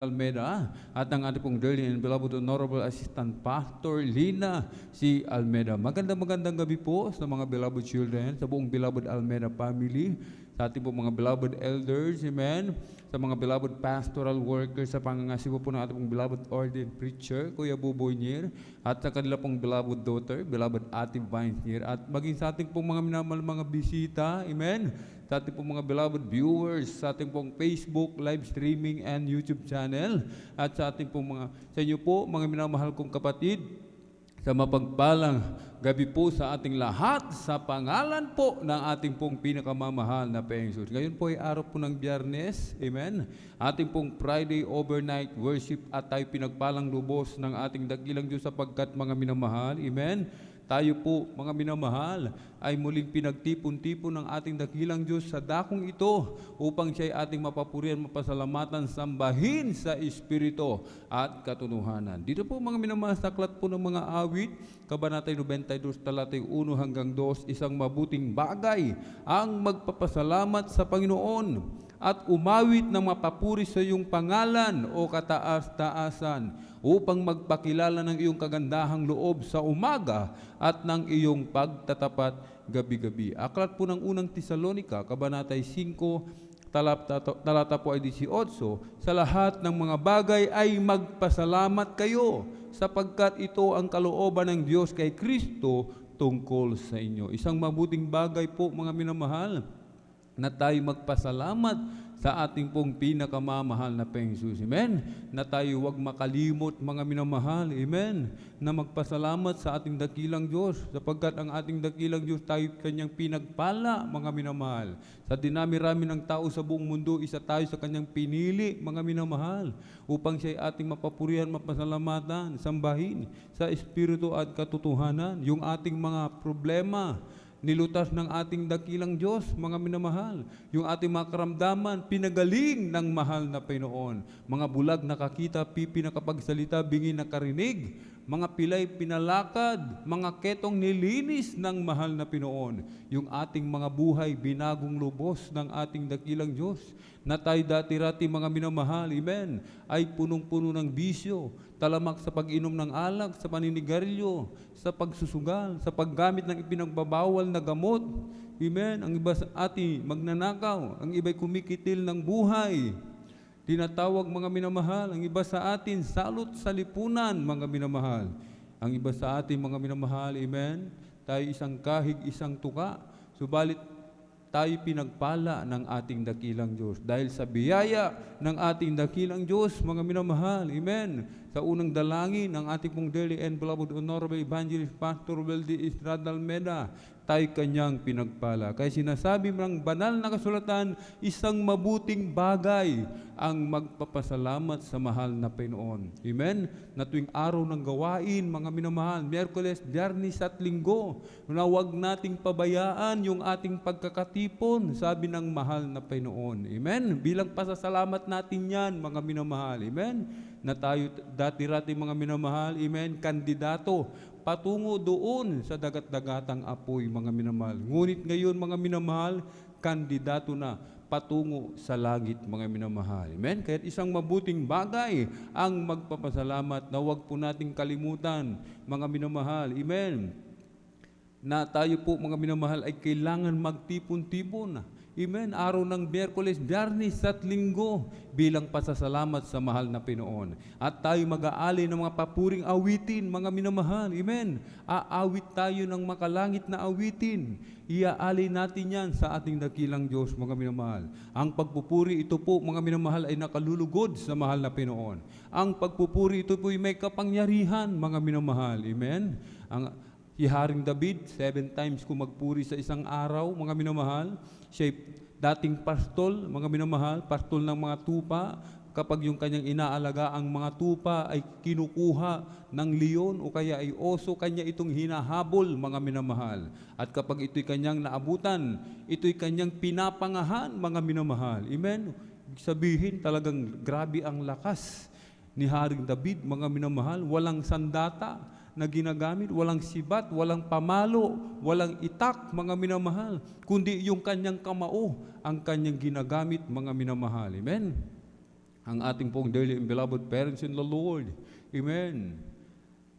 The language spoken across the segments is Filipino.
Almeida at ang ating pong dearly and beloved Honorable Assistant Pastor Lina C. Almeida. Magandang gabi po sa mga beloved children, sa buong beloved Almeida family, sa ating pong mga beloved elders, amen, sa mga beloved pastoral workers, sa pangangasiwa po ng ating pong beloved ordained preacher, Kuya Buboy Nier, at sa kanila pong beloved daughter, beloved Ate Vines Nier, at maging sa ating pong mga minamahal mga bisita, amen, sa ating pong mga beloved viewers, sa ating pong Facebook, live streaming, and YouTube channel, at sa ating pong sa inyo po, mga minamahal kong kapatid, sa mapagpalang gabi po sa ating lahat, sa pangalan po ng ating pong pinakamamahal na Panginoon. Ngayon po ay araw po ng Biyernes, amen, ating pong Friday overnight worship at tayo pinagpalang lubos ng ating dakilang Diyos sapagkat mga minamahal, amen. Tayo po, mga minamahal, ay muling pinagtipon-tipon ng ating dakilang Diyos sa dakong ito upang siya ay ating mapapurihan, mapasalamatan, sambahin sa Espiritu at katotohanan. Dito po mga minamahal, sa aklat po ng mga awit, Kabanata 92, talatay 1 hanggang 2, isang mabuting bagay ang magpapasalamat sa Panginoon at umawit ng mapapuri sa iyong pangalan o kataas-taasan upang magpakilala ng iyong kagandahang loob sa umaga at ng iyong pagtatapat gabi-gabi. Aklat po ng unang Tesalonica, Kabanata 5, talata po ay 18, sa lahat ng mga bagay ay magpasalamat kayo sapagkat ito ang kalooban ng Diyos kay Kristo tungkol sa inyo. Isang mabuting bagay po mga minamahal na tayo magpasalamat sa ating pong pinakamamahal na Panginoon. Amen? Na tayo huwag makalimot mga minamahal. Amen? Na magpasalamat sa ating dakilang Diyos sapagkat ang ating dakilang Diyos tayo kanyang pinagpala mga minamahal. Sa dinami-rami ng tao sa buong mundo, isa tayo sa kanyang pinili mga minamahal upang siya ay ating mapapurihan, mapasalamatan, sambahin sa Espiritu at katotohanan. Yung ating mga problema, nilutas ng ating dakilang Diyos, mga minamahal. Yung ating mga karamdaman, pinagaling ng mahal na Panginoon. Mga bulag nakakita, pipi nakapagsalita, bingi nakarinig, mga pilay pinalakad, mga ketong nilinis ng mahal na Panginoon. Yung ating mga buhay, binagong lubos ng ating dakilang Diyos, na tayo dati-rati mga minamahal, amen, ay punong-puno ng bisyo, talamak sa pag-inom ng alak, sa paninigarilyo, sa pagsusugal, sa paggamit ng ipinagbabawal na gamot, amen. Ang iba sa atin magnanakaw, ang iba'y kumikitil ng buhay, tinatawag mga minamahal, ang iba sa atin salot sa lipunan mga minamahal, ang iba sa atin mga minamahal, amen, tayo isang kahig, isang tuka, subalit tayo pinagpala ng ating dakilang Diyos. Dahil sa biyaya ng ating dakilang Diyos, mga minamahal, amen, sa unang dalangin ng ating pong dearly and beloved Honorable Evangelist Pastor Weldy Estrada Almeida, tayo kanyang pinagpala. Kaya sinasabi ng banal na kasulatan, isang mabuting bagay ang magpapasalamat sa mahal na Panginoon. Amen? Na tuwing araw ng gawain, mga minamahal, Miyerkules, Biyernes at Linggo, na huwag nating pabayaan yung ating pagkakatipon, sabi ng mahal na Panginoon. Amen? Bilang pasasalamat natin yan, mga minamahal. Amen? Na tayo dati-rati mga minamahal, amen, kandidato patungo doon sa dagat-dagatang apoy, mga minamahal. Ngunit ngayon, mga minamahal, kandidato na patungo sa langit, mga minamahal. Amen? Kaya isang mabuting bagay ang magpapasalamat na huwag po nating kalimutan, mga minamahal. Amen? Na tayo po, mga minamahal, ay kailangan magtipon-tipon. Amen. Araw ng Miyerkules, Biyernes at Linggo bilang pasasalamat sa mahal na Panginoon. At tayo mag-aali ng mga papuring awitin, mga minamahal. Amen. Aawit tayo ng makalangit na awitin. Iaali natin yan sa ating dakilang Diyos, mga minamahal. Ang pagpupuri ito po, mga minamahal, ay nakalulugod sa mahal na Panginoon. Ang pagpupuri ito po ay may kapangyarihan, mga minamahal. Amen. Si Haring David, 7 times kung magpuri sa isang araw, mga minamahal. Siya dating pastol, mga minamahal, pastol ng mga tupa. Kapag yung kanyang inaalaga ang mga tupa ay kinukuha ng leon o kaya ay oso, kanya itong hinahabol, mga minamahal. At kapag ito'y kanyang naabutan, ito'y kanyang pinapangahan, mga minamahal. Amen? Sabihin, talagang grabe ang lakas ni Haring David, mga minamahal. Walang sandata na ginagamit, walang sibat, walang pamalo, walang itak, mga minamahal, kundi yung kanyang kamao ang kanyang ginagamit, mga minamahal. Amen? ang ating pong dearly and beloved parents in the Lord. Amen.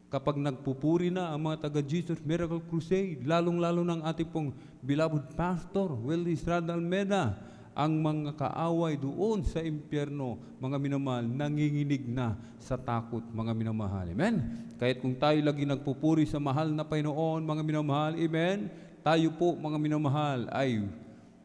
Kapag nagpupuri na ang mga taga-Jesus Miracle Crusade, lalong-lalo ng ating pong beloved pastor, Weldy Estrada Almeda, ang mga kaaway doon sa impyerno, mga minamahal, nanginginig na sa takot, mga minamahal. Amen? Kahit kung tayo lagi nagpupuri sa mahal na Panginoon, mga minamahal, amen? Tayo po, mga minamahal, ay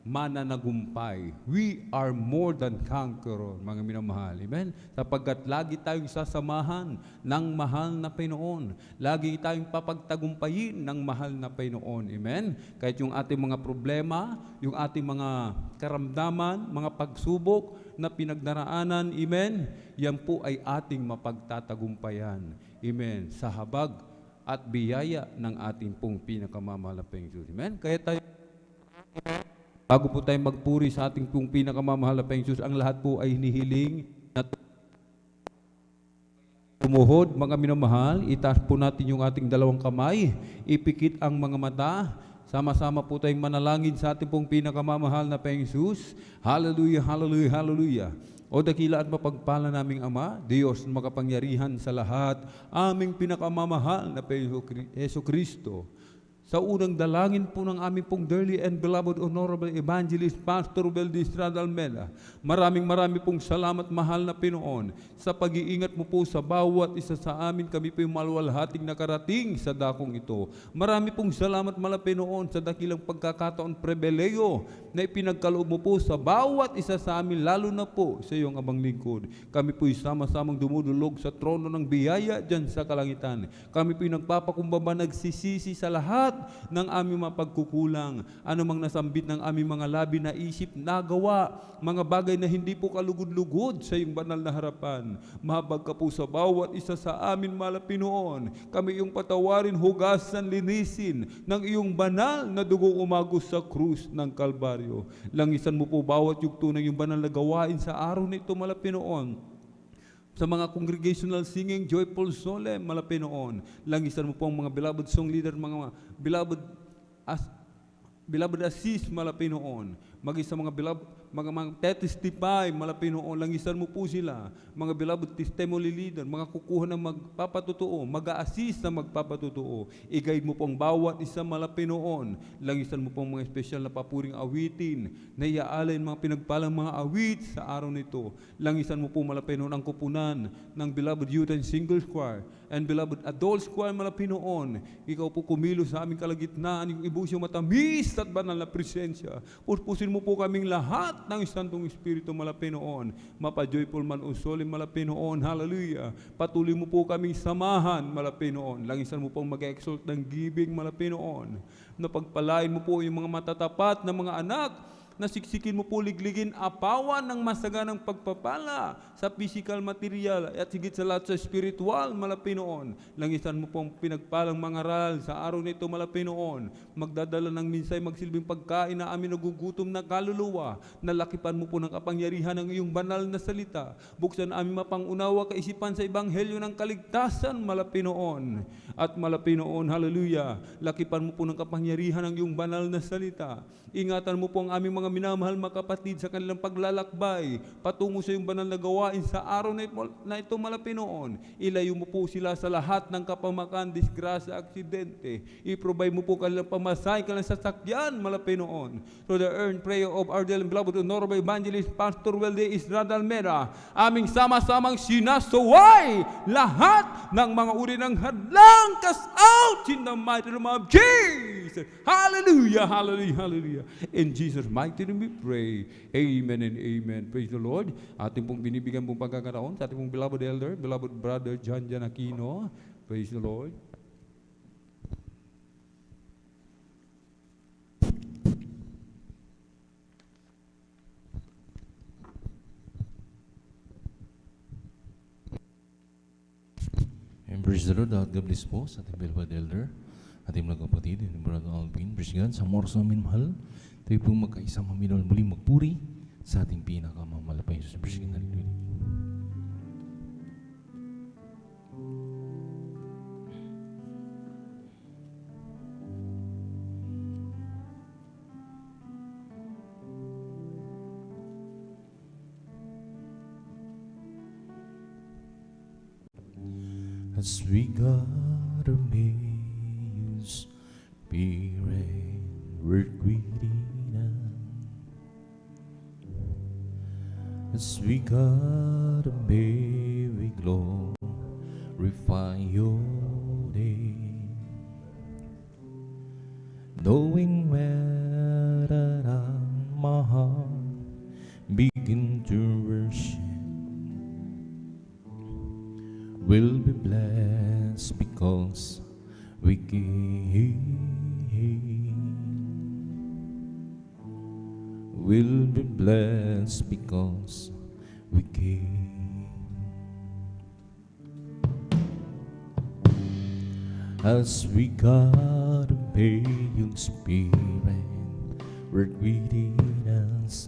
mananagumpay. We are more than conqueror, mga minamahal. Amen? Sapagkat lagi tayong sasamahan ng mahal na Panginoon. Lagi tayong papagtagumpayin ng mahal na Panginoon. Amen? Kahit yung ating mga problema, yung ating mga karamdaman, mga pagsubok na pinagdaraanan, amen? Yan po ay ating mapagtatagumpayan. Amen? Sa habag at biyaya ng ating pong pinakamamahal na Panginoon. Amen? Kaya tayo, bago po tayo magpuri sa ating pong pinakamamahal na Panginoon Jesus, ang lahat po ay hinihiling na tumuhod, mga minamahal. Itaas po natin yung ating dalawang kamay, ipikit ang mga mata, sama-sama po tayong manalangin sa ating pong pinakamamahal na Panginoon Jesus. Hallelujah, hallelujah, hallelujah. O dakila at mapagpala naming Ama, Diyos na makapangyarihan sa lahat, aming pinakamamahal na Panginoon Yesu Kristo. Sa unang dalangin po ng aming pong dearly and beloved Honorable Evangelist Pastor Weldy Estrada Almeda, maraming pong salamat, mahal na Panginoon, sa pag-iingat mo po sa bawat isa sa amin. Kami po yung maluwalhating nakarating sa dakong ito. Marami pong salamat, mahal na Panginoon, sa dakilang pagkakataon, pribileyo na ipinagkaloob mo po sa bawat isa sa amin, lalo na po sa iyong abang lingkod. Kami po'y sama-samang dumudulog sa trono ng biyaya dyan sa kalangitan. Kami po'y nagpapakumbaba, nagsisisi sa lahat ng aming mapagkukulang, anumang nasambit ng aming mga labi na isip, nagawa, mga bagay na hindi po kalugod-lugod sa iyong banal na harapan. Mahabag ka po sa bawat isa sa amin, mahal na Panginoon. Kami iyong patawarin, hugasan, linisin ng iyong banal na dugong umagos sa krus ng Kalbaryo. Langisan mo po bawat yugto ng iyong banal na gawain sa araw na ito, mahal na Panginoon. Sa mga congregational singing, joyful solemn, mahal na Panginoon. Langisan mo po ang mga beloved song leader, mga beloved assist, mahal na Panginoon. Maging sa mga beloved, mga testify, mahal na Panginoon, langisan mo po sila. Mga beloved testimony leader, mga kukuha ng magpapatutuo, mag-a-assist na magpapatutuo. I-guide mo po ang bawat isa, mahal na Panginoon. Langisan mo po ang mga espesyal na papuring awitin, na iaalay mga pinagpalang mga awit sa araw nito. Langisan mo po, mahal na Panginoon, ang kupunan ng beloved youth and singles choir and beloved adults choir, mahal na Panginoon. Ikaw po kumilo sa aming kalagitnaan, yung ibus yung matamis at banal na presensya. Puspusin mo po kaming lahat ng Santong Espiritu, mahal na Panginoon. Mapa-joyful man o solemn, mahal na Panginoon. Hallelujah. Patuloy mo po kaming samahan, mahal na Panginoon. Langisan mo pong mag-exalt ng giving, mahal na Panginoon. Napagpalain mo po yung mga matatapat na mga anak, na siksikin mo po, ligligin, apawan ng masaganang pagpapala sa physical, material, at higit sa lahat sa spiritual, mahal na Panginoon. Langisan mo po ang pinagpalang mga aral sa araw nito, mahal na Panginoon. Magdadala ng minsay, magsilbing pagkain na amin nagugutom na kaluluwa. Nalakipan mo po ng kapangyarihan ng iyong banal na salita. Buksan aming mapangunawa kaisipan sa ebanghelyo ng kaligtasan, mahal na Panginoon. At mahal na Panginoon, hallelujah, lakipan mo po ng kapangyarihan ng iyong banal na salita. Ingatan mo po ang aming mga minamahal mga kapatid sa kanilang paglalakbay patungo sa iyong banal na gawain sa araw na ito, mahal na Panginoon. Ilayo mo po sila sa lahat ng kapamakan, disgrasya, aksidente. I-provide mo po kanilang pamasahe, kanilang sasakyan, mahal na Panginoon. So the earned prayer of our dear and beloved Honorable Evangelist Pastor Weldy Estrada Almeda, aming sama-samang sinasaway lahat ng mga uri ng hadlang, cast out in the mighty name of Jesus. Hallelujah, hallelujah, hallelujah. In Jesus' mighty name we pray. Amen and amen. Praise the Lord. Ating pong binibigyan pong pagkakataon sa ating pong beloved elder, beloved brother John Aquino. Praise the Lord. And praise the Lord. God bless po sa ating beloved elder, ating mga kapatid, and Brother Alvin. Praise God. Sa oras namin mahal, tayo pong magkaisang maminol muling magpuri sa ating pinakamamahal na Panginoon. Praise God. Hallelujah. as we got amazed, Spirit, we're greeting as we got amazed, we glorify your name, knowing where that my heart begin to worship will be blessed because we came. Will be blessed because we came. As we got a paying spirit, we're greeting us.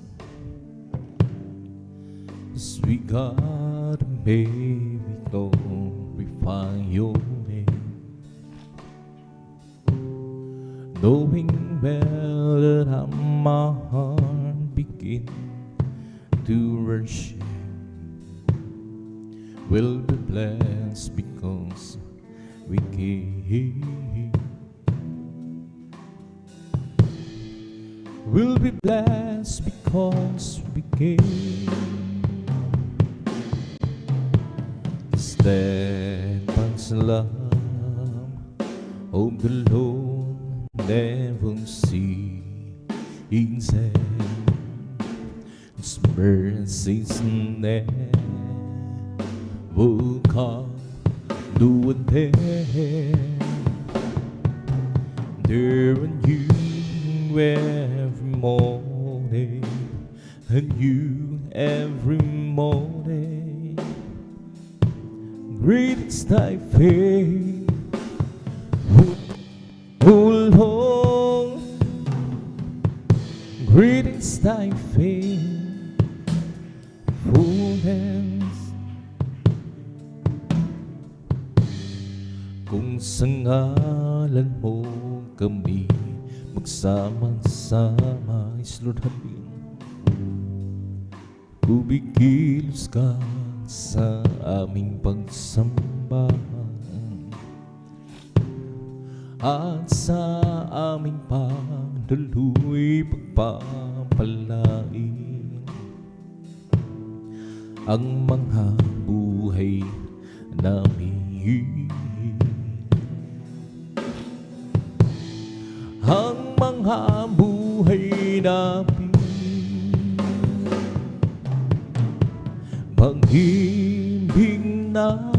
As we got a baby, glorify your name, knowing well that my heart begin to worship will be blessed because we came. Will be blessed because we came. Steadfast love of the Lord never ceases. His mercies never come to an end. They're new every morning, and you every morning. Great is thy faith, O Lord. Great is thy faithfulness. Kung sa ngalan mo kami magsama-sama, isludhanin, kubikilos ka sa aming pagsamba at sa aming pagdaluy pagpapalain ang mga buhay namin, ang mga buhay namin. Pag-ibig ng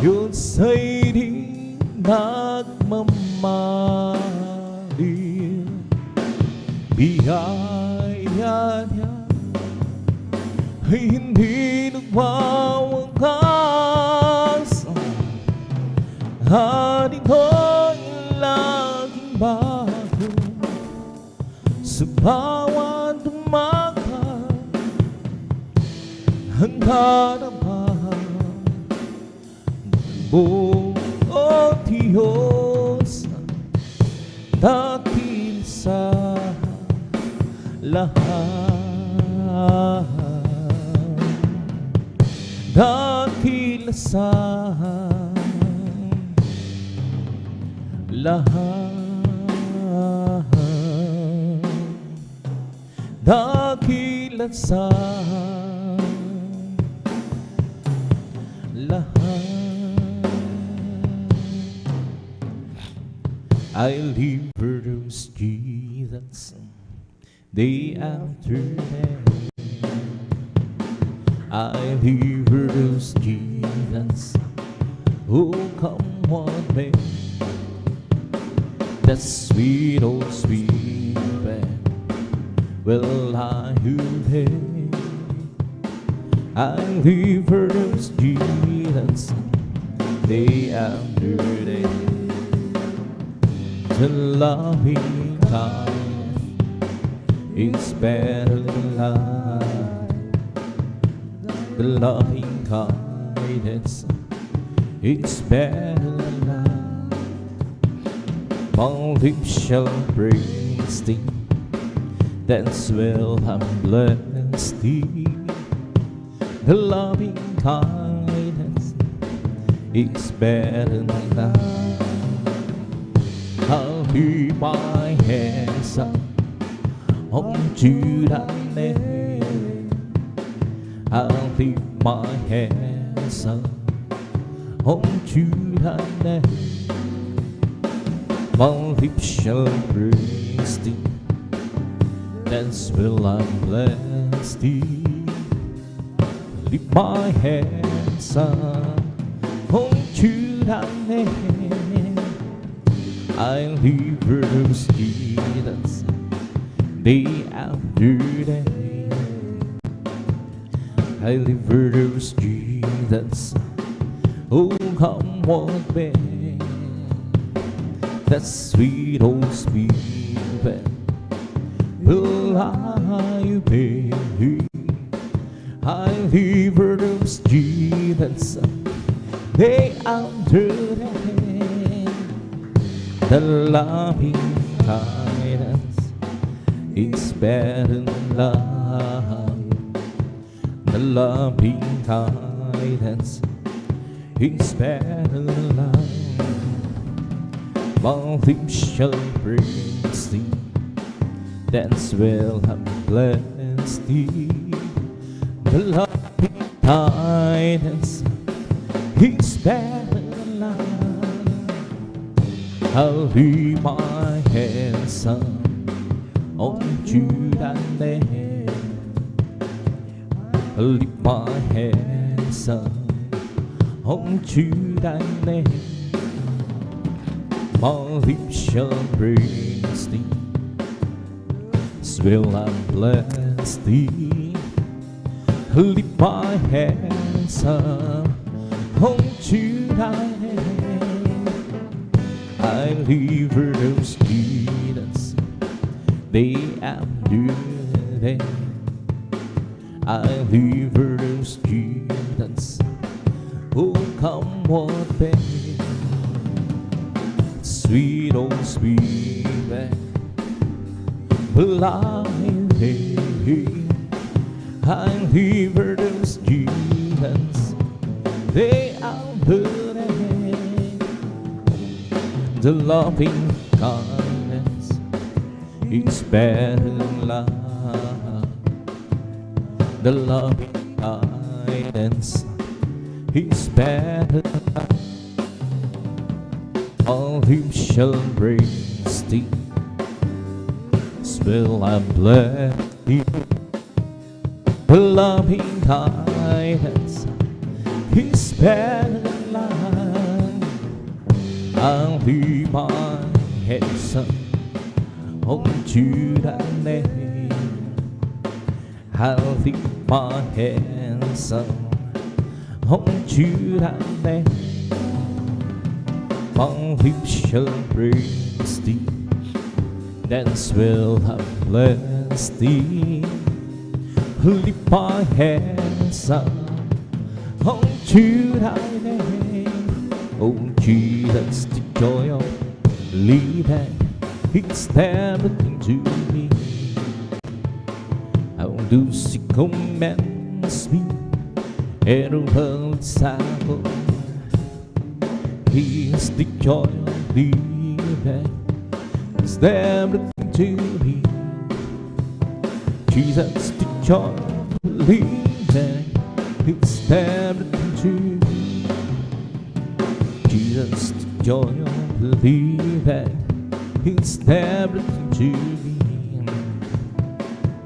Diyos ay di nagmamahal, biyaya niya ay hindi nagwawakas. Hari ko'y laging bago sa bawat umaga, handa naman mo, O Diyos, dakil sa lahat, dakil sa lahat, dakil sa lahat. I live for those Jesus day after day. I live for those Jesus who come one day. That sweet old Spirit will I obey. I live for those Jesus day after day. The loving kind is better than life. The loving kindness is better than life. My lips shall praise thee, that's well I'm blessed thee. The loving kindness It's better now. I'll leave my hands up onto that name. I'll leave my hands up onto that name. My lips shall praise thee, that's will I bless thee. Lift my hands up onto thy name. I live those heathens day after day. I live those heathens, oh come what may. That sweet old spirit will I obey. I live those heathens day after day. The loving kindness is better than love. The loving kindness is better than love. My lips shall praise thee, that's will I bless thee. The loving kindness is better than love. I'll leave my hands up onto thy name. I'll leave my hands up onto thy name. My lips shall praise thee, as will I bless thee. Lift my hands up onto thy name. I live those heathens day after day. I live those heathens, oh come what may. Sweet old spirit will I obey. I live those heathens day after day. The loving kindness is better than love. The loving kindness is better than love. All him shall praise thee, as will I bless thee. The loving kindness is better than life. I'll leave my hands up onto thy name. I'll leave my hands up onto thy name. My lips shall praise thee, thence will I bless thee. Lift my hands up onto thy name. Oh Jesus, the joy of living, it's everything to me. How do she commends me, and the world's cycle. He's the joy of living, it's everything to me. Jesus, the joy of living, it's everything to me. Jesus, the joy of living, it's everything to me.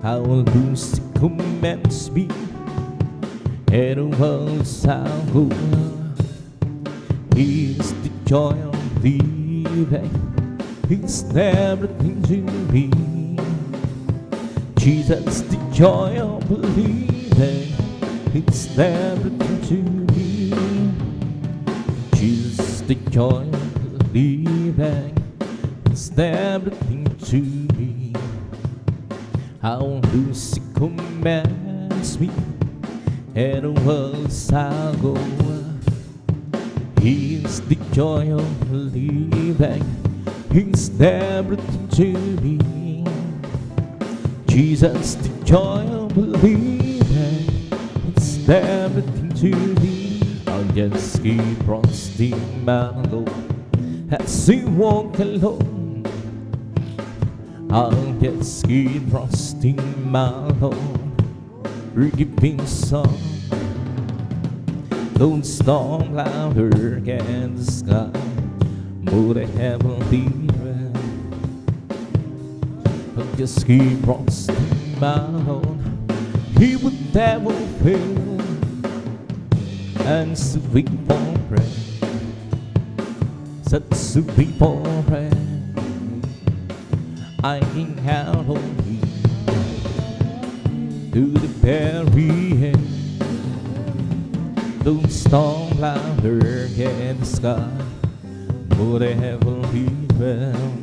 How will Lucy commends me, and the world's how go. He's the joy of living, it's everything to me. Jesus, the joy of believing, it's everything to me. Jesus, the joy of believing, it's everything to me. How Lucy commands me, and the world's how go. He's the joy of living, he's everything to me. Jesus, the joy of believing, it's everything to me. I'll just keep trusting my Lord as we walk alone. I'll just keep trusting my Lord, forgiving some. Don't storm louder can the sky, but the heaven be red. I'll just keep trusting my Lord, He would never fail. And sweet for prayer, such sweet for prayer, I can count on you to the very end. Don't storm louder can the sky, but the heaven be well.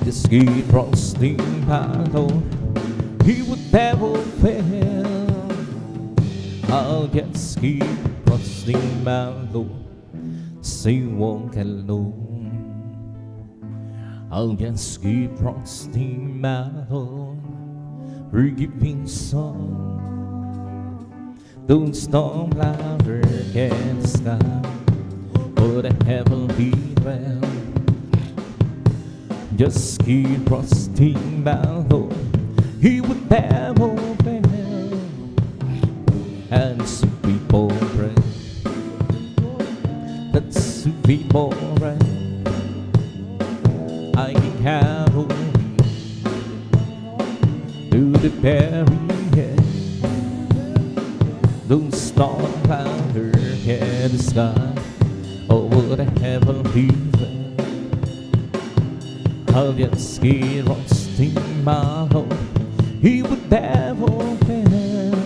Just keep trusting my Lord, He would never fail. I'll just keep trusting my Lord, say walk alone. I'll just keep trusting my Lord, forgiving some. Don't storm louder can the sky, but the heaven be well. Just keep trusting my Lord, He would never fail. And sweet for prayer, that's sweet for prayer, I can count on you to the very end. Don't storm louder in the sky, over the heaven be well. I'll just keep trusting my Lord, He would never fail.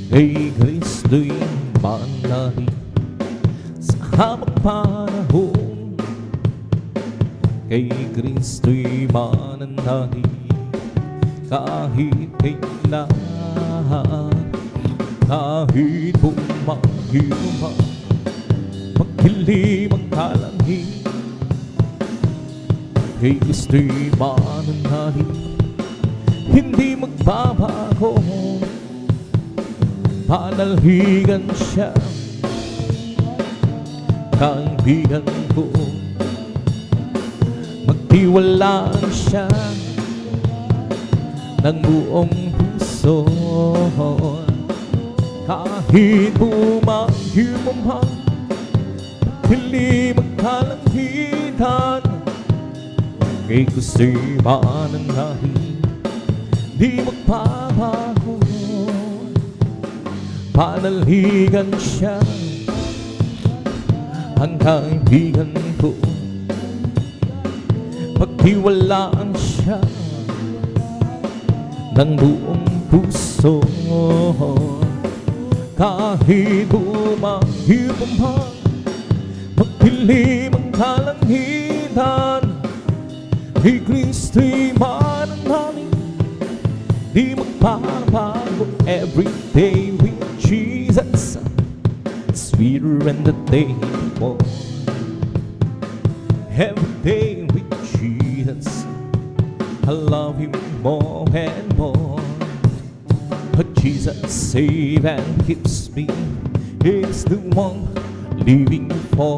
Kay Kristo'y manali sa habang panahon. Kay Kristo'y mananali kahit kailan, kahit bumagyo, magdilim ang kalangitan. Kay Kristo'y mananali, hindi magbabago. Panalhigan siya, kaibigan ko. Magtiwala siya ng buong puso. Kahit bumagyo man, dilim ang kalangitan. Kay Kristo'y mananali, di magbabago. Panalhigan siya, ang kaibigan ko. Pagtiwalaan siya ng buong puso. Kahit bumagyo man, magdilim ang kalangitan. Kay Kristo'y mananali, di magbabago. Every day with Jesus, sweeter than the day before. Every day with Jesus, I love Him more and more. But Jesus saves and keeps me, He's the one living for.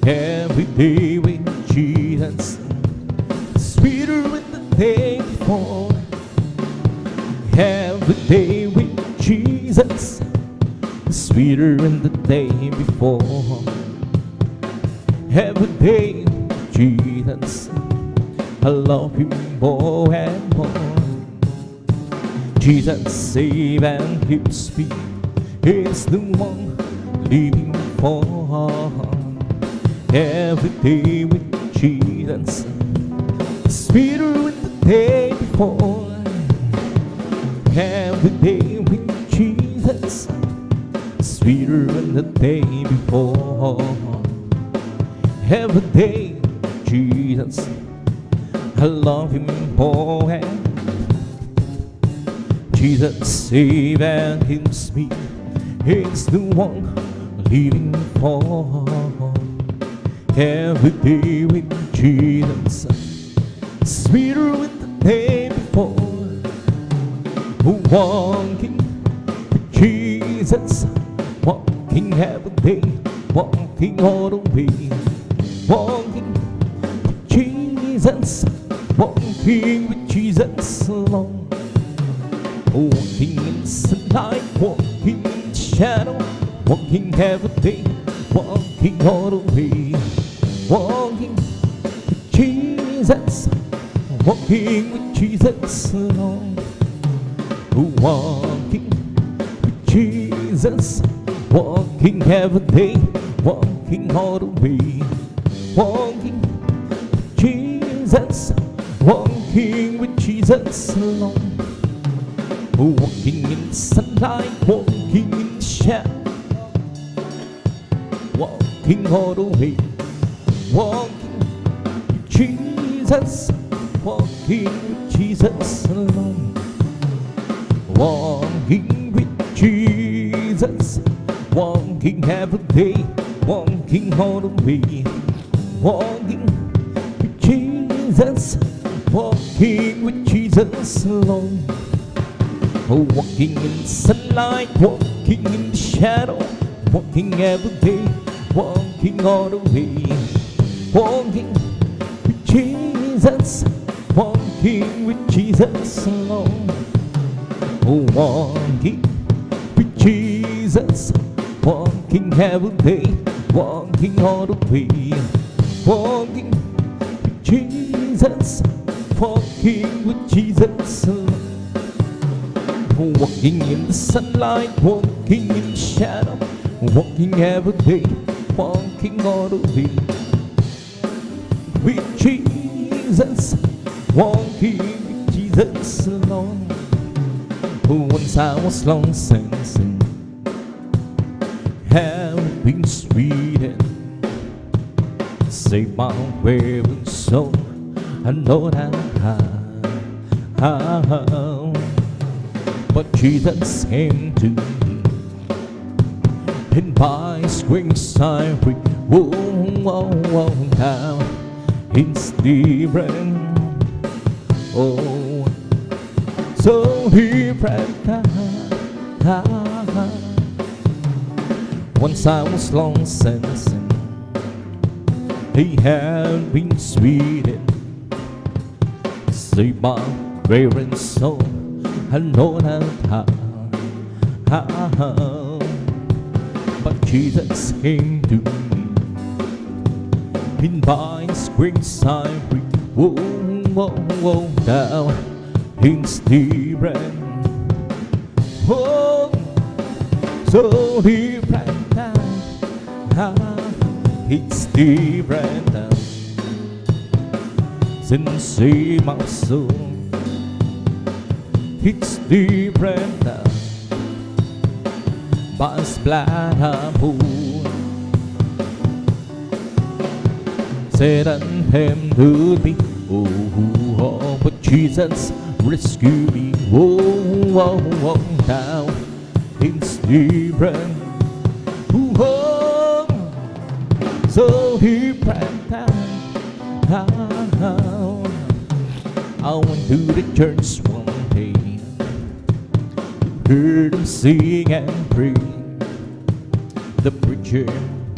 Every day with Jesus, sweeter than the day before. Every day with Jesus, sweeter than the day before. Every day with Jesus, I love Him more and more. Jesus saves and keeps me, He's the one living for. Every day with Jesus, sweeter than the day before. Every day with Jesus, sweeter than the day before. Every day with Jesus, I love Him more and Jesus saves and heals me, He's the one living for. Every day with Jesus, sweeter than the day before. Walking with Jesus, walking every day, walking all the way, walking with Jesus, walking with Jesus alone, walking in the sunlight, walking in the shadow, walking every day, walking all the way, walking with Jesus, walking with Jesus alone. Walking with Jesus, walking every day, walking all the way, walking with Jesus, walking with Jesus alone, walking in the sunlight, walking in the shadow, walking all the way, walking with Jesus, walking with Jesus alone. Walking with Jesus, walking every day, walking all the way, walking with Jesus, walking with Jesus alone, walking in the sunlight, walking in the shadow, walking every day, walking all the way, walking with Jesus, walking with Jesus alone. Walking with Jesus, walking every day, walking all the way, walking with Jesus, walking with Jesus alone, walking in the sunlight, walking in the shadow, walking every day, walking all the way, with Jesus, walking with Jesus alone. Once I was lost and sin, have been sweet and saved my weary soul. I know that but Jesus came to me, and by His grace I breathe. Now it's different. Oh, so different. Once I was lost and sin, He had been sweet and saved my weary soul. I know that but Jesus came to me, and by His grace I breathe. Now it's different. Oh, so different now. It's different now. Since my soul, it's different now. By His blood I'm whole. Said and Him to me, oh, but Jesus rescue me. Now it's different. Oh, so different now. I went to the church one day, heard him sing and pray. The preacher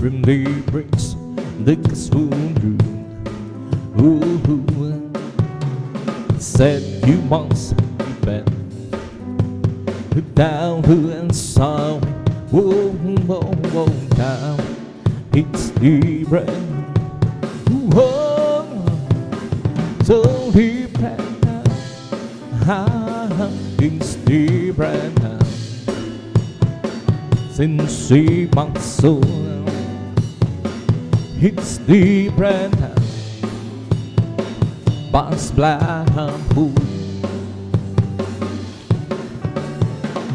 really brings the gospel through. Said you must repent down and sorry. Now it's different. So different now. It's different now. Since my soul, it's different now. By His blood I'm whole.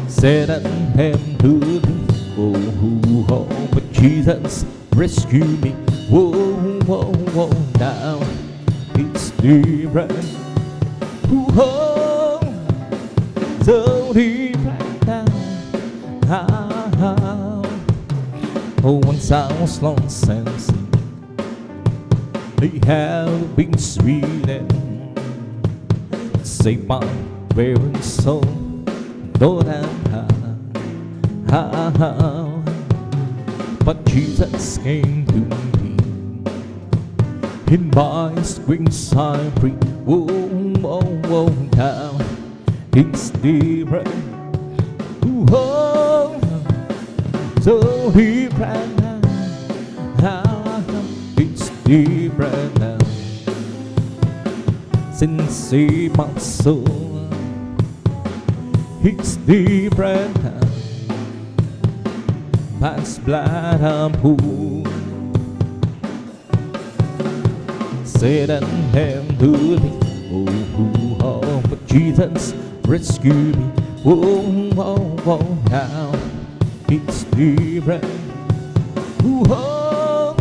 Said and Him to me, oh, but Jesus rescue me. Now it's different. So different now. Once I was lost and sin, He have been sweet and saved my weary soul. Lord, how, but Jesus came to me. In my wings I breathe. Whoa, whoa, whoa, now it's different. Whoa, so different now. It's different now. Since my soul, it's different now. Past blood and pool, Satan came to me. Oh, oh, oh, but Jesus rescued me. Oh, oh, oh, now it's different. Oh,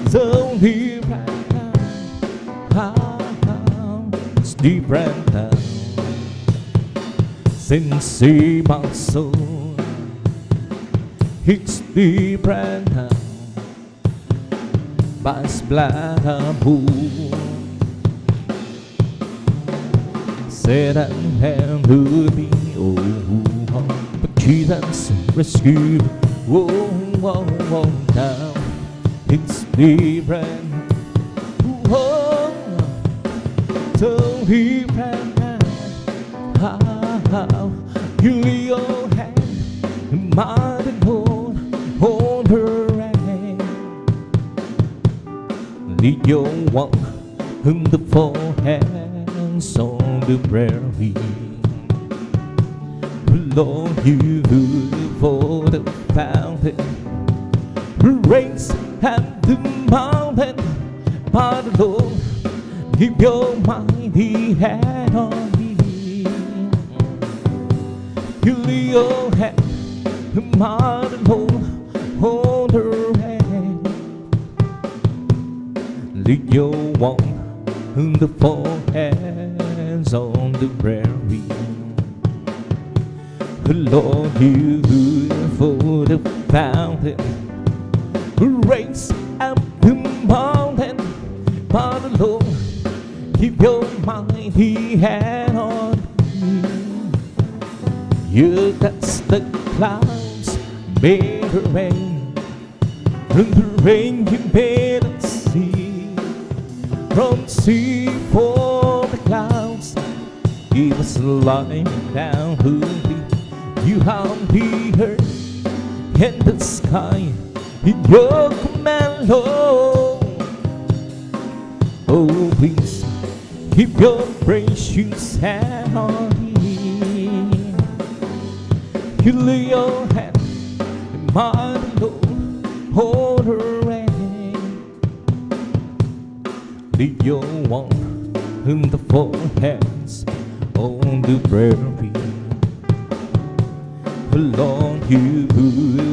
so different now. It's different now. Since my soul, it's different now. By His blood I'm whole. Satan came to me, oh, oh, but Jesus rescued me. Oh, oh, oh, now it's different. Oh, so different now. How you lay your hand in mine and hold her hand. Lead your walk in the forehands on the prairie. Lord, you for the fountain, race at the mountain. But Lord, keep your mighty hand on me. You lay your hand, my Lord, hold her hand. Lead your walk in the forehands on the prairie. Lord, you for the fountain, race up the mountain. But Lord, keep your mighty hand on me. You touch the clouds, made the rain. From the rain you made the sea. From sea for the clouds, give us light down to thee. You have the earth and the sky in your command, Lord. Oh, please keep your precious hand on me. You lay your hand in mine, Lord, hold her hand. Lead your walk in the forehands on the prairie. Lord, you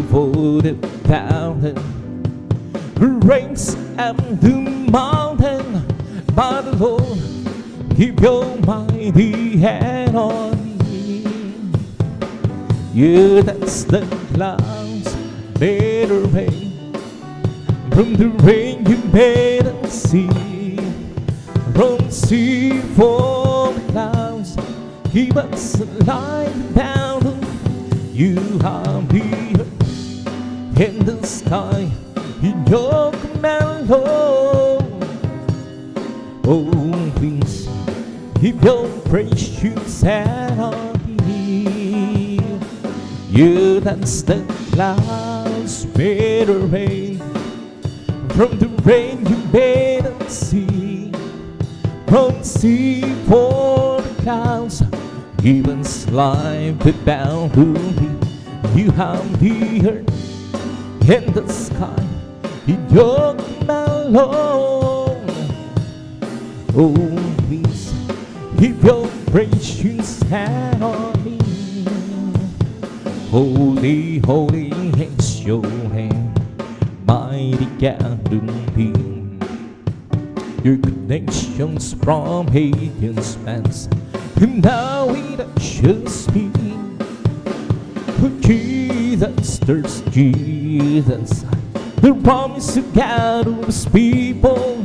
for the fountain, rains up the mountain. But Lord, keep your mighty hand on me. You touch the clouds, made the rain. From the rain you made a sea. From sea for the clouds, keep us lying down. You have the earth and the sky in your command, Lord. Oh, please keep your precious hand on me. You touch the clouds, made a rain. From the rain you made a sea. From sea for the clouds, give us life without to me. You have the earth and the sky in your command, Lord. Oh, please keep your precious hand on me. Holy, holy is your hand, mighty gathering beam. Your connections from Haitian's past, and now it touches me. For Jesus, there's Jesus, the promise of God to His people.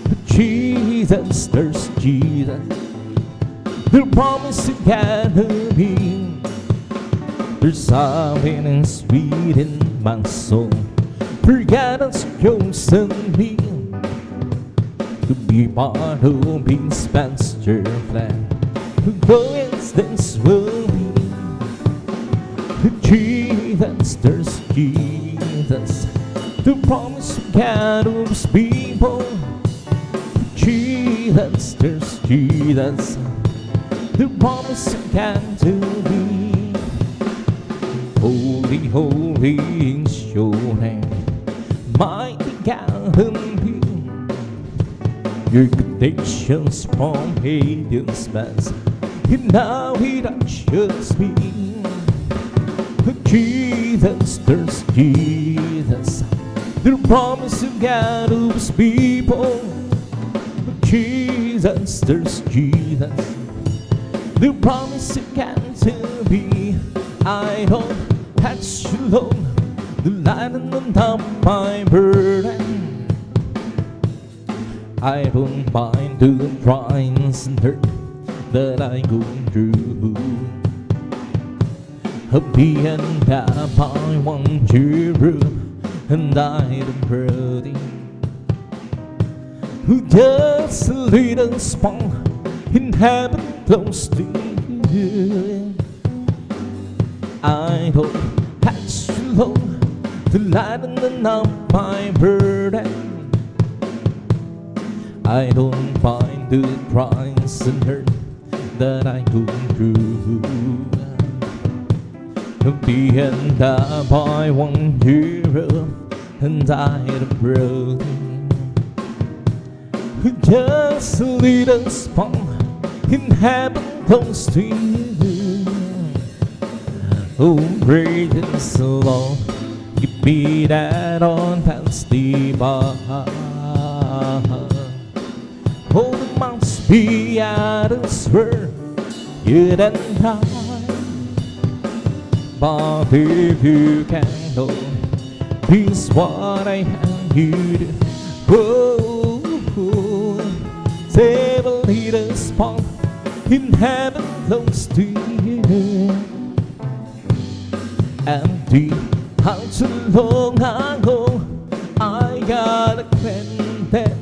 For Jesus, there's Jesus, the promise of God to me. There's something sweet in my soul. Forget it's chosen me to be part of His master plan. The coincidence will be Jesus, there's Jesus, the promise of God of His people. Jesus, there's Jesus, the promise of God to be. Holy, holy is your name, mighty God and He. Your connections from Hades past, and now He touches me. Jesus, there's Jesus, the promise of God of His people. Jesus, there's Jesus, the promise of God to be. I don't have to alone, the light on the top of my burden. I don't mind the trials and hurt that I go through. Being that I want you, and I am ready. Who just a little spot in heaven close to you. I don't have to alone to lighten up my burden. I don't mind the trials and hurt that I go through. Being that I want you, and I am broken. Just a little spot in heaven close to you. Oh, praise the Lord, give me that on past the bar. Oh, it must be out of spur, you and I. But if you can know, this what I have you do. Oh, save a little spot in heaven close to you. Empty house so long ago, I got a friend then.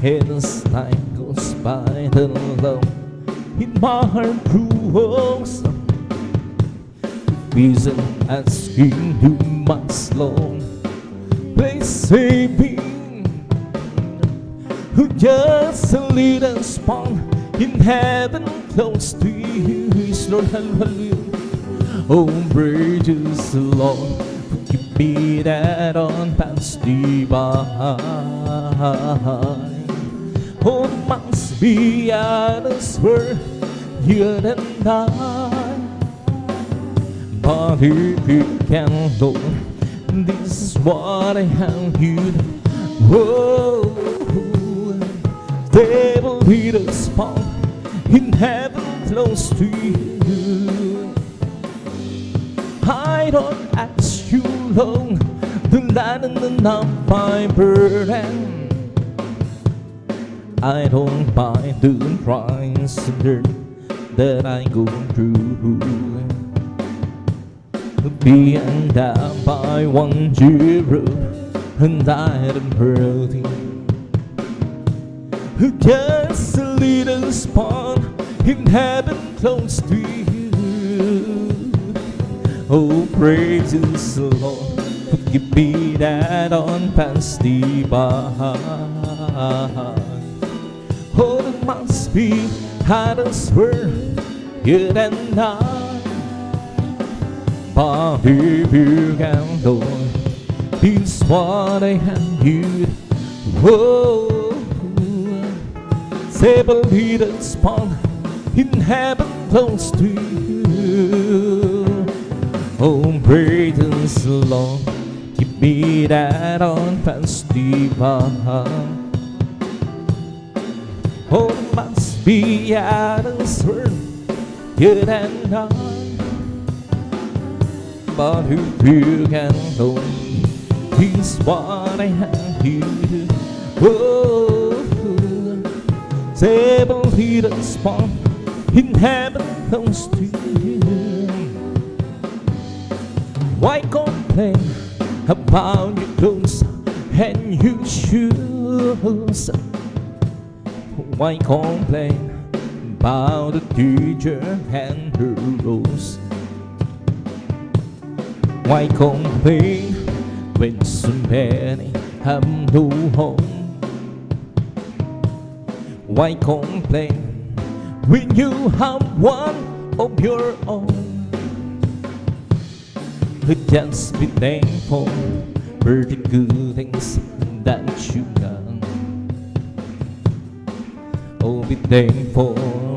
And as time goes by, the love in my heart grows. Reason asking you much long, please save me. Just a little spot in heaven close to you. Lord, hallelujah. Oh, praise the Lord, give me that on past the bar. Oh, it must be out of spur, you and I. But if you can know, this is what I have you. Whoa, there will be a spot in heaven close to you. I don't ask you long to lighten up my burden. I don't mind the trials and hurt that I go through. Being that I want you, and I am worthy. Just a little spot in heaven close to you. Oh, praise the Lord, give me that on past the bar. Oh, it must be out of spur, you and I. But if you can know, this is what I have you. Whoa, save a little spot in heaven close to you. Oh, praise the Lord, give me that on past the bar. Oh, it must be out of spur, you and I. But if you can know, this is what I have you do. Oh, save a little spot in heaven close to you. Why complain about your clothes and your shoes? Why complain about the teacher and her rules? Why complain when so many have no home? Why complain when you have one of your own? Just be thankful for the good things that you got. Oh, be thankful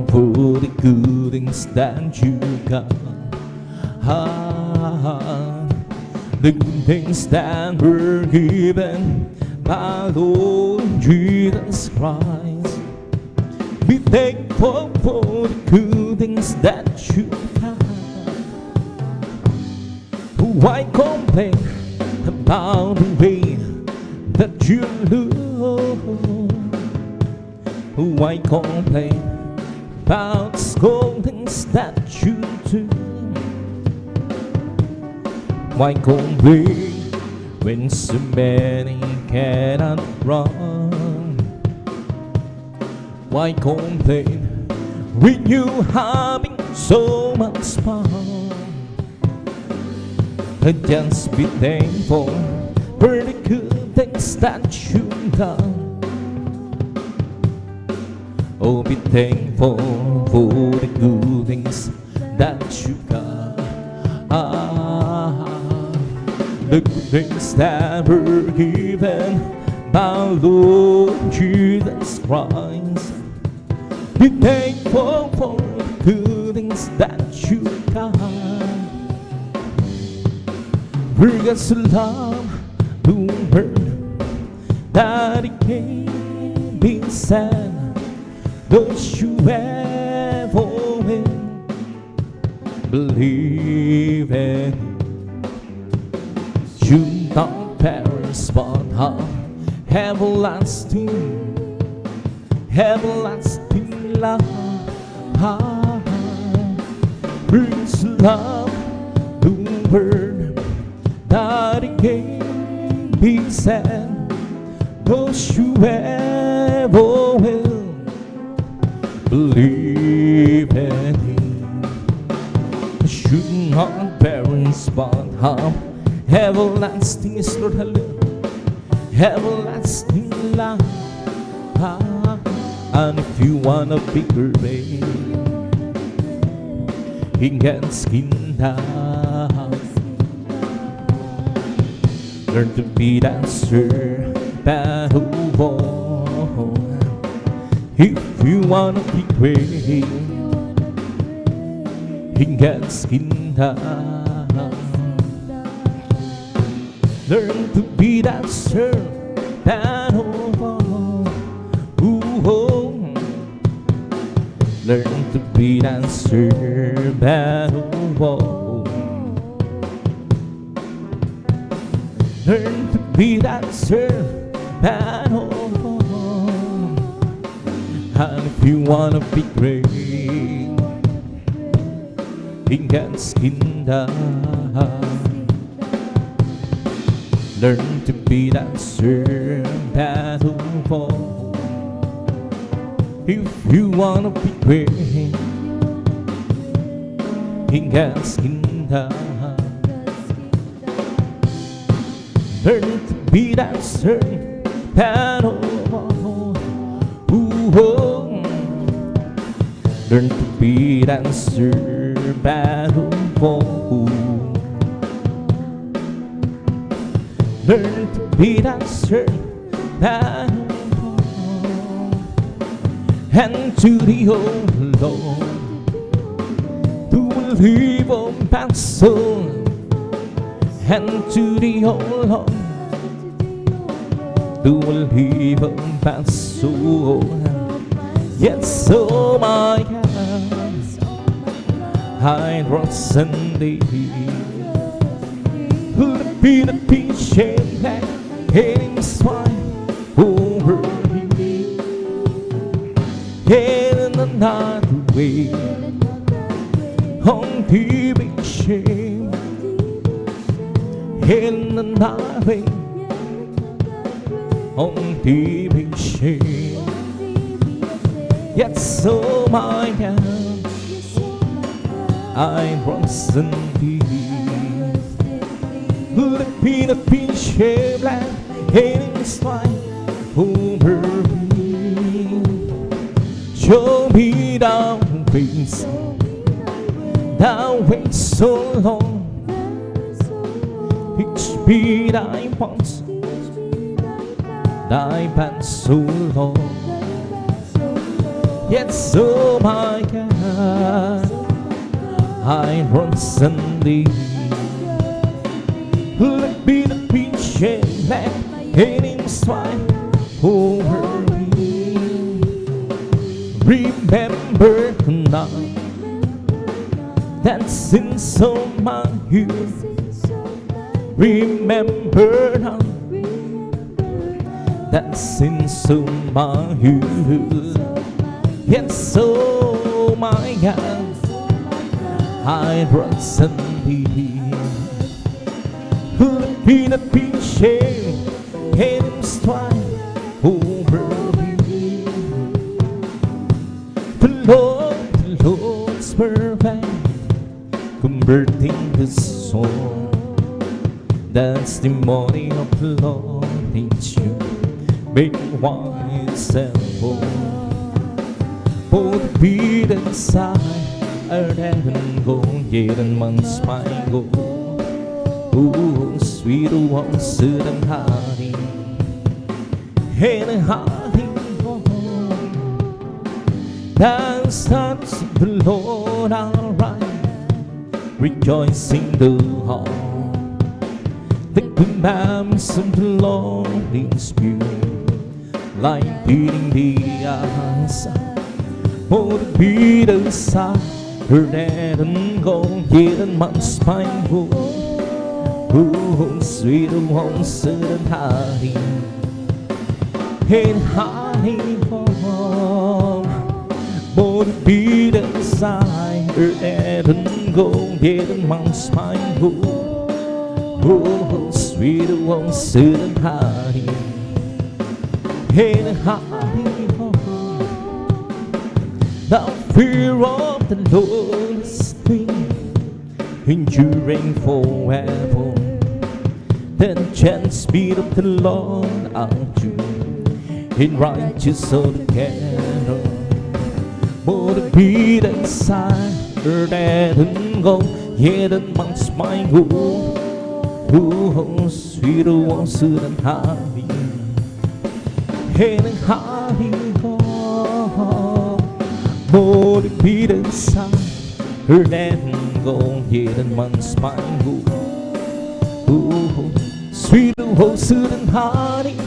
for the good things that you got. The good things that were given by Lord Jesus Christ. Be thankful for the good things that you got. Why complain about the way that you look? Why complain about the scoldings that you do? Why complain when so many cannot run? Why complain when you having so much fun? Just be thankful for the good things that you've done. Oh, be thankful for the good things that you got. The good things that were given by Lord Jesus Christ. Be thankful for the good things that you got. For God's so loved the world that He gave His Son. Those you ever will believe in Him should not perish but have everlasting love. For God's love the world that He gave His Son. Those you ever will believe in Him should not perish but have everlasting, yes Lord, hallelujah, everlasting love. And if you want a bigger rain, He can skin down. Learn to be that servant of all. If you wanna be great, He can skin down. Learn to be that servant of all. Learn to be that servant of all. Learn to be that servant of all. And if you wanna be great, He can skin down. Learn to be that servant of all. If you wanna be great, He can skin down. Learn to be that servant of all. Learn to be that servant of all. Learn to be that servant of all. And to the old Lord, to live on my soul. And to the old Lord, to live on my soul. Yes, oh my God, I trust in Thee. Let me not be ashamed that any swine over me. In another way, on deep shame. in the night rain, on TV shade. Yet so my God, I trust in Thee. Let me the pinche black hailing strike over me. Show me Thou ways, Thou ways so long. Teach me Thy paths, Thy paths so long. Yet so my God, I trust in Thee. Let me the peach and black hailing strike over me. Remember the night that sins on my youth. Remember now that sins on my youth. Yes, so my God, I trust in Thee. Let me the peach and hailing strike over me. The Lord's perfect, converting the soul. That's the morning of the Lord needs you, make wise and bold. Both beat and sigh, earth and gold, yet and months my goal. Oh, sweet one, sweet and honey, and honey home. Thou sons of the Lord are right, rejoicing the heart. The commandments of the Lord is pure, like beating the eyes. Oh, the beat aside, her dead and gone, yet and months my goal. Oh, sweet one, sweet and honey, and honey home. Oh, the beat aside, her dead and gone, yet and months my goal. Oh, sweet one, sweet and honey, and honey home. The fear of the Lord is clean, enduring forever. The gentle speed of the Lord are true, in righteous altogether. More the beat and sigh, dead and gone, yet amongst my goal. Oh, sweet one, sweet and honey, and honey gone. More the beat and sigh, dead and gone, yet amongst my goal. Oh, sweet one, sweet and honey,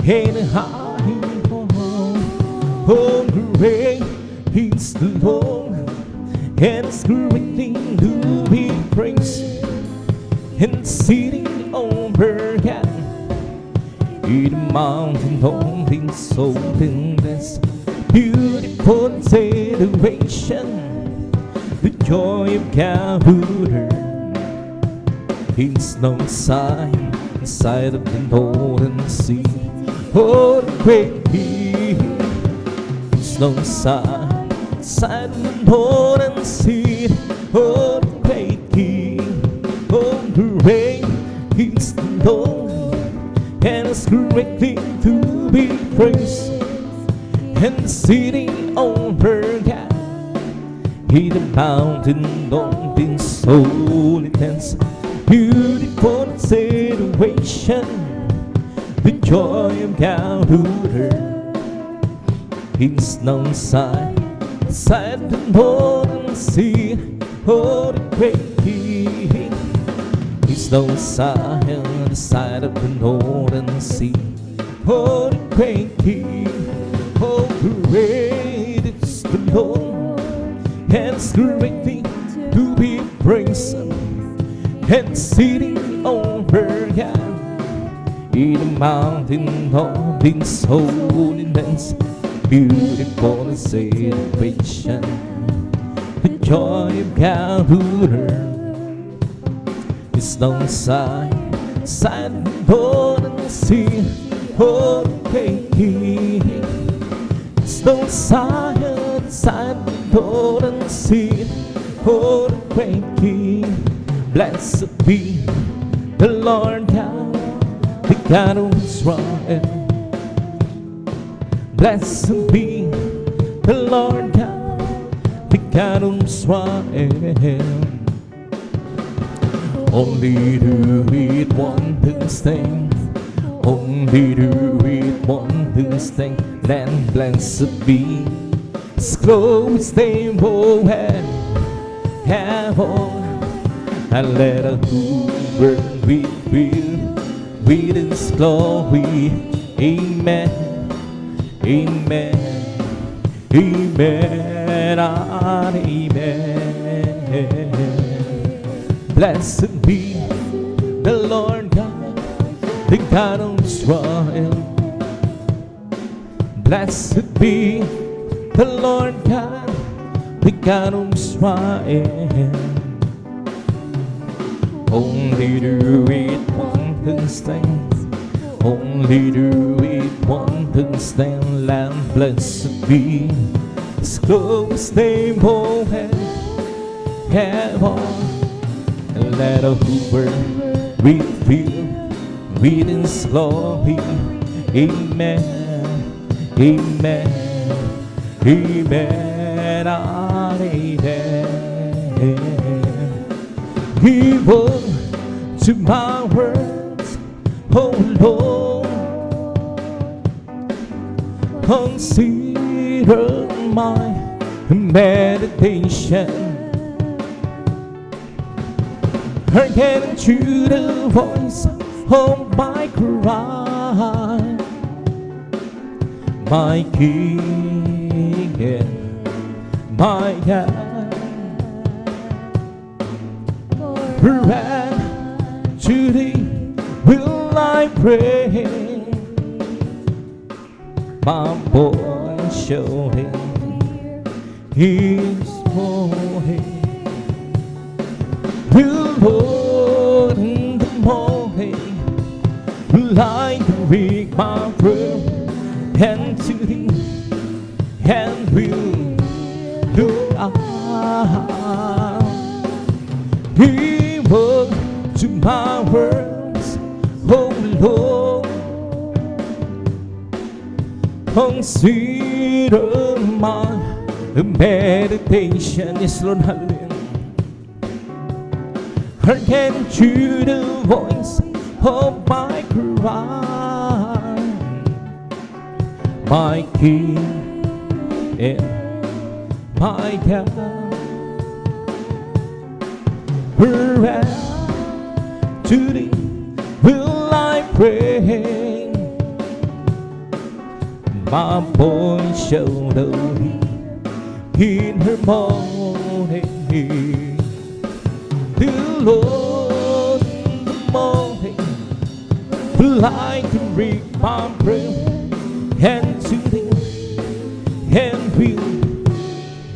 and honey gone. Oh, great is the Lord, and His great thing to be praised. And sitting over God, in the mountain holding so endless, beautiful celebration, the joy of God who heard. It's no sign inside of the northern sea. Oh, the great King. It's no sign inside of the northern sea. Oh, the great King. Oh, the rain is the Lord, and His great thing to be praised. And sitting over God, in the mountain mountain so intense, beautiful situation, the joy of God who heard. He's no side, side the northern sea. Oh, the great King. He's no side, the side of the northern sea. Oh, the great King. Oh, great is the Lord, and His great thing to be praised. And sitting over God, in the mountain of His holiness, beautiful celebration, the joy of God who heard. Side borders see breaking. Stone side borders see breaking. Blessed be the Lord God, the God of Israel. Blessed be the Lord God, the God of Israel. Only do it one thing, only do it one thing, then blessed be His close name, oh, and heaven, and let a Hoover be filled with His glory. Amen, amen, amen, and amen. Blessed be the Lord God, the God of Israel. Blessed be the Lord God, the God of Israel. Only do it one thing, only do it one thing, and blessed be His close name, oh, heaven. And let a Hoover reveal with His glory. Amen, amen, amen, amen. Give up to my words, oh Lord. Consider my meditation. Hearken to the voice of my cry, my King and my God. Forever to Thee will I pray, my boy showing His morning. Will Lord in the morning, will I bring my prayer and to Thee, and will look out. He will to my words, oh Lord. Consider my meditation. Yes, Lord, hallelujah. Hearken to the voice of my cry, my King and my God. Forever to Thee will I pray, my boy shall know Thee in her morning. The Lord in the morning will I bring my prayer and to Thee, and will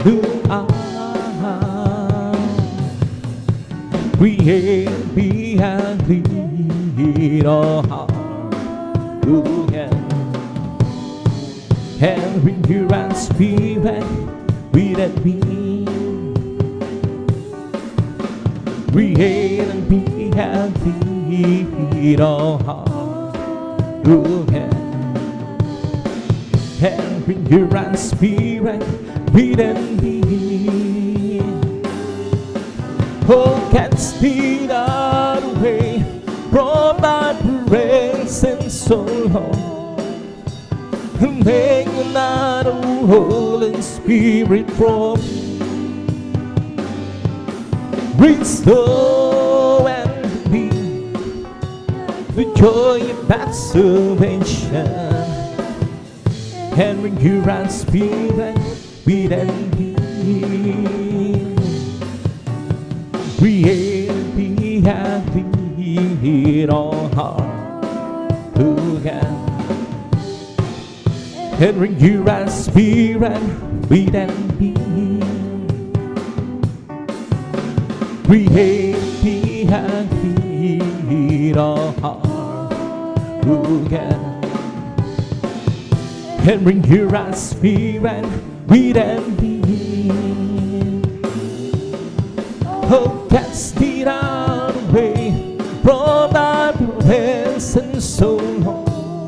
do create me and lead our heart who can, and renew and spirit within me. Create and be happy, all heart who can, and bring your and spirit within me. Oh, can't steal that away from Thy presence so long, and make not a Holy Spirit from restore and be the joy of that salvation, and bring your and spirit within me. Create me happy in all heart who can, and bring your and spirit within me. Create me and feed our heart again. And bring your spirit with me. Oh, cast it out away from thy presence so long,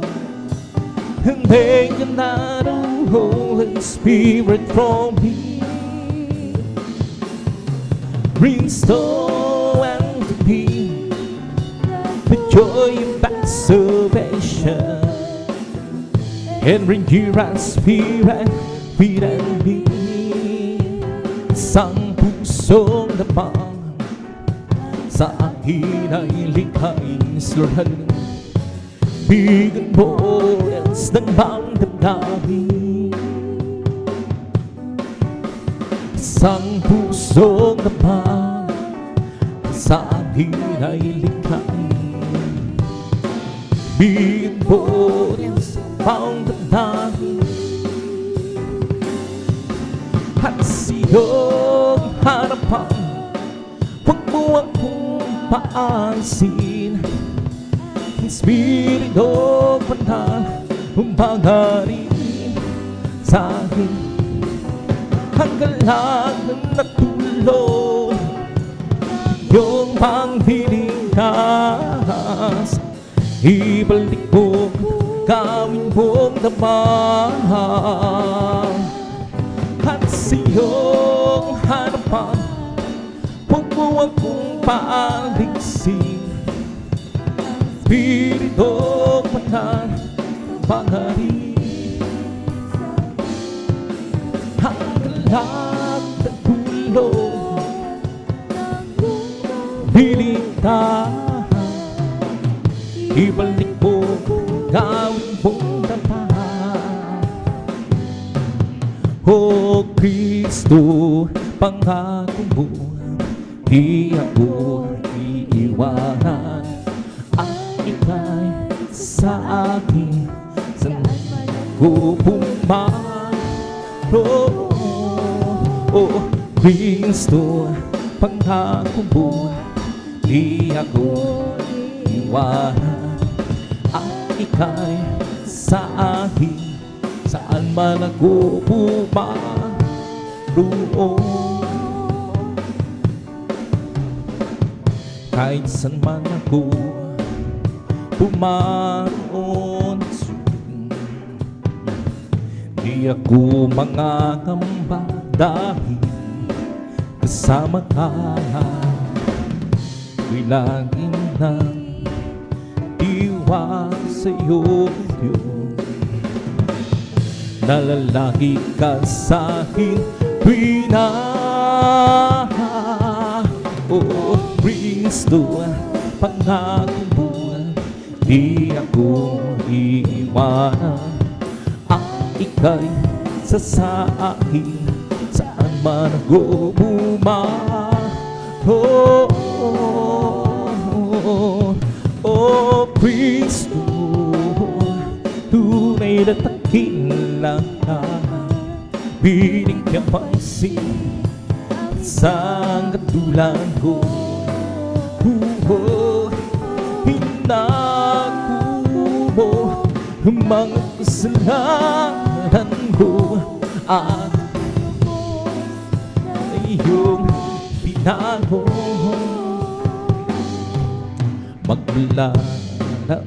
and take another Holy Spirit from me. Restore unto me the joy of thy salvation, and bring your spirit with me. Isang pusong lapang sa akin ay likhain, Lord. Bigyan mo ng bang damdamin. Isang pusong lapang sa akin ay likhain. Bigyan mo ng bang damdamin. At sa iyong harapan, huwag mo akong paansin. Espiritu Banal, umbagarin sa akin. Hanggang lahat ng natulog, iyong pangliligtas, ibalik mo, gawin mong naman. At sa iyong harapan, huwag mo akong paalisin. Espiritu Banal, pangarin. Hanggang lahat ng tulog, liligtas, ibalik mo, gawin mong dapat. O Kristo, pangako mo, di ako iiwanan. At ika'y sa akin, saan ko pumaro. O Kristo, pangako mo, di ako iiwanan. At ika'y sa akin, saan man ako pumaroon. Kahit saan man ako pumaroon, di ako mangangamba dahil kasama ka. Ako'y laging nang diwa sa'yo, Diyos. Nalalagi ka sa'kin, Pina. O Kristo, pangako mo, di ako iiwanan. At ika'y sa akin, saan man ako pumaro. O Kristo, tunay na takila ka, binigyan pansin sa katulad ko. Hinako mo ang mga kasalanan ko at iyong binago. Magmula na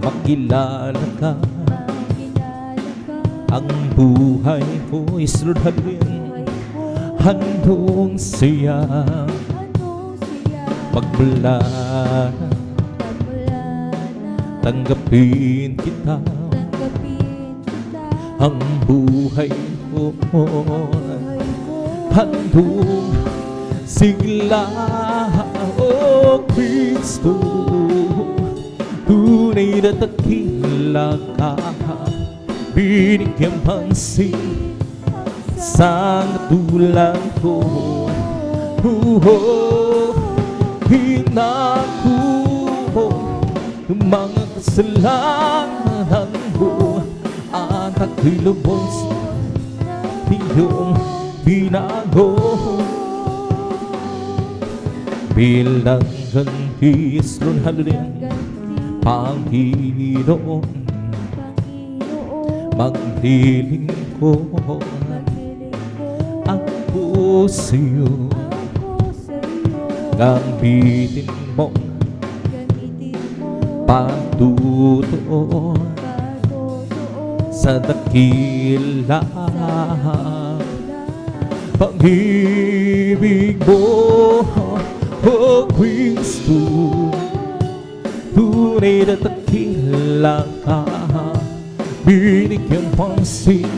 makilala ka, ang buhay ko'y sunodin, handong siya. Magmula na tanggapin kita, ang buhay ko handong sigla. O Kristo, tunay na takila ka, binigyan pansin sa katulad ko. Hinako mo ang mga kasalanan ko at ako'y lubos iyong binago. bilang gantis, Lord, hallelujah, Panginoon, magdiling ko ako sa'yo, gamitin mo patutuon sa dakila pag-ibig mo, O Kristo, tunay na dakila ka, binigyan pansin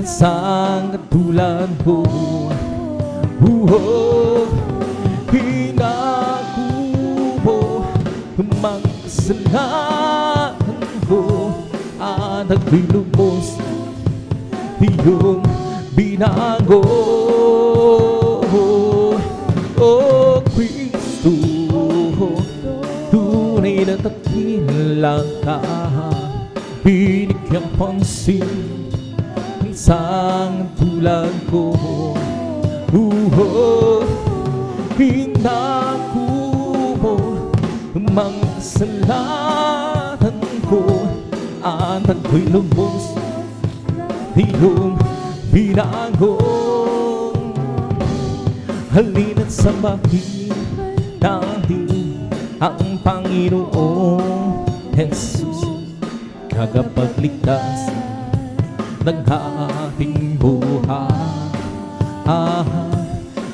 sa katulad ko. Hinakubo ang kasalanan ko at naglulubos iyong binago. O Kristo, tunay na dakila ka, binigyan pansin isang tulad ko. Hinakubo ang kasalanan ko at ako'y lubos iyong binago. Halina't sambahin natin ang Panginoong Jesus, tagapagligtas ng ating buhay.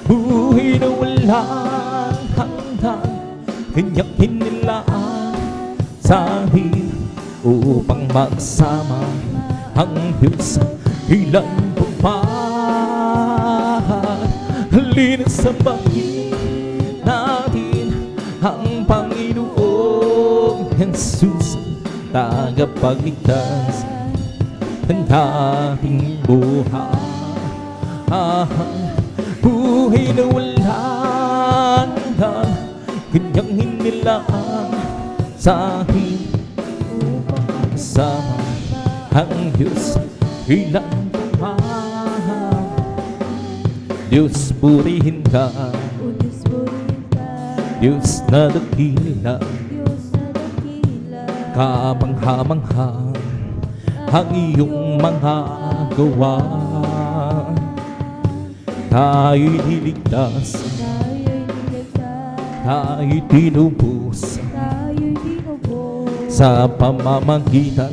Buhay na walang hanggan, kanyang hinilaan sa atin upang magsama ang Diyos kailan pa. Halina't sambahin natin ang Panginoong Jesus, tagapagligtas ng ating buhay. Buhay na walang hanggan, kanyang hinilaan sa atin upang kasama ang Diyos kailan pa. Diyos, purihin ka, Diyos na dakila, kamangha-mangha ang iyong mga gawa. Tayo'y niligtas, tayo'y tinubos sa pamamagitan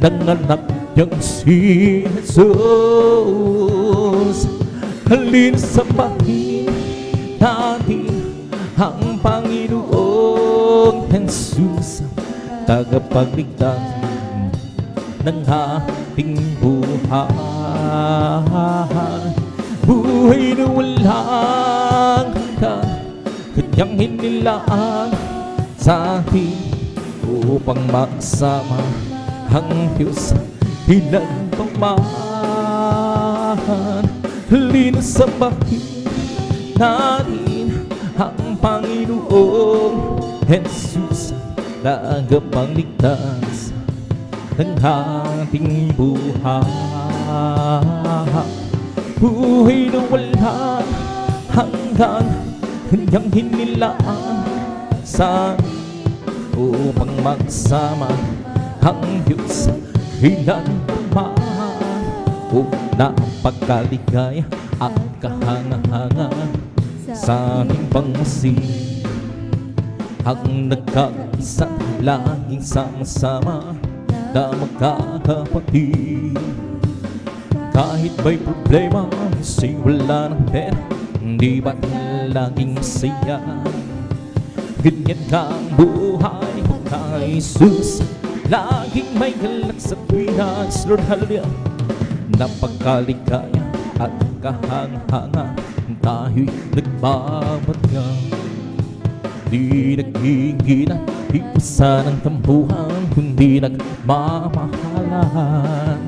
ng anak niyang si Jesus. Halina't sambahin natin ang Panginoong Jesus, tagapagligtas ng ating buhay. Buhay na walang hanggan, kanyang hinilaan sa atin upang magsama ang Diyos kailan pa man. Halina't sambahin natin ang Panginoong Jesus, tagapagligtas ng ating buhay. Buhay na walang hanggan, kanyang hinilaan sa upang magsama ang Diyos kailan pa man. O napakaligaya at kahangahangan sa aming pangmasin, ang nagkakaisa laging sama-sama na magkakapatid. Kahit may problema, kasi wala ng pera, di ba't laging masaya? Ganyan ka ang buhay mo kay Jesus, laging may galak sa tuwina. Lord, hallelujah, napakaligaya at kahanga-hanga, tayo'y nagbabadya. Di naghihinginan, di pasa ng tambuhan, kundi nagmamahalan.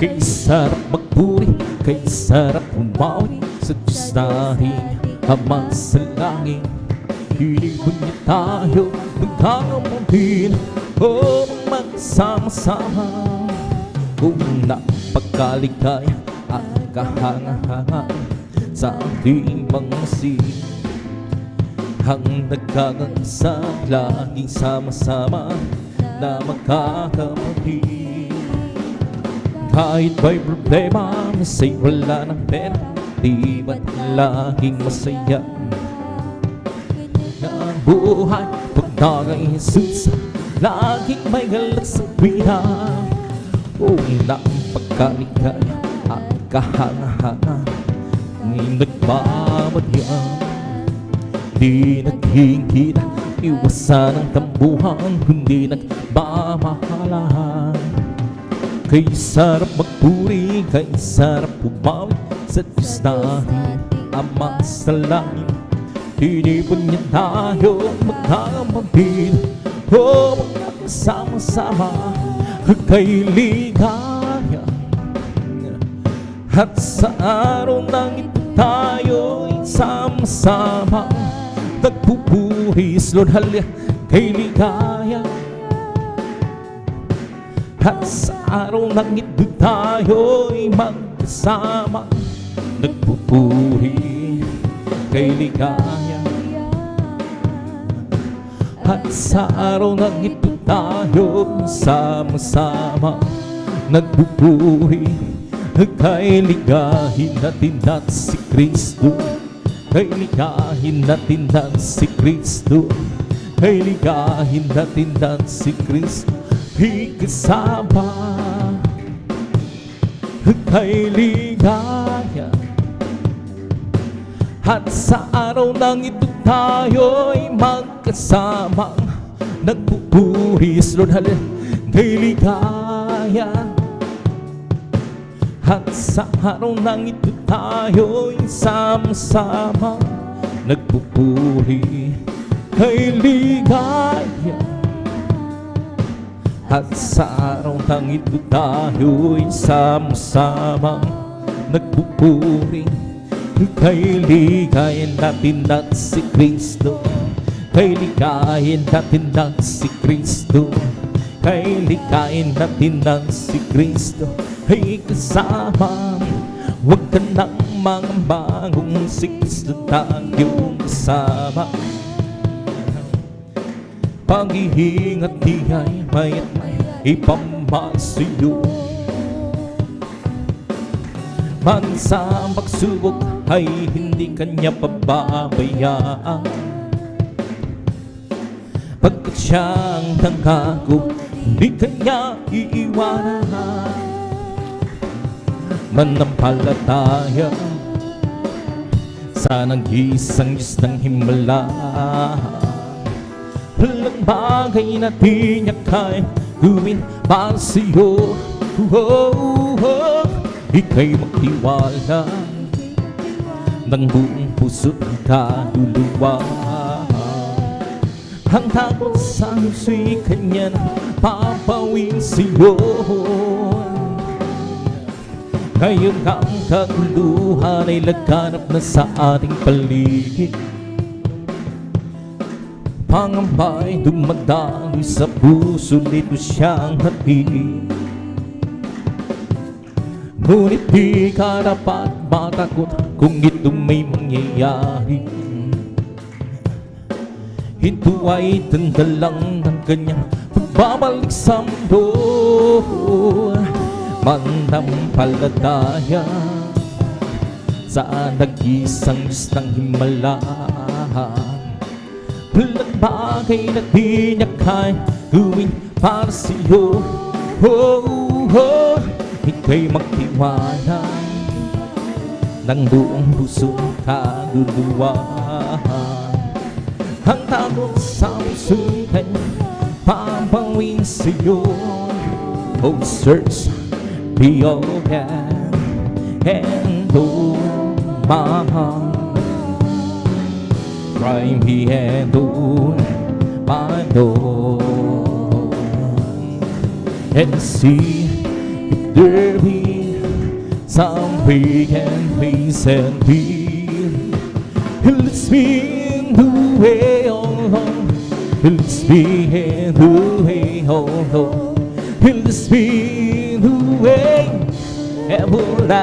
Kay sarap magpuri, kay sarap umawi sa Diyos natin Ama sa langit. Hilingon niya tayo magkakamuhin o magsama-sama, kung napakaligaya at kahanga-hanga sa ating pangmasin. Ang nagkakasa, laging sama-sama na magkakapatid. Kahit ba'y problema, masay wala ng pera, di ba't laging masaya na ang buhay pag kay Jesus, laging may galak sa vida. Unang pagkaligaya at kahanga-hanga ngayong nagmamadyan. Di naging-kita, iwasan ang tambuhan, kundi nagmamahalan. Kay sarap magpuri, kay sarap pumawi sa Diyos natin, Ama sa langit. Tinipon niya tayo magkakapatid, o magkakasama-sama kay ligaya. At sa araw ng ito tayo'y sama-sama nagpupuris, Lord, halya kay ligaya. At sa araw ng ito tayo'y magkasama nagpupuri kay ligaya. At sa araw ng ito tayo sama-sama nagpupuri kay ligahin natin at si Kristo. Kay ligahin natin at si Kristo. Kay ligahin natin at si Kristo. Ikasama kay ligaya. At sa araw ng ito tayo'y magkasama nagpupuris, Lord, halya kay ligaya. At sa araw ng ito tayo'y sama-sama nagpupuri kay ligaya. At sa araw ng ito tayo'y sama-sama nagpupuri kay ligayan natin at si Kristo. Kay ligayan natin at si Kristo. Kay ligayan natin at si Kristo. Ay kasama, huwag ka nang mangamba kung si Kristo tayong kasama. Pag-iingat niya'y maya't may ipamasiyo. Man sa pagsubok ay hindi kanya pababayaan, pagkat siyang nangako, hindi kanya iiwanan. Manampalataya sa nag-iisang Diyos ng himala, walang bagay na di niya kaya gawin para sa'yo. Ika'y magtiwala ng buong puso't kaluluwa. Ang takot sa Diyo'y kanya na papawin sa'yo. Ngayon ang kaguluhan ay laganap na sa ating paligid. Pangamba'y dumadaloy sa puso, dito siyang hatid. Ngunit di ka dapat matakot kung ito may mangyayari. Ito ay tanda lang ng kanyang pagbabalik sa mundo. Manampalataya sa nag-isang Diyos ng himala, walang bagay na di niya kaya gawin para sa'yo. Ika'y magtiwala ng buong puso kaluluwa. Ang takot sa puso'y kanya papawin sa'yo. Oh, search the old and oh my heart, cry me and oh my Lord, and see if there be some way and peace and peace. He leads me in the way, oh Lord. He leads me in the way, oh Lord. He leads me in the way everlasting.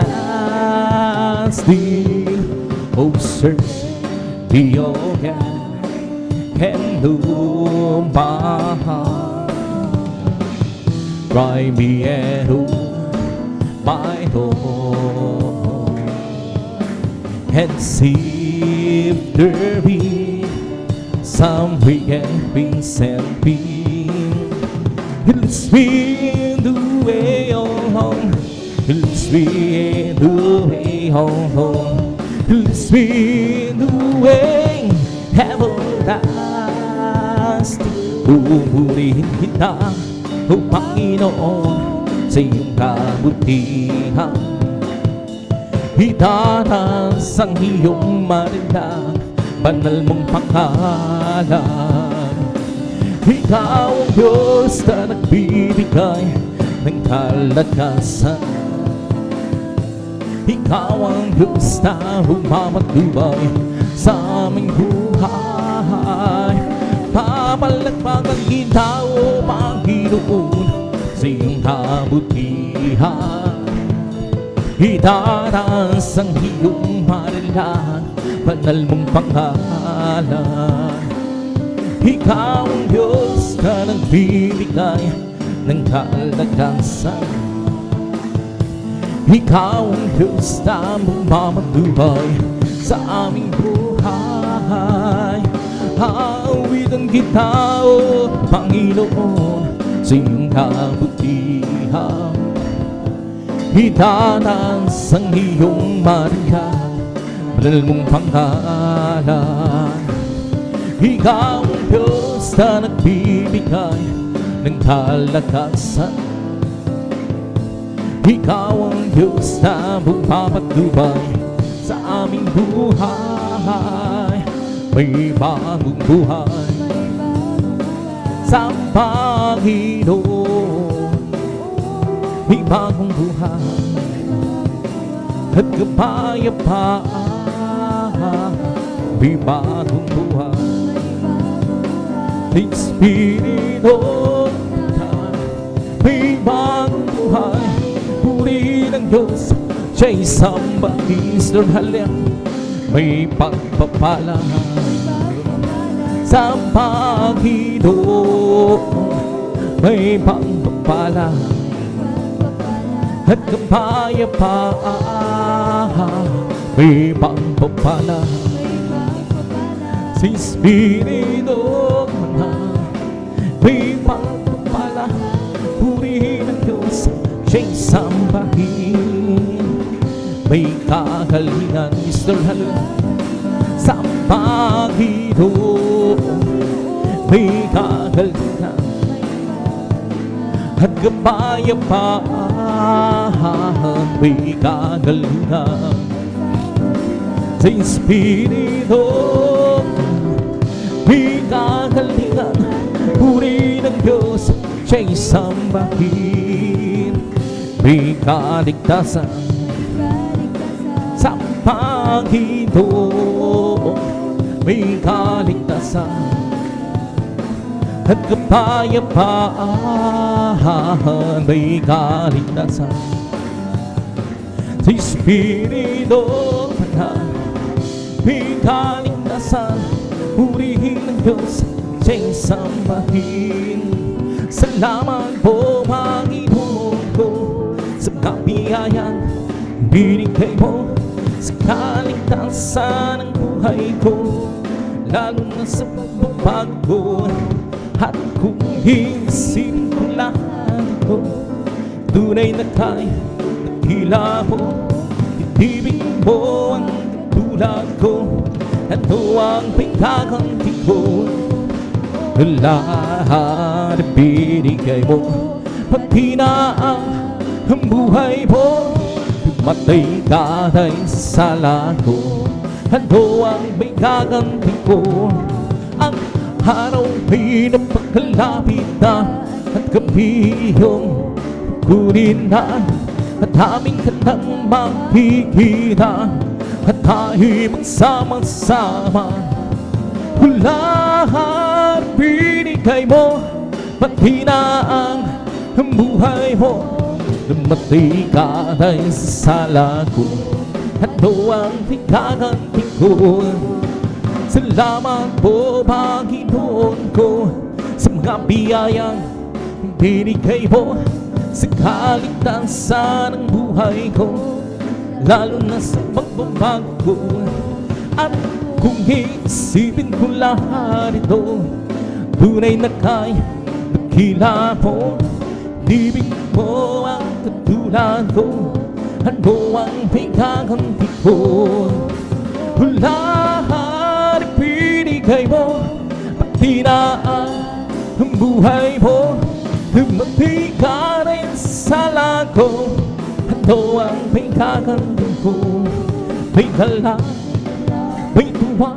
Oh, search the old can do my heart. Drive me into my door and see if there be some way and peace and peace. It leads me in the way home. It leads me in the way home. It leads me in the way everlasting. Pupurihin kita, O Panginoon, sa iyong kabutihan. Itaas ang iyong marindag, banal mong pangalan. Ikaw ang Diyos na nagbibigay ng kalakasan. Ikaw ang Diyos na humamatubay sa aming buhay. Papalagpagan kita, O Panginoon, sa iyong kabutihan. Itaas ang iyong marindag, banal mong pangalan. Ikaw ang Diyos na nagbibigay ng kalakasan. Ikaw ang Diyos na mamatubay sa aming buhay. Aawitan kita, O Panginoon, sa iyong kabutihan. Itaas ang iyong marindag, banal mong pangalan. Ikaw ang Diyos na nagbibigay ng kalakasan. Ikaw ang Diyos na magpapatubay sa aming buhay. May bagong buhay sa Panginoon. May bagong buhay at kapayapaan. May bagong buhay. Espiritu, may bagong buhay. Puri ng Diyos, siya'y sambahin. Lord, hallelujah. May pagpapala sa Panginoon. May pagpapala at kapayapaan. May pagpapala sa Espiritu. May pagpapala, purihin ang Diyos, siya'y sambahin. May kagalingan, Mr. Hallelujah, sa Panginoon. May kagalingan at kapayapaan. May kagalingan sa Espiritu. May kagalingan, puri ng Diyos, siya'y sambahin. May kaligtasan sa Panginoon. May kaligtasan at kapayapaan. May kaligtasan sa Espiritu. May kaligtasan, purihin ng Diyos, siya'y sambahin. Salamat po, Panginoon ko, sa kabiyayang binigay mo, sa kaligtasan ng buhay ko, lalo na sa pagbabago. At kung isipin ko lahat ko, tunay na kaya nakila mo. Itibig mo ang tulad ko, ito ang pagkakanti ko. Lahat binigay mo, pati na ang buhay mo. Matay ka dahil sa sala ko, ito ang pagkakanti ko. Ang araw ay napagkalapit na, at gabi yung kunin na, at aming kantang makikita, at tayo'y magsama-sama. Lahat binigay mo, pati na ang buhay mo. Namatay ka dahil sa sala ko, at ito ang pagkakanti ko. Salamat po Panginoon ko sa mga biyayang binigay mo sa kaligtasan ng buhay ko, lalo na sa pagbabago ko. At kung iisipin ko lahat ito, tunay na kay dakila mo. Ibig mo ang katulad ko, ano ang pagkaganti ko? Lahat ibinigay mo, pati na ang buhay mo. Lumati ka rin sa lago, ano ang pagkaganti ko? May dala, may tuwa,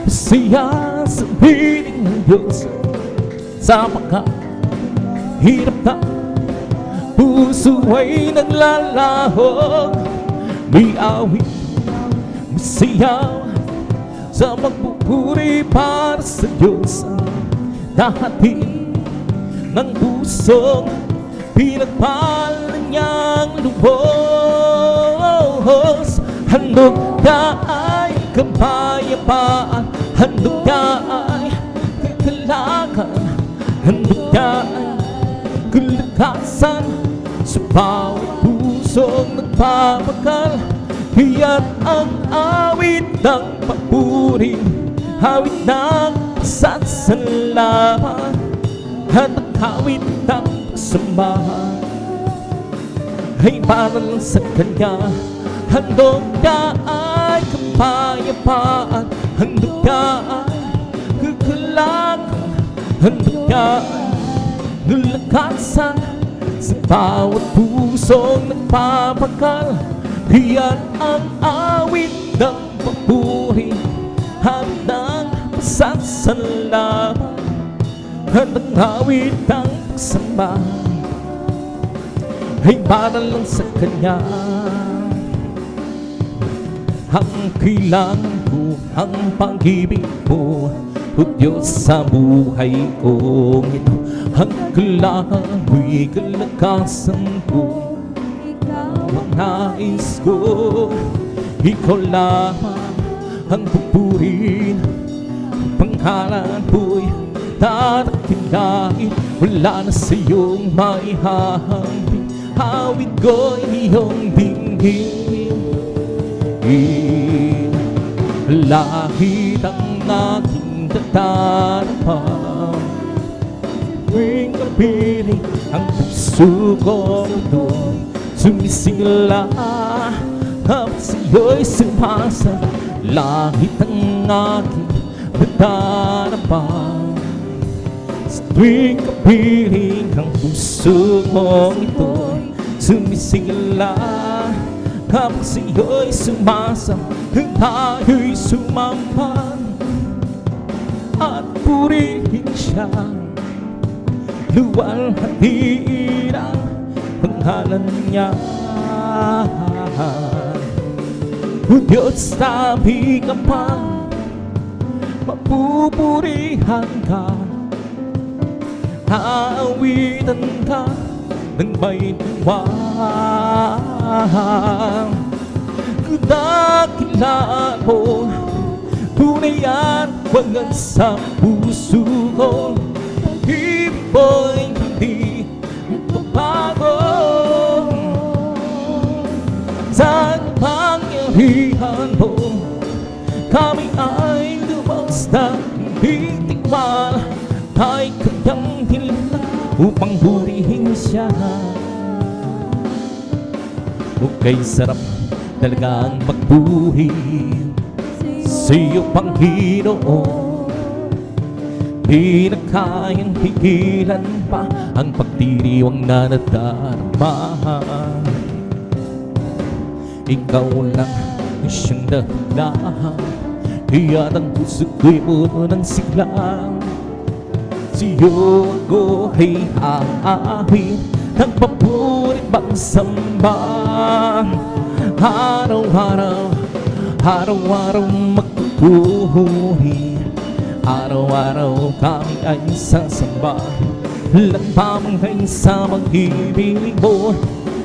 siya sa piling ng Diyos. Sa pagkahirap na puso ay naglalahog, may awit, may siyaw sa magpupuri para sa Diyos. Dahatin ng pusong pinagpalan niyang lubos. Handog ka ay kapayapaan, handog ka ay kagalakan, handog ka ay kalakasan sa bawat pusong nagpapakal. Kaya't ang awit ng papuri, awit ng pasasalamat, at ang awit ng pagsamba ay para lang sa Kanya. Handog ka ay kapayapaan, handog ka ay kagalakan, handog ka ay nalakasan sa bawat pusong nagpapakal. Iyan ang awit ng papuri, awit ng pasasalamat, at ang awit ng pagsamba ay para lang sa Kanya. Ang kailangan ko, ang pag-ibig mo, o Diyos, sa buhay kong ito. Ang kailangan mo'y kalakasan ko, ang nais ko. Ikaw lamang ang pupurihin, pangalan mo'y tatakilain. Wala na sa iyong maihahambing, awit ko'y iyong dinggin. Lahit ang aking tatanapa, tuwing kapiling ang puso ko doon sumisigla. Habang sa'yo'y sumasa, lahit ang aking tatanapa. Sa tuwing kapiling ang puso mo ito'y sumisigla. Habang sa'yo'y sumasa, tayo'y sumampan at purihin siya. Luwalhatiin ang pangalan niya. O Diyos, tabi ka pa, mapupurihan ka, aawitan ka ng may tuwa. Dakilaan mo, tunay at walang sa puso ko. Pag-ibig mo'y hindi magbabago. Sa pangyarihan mo, kami ay lubos na hindi tiwala, ay kanyang hilala upang purihin siya. Okay, sarap talagang magbuhi sa iyo, Panginoon. Di na kayang pigilan pa ang pagdiriwang na nadarama. Ikaw lang ang siyang dahilan, iyan ang puso ko'y puno ng sigla. Sa'yo ako ay aawit, nagpapurit bang samba. Araw-araw, araw-araw magpupuri, araw-araw kami ay sasamba. Lagpamanghay sa pag-ibig mo,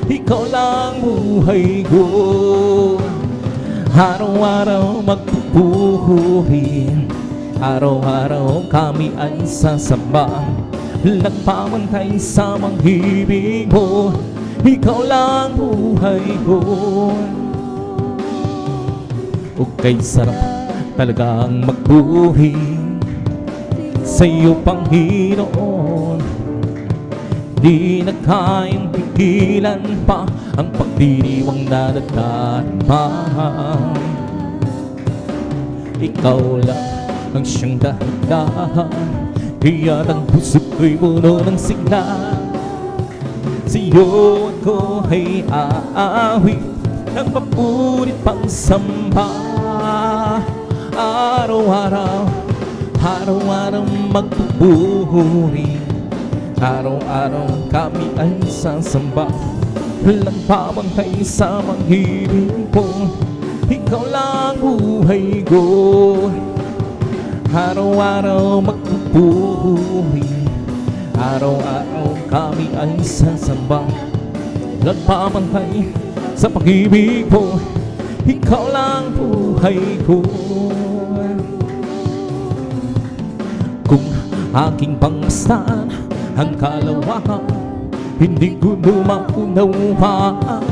ikaw lang buhay ko. Araw-araw magpupuri, araw-araw kami ay sasamba. Nagpamantay sa pag-ibig mo, ikaw lang buhay ko. O kay sarap talagang magbuhi sa iyo, Panginoon. Di na kayang pigilan pa ang pagdiriwang na nagdarama. Ikaw lang ang siyang dahilan, kaya ang puso ko'y puno ng sigla. Sa'yo ako ay aawit ng papurit pang samba. Araw-araw, araw-araw magpupuri, araw-araw kami ay sasamba. Nagpapantay sa pag-ibig ko, ikaw lang buhay ko. Araw-araw magpupuri, araw-araw kami ay sasamba. Nagpapantay sa pag-ibig ko, ikaw lang buhay ko. Kung aking pangmastan ang kalawakan, hindi ko maunawaan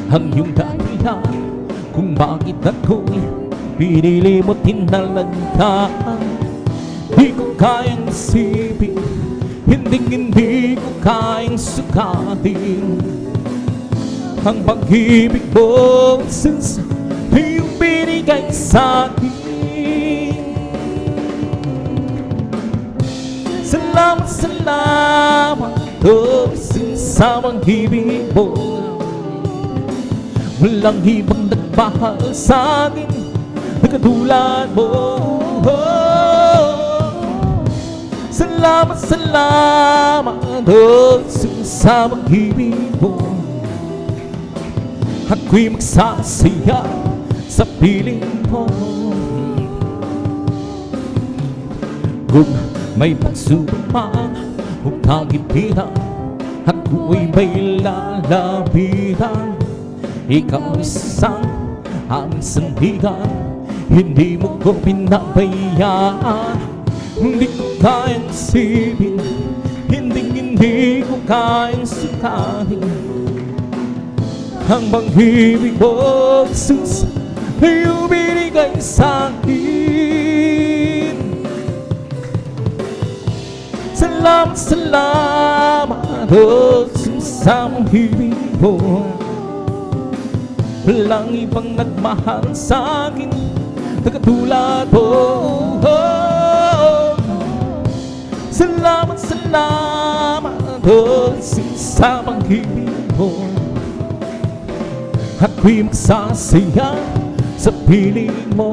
ang iyong dahilan kung bakit ako'y pinili mo tinalagtaan. Di ko kayang isipin, hindi ko kayang sukatin ang pag-ibig mo since iyong binigay sa'kin. Salamat, salamat, oh, sa pag-ibig mo. Walang ibang nagmahal sa'kin na katulad mo. Oh, salamat, salamat, oh, sa pag-ibig mo. Ako'y magsasaya sa piling mo. Kung may pagsubok man o kagipitan, ako'y may lalapitan. Ikaw isang aming sandigan, hindi mo ko pinabayaan. Hindi ko kayang isipin, hindi ko kayang sukatin ang pag-ibig mo, Jesus, iyong binigay sa'kin. Salamat, salamat, oh, sa pag-ibig mo. Walang ibang nagmahal sa'kin na katulad mo. Oh, salamat, salamat, oh, sa pag-ibig mo. Ako'y magsasaya sa piling mo.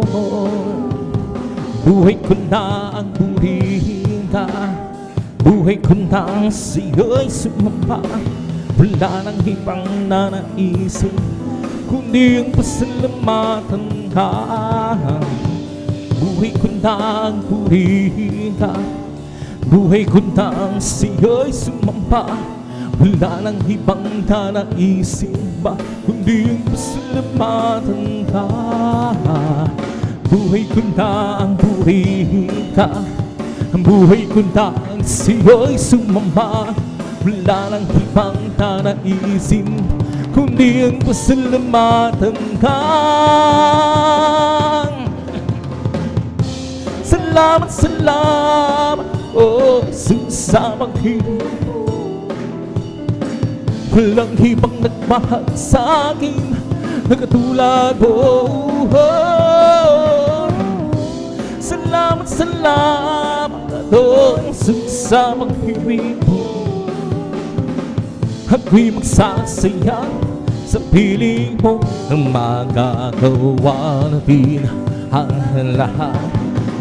Buhay ko na ang purihin ka, buhay ko na sa'yo'y sumamba. Wala nang ibang nanaisip kundi ang pasalamatan ka. Buhay ko na ang purihin ka, buhay ko na sa'yo'y sumamba. Wala nang ibang nanaisip ba kundi ang pasalamatan ka. Buhay ko na ang purihin ka, ang buhay ko na ang sa'yo'y sumamba. Wala nang ibang nanaisip kundi ang pasalamatan ka. Salamat, salamat, oh, sa pag-ibig mo. Walang ibang nagmahal sa'kin na katulad mo. Oh, salamat, salamat, oh, sa pag-ibig mo. Ako'y magsasaya sa piling mo, ang magagawa natin ang lahat.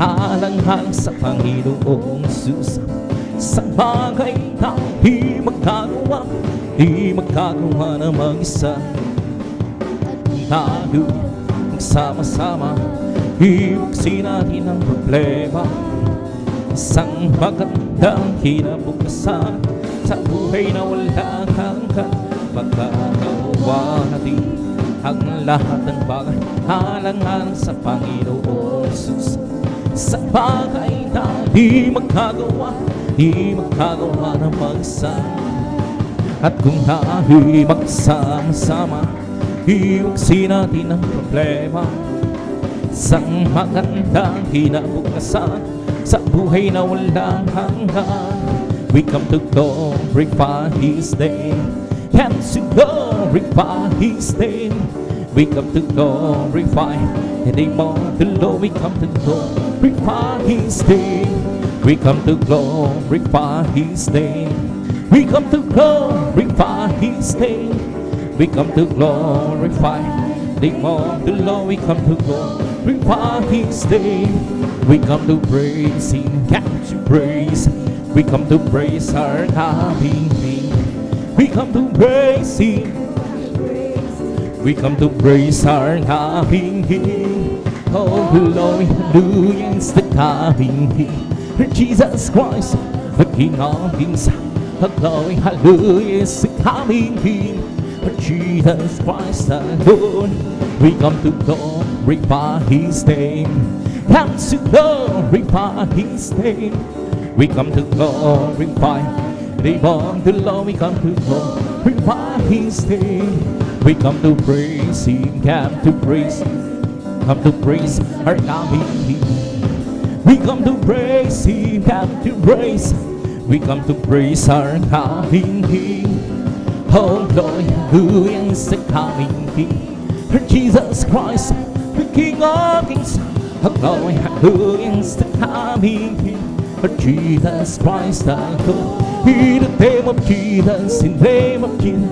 Alang-alang sa Panginoong Jesus, sa bagay na di magkagawa, di magkagawa na mag-isa. Tayo magsama-sama, ibuksin natin ang problema. Isang magandang kinabukasan sa buhay na wala kang magagawa natin ang lahat ng bagay alang-alang sa Panginoong Jesus. Sa bagay na di magkagawa ng mag-isa. At kung tayo'y magsama-sama, iwagsin natin ang problema. Sa magandang kinabukasan, sa buhay na walang hanggan, we come to glorify His name. Come to glorify His name. We come to glorify the name of the Lord. We come to glorify His name. We come to glorify His name. We come to glorify His name. We come to glorify the name of the Lord. We come to glorify His name. We come to praise Him. Come to praise. We come to praise our coming King. We come to praise Him. We come to praise our coming King. Oh, glory, hallelujah, is the coming King. Jesus Christ, the King of Kings. Oh, glory, hallelujah, is the coming King. Jesus Christ, the Lord. We come to glorify His name. Come to glorify His name. We come to glorify the name of the Lord. We come to glorify His name. We come to praise Him. Come to praise Him. Come to praise our coming King. We come to praise Him. Come to praise. We come to praise our coming King. Oh, glory, hallelujah, is the coming King. Jesus Christ, the King of Kings. Oh, glory, hallelujah, is the coming King. Jesus Christ, the Lord. In the name of Jesus, in the name of Jesus,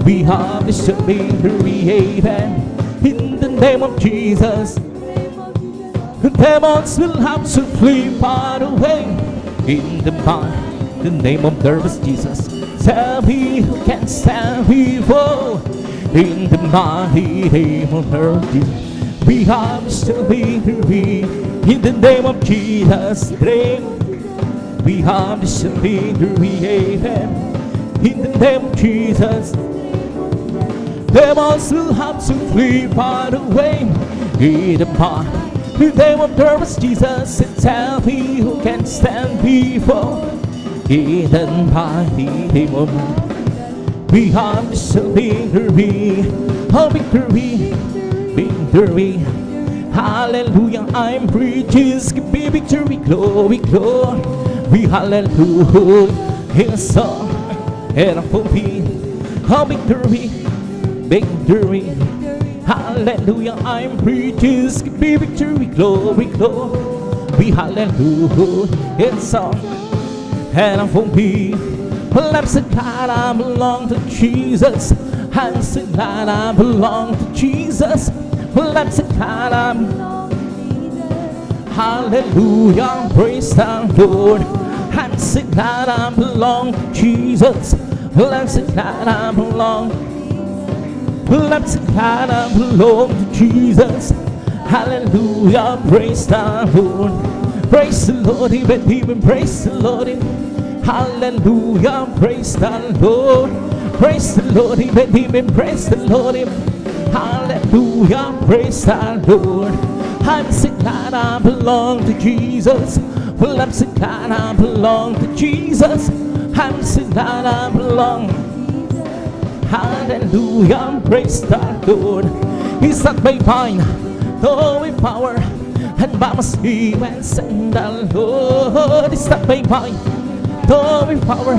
we have this victory, amen. In the name of Jesus, the demons will have to flee far away. In the name of the Lord Jesus, tell me who can stand before. In the mighty name of the Lord Jesus, we have this victory. In the name of Jesus, we have this victory, amen. In the name of Jesus, demons will have to flee far away. In the name of the Lord Jesus, and tell me who can stand before. In the mighty name of we have this victory, oh victory, victory. Hallelujah, I'm free. Jesus, give me victory, glory, glory. We hallelujah, His song, and for me, oh victory, victory. Hallelujah, I'm free. Jesus, give me victory, glory, glory. We hallelujah, His song, and for me. Well, I'm so glad I belong to Jesus. I'm so glad I belong to Jesus. Well, I'm so glad I'm hallelujah, praise the Lord. I'm so glad I belong to Jesus. Well, I'm so glad I belong. Well, I'm so glad I belong to Jesus. Hallelujah, praise the Lord. Praise the Lord, even praise the Lord. Hallelujah, praise the Lord. Praise the Lord, even praise the Lord. Hallelujah, praise the Lord. I'm so glad I belong to Jesus. Well, I'm so glad I belong to Jesus. I'm so glad I belong. Hallelujah, praise the Lord. He's not by mine, though with power, and by my spirit and send the Lord. He's not by mine, though with power,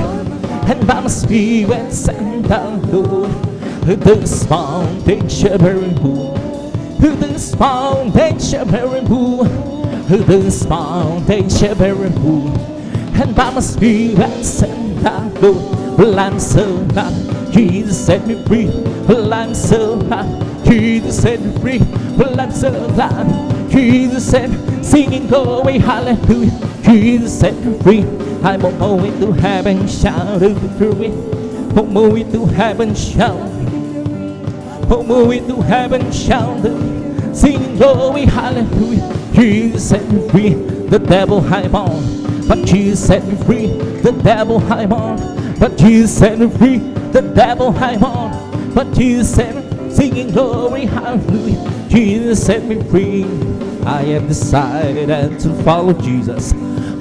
and by my spirit and send the Lord. This mountain shall be removed. This mountain shall be removed. This mountain shall be removed. And by my spirit and send the Lord. Well, I'm so glad Jesus set me free. Well, I'm so glad Jesus set me free. Well, I'm so glad Jesus said, singing glory, hallelujah. Jesus set me free. I'm on my way to heaven, shout of victory. On my way to heaven, shout. On my way to heaven, shout. Singing glory, hallelujah. Jesus set me free. The devil I bound, but Jesus set me free. The devil I bound, but Jesus set me free. The devil I bound, but Jesus set me free. singing glory, hallelujah. Jesus set me free. I have decided to follow Jesus.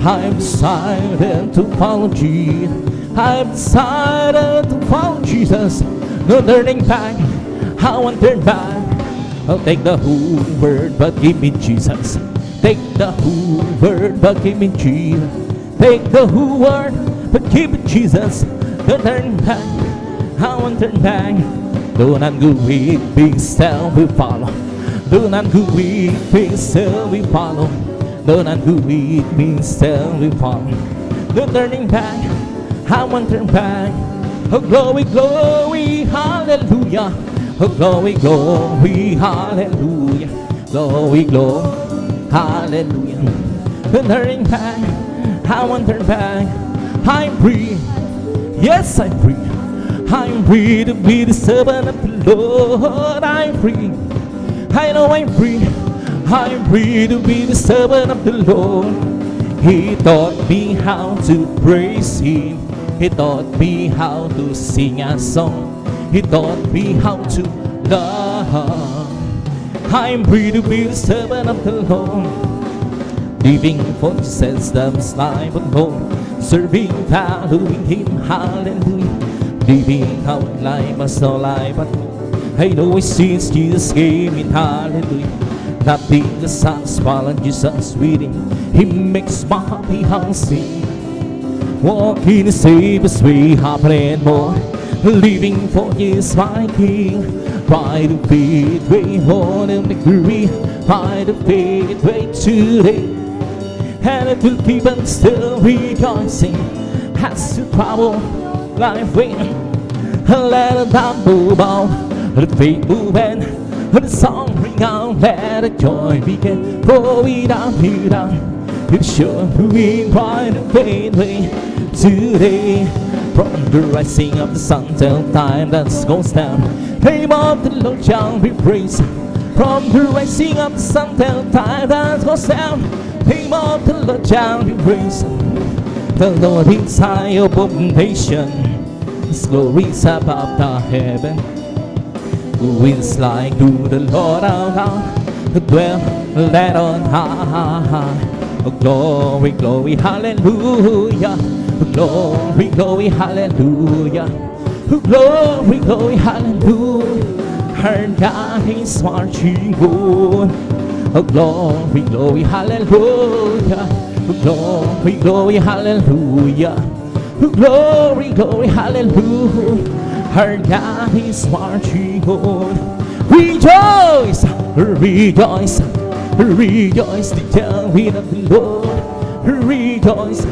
I have decided to follow Jesus. I have decided to follow Jesus. No turning back, I won't turn back. I'll take the whole word, but give me Jesus. Take the whole word, but give me Jesus. Take the whole word, but give me Jesus. No turning back, I won't turn back. Do not go weak, big still we follow. Do not go weak, big still we follow. Do not go weak, big still we follow. No turning back, I won't turn back. Oh glory, glory, hallelujah. Oh glory, glory, hallelujah. Glory, glory, hallelujah. No turning back, I won't turn back. I'm free, yes I'm free. I'm free to be the servant of the Lord. I'm free, I know I'm free. I'm free to be the servant of the Lord. He taught me how to praise Him. He taught me how to sing a song. He taught me how to love. I'm free to be the servant of the Lord. Living for Jesus, that's life alone. Serving, following Him, hallelujah. Living out life as no life but I know since Jesus came in, hallelujah. Nothing the sun's fallen, Jesus waiting. He makes my happy heart sing. Walking the safest way, happening more. Living for His my King. By the faith way on in the glory. By the faith way today. And it will keep on still rejoicing. As you travel life way. Let it down move on. Let the faith move in. Let the song ring out. Let the joy begin. For we down, we down. It's sure we by the faith way today. From the rising of the sun till time that goes down, name of the Lord shall be praised. From the rising of the sun till time that goes down, name of the Lord shall be praised. The Lord is high above nation, His glory is above the heaven. Who is like to the Lord our God, who dwell let on high. Oh glory, glory, hallelujah. Oh glory, glory, hallelujah. Oh glory, glory, hallelujah. Our God is marching on. Oh glory, glory, hallelujah. Oh glory, glory, hallelujah. Oh glory, glory, hallelujah. Our God is marching on. Rejoice, rejoice. Rejoice, the telling of the Lord. Rejoice,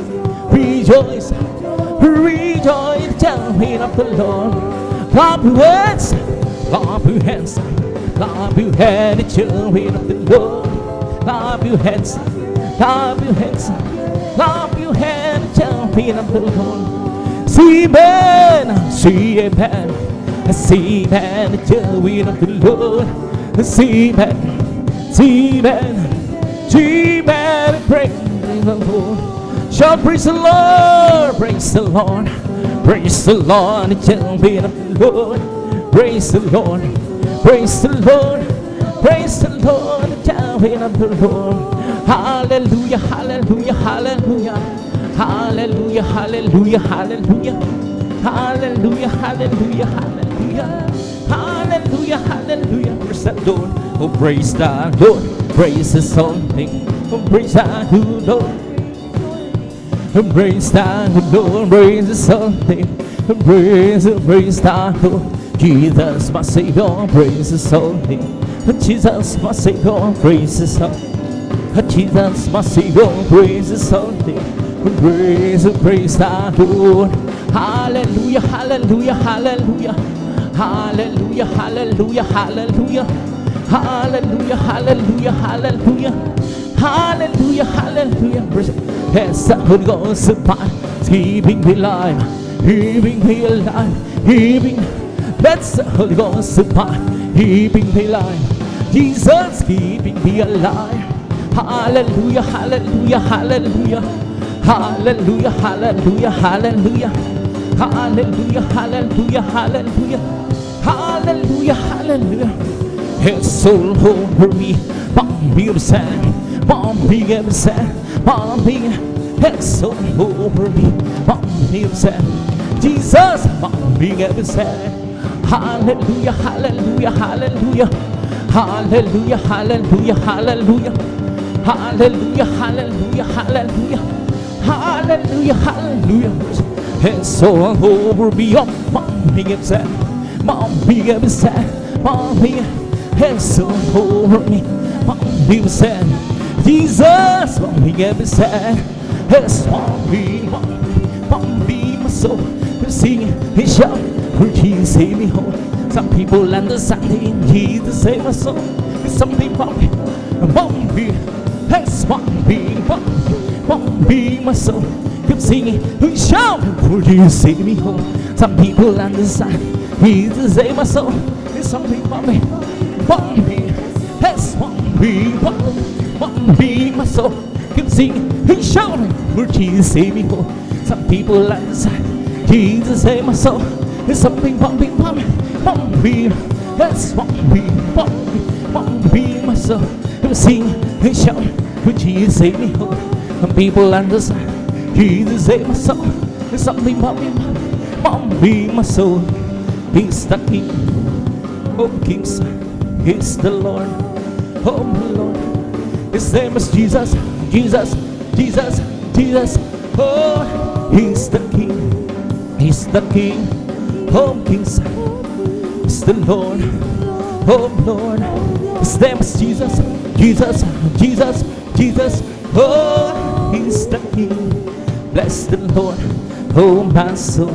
rejoice, rejoice, the telling of the Lord. Clap your hands, clap your hands, clap your hands, the telling of the Lord. Clap your hands, clap your hands, clap your hands, the telling of the Lord. See amen, see amen, see amen, the telling of the Lord. See amen. Amen, amen, praise the Lord. Shout praise the Lord, praise the Lord, praise the Lord, the children of the Lord. Praise the Lord, praise the Lord, praise the Lord, the children of the Lord. Hallelujah, hallelujah, hallelujah, hallelujah, hallelujah, hallelujah, hallelujah, hallelujah, hallelujah. Hallelujah, hallelujah, praise the Lord. Oh, praise the Lord, praise His holy name. Oh, praise the Lord. Oh, praise the Lord, praise His holy name. Oh, praise the Lord. Jesus, my Savior, praise His holy name. Oh, Jesus, my Savior, praise His holy name. Oh, Jesus, my Savior, praise His holy name. Oh, praise the Lord. Hallelujah, hallelujah, hallelujah. Hallelujah, hallelujah, hallelujah. Hallelujah, hallelujah, hallelujah. Hallelujah, hallelujah. Yes, the Holy Ghost is keeping me alive, keeping me alive, keeping. That's the Holy Ghost is keeping me alive. Jesus keeping me alive. Hallelujah, hallelujah, hallelujah. Hallelujah, hallelujah, hallelujah. Hallelujah, hallelujah, hallelujah. Hallelujah, hallelujah. It's all over me. Mommy, I'm sad. Mommy, I'm sad. Mommy, it's all over me. Mommy, I'm sad. Jesus, mommy, I'm sad. Hallelujah, hallelujah, hallelujah. Hallelujah, hallelujah, hallelujah. Hallelujah, hallelujah, hallelujah. Hallelujah, hallelujah. It's all over me. Oh, mommy, I'm sad. Mommy, I'm sad. Mommy, it's all over me. Mommy, I'm sad. Jesus, mommy, I'm sad. It's mommy, mommy, my soul. Sing and shout, for Jesus save me home. Some people understand Jesus save my soul. Some people, mommy, it's mommy, mommy, my soul. Keep singing and shout, for Jesus save me home. Some people understand Jesus save my soul. Some people, mommy, it's mommy, mommy, my soul. Keep singing and shouting, for Jesus save me home. Some people understand Jesus save my soul. It's something bumping, bumping. That's bumping my soul. I'm singing and shouting, for Jesus save me home. Some people understand Jesus save my soul. It's something bumping my soul. He's the King of Kings. He's the Lord of Lord. His name is Jesus, Jesus, Jesus, Jesus. Oh, He's the King. He's the King of Kings. He's the Lord of Lord. His name is Jesus, Jesus, Jesus, Jesus. Oh, He's the King. Bless the Lord, oh my soul.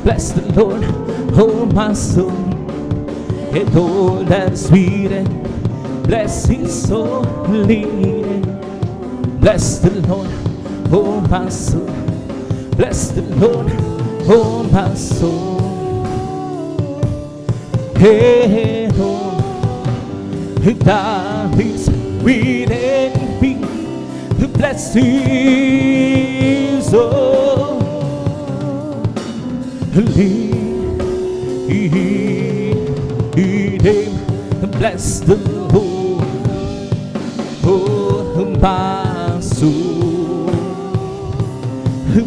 Bless the Lord, oh my soul. And all that's sweet and bless His holy name. Bless the Lord, oh my soul. Bless the Lord, oh my soul. Hey, oh, that is within me. Bless His holy name. Bless the Lord, oh my soul.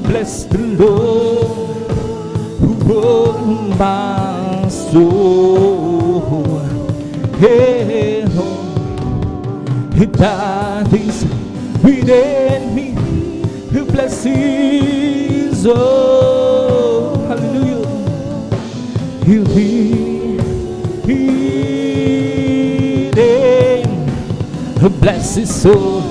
Bless the Lord, oh my soul. Hey, oh, that is within me. Bless His hallelujah. He'll be bless His soul.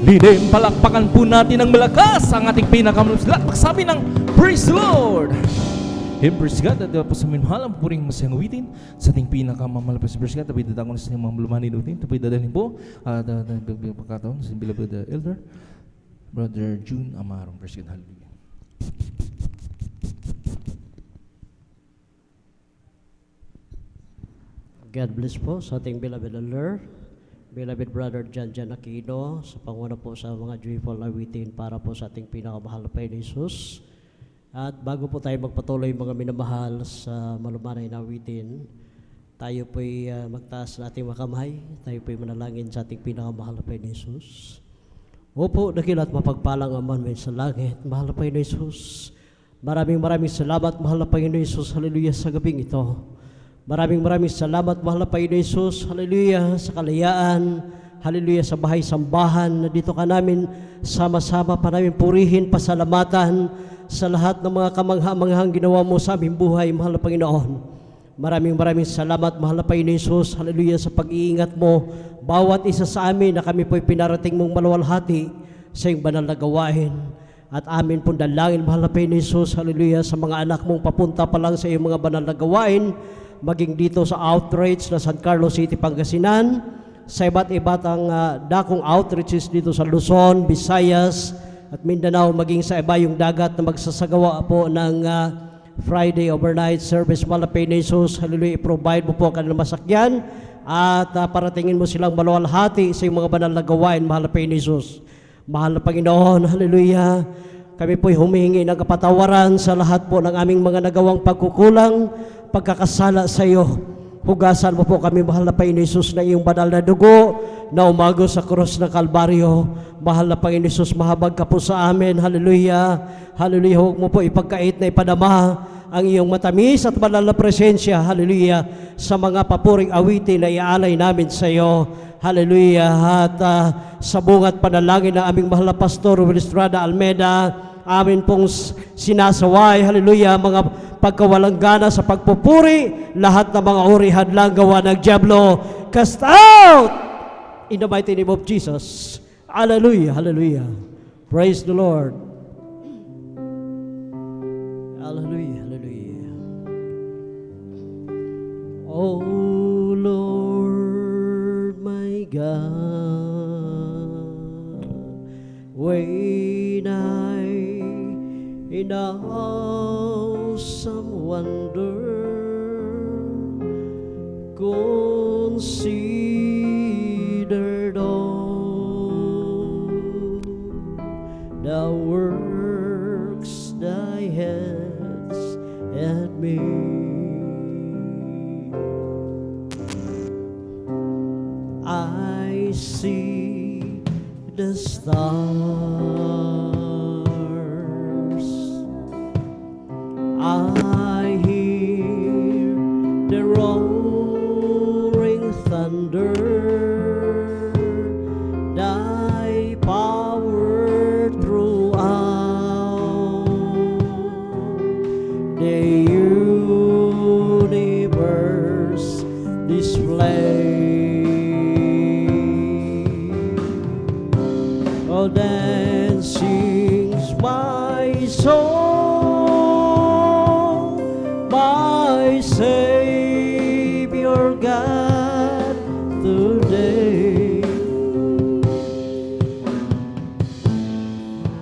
Lidim, palakpakan po natin ng malakas ang ating pinakamalapit. Pagsabi ng Praise the Lord. Praise God. At po sa minmahal ang puring masayang awitin sa ating pinakamamalapit sa Praise God. Tapos dadang ko na sa inyong mga malumani doon. Tapos dadalhin po at pagkataon sa beloved elder Brother June Amarong. Praise God. Hallelujah. God bless po sa ating beloved elder, beloved Brother Jan Aquino, sa panguna po sa mga joyful awitin para po sa ating pinakamahal na Panginoon Jesus. At bago po tayo magpatuloy mga minamahal sa malumanay na awitin, tayo po'y magtaas na ating mga kamay, tayo po'y manalangin sa ating pinakamahal na Panginoon Jesus. Opo, dakila at mapagpalang aman mo sa langit, mahal na Panginoon Jesus. Maraming salamat, mahal na Panginoon Jesus, hallelujah, sa gabing ito. Maraming salamat, mahal na Panginoon Jesus, hallelujah, sa kalayaan, hallelujah, sa bahay sambahan, na dito ka namin sama-sama pa namin purihin, pasalamatan sa lahat ng mga kamangha-manghang ginawa mo sa aming buhay, mahal na Panginoon. Maraming salamat, mahal na Panginoon Jesus, hallelujah, sa pag-iingat mo, bawat isa sa amin na kami po'y pinarating mong maluwalhati sa iyong banal na gawain. At amin pong dalangin, mahal na Panginoon Jesus, hallelujah, sa mga anak mong papunta pa lang sa iyong mga banal na gawain, maging dito sa outreach na San Carlos City, Pangasinan, sa iba't ang dakong outreaches dito sa Luzon, Visayas, at Mindanao, maging sa iba yung dagat na magsasagawa po ng Friday overnight service, mahal na Panginoon Jesus, hallelujah, i-provide mo po kanilang masakyan at paratingin mo silang maluwalhati sa iyong mga banal na gawain, mahal na Panginoon Jesus. Mahal na Panginoon, hallelujah, kami po'y humihingi ng kapatawaran sa lahat po ng aming mga nagawang pagkukulang, pagkakasala sa iyo. Hugasan mo po kami, mahal na Panginoon Jesus, na iyong banal na dugo na umago sa krus ng Kalbaryo. Mahal na Panginoon Jesus, mahabag ka po sa amin. Hallelujah. Hallelujah. Huwag mo po ipagkait na ipadama ang iyong matamis at banal na presensya. Hallelujah. Sa mga papuring awitin na iaalay namin sa iyo. Hallelujah. At sa bungat panalangin ng aming mahal na Pastor Wilstrada Almeida, amin pong sinasaway, hallelujah, mga pagkawalang gana sa pagpupuri, lahat ng mga uri hadlang gawa ng diablo, cast out in the mighty name of Jesus. Hallelujah, hallelujah. Praise the Lord. Hallelujah, hallelujah. Oh Lord, my God, when I in awesome wonder considered all the works thy hands had made. I see the stars, I hear the roaring thunder, thy power throughout the universe display. Oh, then sings my soul, my Savior God, today.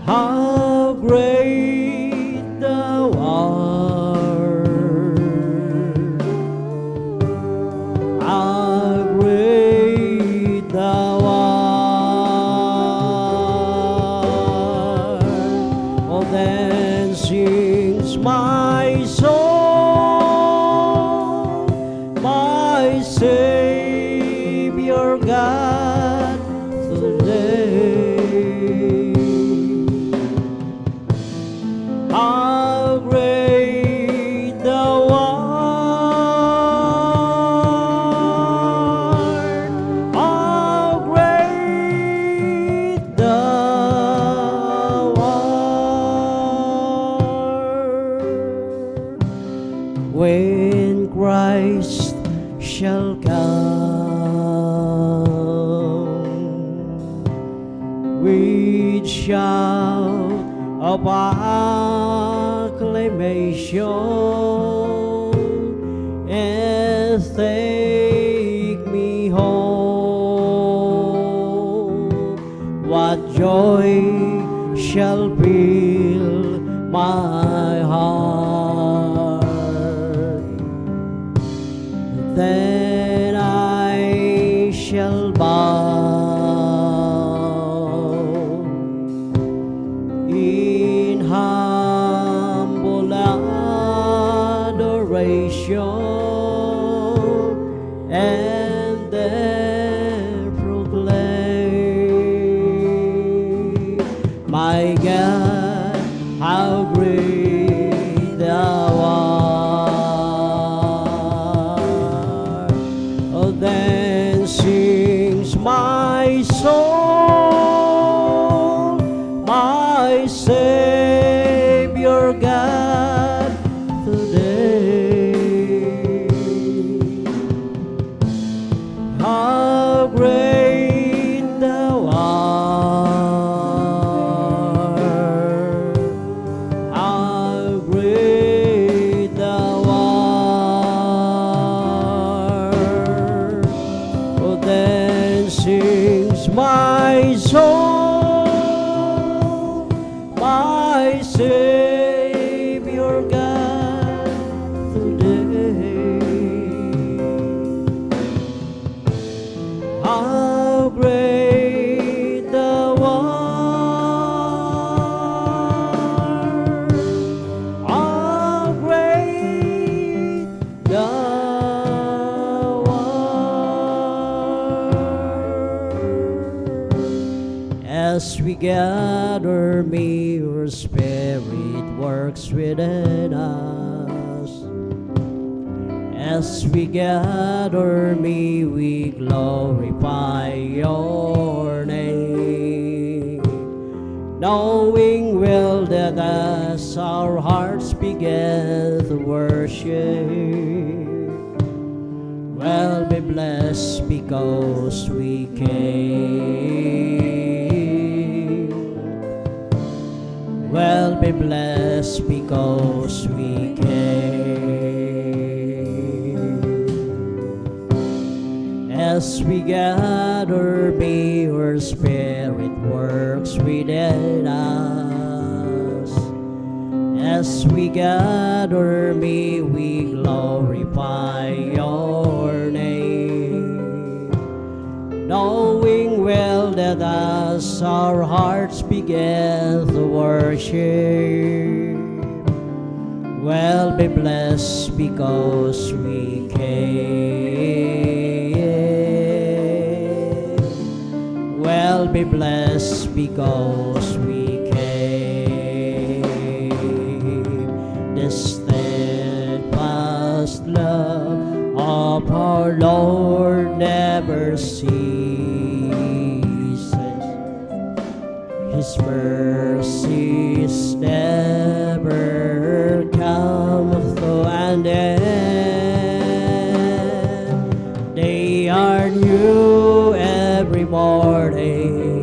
How great thou art, how great thou art. Oh, then sings my soul, my Savior God, today. How great thou art, how great thou art. When Christ shall come with shout of acclamation and take me home, what joy shall fill my heart. Then I shall bow in humble adoration and then proclaim, my God, how great thou art. Oh, then sings my soul, my Savior God, today. How great thou art, how great thou art. Oh, then sings my soul, my Savior God, today. How great thou art, how great As we gather, may your Spirit works within us. As we gather, may we glorify your name, knowing well that as our hearts begin to worship, we'll be blessed because we came. We'll be blessed because we came. As we gather, may your Spirit works within us. As we gather, may we glorify your name, knowing well that as our hearts begin to worship, we'll be blessed because we came. We'll be blessed because we came. The steadfast love of our Lord never ceases. His mercies never come to an end. They are new every morning,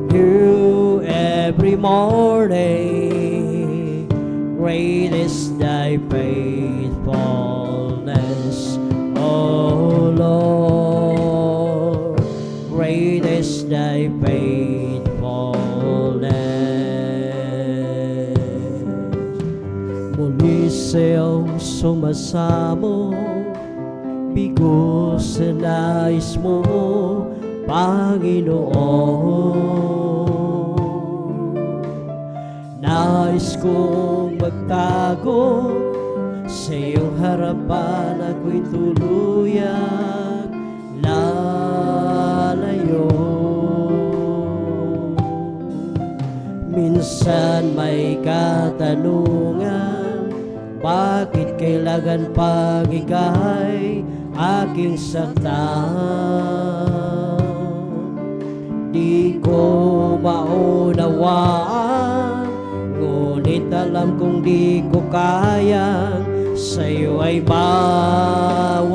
new every morning. Great is thy faithfulness, O Lord. Great is thy faithfulness. Muli sa'yong sumasamo, bigo sa nais mo, Panginoon. Nais kong magtago sa iyong harapan, ako'y tuluyang lalayo. Minsan may katanungan, bakit kailangan pag ika'y aking saktan? Di ko maunawaan, ngunit alam kong di ko kayang sa'yo ay mawalay.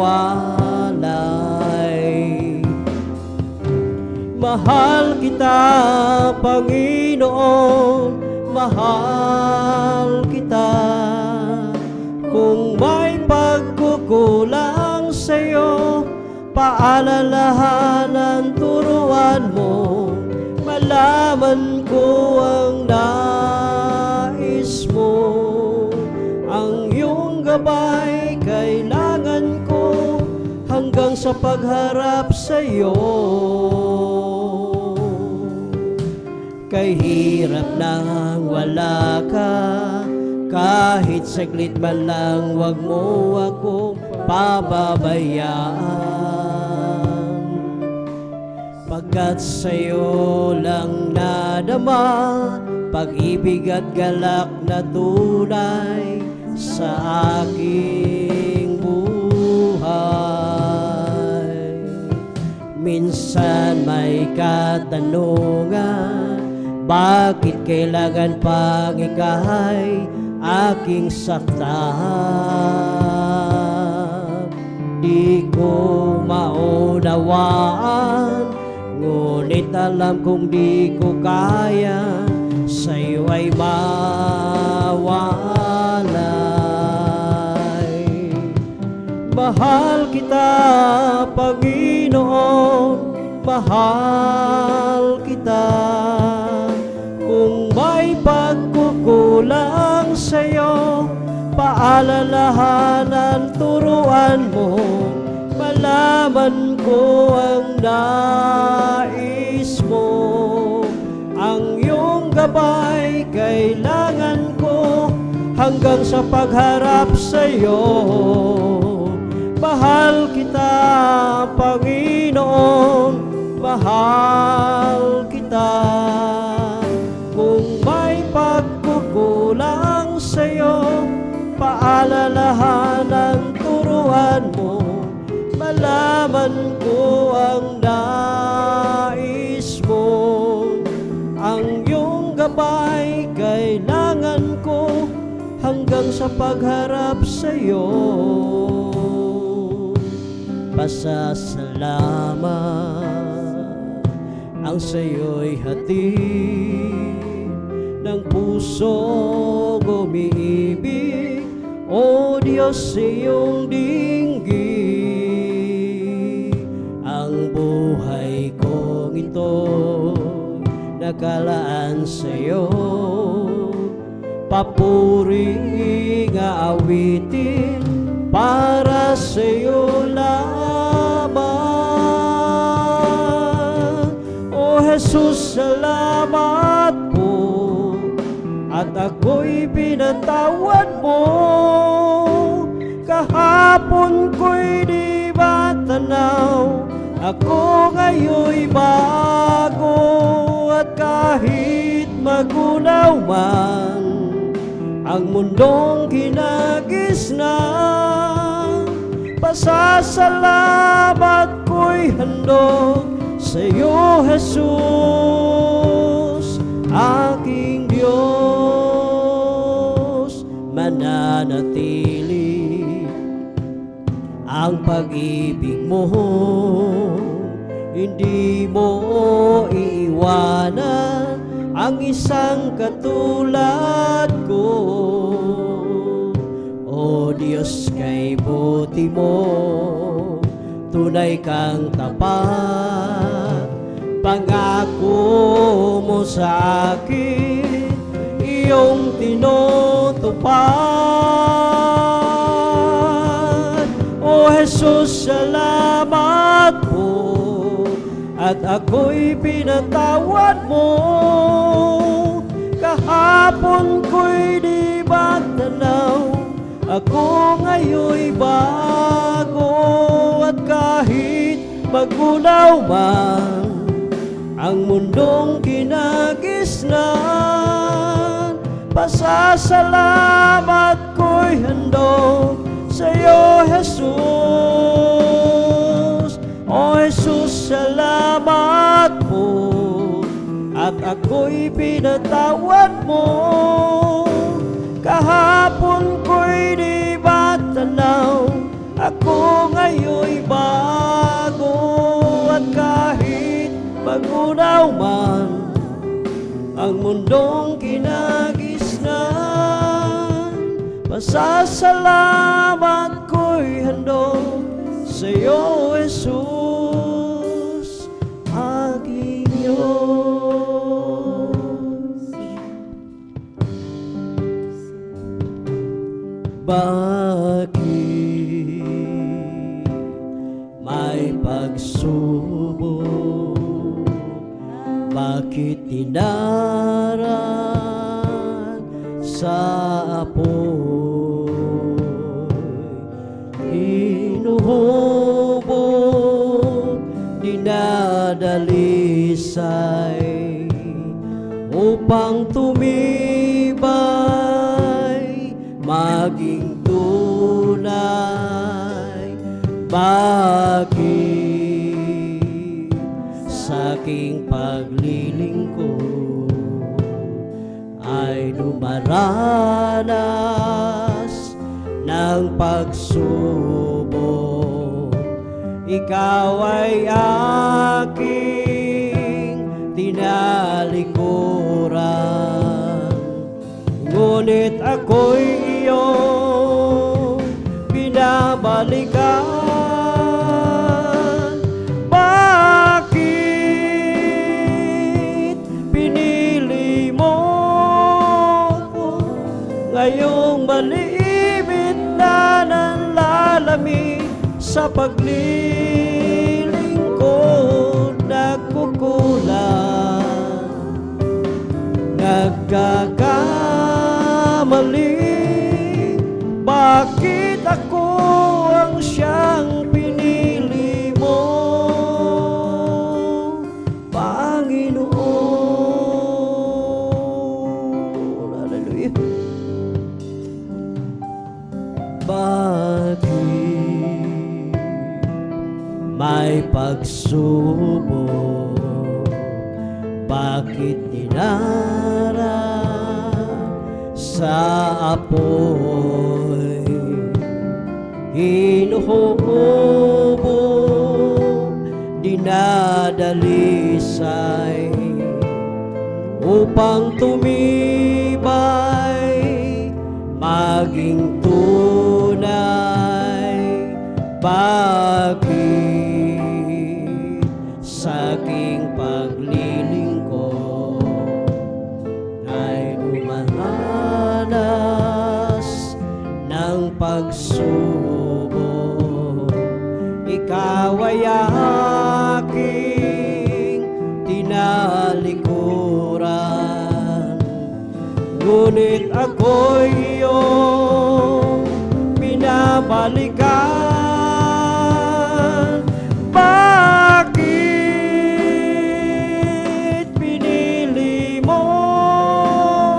Mahal kita, Panginoon, mahal kita. Kung may pagkukulang sa'yo, paalalahanan, turuan mo, malaman ko ang nais mo. Ang iyong gabay kailangan ko hanggang sa pagharap sa iyo. Kay hirap nang wala ka, kahit saglit man lang, wag mo akong pababayaan. Pagkat sa'yo lang nadama, pag-ibig at galak na tunay sa aking buhay. Minsan may katanungan, bakit kailangan pag ika'y aking saktan? Di ko maunawaan, ngunit alam kong di ko kaya sa'yo ay mawalay. Mahal kita, Panginoon, mahal kita. Kung may pagkukulang sa'yo, paalalahanan, turuan mo, malaman ko ang nais mo. Ang iyong gabay kailangan ko hanggang sa pagharap sa'yo. Mahal kita, Panginoon, mahal kita. malaman ko ang nais mo. Ang iyong gabay kailangan ko hanggang sa pagharap sa iyo. Pasasalamat ang sa'yo'y hatid ng pusong umiibig, o Diyos sa iyong dinggin. Ang buhay kong ito nakalaan sa iyo, papuring aawitin para sa iyo lamang. O Jesus, salamat po, at ako'y pinatawad mo. Kahapon ko'y di ba tanaw, ako ngayon'y bago. At kahit magunaw man ang mundong kinagisnan, pasasalamat ko'y handog sa iyo, Jesus, aking Diyos. Mananatili ang pag-ibig mo, hindi mo iiwanan ang isang katulad ko. O Diyos, kay buti mo, tunay kang tapat. Pangako mo sa akin, iyong tinutupad. O Jesus, salamat po, at ako'y pinatawad mo. Kahapon ko'y di ba tanaw, ako ngayon'y bago. At kahit magunaw man ang mundong kinagisnan, pasasalamat ko'y handog sa iyo, Jesus. O Jesus, salamat po, at ako'y pinatawad mo. Kahapon ko'y di ba tanaw, ako ngayon'y bago. At kahit magunaw man ang mundong kinagisnan, pasasalamat ko'y handog sa iyo, Jesus, aking Diyos. Bakit may pagsubok? Bakit tinaran sa apoy? Hinuhubog, dinadalisay upang tumibay, maging tunay. Bakit sa aking paglilingkod ay dumaranas ng pagsubok? Ikaw ay aking tinalikuran, ngunit ako'y iyong binabalikan. Bakit pinili mo ko ngayong maliimit na nanlalamig sa paglilingkod? Nagkukulang, nagkakamali. Bakit ako ang siyang pinili mo, Panginoon? Hallelujah. Bakit may pagsubok, bakit dinara sa apoy? Hinuhubo, dinadalisay, upang tumibay, maging tunay. Bakit sa aking paglilingkod ay dumaranas ng pagsubok? Ikaw ay aking tinalikuran, ngunit ako'y iyong binabalikan. Bakit pinili mo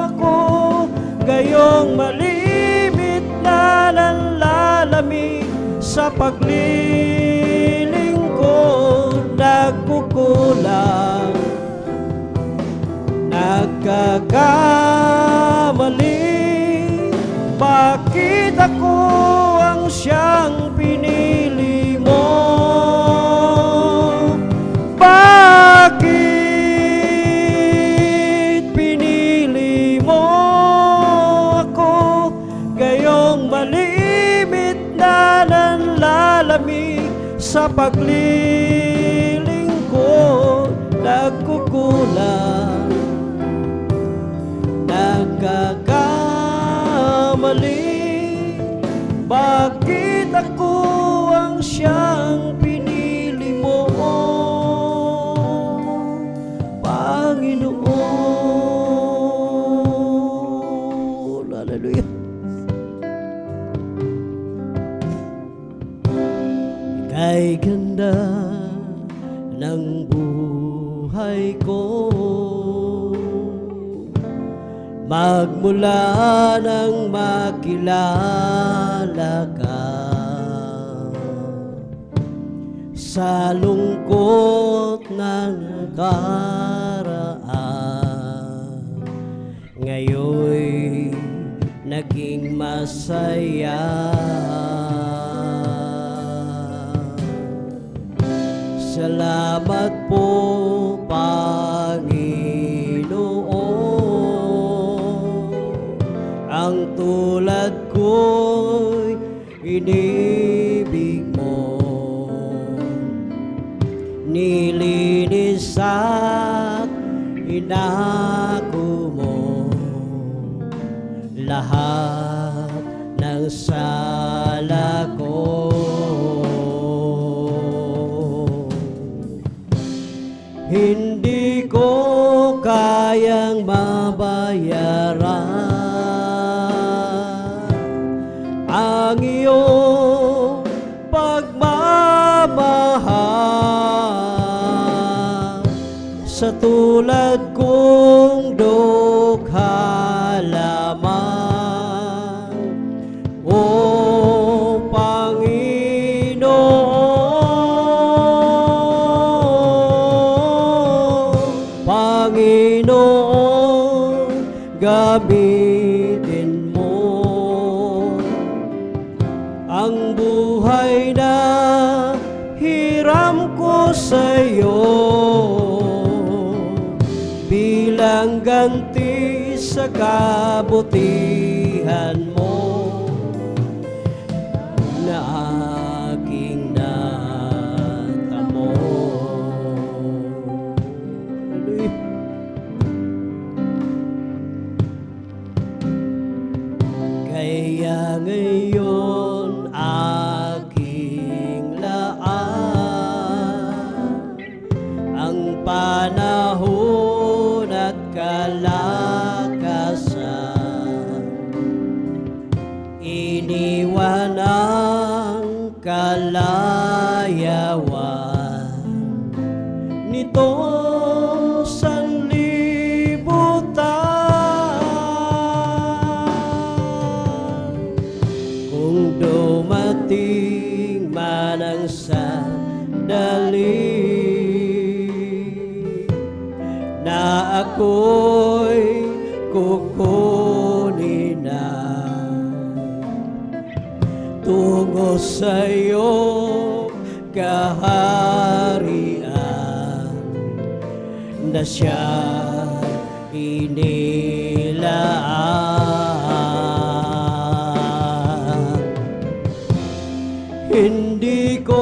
ako, gayong malimit na nanlalamig sa paglilingkod? Nagkukulang, nagkakamali. Bakit ako ang siyang pinili mo? Bakit pinili mo ako, gayong malimit na nanlalamig sa paglilingkod? Nagkukulang, nagkakamali. Bakit ako ang siyang pinili mo, Panginoon? Hallelujah. Ika'y ganda ng buhay ko, magmula nang makilala ka. Sa lungkot ng nakaraan, ngayon'y naging masaya. Salamat po, Panginoon, ang tulad ko'y inibig mo, nilinis at inako mo lahat ng sala ko. Hindi ko kayang mabayaran ang iyong pagmamahal sa tulad kong dukha lamang, O Panginoon, gamitin mo ang buhay na hiram ko sa'yo bilang ganti sa kabutihan mo na aking natamo. Kaya ngayon aking laan ang panahon at kalakasan, iniwan ang kalayawan nitong sanlibutan. Kung dumating man ang sandali dali na ako'y kukunin na tungo sa'yo kaharian na siya inilaan. Hindi ko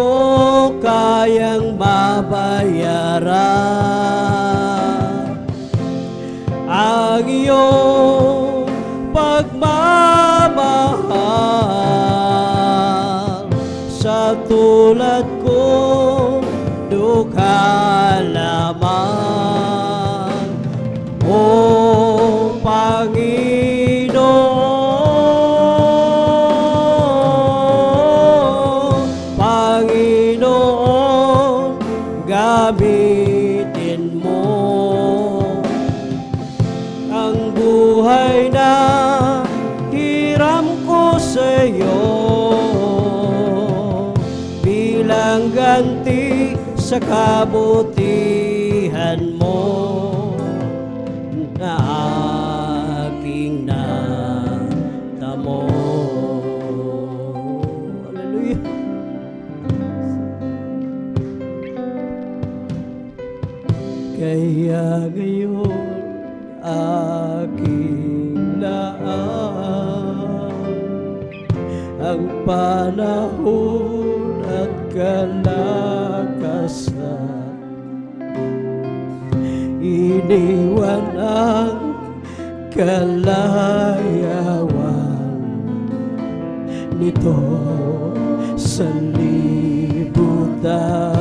kayang mabayaran ang iyong pagmamahal sa tulad ko dukha lamang, O Panginoon. Panginoon, gamitin mo ang buhay na hiram ko sa'yo bilang ganti sa kabutihan mo na aking natamo. Hallelujah. Kaya ngayon aking laan ang panahon at kalakasan, iniwan ang kalayawan nito sa libutan.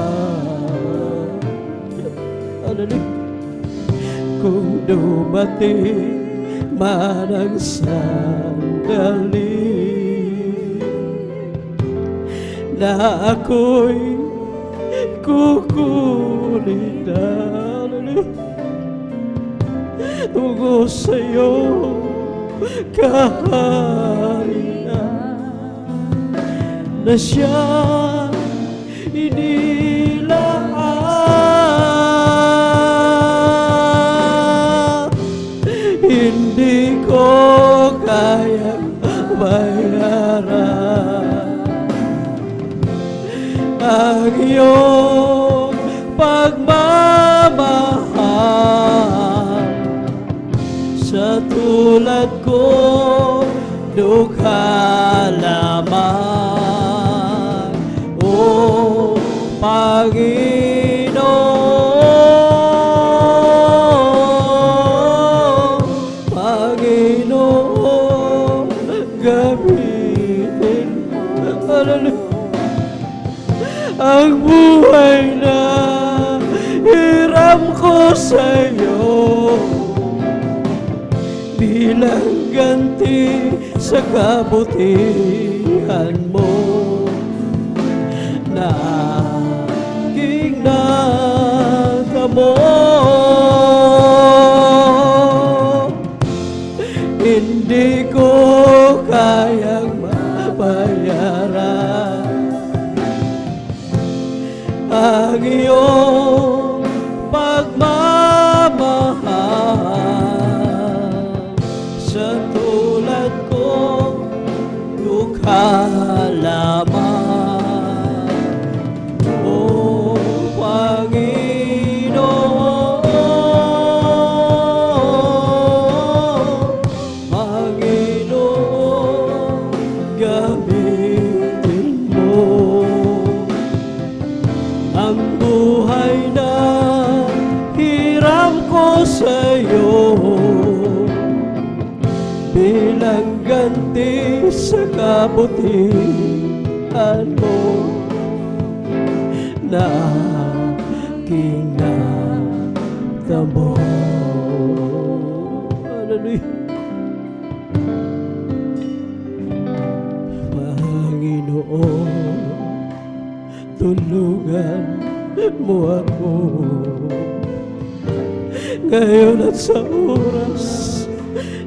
Kung dumating man ang sandali na ako'y kukunin na tungo sa'yo kaharian na siya inilaan. Hindi ko kayang bayaran ang iyong pagmamahal sa tulad ko dukha lamang, O Panginoon. Panginoon, gamitin ang buhay na hiram ko sa'yo bilang ganti sa kabutihan mo na aking natamo. Hindi ko kayang mabayaran ang iyong pagmamahal sa tulad ko dukha lamang, O Panginoon. Panginoon, gamitin mo ang buhay na hiram ko sa'yo bilang ganti sa kabutihan mo na aking natamo. Hallelujah. Panginoon, tulungan mo ako ngayon at sa oras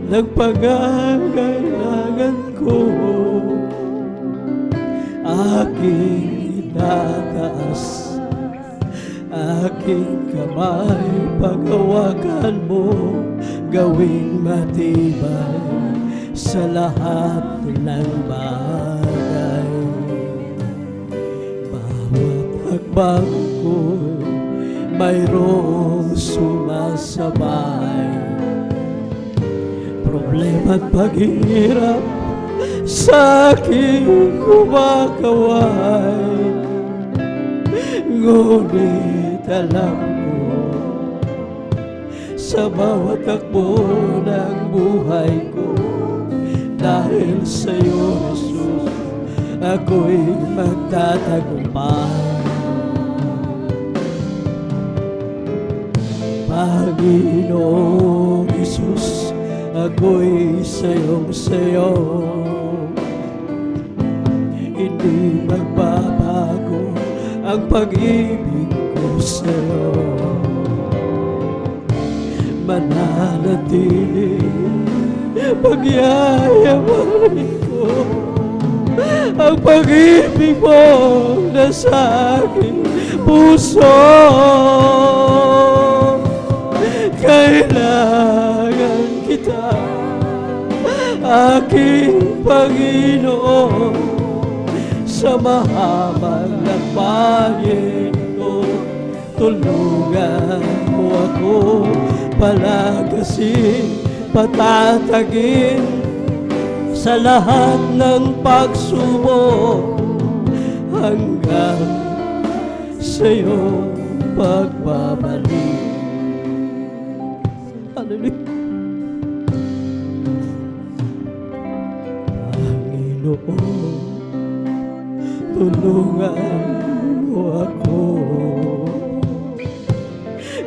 ng pangangailangan ko. Aking itataas aking kamay, paghawakan mo, gawing matibay sa lahat ng bagay. Bawat hakbang ko'y mayroong sumasabay, problema at paghihirap sa aking kumakaway. Ngunit alam ko, sa bawat takbo ng buhay ko, dahil sa'yo, Jesus, ako'y magtatagumpay. Panginoong Jesus, ako'y sayo, hindi magbabago ang pag-ibig ko sa'yo. Mananatili pagyayamanin ko ang pag-ibig mo na sa aking puso. Kailangan kita, aking Panginoon, sa mahabang lakbayin ko. Tulungan mo ako palagasin, patatagin sa lahat ng pagsubok, hanggang sa'yo pagbabalik. Hallelujah. Panginoon, tulungan mo ako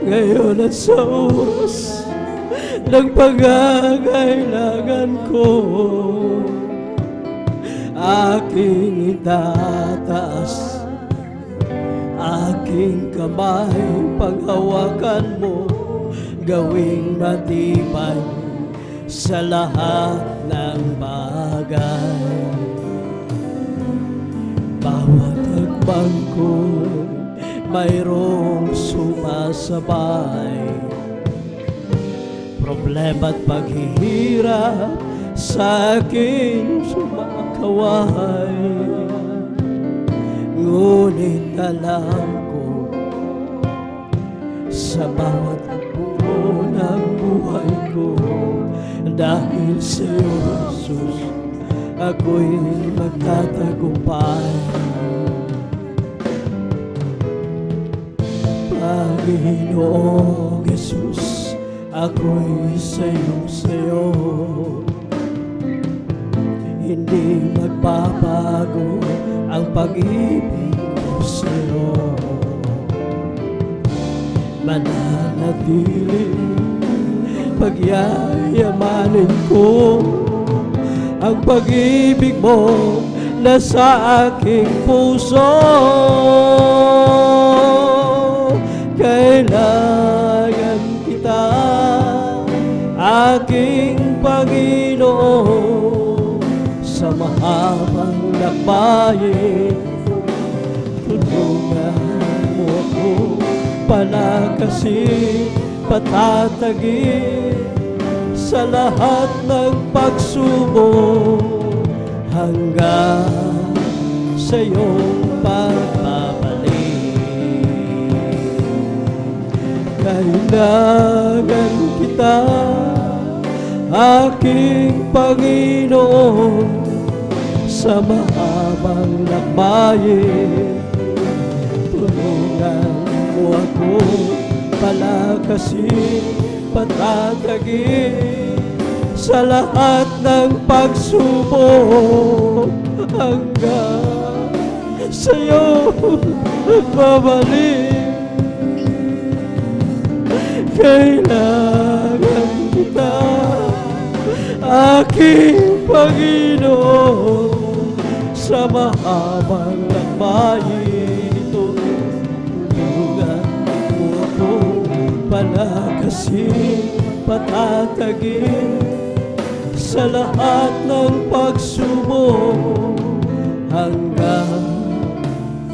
ngayon at sa oras ng pangangailangan ko. Aking itataas aking kamay, panghawakan mo, gawing matibay sa lahat ng bagay. Bawat hakbang ko mayroong sumasabay, problema at paghihirap sa aking sumakaway. Ngunit alam ko, sa bawat hakbang ng buhay ko, dahil sa'yo, Jesus, ako'y magtatagumpay. Panginoong Jesus, ako'y sa'yo, hindi magbabago ang pag-ibig ko sa'yo. Mananatili pagyayamanin ko ang pag-ibig mo na sa aking puso. Kailangan kita, aking Panginoon, sa mahabang lakbayin. Tulungan mo ako palakasin, patatagin sa lahat ng pagsubok, hanggang sa iyong pagbabalik. Kailangan kita, aking Panginoon, sa mahabang lakbayin. Tulungan mo ako palakasin, patatagin sa lahat ng pagsubok, hanggang sa'yo babalik. Kailangan kita, aking Panginoon, sa mahabang lakbayin ito. Tulungan mo ako palakasin, patatagin sa lahat ng pagsubok, hanggang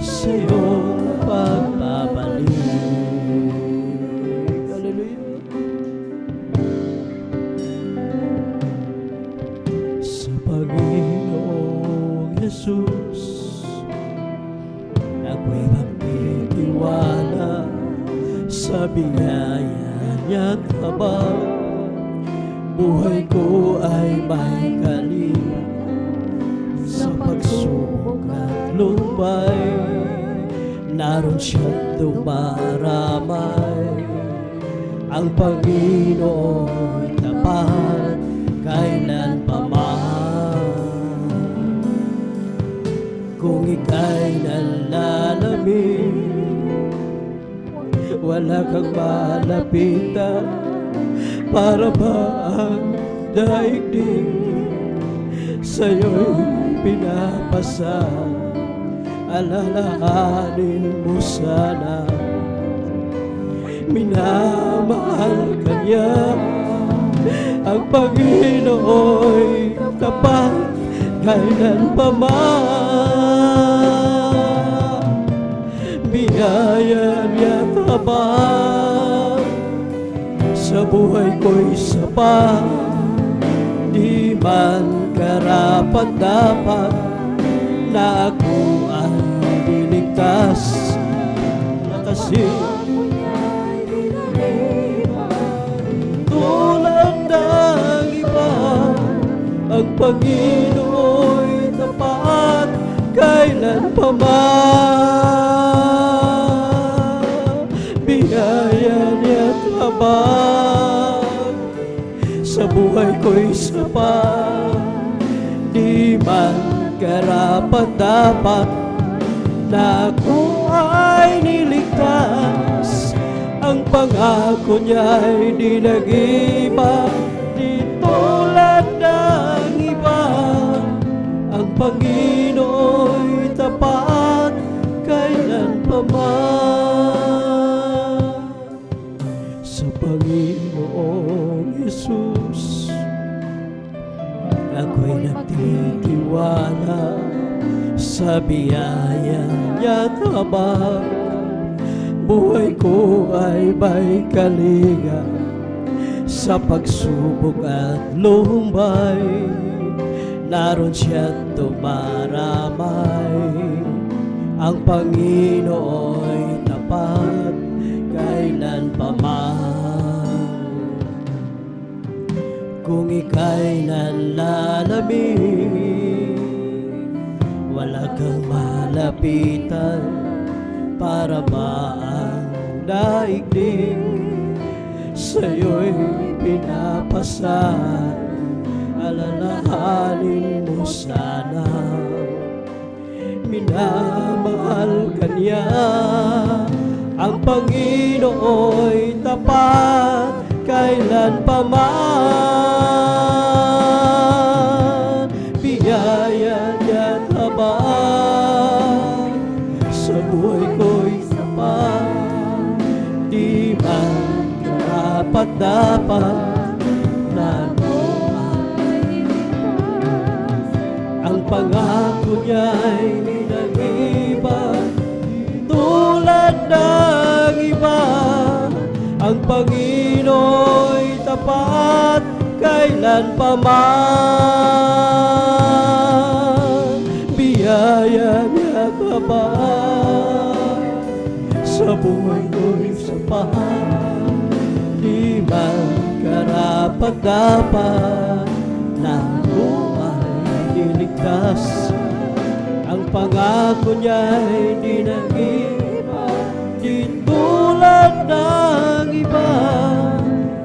sa iyong pagbabalik. sa biyaya niya't habang buhay ko ay may kalinga sa pagsubok at lumbay, naroon siya't dumaramay. Ang Panginoon tapat kailan pa man. Kung ika'y nalalamig, wala kang malapitan. Para ba ang daigdig sa'yo'y pinapasa? Alalahanin mo sana, minamahal ka niya. Ang Panginoon'y tapat kailan pa man. Biyaya niya't habang sa buhay ko'y sapat, di man karapat-dapat na ako ay niligtas. Na kasi tulad ng iba, ang Panginoon'y tapat kailan pa man. Biyaya niya't habang sa buhay ko'y sapat, di man karapat-dapat na ako ay niligtas. Ang pangako niya'y di nag-iba, di tulad ng iba. Ang Panginoon'y tapat kailan pa man. Sa Panginoong Jesus ako'y nagtitiwala, sa biyaya niya't habang buhay ko ay may kalinga sa pagsubok at lumbay, naroon siya't tumaramay. Ang Panginoon'y tapat kailan pa man. Kung ika'y nalalamig, wala kang malapitan. Para ba ang daigdig sa'yo'y pinapasan? Alalahanin mo sana, minamahal ka niya. Ang Panginoon'y tapat kailan pa man. Biyaya niya't habang sa buhay ko'y sapat, di man karapat-dapat na ang pangako niya'y nag-iba, tulad ng iba. Ang Panginoon'y tapat kailan pa man. Biyaya niya ka ba sa buhay ko'y sapat, di man karapat-dapat na ako ay niligtas. Ang pangako niya'y di nag-iba, di tulad ng iba.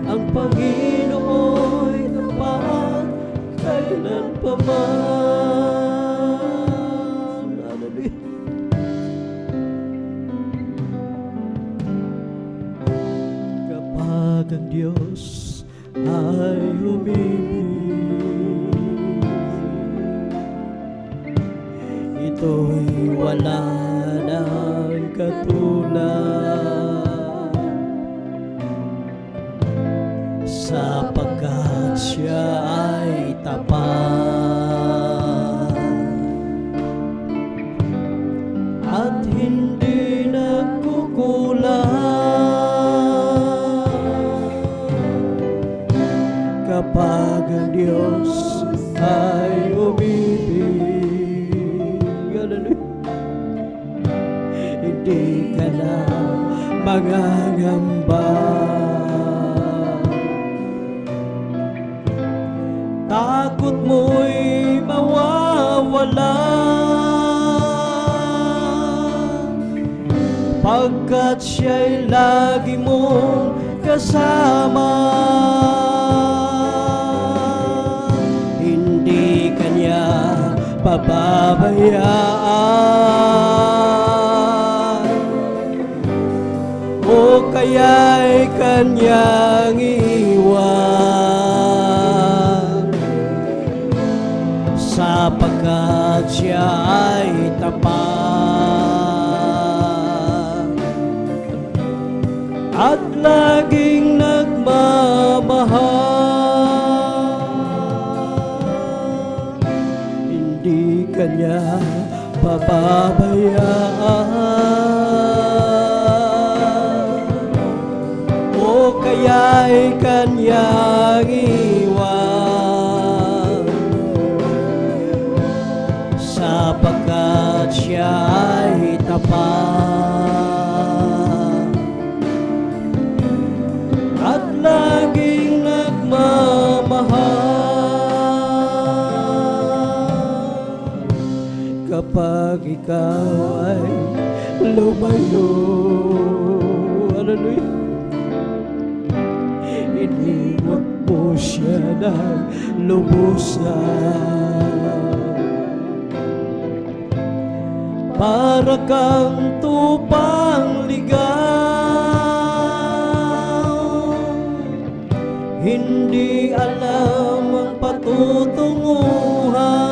Ang Panginoon'y tapat kailan pa man. Hallelujah. Kapag ang Diyos ay umibig, ito'y wala ng katulad, sapagkat siya ay tapat at hindi nagkukulang. Kapag ang Diyos ay umibig, hindi ka na pangangamba. Takot mo'y mawawala, pagkat siya'y lagi mong kasama. Hindi kanya pababayaan, o kaya'y kanyang iwan, sapagkat siya ay tapat at laging nagmamahal. Hindi kanya pababayaan, o kaya'y kanyang iwan, sapagkat siya ay tapat at laging nagmamahal. Kapag ikaw ay lumayo, hallelujah, iniwan mo siya ng lubusan. Para kang tupang ligaw, hindi alam ang patutunguhan,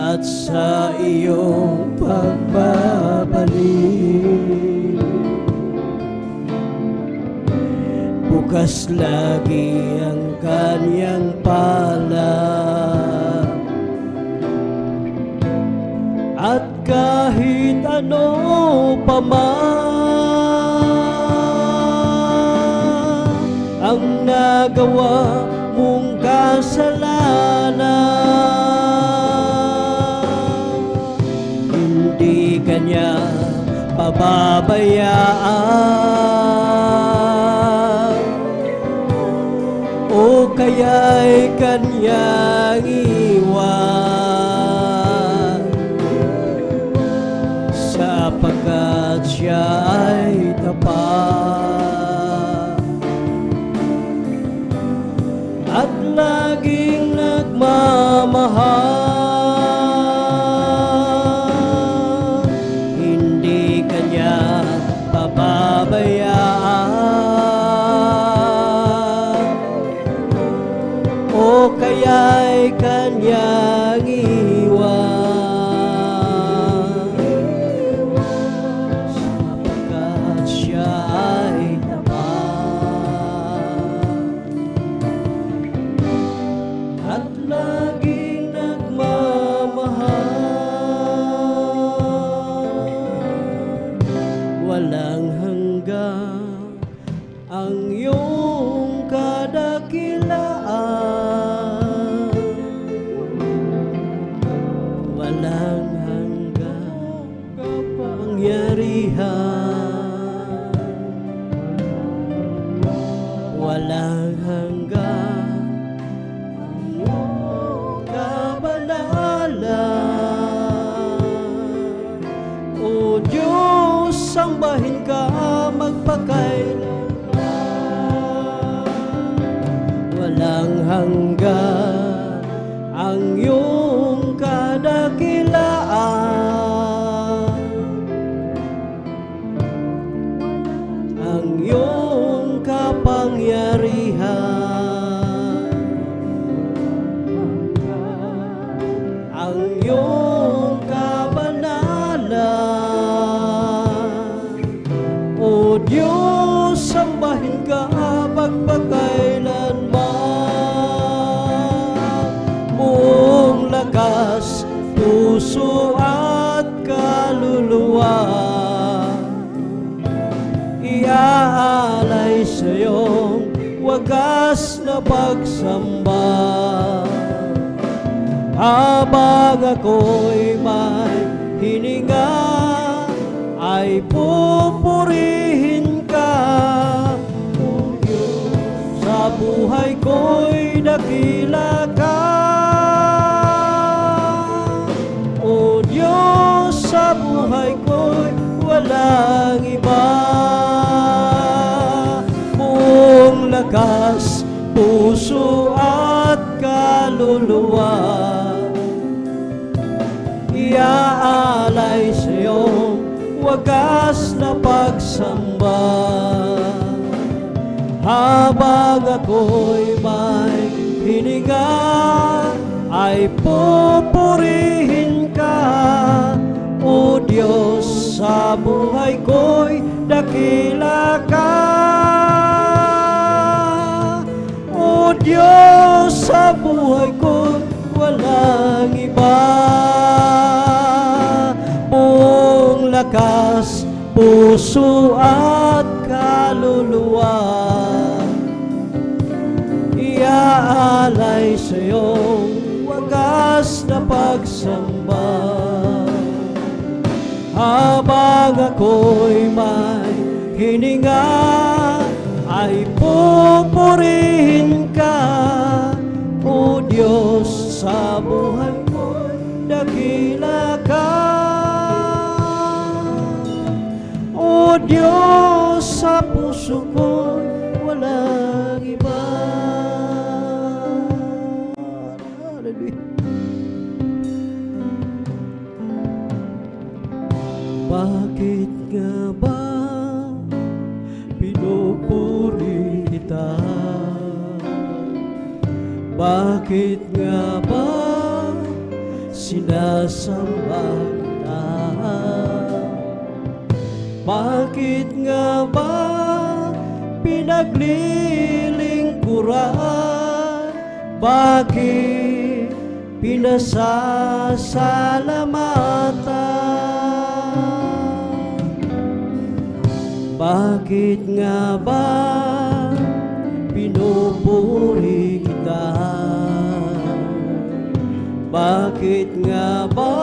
at sa iyong pagbabalik bukas lagi ang kanyang palad. At kahit ano pa man ang nagawa mong kasalanan, hindi kanya pababayaan, o kaya'y kanyang iwan, sapagkat siya ay tapat at laging nagmamahal. Hindi kanya pababayaan, o kaya'y kanyang iwan, sapagkat siya ay tapat at laging nagmamahal. Walang hanggan ang iyong kadakilaan, walang hanggan kapangyarihan, walang hanggan ang iyong kabanalan. O Diyos, sambahin ka magpakailanman, walang hanggan ang iyong kadakilaan, ang iyong kapangyarihan, ang iyong kabanalan. O Diyos, sambahin ka magpakailanman, buong lakas, puso at kaluluwa, iaalay sa iyong wagas na pagsamba, habang ako'y may hininga ay pupurihin ka. O Diyos, sa buhay ko'y dakila ka. O Diyos, sa buhay ko'y walang iba. Buong lakas, puso at kaluluwa, iaalay sa'yo wagas na pagsamba. Habang ako'y may hininga, ay pupurihin ka. O Diyos, sa buhay ko'y dakila ka. O Diyos, sa buhay ko'y walang iba. Buong lakas, puso at kaluluwa, iaalay sa'yo wagas na pagsamba. Habang ako'y may hininga, ay pupurihin ka. O Diyos, sa buhay ko'y dakila ka. O Diyos, sa puso ko'y walang iba. Hallelujah. Bakit nga ba pinupuri kita? Bakit nga ba sinasamba kita? Bakit nga ba pinaglilingkuran? Bakit pinasasalamatan? Bakit nga ba pinupuri kita? Bakit nga ba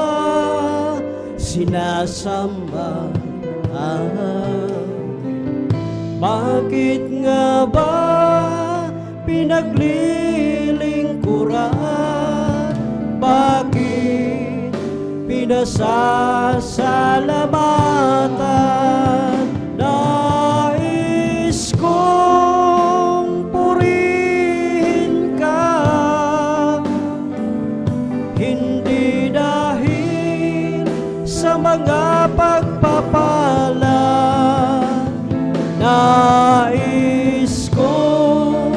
sinasamba? Bakit nga ba pinaglilingkuran? Bakit pinasasalamatan? Nais kong purihin ka, hindi dahil sa mga pagpapala. Nais kong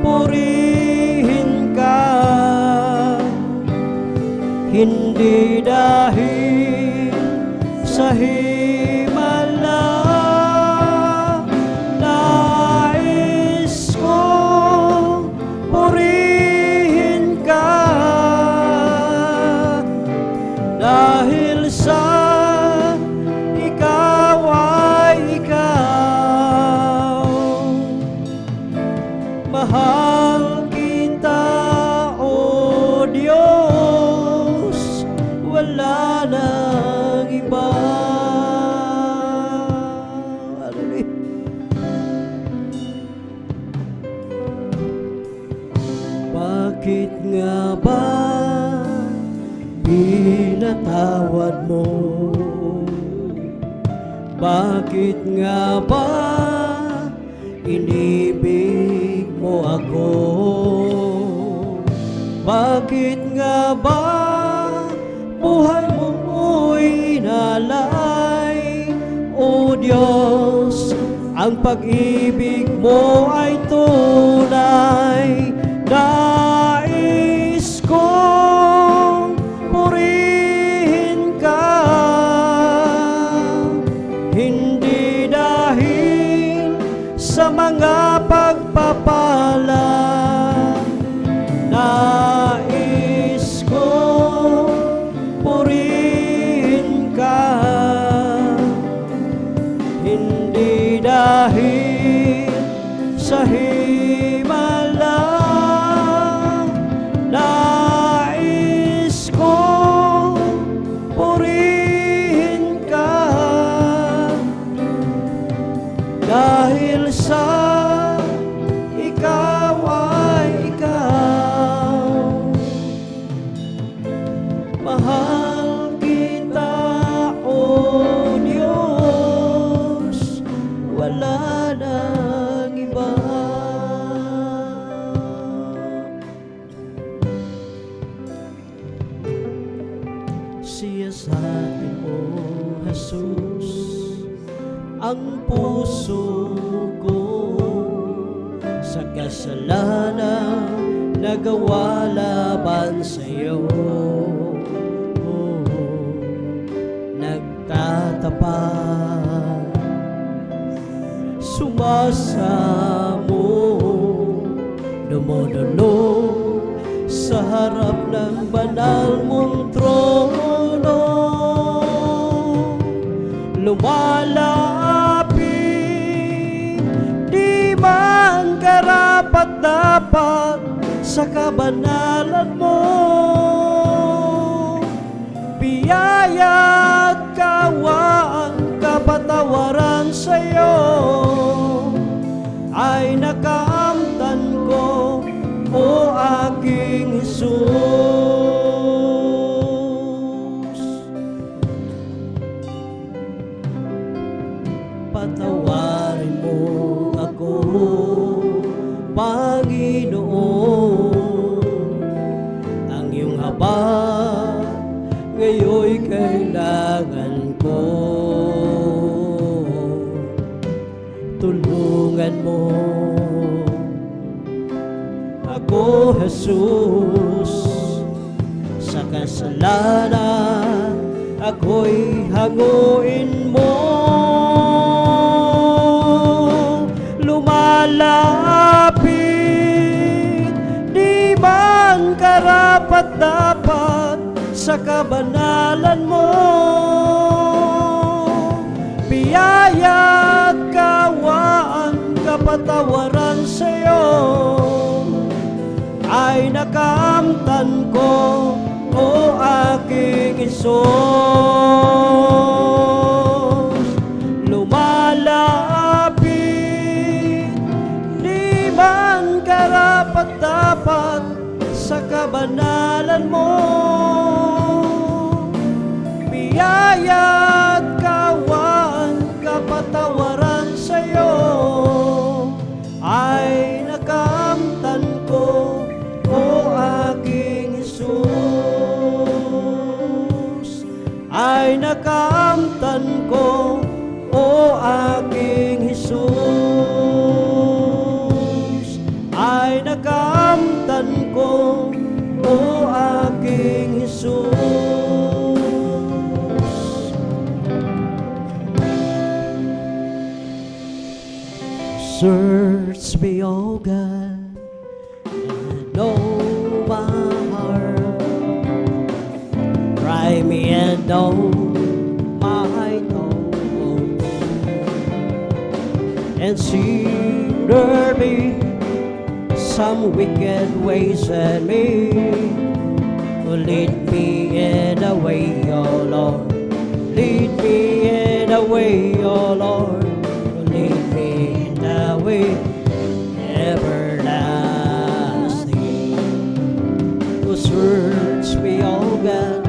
purihin ka, hindi dahil sa himala. Nais kong purihin ka, dahil sa ikaw ay ikaw. Mahal kita, O Diyos, wala nang iba. Hallelujah. Bakit nga ba pinatawad mo? Bakit nga ba inibig mo ako? Bakit nga ba buhay mo'y inalay? O Diyos, ang pag-ibig mo ay tunay. Nais kong purihin ka, hindi dahil sa mga pagpapala. Nais kong purihin ka, hindi dahil sa himala. Jesus, ang puso ko sa kasalanan nagawa laban sa'yo. Nagtatapat, sumasamo, dumudulog sa harap ng banal mong trono. Lumalapit, di man karapat-dapat sa kabanalan mo. Biyaya at kawaan, kapatawaran sa'yo ay nakaamtan ko, o aking Jesus. Patawarin mo ako, Panginoon. Ang iyong habag ngayo'y kailangan ko. Tulungan mo ako, Jesus, sa kasalanan ako'y hanguin mo. Lumalapit, di man karapat-dapat sa kabanalan mo. Biyaya at kawaan, kapatawaran sa'yo ay nakaamtan ko, o aking Isus. Lumalapit, di man karapat-dapat sa kabanalan mo. Biyaya at kawaan, kapatawaran sa'yo ay nakaamtan ko, o aking Isus. Ay nakaamtan ko, o aking Jesus. Ay nakaamtan ko, o aking Jesus. Search me, O God, and know my heart. Try me and know my thoughts, and see there be some wicked ways in me. Lead me in the way, O Lord. Lead me in the way, O Lord. Lead me in the way everlasting. Search me, O God,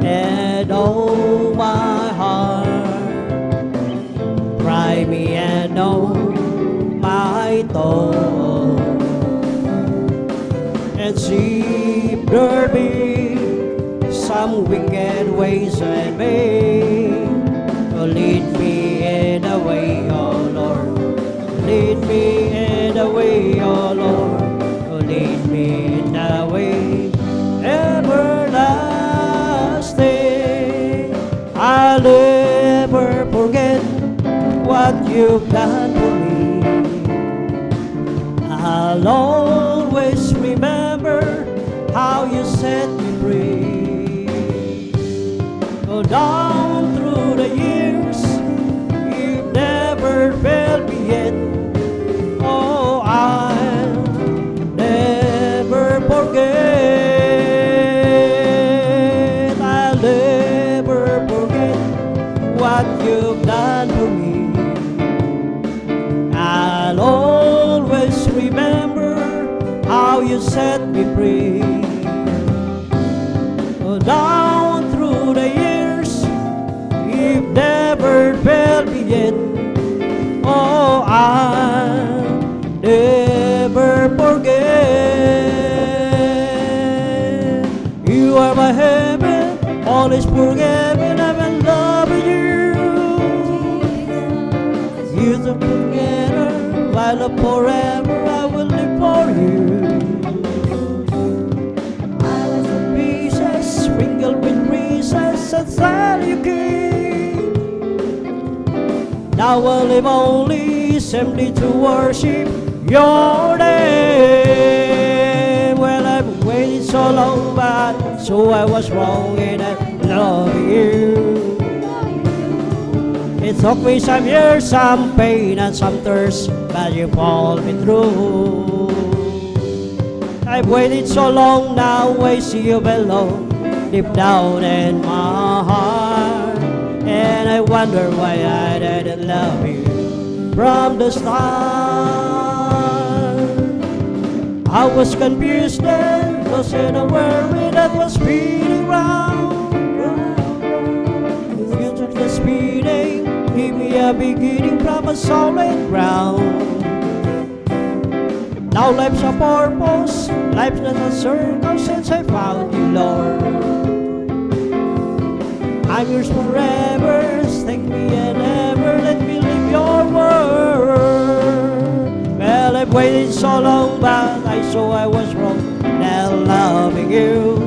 and know my heart. Try me and know my thoughts, and see if there be some wicked ways in me. Lead me in the way, O Lord. Lead me in the way, O Lord. Lead me in the way everlasting. I'll never forget what you've done for me. I'll always remember how you set me free. Go down through the years, you've never failed me yet. Oh, I'll never forget. I'll never forget what you've done for me. I'll always remember how you set me free. Oh, down through the years, you've never failed me yet. Oh, I'll never forget. You are my heaven, all is forgiven. I'm in love with you. together, while up forever I will live for you. I was the pieces, sprinkled with breezes, and sad you keep. Now I live only simply to worship your name. Well, I've waited so long, but so I was wrong in loving you. It took me some years, some pain and some thirst, but you pulled me through. I've waited so long, now I see you below, deep down in my heart. And I wonder why I didn't love you from the start. I was confused then, lost in a worry that was speeding round. You took the speeding, give me a beginning from a solid ground. Now life's a purpose, life's not a circle since I found you, Lord. I'm yours forever, take me and ever, let me live your word. Well, I've waited so long, but I saw I was wrong, now loving you.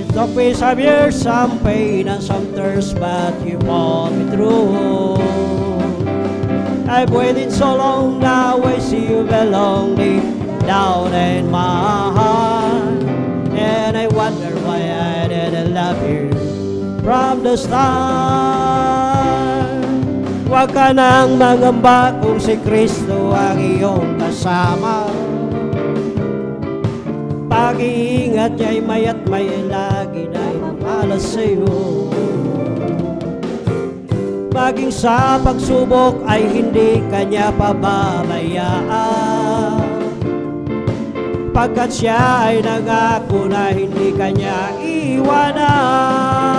It took me some years, some pain and some thirst, but you pulled me through. I've waited so long, now I see you belong deep down in my heart. And I wonder why I didn't love you from the start. Huwag ka nang mangamba kung si Kristo ang iyong kasama. Pag-iingat niya'y maya't may lagi na'y malas sa'yo. Maging sa pagsubok ay hindi kanya pababayaan, pagkat siya ay nangako na hindi kanya iwanan.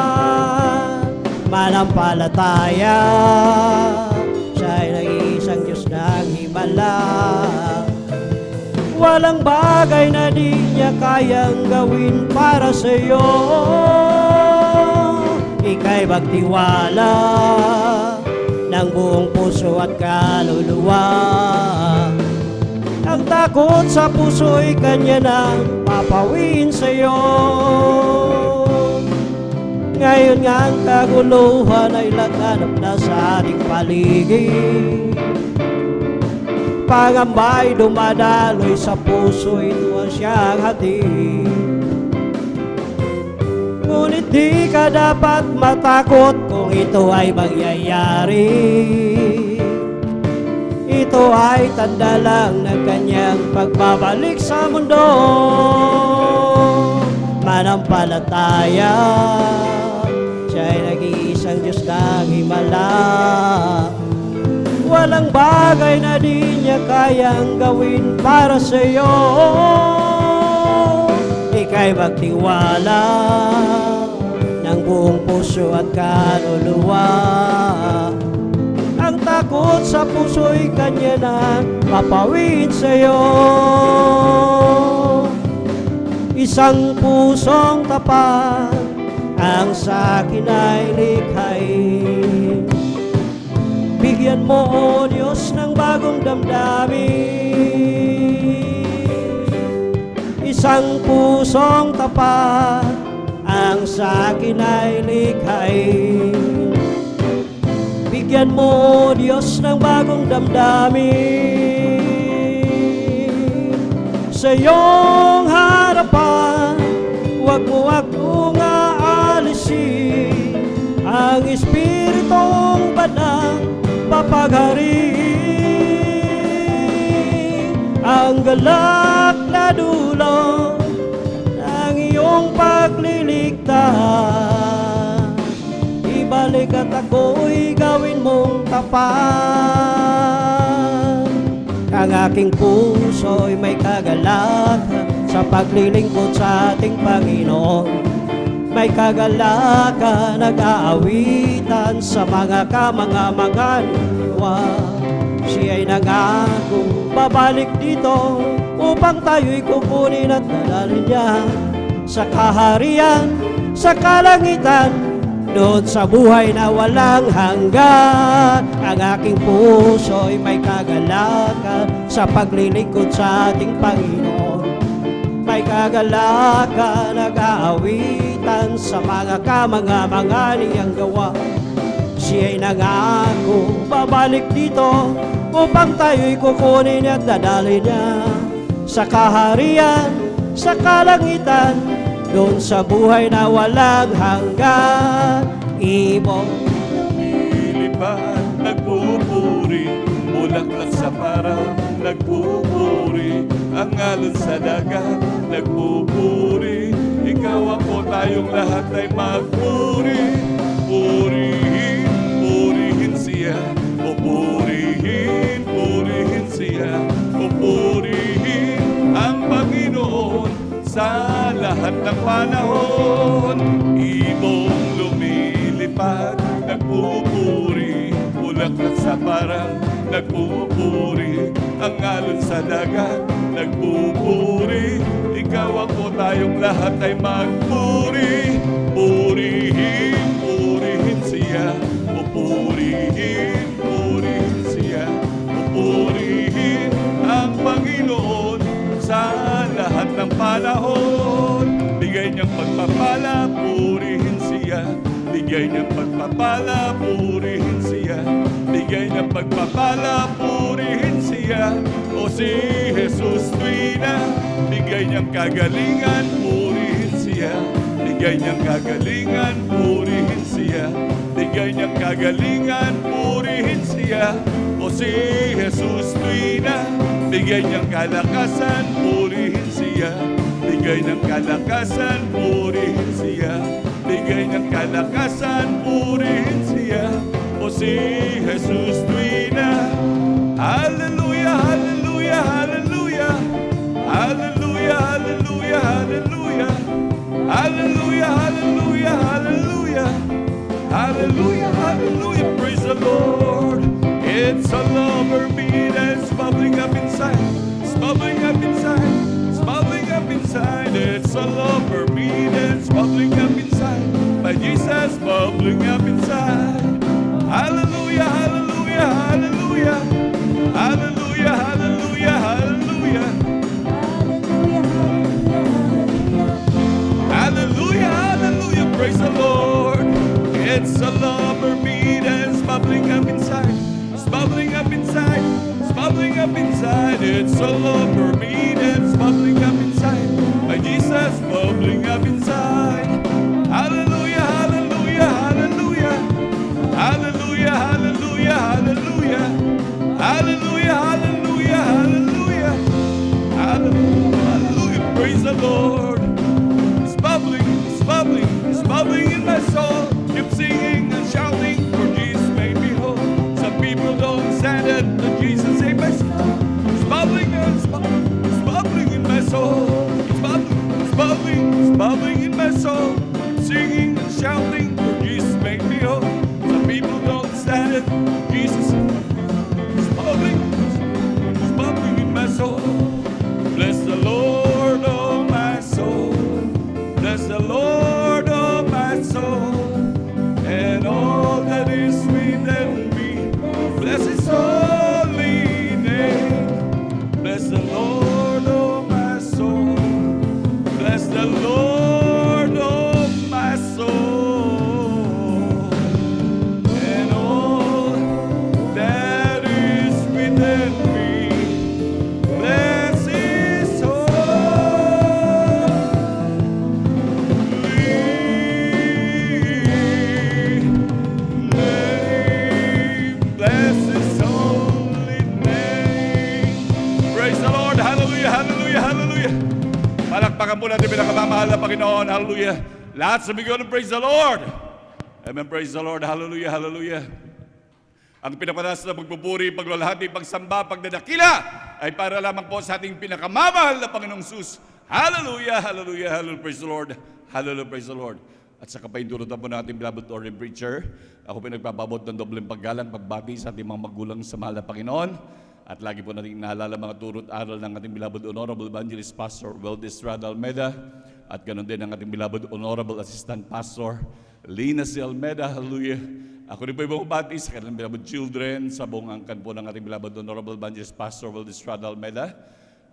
Manampalataya, siya ay nag-iisang Diyos ng himala. Walang bagay na di niya kayang gawin para sa'yo. Ika'y magtiwala ng buong puso at kaluluwa. Ang takot sa puso'y kanya nang papawin sa'yo. Ngayon nga ang kaguluhan ay laganap na sa ating paligid. Pangamba'y dumadaloy sa puso, ito ang siyang hatid. Ngunit di ka dapat matakot kung ito ay mangyayari. Ito ay tanda lang ng kanyang pagbabalik sa mundo. Manampalataya, siya ay nag-iisang Diyos ng himala. Walang bagay na di niya kayang gawin para sa'yo. Ika'y magtiwala ng buong puso at kaluluwa. Ang takot sa puso'y kanya na papawid sa'yo. Isang pusong tapat ang sa'kin ay likhain. Bigyan mo, O Diyos, ng bagong damdamin. Isang pusong tapat ang sa'kin ay likhain. Bigyan mo, O Diyos, ng bagong damdamin. Sa iyong harapan, huwag mo akong aalisin. Ang Espiritong Banal papaghariin. Ang galak na dulot ng iyong pagliligtas, ibalik at ako'y gawin mong tapat. Ang aking puso'y may kagalakan sa paglilingkod sa ating Panginoon. May kagalakan, nag-aawitan sa mga kamangamangan. Siya'y nangako, babalik dito upang tayo'y kukunin at dadalhin niya sa kaharian, sa kalangitan, doon sa buhay na walang hanggan. Ang aking puso'y may kagalakan sa paglilingkod sa ating Panginoon. May kagalakan, nag-aawitan sa mga kamanga-mga niyang gawa. Siya'y nangako, babalik dito upang tayo'y kukunin at dadali niya sa kaharian, sa kalangitan, doon sa buhay na walang hanggan. Ibong lumilipad, nagpupuri, bulaklak sa parang nagpupuri, ang alon sa dagat nagpupuri, ikaw ako tayong lahat ay magpuri. Purihin, purihin siya, o purihin, purihin siya, o purihin ang Panginoon sa lahat ng panahon. Ibong lumilipad, nagpupuri, bulaklak sa parang nagpupuri, ang alon sa dagat nagpupuri, ikaw ako tayong lahat ay magpuri. Purihin, purihin siya, o purihin, purihin siya, o purihin ang Panginoon sa lahat ng panahon. Bigay niyang pagpapala, purihin siya, bigay niyang pagpapala, purihin siya, bigay niyang pagpapala, purihin siya. O si Jesus tuwina, bigay niyang kagalingan, purihin siya, bigay niyang kagalingan, purihin siya, bigay niyang kagalingan, purihin siya. O si Jesus tuwina, bigay niyang kalakasan, purihin siya, bigay niyang kalakasan, purihin siya, bigay niyang kalakasan, purihin siya. O si Jesus tuwina. Hallelujah, hallelujah, hallelujah, hallelujah, hallelujah, hallelujah, hallelujah, hallelujah, hallelujah, hallelujah, hallelujah. Praise the Lord. It's a lover beat that's bubbling up inside. It's bubbling up inside. It's bubbling up inside. It's a lover beat that's bubbling up inside. By Jesus bubbling up inside. Hallelujah, hallelujah, hallelujah, hallelujah, hallelujah, hallelujah, hallelujah, hallelujah. Praise the Lord. It's a lover beat that's bubbling up inside. It's bubbling up inside. It's bubbling up inside. It's a lover beat that's bubbling up inside. By Jesus bubbling up inside. Hallelujah, hallelujah, hallelujah, hallelujah, hallelujah, hallelujah, hallelujah, hallelujah, hallelujah, hallelujah, hallelujah. Praise the Lord. It's bubbling, it's bubbling, it's bubbling in my soul. Keep singing and shouting, for Jesus made me whole. Some people don't understand it, but Jesus saved my soul. It's bubbling and it's bubbling, it's bubbling in my soul. It's bubbling, it's bubbling, it's bubbling in my soul. Keep singing and shouting, for Jesus made me whole. Some people don't understand it, Jesus it's bubbling in my soul. Bless the Lord, oh my soul. Bless the Lord, oh my soul, and all that is within me. Bless His holy name. Bless the Lord, oh my soul. Bless the Lord, oh my soul, and all that is within me. Bless His name. Bless His holy name. Praise the Lord. Hallelujah, hallelujah, hallelujah. Palakpakan po natin pinakamamahal na Panginoon. Hallelujah. Lahat sabihin ko, praise the Lord. Amen. Praise the Lord. Hallelujah, hallelujah. Ang pinapanas na pagpupuri, paglalahati, pagsamba, pagdadakila ay para lamang po sa ating pinakamamahal na Panginoong Sus. Hallelujah, hallelujah, hallelujah, praise the Lord. Hallelujah, praise the Lord. At sa kapahinturutan po natin, beloved Lord and Preacher, ako pinagpapabot ng dobleng paggalang, pagbati sa ating mga magulang sa mahal na Panginoon. At lagi po natin naalala mga turot aral ng ating beloved Honorable Evangelist Pastor Weldes Rada Almeda. At ganoon din ang ating beloved Honorable Assistant Pastor Lina C. Almeda, hallelujah. Ako rin po yung bumabati sa kanilang beloved children, sa buong angkan po ng ating beloved Honorable Evangelist Pastor Valdez Estrada Almeda.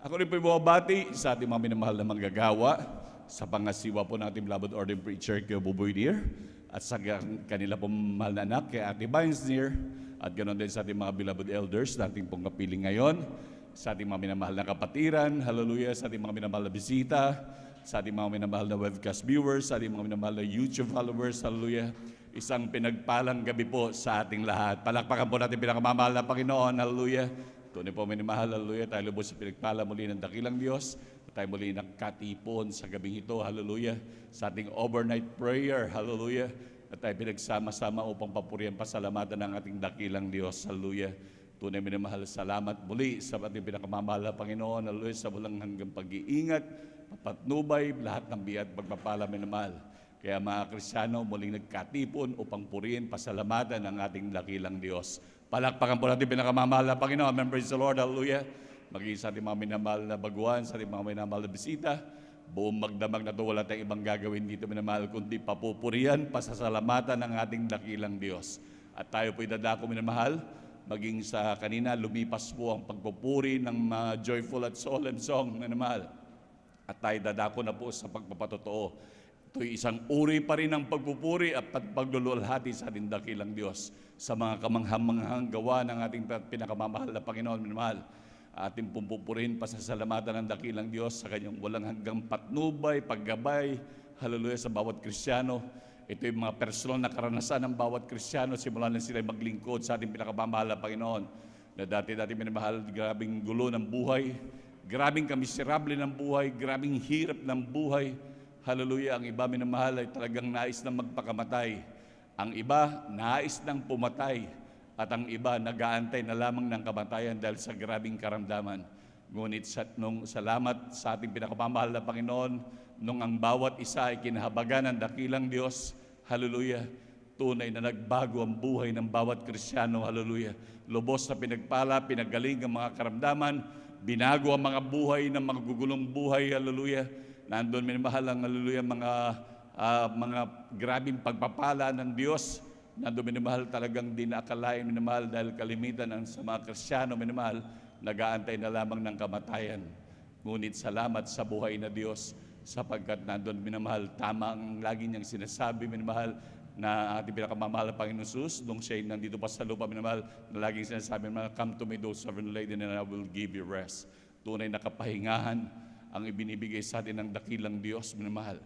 Ako rin po yung bumabati sa ating mga minamahal na manggagawa, sa pangasiwa po ng ating beloved ordained preacher, kay Buboy Deer, at sa kanila pong mahal na anak, kay Ate Vines Deer, at ganoon din sa ating mga beloved elders na ating pong kapiling ngayon, sa ating mga minamahal na kapatiran, hallelujah, sa ating mga minamahal na bisita, sa ating mga minamahal na webcast viewers, sa ating mga minamahal na YouTube followers, hallelujah. Isang pinagpalang gabi po sa ating lahat. Palakpakan po natin pinakamamahal na Panginoon, hallelujah. Tunay po minamahal, hallelujah. Tayo lubos sa pinagpala muli ng dakilang Diyos. Tayo muli nagkatipon sa gabing ito, hallelujah. Sa ating overnight prayer, hallelujah. At tayo pinagsama-sama upang papurihan pasalamatan ng ating dakilang Diyos, hallelujah. Tunay minamahal, salamat muli sa ating pinakamamahal na Panginoon, hallelujah. Sa walang hanggang pag-iingat, papatnubay, lahat ng biyat pagpapala minamahal. Kaya mga Kristiyano, muling nagkatipon upang purihin, pasalamatan ng ating dakilang Diyos. Palakpakan po natin pinakamamahal na Panginoon. Amen, praise the Lord, hallelujah. Maging sa ating mga minamahal na baguhan, sa ating mga minamahal na bisita, buong magdamag na ito, wala tayong ibang gagawin dito minamahal, kundi papupurihan, pasasalamatan ng ating dakilang Diyos. At tayo po'y dadako minamahal, maging sa kanina, lumipas po ang pagpupuri ng mga joyful at solemn song minamahal. At tayo dadako na po sa pagpapatotoo. Ito'y isang uri pa rin ng pagpupuri at pagluluwalhati sa ating dakilang Diyos sa mga kamanghamanghang gawa ng ating pinakamamahal na Panginoon minamahal. Ating pumpupurin, pasasalamatan ng dakilang Diyos sa kanyang walang hanggang patnubay, paggabay, hallelujah, sa bawat Kristiyano. Ito yung mga personal na karanasan ng bawat Kristiyano simula na sila maglingkod sa ating pinakamamahal na Panginoon. Na dati-dati minamahal, grabing gulo ng buhay, grabing kamiserable ng buhay, grabing hirap ng buhay. Hallelujah, ang iba minamahal ay talagang nais na magpakamatay. Ang iba nais nang pumatay. At ang iba nag-aantay na lamang ng kamatayan dahil sa grabing karamdaman. Ngunit nung salamat sa ating pinakamamahal na Panginoon, nung ang bawat isa ay kinahabagan ng dakilang Diyos, hallelujah, tunay na nagbago ang buhay ng bawat Kristiyano, hallelujah. Lubos na pinagpala, pinagaling ang mga karamdaman, binago ang mga buhay ng mga gugulong buhay, hallelujah. Nandun minamahal ang hallelujah, mga grabing pagpapala ng Diyos. Nandun minamahal talagang di naakalain minamahal dahil kalimitan ang sa mga Kristiyano minamahal, nag-aantay na lamang ng kamatayan. Ngunit salamat sa buhay na Diyos sapagkat nandun minamahal, tama ang lagi niyang sinasabi minamahal na ating pinakamamahal na Panginoon Jesus nung siya'y nandito pa sa lupa minamahal, na laging sinasabi minamahal, come to me those servant laden and I will give you rest. Tunay na kapahingahan ang ibinibigay sa atin ng dakilang Diyos, minamahal.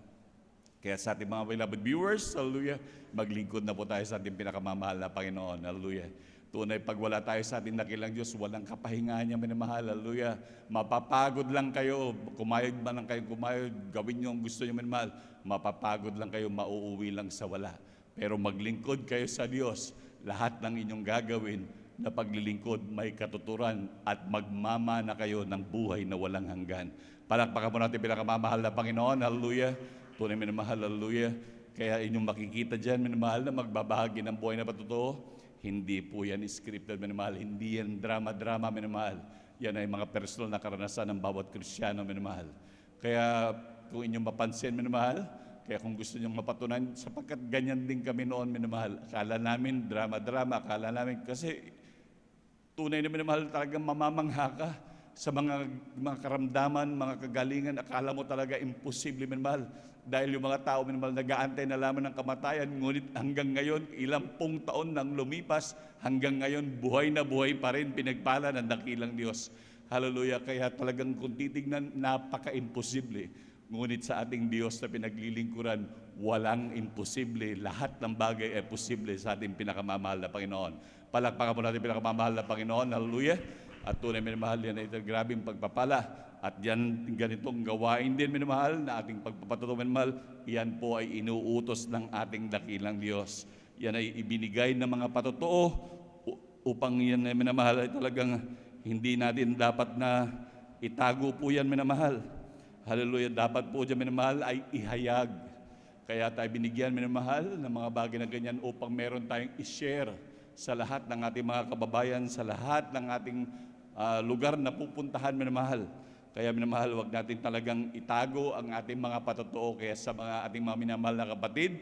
Kaya sa ating mga beloved viewers, hallelujah, maglingkod na po tayo sa ating pinakamamahal na Panginoon, hallelujah. Tunay, pag wala tayo sa ating dakilang Diyos, walang kapahingahan niya, minamahal, hallelujah. Mapapagod lang kayo, kumayod man lang kayo, kumayod, gawin niyo ang gusto niyo, minamahal. Mapapagod lang kayo, mauuwi lang sa wala. Pero maglingkod kayo sa Diyos, lahat ng inyong gagawin na paglilingkod may katuturan at magmamana kayo ng buhay na walang hanggan. Palakpakan po natin pinakamamahal na Panginoon, hallelujah. Tunay minamahal, hallelujah. Kaya inyong makikita dyan, minamahal, na magbabahagi ng buhay na patotoo. Hindi po yan scripted, minamahal. Hindi yan drama-drama, minamahal. Yan ay mga personal na karanasan ng bawat Kristiyano, minamahal. Kaya kung inyong mapansin, minamahal, kaya kung gusto nyong mapatunan, sapagkat ganyan din kami noon, minamahal. Akala namin drama-drama, akala namin, kasi tunay na minamahal, talagang mamamangha ka sa mga karamdaman, mga kagalingan. Akala mo talaga imposible, minamahal. Dahil yung mga tao, minamahal, nag-aantay na lamang ng kamatayan. Ngunit hanggang ngayon, ilang pong taon nang lumipas, hanggang ngayon, buhay na buhay pa rin, pinagpala ng dakilang Diyos. Hallelujah. Kaya talagang kung titignan, napaka-imposible. Ngunit sa ating Diyos na pinaglilingkuran, walang imposible. Lahat ng bagay ay posible sa ating pinakamamahal na Panginoon. Palakpakan po natin pinakamamahal na Panginoon. Hallelujah. At tunay minamahal, yan ay grabing pagpapala. At yan, ganitong gawain din minamahal, na ating pagpapatuto minamahal, yan po ay inuutos ng ating dakilang Diyos. Yan ay ibinigay ng mga patotoo upang yan ay minamahal ay talagang hindi natin dapat na itago po yan minamahal. Hallelujah, dapat po dyan minamahal ay ihayag. Kaya tayo binigyan minamahal ng mga bagay na ganyan upang meron tayong i-share sa lahat ng ating mga kababayan, sa lahat ng ating lugar na pupuntahan, minamahal. Kaya minamahal, wag natin talagang itago ang ating mga patotoo. Kaya sa mga ating mga minamahal na kapatid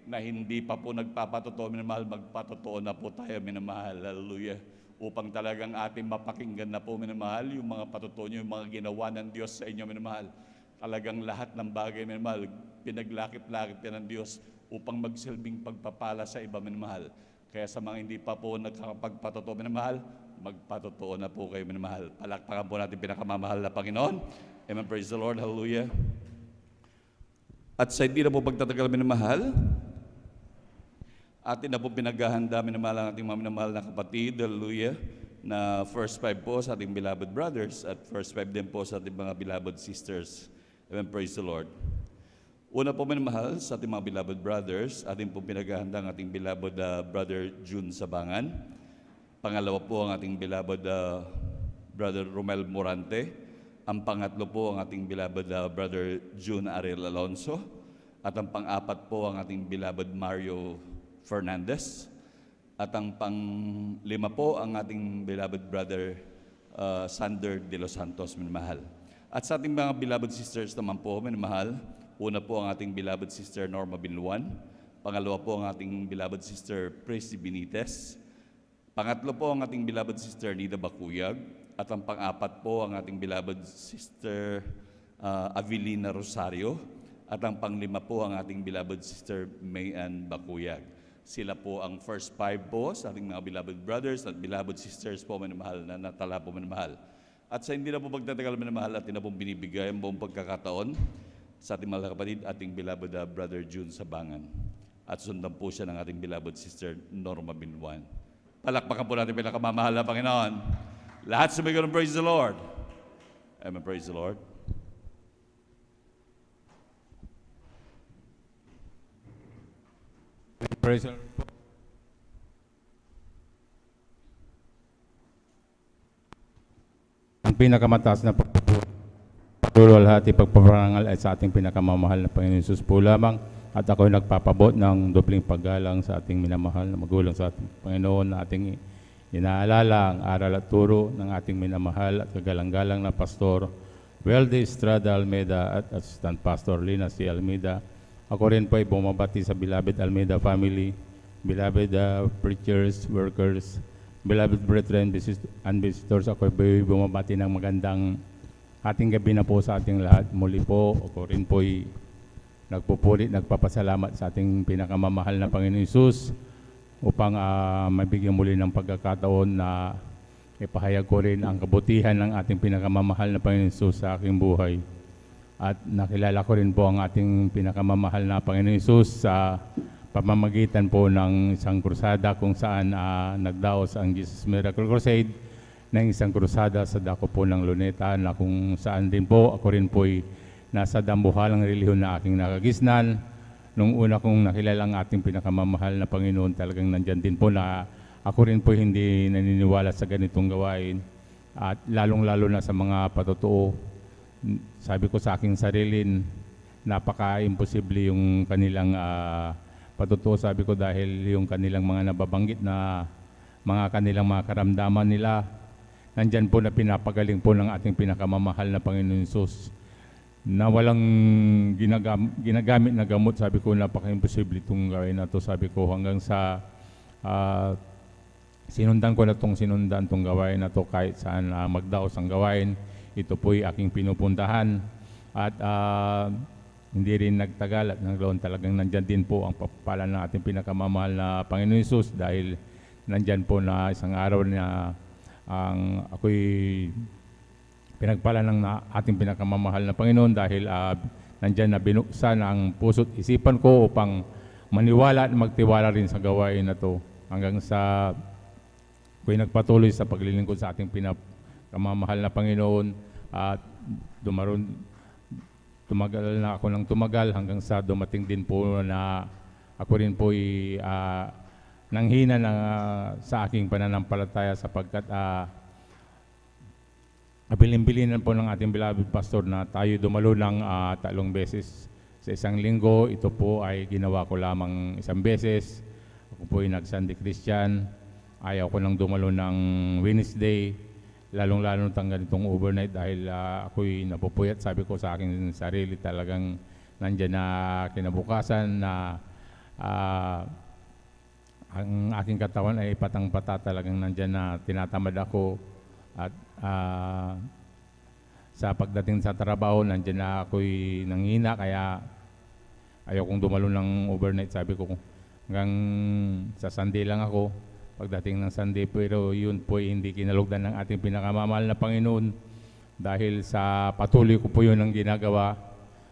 na hindi pa po nagpapatotoo, minamahal, magpatotoo na po tayo, minamahal. Hallelujah. Upang talagang ating mapakinggan na po, minamahal, yung mga patotoo nyo, yung mga ginawa ng Diyos sa inyo, minamahal. Talagang lahat ng bagay, minamahal, pinaglakip-lakip yan ng Diyos upang magsilbing pagpapala sa iba, minamahal. Kaya sa mga hindi pa po nagkakapagpatotoo, minamahal, magpatotoo na po kayo, minamahal. Palakpakan po natin pinakamamahal na Panginoon. Amen. Praise the Lord. Hallelujah. At sa hindi na po pagtatagal, minamahal, atin na po pinaghahanda, minamahal, ang ating mga minamahal na kapatid. Hallelujah. Na first 5 po sa ating beloved brothers at first 5 din po sa ating mga beloved sisters. Amen. Praise the Lord. Una po, minamahal, sa ating mga beloved brothers, ating po pinaghahanda ang ating beloved brother June Sabangan. Pangalawa po ang ating beloved brother Romel Morante. Ang pangatlo po ang ating beloved brother June Ariel Alonso. At ang pang-apat po ang ating beloved Mario Fernandez. At ang pang-lima po ang ating beloved brother Sander de los Santos, minamahal. At sa ating mga beloved sisters naman po, minamahal, una po ang ating beloved sister Norma Binluan. Pangalawa po ang ating beloved sister Prissy Benitez. Pangatlo po ang ating beloved sister Nida Bakuyag. At ang pang-apat po ang ating beloved sister Avelina Rosario. At ang pang-lima po ang ating beloved sister Mayan Bakuyag. Sila po ang first 5 po sa ating mga beloved brothers at beloved sisters po, minamahal, na natala po, minamahal. At sa hindi na po pagtatagal, minamahal, atin na pong binibigay ang buong pagkakataon sa ating mga kapatid, ating beloved brother June Sabangan. At sundan po siya ng ating beloved sister Norma Binluan. Palakpakan po natin pinakamamahal na Panginoon. Lahat sumigaw ng praise the Lord. Amen. Praise the Lord. Praise the Lord. Ang pinakamataas na pagpapalwalhati, pagpaparangal ay sa ating pinakamamahal na Panginoon Jesus po lamang. At ako'y nagpapabot ng dobling paggalang sa ating minamahal na magulang sa ating Panginoon na ating inaalala ang aral at turo ng ating minamahal at kagalang-galang na Pastor Welde Estrada Almeida at Assistant Pastor Lina C. Almeida. Ako rin po ay bumabati sa beloved Almeida family, beloved preachers, workers, beloved brethren, and visitors. Ako ay bumabati ng magandang ating gabi na po sa ating lahat. Muli po, ako rin po ay nagpupuri, nagpapasalamat sa ating pinakamamahal na Panginoon Hesus upang mabigyan muli ng pagkakataon na ipahayag ko rin ang kabutihan ng ating pinakamamahal na Panginoon Hesus sa aking buhay. At nakilala ko rin po ang ating pinakamamahal na Panginoon Hesus sa pamamagitan po ng isang krusada kung saan nagdaos ang Jesus Miracle Crusade ng isang krusada sa dako po ng Luneta na kung saan din po ako rin po ay nasa dambuhalang relihiyon na aking nakagisnan. Nung una kong nakilala ang ating pinakamamahal na Panginoon, talagang nandyan din po na ako rin po hindi naniniwala sa ganitong gawain. At lalong-lalo na sa mga patotoo, sabi ko sa aking sarili, napaka-imposible yung kanilang patotoo, sabi ko, dahil yung kanilang mga nababanggit na kanilang mga karamdaman nila, nandyan po na pinapagaling po ng ating pinakamamahal na Panginoon Hesus na walang ginagamit na gamot. Sabi ko, napaka-imposible itong gawin na to. Sabi ko, hanggang sa sinundan ko na itong gawain na to, kahit saan magdaos ang gawain, ito po'y aking pinupuntahan. At hindi rin nagtagal at naglaon, talagang nandyan din po ang papala ng ating pinakamamahal na Panginoon Hesus, dahil nandyan po na isang araw na ako'y pinagpala ng ating pinakamamahal na Panginoon dahil nandyan na binuksan ang puso't isipan ko upang maniwala at magtiwala rin sa gawain na to, hanggang sa ako'y nagpatuloy sa paglilingkod sa ating pinakamamahal na Panginoon. At tumagal na ako ng tumagal hanggang sa dumating din po na ako rin po nanghina sa aking pananampalataya, sapagkat abilin-bilinan po ng ating beloved pastor na tayo dumalo ng 3 beses sa isang linggo. Ito po ay ginawa ko lamang 1 beses. Ako po ay nag-Sunday Christian. Ayaw ko nang dumalo ng Wednesday, lalong-lalo ng ganitong overnight, dahil ako'y napupuyat. Sabi ko sa aking sarili, talagang nandyan na kinabukasan na ang aking katawan ay patang-pata, talagang nandyan na tinatamad ako at sa pagdating sa trabaho, nandyan na ako'y nanghina, kaya ayaw kong dumalo ng overnight. Sabi ko hanggang sa Sunday lang ako, pagdating ng Sunday, pero yun po hindi kinalugdan ng ating pinakamamahal na Panginoon dahil sa patuloy ko po yun ang ginagawa.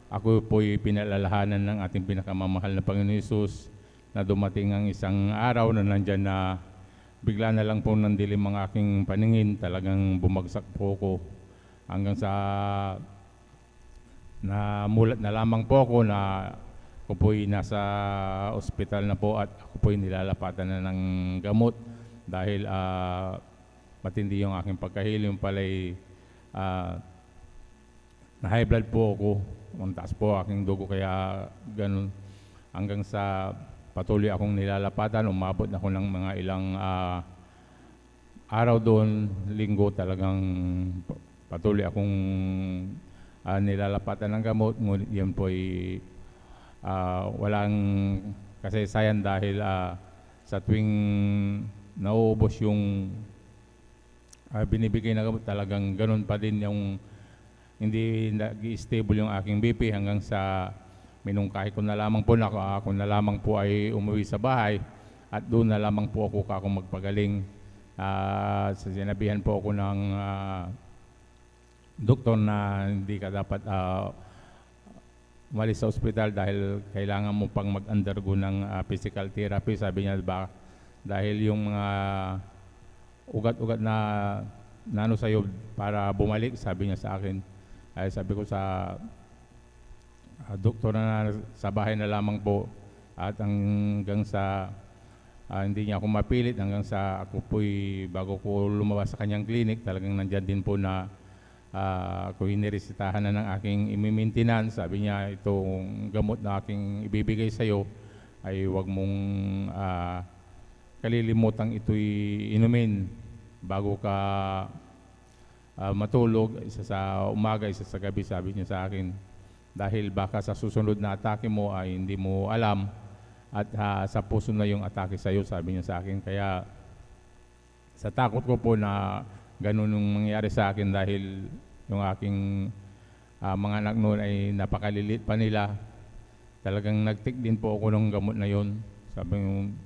Ako po'y pinalalahanan ng ating pinakamamahal na Panginoon Hesus na dumating ang isang araw na nandyan na bigla na lang po nandilim ang aking paningin, talagang bumagsak po ako hanggang sa namulat na lamang po ako na ako po'y nasa ospital na po at ako po'y nilalapatan na ng gamot dahil matindi yung aking pagkahilo. Yung pala'y na high blood po ako, ang taas po aking dugo, kaya ganun hanggang sa patuloy akong nilalapatan. Umabot ako ng mga ilang araw doon, linggo, talagang patuloy akong nilalapatan ng gamot. Ngunit yun po ay walang kasaysayan dahil sa tuwing nauubos yung binibigay na gamot, talagang ganun pa din yung hindi nag-stable yung aking BP hanggang sa minungkahi ko na lamang po na ako na lamang po ay umuwi sa bahay at doon na lamang po ako magpagaling. Sa sinabihan po ako ng doktor na hindi ka dapat umalis sa ospital dahil kailangan mo pang mag-undergo ng physical therapy. Sabi niya, ba, dahil yung mga ugat-ugat na nano sa'yo para bumalik, sabi niya sa akin. Ay sabi ko sa doktor na sa bahay na lamang po at hanggang sa hindi niya ako mapilit, hanggang sa ako po'y bago ko lumabas sa kanyang clinic, talagang nandyan din po na ako iniresitahan na ng aking imi-maintenance. Sabi niya, itong gamot na aking ibibigay sa'yo ay huwag mong kalilimutang ito'y inumin bago ka matulog, isa sa umaga, isa sa gabi, sabi niya sa akin. Dahil baka sa susunod na atake mo ay hindi mo alam at sa puso na yung atake sa iyo, sabi niya sa akin. Kaya sa takot ko po na ganun yung mangyari sa akin dahil yung aking mga anak noon ay napakalilit pa nila, talagang nagtik din po ako ng gamot na yon. Sabi yung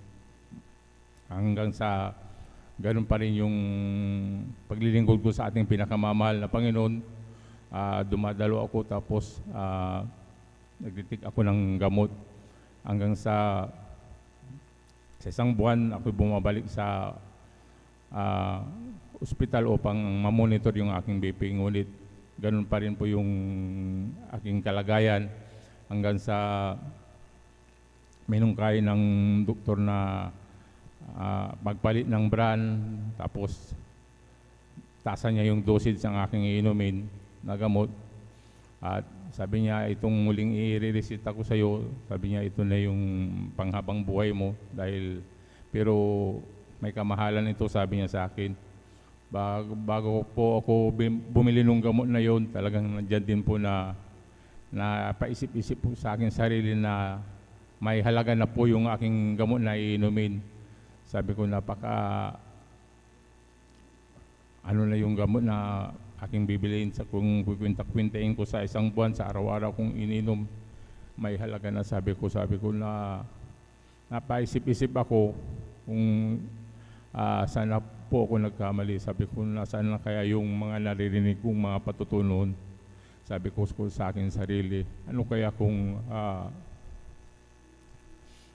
hanggang sa ganun pa rin yung paglilingkod ko sa ating pinakamamahal na Panginoon. Dumadalo ako tapos nagtitik ako ng gamot hanggang sa isang buwan ako bumabalik sa ospital upang mamonitor yung aking BP. Ngunit ganun pa rin po yung aking kalagayan hanggang sa minungkay ng doktor na magpalit ng brand, tapos taasan niya yung dosage ng aking iinumin na gamot. At sabi niya, itong muling i-resita ko sa iyo, sabi niya, ito na yung panghabang buhay mo pero may kamahalan ito, sabi niya sa akin. Bago po ako bumili ng gamot na yon, talagang nandiyan din po na paisip-isip po sa akin sarili na may halaga na po yung aking gamot na iinumin. Sabi ko, ano na yung gamot na aking bibiliin sa kung kwinta-kwintain ko sa isang buwan, sa araw-araw kong ininom, may halaga na. Sabi ko na napaisip-isip ako kung sana po ako nagkamali. Sabi ko na sana kaya yung mga naririnig kong mga patutunon. Sabi ko sa akin sarili, ano kaya kung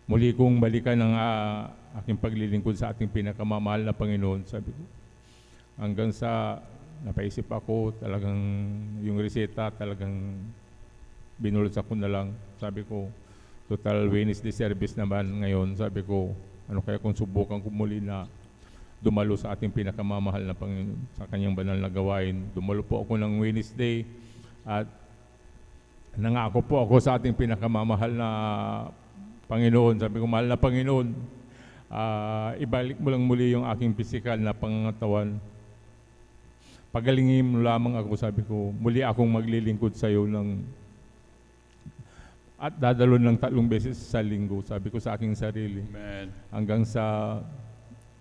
muli kong balikan ang aking paglilingkod sa ating pinakamamahal na Panginoon. Sabi ko, hanggang sa napaisip ako, talagang yung reseta talagang binulsa ko na lang. Sabi ko, total Wednesday service naman ngayon. Sabi ko, ano kaya kung subukan ko muli na dumalo sa ating pinakamamahal na Panginoon sa kanyang banal na gawain. Dumalo po ako ng Wednesday at nangako po ako sa ating pinakamamahal na Panginoon. Sabi ko, mahal na Panginoon, ibalik mo lang muli yung aking pisikal na pangangatawan. Pagalingin mo lamang ako, sabi ko, muli akong maglilingkod sa iyo ng at dadalo ng 3 beses sa linggo, sabi ko sa aking sarili. Amen. Hanggang sa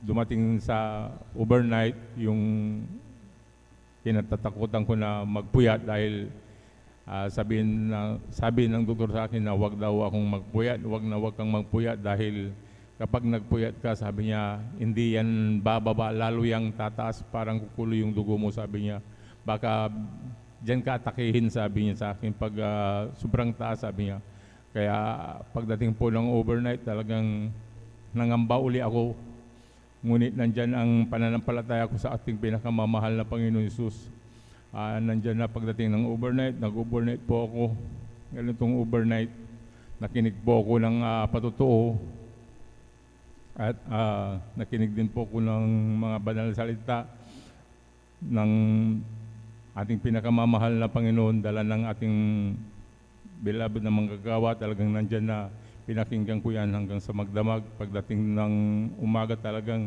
dumating sa overnight, yung kinatatakutan ko na magpuyat dahil sabi ng doktor sa akin na wag daw akong magpuyat, wag kang magpuyat dahil kapag nagpuyat ka, sabi niya, hindi yan bababa, lalo yang tataas, parang kukulo yung dugo mo, sabi niya. Baka diyan ka atakihin, sabi niya sa akin, pag sobrang taas, sabi niya. Kaya pagdating po ng overnight, talagang nangamba uli ako. Ngunit nandyan ang pananampalataya ko sa ating pinakamamahal na Panginoon Hesus. Nandyan na pagdating ng overnight, nag-overnight po ako. Ganitong overnight, nakinig po ako ng patotoo. At nakinig din po ako ng mga banal na salita ng ating pinakamamahal na Panginoon, dala ng ating beloved na manggagawa. Talagang nandyan na pinakinggan ko yan hanggang sa magdamag. Pagdating ng umaga talagang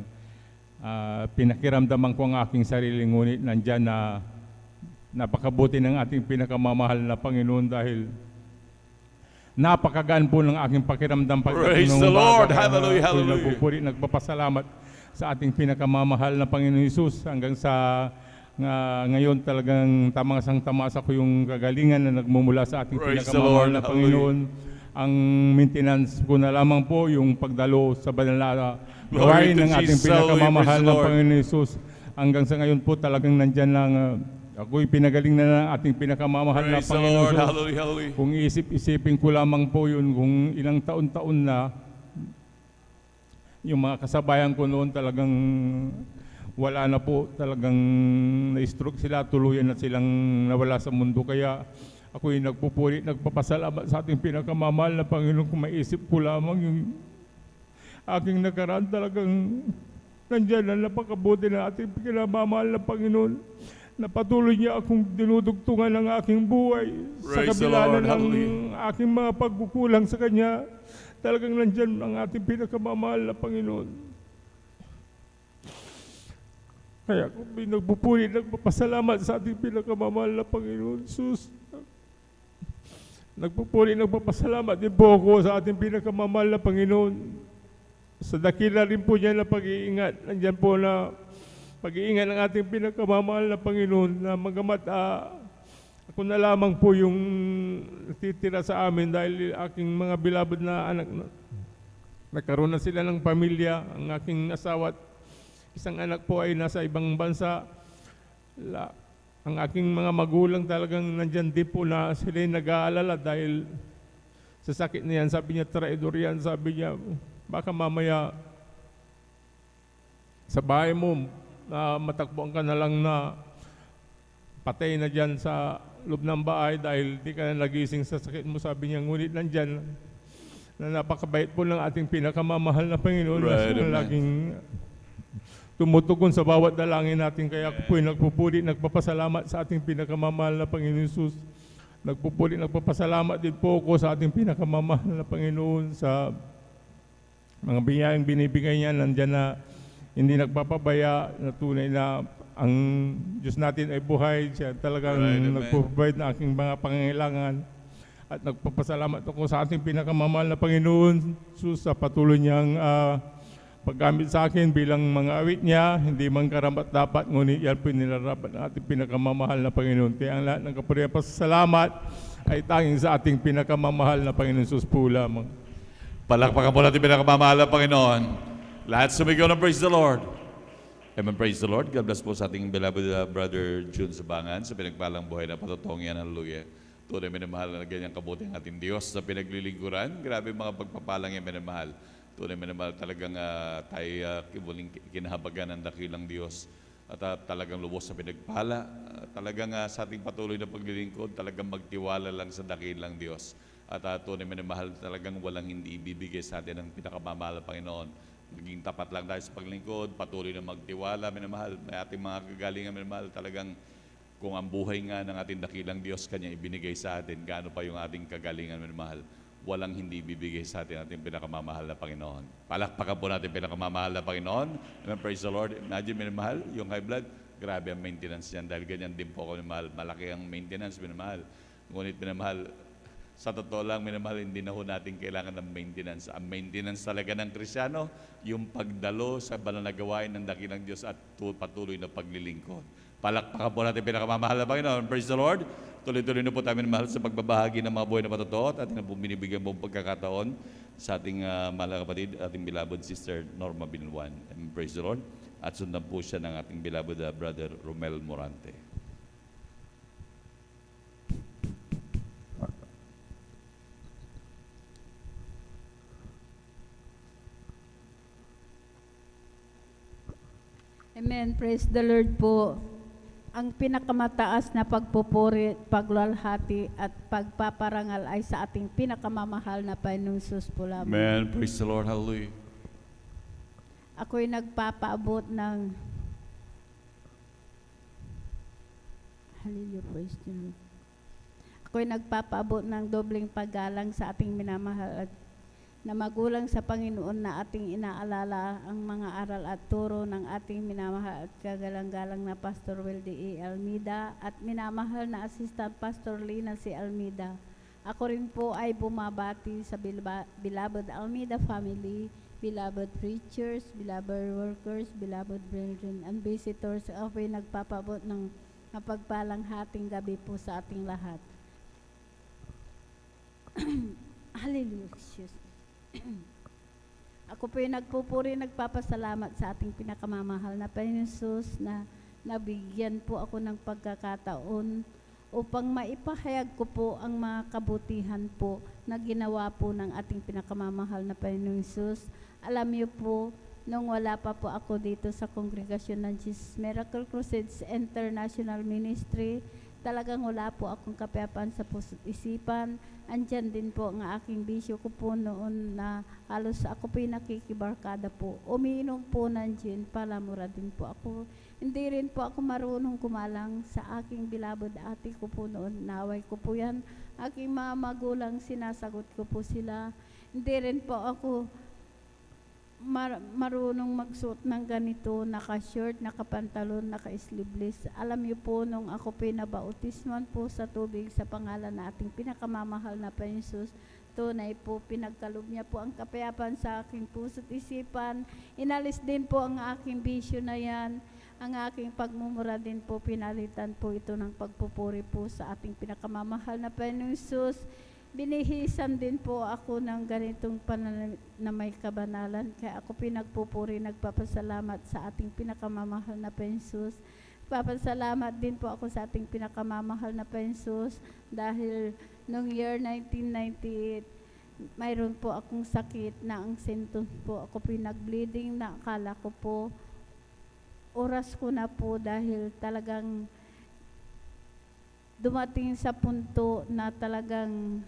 pinakiramdaman ko ang aking sarili, ngunit nandyan na napakabuti ng ating pinakamamahal na Panginoon dahil napakagaan po ng aking pakiramdam. Praise the Lord. Hallelujah, hallelujah. Nagpupuri, nagpapasalamat sa ating pinakamamahal na Panginoon Hesus hanggang sa ngayon talagang tamasang-tamasa ko yung kagalingan na nagmumula sa ating Praise the pinakamamahal Lord. na Panginoon. Ang maintenance ko na lamang po yung pagdalo sa banal na gawain to ng ating Jesus. pinakamamahal Praise the na Lord. Panginoon Hesus. Hanggang sa ngayon po talagang nandyan lang ako'y pinagaling na ng ating pinakamamahal na Praise the Panginoon Lord. Hesus. Hallelujah, hallelujah. Kung iisip-isipin ko lamang po yun, kung ilang taon-taon na, yung mga kasabayan ko noon talagang wala na po, talagang na-stroke sila, tuluyan na silang nawala sa mundo. Kaya ako'y nagpupuri, nagpapasalamat sa ating pinakamamahal na Panginoon. Kung maisip ko lamang yung aking nakaraan, talagang nandyan na napakabuti na ating pinakamamahal na Panginoon. Na patuloy niya akong dinudugtungan ng aking buhay sa Praise the kabila Lord. na ng Hallelujah. aking mga pagkukulang sa Kanya. Talagang nandyan ang ating pinakamamahal na Panginoon. Kaya kung may nagpupuri, nagpapasalamat sa ating pinakamamahal na Panginoon Sus. Nagpupuri, nagpapasalamat din po ako sa ating pinakamamahal na Panginoon. Sa dakila rin po niya na pag-iingat. Nandyan po na pag-iingat ng ating pinakamamahal na Panginoon na magamat ako na lamang po yung titira sa amin dahil aking mga beloved na anak nagkaroon na sila ng pamilya. Ang aking asawa at isang anak po ay nasa ibang bansa. Ang aking mga magulang talagang nandyan din po na sila nag-aalala dahil sa sakit na yan. Sabi niya, traidor yan. Sabi niya, baka mamaya sa bahay mo, matakbuhan ka na lang na patay na dyan sa loob ng bahay dahil di ka na nagising sa sakit mo. Sabi niya, ngunit nandyan na napakabait po ng ating pinakamamahal na Panginoon Right, na amen. laging tumutugon sa bawat dalangin natin. Kaya ako po'y nagpupuri, nagpapasalamat sa ating pinakamamahal na Panginoon Hesus. Nagpupuri, nagpapasalamat din po ako sa ating pinakamamahal na Panginoon sa mga biyayang binibigay niya. Nandyan na hindi nagpapabaya, na tunay na ang Diyos natin ay buhay. Siya talagang Right, amen. nagpo-provide ng aking mga pangangailangan. At nagpapasalamat ako sa ating pinakamamahal na Panginoon Sus sa patuloy niyang paggamit sa akin bilang mga awit niya. Hindi man karapat dapat, ngunit yan po nilarapat ng ating pinakamamahal na Panginoon. Kaya ang lahat ng kapurihan pasasalamat ay tanging sa ating pinakamamahal na Panginoon Sus po lamang. Palakpakan po natin pinakamamahal na Panginoon. Lahat sumigaw ng praise the Lord. Amen, praise the Lord. God bless po sa ating beloved brother June Sabangan sa pinagpalang buhay na patotong yan. Hallelujah. Tunay minamahal na ganyang kabuti ang ating Diyos sa pinaglilingkuran. Grabe mga pagpapalang yan minamahal. Tunay minamahal talagang tayo muling kinahabagan ng dakilang Diyos. At talagang lubos sa pinagpala. Talagang sa ating patuloy na paglilingkod, talagang magtiwala lang sa dakilang Diyos. At tunay minamahal talagang walang hindi ibibigay sa atin ng pinakamamahal na Panginoon. Maging tapat lang tayo sa paglingkod, patuloy na magtiwala, minamahal. May ating mga kagalingan, minamahal. Talagang kung ang buhay nga ng ating dakilang Diyos Kanya ibinigay sa atin, gaano pa yung ating kagalingan, minamahal. Walang hindi bibigay sa atin ating pinakamamahal na Panginoon. Palakpakan po natin pinakamamahal na Panginoon. Amen, praise the Lord. Imagine, minamahal, yung high blood, grabe ang maintenance niyan. Dahil ganyan din po ako, minamahal. Malaki ang maintenance, minamahal. Ngunit, minamahal, Sa totoo lang, minamahal, hindi na ho natin kailangan ng maintenance. Ang maintenance talaga ng Kristyano, yung pagdalo sa banal na gawain ng dakilang Diyos at patuloy na paglilingkod. Palakpakan po natin pinakamamahal na Panginoon. Praise the Lord. Tuloy-tuloy na po tayo minamahal sa pagbabahagi ng mga buhay na patotoo at ating na po binibigyan po pagkakataon sa ating mahal na kapatid, ating beloved sister Norma Binilwan. And praise the Lord. At sundan po siya ng ating beloved brother Romel Morante. Amen. Praise the Lord po. Ang pinakamataas na pagpupuri, paglalhati at pagpaparangal ay sa ating pinakamamahal na Panginoong Jesus po lamang. Amen. Praise the Lord. Hallelujah. Ako'y nagpapaabot ng Hallelujah, praise the Lord. Ako'y nagpapaabot ng dobling paggalang sa ating minamahal at na magulang sa Panginoon na ating inaalala ang mga aral at turo ng ating minamahal at kagalang-galang na Pastor Wilde E. Almeida at minamahal na Assistant Pastor Lina C. Almeida. Ako rin po ay bumabati sa beloved Almeida family, beloved preachers, beloved workers, beloved brethren and visitors. Ako'y nagpapabot ng mapagpalang hating gabi po sa ating lahat. Hallelujah, Jesus. Ako po yung nagpupuri, nagpapasalamat sa ating pinakamamahal na Panginoon Jesus na nabigyan po ako ng pagkakataon upang maipahayag ko po ang mga kabutihan po na ginawa po ng ating pinakamamahal na Panginoon Jesus. Alam niyo po, nung wala pa po ako dito sa kongregasyon ng Jesus Miracle Crusades International Ministry, talagang wala po akong kapayapaan sa puso't isipan. Andyan din po ang aking bisyo ko po noon na halos ako po yung nakikibarkada po. Umiinom po ng gin, palamura din po ako. Hindi rin po ako marunong kumalang sa aking beloved ate ko po noon. Naway ko po yan. Aking mga magulang, sinasagot ko po sila. Hindi rin po ako marunong magsuot ng ganito, naka-short, naka-pantalon, naka-sleeveless. Alam niyo po, nung ako pinabautisman po sa tubig sa pangalan na ating pinakamamahal na Panginoon Jesus, tunay po, pinagkalob niya po ang kapayapaan sa aking puso't isipan. Inalis din po ang aking bisyo na yan. Ang aking pagmumura din po, pinalitan po ito ng pagpupuri po sa ating pinakamamahal na Panginoon Jesus. Binihisan din po ako ng ganitong pananamit na may kabanalan. Kaya ako pinagpupuri, nagpapasalamat sa ating pinakamamahal na Panginoon Jesus. Papasalamat din po ako sa ating pinakamamahal na Panginoon Jesus dahil noong year 1998, mayroon po akong sakit na ang symptoms po. Ako pinag-bleeding na akala ko po oras ko na po dahil talagang dumating sa punto na talagang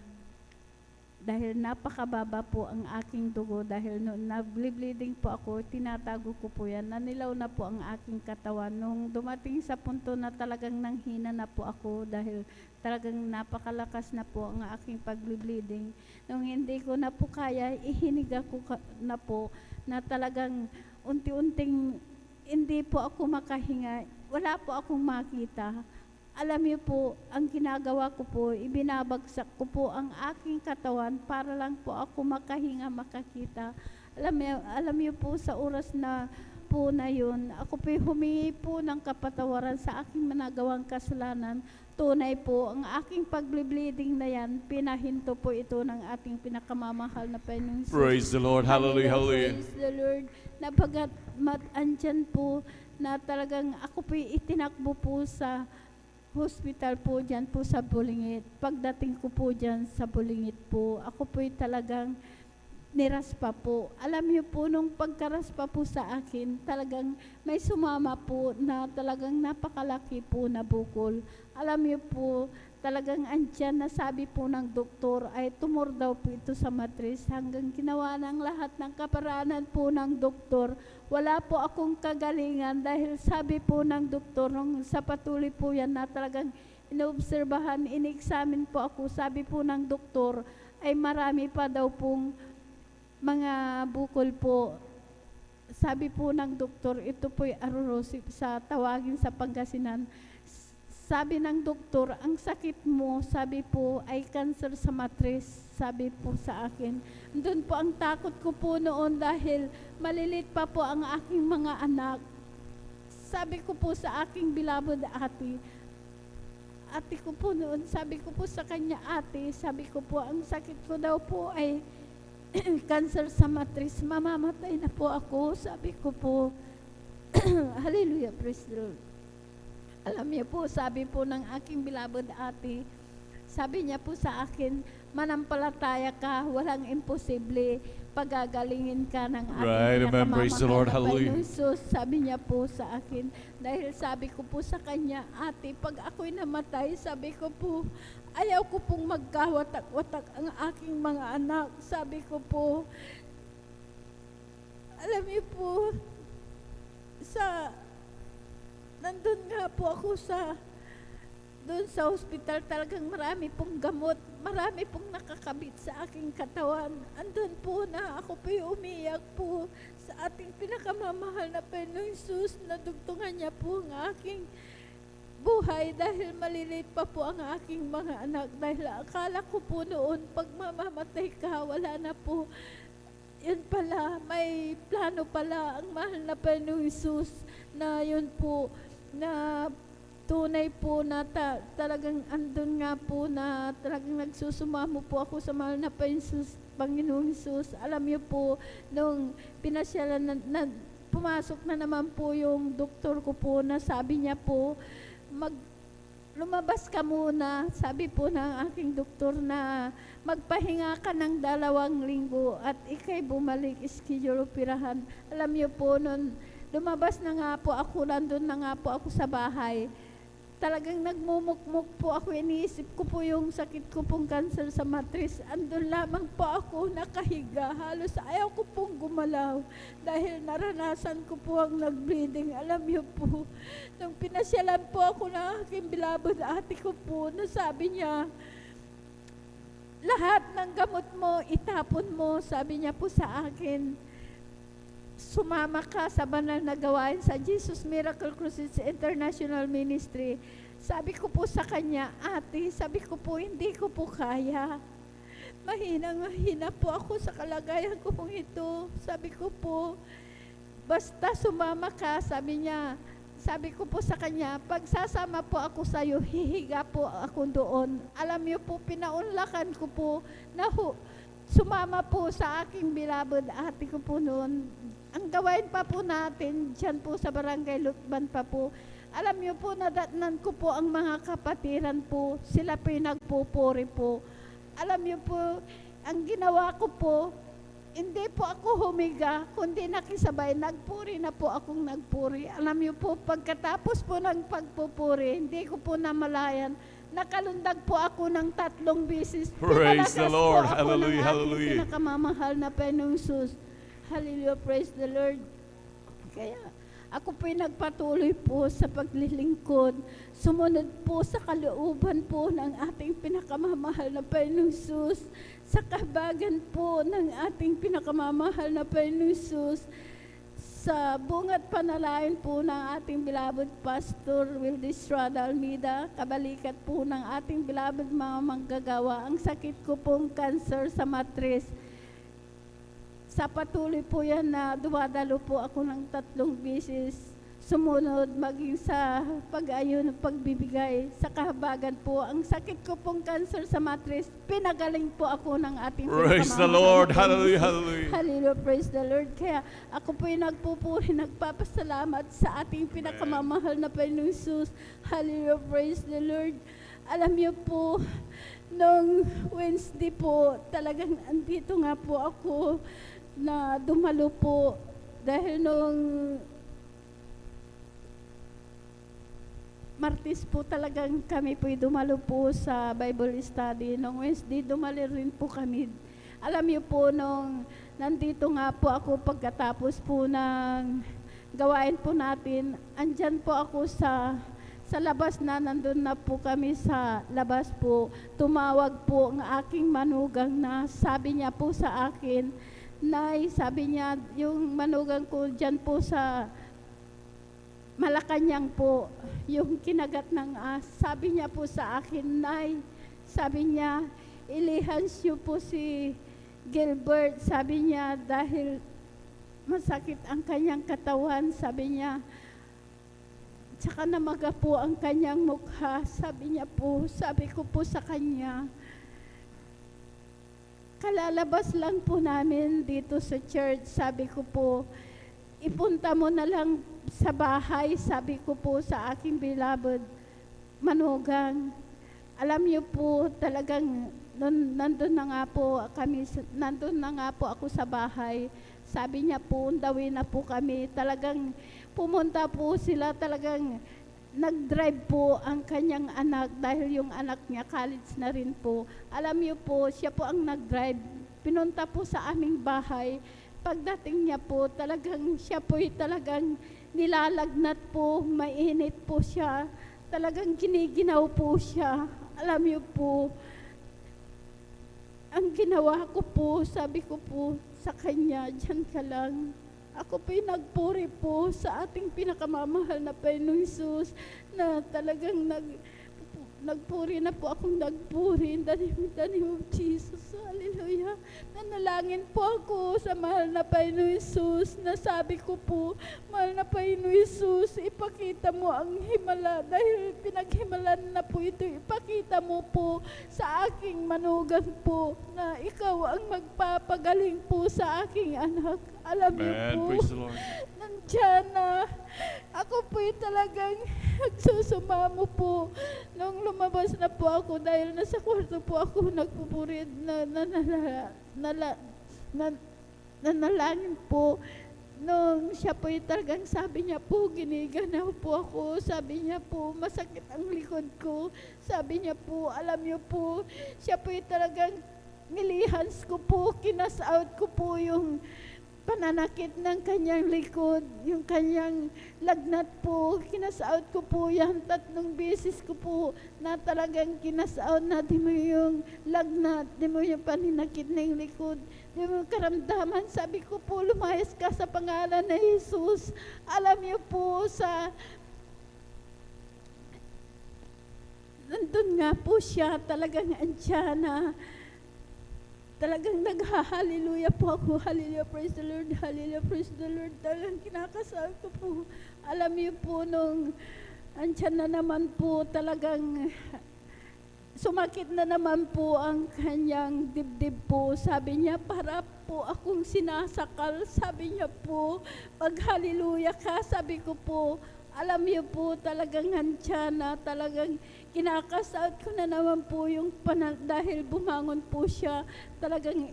dahil napakababa po ang aking dugo, dahil noon nag-bleeding po ako, tinatago ko po yan, nanilaw na po ang aking katawan. Nung dumating sa punto na talagang nanghina na po ako dahil talagang napakalakas na po ang aking pag-bleeding. Nung hindi ko na po kaya, ihiniga ko na po na talagang unti-unting hindi po ako makahinga, wala po akong makita. Alam niyo po, ang ginagawa ko po, ibinabagsak ko po ang aking katawan para lang po ako makahinga, makakita. Alam niyo po, sa oras na po na yun, ako po humingi po ng kapatawaran sa aking managawang kasalanan. Tunay po, ang aking pag-bleeding na yan, pinahinto po ito ng ating pinakamamahal na Panginoon. Praise the Lord. Hallelujah. Hallelujah. Praise the Lord. Napagat andyan po na talagang ako po itinakbo po sa hospital po dyan po sa Bulingit. Pagdating ko po dyan sa Bulingit po, ako po'y talagang niraspa po. Alam niyo po, nung pagkaraspa po sa akin, talagang may sumama po na talagang napakalaki po na bukol. Alam niyo po, talagang andyan na sabi po ng doktor ay tumor daw po ito sa matris hanggang ginawa ng lahat ng kaparanan po ng doktor. Wala po akong kagalingan dahil sabi po ng doktor nung sa patuloy po yan na talagang inoobserbahan, in-examine po ako, sabi po ng doktor ay marami pa daw pong mga bukol po. Sabi po ng doktor, ito po'y arorosip sa tawagin sa Pangasinan. sabi ng doktor, ang sakit mo, sabi po, ay cancer sa matris, sabi po sa akin. Doon po ang takot ko po noon dahil malilit pa po ang aking mga anak. Sabi ko po sa aking beloved ate ko po noon, sabi ko po sa kanya, ate, sabi ko po, ang sakit ko daw po ay cancer sa matris, mamamatay na po ako, sabi ko po. Hallelujah, praise the Lord. Alam niyo po, sabi po ng aking beloved ate, sabi niya po sa akin, manampalataya ka, walang imposible, pagagalingin ka ng ating Right, amen. Praise the Lord. Hallelujah. So, sabi niya po sa akin, dahil sabi ko po sa kanya, ate, pag ako'y namatay, sabi ko po, ayaw ko pong magkawatak-watak ang aking mga anak. Sabi ko po, alam niyo po, nandun nga po ako doon sa hospital, talagang marami pong gamot, marami pong nakakabit sa aking katawan. Andun po na ako po'y umiyak po sa ating pinakamamahal na Panginoong Hesus, nadugtungan niya po ang aking buhay dahil malilit pa po ang aking mga anak. Dahil akala ko po noon, pag mamamatay ka, wala na po. Yun pala, may plano pala ang mahal na Panginoong Hesus na yun po, na tunay po na talagang andun nga po na talagang nagsusumamo po ako sa mahal na Panginoong Hesus. Alam niyo po, nung pinasyalan pumasok na naman po yung doktor ko po na sabi niya po, lumabas ka muna, sabi po ng aking doktor na magpahinga ka ng 2 linggo at ikay bumalik schedule operahan. Alam niyo po, nun lumabas na nga po ako, nandun na nga po ako sa bahay. Talagang nagmumukmuk po ako, iniisip ko po yung sakit ko pong cancer sa matris. Andun lamang po ako nakahiga, halos ayaw ko pong gumalaw dahil naranasan ko po ang nag-bleeding. Alam niyo po, nung pinasyalan po ako ng aking beloved ate ko po, nasabi niya, lahat ng gamot mo, itapon mo, sabi niya po sa akin, sumama ka sa banal na gawain sa Jesus Miracle Crucis International Ministry. Sabi ko po sa kanya, ate, sabi ko po, hindi ko po kaya. Mahina po ako sa kalagayan ko pong ito. Sabi ko po, basta sumama ka, sabi niya. Sabi ko po sa kanya, pag sasama po ako sa iyo, hihiga po ako doon. Alam niyo po, pinaunlakan ko po na sumama po sa aking beloved ate ko po noon. Ang gawain pa po natin, dyan po sa Barangay Lukban pa po, alam niyo po, nadatnan ko po ang mga kapatiran po, sila po yung nagpupuri po. Alam niyo po, ang ginawa ko po, hindi po ako humiga, kundi nakisabay, nagpuri na po akong nagpuri. Alam niyo po, pagkatapos po ng pagpupuri, hindi ko po namalayan, nakalundag po ako ng 3 beses. Praise the Lord. Hallelujah, Hallelujah, hallelujah. Pinakamamahal na Panginoong Hesus. Hallelujah, praise the Lord. Kaya ako po'y nagpatuloy po sa paglilingkod. Sumunod po sa kalooban po ng ating pinakamamahal na Panginoong Hesus. Sa kahabagan po ng ating pinakamamahal na Panginoong Hesus. Sa bungat panalain po ng ating beloved Pastor Wildy Estrada Almeida, kabalikat po ng ating beloved mga manggagawa, ang sakit ko pong cancer sa matris. Sa patuloy po yan na dumadalo po ako ng 3 beses, sumunod maging sa pag-ayon, pagbibigay, sa kahabagan po, ang sakit ko pong cancer sa matris, pinagaling po ako ng ating Praise the Lord. Hallelujah, hallelujah. Hallelujah, praise the Lord. Kaya ako po'y nagpupuri, nagpapasalamat sa ating pinakamamahal na Panginoong Hesus. Hallelujah, praise the Lord. Alam niyo po, nung Wednesday po, talagang andito nga po ako na dumalo po dahil nung Martes po talagang kami po'y dumalo po sa Bible study. Nung Wednesday, dumali rin po kami. Alam niyo po, nung nandito nga po ako pagkatapos po ng gawain po natin, andyan po ako sa labas na, nandun na po kami sa labas po. Tumawag po ang aking manugang na sabi niya po sa akin, Nay, sabi niya, yung manugang ko dyan po sa Malacanang po, yung kinagat ng sabi niya po sa akin, Nay, sabi niya, ilihans niyo po si Gilbert, sabi niya, dahil masakit ang kanyang katawan, sabi niya, tsaka namaga po ang kanyang mukha, sabi niya po, sabi ko po sa kanya, kalalabas lang po namin dito sa church, sabi ko po, ipunta mo na lang sa bahay, sabi ko po sa aking beloved manugang. Alam niyo po, talagang nandun na nga po kami, nandun na nga po ako sa bahay. Sabi niya po, undawin na po kami. Talagang pumunta po sila, talagang nag-drive po ang kanyang anak dahil yung anak niya college na rin po. Alam niyo po, siya po ang nag-drive. Pinunta po sa aming bahay. Pagdating niya po, talagang siya po talagang nilalagnat po, mainit po siya. Talagang giniginaw po siya. Alam niyo po, ang ginawa ko po, sabi ko po sa kanya, diyan ka lang. Ako po'y nagpuri po sa ating pinakamamahal na Panginoong Hesus na talagang nagpuri na po akong nagpuri in the name of Jesus. Hallelujah. Nanalangin po ako sa mahal na Panginoong Hesus na sabi ko po, mahal na Panginoong Hesus, ipakita mo ang himala dahil pinaghimalan na po ito. Ipakita mo po sa aking manugang po na ikaw ang magpapagaling po sa aking anak. Alam niyo po, Praise the Lord. nandiyan na ako po'y talagang nagsusumamo po. Nung lumabas na po ako dahil nasa kwarto po ako nagpupurid nanalangin po. Nung siya po'y talagang sabi niya po, giniganaw po ako. Sabi niya po, masakit ang likod ko. Sabi niya po, alam niyo po, siya po'y talagang nilihans ko po, kinas out ko po yung pananakit ng kanyang likod, yung kanyang lagnat po, kinasout ko po yan, 3 beses ko po na talagang kinasout na di mo yung lagnat, di mo yung paninakit ng likod, di mo karamdaman. Sabi ko po, lumayas ka sa pangalan ng Jesus. Alam niyo po nandun nga po siya, talagang andyan na, talagang nagha-hallelujah po ako. Hallelujah, praise the Lord. Hallelujah, praise the Lord. Talagang kinakasal ko po. Alam niyo po, nung andyan na naman po, talagang sumakit na naman po ang kanyang dibdib po. Sabi niya, para po akong sinasakal. Sabi niya po, pag-hallelujah ka, sabi ko po, alam niyo po, talagang andyan na, talagang kinakasal ko na naman po yung dahil bumangon po siya, talagang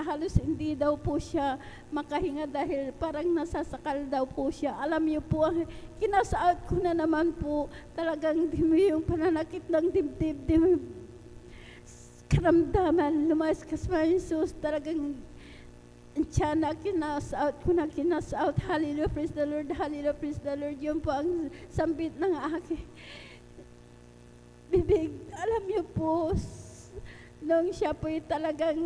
halos hindi daw po siya makahinga dahil parang nasasakal daw po siya. Alam niyo po, kinasal ko na naman po, talagang di mo yung pananakit ng dibdib, di mo karamdaman, lumayas ka sa Jesus, talagang tiyan na kinas-out ko na kinas-out. Hallelujah, praise the Lord, hallelujah, praise the Lord. Yun po ang sambit ng aking bibig. Alam niyo po, nung siya po'y talagang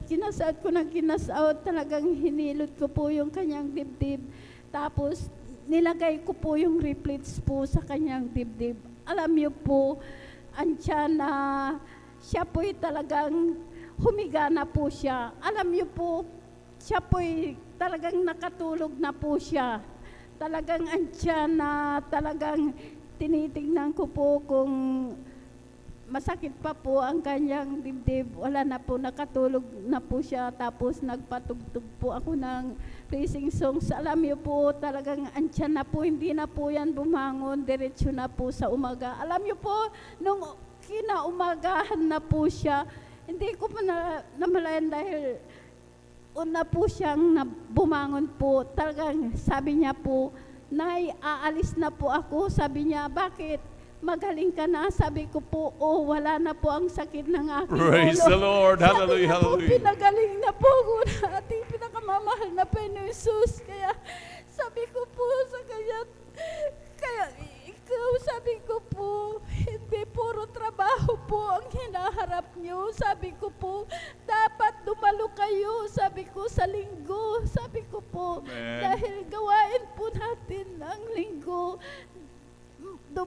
kinas-out ko na kinas-out, talagang hinilot ko po yung kanyang dibdib. Tapos, nilagay ko po yung replets po sa kanyang dibdib. Alam niyo po, andyan na siya po'y talagang humiga na po siya. Alam niyo po, siya po'y talagang nakatulog na po siya. Talagang andyan na, talagang tinitignan ko po kung masakit pa po ang kanyang dibdib. Wala na po, nakatulog na po siya. Tapos nagpatugtog po ako ng praising songs. Alam niyo po, talagang andyan na po, hindi na po yan bumangon, diretso na po sa umaga. Alam niyo po, nung kinaumagahan na po siya, hindi ko pa namalayan dahil una po siyang bumangon po. Talagang sabi niya po, Nay, aalis na po ako. Sabi niya, bakit? Magaling ka na. Sabi ko po, wala na po ang sakit ng aking Praise ulo. the Lord. Hallelujah, Sabi niya po, hallelujah. pinagaling na po ako na ating pinakamamahal na Panginoon Jesus. Kaya sabi ko po sa kanya, kaya ikaw, sabi ko po, hindi puro trabaho po ang hinaharap niyo. Sabi ko po, dapat dumalo kayo, sabi ko, sa linggo. Sabi ko po, Amen. dahil gawain po natin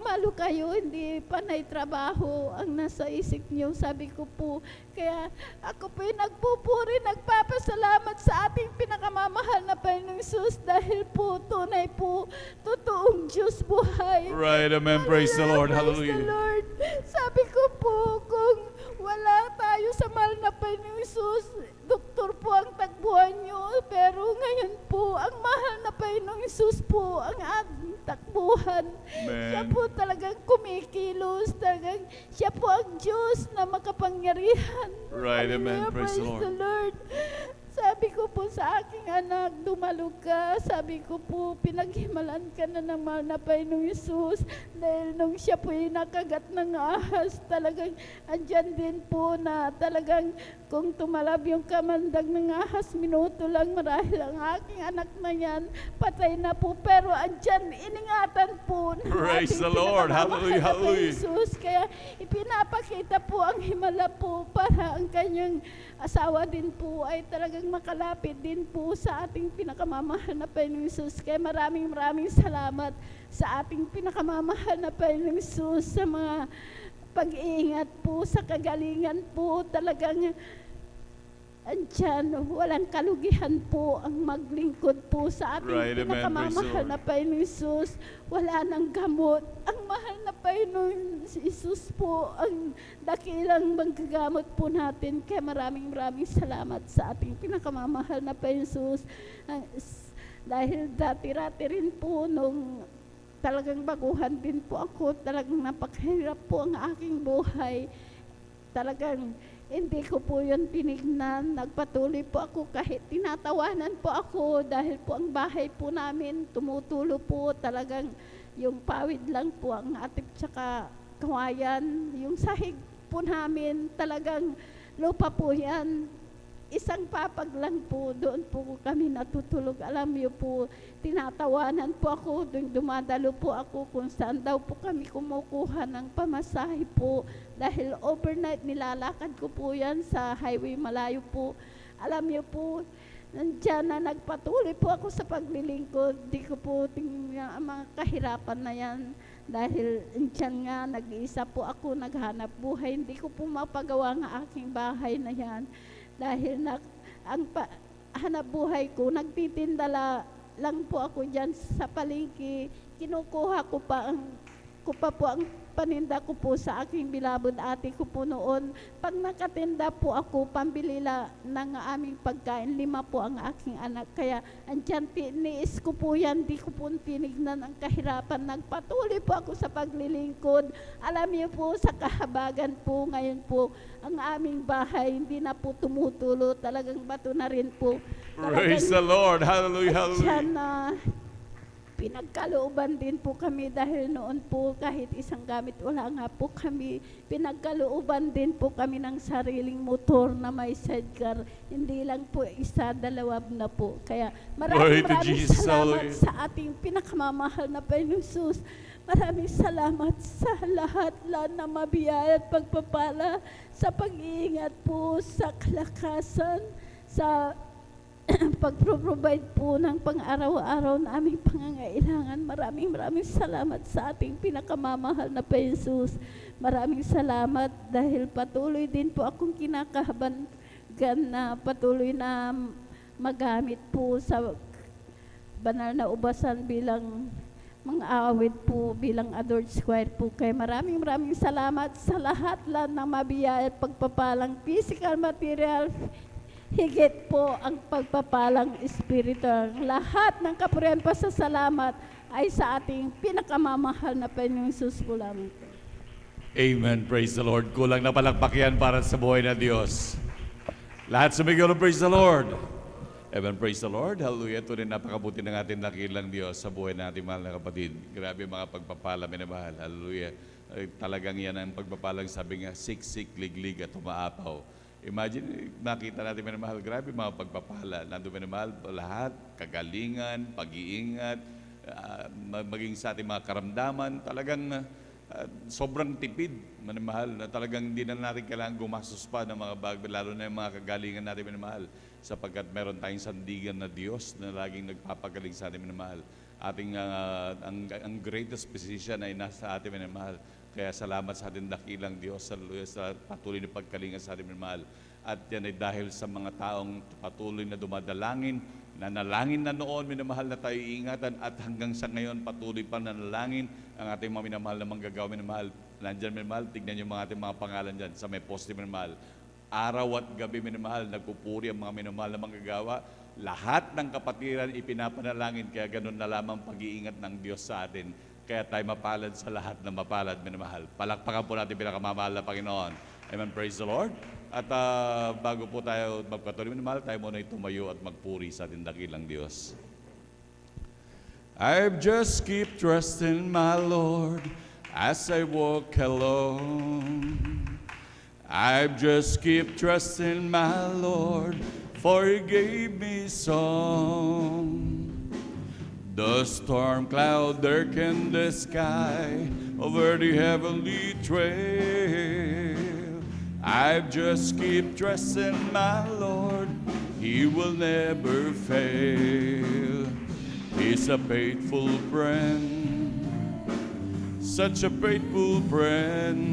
dumalo kayo, hindi panay trabaho ang nasa isip niyo. Sabi ko po, kaya ako po nagpupuri, nagpapasalamat sa ating pinakamamahal na Panginoong Jesus dahil po tunay po, totoong Diyos buhay. Right, amen. Praise the Lord. Praise the Hallelujah. Lord. Sabi ko po, kung wala tayo sa mahal na Panginoong Jesus, doktor po ang takbuhan nyo, pero ngayon po, ang mahal na Panginoong Jesus po ang ating takbuhan. Amen. Siya po talagang kumikilos, talagang siya po ang Diyos na makapangyarihan. Right, amen. Hallelujah, Praise the Lord. Lord. Sabi ko po sa aking anak, dumalog ka. Sabi ko po, pinaghimalan ka na ng mahal na Panginoong Jesus. Dahil nung siya po nakagat ng ahas, talagang andyan din po na talagang kung tumalab yung kamandag ng ahas, minuto lang marahil ang aking anak na yan, patay na po. Pero andyan, iningatan po ng Praise ating the Lord. pinakamamahal Hallelujah, na hallelujah. Jesus. Kaya ipinapakita po ang himala po para ang kanyang asawa din po ay talagang makalapit din po sa ating pinakamamahal na Panginoong Jesus. Kaya maraming salamat sa ating pinakamamahal na Panginoong Jesus sa mga pag-iingat po, sa kagalingan po, talagang andyan, walang kalugihan po ang maglingkod po sa ating Right, amen. pinakamamahal Praise the na Panginoong Jesus. Wala nang gamot. Ang mahal na Panginoong Jesus po, ang dakilang manggagamot po natin. Kaya maraming salamat sa ating pinakamamahal na Panginoong Jesus. Dahil dati-rati rin po nung talagang baguhan din po ako, talagang napakahirap po ang aking buhay. Talagang hindi ko po yun tinignan. Nagpatuloy po ako kahit tinatawanan po ako dahil po ang bahay po namin tumutulo po, talagang yung pawid lang po ang atip tsaka kawayan. Yung sahig po namin talagang lupa po yan. Isang papag lang po, doon po kami natutulog. Alam niyo po, tinatawanan po ako, dumadalo po ako kung saan daw po kami kumukuha ng pamasahe po. Dahil overnight nilalakad ko po yan sa highway, malayo po. Alam niyo po, nandiyan na nagpatuloy po ako sa paglilingkod. Di ko po tingnan ang mga kahirapan na yan. Dahil nandiyan nga, nag-iisa po ako, naghanap buhay. Hindi ko po mapagawa ng aking bahay na yan. Dahil hanap buhay ko, nagtitinda lang po ako dyan sa palengke. Kinukuha ko pa po ang paninda ko po sa aking bilabod ate ko po noon. Pag nakatinda po ako, pambili ng aming pagkain, 5 po ang aking anak. Kaya andyan, tiniis ko po yan, di ko po tinignan ang kahirapan. Nagpatuloy po ako sa paglilingkod. Alam niyo po, sa kahabagan po, ngayon po, ang aming bahay, hindi na po tumutulo. Talagang bato na rin po. Praise the Lord. Hallelujah, Andyan hallelujah. na pinagkalooban din po kami dahil noon po kahit isang gamit wala nga po kami. Pinagkalooban din po kami ng sariling motor na may sidecar. Hindi lang po isa, 2 na po. Kaya Glory to maraming Jesus, salamat hallelujah. sa ating pinakamamahal na Panginoong Jesus. Maraming salamat sa lahat na mabiyaya at pagpapala, sa pag-iingat po, sa kalakasan, sa pag-provide po ng pang-araw-araw na aming pangangailangan. Maraming salamat sa ating pinakamamahal na Jesus. Maraming salamat dahil patuloy din po akong kinakahabagan na patuloy na magamit po sa banal na ubasan bilang mga awit po, bilang adored choir po. Kaya maraming salamat sa lahat ng mabiyaya at pagpapalang physical, material, higit po ang pagpapalang espiritual. Lahat ng kapurihan pasasalamat ay sa ating pinakamamahal na Panginoong Jesus po lamang. Amen. Praise the Lord. Kulang na palakpak yan para sa buhay na Diyos. Lahat sumigaw ng praise the Lord. Amen. Praise the Lord. Hallelujah. Ito rin napakabuti ng ating nakilang Diyos sa buhay natin, mahal na kapatid. Grabe mga pagpapala, minamahal. Hallelujah. Talagang yan ang pagpapalang, sabi nga, siksik, liglig at umaapaw. Imagine, nakita natin minamahal, grabe mga pagpapala. Nandun minamahal, lahat, kagalingan, pag-iingat, maging sa ating mga karamdaman, talagang sobrang tipid, minamahal, na talagang hindi na natin kailangan gumastos pa ng mga bag, lalo na yung mga kagalingan natin, minamahal, sapagkat meron tayong sandigan na Diyos na laging nagpapagaling sa atin, minamahal. Ating, ang greatest position ay nasa atin, minamahal. Kaya salamat sa ating dakilang Diyos, sa patuloy na pagkalinga sa atin, minamahal. At yan ay dahil sa mga taong patuloy na dumadalangin, nanalangin na noon, minamahal, na tayo iingatan, at hanggang sa ngayon patuloy pa nanalangin ang ating mga minamahal na manggagawa, minamahal. Nandyan, minamahal, tignan yung mga ating mga pangalan dyan sa may poste, minamahal. Araw at gabi, minamahal, nagpupuri ang mga minamahal na manggagawa. Lahat ng kapatiran ipinapanalangin, kaya ganun na lamang pag-iingat ng Diyos sa atin. Kaya tayo mapalad sa lahat na mapalad, minamahal. Palakpakan po natin pinakamamahal na Panginoon. Amen, praise the Lord. At bago po tayo magpatuloy, minamahal, tayo muna tumayo at magpuri sa ating dakilang Diyos. I've just keep trusting my Lord as I walk alone. I've just keep trusting my Lord, for He gave me song. The storm cloud darkened the sky over the heavenly trail. I've just keep trusting my Lord, He will never fail. He's a faithful friend, such a faithful friend.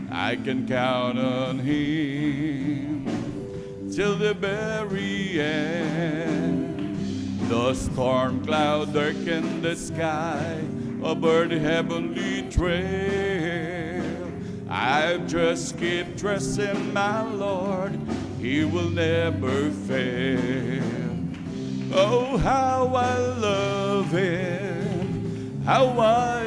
I can count on Him till the very end. The storm cloud darkened the sky over the heavenly trail. I've just keep trusting my Lord, He will never fail. Oh, how I love Him, how I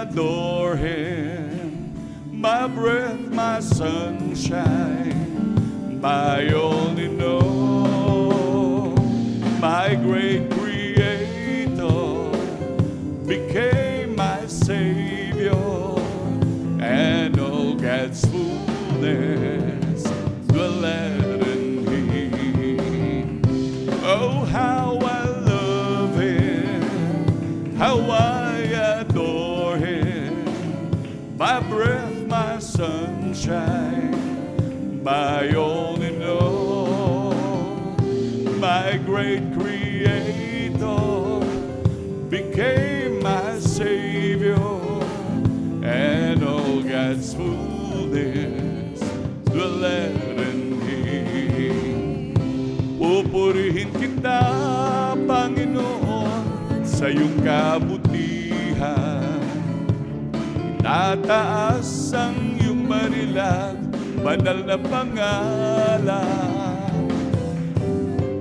adore Him, my breath, my sunshine, my only know, my great Creator became my Savior, and all God's fullness dwelleth in Him. Oh, how I love Him, how I adore Him, my breath, my sunshine, my only know, my great Creator became my Savior, and all God's fullness dwelleth in Him. Pupurihin kita, Panginoon, sa iyong kabutihan. Tataas ang iyong marilag, banal na pangalan.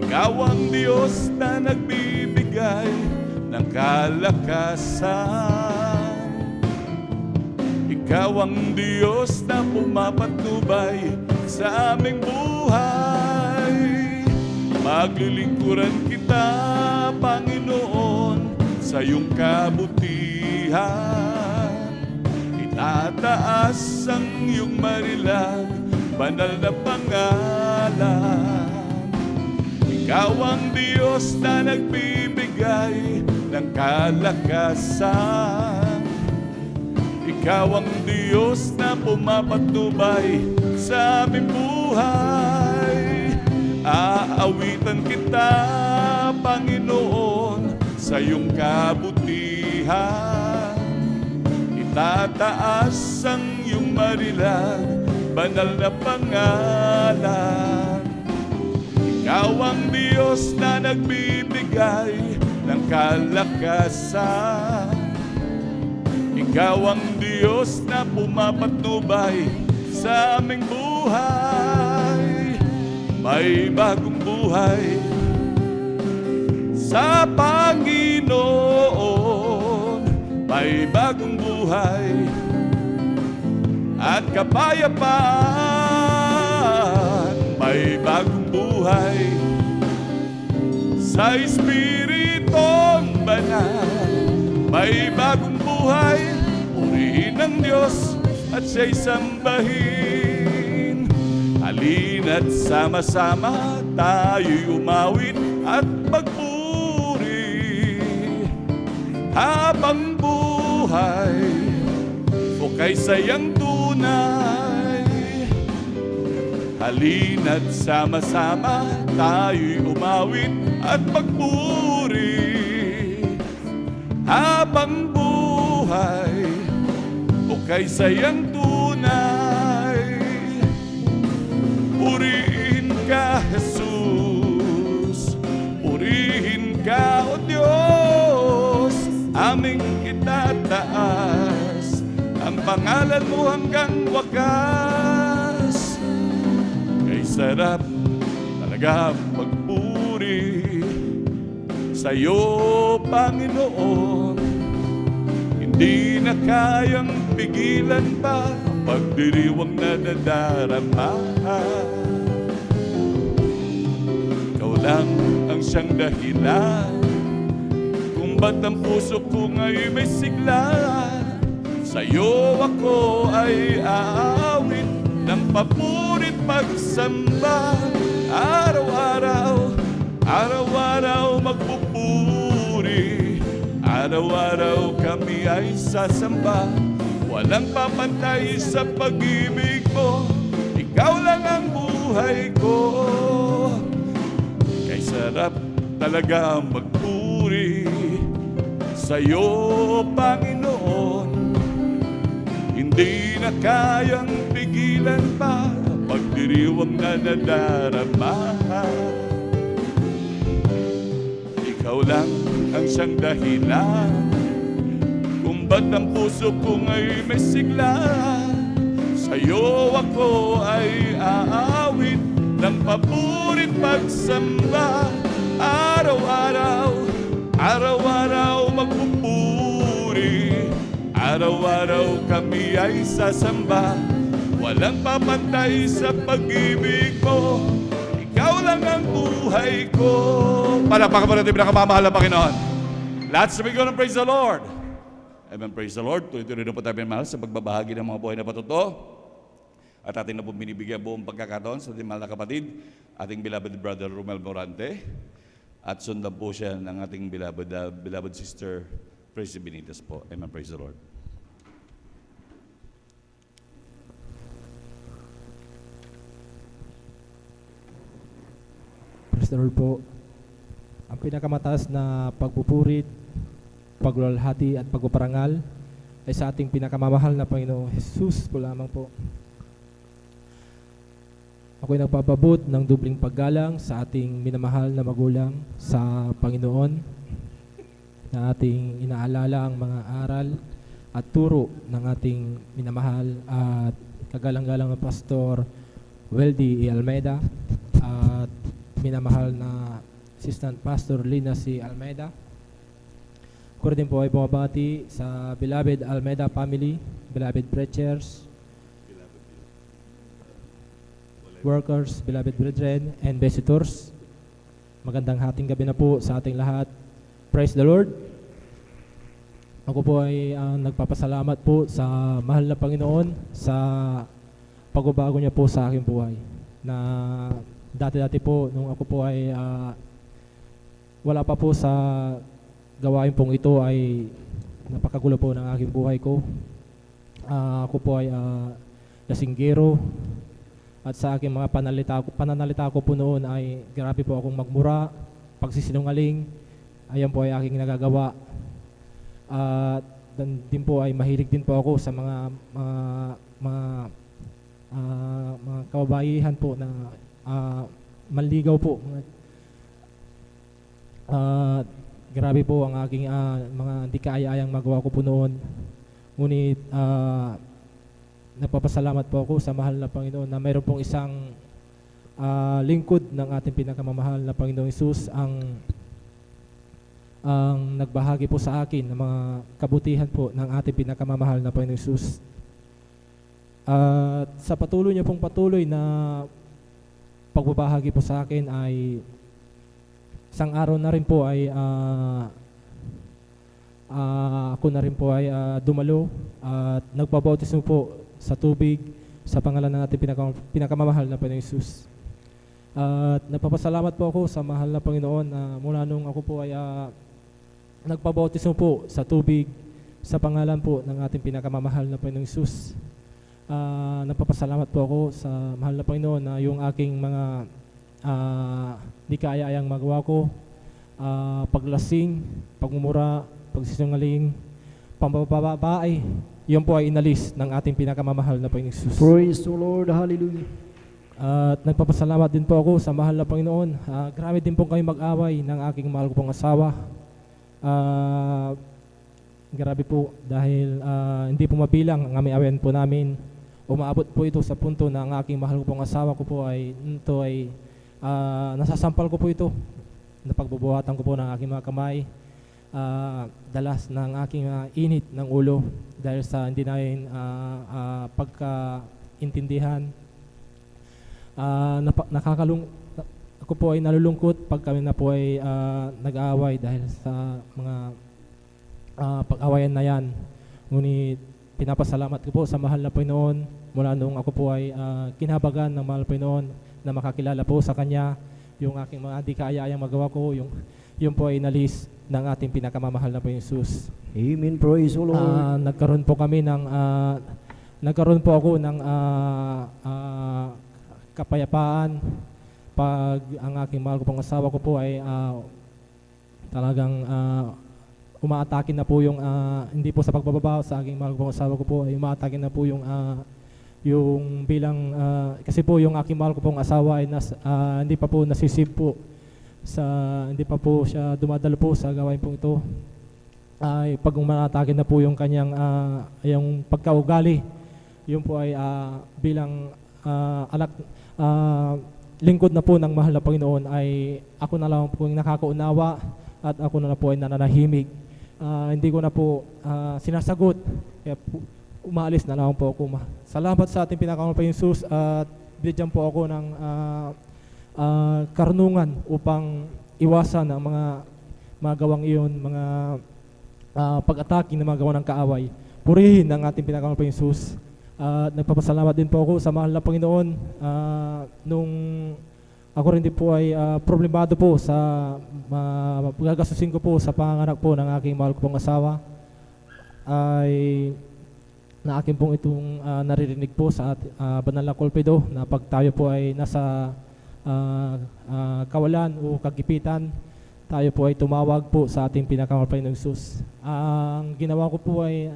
Ikaw ang Diyos na nagbibigay ng kalakasan. Ikaw ang Diyos na pumapatnubay sa aming buhay. Maglilingkuran kita, Panginoon, sa iyong kabutihan. Itataas ang iyong marilag, banal na pangalan. Ikaw ang Diyos na nagbibigay ng kalakasan. Ikaw ang Diyos na pumapatnubay sa aming buhay. Aawitan kita, Panginoon, sa iyong kabutihan. Itataas ang iyong marilag, banal na pangalan. Ikaw ang Diyos na nagbibigay ng kalakasan. Ikaw ang Diyos na pumapatnubay sa aming buhay. May bagong buhay sa Panginoon. May bagong buhay at kapayapaan. May bagong buhay sa Espiritong Banal. May bagong buhay, purihin ng Diyos at siya'y sambahin. Halina't sama-sama tayo'y umawit at magpuri. Habang buhay kay sayang tunay. Halina't sama-sama tayo'y umawit at magpuri habang buhay, o kay sayang tunay. Purihin ka, Jesus, purihin ka, O Diyos, aming itataas ang pangalan mo hanggang wakas. Kay sarap talaga magpuri sa'yo, Panginoon. Hindi na kayang pigilan pa ang pagdiriwang na nadarama. Ikaw lang ang siyang dahilan kung ba't ang puso ko ngayon may sigla. Sa'yo ako ay aawit ng papuri't pagsamba. Araw-araw, araw-araw magpupuri, araw-araw kami ay sasamba. Walang papantay sa pag-ibig mo, ikaw lang ang buhay ko. Kay sarap talaga magpuri sa'yo, Panginoon. Hindi na kayang pigilan pa ang pagdiriwang na nadarama. Ikaw lang ang siyang dahilan kung ba't ang puso ko ngayon may sigla. Sa'yo ako ay aawit ng papuri't pagsamba. Araw-araw, araw-araw magpupuri, araw-araw kami ay sasamba. Walang papantay sa pag-ibig mo, ikaw lang ang buhay ko. Palakpakan mo natin pinakamamahal na Panginoon. Let's begin and praise the Lord. Amen, praise the Lord. Tuloy-tuloy na po tayo mahal sa pagbabahagi ng mga buhay na patuto. At ating na po binibigyan buong pagkakataon sa ating mahal na kapatid, ating beloved brother Romel Morante. At sundan po siya ng ating beloved sister Tracy Benitez po. Amen, praise the Lord. Praise the Lord po. Ang pinakamataas na pagpupurit, pagluwalhati at pagpaparangal ay sa ating pinakamamahal na Panginoong Jesus po lamang po. Ako'y nagpapabot ng dubling paggalang sa ating minamahal na magulang sa Panginoon, na ating inaalala ang mga aral at turo ng ating minamahal at kagalang-galang na Pastor Weldy E. Almeida at minamahal na Assistant Pastor Lina C. Almeida. Ako rin po ay bumabati sa beloved Almeida family, beloved preachers, workers, beloved brethren, and visitors. Magandang hating gabi na po sa ating lahat. Praise the Lord. Ako po ay nagpapasalamat po sa mahal na Panginoon sa pagbabago niya po sa aking buhay. Na dati-dati po, nung ako po ay wala pa po sa gawain pong ito, ay napakagulo po ng aking buhay ko. Ako po ay lasinggero. At sa aking mga pananalita ko po noon ay grabe po akong magmura, pagsisinungaling, ayan po ay aking nagagawa. At din po ay mahilig din po ako sa mga kababayihan po na manligaw po. Grabe po ang aking mga hindi kaaya-ayang magawa ko po noon. Ngunit nagpapasalamat po ako sa mahal na Panginoon na mayroon pong isang lingkod ng ating pinakamamahal na Panginoong Hesus ang nagbahagi po sa akin ng mga kabutihan po ng ating pinakamamahal na Panginoong Hesus. At sa patuloy niya pong patuloy na pagbabahagi po sa akin ay isang araw na rin po ay ako na rin po ay dumalo at nagpabautismo po sa tubig sa pangalan ng ating pinakamamahal na Panginoong Hesus. At nagpapasalamat po ako sa mahal na Panginoon na mula nung ako po ay nagpabautismo po sa tubig sa pangalan po ng ating pinakamamahal na Panginoong Hesus. Nagpapasalamat po ako sa mahal na Panginoon na yung aking mga di kaya-ayang magawa ko, paglasing, pagmumura, pagsisinungaling, pambababae, yun po ay inalis ng ating pinakamamahal na Panginoong Hesus. Praise the Lord. Hallelujah. At nagpapasalamat din po ako sa mahal na Panginoon. Grabe din po kayo mag-away ng aking mahal ko pong asawa. Grabe po dahil hindi po mabilang ang aming awayan po namin. Umaabot po ito sa punto na ang aking mahal ko pong asawa ko po ay nasasampal ko po ito. Napagbubuhatan ko po ng aking mga kamay. Dalas ng aking init ng ulo dahil sa hindi namin pagkaintindihan. Ako po ay nalulungkot pag kami na po ay nag-aaway dahil sa mga pag-awayan na yan. Ngunit pinapasalamat ko po sa mahal na Panginoon mula noong ako po ay kinabagan ng mahal na Panginoon na makakilala po sa Kanya yung aking mga di kaya-ayang magawa ko, yung po ay nalis ng ating pinakamamahal na Panginoon Hesus. Amen. Praise the Lord. Nagkaroon po ako ng kapayapaan pag ang aking mahal ko pong asawa ko po ay talagang umaatake na po yung hindi po sa pagbababa sa aking mahal ko pong asawa ko po ay umaatake na po yung bilang kasi po yung aking mahal ko pong asawa ay hindi pa po nasisip po hindi pa po siya dumadalo po sa gawain pong ito. Ay pag umaatake na po yung kanyang yung pagkaugali, yun po ay bilang anak lingkod na po ng mahal na Panginoon ay ako na lang po yung nakakaunawa at ako na po ay nananahimik. Hindi ko na po sinasagot. Kaya po, umaalis na lang po ako. Salamat sa ating pinakamamahal na Hesus at binigyan po ako ng karunungan upang iwasan ang mga gawang iyon, mga pag-atake na mga gawa ng kaaway. Purihin ang ating pinakamamahal na Hesus. Nagpapasalamat din po ako sa mahal na Panginoon nung ako rin din po ay problemado po sa gagastusin ko po sa panganak po ng aking mahal ko pong asawa ay na akin pong itong naririnig po sa banal na kolpedo na pag tayo po ay nasa kawalan o kagipitan, tayo po ay tumawag po sa ating pinakamamahal na Panginoong Hesus. Ang ginawa ko po ay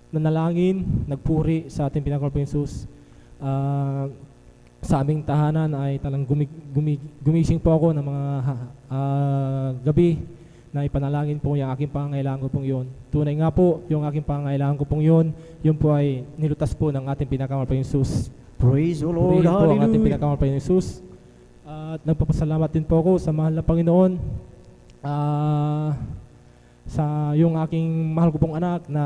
nanalangin, nagpuri sa ating pinakamamahal na Hesus. Sa aming tahanan ay talang gumising po ako ng mga gabi na ipanalangin po yung aking pangangailangan ko pong yun. Tunay nga po, yung aking pangangailangan ko pong yun po ay nilutas po ng ating pinakamamahal na Hesus. Praise the Lord. Purihin po ang ating Hallelujah. pinakamamahal na Hesus. At nagpapasalamat din po ako sa mahal na Panginoon sa yung aking mahal ko pong anak na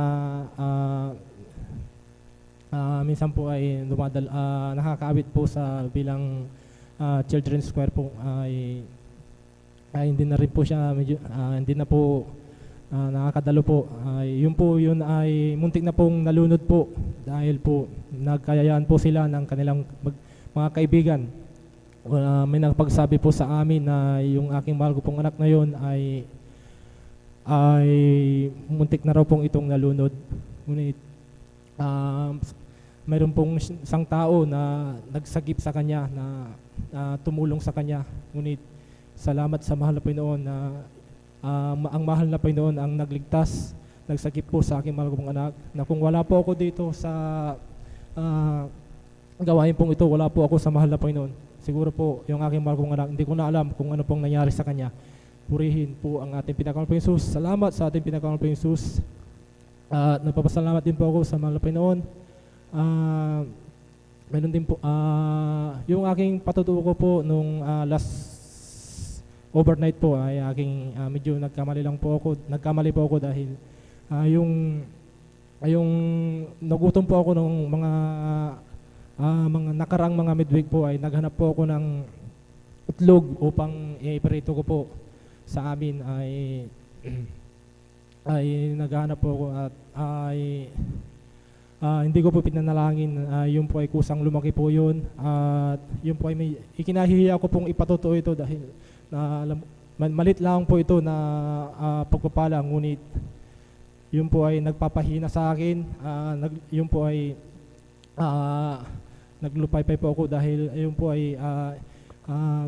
minsan po ay nakakaabit po sa bilang children's choir po ay hindi na rin po siya medyo hindi na po nakakadalo po. Yun ay muntik na pong nalunod po dahil po nagkayayaan po sila ng kanilang mga kaibigan. May nagpagsabi po sa amin na yung aking mahal ko pong anak na yun ay muntik na raw pong itong nalunod. Ngunit mayroon pong isang tao na nagsagip sa kanya, na tumulong sa kanya. Ngunit salamat sa mahal na Panginoon na ang mahal na Panginoon ang nagligtas, nagsagip po sa aking mahal kong anak, na kung wala po ako dito sa gawain pong ito, wala po ako sa mahal na Panginoon. Siguro po yung aking mahal kong anak, hindi ko na alam kung ano pong nangyari sa kanya. Purihin po ang ating pinakamamahal na Hesus. Salamat sa ating pinakamamahal na Hesus. Nagpapasalamat din po ako sa mahal na Panginoon. Meron din po yung aking patutuo ko po nung last overnight po ay aking medyo nagkamali po ako dahil yung nagutom po ako ng mga nakaraang mga midweek po ay naghanap po ako ng itlog upang iprito ko po sa amin ay naghanap po ako at hindi ko po pinanalangin. Yun po ay kusang lumaki po yun. At yun po ay may ikinahihiya ko pong ipatutuo ito dahil malit lang po ito na pagpapala. Ngunit yun po ay nagpapahina sa akin. Yun po ay naglupaypay po ako dahil yun po ay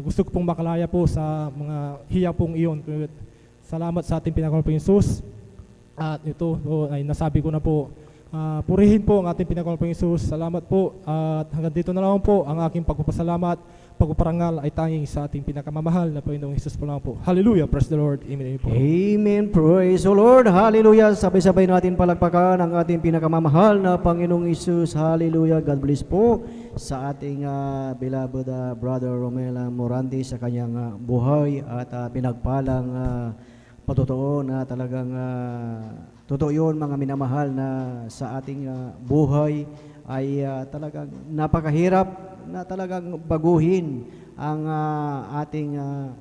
gusto ko pong makalaya po sa mga hiya pong iyon. Salamat sa ating pinakamamahal Jesus. At ito po ay nasabi ko na po, purihin po ang ating pinakamamahal Jesus. Salamat po. At hanggang dito na lang po ang aking pagpapasalamat, pagpaparangal ay tanging sa ating pinakamamahal na Panginoong Jesus po lang po. Hallelujah. Praise the Lord. Amen. Po. Amen. Praise the Lord. Hallelujah. Sabay-sabay natin palakpakan ang ating pinakamamahal na Panginoong Isus. Hallelujah. God bless po sa ating beloved Brother Romela Morante sa kanyang buhay at pinagpalang patotoo na talagang totoo yun mga minamahal na sa ating buhay ay talagang napakahirap na talagang baguhin ang ating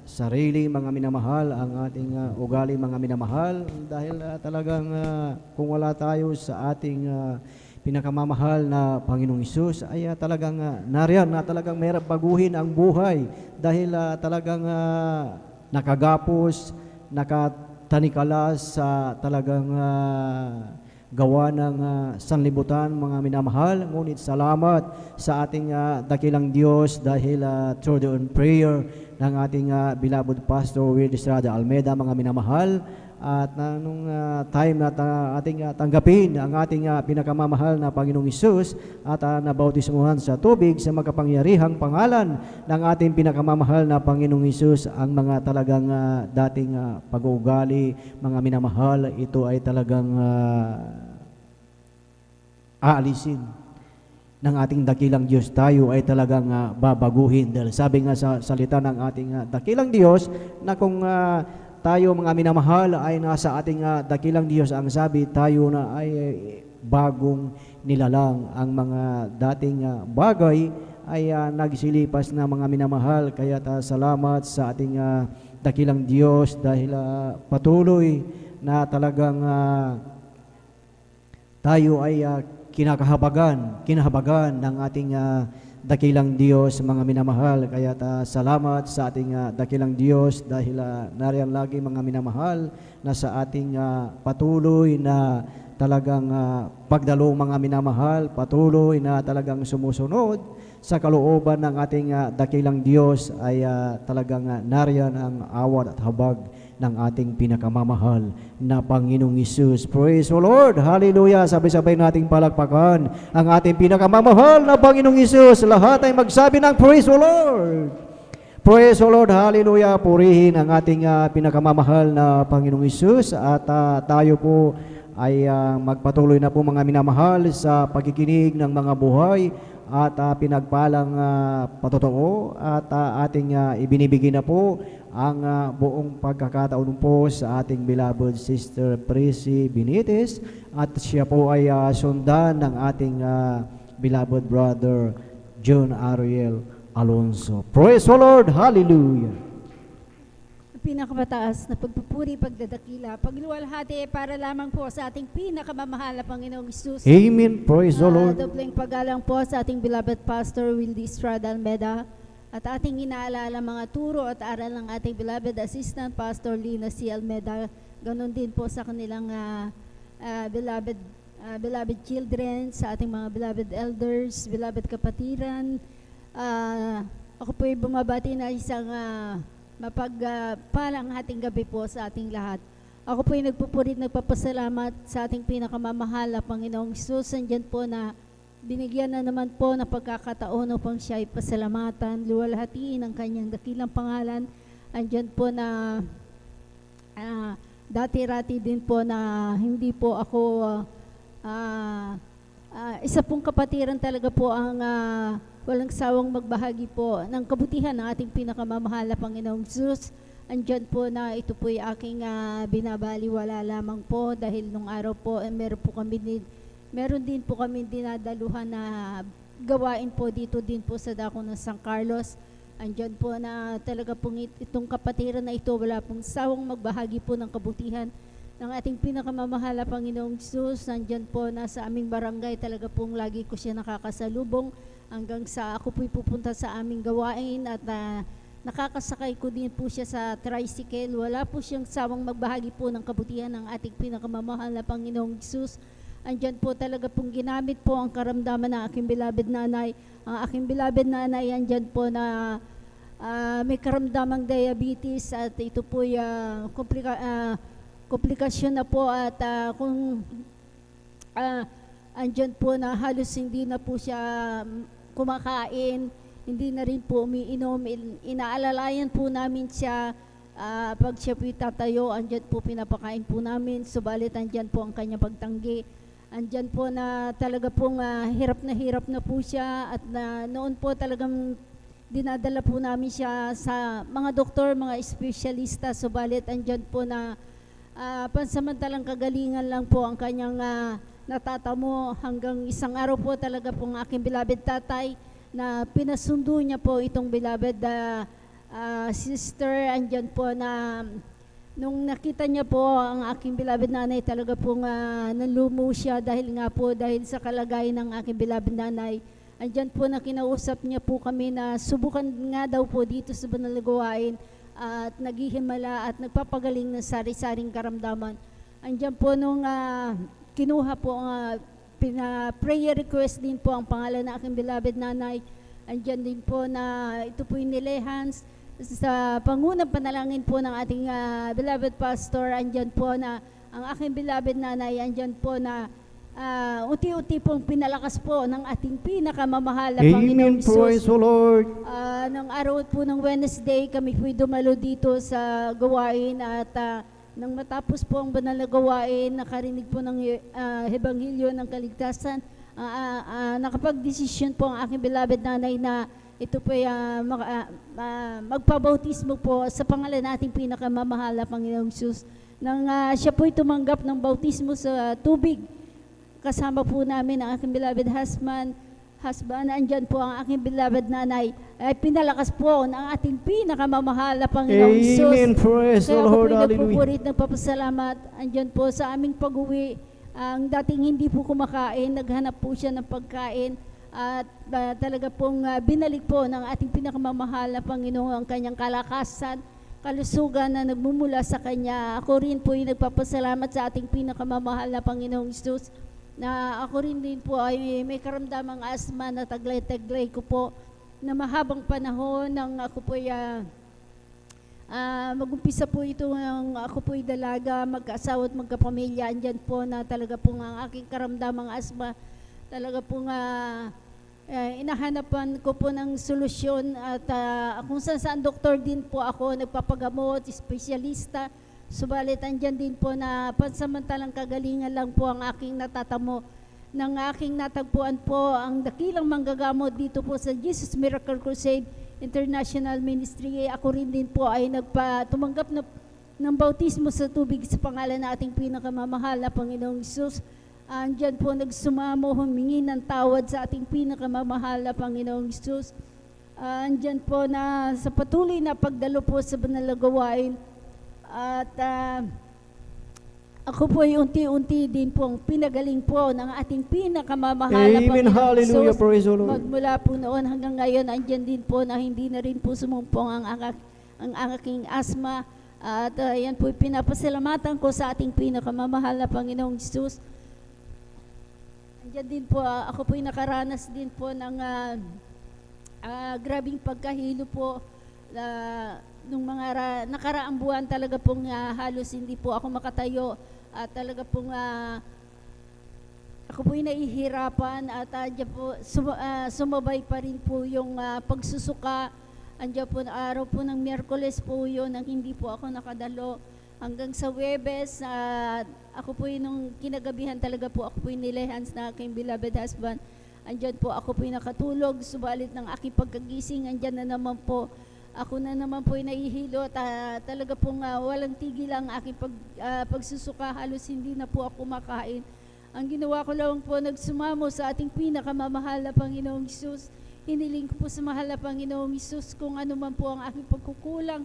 sarili mga minamahal, ang ating ugali mga minamahal dahil talagang kung wala tayo sa ating pinakamamahal na Panginoong Hesus ay talagang nariyan na talagang mahirap baguhin ang buhay dahil talagang nakagapos, nakatanikalas sa talagang gawa ng sanlibutan mga minamahal. Ngunit salamat sa ating dakilang Diyos dahil through the prayer ng ating beloved Pastor Will Estrada Almeida mga minamahal at nung time na ating tanggapin ang ating pinakamamahal na Panginoong Hesus at nabautismuhan sa tubig sa makapangyarihang pangalan ng ating pinakamamahal na Panginoong Hesus ang mga talagang dating pag-uugali mga minamahal, ito ay talagang aalisin ng ating dakilang Diyos. Tayo ay talagang babaguhin dahil sabi nga sa salita ng ating dakilang Diyos na kung tayo mga minamahal ay nasa ating dakilang Diyos, ang sabi tayo na ay bagong nilalang. Ang mga dating bagay ay nagsilipas na mga minamahal. Kaya salamat sa ating dakilang Diyos dahil patuloy na talagang tayo ay kinahabagan ng ating dakilang Diyos mga minamahal. Kaya salamat sa ating dakilang Diyos dahil nariyan lagi mga minamahal na sa ating patuloy na talagang pagdalo mga minamahal, patuloy na talagang sumusunod sa kalooban ng ating dakilang Diyos ay talagang nariyan ang awat at habag ng ating pinakamamahal na Panginoong Hesus. Praise the Lord. Hallelujah. Sabay-sabay nating palakpakan ang ating pinakamamahal na Panginoong Hesus. Lahat ay magsabi ng Praise the Lord. Praise the Lord. Hallelujah. Purihin ang ating pinakamamahal na Panginoong Hesus at tayo po ay magpatuloy na po mga minamahal sa pagkikinig ng mga buhay at pinagpalang patotoo at ating ibinibigay na po ang buong pagkakataon po sa ating beloved Sister Prissy Benitez at siya po ay sundan ng ating beloved brother John Ariel Alonso. Praise the Lord! Hallelujah! Pinakamataas na pagpupuri, pagdadakila, pagluwalhati para lamang po sa ating pinakamamahal na Panginoong Hesus. Amen. Praise the Lord. Dobleng paggalang po sa ating beloved Pastor Wildy Estrada Almeida at ating inaalala mga turo at aral ng ating beloved Assistant Pastor Lina C. Almeida. Ganon din po sa kanilang beloved children, sa ating mga beloved elders, beloved kapatiran. Ako po ay bumabati na isang mapagpalang ating gabi po sa ating lahat. Ako po ay nagpupurit, nagpapasalamat sa ating pinakamamahal na Panginoong Hesus. Andyan po na binigyan na naman po ng pagkakataon upang siya ay pasalamatan, luwalhatiin ang kanyang dakilang pangalan. Andyan po na dati-rati din po na hindi po ako isa pong kapatiran talaga po ang walang sawang magbahagi po ng kabutihan ng ating pinakamamahal na Panginoong Hesus. Andyan po na ito po ay aking binabaliwala lamang po dahil nung araw po meron din po kami dinadaluhan na gawain po dito din po sa dako ng San Carlos. Andyan po na talaga pong itong kapatiran na ito wala pong sawang magbahagi po ng kabutihan ng ating pinakamamahal na Panginoong Hesus. Andyan po na sa aming barangay talaga pong lagi ko siya nakakasalubong hanggang sa ako po'y pupunta sa aming gawain at nakakasakay ko din po siya sa tricycle. Wala po siyang sawang magbahagi po ng kabutihan ng ating pinakamamahal na Panginoong Hesus. Andyan po talaga pong ginamit po ang karamdaman ng aking beloved nanay. Ang aking beloved nanay, andyan po na may karamdamang diabetes at ito po komplikasyon na po at kung andyan po na halos hindi na po siya kumakain, hindi na rin po umiinom. Inaalalayan po namin siya pag siya po tatayo, andyan po pinapakain po namin, subalit andyan po ang kanyang pagtanggi. Andyan po na talaga pong hirap na po siya at noon po talagang dinadala po namin siya sa mga doktor, mga espesyalista, subalit andyan po na pansamantalang kagalingan lang po ang kanyang natatamo hanggang isang araw po talaga pong aking beloved tatay na pinasundo niya po itong beloved sister. Andyan po na nung nakita niya po ang aking beloved nanay, talaga pong nalumo siya dahil sa kalagayan ng aking beloved nanay. Andyan po na kinausap niya po kami na subukan nga daw po dito sa Banal na Gawain at naghihimala at nagpapagaling ng sari-saring karamdaman. Andyan po nung kinuha po ang prayer request din po ang pangalan ng aking beloved nanay. Andyan din po na ito po yung nilehans sa pangunang panalangin po ng ating beloved pastor. Andyan po na ang aking beloved nanay, andyan po na unti-unti pong pinalakas po ng ating pinakamamahal na Panginoong Amen. Praise Hesus. the Lord. Nang araw po ng Wednesday, kami po'y dumalo dito sa gawain at nang matapos po ang banal na gawain, nakarinig po ng Ebanghelyo ng Kaligtasan, nakapag-desisyon po ang aking beloved nanay na ito po magpabautismo po sa pangalan nating pinakamamahal na Panginoong Hesus. Nang siya po'y tumanggap ng bautismo sa tubig, kasama po namin ang aking beloved husband, andyan po ang aking beloved nanay, ay pinalakas po ng ating pinakamamahal na Panginoong Hesus. Amen. Praise the Kaya ako Lord. po'y Hallelujah. nagpupurit, nagpapasalamat. Andyan po sa aming pag-uwi, ang dating hindi po kumakain, naghanap po siya ng pagkain at talaga pong binalik po ng ating pinakamamahal na Panginoon ang kanyang kalakasan, kalusugan na nagmumula sa kanya. Ako rin po ay nagpapasalamat sa ating pinakamamahal na Panginoong Hesus na ako rin din po ay may karamdamang asma na taglay-taglay ko po na mahabang panahon nang ako po ay mag-umpisa po ito ng ako po ay dalaga, mag-asawa at magkapamilya. Andyan po na talaga po ang aking karamdamang asma talaga po inahanapan ko po ng solusyon at kung saan doktor din po ako nagpapagamot, espesyalista. Subalit andyan din po na pansamantalang kagalingan lang po ang aking natatamo. Nang aking natagpuan po ang dakilang manggagamot dito po sa Jesus Miracle Crusade International Ministry. Ako rin din po ay tumanggap ng bautismo sa tubig sa pangalan ng ating pinakamamahal na Panginoong Hesus. Andyan po nagsumamo, humingi ng tawad sa ating pinakamamahal na Panginoong Hesus. Andyan po na sa patuloy na pagdalo po sa banal na gawain. At ako po ay unti-unti din pong pinagaling po ng ating pinakamamahal na Amen. Panginoong Hallelujah. Hesus. Praise the Lord. Magmula po noon hanggang ngayon, andyan din po na hindi na rin po sumumpong ang aking asma. At yan po pinapasalamatan ko sa ating pinakamamahal na Panginoong Hesus. Andyan din po, ako po ay nakaranas din po ng grabing pagkahilo po. Nung mga nakaraang buwan talaga pong halos hindi po ako makatayo at talaga pong ako po nahihirapan at andyan po sumabay pa rin po yung pagsusuka. Andyan po araw po ng Miyerkules po yun nang hindi po ako nakadalo hanggang sa Huwebes. Ako po nung kinagabihan talaga po ako po nilehans na aking beloved husband. Andyan po ako po nakatulog, subalit ng aking pagkagising, andyan na naman po ako na naman po ay nahihilo at talaga pong walang tigil ang aking pagsusuka. Halos hindi na po ako makain. Ang ginawa ko lang po, nagsumamo sa ating pinakamamahal na Panginoong Hesus. Hiniling ko po sa mahal na Panginoong Hesus kung ano man po ang aking pagkukulang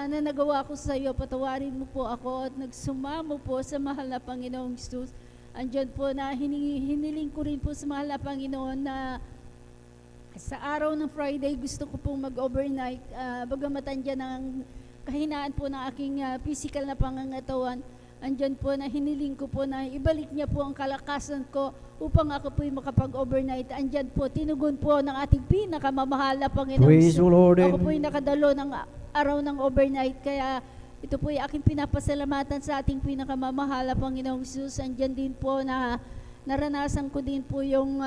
na nagawa ko sa iyo. Patawarin mo po ako at nagsumamo po sa mahal na Panginoong Hesus. Andyan po na hiniling ko rin po sa mahal na Panginoon na Sa araw ng Friday, gusto ko pong mag-overnight. Bagamat andyan ang kahinaan po ng aking physical na pangangatawan, andyan po na hiniling ko po na ibalik niya po ang kalakasan ko upang ako po'y makapag-overnight. Andyan po, tinugon po ng ating pinakamamahal na Panginoon. Praise the Lord. Ako po'y nakadalo ng araw ng overnight, kaya ito po'y aking pinapasalamatan sa ating pinakamamahal na Panginoong Jesus. Andyan din po na naranasan ko din po yung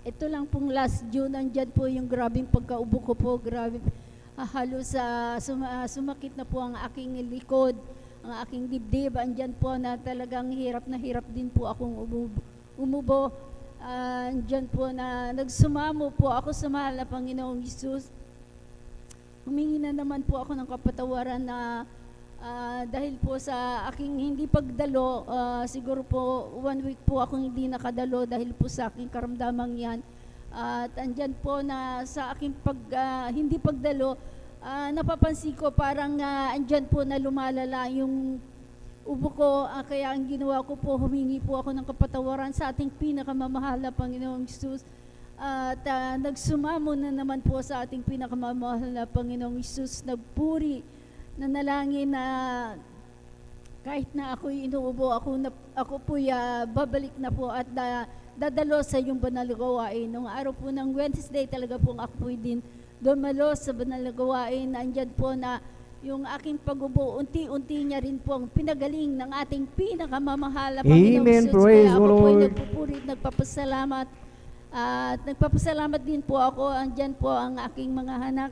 ito lang pong last June, andyan po yung grabing pagkaubo ko po, grabe, halos sumakit na po ang aking likod, ang aking dibdib, andyan po na talagang hirap na hirap din po akong umubo. Andyan po na nagsumamo po ako sa mahal na Panginoong Jesus. Humingi na naman po ako ng kapatawaran na dahil po sa aking hindi pagdalo, siguro po 1 week po akong hindi nakadalo dahil po sa aking karamdamang yan. At andyan po na sa aking hindi pagdalo, napapansin ko parang andyan po na lumalala yung ubo ko, kaya ang ginawa ko po, humingi po ako ng kapatawaran sa ating pinakamamahal na Panginoong Jesus. At nagsumamo na naman po sa ating pinakamamahal na Panginoong Jesus, nagpuri, nanalangin na kahit na ako'y inuubo, ako po'y babalik na po at dadalo sa iyong banal na gawain. Noong araw po ng Wednesday talaga po ako po'y din dumalo sa banal na gawain. Andyan po na yung aking pag-ubo, unti-unti niya rin po ang pinagaling ng ating pinakamamahal na Panginoong Amen. Jesus. Praise Kaya the ako po'y Lord. nagpupuri, nagpapasalamat. At nagpapasalamat din po ako. Andyan po ang aking mga anak.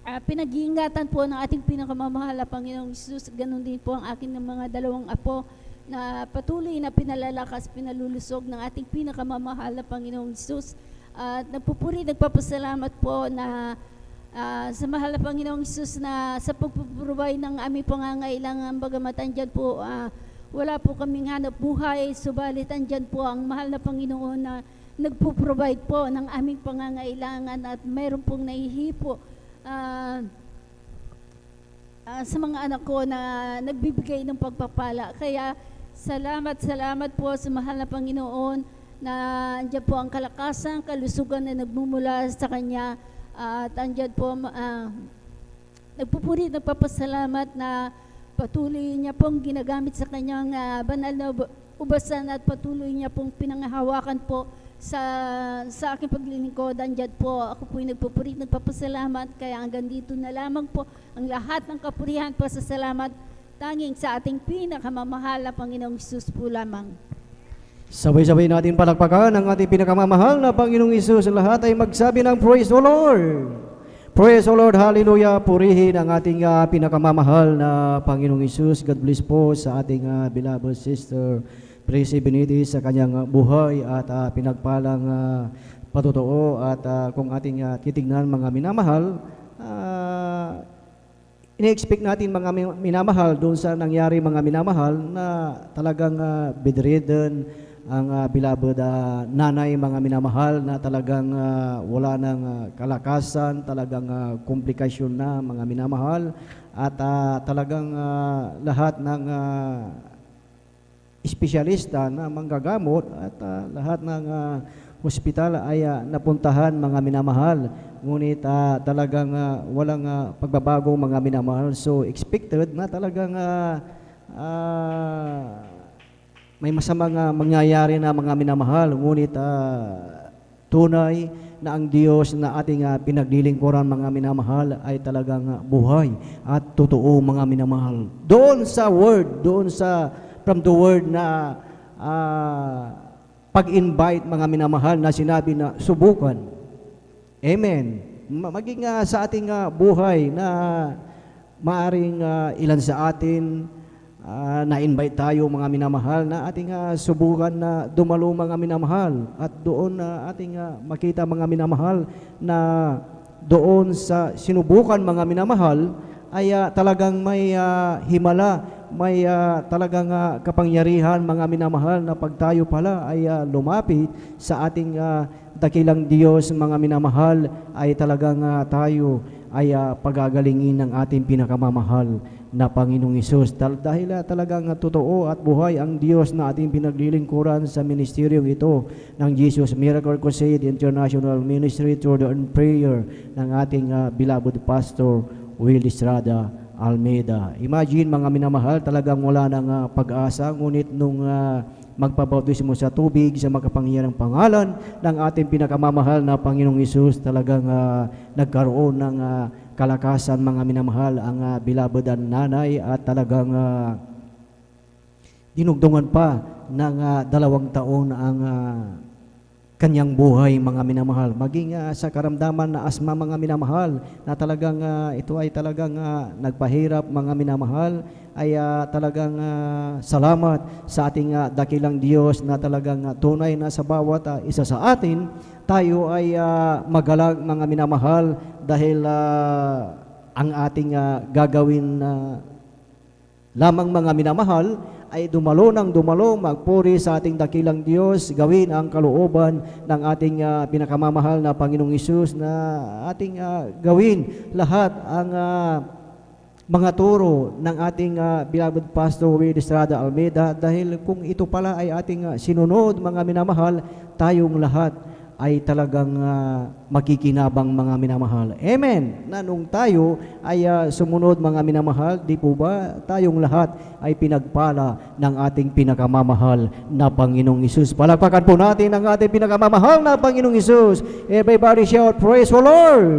Pinag-iingatan po ng ating pinakamamahal na Panginoong Jesus. Ganon din po ang aking mga dalawang apo na patuloy na pinalalakas, pinalulusog ng ating pinakamamahal na Panginoong Jesus. At nagpupuri, nagpapasalamat po na sa mahal na Panginoong Jesus na sa pagpuprovide ng aming pangangailangan, bagamat andyan po wala po kaming hanap buhay, subalit andyan po ang mahal na Panginoon na nagpo-provide po ng aming pangangailangan at mayroon pong nahihipo sa mga anak ko na nagbibigay ng pagpapala. Kaya salamat po sa mahal na Panginoon na andyan po ang kalakasan, kalusugan na nagmumula sa Kanya. At andyan po, nagpupuri, nagpapasalamat na patuloy niya pong ginagamit sa Kanyang banal na ubasan at patuloy niya pong pinanghahawakan po sa aking paglilingkod. Andyan po, ako po'y nagpupuri, nagpapasalamat, kaya hanggang dito na lamang po ang lahat ng kapurihan po sa salamat tanging sa ating pinakamamahal na Panginoong Jesus po lamang. Sabay-sabay natin palakpakan ang ating pinakamamahal na Panginoong Isus. Lahat ay magsabi ng Praise the Lord. Praise the Lord, hallelujah. Purihin ang ating pinakamamahal na Panginoong Isus. God bless po sa ating beloved sister Tracy Benitez sa kanyang buhay at pinagpalang patotoo. At kung ating titignan mga minamahal, ini-expect natin mga minamahal doon sa nangyari mga minamahal na talagang bedridden ang beloved nanay, mga minamahal na talagang wala ng kalakasan, talagang komplikasyon na mga minamahal at talagang lahat ng espesyalista na manggagamot at lahat ng hospital ay napuntahan mga minamahal. Ngunit talagang walang pagbabagong mga minamahal. So expected na talagang may masamang mangyayari na mga minamahal. Ngunit tunay na ang Diyos na ating pinaglilingkuran mga minamahal ay talagang buhay at totoo mga minamahal. Doon sa word, from the word na pag-invite mga minamahal na sinabi na subukan. Amen. Maging sa ating buhay na maaring ilan sa atin na-invite tayo mga minamahal na ating subukan na dumalo mga minamahal at doon ating makita mga minamahal na doon sa sinubukan mga minamahal ay talagang may himala, may talagang kapangyarihan mga minamahal na pag tayo pala ay lumapit sa ating dakilang Diyos mga minamahal ay talagang tayo ay pagagalingin ng ating pinakamamahal na Panginoong Hesus. Dahil talagang totoo at buhay ang Diyos na ating pinaglilingkuran sa ministeryong ito ng Jesus Miracle Crusade International Ministry through the prayer ng ating beloved Pastor Will Estrada Almeida. Imagine mga minamahal, talagang wala ng pag-asa, ngunit nung magpabautismo sa tubig sa makapangyarang pangalan ng ating pinakamamahal na Panginoong Hesus, talagang nagkaroon ng kalakasan mga minamahal ang beloved na nanay at talagang dinugtungan pa ng 2 taon ang kanyang buhay mga minamahal. Maging sa karamdaman na asma mga minamahal na talagang ito ay talagang nagpahirap mga minamahal, ay talagang salamat sa ating dakilang Diyos na talagang tunay na sa bawat isa sa atin tayo ay magalang mga minamahal dahil ang ating gagawin lamang mga minamahal ay dumalo ng dumalo, magpuri sa ating dakilang Diyos, gawin ang kalooban ng ating pinakamamahal na Panginoong Hesus, na ating gawin lahat ang mga turo ng ating beloved Pastor Will Estrada Almeida, dahil kung ito pala ay ating sinunod mga minamahal, tayong lahat ay talagang makikinabang mga minamahal. Amen. Na nung tayo ay sumunod mga minamahal, di po ba tayong lahat ay pinagpala ng ating pinakamamahal na Panginoong Hesus. Palakpakan po natin ang ating pinakamamahal na Panginoong Hesus. Everybody shout, praise the Lord!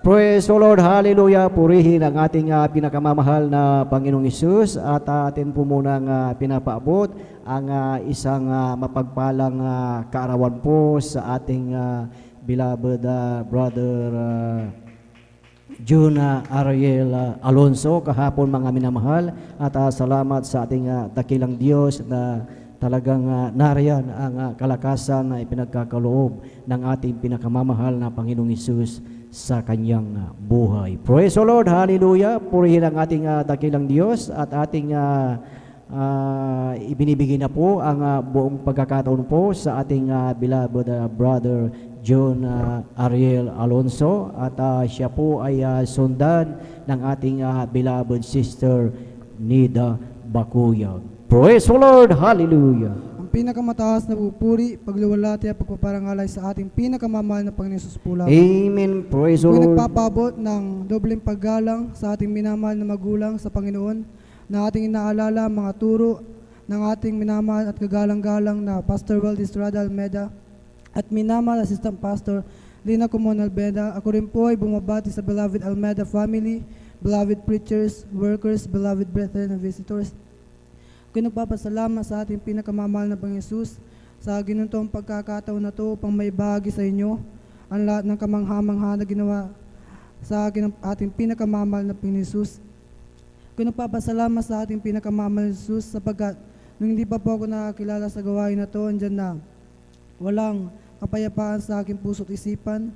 Praise the Lord, hallelujah. Purihin ang ating pinakamamahal na Panginoong Hesus, at atin po munang pinapaabot ang isang mapagpalang kaarawan po sa ating beloved brother June Ariel Alonso kahapon mga minamahal, at salamat sa ating dakilang Diyos na talagang nariyan ang kalakasan na ipinagkakaloob ng ating pinakamamahal na Panginoong Hesus sa kanyang buhay. Praise the Lord, hallelujah. Purihin ang ating dakilang Diyos, at ating ibinibigay na po ang buong pagkakataon po sa ating beloved brother John Ariel Alonso, at siya po ay sundan ng ating beloved sister Nida Bakuyag. Praise the Lord, hallelujah. Pinakamataas na pupuri, pagliwalhati at pagpaparangalay sa ating pinakamamahal na Panginoon Hesus po lamang. Amen. Praise the Lord. Nagpapabot ng dobleng paggalang sa ating minamahal na magulang sa Panginoon, na ating inaalala mga turo ng ating minamahal at kagalang-galang na Pastor Will Estrada Almeida at minamahal Assistant Pastor Lina Comon Almeida. Ako rin po ay bumabati sa beloved Almeida family, beloved preachers, workers, beloved brethren and visitors. Ako'y nagpapasalamat sa ating pinakamamahal na Panginoon Hesus sa ginutong pagkakataon na ito upang may bahagi sa inyo ang lahat ng kamangha-mangha na ginawa sa akin ng ating pinakamamahal na Panginoon Hesus. Ako'y nagpapasalamat sa ating pinakamamahal na Hesus sapagkat nung hindi pa po ako nakakilala sa gawain na ito, andyan na walang kapayapaan sa aking puso't isipan.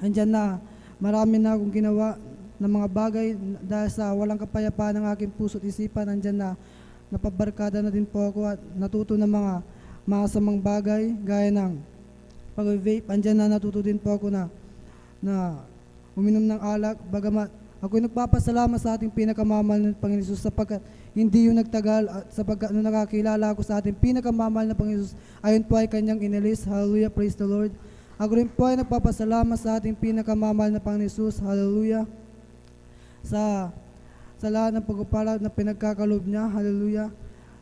Andyan na marami na akong ginawa ng mga bagay dahil sa walang kapayapaan ng aking puso't isipan. Andyan na napabarkada na din po ako at natuto ng mga masamang bagay gaya ng pag-vape. Andyan na natuto din po ako na uminom ng alak. Bagamat ako'y nagpapasalamat sa ating pinakamamahal na Panginoon Hesus sapagkat hindi yung nagtagal, at sapagkat nung nakakilala ako sa ating pinakamamahal na Panginoon Hesus, ayon po ay kanyang inilis. Hallelujah, praise the Lord. Ako rin po ay nagpapasalamat sa ating pinakamamahal na Panginoon Hesus. Hallelujah. Sa lahat ng pagpapala na pinagkakalob niya, hallelujah,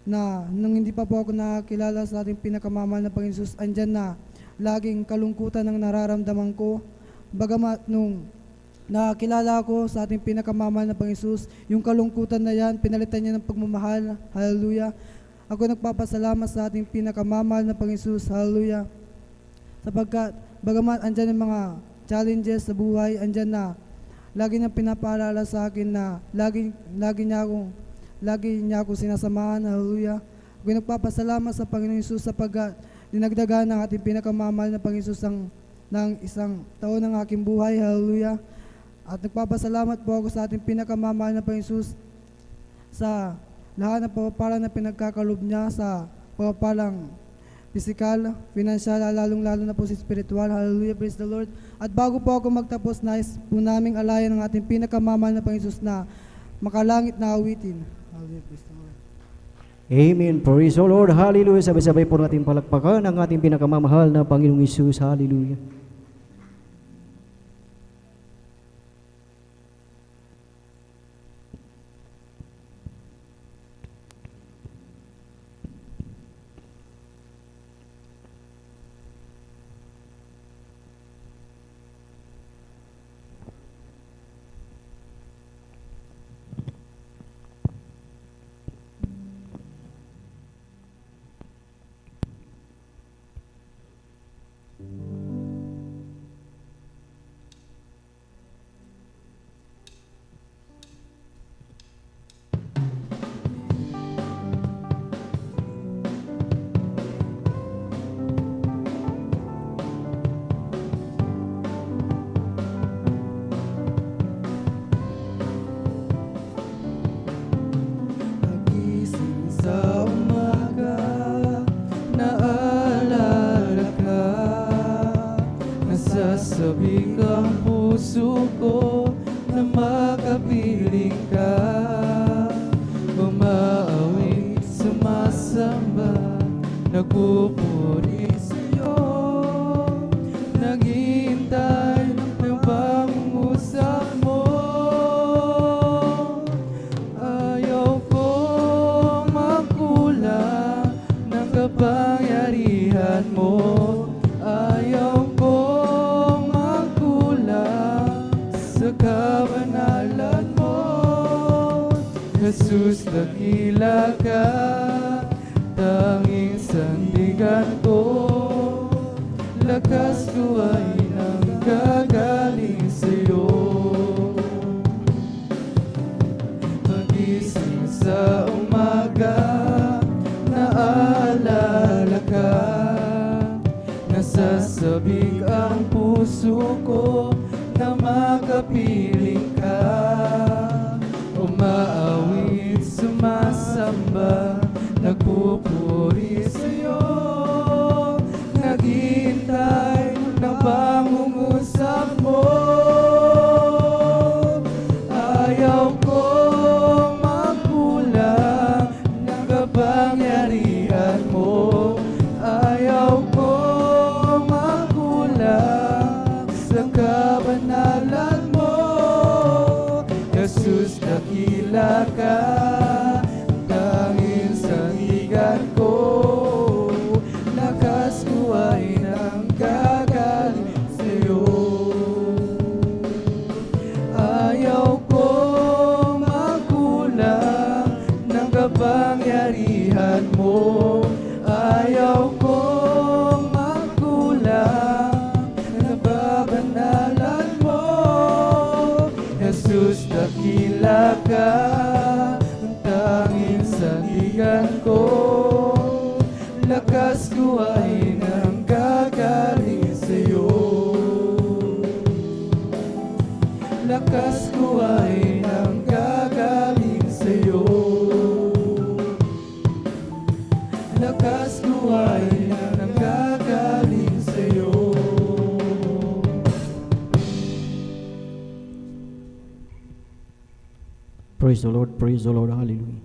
na nung hindi pa po ako nakakilala sa ating pinakamamahal na Panginoon Hesus, andyan na laging kalungkutan ang nararamdaman ko. Bagamat nung nakakilala ko sa ating pinakamamahal na Panginoon Hesus, yung kalungkutan na yan, pinalitan niya ng pagmamahal, hallelujah. Ako nagpapasalamat sa ating pinakamamahal na Panginoon Hesus, hallelujah, sapagkat bagamat andyan ang mga challenges sa buhay, andyan na lagi niyang pinapaalala sa akin na lagi niya akong sinasamahan. Hallelujah. Ako'y nagpapasalamat sa Panginoon Hesus sapagkat dinagdagan ng ating pinakamamahal na Panginoon Hesus ng isang taon ng aking buhay. Hallelujah. At nagpapasalamat po ako sa ating pinakamamahal na Panginoon Hesus sa lahat ng pagpapala na pinagkakalob niya, sa pagpapalang physical, financial, lalong-lalo na po si spiritual. Hallelujah, praise the Lord. At bago po ako magtapos, nais po naming alayan ng ating pinakamamahal na Panginoon na makalangit na awitin. Hallelujah, praise the Lord. Amen. Praise the Lord. Hallelujah. Sabay-sabay po natin palakpakan ang ating pinakamamahal na Panginoong Hesus. Hallelujah. Nagising sa umaga, naalala ka, nasasabik ang puso ko na makapiling ka. Umaawit, sumasamba, nagpupuri sa'yo, naghihintay ng pangungusap mo. Ayaw kong magkulang ng kapangyarihan mo. Ayaw kong magkulang sa kabanalan mo. Jesus, dakila ka, tanging sandigan ko. Lakas ko ay nanggagaling sa'yo. Magising sa umaga, naalala ka, nasasabik ang puso ko na makapiling ka. Umaawit, sumasamba, nagpupuri sa'yo, naghihintay ng pangungusap mo. Ayaw kong magkulang ng kapangyarihan mo. Ayaw kong magkulang sa kabanalan mo. Jesus, dakila ka, tanging sandigan ko. Lakas ko ay nanggagaling sa'yo. Ayaw kong magkulang ng kapangyarihan mo. Ayaw kong magkulang ng nababanalan mo. Jesus, dakila ka, ang tanging sandigan ko. Lakas ko ay nanggagaling sa'yo. Lakas ko ay nanggagaling sa'yo. Lakas ko ay nanggagaling sa'yo. Praise the Lord. Praise the Lord. Hallelujah.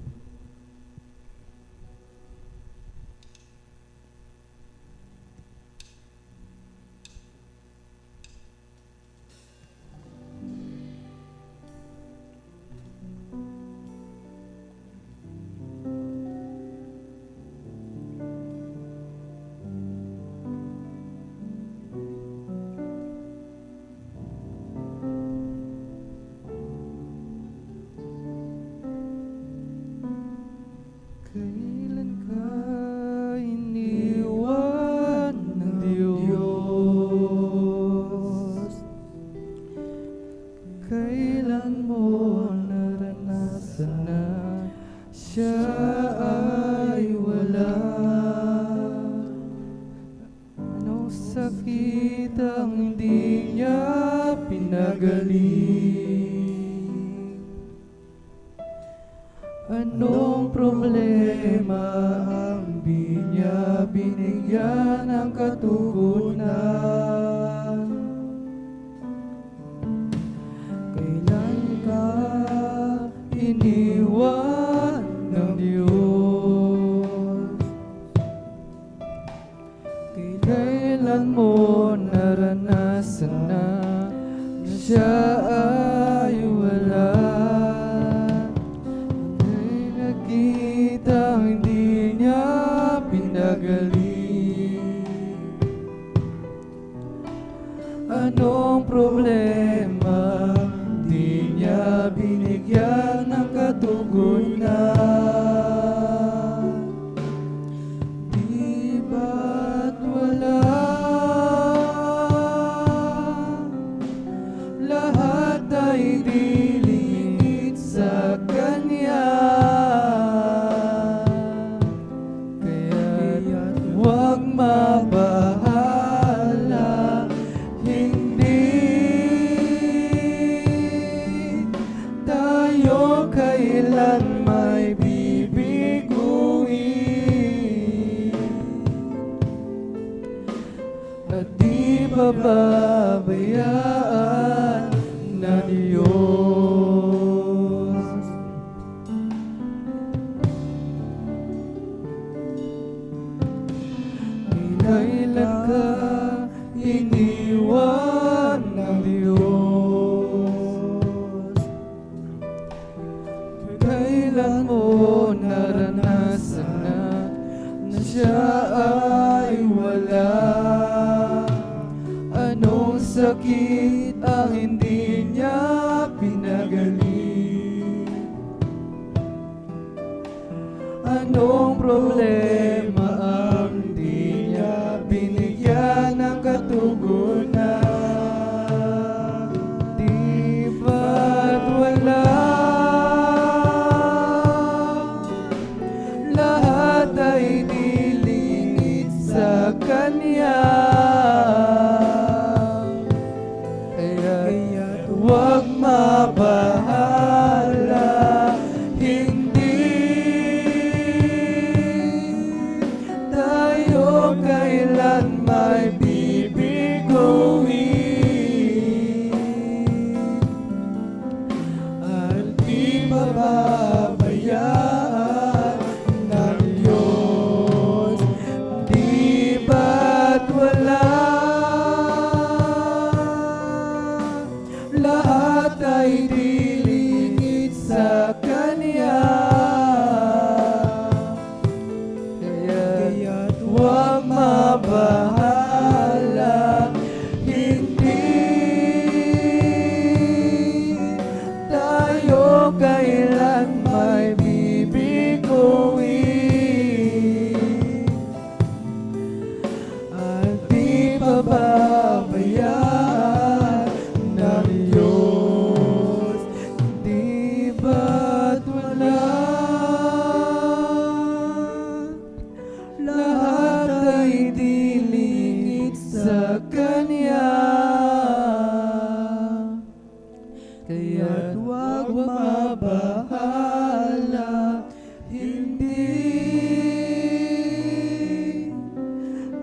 Anong problema ang di niya binigyan ng katugunan? Kailan ka iniwan ng Diyos? Kailan mo naranasan na siya ay wala? May nakita hindi niya pinagaling. Anong problema di niya binigyan ng katugunan? Di ba't wala lahat ay dilingit sa Kanya? Kaya't huwag mabahala, hindi tayo kailan may bibiguin at di bababayaan na Diyos. Kailan ka iniwan ng Diyos? Kailan mo naranasan na siya ay wala? Anong sakit ang hindi niya pinagaling? Anong problema ang di niya binigyan ng katugunan? Di ba't wala lahat ay dilingit sa Kanya? Kaya't huwag mabahala, hindi tayo kailan may bibiguin at di bababayaan ng Diyos. Di ba't wala lahat ay dilingit sa Kanya? Kaya't huwag mabahala, hindi tayo kailan may bibiguin at di bababayaan ng Diyos. Di ba't wala lahat ay dilingit sa Kanya? Kaya't huwag mabahala, hindi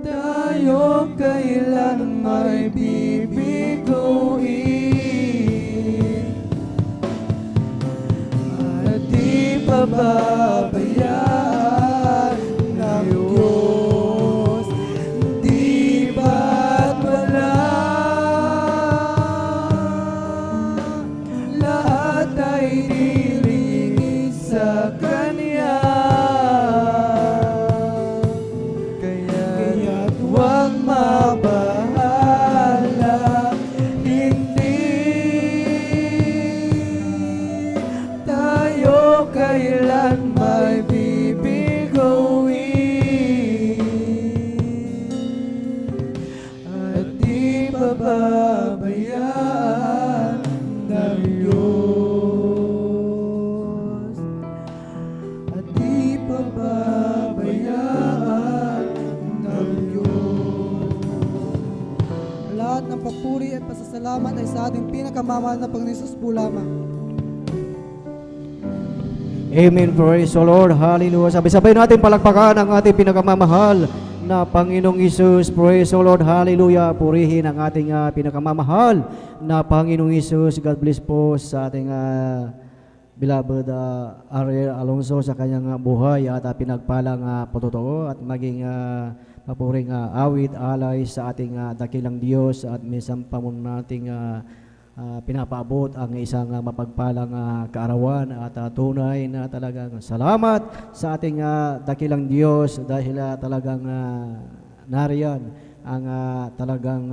tayo kailan may bibiguin at di pababayaan ng Diyos. Di ba't wala lahat ay dilingit sa Kanya? Kaya't huwag mabahala, hindi tayo kailan may bibiguin at di pababayaan ng Diyos. At di pababayaan ng Diyos. Lahat ng papuri at pasasalamat ay sa ating pinakamamahal na Panginoon Jesus po lamang. Amen. Praise the Lord. Hallelujah. Sabay-sabay natin palakpakan ang ating pinakamamahal na Panginoong Isus. Praise the Lord. Hallelujah. Purihin ang ating pinakamamahal na Panginoong Isus. God bless po sa ating beloved Ariel Alonso sa kanyang buhay at pinagpalang patotoo at maging mapuring awit alay sa ating dakilang Diyos at minsan pa muna nating pinapaabot ang isang mapagpalang kaarawan at tunay na talagang salamat sa ating dakilang Diyos dahil talagang nariyan ang talagang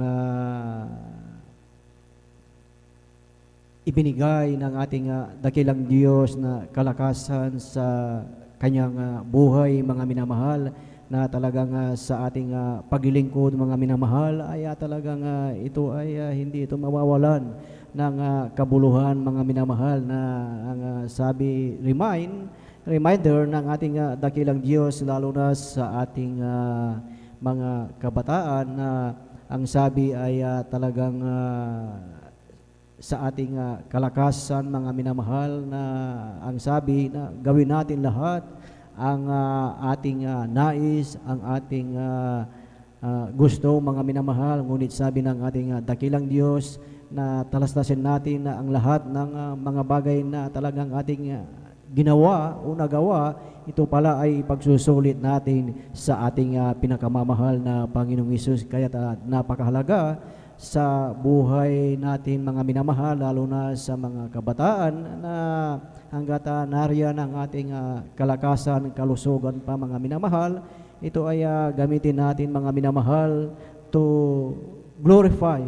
ibinigay ng ating dakilang Diyos na kalakasan sa kanyang buhay, mga minamahal, na talagang sa ating paglilingkod, mga minamahal, ay talagang ito ay hindi ito mawawalan ng kabuluhan, mga minamahal, na ang reminder ng ating dakilang Diyos, lalo na sa ating mga kabataan, na ang sabi ay talagang sa ating kalakasan, mga minamahal, na ang sabi na gawin natin lahat ang ating nais, ang ating gusto, mga minamahal. Ngunit sabi ng ating dakilang Diyos na talastasin natin na ang lahat ng mga bagay na talagang ating ginawa o nagawa, ito pala ay pagsusulit natin sa ating pinakamamahal na Panginoong Hesus. Kaya napakahalaga sa buhay natin, mga minamahal, lalo na sa mga kabataan, na hanggat nariyan ang ating kalakasan, kalusugan pa, mga minamahal, ito ay gamitin natin, mga minamahal, to glorify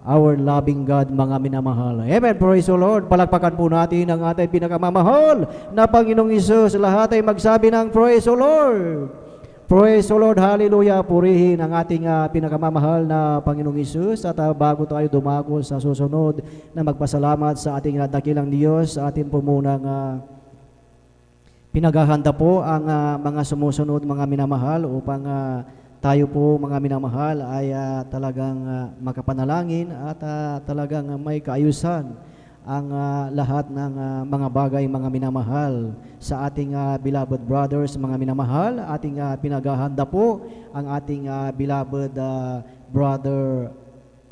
our loving God, mga minamahal. Amen. Praise the Lord. Palakpakan po natin ang ating pinakamamahal na Panginoong Hesus. Lahat ay magsabi ng praise the Lord. Praise the Lord. Hallelujah. Purihin ang ating pinakamamahal na Panginoong Hesus. At bago tayo dumako sa susunod na magpasalamat sa ating dakilang Diyos, atin po munang pinaghahanda po ang mga sumusunod, mga minamahal, upang tayo po, mga minamahal, ay talagang makapanalangin at talagang may kaayusan ang lahat ng mga bagay, mga minamahal, sa ating beloved brothers, mga minamahal. Ating pinaghahanda po ang ating beloved brother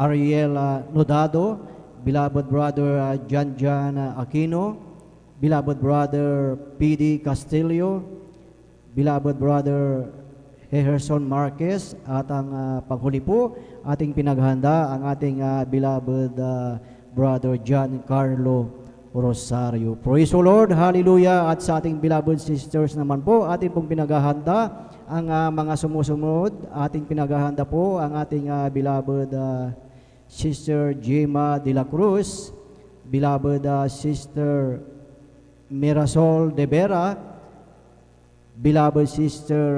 Ariel Nodado, beloved brother Jan Aquino, beloved brother PD Castillo, beloved brother Herson Marquez, at ang panghuli po ating pinaghanda ang ating beloved Brother John Carlo Rosario. Praise the Lord. Hallelujah. At sa ating beloved sisters naman po, ating pong pinaghahanda ang mga sumusunod. Ating pinaghahanda po ang ating beloved Sister Gemma de la Cruz, beloved Sister Mirasol de Vera, beloved Sister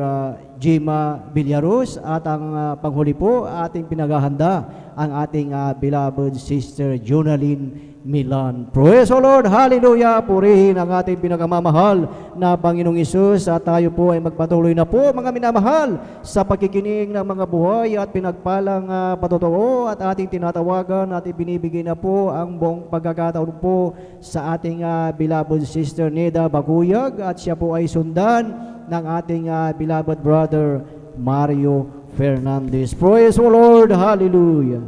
Gemma Villaruz, at ang panghuli po ating pinaghahanda ang ating beloved Sister Jonaline Milan. Praise the Lord. Hallelujah. Purihin ang ating pinakamamahal na Panginoong Hesus, at tayo po ay magpatuloy na po, mga minamahal, sa pagkikinig ng mga buhay at pinagpalang patotoo, at ating tinatawagan at ibinibigay na po ang buong pagkakataon po sa ating beloved Sister Neda Baguyag, at siya po ay sundan ng ating beloved brother Mario Fernandez. Praise the Lord. Hallelujah.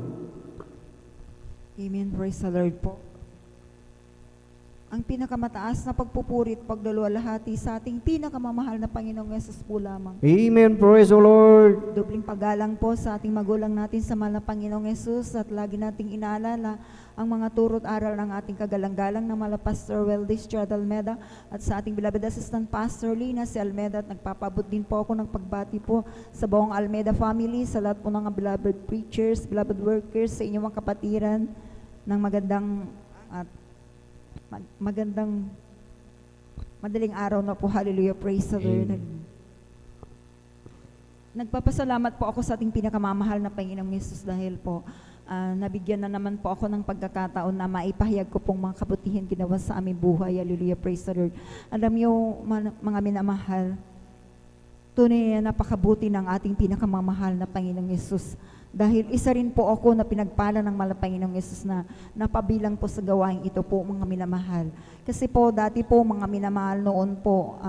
Amen. Praise the Lord po. Ang pinakamataas na pagpupuri at pagdaluwalhati sa ating pinakamamahal na Panginoong Yesus po lamang. Amen. Praise the Lord. Dobling paggalang po sa ating magulang natin sa mahal na Panginoong Yesus, at lagi nating inaalala ang mga turo at aral ng ating kagalang-galang na mahal na Pastor Weldis Strad Almeda, at sa ating beloved assistant Pastor Lina si Almeda. At nagpapabot din po ako ng pagbati po sa buong Almeda family, sa lahat po ng beloved preachers, beloved workers, sa inyong mga kapatiran, ng magandang at madaling araw na po. Hallelujah. Praise the Lord. Nagpapasalamat po ako sa ating pinakamamahal na Panginoong Hesus, dahil po nabigyan na naman po ako ng pagkakataon na maipahayag ko pong mga kabutihan ginawa sa aming buhay. Hallelujah. Praise the Lord. Alam niyo, mga minamahal, Tunay na napakabuti ng ating pinakamamahal na Panginoong Yesus. Dahil isa rin po ako na pinagpala ng mahal na Panginoong Yesus na napabilang po sa gawain ito po, mga minamahal. Kasi po, dati po, mga minamahal noon po,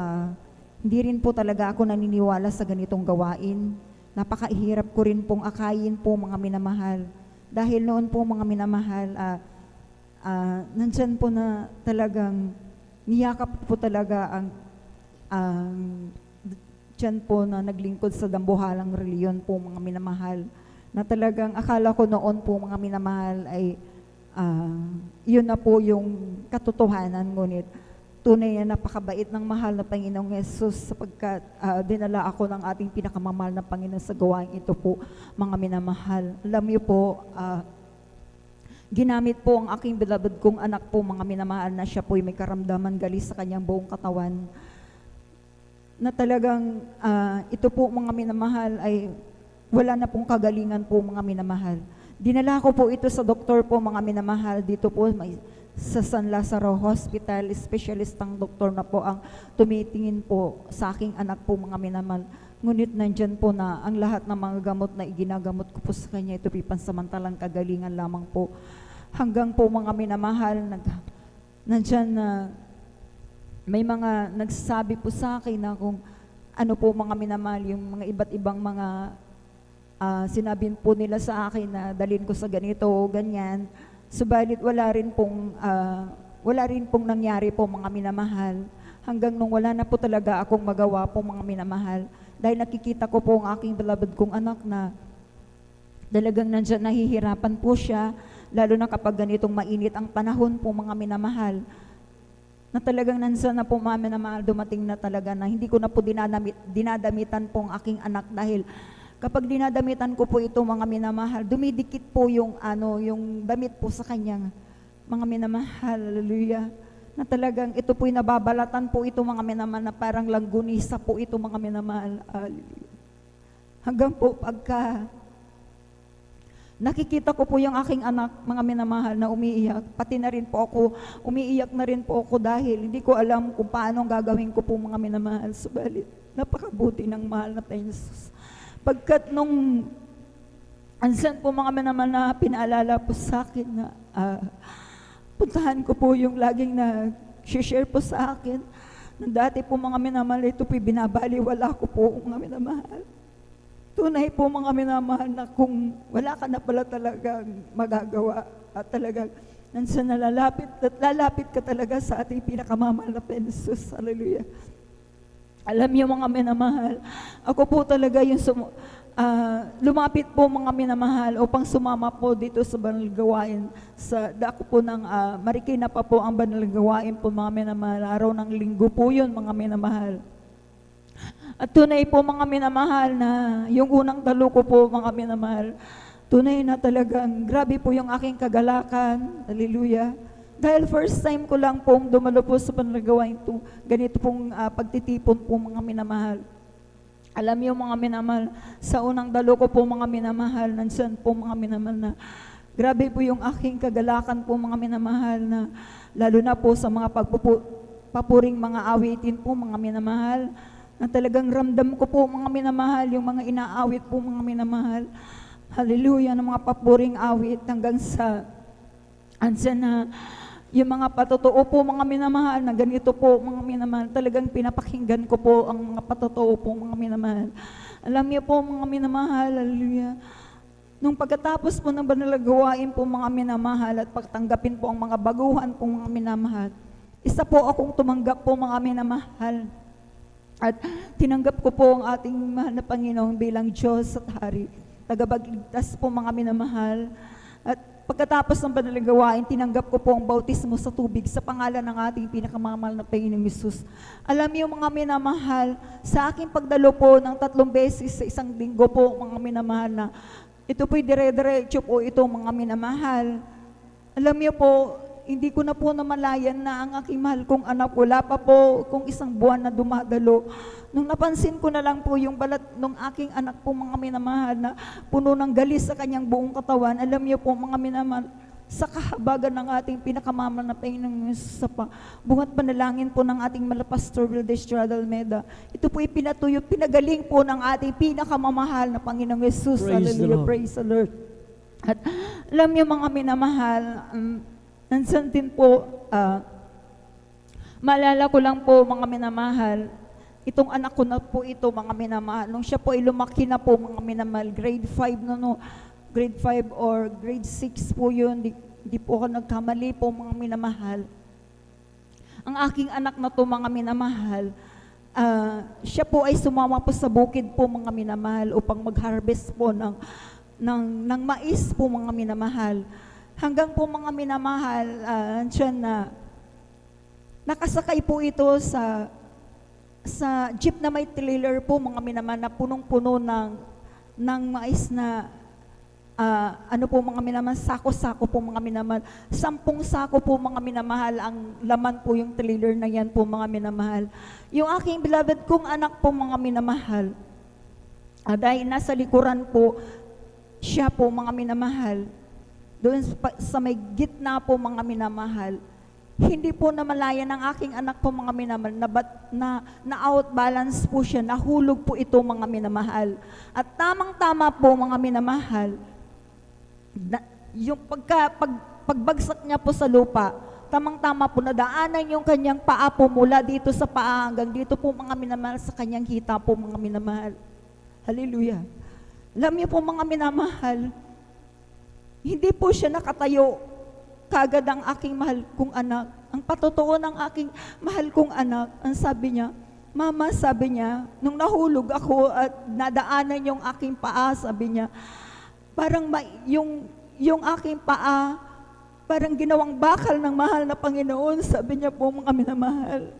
hindi rin po talaga ako naniniwala sa ganitong gawain. Napakahirap ko rin pong akayin po, mga minamahal. Dahil noon po, mga minamahal, nandyan po na talagang niyakap po talaga ang dyan po na naglingkod sa dambuhalang reliyon po, mga minamahal, na talagang akala ko noon po, mga minamahal, ay yun na po yung katotohanan. Ngunit tunay na napakabait ng mahal na Panginoong Yesus, sapagkat dinala ako ng ating pinakamamahal na Panginoon sa gawain ito po, mga minamahal. Alam niyo po, ginamit po ang aking beloved kong anak po, mga minamahal, na siya po'y may karamdaman galis sa kanyang buong katawan, na talagang ito po, mga minamahal, ay wala na pong kagalingan po, mga minamahal. Dinala ko po ito sa doktor po, mga minamahal. Dito po sa San Lazaro Hospital, specialistang doktor na po ang tumitingin po sa aking anak po, mga minamahal. Ngunit nandyan po na ang lahat ng mga gamot na iginagamot ko po sa kanya, ito pansamantalang kagalingan lamang po. Hanggang po, mga minamahal, nandyan na may mga nagsasabi po sa akin na kung ano po, mga minamahal, yung mga iba't ibang mga sinabi po nila sa akin na dalhin ko sa ganito o ganyan. Subalit wala rin pong nangyari po, mga minamahal. Hanggang nung wala na po talaga akong magawa po, mga minamahal. Dahil nakikita ko po ang aking beloved kong anak na talagang nandyan nahihirapan po siya, lalo na kapag ganitong mainit ang panahon po, mga minamahal, na talagang nandiyan na po, mga minamahal, dumating na talaga na hindi ko na po dinadamitan po ang aking anak, dahil kapag dinadamitan ko po ito, mga minamahal, dumidikit po yung damit po sa kanyang, mga minamahal, hallelujah, na talagang ito po'y nababalatan po ito, mga minamahal, na parang langgunisa po ito, mga minamahal, hallelujah. Hanggang po pagka nakikita ko po yung aking anak, mga minamahal, na umiiyak, pati na rin po ako, umiiyak na rin po ako dahil hindi ko alam kung paano gagawin ko po, mga minamahal. Subalit, napakabuti ng mahal na Panginoon Jesus. Pagkat nung ansan po, mga minamahal, na pinaalala po sa akin na puntahan ko po yung laging na-share po sa akin na dati po, mga minamahal, ito po binabaliwala ko po, mga minamahal. Tunay po, mga minamahal, na kung wala ka na pala talagang magagawa at talagang nandiyan na lalapit ka talaga sa ating pinakamamahal na Jesus. Hallelujah. Alam niyo, mga minamahal, ako po talaga yung lumapit po, mga minamahal, upang sumama po dito sa banal gawain. Dako po ng Marikina pa po ang banal gawain po, mga minamahal. Araw ng linggo po yun, mga minamahal. At tunay po, mga minamahal, na yung unang dalo ko po, mga minamahal, tunay na talagang grabe po yung aking kagalakan. Hallelujah. Dahil first time ko lang pong dumalo po sa panagawain ito, ganito pong pagtitipon po, mga minamahal. Alam niyo, mga minamahal, sa unang dalo ko po, mga minamahal, nandiyan po, mga minamahal, na grabe po yung aking kagalakan po, mga minamahal, na lalo na po sa mga papuring mga awitin po, mga minamahal, na talagang ramdam ko po, mga minamahal, yung mga inaawit po, mga minamahal. Hallelujah, ng mga papuring awit hanggang sa ansan na yung mga patotoo po, mga minamahal, na ganito po, mga minamahal, talagang pinapakinggan ko po ang mga patotoo po, mga minamahal. Alam niyo po, mga minamahal, hallelujah, nung pagkatapos po ng banal gawain po, mga minamahal, at pagtanggapin po ang mga baguhan po, mga minamahal, isa po akong tumanggap po, mga minamahal. At tinanggap ko po ang ating mahal na Panginoon bilang Diyos at Hari, tagapagligtas po, mga minamahal. At pagkatapos ng banal gawain, tinanggap ko po ang bautismo sa tubig sa pangalan ng ating pinakamamahal na Panginoong Hesus. Alam niyo, mga minamahal, sa aking pagdalo po ng 3 beses sa isang linggo po, mga minamahal, na ito po'y dire-diretso po ito, mga minamahal. Alam niyo po, hindi ko na po namalayan na ang aking mahal kong anak, wala pa po kung 1 buwan na dumadalo. Nung napansin ko na lang po yung balat ng aking anak po, mga minamahal, na puno ng galis sa kanyang buong katawan. Alam niyo po, mga minamahal, sa kahabagan ng ating pinakamamahal na Panginoong Yesus, sa bungat panalangin po ng ating Pastor Wildes Estrada Almeda. Ito po ipinatuyo, pinagaling po ng ating pinakamamahal na Panginoong Yesus. Hallelujah, praise the Lord. At alam niyo mga minamahal, nandiyan din po, maalala ko lang po mga minamahal, itong anak ko na po ito mga minamahal, nung siya po ay lumaki na po mga minamahal, grade 5 grade 5 or grade 6 po yun, di po ako nagkamali po mga minamahal. Ang aking anak na to mga minamahal, siya po ay sumama po sa bukid po mga minamahal upang mag-harvest po ng mais po mga minamahal. Hanggang po mga minamahal, dyan na nakasakay po ito sa jeep na may trailer po mga minamahal na punong-puno ng mais na po mga minamahal, sako-sako po mga minamahal. 10 sako po mga minamahal ang laman po yung trailer na yan po mga minamahal. Yung aking beloved kong anak po mga minamahal, dahil nasa likuran po siya po mga minamahal, doon sa may gitna po mga minamahal, hindi po namalaya ng aking anak po mga minamahal na outbalance po siya, nahulog po ito mga minamahal. At tamang-tama po mga minamahal, yung pagbagsak niya po sa lupa, tamang-tama po nadaanan yung kanyang paa po mula dito sa paa hanggang dito po mga minamahal sa kanyang hita po mga minamahal. Hallelujah. Alam niyo po mga minamahal, hindi po siya nakatayo kagad ang aking mahal kong anak. Ang patotoo ng aking mahal kong anak, ang sabi niya, Mama, sabi niya, nung nahulog ako at nadaanan yung aking paa, sabi niya, parang yung aking paa, parang ginawang bakal ng mahal na Panginoon, sabi niya po mga minamahal.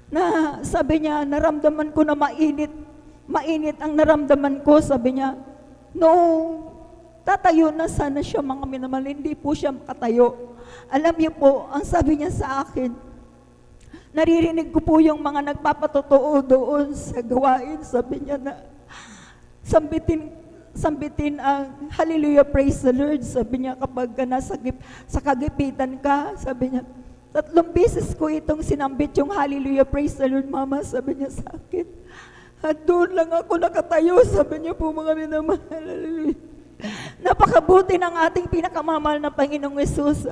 Na sabi niya, naramdaman ko na mainit ang naramdaman ko, sabi niya, noong tatayo na sana siya mga minamahal, hindi po siya makatayo. Alam niyo po, ang sabi niya sa akin, naririnig ko po yung mga nagpapatotoo doon sa gawain, sabi niya na, sambitin ang hallelujah, praise the Lord, sabi niya kapag sa kagipitan ka, sabi niya, 3 beses ko itong sinambit yung hallelujah, praise the Lord, Mama, sabi niya sa akin. At doon lang ako nakatayo, sabi niya po mga minamahal, hallelujah. Napakabuti ng ating pinakamamahal na Panginoong Yesus.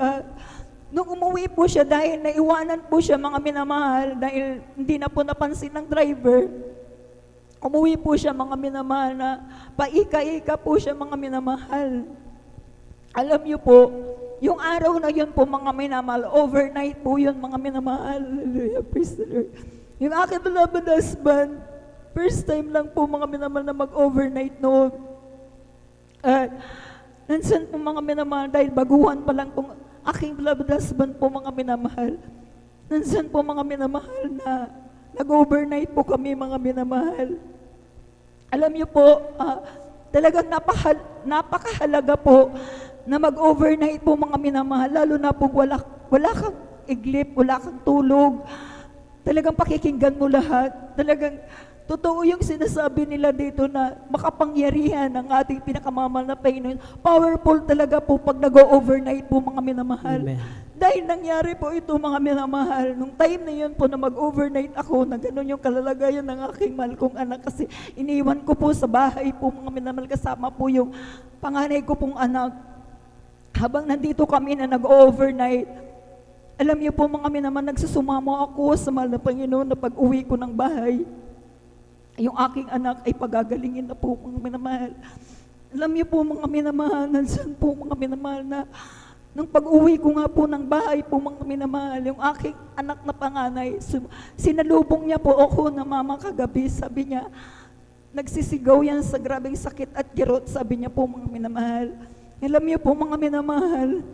Nung umuwi po siya dahil naiwanan po siya mga minamahal dahil hindi na po napansin ng driver, umuwi po siya mga minamahal na paika-ika po siya mga minamahal. Alam niyo po, yung araw na yun po mga minamahal, overnight po yun mga minamahal. Hallelujah, praise the Lord. Yung aking beloved husband, first time lang po mga minamahal na mag-overnight noon. Nandiyan po mga minamahal, dahil baguhan pa lang pong aking beloved husband po mga minamahal. Nandiyan po mga minamahal na nag-overnight po kami mga minamahal. Alam niyo po, talagang napakahalaga po na mag-overnight po mga minamahal, lalo na po wala kang iglip, wala kang tulog. Talagang pakikinggan mo lahat. Talagang totoo yung sinasabi nila dito na makapangyarihan ng ating pinakamamahal na Panginoon. Powerful talaga po pag nag-overnight po mga minamahal. Amen. Dahil nangyari po ito mga minamahal, nung time na yun po na mag-overnight ako, na gano'n yung kalalagayan ng aking mahal kong anak kasi iniwan ko po sa bahay po mga minamahal kasama po yung panganay ko pong anak. Habang nandito kami na nag-overnight, alam niyo po mga minamahal, nagsusumamo ako sa mahal na Panginoon na pag-uwi ko ng bahay. Yung aking anak ay pagagalingin na po mga minamahal. Alam niyo po mga minamahal, nandiyan po mga minamahal na nung pag-uwi ko nga po ng bahay po mga minamahal, yung aking anak na panganay, sinalubong niya po ako na mama kagabi, sabi niya, nagsisigaw yan sa grabing sakit at kirot, sabi niya po mga minamahal. Alam niyo po mga minamahal,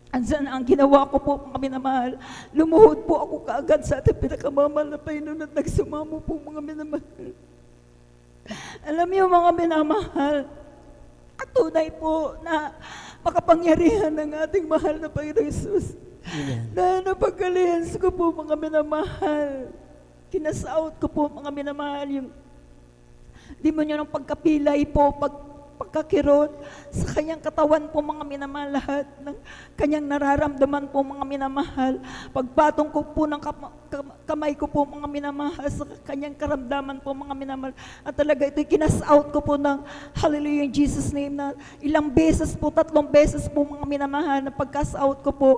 andyan ang ginawa ko po mga minamahal, lumuhod po ako kaagad sa ating pinakamamahal na Panginoon at nagsumamo po mga minamahal. Alam niyo mga minamahal, katunay po na makapangyarihan ng ating mahal na Panginoon Jesus. Dahil napagkalihan ko po mga minamahal, kinasaot ko po mga minamahal yung demonyo ng pagkapilay po, pagkakirot sa kanyang katawan po mga minamahal, lahat ng kanyang nararamdaman po mga minamahal. Pagpatong ko po ng kamay ko po mga minamahal sa kanyang karamdaman po mga minamahal. At talaga ito'y kinas-out ko po ng hallelujah in Jesus name na ilang beses po, 3 beses po mga minamahal na pagkas-out ko po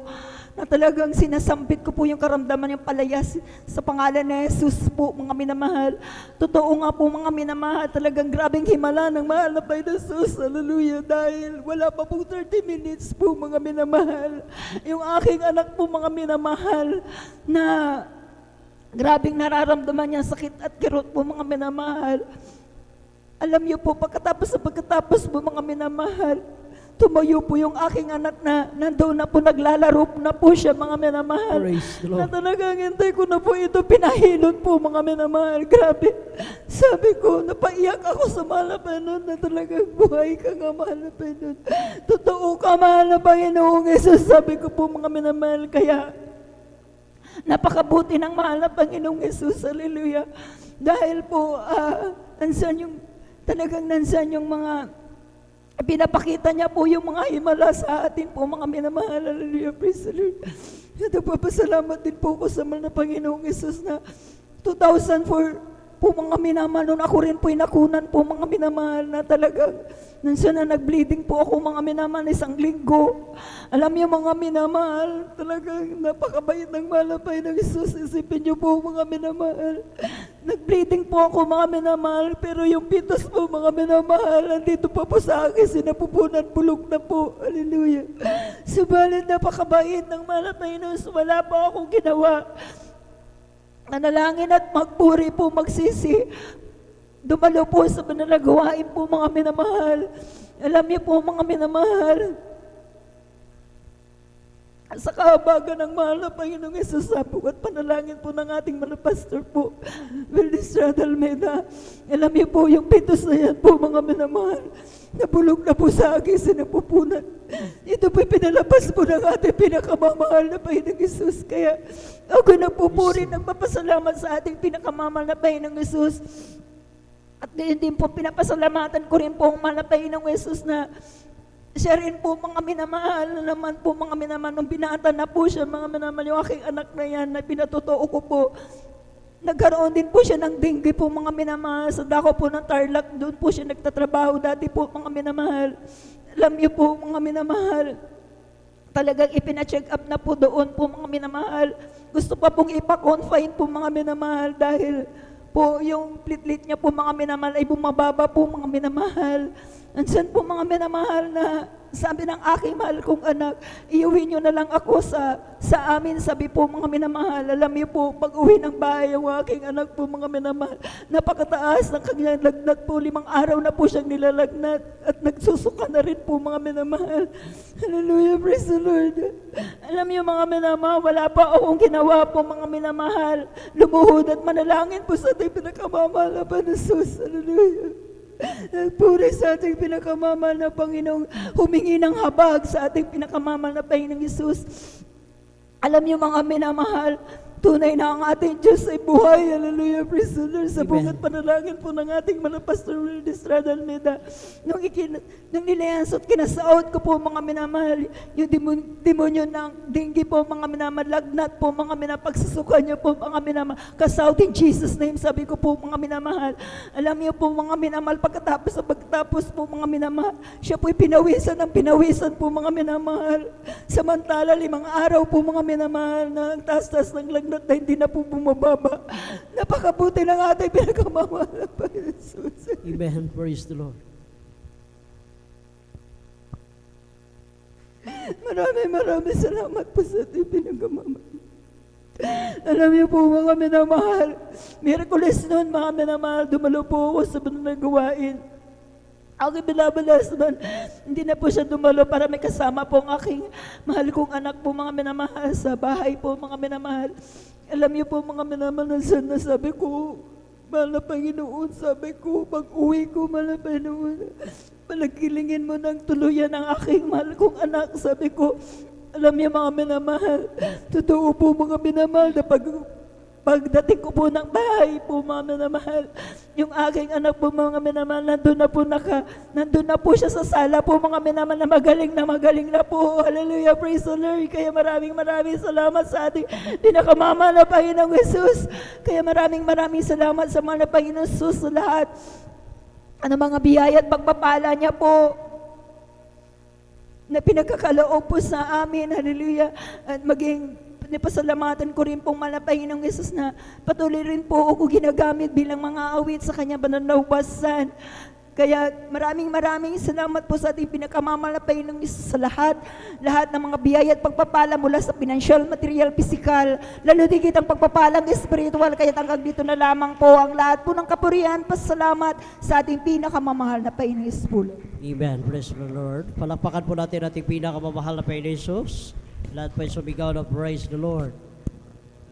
na talagang sinasambit ko po yung karamdaman, yung palayas sa pangalan ni Jesus po mga minamahal. Totoo nga po mga minamahal, talagang grabing himala ng mahal na Panginoon Jesus. Hallelujah. Dahil wala pa po 30 minutes po mga minamahal. Yung aking anak po mga minamahal na grabing nararamdaman niya sakit at kirot po mga minamahal. Alam niyo po, pagkatapos po mga minamahal, tumayo po yung aking anak na nandoon na po, naglalaro na po siya mga minamahal. Praise the Lord. Na talagang hintay ko na po ito, pinahilot po mga minamahal. Grabe. Sabi ko, napaiyak ako sa mahal na Panginoon na talagang buhay ka nga mahal na Panginoon. Totoo ka mahal na Panginoong Jesus. Sabi ko po mga minamahal, kaya napakabuti ng mahal na Panginoong Jesus. Hallelujah. Dahil po, nansan yung mga pinapakita niya po yung mga himala sa atin po mga minamahal. Hallelujah, praise the Lord. Nagpapasalamat din po ko sa mahal na Panginoong Jesus na 2004 po mga minamahal. Noon ako rin po inakunan po mga minamahal na talagang nansan na nag-bleeding po ako mga minamahal 1 linggo. Alam niyo mga minamahal, talagang napakabait ng mahal na Panginoong Jesus. Isipin niyo po mga minamahal. Nag-bleeding po ako mga minamahal, pero yung pitos po mga minamahal, nandito pa po sa akin, sinapupunan, bulok na po. Hallelujah. Subalit napakabait ng mahal na Panginoon, wala pa akong ginawa. Nanalangin at magpuri po, magsisi. Dumalo po sa manalagawain po mga minamahal. Alam niyo po mga minamahal, sa kahabagan ng mahal na Panginoong Jesus po at panalangin po ng ating mga pastor po, Wildestrad Almeida. Alam niyo po yung pitos na yan po mga minamahal, nabulog na po sa akin, sinapupunan. Ito po'y pinalabas po ng ating pinakamamahal na Panginoong Jesus. Kaya ako nagpupuri, nagpapasalamat sa ating pinakamamahal na Panginoong Jesus. At gayon din po, pinapasalamatan ko rin po ang mahal na Panginoong Jesus na siya rin po mga minamahal na naman po mga minamahal. Nung binata na po siya mga minamahal, yung aking anak na yan na pinatotoo ko po, nagkaroon din po siya ng dengue po mga minamahal. Sa dako po ng Tarlac, doon po siya nagtatrabaho dati po mga minamahal. Alam niyo po mga minamahal, talagang ipina-check up na po doon po mga minamahal. Gusto pa pong ipa-confine po mga minamahal dahil po yung platelet niya po mga minamahal ay bumababa po mga minamahal. Nandiyan po mga minamahal na sabi ng aking mahal kong anak, iuwi nyo na lang ako sa amin. Sabi po mga minamahal, alam niyo po, pag uwi ng bahay, yung aking anak po mga minamahal, napakataas ng kanyang lagnat po, 5 araw na po siyang nilalagnat at nagsusuka na rin po mga minamahal. Hallelujah, praise the Lord. Alam niyo mga minamahal, wala pa akong ginawa po mga minamahal. Lumuhod at manalangin po sa ating pinakamamahal na Jesus. Hallelujah. Puri sa ating pinakamamahal na Panginoong, humingi ng habag sa ating pinakamamahal na Panginoong Jesus. Alam niyo mga minamahal, tunay na ang ating Diyos ay buhay. Hallelujah, praise the Lord. Sa bungat panalangin po ng ating mga Pastor Wildestrad Almeida, nung nilayansot, kinasaot ko po mga minamahal, yung demonyo ng dengue po mga minamahal, lagnat po mga minamahal, pagsusuka niyo po mga minamahal, kasaut in Jesus name, sabi ko po mga minamahal. Alam niyo po mga minamahal, pagkatapos po mga minamahal, siya po'y pinawisan po mga minamahal. Samantala 5 araw po mga minamahal na ang taas-taas ng lagnat na hindi na po bumababa. Napakabuti ng ating pinakamamahal na Panginoon Jesus. Amen. Praise the Lord. Maraming salamat po sa ating pinakamamahal. Alam niyo po mga minamahal, Miyerkules noon mga minamahal, dumalo po ako sa banal gawain. Ako binabalas man, hindi na po siya dumalo para may kasama po ang aking mahal kong anak po mga minamahal sa bahay po mga minamahal. Alam niyo po mga minamahal, na sabi ko, mahal na Panginoon, sabi ko, pag-uwi ko, mahal na Panginoon, palagkilingin mo ng tuluyan ang aking mahal kong anak. Sabi ko, alam niyo mga minamahal, totoo po mga minamahal na Pagdating ko po ng bahay po, mga minamahal, yung aking anak po, mga minamahal, nandun na po siya sa sala po, mga minamahal, na magaling na po. Hallelujah, praise the Lord. Kaya maraming salamat sa ating pinakamama na Panginoong Jesus. Kaya maraming salamat sa mga Panginoong Jesus sa lahat. Ano mga biyaya at pagpapala niya po na pinagkakaloob po sa amin. Hallelujah. At maging pasalamatan ko rin pong Panginoong Jesus na patuloy rin po ako ginagamit bilang mga awit sa kanya bananawasan. Kaya maraming salamat po sa ating pinakamamahal na Panginoong Jesus sa lahat ng mga biyaya at pagpapala mula sa financial, material, physical, lalo digit ang pagpapalang spiritual. Kaya hanggang dito na lamang po ang lahat po ng kapurihan, pasalamat sa ating pinakamamahal na Panginoong Jesus po. Amen. Praise the Lord. Palakpakan po natin ating pinakamamahal na Panginoong Jesus. Lahat po ay sumigaw na praise the Lord.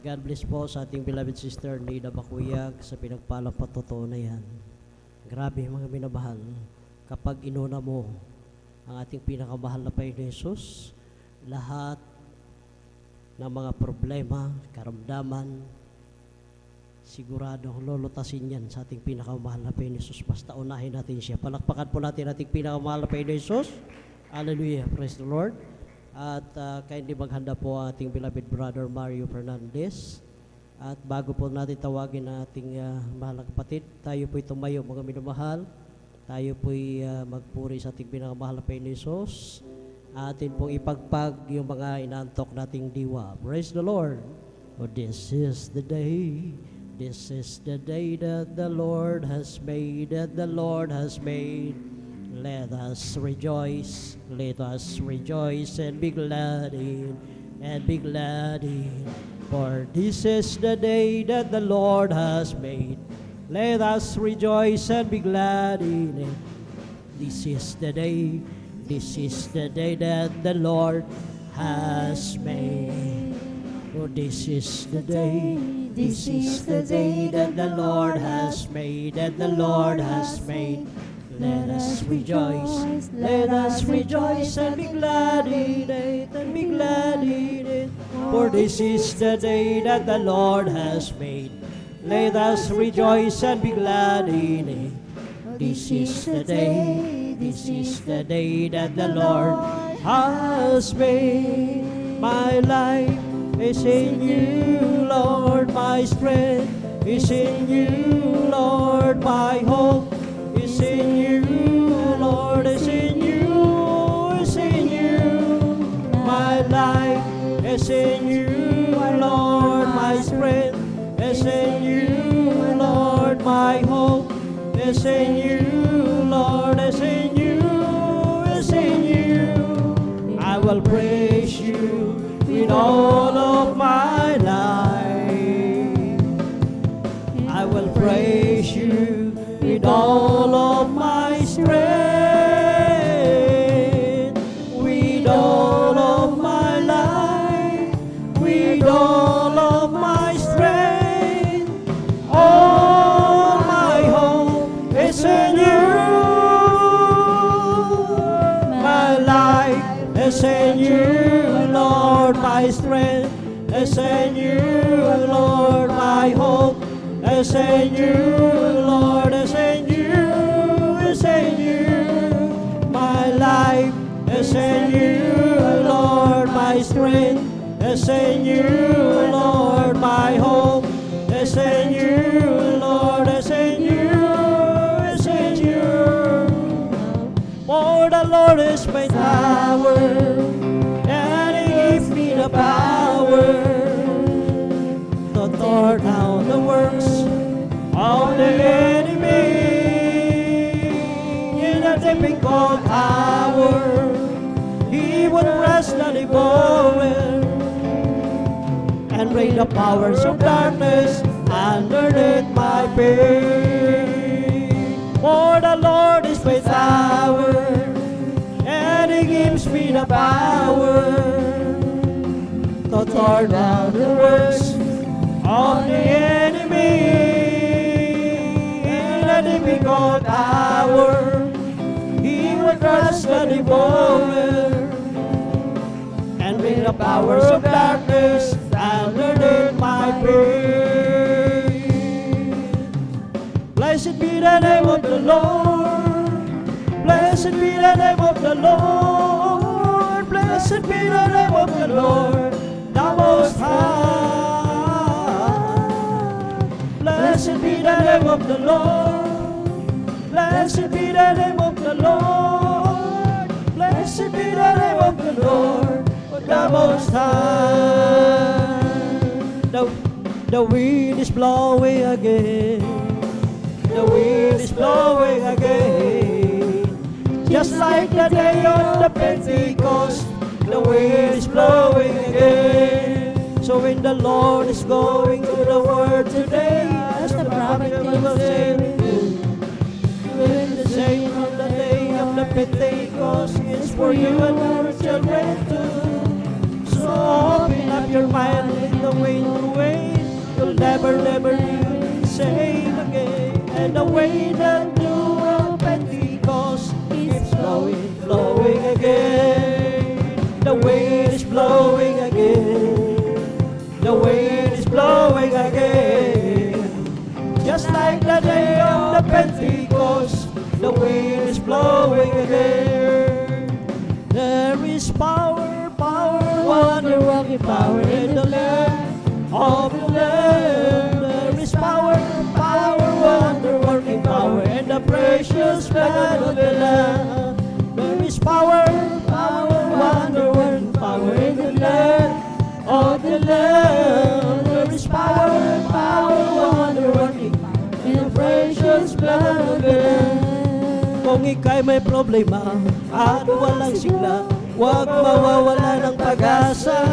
God bless po sa ating beloved sister Nida Bakuyag sa pinagpalang patotoo na yan. Grabe mga minamahal, kapag inuna mo ang ating pinakamahal na Panginoon Jesus, lahat ng mga problema, karamdaman, siguradong lulutasin yan sa ating pinakamahal na Panginoon Jesus. Basta unahin natin siya. Palakpakan po natin ating pinakamahal na Panginoon Jesus. Hallelujah. Praise the Lord. At kaya hindi maghanda po ang ating beloved brother Mario Fernandez. At bago po natin tawagin ang ating mahal na kapatid, tayo po'y tumayo mga minamahal. Tayo po'y magpuri sa ating pinakamahal na Panginoon Jesus. Atin pong ipagpag yung mga inaantok nating diwa. Praise the Lord. Oh, this is the day that the Lord has made, that the Lord has made. Let us rejoice and be glad in, for this is the day that the Lord has made. Let us rejoice and be glad in it. This is the day that the Lord has made. Oh, this is the day that the Lord has made, that the Lord has made. Let us rejoice and be glad in it, for this is the day that the Lord has made. Let us rejoice and be glad in it. This is the day that the Lord has made. My life is in you, Lord, my strength is in you, Lord, my hope is in you, Lord, is in you, my life is in you, Lord, my strength is in you, Lord, my hope is in you, Lord, is in you, I will praise you with all of my life. I will praise you with all of my strength, with all of my life, with all of my strength. All my hope is in you. My life is in you, Lord, my strength is in you, Lord, my hope is in you, Lord, is in you, my life is in you, Lord, my strength is in you, Lord, my hope is in you, Lord, is in you, for the Lord is my tower, and He gives me the power to tear down the works of the enemy. In a difficult hour, He would rest the devourer and break the powers of darkness underneath my feet. For the Lord is my tower, and He gives me the power to tear down the works of the enemy. In a difficult hour, He will crush the devourer and bring the powers of darkness underneath my feet. Blessed be the name of the Lord. Blessed be the name of the Lord. Blessed be the name of the Lord, the Most High. Blessed be the name of the Lord. Blessed be the name of the Lord. Blessed be the name of the Lord, the Most High. The wind is blowing again. The wind is blowing again. Just like the day of the Pentecost, the wind is blowing again. So when the Lord is going to the world today, as the prophet will say, will the same from the day of the Pentecost is for you and your children too. So open up your mind in the wind away. You'll never be the same again. And the way that new of Pentecost keeps blowing, blowing again. The wind is blowing again. The wind is blowing again. Just like the day of the Pentecost, the wind is blowing again. There is power, wonder-working power in the land of the land. There is power, wonder-working power in the precious blood of the Lamb. There is power, wonder-working power in the land of the Lamb. There is power, wonder-working power in the precious blood of the Lamb. Kung ika'y may problema at walang sigla, huwag mawawala ng pag-asa.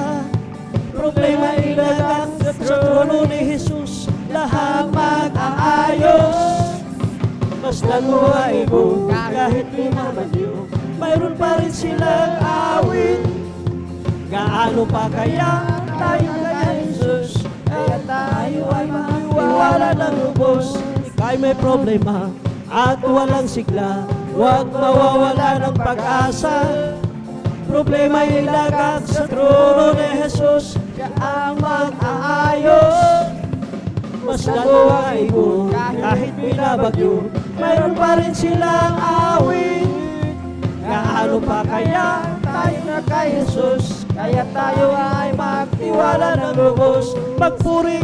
Problema ilagak sa trono ni Jesus, lahat mag-aayos. Basta buhay mo kahit minamaliw, mayroon pa rin silang awit. Gaano pa kaya tayo kay Jesus, kaya tayo ay maiwala ng lubos. Ika'y may problema at walang sigla, huwag mawawala ng pag-asa. Problema ilagak sa trono ni Jesus, siya ang mag-aayos. Basta buhay mo kahit binabagyo, mayroon pa rin silang awit. Gaano pa kaya tayo na kay Jesus, kaya tayo ay magtiwala ng lubos. Magpuri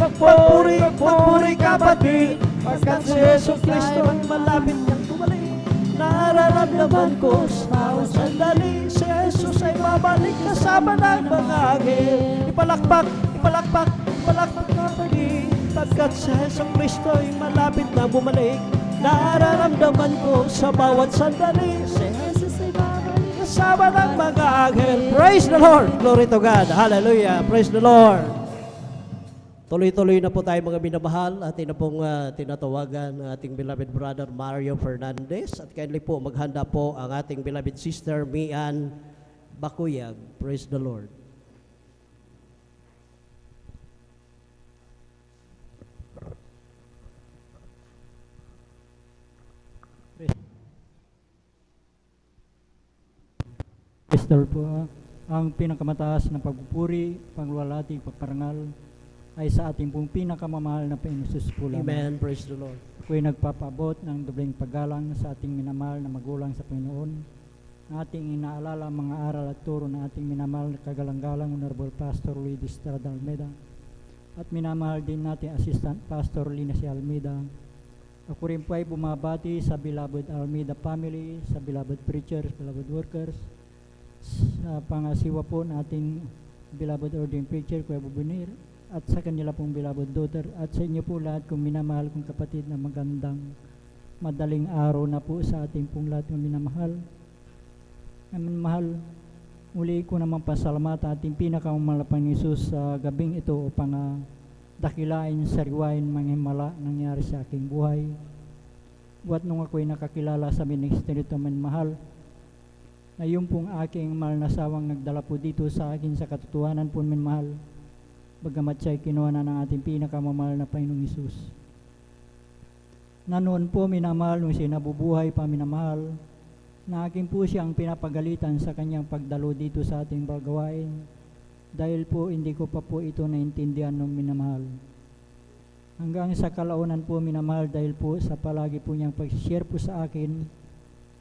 kapatid, pagkat si Jesus Kristo ang malapit niyang tumalik. Nararamdaman ko sa bawat sandali, si Jesus ay babalik kasama ng mga anghel. Ipalakpak kapatid, pagkat si Jesus Kristo ay malapit na bumalik. Nararamdaman ko sa bawat sandali, si Jesus ay babalik kasama ng mga anghel. Praise the Lord! Glory to God! Hallelujah! Praise the Lord! Tuloy-tuloy na po tayo mga minamahal. Atin na pong tinatawagan ang ating beloved brother Mario Fernandez. At kindly po maghanda po ang ating beloved sister Mian Bakuyag. Praise the Lord. Pastor po, ang pinakamataas na pagpupuri, pagluwalhati, pagparangal ay sa ating pong pinakamamahal na Panginoon Jesus po lamang. Amen. Praise the Lord. Ako'y nagpapabot ng dobleng paggalang sa ating minamahal na magulang sa Panginoon. Ating inaalala mga aral at turo na ating minamahal na kagalang-galang Honorable Pastor Luis Estrada Almeida. At minamahal din natin Assistant Pastor Lina C. Almeida. Ako rin po ay bumabati sa beloved Almeida family, sa beloved preachers, beloved workers, sa pangasiwa po nating beloved ordained preacher, Kuya Bubunir, at sa kanila pong beloved daughter, at sa inyo po lahat kong minamahal kong kapatid na magandang madaling araw na po sa ating pong lahat ng minamahal. Mahal, muli ko naman pasalamat ating pinakamalapang Jesus sa gabing ito upang dakilain, sariwain, mga himala nangyari sa aking buhay. Buat nung ako'y nakakilala sa ministeryo ito, mahal, na yung pong aking mahal na sawang nagdala po dito sa akin sa katotohanan po, mahal, bagamat siya'y kinuha na ng ating pinakamamahal na Panginoong Hesus. Na noon po minamahal, nung siya nabubuhay pa minamahal, na akin po siyang pinapagalitan sa kanyang pagdalo dito sa ating bagawain, dahil po hindi ko pa po ito naintindihan nung minamahal. hanggang sa kalaunan po minamahal dahil po sa palagi po niyang pag-share po sa akin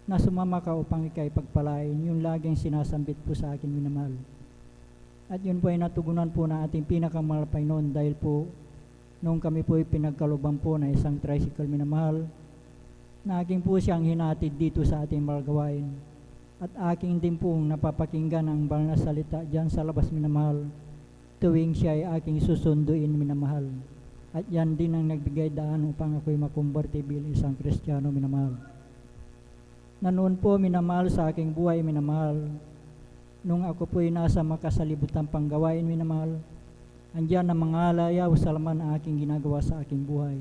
na sumama ka upang ikay pagpalain, yung laging sinasambit po sa akin minamahal. At yun po ay natugunan po ng ating pinakamahal Panginoon dahil po nung kami po ay pinagkaluban po na isang tricycle minamahal, na aking po siyang hinatid dito sa ating malgawain. At aking din pong napapakinggan ang banal na salita dyan sa labas minamahal, tuwing siya ay aking susunduin minamahal. At yan din ang nagbigay daan upang ako'y makumberte bilang isang Kristiyano minamahal. Na noon po minamahal sa aking buhay minamahal, nung ako po'y nasa makasalibutan pang gawain minamahal, andyan ang mga layaw sa laman ang aking ginagawa sa aking buhay.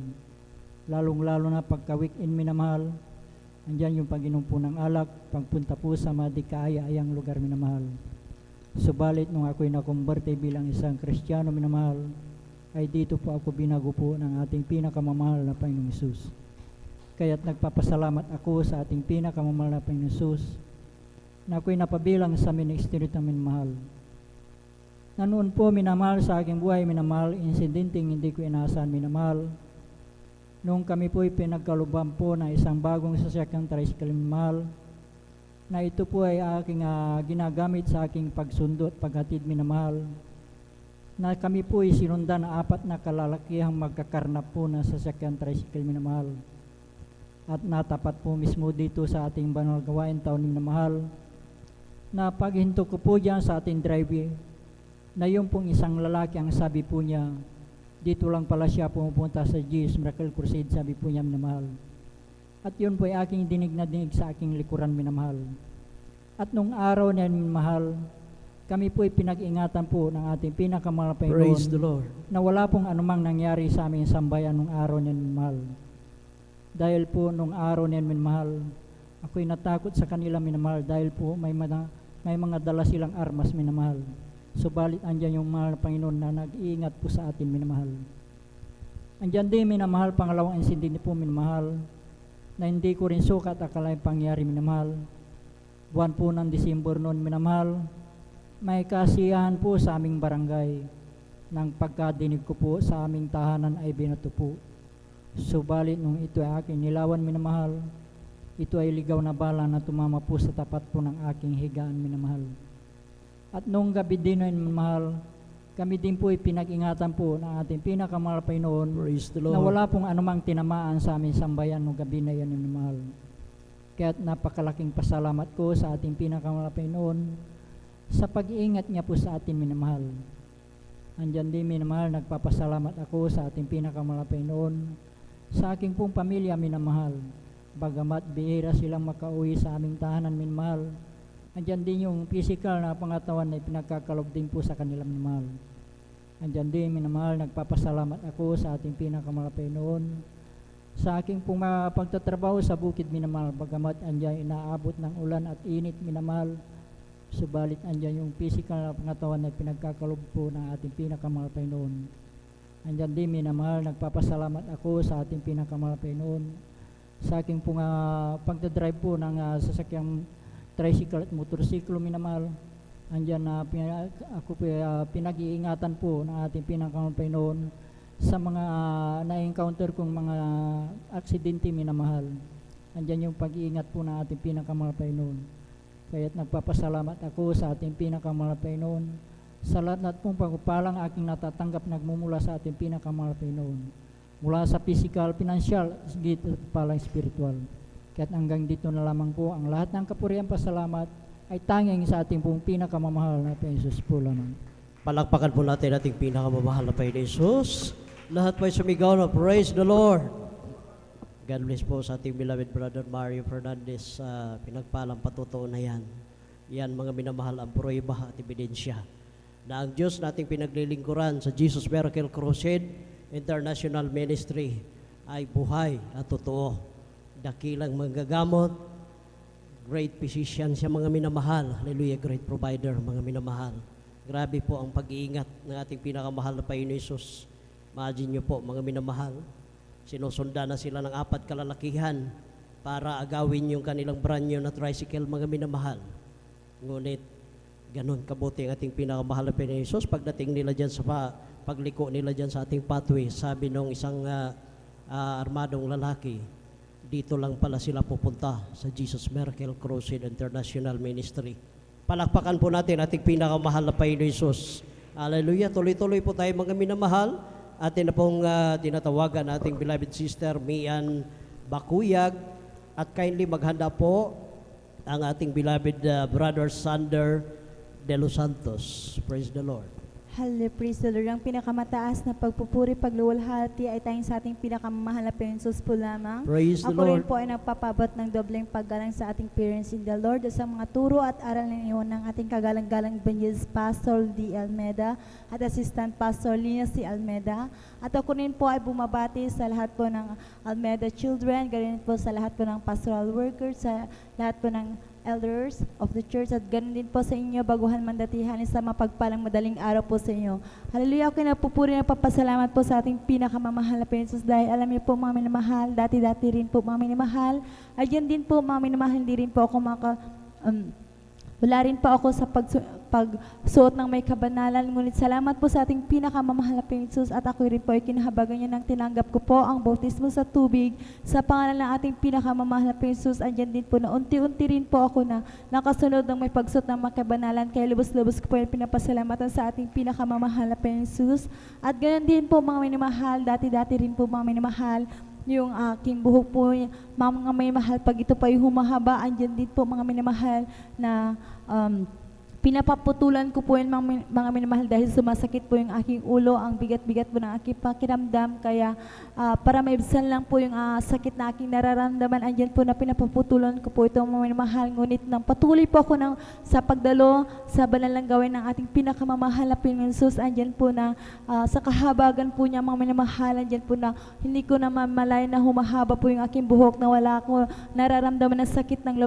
Lalong-lalo na pagka-weekend minamahal, andyan yung pag-inom po ng alak, pagpunta po sa mga di kaaya-ayang lugar minamahal. Subalit nung ako'y nakumberte bilang isang Kristiyano minamahal, ay dito po ako binago po ng ating pinakamamahal na Panginoong Hesus. Kaya't nagpapasalamat ako sa ating pinakamamahal na Panginoong Hesus na ako'y napabilang sa ministeryo ng minamahal. Na noon po minamahal sa aking buhay minamahal, insidenteng hindi ko inaasahan minamahal, nung kami po'y pinagkaluban po na isang bagong sasakyang tricycle minamahal, na ito po ay aking ginagamit sa aking pagsundo at paghatid minamahal, na kami po ay sinundan na 4 na kalalakihang magkakarnap po na sasakyang tricycle minamahal. At natapat po mismo dito sa ating banal gawain taon minamahal, na paghinto ko po dyan sa ating driveway, na yung pong isang lalaki ang sabi po niya, dito lang pala siya pumupunta sa Jesus Miracle Crusade, sabi po niya minamahal. At yun po ay aking dinig na dinig sa aking likuran minamahal. At nung araw na minamahal, kami po ay pinag-ingatan po ng ating pinakamahal Panginoon. Praise the Lord. Na wala pong anumang nangyari sa aming sambayan nung araw na minamahal. Dahil po nung araw na minamahal, ako'y natakot sa kanila minamahal dahil po may mga dala silang armas minamahal. Subalit andyan yung mahal na Panginoon na nag-iingat po sa atin minamahal. Andyan din minamahal, pangalawang insidente po minamahal, na hindi ko rin sukat akalain pangyari minamahal. Buwan po ng Disyembre noon minamahal, may kasiyahan po sa aming barangay. Nang pagkadinig ko po sa aming tahanan ay binato po. Subalit nung ito ay aking nilawan minamahal, ito ay ligaw na bala na tumama po sa tapat po ng aking higaan minamahal. At nung gabi din na minamahal, kami din po ay pinag-ingatan po ng ating pinakamahal Panginoon na wala pong anumang tinamaan sa aming sambayan nung gabi na yan minamahal. Kaya't napakalaking pasalamat ko sa ating pinakamahal Panginoon sa pag-iingat niya po sa atin minamahal. Andyan din minamahal, nagpapasalamat ako sa ating pinakamahal Panginoon sa aking pong pamilya minamahal. Bagamat bihira silang makauwi sa aming tahanan minamahal, andyan din yung physical na pangatawan na pinagkakalob din po sa kanilang minamahal. Andyan din minamahal, nagpapasalamat ako sa ating pinakamahal Panginoon sa aking pong pagtatrabaho sa bukid minamahal. Bagamat andyan inaabot ng ulan at init minamahal, subalit andyan yung physical na pangatawan na pinagkakalob po ng ating pinakamahal Panginoon. Andyan din minamahal, nagpapasalamat ako sa ating pinakamahal Panginoon sa aking pong pagdadrive po ng sasakyang tricycle at motorsiklo minamahal. Andyan na ako po pinag-iingatan po ng ating pinakamahal Panginoon sa mga na-encounter kong mga aksidente minamahal. Andyan yung pag-iingat po ng ating pinakamahal Panginoon. Kaya't nagpapasalamat ako sa ating pinakamahal Panginoon sa lahat pong pagpapalang aking natatanggap nagmumula sa ating pinakamahal Panginoon. Mula sa physical, financial, at palang spiritual. Kaya't hanggang dito na lamang po ang lahat ng kapurihan pasalamat ay tanging sa ating pong pinakamamahal na Panginoon po lamang. Palakpakan po natin ating pinakamamahal na Panginoon Jesus. Lahat po ay sumigaw na praise the Lord. God bless po sa ating beloved brother Mario Fernandez sa pinagpalang patutuon na yan. Yan mga minamahal ang prueba at ebidensya na ang Diyos nating pinaglilingkuran sa Jesus Miracle Crusade International Ministry ay buhay at totoo. Dakilang manggagamot, great physician siya mga minamahal. Hallelujah, great provider mga minamahal. Grabe po ang pag-iingat ng ating pinakamahal na Panginoon Jesus. Imagine nyo po mga minamahal, sinusunda na sila ng 4 kalalakihan para agawin yung kanilang brand new na tricycle mga minamahal. Ngunit ganun kabuti ang ating pinakamahal na Panginoon Jesus. Pagdating nila dyan sa pagliko nila dyan sa ating pathway, sabi nung isang armadong lalaki, dito lang pala sila pupunta sa Jesus Miracle Crusade International Ministry. Palakpakan po natin ating pinakamahal na Panginoon Jesus. Hallelujah. Tuloy-tuloy po tayo mga minamahal. Atin na pong tinatawagan ating beloved sister Mian Bakuyag, at kindly maghanda po ang ating beloved brother Sander De Los Santos. Praise the Lord. Hallelujah, praise the Lord. Ang pinakamataas na pagpupuri, pagluwalhati ay tayong sa ating pinakamamahal na Panginoon po lamang. Praise the Ako rin Lord. po ay nagpapabot ng dobleng paggalang sa ating parents in the Lord sa mga turo at aral na iyon ng ating kagalang-galang Evangelist Pastor D. Almeda at Assistant Pastor Lina C. Almeda. At ako rin po ay bumabati sa lahat po ng Almeda children, ganyan po sa lahat po ng pastoral workers, sa lahat po ng elders of the church, at ganun din po sa inyo, baguhan mandatihan, sa mapagpalang madaling araw po sa inyo. Hallelujah, ako napupuri na papasalamat po sa ating pinakamamahal na Panginoon, dahil alam niyo po mga minamahal, dati-dati rin po mga minamahal, ay yan din po mga minamahal, hindi rin po ako wala rin po ako sa pagsuot ng may kabanalan, ngunit salamat po sa ating pinakamamahal na Panginoon, at ako rin po ay kinahabagan niya nang tinanggap ko po ang bautismo sa tubig sa pangalan ng ating pinakamamahal na Panginoon. Andyan din po na unti-unti rin po ako na nakasunod ng may pagsuot ng may kabanalan, kaya lubos-lubos ko po yung pinapasalamatan sa ating pinakamamahal na Panginoon. At ganyan din po mga minamahal, dati-dati rin po mga minamahal, yung aking buhok po, mga may mahal, pag ito pa yung humahaba, andyan din po mga minamahal na pinapaputulan ko po yung mga minamahal dahil sumasakit po yung aking ulo, ang bigat-bigat po ng aking pakiramdam, kaya para maibsan lang po yung sakit na aking nararamdaman, andyan po na pinapaputulan ko po itong mga minamahal, ngunit nang patuloy po ako sa pagdalo sa banalang gawin ng ating pinakamamahal na Panginoon Jesus, andyan po na sa kahabagan po niya mga minamahal, andyan po na hindi ko na mamalay na humahaba po yung aking buhok, na wala ako nararamdaman na sakit ng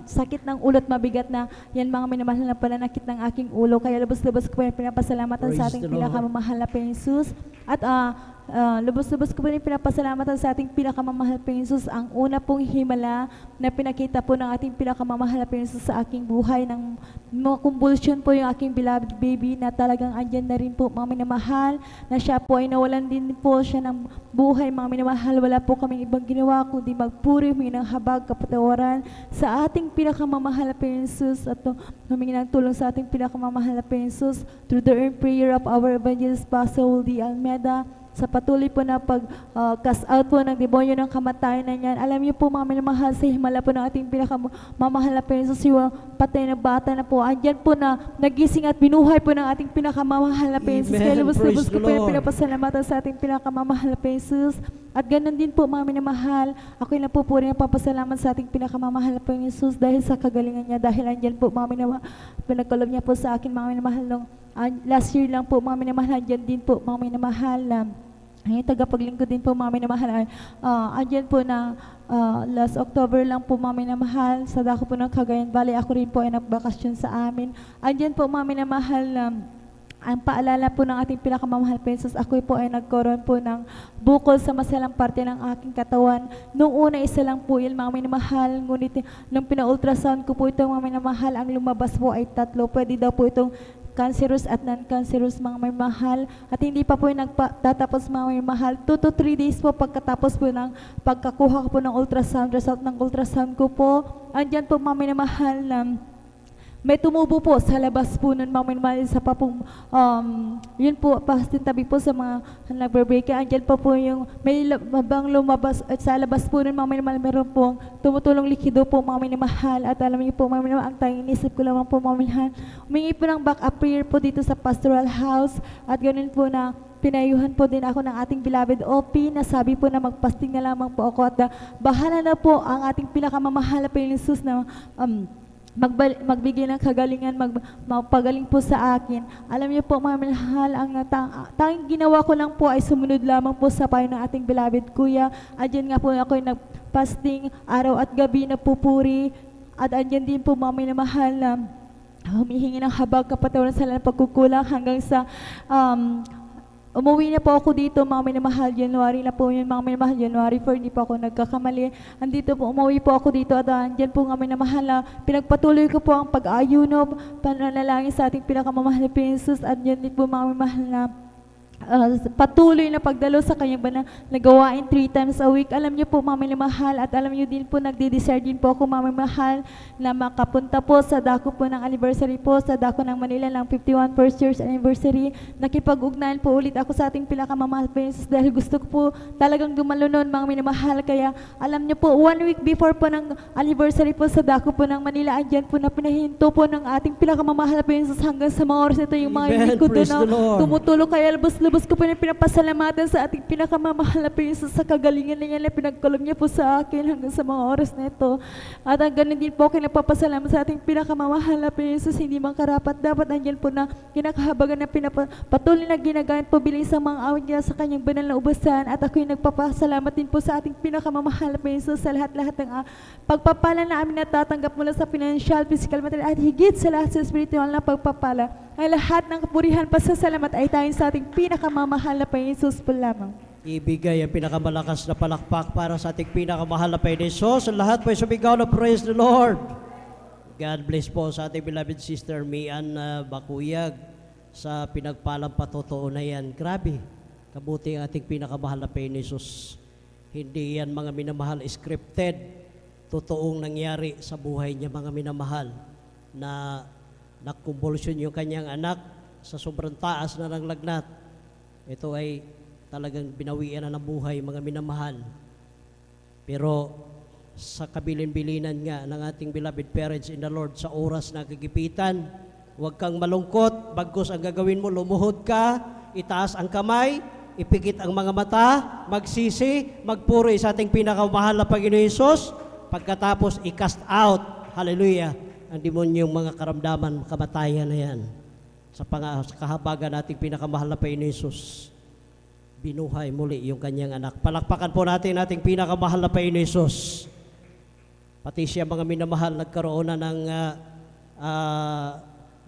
sakit ng ulo at mabigat na yan mga minamahal na pananakit ng aking ulo, kaya lubos-lubos ko po yung pinapasalamatan sa ating pinakamamahal na Panginoon Jesus. At lubos-lubos ko po rin pinapasalamatan sa ating pinakamamahal na Panginoon Jesus, ang una pong himala na pinakita po ng ating pinakamamahal na Panginoon Jesus sa aking buhay, ng mga convulsion po yung aking beloved baby, na talagang andyan na rin po mga minamahal, na siya po ay nawalan din po siya ng buhay mga minamahal. Wala po kaming ibang ginawa kundi magpuri, humingi ng habag, kapatawaran sa ating pinakamamahal na Panginoon Jesus, at humingi ng tulong sa ating pinakamamahal na Panginoon Jesus through the earned prayer of our Evangelist Pastor D. Almeda, sa patuloy po na pag-cast out po ng demonyo ng kamatayan na yan. Alam niyo po mga minamahal, sa himala po ng ating pinakamamahal na Panginoon, yung patay na bata na po, andyan po na nagising at binuhay po ng ating pinakamamahal na Panginoon. Kaya lubos-lubos ko po yung pinapasalamatan sa ating pinakamamahal na Panginoon. At ganun din po mga minamahal, ako'y napupuri ng papasalamat sa ating pinakamamahal na Panginoon dahil sa kagalingan niya, dahil andyan po mga minamahal, pinagkalob niya po sa akin mga minamahal nung last year lang po mga minamahal, andyan din po mga minamahal na ay tagapaglingkod din po mga minamahal. Andyan po na last October lang po mga minamahal, sa dako po ng Cagayan Valley, ako rin po ay nagbakasyon sa amin. Andyan po mga minamahal na ang paalala po ng ating pinakamamahal Panginoon, ako po ay nagkaroon po ng bukol sa masalang parte ng aking katawan. Noong una, isa lang po yun mga minamahal, ngunit nung pina-ultrasound ko po ito mga minamahal, ang lumabas po ay 3. Pwede daw po itong cancerous at non-cancerous mga may mahal, at hindi pa po yung nagtatapos mga may mahal. 2 to 3 days po pagkatapos po ng pagkakuha ko po ng ultrasound, result ng ultrasound ko po, andyan po mga may mahal na may tumubo po sa labas po nun mga minamahal, sa papong yun po, pastintabi po sa mga nagbe-break, andyan pa po yung may bang lumabas at sa labas po nun mga minamahal, meron pong tumutulong likido po mga minamahal. At alam niyo po mga minamahal, ang tanging inisip ko lamang po mga minamahal, humingi po ng back-up prayer po dito sa pastoral house, at ganun po na pinayuhan po din ako ng ating beloved OP, na sabi po na magpasting na lamang po ako, at bahala na po ang ating pinakamamahal na Panginoon Jesus na magbigay ng kagalingan, magpagaling po sa akin. Alam niyo po mga minamahal, ang tanging ginawa ko lang po ay sumunod lamang po sa payo ng ating beloved kuya. Andyan nga po ako nagpasting araw at gabi na pupuri, at andyan din po mga minamahal na humihingi ng habag, kapatawaran sa lahat ng pagkukulang, hanggang sa umuwi na po ako dito mga minamahal, January na po yun mga minamahal, January 4, hindi po ako nagkakamali. Andito po, umuwi po ako dito, at andyan po mga minamahal na pinagpatuloy ko po ang pag-ayuno, pananalangin sa ating pinakamamahal na Panginoon. At andyan din po mga minamahal na patuloy na pagdalo sa kanyang banal na gawain 3 times a week. Alam niyo po, mga minamahal, at alam niyo din po, nagde-desire din po ako, mga minamahal, na makapunta po sa dako po ng anniversary po, sa dako ng Manila ng 51 first year's anniversary. Nakipag-ugnayan po ulit ako sa ating pinakamamahal po Jesus, dahil gusto ko po talagang dumalo nun, mga minamahal. Kaya alam niyo po, 1 week before po ng anniversary po sa dako po ng Manila, andyan po na pinahinto po ng ating pinakamamahal po Jesus, hanggang sa mga oras nito, yung mga Amen. hindi ko doon Praise na the Lord. tumutulong. Kaya lubos ko po na pinapasalamatan sa ating pinakamamahal na Jesus sa kagalingan na yan na pinagkalog niya po sa akin hanggang sa mga oras na ito. At ang ganun din po, kinapapasalamat sa ating pinakamamahal na Jesus, hindi man karapat dapat andyan po na kinakahabagan na patuloy na ginagamit po bilang sa mga awit niya sa kanyang banal na ubasan. At ako'y nagpapasalamat din po sa ating pinakamamahal na Jesus sa lahat-lahat ng pagpapala na amin natatanggap mula sa financial, physical, material, at higit sa lahat sa spiritual na pagpapala. Ay lahat ng kapurihan, pasasalamat ay tayo sa ating pinakamamahal na Jesus po lamang. Ibigay ang pinakamalakas na palakpak para sa ating pinakamahal na Panginoon. Sa lahat po ay sumigaw na praise the Lord. God bless po sa ating beloved sister Mian Bakuyag sa pinagpalang patotoo na yan. Grabe, kabuti ang ating pinakamahal na Panginoon. Hindi yan mga minamahal scripted. Totoong nangyari sa buhay niya, mga minamahal, na nakumbulsyon yung kanyang anak sa sobrang taas na ng lagnat. Ito ay talagang binawian na ng buhay, mga minamahal. Pero sa kabilin-bilinan nga ng ating beloved parents in the Lord, sa oras na kagipitan, huwag kang malungkot. Bagkus ang gagawin mo, lumuhod ka, itaas ang kamay, ipikit ang mga mata, magsisi, magpuri sa ating pinakamahal na Panginoon Hesus, pagkatapos i-cast out, hallelujah, ang demonyong mga karamdaman, kamatayan na yan. Sa kahabagan nating pinakamahal na Panginoon Hesus, binuhay muli yung kanyang anak. Palakpakan po natin ating pinakamahal na Panginoon Hesus. Pati siya, mga minamahal, nagkaroon na ng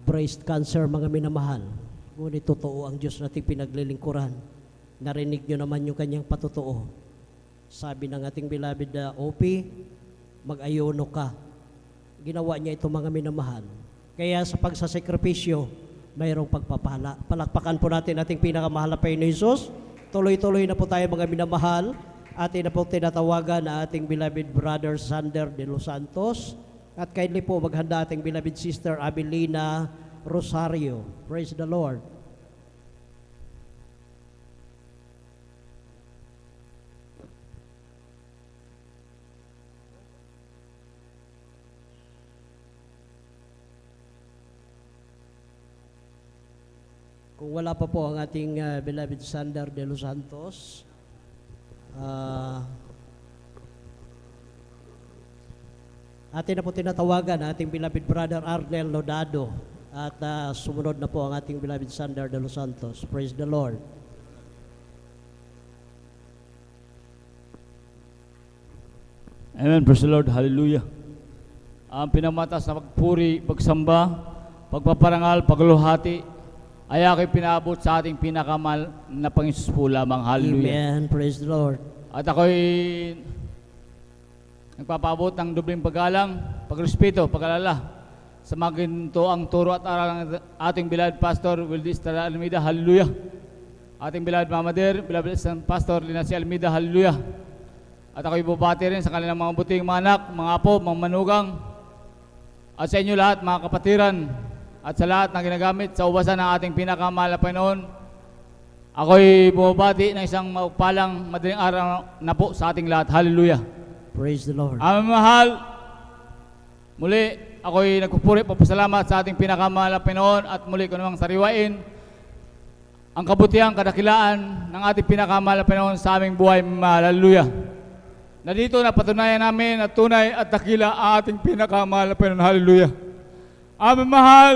breast cancer, mga minamahal. Ngunit totoo ang Diyos nating pinaglilingkuran. Narinig nyo naman yung kanyang patotoo. Sabi ng ating beloved OP, mag-ayuno ka. Ginawa niya ito, mga minamahal. Kaya sa pagsasakripisyo, mayroong pagpapala. Palakpakan po natin ating pinakamahal na Panginoon Hesus. Tuloy-tuloy na po tayo, mga minamahal. Atin na po tinatawagan na ating beloved brother Sander de Los Santos. At kindly po maghanda ating beloved sister Abilina Rosario. Praise the Lord. Kung wala pa po ang ating beloved Sander de Los Santos, atin na po tinatawagan ating beloved brother Arnel Lodado, at sumunod na po ang ating beloved Sander de Los Santos. Praise the Lord. Amen. Praise the Lord. Hallelujah. Ang pinamatas na pagpuri, pagsamba, pagpaparangal, pagluhati, ay ako'y pinaabot sa ating pinakamal na Panginoon po lamang. Hallelujah. Amen. Praise the Lord. At ako'y nagpapaabot ng dobling paggalang, pagrespeto, pag-alala sa mga ginto ang turo at aral ng ating beloved Pastor Wildy Estrada Almeida. Hallelujah. Ating beloved Mama Dear, beloved Pastor Linacy Almeida. Hallelujah. At ako'y bubati rin sa kanilang mga buting mga anak, mga apo, mga manugang, at sa inyo lahat, mga kapatiran, at sa lahat na ginagamit sa ubasan ng ating pinakamahal na Panginoon. Ako'y bumabati ng isang mapagpalang madaling araw na po sa ating lahat. Hallelujah. Praise the Lord. Aming mahal, muli ako'y nagpupuri, papasalamat sa ating pinakamahal na Panginoon, at muli ko namang sariwain ang kabutihan, kadakilaan ng ating pinakamahal na Panginoon sa aming buhay. Hallelujah. Na dito napatunayan namin na tunay at dakila ang ating pinakamahal na Panginoon. Hallelujah. Aming mahal,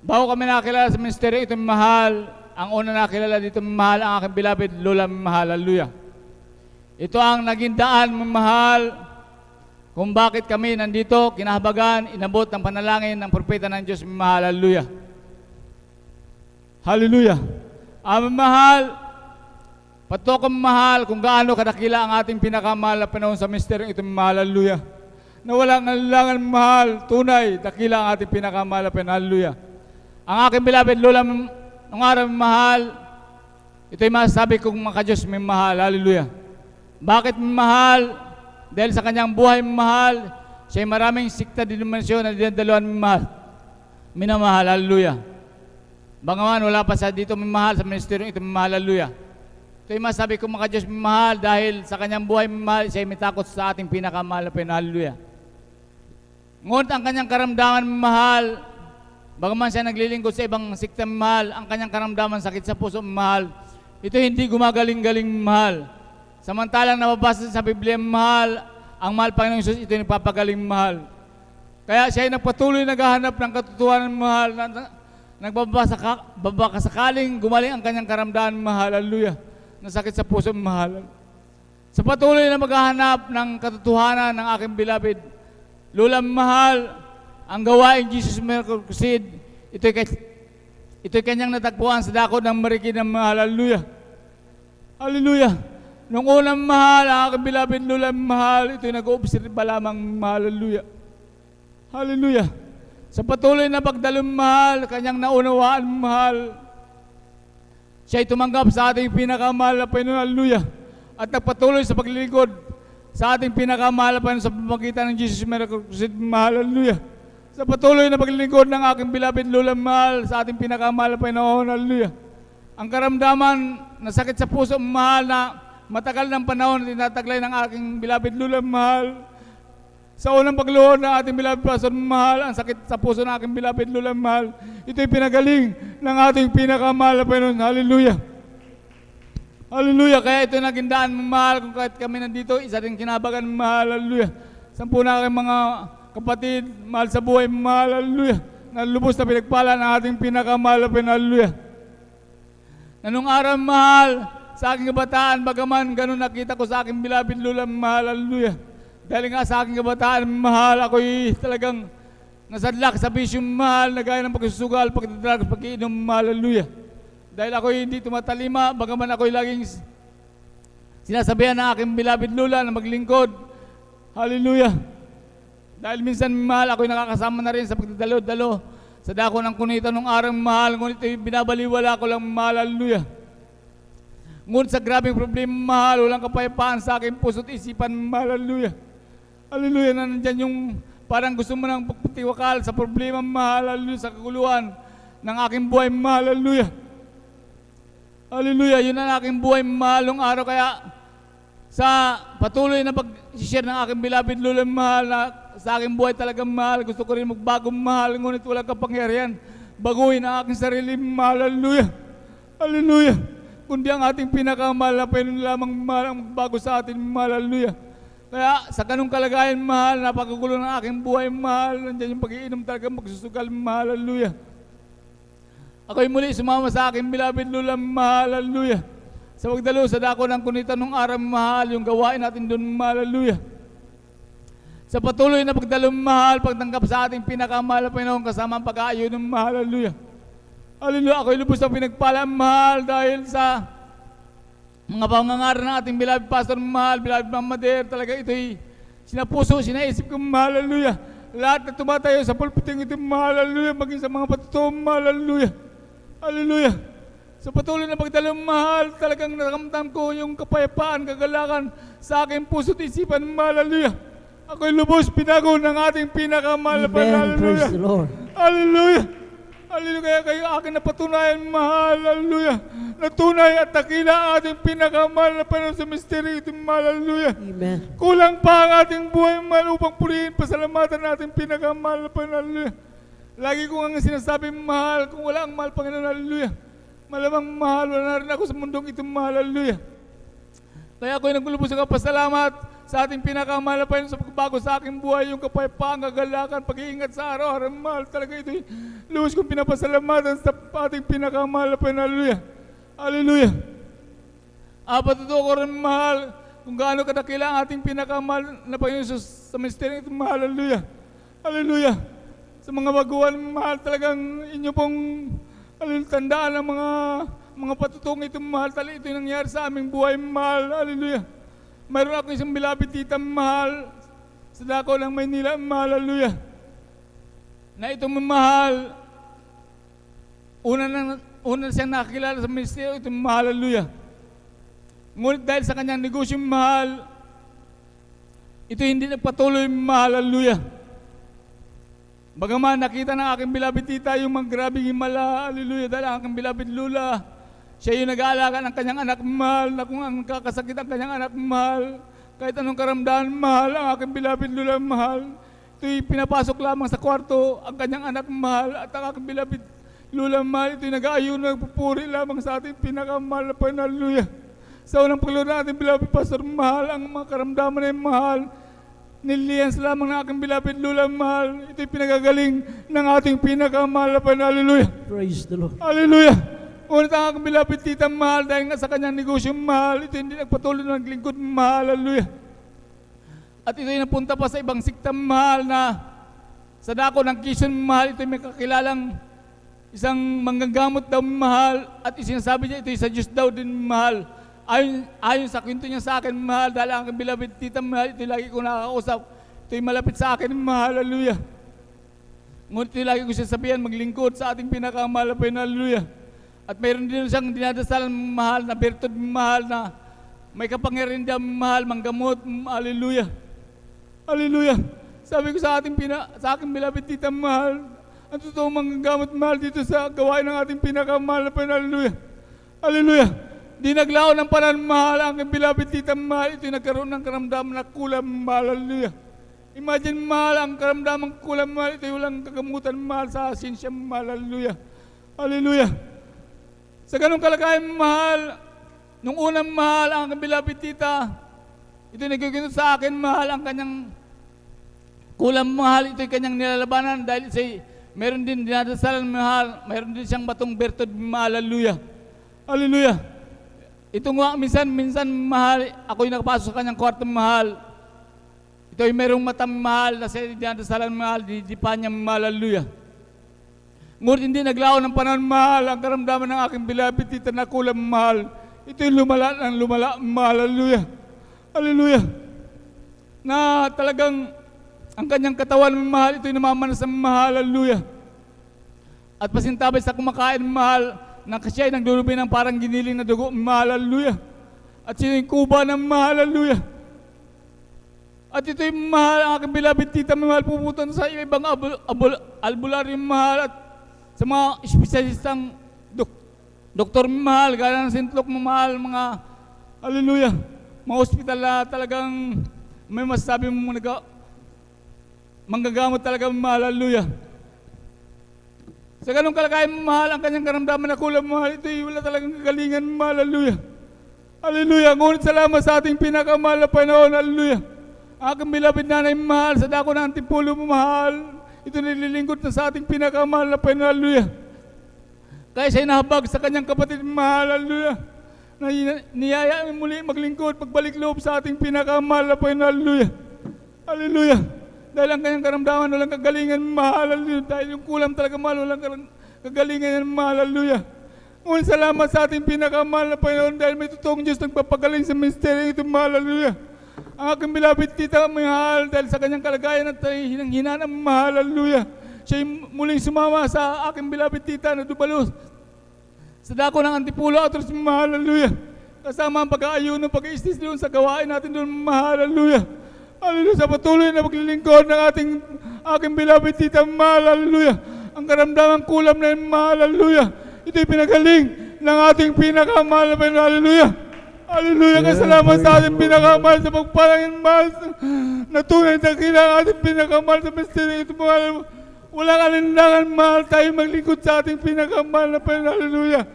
bago kami nakilala sa ministeryo, ito mahal, ang una nakilala dito mahal, ang aking beloved Lola mahal. Hallelujah. Ito ang naging daan, mahal, kung bakit kami nandito, kinahabagan, inabot ng panalangin ng propeta ng Diyos, mahal. Hallelujah. Hallelujah. Aming mahal, patuloy mahal kung gaano kadakila ang ating pinakamahal na panahon sa misteryo ito, mahal. Hallelujah. Na walang alangan, mahal, tunay, dakila ang ating pinakamahal na panahon. Hallelujah. Ang aking beloved Lola ng araw mahal, ito'y masasabi kong mga Diyos may mahal. Hallelujah. Bakit may mahal? Dahil sa kanyang buhay mahal, siya'y maraming sikta denominasyon na dinadaluhan may mahal. Minamahal. Hallelujah. Bagaman wala pa sa dito may mahal, sa ministeryo ito may mahal. Hallelujah. Ito'y masasabi kong mga Diyos may mahal dahil sa kanyang buhay may mahal, siya'y may takot sa ating pinakamahal na Panginoon. Hallelujah. Ngunit ang kanyang karamdaman may mahal, bagaman siya naglilingkod sa ibang sikta may mahal, ang kanyang karamdaman sakit sa puso may mahal, ito hindi gumagaling-galing mahal. Samantalang nababasa sa Biblia mahal, ang mahal Panginoong Jesus, ito yung nagpapagaling mahal. Kaya siya ay nagpatuloy naghahanap ng katotohanan mahal, nagbabakasakaling gumaling ang kanyang karamdaman mahal. Hallelujah. Nasakit sa puso mahal. Sa patuloy na maghahanap ng katotohanan ng aking beloved, Lula mahal, ang gawain Jesus Miracle Crusade, ito'y kanyang natagpuan sa dako ng marikid ng mahal. Hallelujah. Hallelujah. Nung unang mahal, ang aking beloved Lula mahal, ito'y nag-oobserba lamang mahal. Hallelujah. Hallelujah. Sa patuloy na pagdalong mahal, kanyang naunawaan mahal, siya'y tumanggap sa ating pinakamahal na Panginoon. Hallelujah. At nagpatuloy sa paglilingkod sa ating pinakamahal na Panginoon sa pamamagitan ng Jesus Miracle Crusade mahal. Hallelujah. Sa patuloy na paglilingkod ng aking beloved Lula mahal sa ating pinakamahal na Panginoon. Hallelujah. Ang karamdaman na sakit sa puso mahal na matagal ng panahon na tinataglay ng aking beloved Lula mahal. Sa unang pagluhod ng ating beloved Pastor mahal, ang sakit sa puso ng aking beloved Lula mahal, ito'y pinagaling ng ating pinakamahal na Panginoon. Hallelujah. Hallelujah. Kaya ito'y naging daan mahal kung kahit kami nandito, isa rin kinabagan mahal. Hallelujah. Sampu na aking mga kapatid, mahal sa buhay mahal. Hallelujah. Na lubos na pinagpala ng ating pinakamahal na Panginoon. Hallelujah. Na nung araw mahal, sa aking kabataan, bagaman ganun nakita ko sa aking beloved Lula mahal. Hallelujah. Dahil nga sa aking kabataan mahal, ako'y talagang nasadlak sa bisyong mahal, na gaya ng pagsusugal, pagdadrag, pag-iinom mahal. Hallelujah. Dahil ako'y hindi tumatalima, bagaman ako'y laging sinasabihan ng aking beloved Lula na maglingkod. Hallelujah. Dahil minsan mahal, ako'y nakakasama na rin sa pagdadalo-dalo sa dako ng kunita nung araw mahal, ngunit binabaliwala ko lang mahal. Hallelujah. Ngunit sa grabing problema mahal, walang kapayapaan sa aking puso't isipan mahal. Hallelujah. Hallelujah. Na nandyan yung parang gusto mo nang pagpatiwakal sa problema mahal. Hallelujah. Sa kaguluhan ng aking buhay mahal. Hallelujah. Hallelujah. Yun ang aking buhay mahal nung araw. Kaya sa patuloy na pag-share ng aking beloved Lula mahal, na sa aking buhay talagang mahal, gusto ko rin magbagong mahal, ngunit walang kapangyarihan baguhin ang aking sarili mahal. Hallelujah. Hallelujah. Kundi ang ating pinakamahal na Panginoon lamang mahal ang magbago sa atin mahal. Hallelujah. Kaya sa ganung kalagayan mahal, napakagulo ng aking buhay mahal, nandiyan yung pag-iinom talaga, magsusugal mahal. Hallelujah. Ako'y muli sumama sa aking beloved Lula mahal. Hallelujah. Sa pagdalo sa dako ng kunita nung araw mahal, yung gawain natin doon mahal. Hallelujah. Sa patuloy na pagdalo mahal, pagtanggap sa ating pinakamahal na Panginoon, kasama ang pag-aayon ng mahal. Hallelujah. Hallelujah. Ako'y lubos na pinagpala mahal dahil sa mga pangangaral ng ating beloved Pastor mahal, beloved Mama Mader, talaga ito'y sinapuso, sinaisip ko mahal. Hallelujah. Lahat na tumatayo sa pulpiting ito mahal. Hallelujah. Maging sa mga patutuo mahal. Hallelujah. Hallelujah. Sa patuloy na pagdalang mahal, talagang naramdam ko yung kapayapaan, kagalakan sa aking puso't isipan mahal. Hallelujah. Ako'y lubos pinago ng ating pinakamahal na Panginoon. Hallelujah. Praise the Lord. Hallelujah. Hallelujah. Kaya kayo akin napatunayan mahal. Hallelujah. Natunay at nakila ang ating pinakamahal na Panginoon sa misteri ito mahal. Hallelujah. Amen. Kulang pa ang ating buhay mahal upang purihin, pasalamatan natin pinakamahal na Panginoon. Hallelujah. Lagi ko ang sinasabi mahal, kung wala ang mahal Panginoon. Hallelujah. Malamang mahal, wala na rin ako sa mundong ito mahal. Hallelujah. Kaya ako'y naglulubos sa kapasalamat sa ating pinakamahal na Panginoon sa pagbago sa aking buhay, yung kapayapaan, kagalakan, pag-iingat sa araw-araw mahal. Talaga ito'y lubos kong pinapasalamatan sa ating pinakamahal na Panginoon. Hallelujah. Hallelujah. Patutuo ko rin mahal kung gaano kadakila ang ating pinakamahal na Panginoon sa ministeryo ito mahal. Hallelujah. Hallelujah. Sa mga baguhan mahal, talagang inyo pong tandaan ang mga patutong ito mahal. Talaga ito yung nangyari sa aming buhay mahal. Hallelujah. Mayroon ako isang beloved tita mahal sa dako ng Maynila mahal. Hallelujah. Na itong mahal, una una siyang nakakilala sa ministeryo, ito mahal, hallelujah. Ngunit dahil sa kanyang negosyo, mahal, ito hindi nagpatuloy, mahal, hallelujah. Bagaman nakita ng aking beloved tita yung mga grabing himala, hallelujah, dahil ang aking beloved lula, siya yung nag-aalaga ng kanyang anak, mahal, na kung ang kakasakit ang kanyang anak, mahal, kahit anong karamdaman, mahal, ang aking beloved lula, mahal, ito'y pinapasok lamang sa kwarto, ang kanyang anak, mahal, at ang aking beloved lula, mahal, ito'y nag-aayon, nagpupuri lamang sa ating pinakamahal na Panginoon, hallelujah. Sa unang pagluto ng ating beloved pastor, mahal, ang mga karamdaman ay mahal, nililians lamang ng aking beloved lula, mahal, ito'y pinagagaling ng ating pinakamahal na Panginoon, hallelujah. Praise the Lord. Hallelujah. Ngunit ang aking beloved tita, mahal, dahil nga sa kanyang negosyo, mahal, ito hindi nagpatuloy na naglingkod, mahal, hallelujah. At ito'y napunta pa sa ibang sikta, mahal, na sa dako ng Quezon, mahal, ito'y may kakilalang isang manggagamot daw, mahal, at isinasabi niya ito'y sa Diyos daw din, mahal. Ayon sa kwento niya sa akin, mahal, dahil ang aking beloved tita, mahal, ito'y lagi ko nakakausap, ito'y malapit sa akin, mahal, hallelujah. Ngunit ito'y lagi ko siya sabihan, maglingkod sa ating pinakamahal na Panginoon, hallelujah. At mayroon din siyang dinadasalan, mahal, na bertod, mahal, na may kapangyarihan din, mahal, manggamot, hallelujah. Hallelujah. Sabi ko sa aking beloved tita, mahal, ang totoong manggamot, mahal, dito sa gawain ng ating pinakamahal na Panginoon, hallelujah. Hallelujah. Di naglao ng panahon, mahal, ang aking beloved tita, mahal, ito'y nagkaroon ng karamdaman na kulam, mahal, hallelujah. Imagine, mahal, ang karamdaman kulam, mahal, ito'y walang kagamutan, mahal, sa asinsya, mahal, hallelujah. Hallelujah. Sa ganong kalagayan, mahal, nung unang, mahal, ang aking beloved tita, ito'y nagkikinot sa akin, mahal, ang kanyang kulam, mahal, ito'y kanyang nilalabanan dahil meron din dinadasalan, mahal, meron din siyang batong bertod, mahal, hallelujah. Hallelujah. Ito nga, minsan, mahal, ako'y nakapasok sa kanyang kwarto, mahal. Ito'y merong matang, mahal, na siya dinadasalan, mahal, di pa niya, mahal, hallelujah. Ngunit hindi naglao ng panahon, mahal, ang karamdaman ng aking beloved tita na kulam, mahal. Ito'y lumala ng lumala, mahal, hallelujah. Hallelujah. Na talagang ang kanyang katawan, mahal, ito'y namamanas ng mahal, hallelujah. At pasintabay sa kumakain, mahal, na siya ay nagdulubi ng parang giniling na dugo, mahal, hallelujah. At siya yung kuba ng mahal, hallelujah. At ito'y mahal, ang aking beloved tita, mahal, pupunta sa ibang albularyo, mahal, at sa mga espesyalistang doktor, mahal, gaya ng sintlok, mahal, mga, hallelujah, mga hospital na talagang may masasabi mo manggagamot talaga, mahal, hallelujah. Sa ganong kalagayan, mahal, ang kanyang karamdaman na kulam, mahal, ito'y wala talagang kagalingan, mahal, hallelujah. Hallelujah. Ngunit salamat sa ating pinakamahal na Panginoon, hallelujah. Aking beloved nanay, mahal, sa dako ng antipulo, mahal, ito nililingkod na sa ating pinakamahal na Panginoon, hallelujah. Kaya siya nahabag sa kanyang kapatid, mahal, hallelujah, na niyaya muli maglingkod, pagbalik loob sa ating pinakamahal na Panginoon, hallelujah. Hallelujah. Dahil ang kanyang karamdaman, walang kagalingan, mahal, hallelujah. Dahil yung kulam talaga, mahal, walang kagalingan, mahal, hallelujah. Ngunit salamat sa ating pinakamahal na Panginoon dahil may totoong Diyos nagpapagaling sa misteryo ito, mahal, hallelujah. Ang aking beloved tita, mahal, dahil sa kanyang kalagayan at hinang-hinanang, mahal, hallelujah. Siya muling sumama sa aking beloved tita na dubalos sa dako ng antipulo, atros, mahal, hallelujah. Kasama ang pag-aayuno, pag-iistis doon sa gawain natin doon, mahal, hallelujah. Hallelujah, sa patuloy na paglilingkod ng aking beloved tita, mahal, hallelujah. Ang karamdaman kulam na yun, mahal, hallelujah. Ito'y pinagaling ng ating pinakamahal na Panginoon, hallelujah. Hallelujah, kasalamat sa ating pinakamahal sa pagpalangin, mahal, na tunay na kailangan ating pinakamahal sa misteryo ito, mahal. Walang alinlangan, mahal, tayo maglingkod sa ating pinakamahal na Panginoon, hallelujah.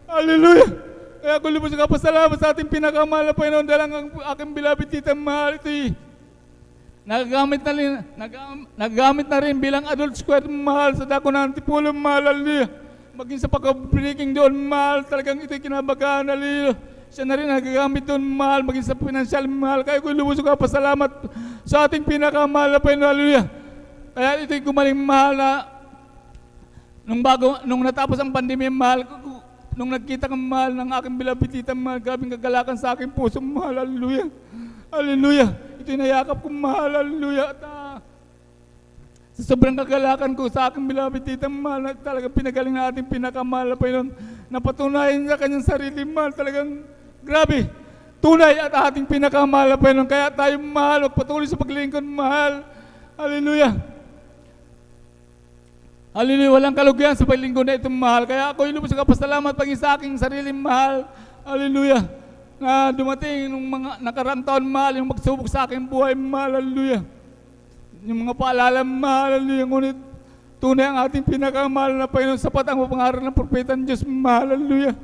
Hallelujah. Kaya ako lubos ka pasalamat sa ating pinakamahal na Panginoon dahil ang aking beloved tita, mahal, ito'y nagagamit na rin bilang adult square, mahal, sa dako ng antipulo, mahal, hallelujah. Maging sa pagka-breaking doon, mahal, talagang ito'y kinabagaan, hallelujah. Siya na rin nagagamit doon, mahal, maging sa financial, mahal. Kaya ko lubos ka pasalamat sa ating pinakamahal na Panginoon, hallelujah. Kaya ito'y gumaling, mahal, na nung natapos ang pandemya, mahal, nung nagkita kang, mahal, ng aking beloved tita, mahal, grabing kagalakan sa aking puso, mahal, hallelujah. Hallelujah. Ito'y nayakap ko, mahal, hallelujah. At sa sobrang kagalakan ko sa aking beloved tita, mahal, na talagang pinagaling na ating pinakamahal na Panginoon. napatunayan sa kanyang sarili mahal. Talagang grabe, tunay at ating pinakamahal na Panginoon. Kaya tayo mahal, patuloy sa paglingkod mahal. Hallelujah. Hallelujah, walang kalugyan sa paglingkod na ito mahal. Kaya ako ilubos sa kapasalamat paging sa aking sarili mahal. Hallelujah. Na dumating nung mga nakaraang taon mahal, yung magsubok sa aking buhay mahal. Hallelujah. Yung mga paalala mahal. Hallelujah. Ngunit tunay ang ating pinakamahal na Panginoon, sapat ang pangaral ng propeta ng Diyos mahal. Hallelujah.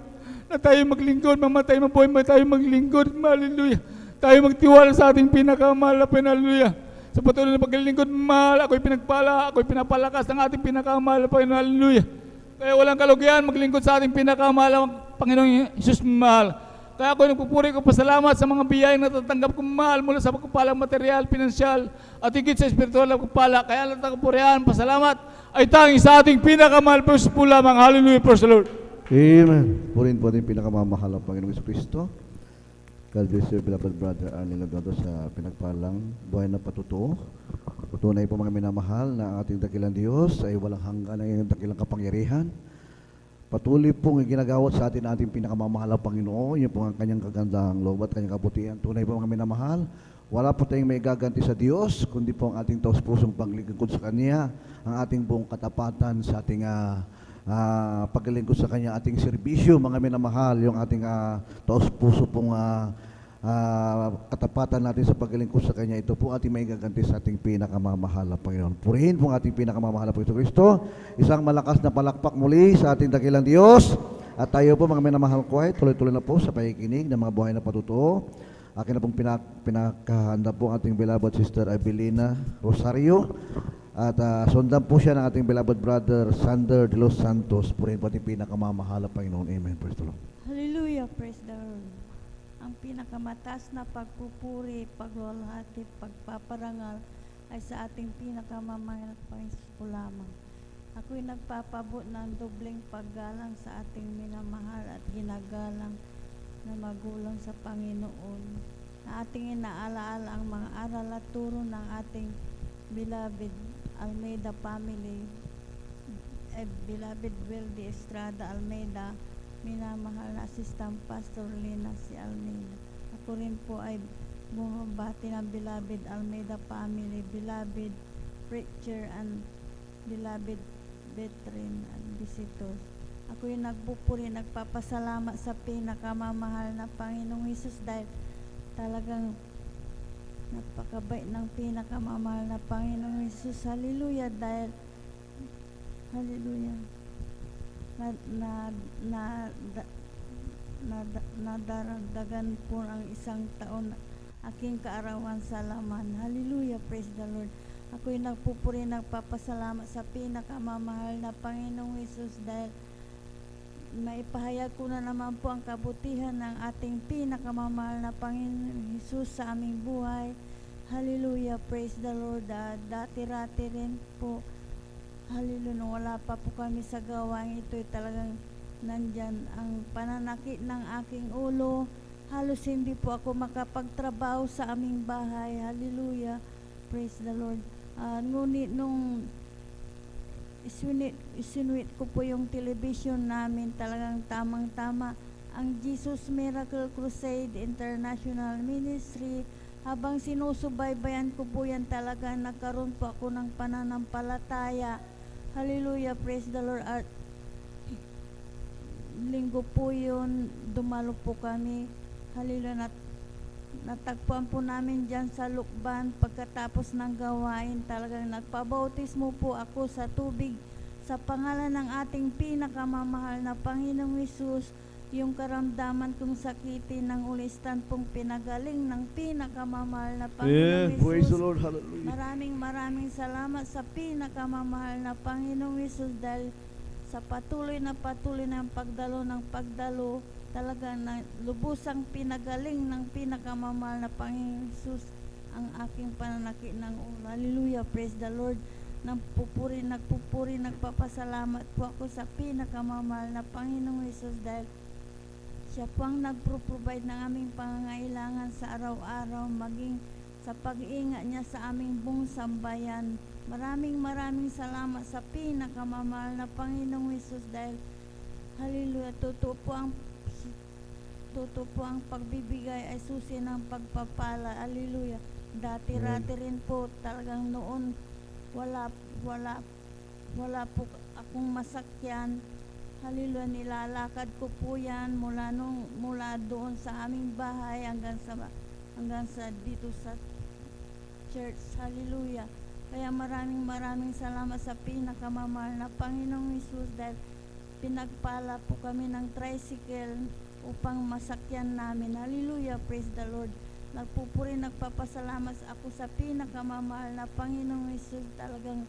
Na tayo maglingkod, mamatay, mabuhay, tayo maglingkod. Hallelujah. Tayo magtiwala sa ating pinakamahal na Panginoon. Hallelujah. Sa patuloy na paglingkod mahal, ako'y pinagpala, ako'y pinapalakas ng ating pinakamahal na Panginoon. Hallelujah. Kaya walang kalugyan maglingkod sa ating pinakamahal na Panginoong Jesus mahal. Kaya ako nagpupuri ko pasalamat sa mga biyayang natatanggap ko mahal mula sa pagkupalang material, pinansyal at higit sa espiritual na pagkupala. Kaya lang purihan, pasalamat ay tanging sa ating pinakamahal po lamang. Hallelujah, praise the Lord. Amen. Purihin po ating pinakamamahal ang Panginoong Kristo. God bless you, beloved brother Arnie Lagado, sa pinagpalang buhay na patutuo. Tunay po mga minamahal na ang ating dakilang Diyos ay walang hanggan ng iyong dakilang kapangyarihan. Patuloy pong ginagawat sa ating pinakamamahal ang Panginoon. Yun po ang kanyang kagandang loob at kanyang kabutihan. Tunay po mga minamahal. Wala po tayong may gaganti sa Diyos, kundi po ang ating taos-pusong paglingkod sa Kanya, ang ating buong katapatan sa ating paglingkod sa Kanya, ating serbisyo, mga minamahal, yung ating taos-puso pong katapatan natin sa paglingkod sa Kanya. Ito po ating may gaganti sa ating pinakamamahal na Panginoon. Purihin po ang ating pinakamamahal na Panginoon Kristo. Isang malakas na palakpak muli sa ating dakilang Diyos. At tayo po mga minamahal ko ay tuloy-tuloy na po sa pakikinig ng mga buhay na patutuo. Akin na pong pinakahanda po ang ating beloved sister Abilina Rosario. At sundan po siya ng ating beloved brother Sander de los Santos. Purihin po ating pinakamamahal na Panginoon. Amen. Praise the Lord. Hallelujah. Praise the Lord. Ang pinakamatas na pagpupuri, pagluwalhati, pagpaparangal ay sa ating pinakamamahal na Panginoon lamang. Ako'y nagpapabot ng dobleng paggalang sa ating minamahal at ginagalang na magulang sa Panginoon. Na ating inaalaala ang mga aral at turo ng ating beloved Almeida family, beloved Weldy Estrada Almeida, minamahal na Assistant Pastor Lina si Almeida. Ako rin po ay bumabati ng beloved Almeida family, beloved preacher and beloved veteran and visitors. Ako yung nagpupuri, nagpapasalamat sa pinakamamahal na Panginoong Hesus dahil talagang napakabait ng pinakamamahal na Panginoong Hesus. Hallelujah, dahil hallelujah. Nadaragdagan po ang isang taon aking kaarawan sa laman. Hallelujah, praise the Lord. Ako'y nagpupuri, nagpapasalamat sa pinakamamahal na Panginoong Hesus dahil maipahayag ko na naman po ang kabutihan ng ating pinakamamahal na Panginoong Hesus sa aming buhay. Hallelujah, praise the Lord. Dati-rati rin po, hallelujah, nung wala pa po kami sa gawain ito'y talagang nandyan ang pananakit ng aking ulo. Halos hindi po ako makapagtrabaho sa aming bahay. Hallelujah, praise the Lord. Ngunit nung isinuit ko po yung television namin, talagang tamang-tama ang Jesus Miracle Crusade International Ministry. Habang sinusubaybayan ko po yan, talaga nagkaroon po ako ng pananampalataya. Hallelujah, praise the Lord. At linggo po yun, dumalo po kami. Hallelujah, natagpuan po namin dyan sa Lukban. Pagkatapos ng gawain, talagang nagpabautismo po ako sa tubig sa pangalan ng ating pinakamamahal na Panginoong Hesus. Yung karamdaman kong sakitin ng ulistan pong pinagaling ng pinakamamahal na Panginoong Hesus. Praise the Lord, hallelujah. Maraming salamat sa pinakamamahal na Panginoong Hesus dahil sa patuloy na pagdalo, talaga na lubusang pinagaling ng pinakamamahal na Panginoong Hesus ang aking pananakit ng ulo. Hallelujah, praise the Lord. Nagpupuri, nagpapasalamat po ako sa pinakamamahal na Panginoong Hesus dahil siya po ang nagpro-provide ng aming pangangailangan sa araw-araw, maging sa pag-iingat niya sa aming buong sambayan. Maraming salamat sa pinakamamahal na Panginoong Hesus dahil Hallelujah. Totoo po ang pagbibigay ay susi ng pagpapala. Hallelujah. Dati-rati rin po talagang noon wala po akong masakyan. Hallelujah. Nilalakad ko po yan mula doon sa aming bahay hanggang sa dito sa church. Hallelujah. Kaya maraming salamat sa pinakamamahal na Panginoong Hesus dahil pinagpala po kami ng tricycle upang masakyan namin. Hallelujah, praise the Lord. Nagpapasalamat ako sa pinakamamahal na Panginoong Hesus. Talagang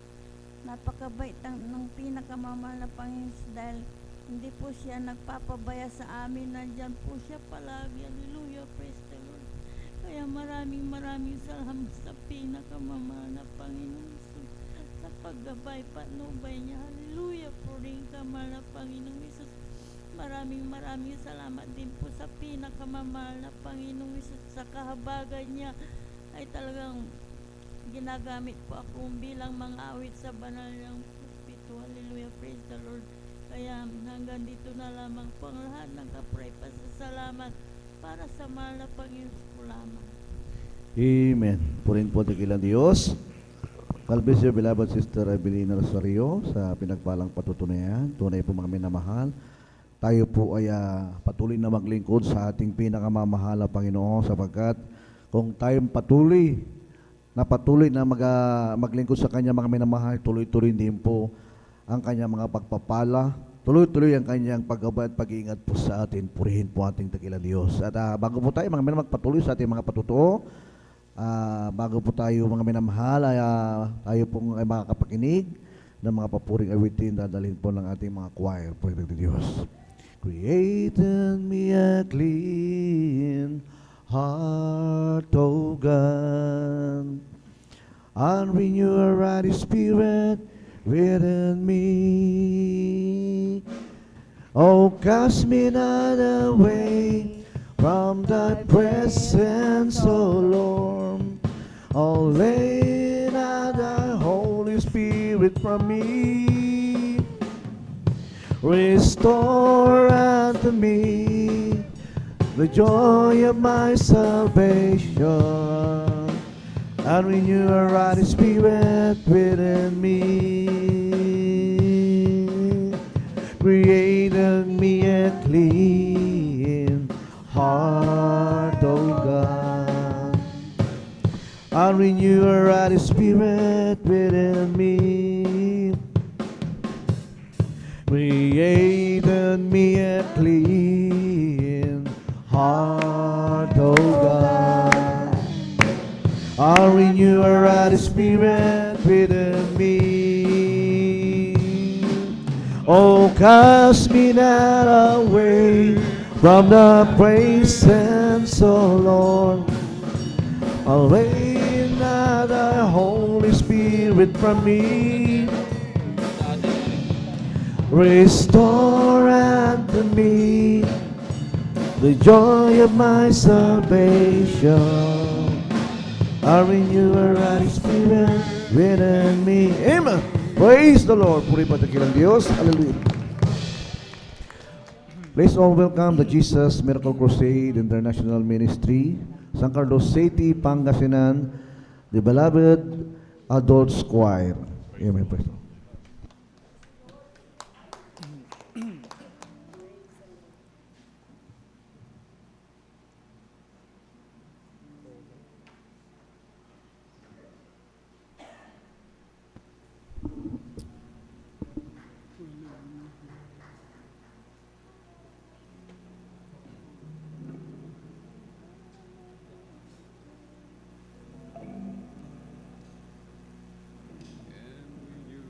napakabait ng pinakamamahal na Panginoon Hesus dahil hindi po siya nagpapabaya sa amin. Nandyan po siya palagi. Hallelujah, praise the Lord. Kaya maraming salamat sa pinakamamahal na Panginoong Hesus sa paggabay patnubay niya. Hallelujah, puring kamahal na Panginoong Hesus. Maraming salamat din po sa pinakamamahal na Panginoong Hesus. Sa kahabagan niya ay talagang ginagamit po ako bilang mga awit sa banal ng pulpito. Hallelujah, praise the Lord. Kaya hanggang dito na lamang po ang lahat ng kapray pasasalamat para sa mahal na Panginoon po lamang. Amen. Purin po dakilang Diyos. God bless you, beloved Sister Evelina Rosario, sa pinagpalang patutunayan. Tunay po mga minamahal. Tayo po ay patuloy na maglingkod sa ating pinakamamahal na Panginoon sapagkat kung tayo patuloy na maglingkod sa Kanya mga minamahal, tuloy-tuloy din po ang Kanya mga pagpapala, tuloy-tuloy ang Kanyang paggabay at pag-iingat po sa atin. Purihin po ating dakilang Diyos. At bago po tayo mga minamahal magpatuloy sa ating mga patutuo, bago po tayo mga minamahal ay tayo pong ay makakapakinig ng mga papuring awitin dadalhin po ng ating mga choir. Purihin ng Diyos. Create in me a clean heart, O God, and renew a right spirit within me. Oh, cast me not away from thy presence, O Lord. Oh, lay not thy Holy Spirit from me. Restore unto me the joy of my salvation, and renew a right spirit within me. Create in me a clean heart, O God, and renew a right spirit within me. Create in me a clean heart, O God, and renew a right spirit within me. Oh, cast me not away from the presence, O Lord. Away not thy Holy Spirit from me. Restore unto me the joy of my salvation. I renew a right spirit within me. Amen. Praise the Lord. Puri patakilang Diyos. Hallelujah. Please all welcome the Jesus Miracle Crusade International Ministry, San Carlos City, Pangasinan, the beloved Adults Choir. Amen. Praise the Lord. And renew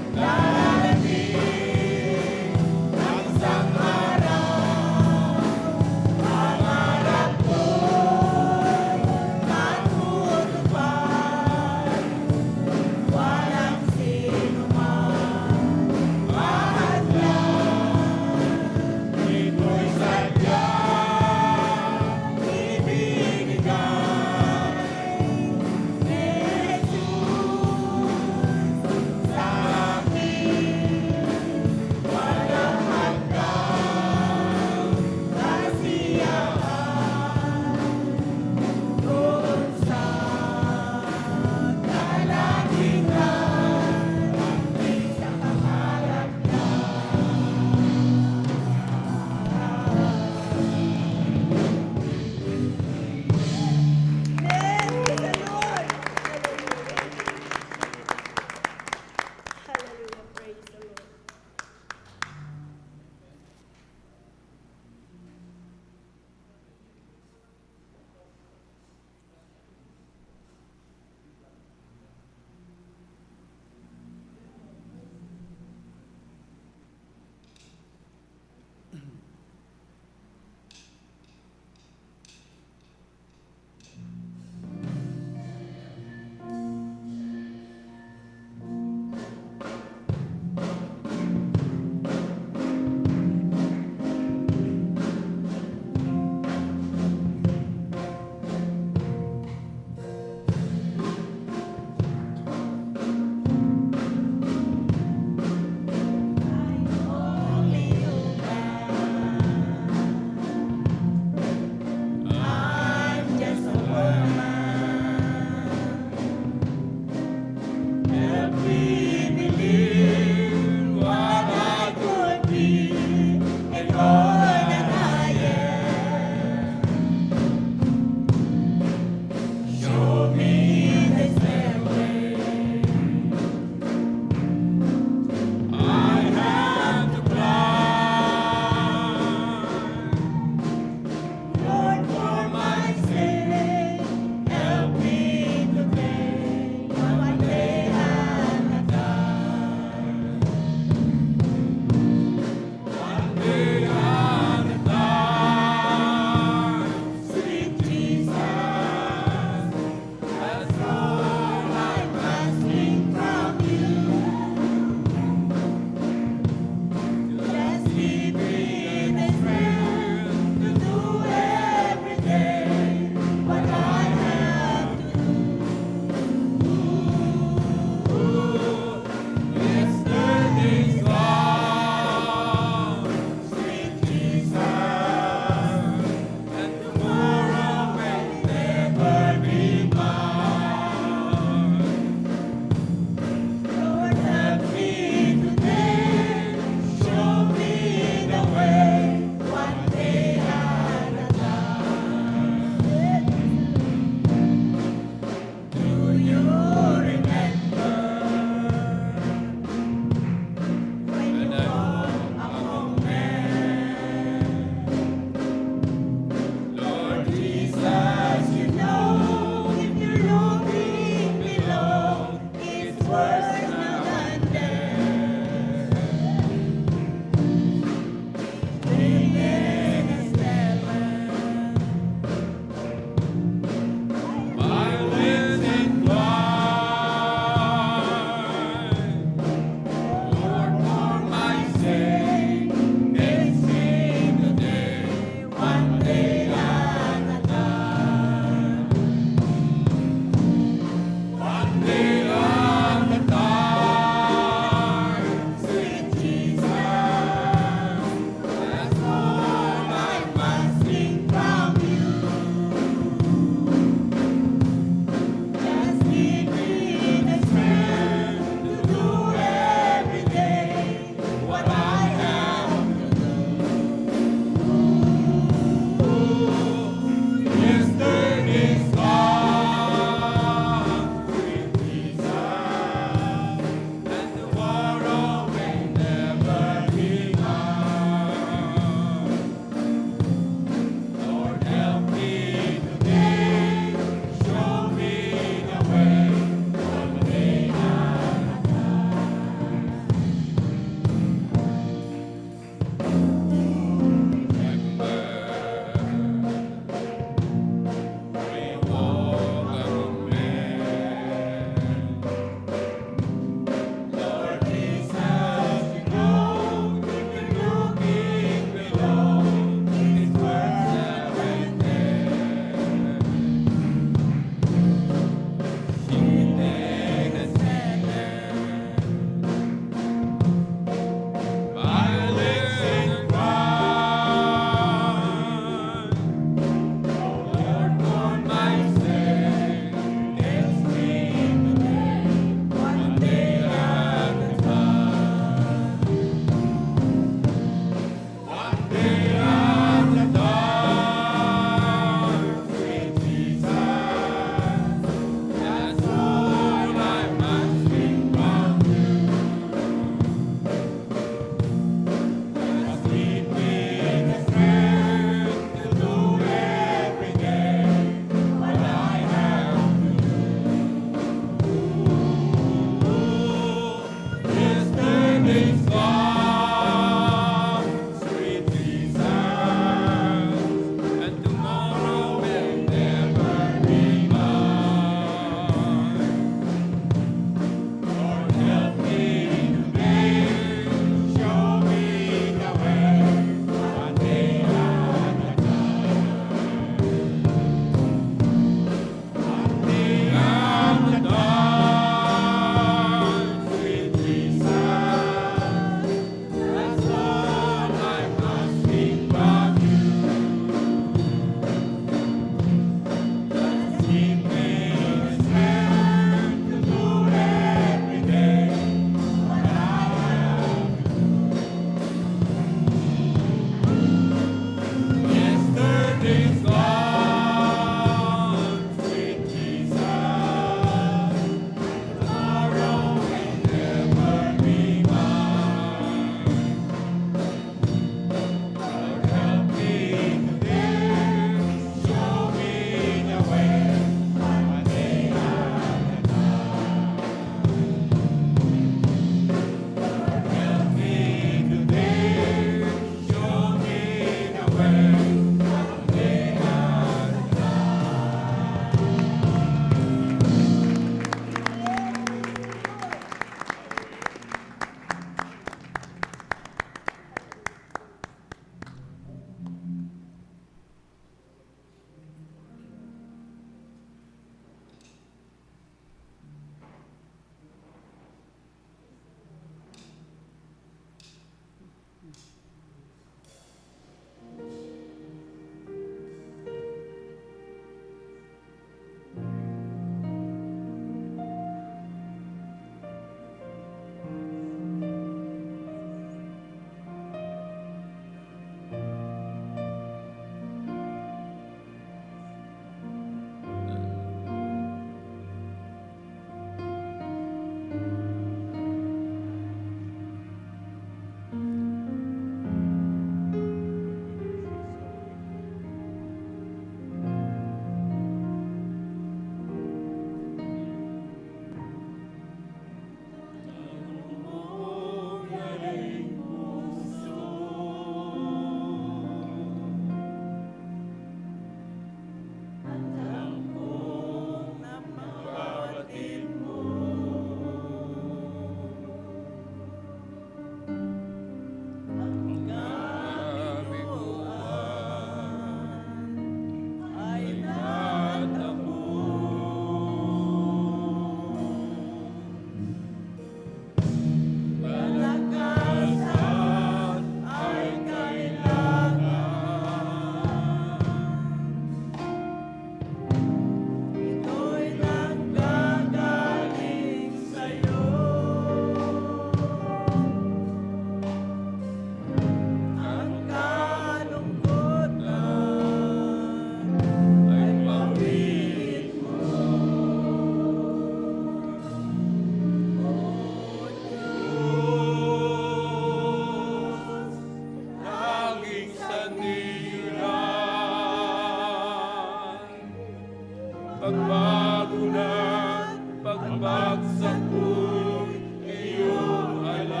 pagbago na, pagbagsak ko'y iyong alam.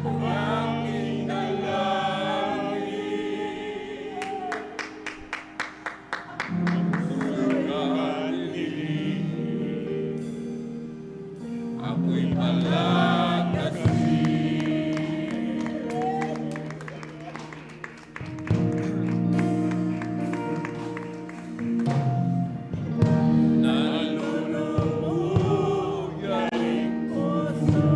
Ang aking dalangin, sugat dilim, ako'y palakasin. Nalulubog ang puso,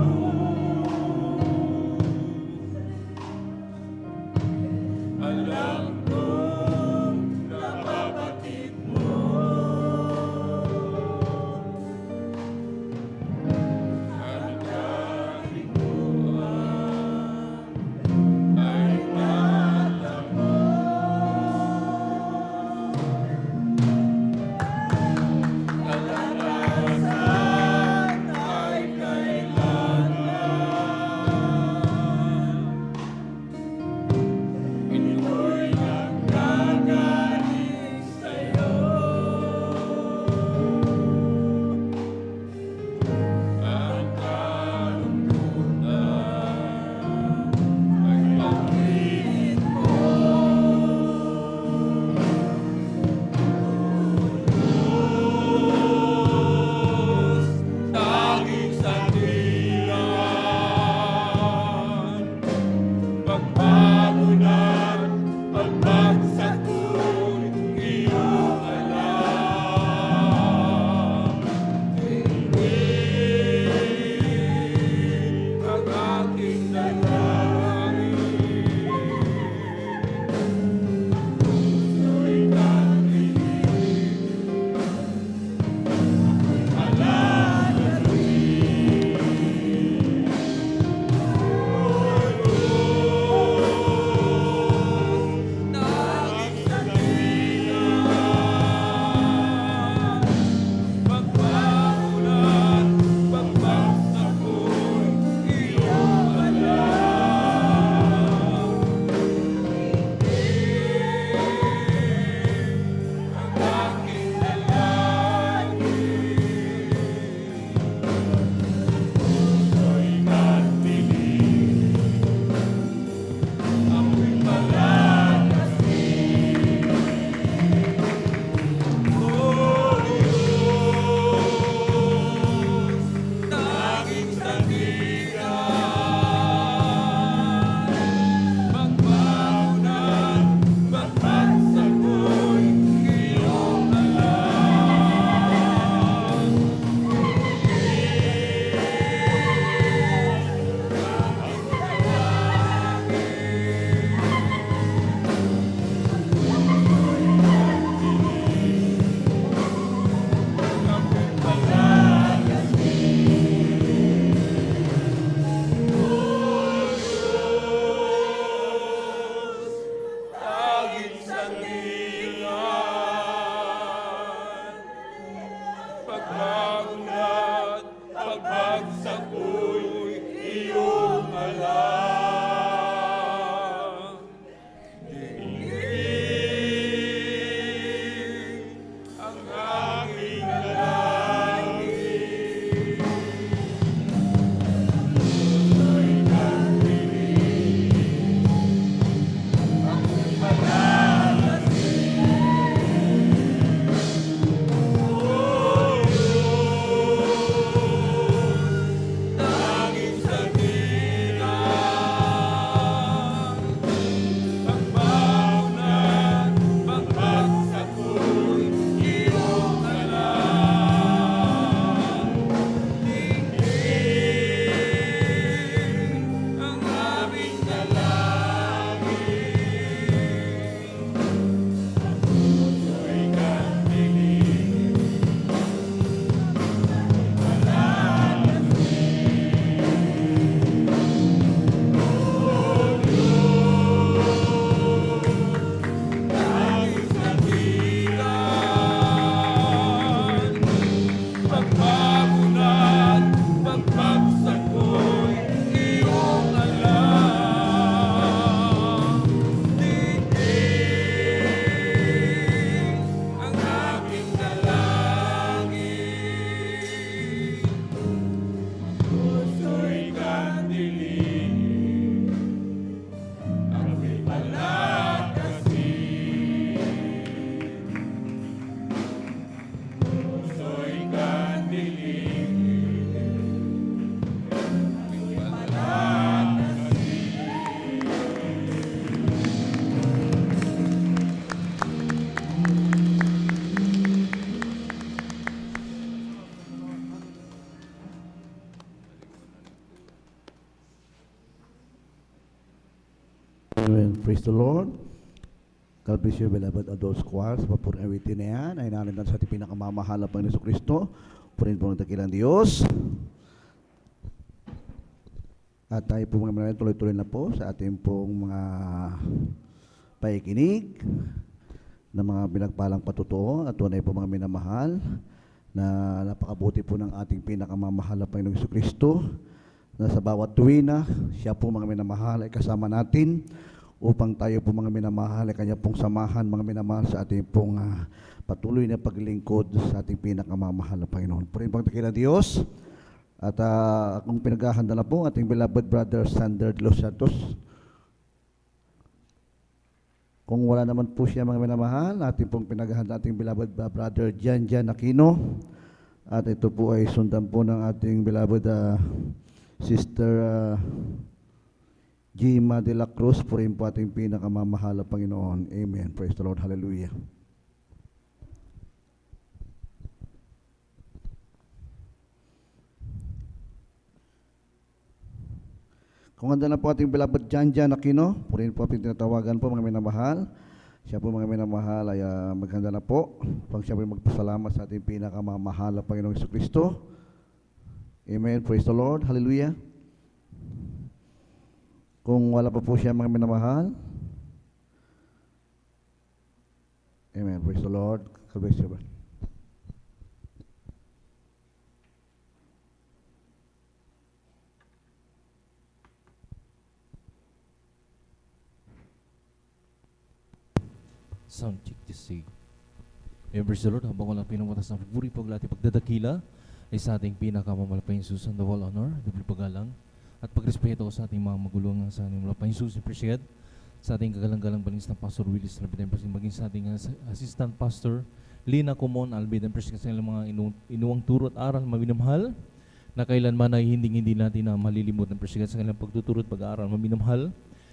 alam kong nababatid mo. Ang kalikuan ay natamo. Kalalasan ay kailangan. Ito'y nanggagaling sa'yo. Ang kalungkutan ay pangit mo. Tanging sandigan, pagbago na, pagbagsak ko'y iyong alam. Tingin ang aking dalangin, puso'y natinig, tanging sandigan, pagbago na, pagbagsak ko'y iyong alam. Ang aking dalangin, puso'y natinig, ako'y palakasin. O Diyos, tanging sandigan, pagbago na, pagbagsak ko'y iyong alam. Tanging sandigan, pagbago na, pagbagsak ko'y iyong alam. Tingin ang aking dalangin, puso'y natinig, ako'y palakasin. O Diyos, tanging sandigan, pagbago na, pagbagsak ko'y iyong alam. Tingin ang aming dalangin, puso'y natinig, palakasin. O Diyos, Amen. Praise the Lord. God bless you, beloved adults choir. Sa papurang awitin na yan, ay nalintan sa ating pinakamamahal na Panginoon Kristo. Purin po ng dakilang Diyos. At tayo po mga mananalig, tuloy-tuloy na po sa ating pong mga paikinig ng mga binagpalang patutuo at tunay po mga minamahal na napakabuti po ng ating pinakamamahal na Panginoong Kristo na sa bawat tuwina, siya po mga minamahal ay kasama natin upang tayo po mga minamahal ay kanya pong samahan mga minamahal sa ating pong patuloy na paglingkod sa ating pinakamamahal na Panginoon. Purin pang dakilang Diyos at kung pinaghahanda na po ating beloved brother Sander de los Santos. Kung wala naman po siya mga minamahal, ating pong pinaghahanda ating beloved brother Jan Aquino. At ito po ay sundan po ng ating beloved Sister Gima de la Cruz, purin po ating pinakamamahal na Panginoon. Amen. Praise the Lord. Hallelujah. Kung handa na po ating beloved Jan Aquino, purin po ating tinatawagan po mga minamahal. Siya po mga minamahal ay maghanda na po. Pag siya po magpasalamat sa ating pinakamamahal na Panginoong Kristo. Amen. Praise the Lord. Hallelujah. Kung wala pa po siya mga minamahal. Amen. Praise the Lord. God bless you. Sound check to see. Praise the Lord. Habang wala pinamatas ng pupuri paglati pagdadakila ay sa ating pinakamalapayang susan, the wall honor, double pagalang at pagrespeto sa ating mga magulong sa ating malapayang susan, appreciate sa ating kagalang-galang balings ng Pastor Willis Labid, maging sa ating assistant pastor Lina Comon Albid, appreciate sa mga inuwang turo at aral maminamahal na kailanman ay hindi natin na malilimot, appreciate sa kanilang pagtuturo at pag-aaral maminamahal.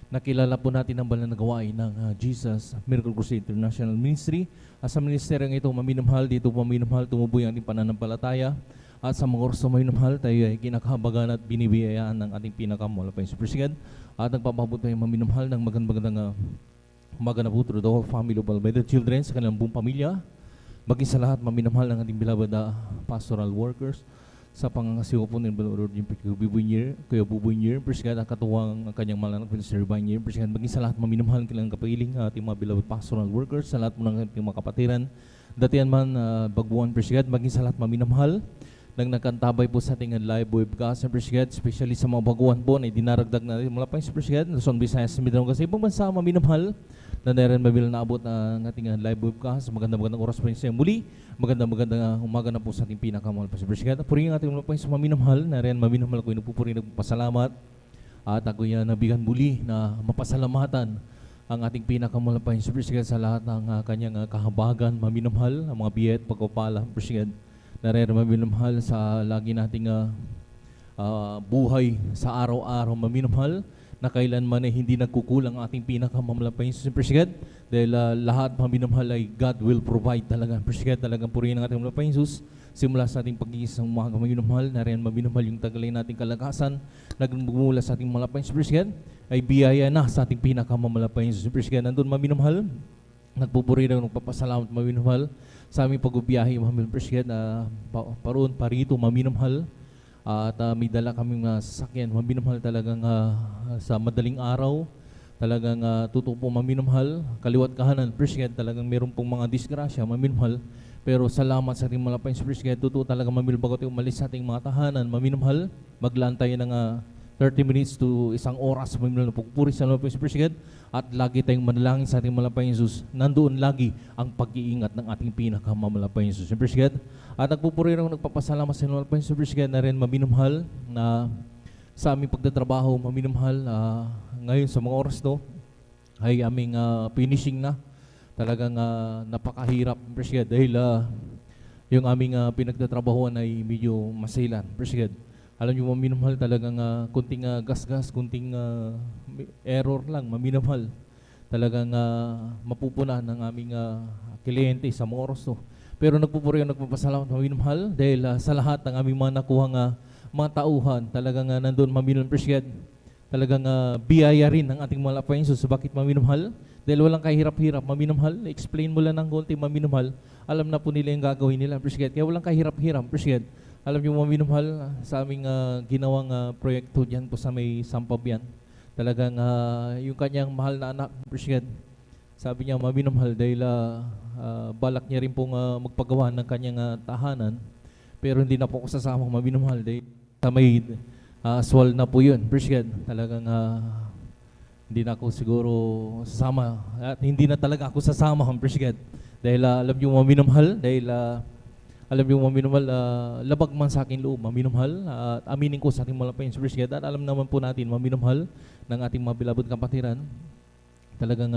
Nakilala po natin ang banal na gawain ng Jesus Miracle Crusade International Ministry. Sa ministeryong ito, maminamahal, dito maminamahal, tumubo ang ating pananampalataya. At sa mga oras na maminamahal, tayo ay kinakahabagan at binibiyayaan ng ating pinakamalapayang supersigad. At nagpapabot tayo maminamahal ng magandang umaga na po through the whole family of Almeida children sa kanilang buong pamilya. Maging sa lahat, maminamahal ng ating beloved pastoral workers. Sa pangangasiwa po ng Lord Kuya Bubuy Persigan, ang katuwang ang kanyang malanak Minister Banyer Persigan, maging sa lahat maminamahal kailang kapiling ating mga beloved pastoral workers, sa lahat mo ng ating mga kapatiran, datihan man Bagbuan Persigan, maging sa lahat maminamahal nang nagkantabay po sa ating live webcast ng Persigan, especially sa mga baguhan po na dinaragdag natin mula pa yung Persigan, Luzon, Visayas, Mindanao, kasi ibang bansa maminamahal na narin mabilang naabot ang ating live webcast. Magandang oras po sa muli. Magandang umaga na po sa ating pinakamahal pa sa Persigan. Purihin ating mga po sa maminamahal. Narin maminamahal ko yung nagpupuri, nagpasalamat. At ako yung nabigan muli na mapasalamatan ang ating pinakamahal pa sa Persigan sa lahat ng kanyang kahabagan, maminamahal, ang mga biyet, pagpapala, Persigan. Narin maminamahal sa lagi nating buhay sa araw-araw, maminamahal na kailanman ay hindi nagkukulang ang ating pinakamamalapayin sa Persigan dahil lahat maminamahal ay God will provide talaga. Persigan talagang purihin ang ating mamalapayin Sus simula sa ating pag-iisang umaga maminamahal na rin maminamahal yung tagalay nating kalakasan nagmumula sa ating mamalapayin sa Persigan ay biyaya na sa ating pinakamamalapayin sa Persigan. Nandun maminamahal, nagpupuri na nagpapasalamat maminamahal sa aming pagbibiyahe maminamahal Persigan paroon parito maminamahal. At may dala kaming sasakyan, maminamahal talagang sa madaling araw, talagang totoo po maminamahal, kaliwat kahanan, Persigan, talagang meron pong mga disgrasya, maminamahal, pero salamat sa ating malapayang Persigan, totoo talagang maminamahal bago tayo umalis sa ating mga tahanan, maminamahal, maglaan tayo ng 30 minutes to isang oras, maminamahal na pagpupuri sa malapayang Persigan, at lagi tayong manalangin sa ating malapayang Jesus, nandoon lagi ang pag-iingat ng ating pinakamamalapayang Jesus, Persigan. At nagpupuri rin nagpapasalamat sa inyo pa yung Persigan na rin maminamahal na sa aming pagtatrabaho, maminamahal ngayon sa mga oras to ay aming finishing na. Talagang napakahirap Persigan dahil yung aming pinagtatrabahoan ay medyo masilan Persigan. Alam nyo maminamahal talagang kunting gas-gas, kunting error lang, maminamahal. Talagang mapupunan ng aming kliyente sa mga oras to. Pero nagpupuri ang nagpapasalamat maminamahal dahil sa lahat ng aming mga nakuhang mga tauhan, talagang nandun maminamahal Persigan. talagang biyaya rin ng ating mahal na Panginoon Jesus. Bakit maminumhal? Dahil walang kahirap-hirap, maminumhal. Explain mo lang ng konti, maminumhal. Alam na po nila yung gagawin nila. Appreciate. Kaya walang kahirap-hirap. Appreciate. Alam niyo maminumhal sa aming ginawang proyekto dyan po sa may Sampabian. Talagang yung kanyang mahal na anak, appreciate. Sabi niya maminumhal dahil balak niya rin pong magpagawa ng kanyang tahanan. Pero hindi na po ako sasamang maminumhal dahil sa may aswal na po yun. Appreciate. Talagang hindi na ako siguro sasama at hindi na talaga ako sasama. Appreciate. Dahil alam niyo maminumhal, dahil alam niyo maminumhal, labag man sa akin loob, maminumhal, at aminin ko sa ating mga Panginoon. Appreciate. At alam naman po natin, maminumhal ng ating mga beloved kapatiran. Talagang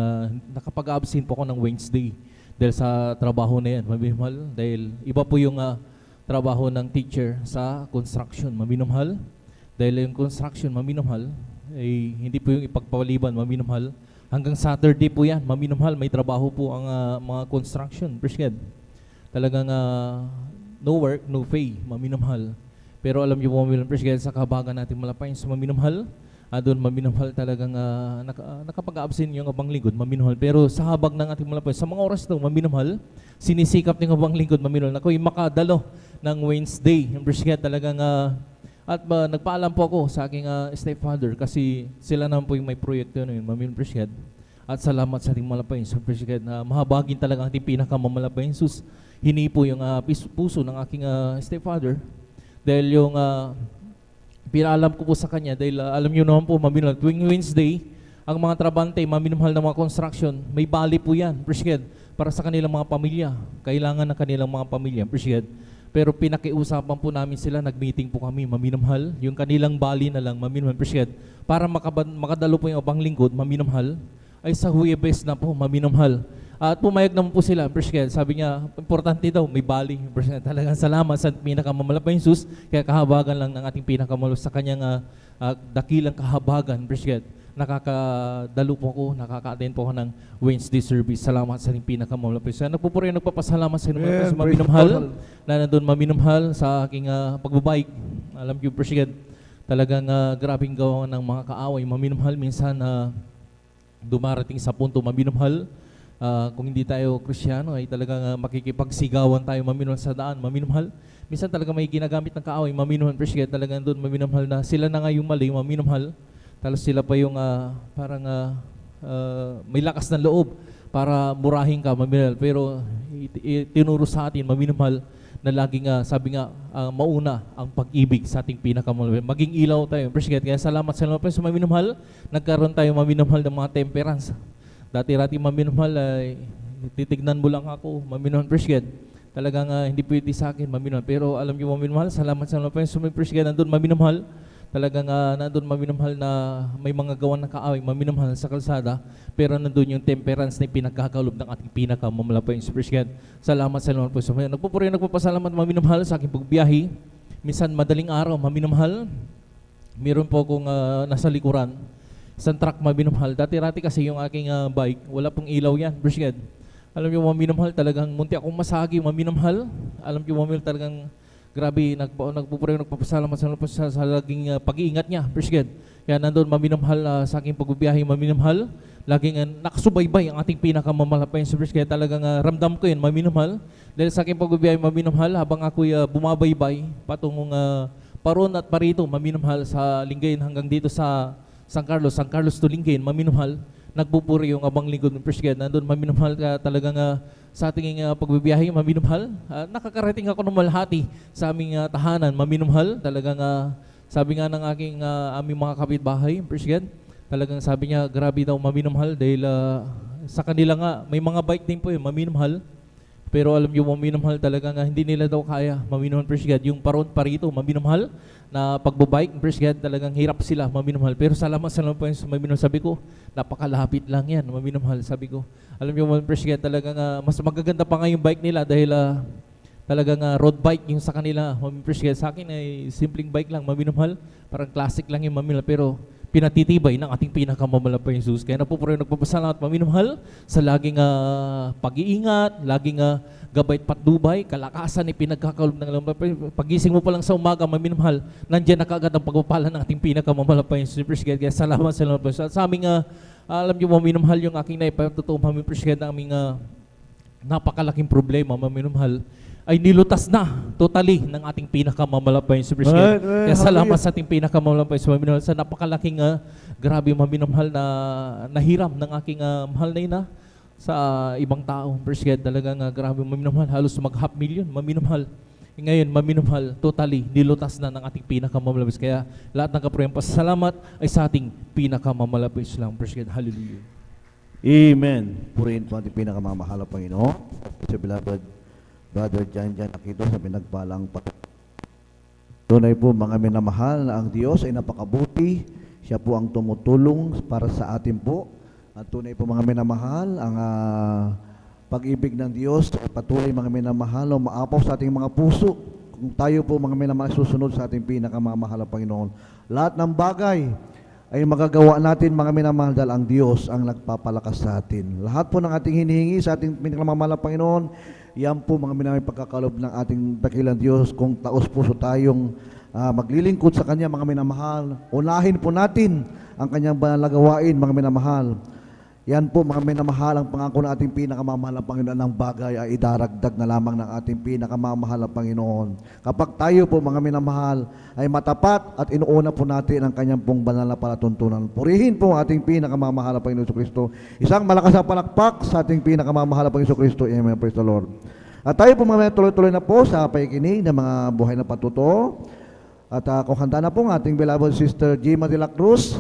nakapag-absent po ako ng Wednesday dahil sa trabaho na yan, maminumhal. Dahil iba po yung trabaho ng teacher sa construction, maminumhal. Dahil yung construction, maminumhal, ay hindi po yung ipagpawaliban, maminumhal. Hanggang Saturday po yan, maminumhal, may trabaho po ang mga construction, appreciate. Talagang no work, no pay, maminumhal. Pero alam niyo po, maminumhal, appreciate, sa kahabagan natin malapayin sa maminumhal. Doon maminumhal talagang nakapag-absent yung abang lingkod, maminumhal. Pero sa habag ng ating malapayin, sa mga oras daw, maminumhal, sinisikap ng abang lingkod, maminumhal. Ako'y makadalo ng Wednesday, appreciate, talagang at nagpaalam po ako sa aking stepfather kasi sila naman po yung may proyekto na yun, Mami Appreciate. At salamat sa ating malapayin sa Appreciate na mahabagin talaga ang ating pinakamamalapayin. Sus, hini po yung puso ng aking stepfather dahil yung pinaalam ko po sa kanya dahil alam nyo naman po, Mami, tuwing Wednesday, ang mga trabante, maminumhal ng mga construction, may bali po yan, Appreciate, para sa kanilang mga pamilya. Kailangan ng kanilang mga pamilya, Appreciate. Pero pinakiusapan po namin sila, nag-meeting po kami, maminumhal, yung kanilang bali na lang, maminumhal, appreciate, para makadalo po yung abang lingkod, maminumhal, ay sa Huwebes na po, maminumhal. At pumayag naman po sila, appreciate, sabi niya, importante daw, may bali, appreciate. Talagang salamat sa pinakamalapay Jesus, kaya kahabagan lang ng ating pinakamalapay sa kanyang dakilang kahabagan, appreciate. Nakakadalo po ako, nakaka-attend po ako ng Wednesday service. Salamat sa ating pinakamalapay. So, nagpupuri, nagpapasalamat sa inyo sa maminumhal, na nandun maminumhal sa aking pagbabike. Alam niyo, appreciate, talagang grabing gawa ng mga kaaway. Maminumhal, minsan dumarating sa punto, maminumhal. Kung hindi tayo Kristyano, ay talagang makikipagsigawan tayo, maminumhal sa daan, maminumhal. Minsan talaga may ginagamit ng kaaway, maminumhal, appreciate, talagang doon maminumhal na sila na nga yung mali, maminumhal. Talos sila pa yung parang may lakas ng loob para murahin ka, maminumhal. Pero tinuro sa atin, maminumhal, na laging sabi nga, mauna ang pag-ibig sa ating pinakamalapit. Maging ilaw tayo, appreciate. Kaya salamat sa mga sa maminumhal, nagkaroon tayo maminumhal ng mga temperance. Dati-rati maminumhal, titignan mo lang ako, maminumhal, appreciate. Talagang hindi pwede sa akin, maminumhal. Pero alam niyo, maminumhal, salamat sa mga sa appreciate, nandun maminumhal. Talagang nandun maminumhal na may mga gawan ng kaaway, maminumhal sa kalsada, pero nandun yung temperance na pinagkakalob ng ating pinakamalapay yung appreciate. Salamat sa Lord po. So, nagpupuri, nagpapasalamat maminumhal sa aking pagbiyahe. Minsan madaling araw, maminumhal. Meron po akong nasa likuran, isang truck, maminumhal. Dati-rati kasi yung aking bike, wala pong ilaw yan, appreciate. Alam niyo, maminumhal, talagang munti akong masagi, maminumhal. Alam niyo, maminumhal, talagang grabe, nagpupuri, nagpapasalamat sa laging pag-iingat niya, appreciate. Kaya nandun maminumhal sa aking pagbibiyahe, maminumhal. Laging nakasubaybay ang ating pinakamalapay sa appreciate. Kaya talagang ramdam ko yun, maminumhal. Dahil sa aking pagbibiyahe, maminumhal, habang ako'y bumabaybay, patungong paron at parito, maminumhal sa Lingayen hanggang dito sa San Carlos to Lingayen, maminumhal. Nagpupuri yung abang lingkod ng appreciate. Nandun maminumhal ka talagang sa ating pagbibiyahe, maminumhal. Nakakarating ako ng malhati sa aming tahanan, maminumhal. Talagang sabi nga ng aming mga kapitbahay, appreciate. Talagang sabi niya, grabe daw maminumhal dahil sa kanila nga, may mga bike din po yun, maminumhal. Pero alam niyo, maminumhal talaga nga, hindi nila daw kaya, maminumhal, appreciate. Yung paron parito, maminumhal, na pagbabike, appreciate, talagang hirap sila, maminumhal. Pero salamat sa po sa maminumhal, sabi ko, napakalapit lang yan, maminumhal, sabi ko. Alam niyo, appreciate, talagang mas magaganda pa nga yung bike nila dahil talagang road bike yung sa kanila, appreciate. Sa akin ay simpleng bike lang, maminumhal, parang classic lang yung maminumhal, pero pinatitibay ng ating pinakamalapay Jesus. Kaya nagpupuri, nagpapasalamat, maminumhal, sa laging pag-iingat, laging gabay at patnubay, kalakasan ni pinagkakalob ng alam. Pagising mo pa lang sa umaga, maminamahal, nandiyan na kaagad ang pagpapala ng ating pinakamalapay. Kaya salamat sa Lord. Sa aming, alam niyo, maminamahal yung aking naipatotoo, maminamahal ang aming napakalaking problema, maminamahal, ay nilutas na totally ng ating pinakamamalapay. Kaya salamat sa ating pinakamamalapay sa napakalaking grabe maminamahal na nahiram ng aking mahal na ina sa ibang tao. Talagang grabe maminamahal, halos mag 500,000 maminamahal. Ngayon maminamahal totally nilutas na ng ating pinakamamalapay. Kaya lahat ng kaprayang pasalamat ay sa ating pinakamamalapay lang. Hallelujah. Amen. Purihin po ating pinakamamahal na Panginoon. Sa beloved Brother Jan Aquino sa pinagpalang tunay po mga minamahal na ang Diyos ay napakabuti. Siya po ang tumutulong para sa atin po. At tunay po mga minamahal, ang pag-ibig ng Diyos ay patuloy mga minamahal o maapaw sa ating mga puso. Kung tayo po mga minamahal susunod sa ating pinakamamahal na Panginoon. Lahat ng bagay ay magagawa natin mga minamahal dahil ang Diyos ang nagpapalakas sa atin. Lahat po ng ating hinihingi sa ating pinakamamahal na Panginoon, yan po mga minamahal pagkakalob ng ating dakilang Diyos. Kung taos puso tayong maglilingkod sa Kanya mga minamahal, unahin po natin ang Kanyang banal na gawain mga minamahal. Yan po mga minamahal, ang pangako ng ating pinakamamahal na Panginoon ng bagay ay idaragdag na lamang ng ating pinakamamahal na Panginoon. Kapag tayo po mga minamahal ay matapat at inuuna po natin ang Kanyang pong banal na palatuntunan. Purihin po ang ating pinakamamahal na Panginoon Kristo. Isang malakas na palakpak sa ating pinakamamahal na Panginoon Kristo. Amen. Praise the Lord. At tayo po mga tuloy-tuloy na po sa pakikinig ng mga buhay na patuto. At kung handa na po ang ating beloved Sister Gima de la Cruz,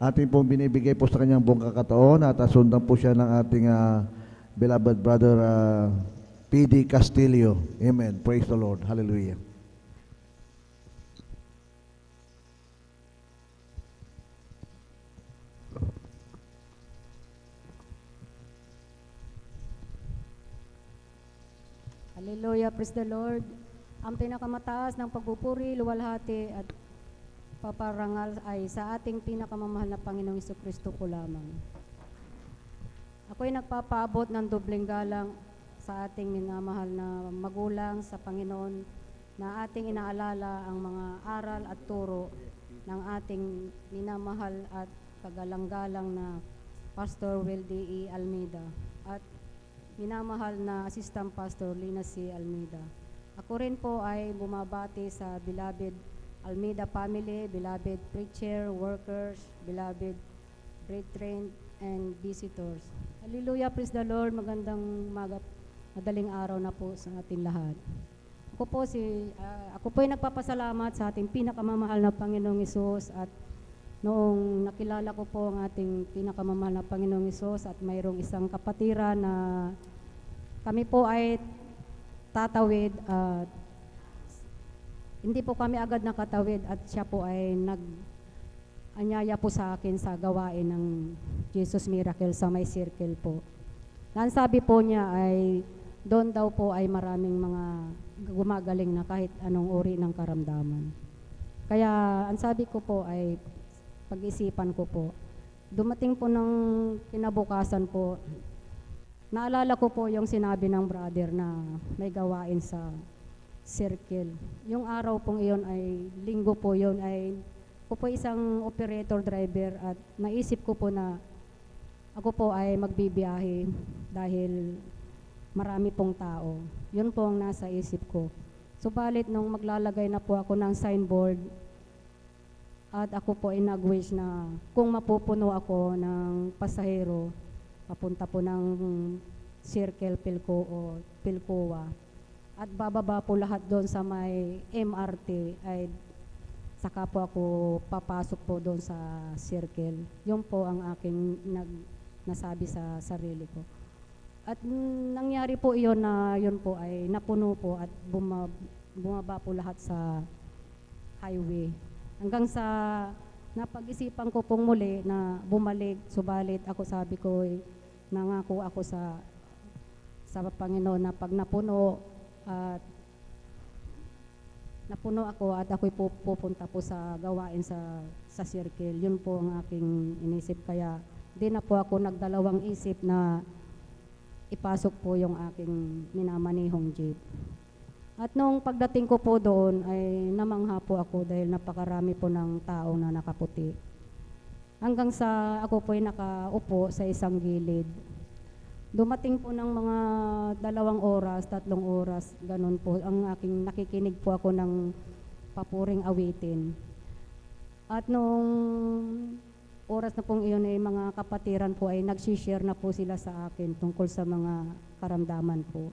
ating pong binibigay po sa kanyang buong kakataon at sundan po siya ng ating beloved brother P.D. Castillo. Amen. Praise the Lord. Hallelujah. Hallelujah. Praise the Lord. Ang pinakamataas ng pagpupuri, luwalhati at paparangal ay sa ating pinakamamahal na Panginoong Jesucristo po lamang. Ako'y nagpapaabot ng dobleng galang sa ating minamahal na magulang sa Panginoon na ating inaalala ang mga aral at turo ng ating minamahal at kagalang-galang na Pastor Weldy E. Almeida at minamahal na Assistant Pastor Lina C. Almeida. Ako rin po ay bumabati sa beloved Almeida family, beloved preacher, workers, beloved brethren, and visitors. Hallelujah, praise the Lord. Magandang madaling araw na po sa ating lahat. Ako po ay nagpapasalamat sa ating pinakamamahal na Panginoong Hesus at noong nakilala ko po ang ating pinakamamahal na Panginoong Hesus at mayroong isang kapatiran na kami po ay tatawid at hindi po kami agad nakatawid at siya po ay nag-anyaya po sa akin sa gawain ng Jesus Miracle sa may circle po. Ang sabi po niya ay doon daw po ay maraming mga gumagaling na kahit anong uri ng karamdaman. Kaya ang sabi ko po ay pag-isipan ko po. Dumating po ng kinabukasan po, naalala ko po yung sinabi ng brother na may gawain sa circle. Yung araw pong iyon ay linggo po yun ay ako po isang operator driver at naisip ko po na ako po ay magbibiyahe dahil marami pong tao. Yun po ang nasa isip ko. Subalit nung maglalagay na po ako ng signboard at ako po ay nag-wish na kung mapupuno ako ng pasahero papunta po ng Circle Pilco o Pilcoa at bababa po lahat doon sa may MRT ay saka po ako papasok po doon sa circle. Yun po ang aking nasabi sa sarili ko. At nangyari po iyon na yun po ay napuno po at bumaba po lahat sa highway. Hanggang sa napag-isipan ko pong muli na bumalik, subalit ako sabi ko nangako ako sa Panginoon na pag napuno at napuno ako at ako'y pupunta po sa gawain sa circle. Yun po ang aking inisip. Kaya di na po ako nagdalawang isip na ipasok po yung aking minamanihong jeep. At nung pagdating ko po doon ay namangha po ako dahil napakarami po ng tao na nakaputi. Hanggang sa ako po ay nakaupo sa isang gilid. Dumating po ng mga 2 oras, 3 oras, ganun po. Ang aking nakikinig po ako ng papuring awitin. At nung oras na pong iyon ay mga kapatiran po ay nagsishare na po sila sa akin tungkol sa mga karamdaman po.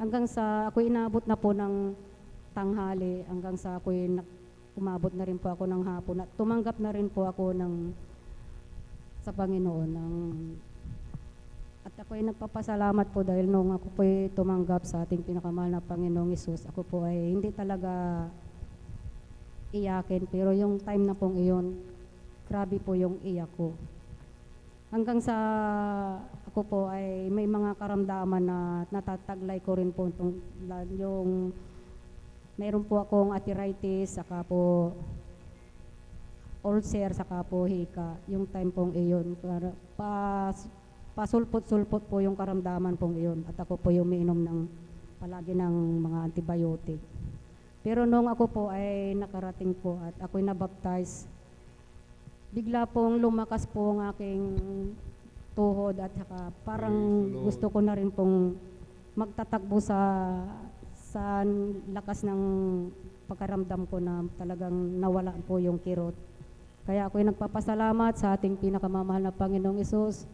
Hanggang sa ako inabot na po ng tanghali, hanggang sa ako umabot na rin po ako ng hapon at tumanggap na rin po ako sa Panginoon at ako ay nagpapasalamat po dahil nung ako po ay tumanggap sa ating pinakamahal na Panginoong Hesus, ako po ay hindi talaga iyakin, pero yung time na pong iyon, grabe po yung iyak ko. Hanggang sa ako po ay may mga karamdaman na natataglay ko rin po yung mayroon po akong arthritis, saka po ulcer, saka po hika. Yung time pong iyon, pasulpot-sulpot po yung karamdaman pong iyon at ako po yung umiinom palagi ng mga antibiotic. Pero nung ako po ay nakarating po at ako'y nabaptize, bigla pong lumakas po ang aking tuhod at saka parang gusto ko na rin pong magtatakbo sa lakas ng pagkaramdam ko na talagang nawala po yung kirot. Kaya ako'y nagpapasalamat sa ating pinakamamahal na Panginoong Hesus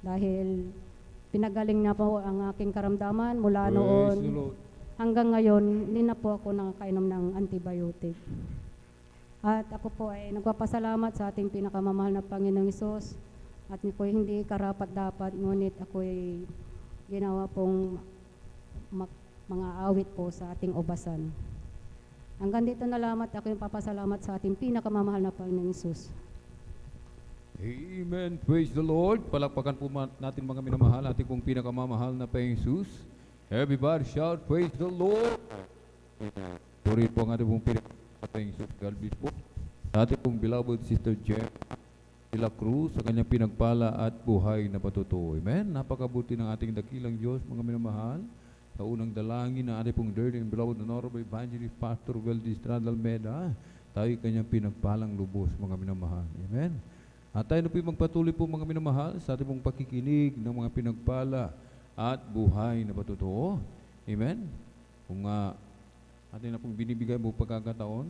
dahil pinagaling na po ang aking karamdaman mula noon hanggang ngayon, hindi na po ako nakakainom ng antibiotic. At ako po ay nagpapasalamat sa ating pinakamamahal na Panginoong Hesus at po hindi karapat-dapat, ngunit ako ay ginawa pong mga awit po sa ating ubasan. Hanggang dito na lamang ako yung papasalamat sa ating pinakamamahal na Panginoong Hesus. Amen. Praise the Lord. Palakpakan po natin mga minamahal, ating pong pinakamamahal na Panginoong Hesus. Everybody shout, praise the Lord. Purihin po ang ating pong pinakamamahal Hesus Galvis po. Sa ating pong beloved Sister Jem de la Cruz, sa kanyang pinagpala at buhay na patutuo. Amen. Napakabuti ng ating dakilang Diyos, mga minamahal. Sa unang dalangin na ating pong dearly and beloved Honorable Evangelist Pastor Weldy Estrada Almeida, tayo kanyang pinagpalang lubos, mga minamahal. Amen. At tayo na po magpatuloy po, mga minamahal, sa ating pong pakikinig ng mga pinagpala at buhay na patutuo. Amen. Kung atin na pong binibigay mo pagkakataon,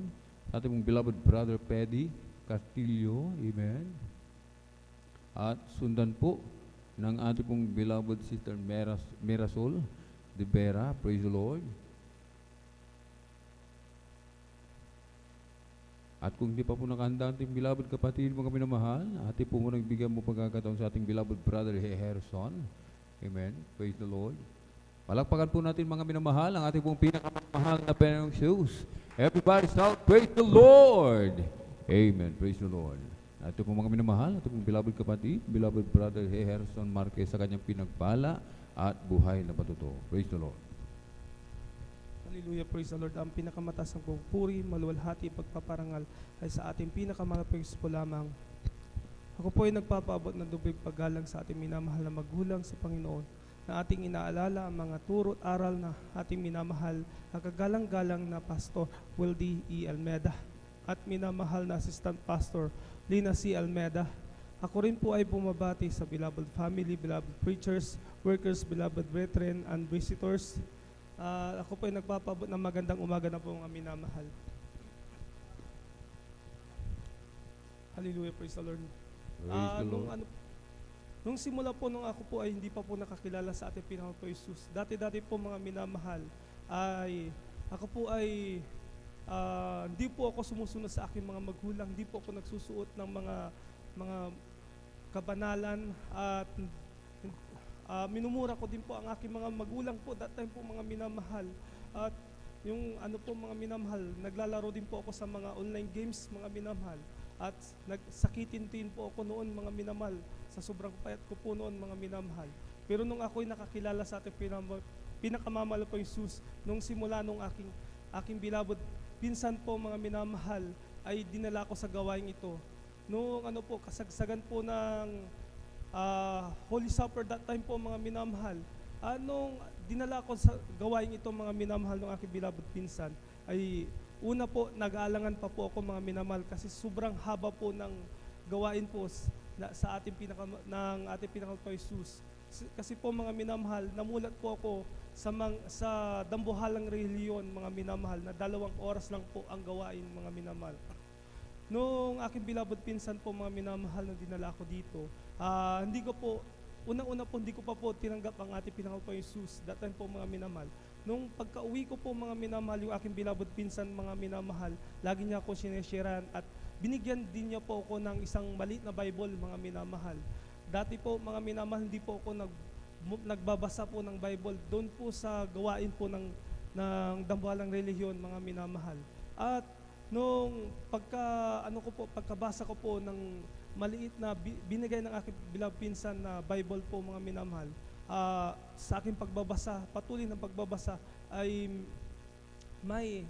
sa ating pong beloved Brother Peddy Castillo. Amen. At sundan po ng ating pong beloved Sister Mirasol de Vera. Praise the Lord. At kung hindi pa po nakahanda ating beloved kapatid, mga minamahal, ating po muna bigyan mo pagkakataon sa ating beloved brother Harrison. Amen. Praise the Lord. Palakpakan po natin, mga minamahal, ang ating pong pinakamahal na Panginoong Hesus. Everybody shout, praise the Lord. Amen. Praise the Lord. Ating po, mga minamahal, ating pong beloved kapatid, beloved brother Harrison Marquez sa kanyang pinagpala at buhay na patutuo. Praise the Lord. Hallelujah, praise the Lord. Ang pinakamataas ng pupuri, maluwalhati, pagpaparangal ay sa ating pinakamalapit po lamang. Ako po ay nagpapaabot ng dubig paggalang sa ating minamahal na magulang sa Panginoon na ating inaalala ang mga turo at aral na ating minamahal na kagalang-galang na Pastor Weldy E. Almeida at minamahal na Assistant Pastor Lina C. Almeida. Ako rin po ay bumabati sa beloved family, beloved preachers, workers, beloved brethren, and visitors. Ako po ay nagpapabot ng magandang umaga na po mga minamahal. Hallelujah, praise the Lord. Praise the Lord. Nung simula po nung ako po ay hindi pa po nakakilala sa ating pinakang po Jesus, dati-dati po mga minamahal, ay ako po ay hindi po ako sumusunod sa aking mga magulang, hindi po ako nagsusuot ng mga kabanalan at minumura ko din po ang aking mga magulang po that time po, mga minamahal. At yung mga minamahal, naglalaro din po ako sa mga online games, mga minamahal. At nagsakitin din po ako noon, mga minamahal, sa sobrang payat ko po noon, mga minamahal. Pero nung ako'y nakakilala sa ating pinakamamahal po Jesus, nung simula nung aking beloved pinsan po, mga minamahal, ay dinala ko sa gawain ito. Nung kasagsagan po ng Holy Supper that time po, mga minamahal, Nung dinala ko sa gawain ito, mga minamahal ng aking beloved pinsan, ay una po, nag-aalangan pa po ako, mga minamahal, kasi sobrang haba po ng gawain po sa ating ng ating pinakamalapang Jesus. Kasi po, mga minamahal, namulat po ako sa dambuhalang reliyon, mga minamahal, na 2 oras lang po ang gawain, mga minamahal. Nung aking beloved pinsan po, mga minamahal, na dinala ko dito, hindi ko po, unang-una po, hindi ko pa po tinanggap ang ating pinakamalapang Jesus. That time po, mga minamahal. Nung pagka-uwi ko po, mga minamahal, yung aking beloved pinsan, mga minamahal, lagi niya ako sinesharean at binigyan din niya po ako ng isang maliit na Bible, mga minamahal. Dati po, mga minamahal, hindi po ako nagbabasa po ng Bible doon po sa gawain po ng dambuhalang relihiyon, mga minamahal. At nung pagkabasa ko po ng maliit na binigay ng aking beloved pinsan na Bible po, mga minamahal, sa aking pagbabasa, patuloy ng pagbabasa, ay may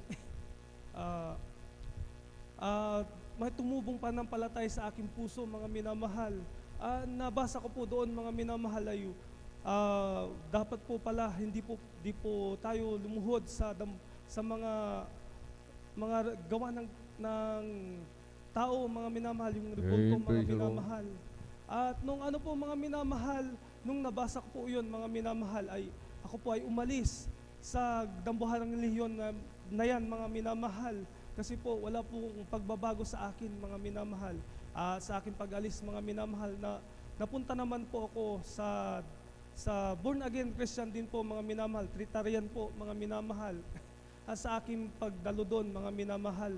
tumubong pananampalataya sa aking puso, mga minamahal. Nabasa ko po doon, mga minamahal, ay dapat po pala hindi po tayo lumuhod sa mga gawa ng tao, mga minamahal, yung report po, mga minamahal. At nung mga minamahal, nung nabasa ko po yun, mga minamahal, ay ako po ay umalis sa dambuhalang relihiyon na yan, mga minamahal. Kasi po, wala pong pagbabago sa akin, mga minamahal. Sa akin pag-alis, mga minamahal, na napunta naman po ako sa born again Christian din po, mga minamahal. Trinitarian po, mga minamahal. Sa aking pagdalo doon, mga minamahal,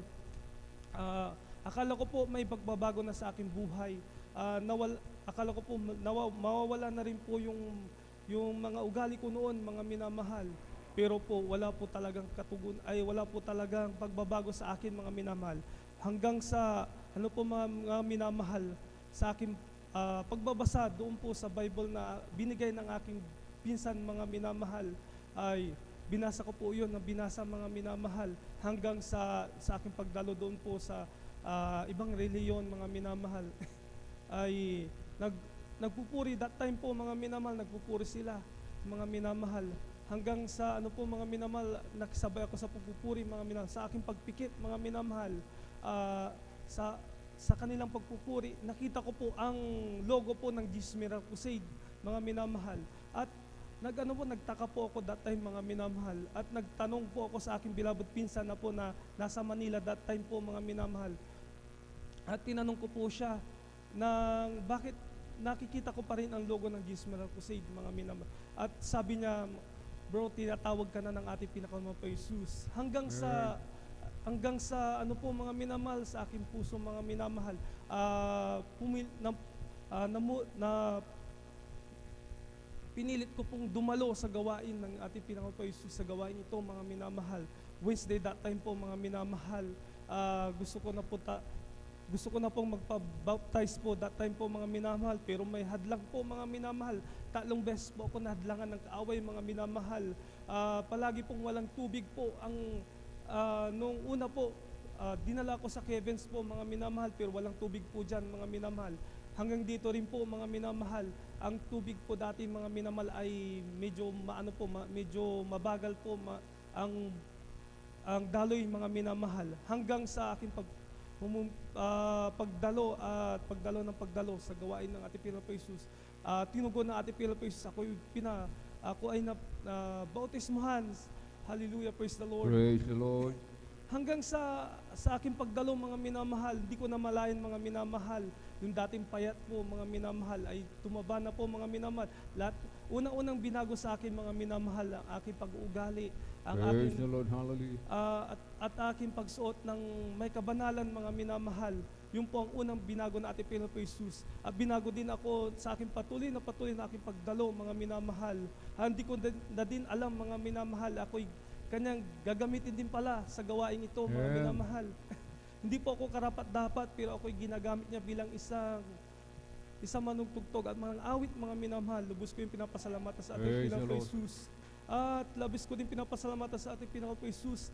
akala ko po may pagbabago na sa aking buhay. Akala ko po mawawala na rin po yung mga ugali ko noon, mga minamahal. Pero po, wala po talagang pagbabago sa akin, mga minamahal. Hanggang sa, mga minamahal, sa aking pagbabasa doon po sa Bible na binigay ng aking pinsan, mga minamahal, ay binasa ko po yun, binasa, mga minamahal, hanggang sa aking pagdalo doon po sa ibang reliyon, mga minamahal, ay nagpupuri. That time po, mga minamahal, nagpupuri sila, mga minamahal. Hanggang sa mga minamahal, nakisabay ako sa pagpupuri, mga minamahal, sa aking pagpikit, mga minamahal, sa kanilang pagpupuri, nakita ko po ang logo po ng Jesus Miracle Crusade, mga minamahal. At nagtaka po ako that time, mga minamahal. At nagtanong po ako sa aking beloved pinsan na po na nasa Manila that time po, mga minamahal. At tinanong ko po siya bakit nakikita ko pa rin ang logo ng Jesus Miracle Crusade, mga minamahal. At sabi niya, bro, tinatawag ka na ng ating pinakamalapang Jesus. Hanggang sa mga minamahal, sa aking puso, mga minamahal, pinilit ko pong dumalo sa gawain ng ating pinakamalapang Jesus, sa gawain ito, mga minamahal. Wednesday that time po, mga minamahal, gusto ko na pong magpa-baptize po that time po, mga minamahal, pero may hadlang po, mga minamahal. 3 beses po ako nahadlangan ng kaaway, mga minamahal. Palagi pong walang tubig po. Nung una po, dinala ko sa Kevin's po, mga minamahal, pero walang tubig po dyan, mga minamahal. Hanggang dito rin po, mga minamahal, ang tubig po dati, mga minamahal, ay medyo medyo mabagal po ang daloy, mga minamahal. Hanggang sa aking pagdalo sa gawain ng ating Pinakamalapang Jesus, tinugon ng ating Pinakamalapang Jesus, ako ay bautismuhan. Hallelujah, praise the Lord. Praise the Lord. Hanggang sa aking pagdalo, mga minamahal, hindi ko na malayan, mga minamahal, yung dating payat po, mga minamahal, ay tumaba na po, mga minamahal. Unang-unang binago sa akin, mga minamahal, ang aking pag-uugali, Praise the Lord, hallelujah. At aking pagsuot ng may kabanalan, mga minamahal. Yung po ang unang binago na ating Pinakamalapang Jesus. At binago din ako sa aking patuloy na aking pagdalo, mga minamahal. Hindi ko na din alam, mga minamahal, ako'y kanyang gagamitin din pala sa gawain ito, mga minamahal. Hindi po ako karapat-dapat, pero ako'y ginagamit niya bilang isang manugtugtog at mga awit, mga minamahal. Lubos ko yung pinapasalamatan sa ating Pinakamalapang Jesus. At labis ko din pinapasalamatan sa ating Pinakamalapang Jesus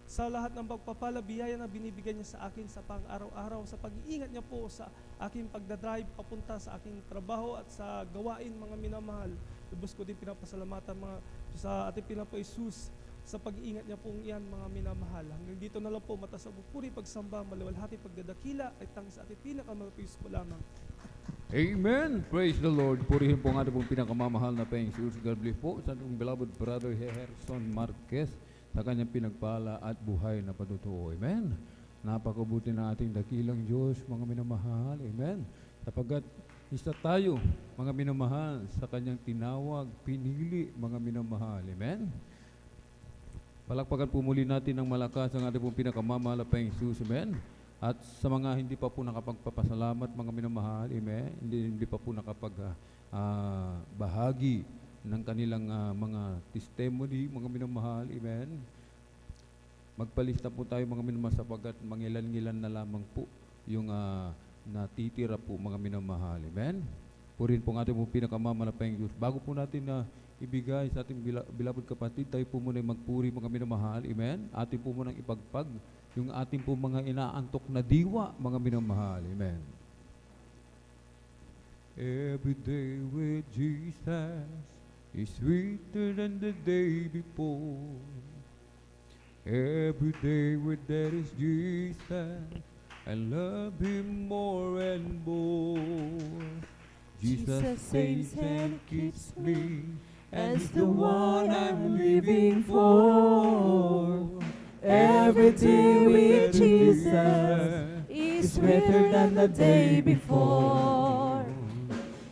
sa lahat ng pagpapala, biyaya na binibigay niya sa akin sa pang-araw-araw, sa pag-iingat niya po sa aking pagdadrive papunta sa aking trabaho at sa gawain, mga minamahal. Lubos ko din pinapasalamatan sa ating Panginoong Jesus sa pag-iingat niya pong iyan, mga minamahal. Hanggang dito na lang po, mataas ang puri, pagsamba, maluwalhati, pagdadakila, ay tanging sa ating pinakamagpis po lamang. Amen. Praise the Lord. Purihin po ang ating pong pinakamamahal na Panginoong Jesus. God bless po sa ating beloved brother Herson Marquez sa kanyang pinagpala at buhay na patutuo. Amen. Napakabuti ng ating dakilang Diyos, mga minamahal. Amen. Sapagkat isa tayo, mga minamahal, sa kanyang tinawag, pinili, mga minamahal. Amen. Palakpakan po muli natin ng malakas ang ating pong pinakamamahal na Panginoong Jesus. Amen. At sa mga hindi pa po nakapagpapasalamat, mga minamahal, amen, hindi pa po bahagi ng kanilang mga testimony, mga minamahal, amen. Magpalista po tayo, mga minamahal, sapagkat mangilan-ngilan na lamang po yung natitira po, mga minamahal, amen. Purin po ang ating pong pinakamamahal na Panginoong Diyos. Bago po natin ibigay sa ating beloved kapatid, tayo po muna magpuri, mga minamahal, amen. Atin po muna ipagpag yung ating po mga inaantok na diwa, mga minamahal, amen. Every day with Jesus is sweeter than the day before. Every day with that is Jesus, I love Him more and more. Jesus saves and keeps me as the one I'm living for. Every day with Jesus is sweeter than the day before.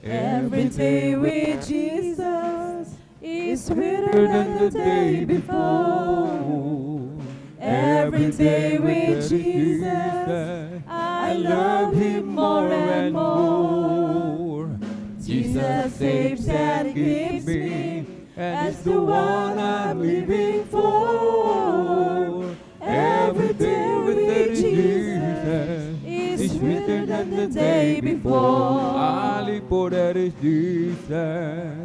Every day with Jesus is sweeter than the day before. Every day with Jesus, I love Him more and more. Jesus saves and keeps me as the one I'm living for. Every day with Jesus is sweeter than the day before. I live for that is Jesus.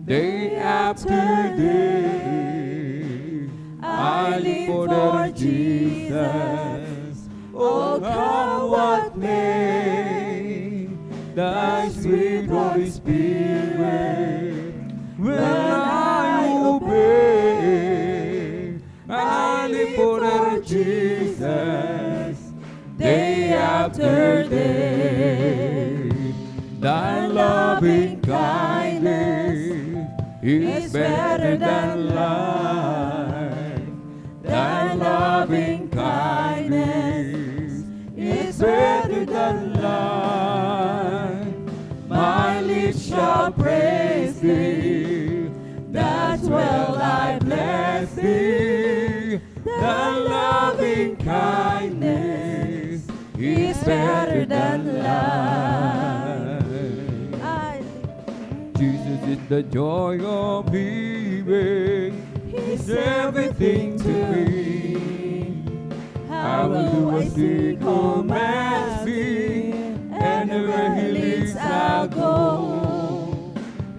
Day after day, I live for Jesus. Oh, come what may, Thy sweet Holy Spirit, when I obey, I live for Jesus. Day after day, Thy loving kindness is better than life. Thy loving kindness is better than life. My lips shall praise Thee, that's well I bless Thee. Thy loving kindness is better than life. Jesus is the joy of living. He's everything to me. How will I seek Home as He, and where He leads I'll go.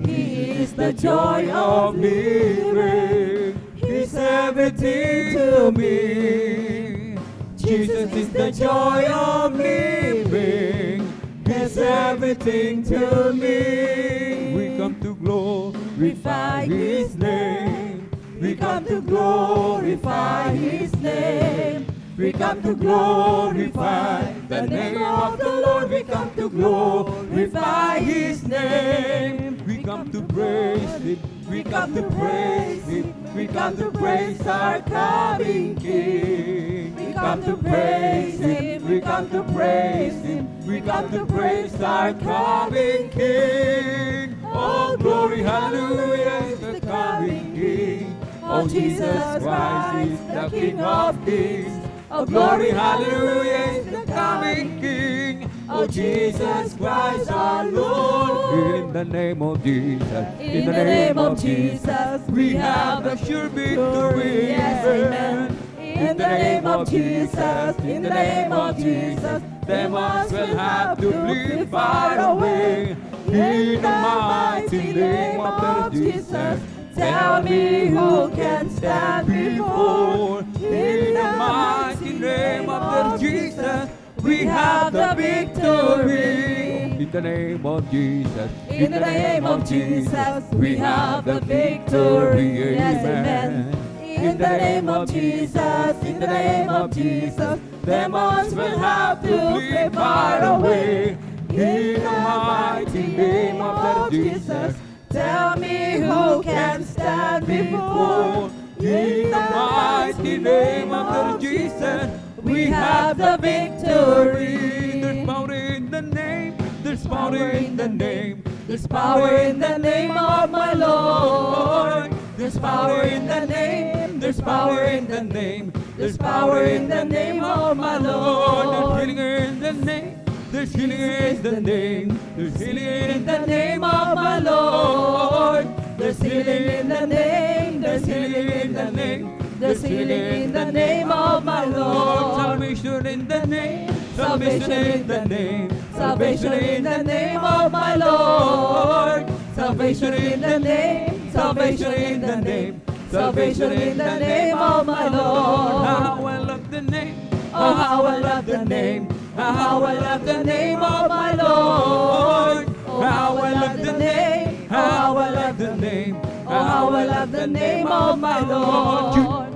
He is the joy of living. He's everything to me. Jesus is the joy of living. He's everything to me. We come to glorify His name. We come to glorify His name. We come to glorify the name of the Lord. We come to glorify His name. We come to praise Him. We come to praise Him. We come to praise our coming King. We come to praise Him. We come to praise Him. We come to praise our coming King. Oh, glory, hallelujah, is the coming King. Oh, Jesus Christ is the King of kings. Oh, glory, hallelujah, is the coming King. Oh, Jesus Christ our Lord. In the name of Jesus, in the name of Jesus, we have a sure victory. Yes, amen. In the name of Jesus, in the name of Jesus, demons will have to flee far away. In the mighty name of Jesus, tell me who can stand before. In the mighty name of Jesus, we have the victory. In the name of Jesus. In the name of Jesus, we have the victory. Yes, amen. In the name of Jesus, in the name of Jesus, demons will have to flee far away. In the mighty name of Jesus, tell me who can stand before. In the mighty name of Jesus, we have the victory. There's power in the name. There's power in the name. There's power in the name of my Lord. There's power in the name. There's power in the name. There's power in the name of my Lord. There's healing in the name. There's healing in the name. There's healing In the name of my Lord. There's healing in the name. There's healing in the name. There's healing in the name of my Lord. Salvation in the name. Salvation in the name. Salvation in the name of my Lord. Salvation in the name. Salvation in the name. Salvation in the name of my Lord. How I love the name. Oh, how I love the name. Oh, how I love the name of my Lord. Oh, how I love the name. Oh, how I love the name. Oh, how I love the name of my Lord.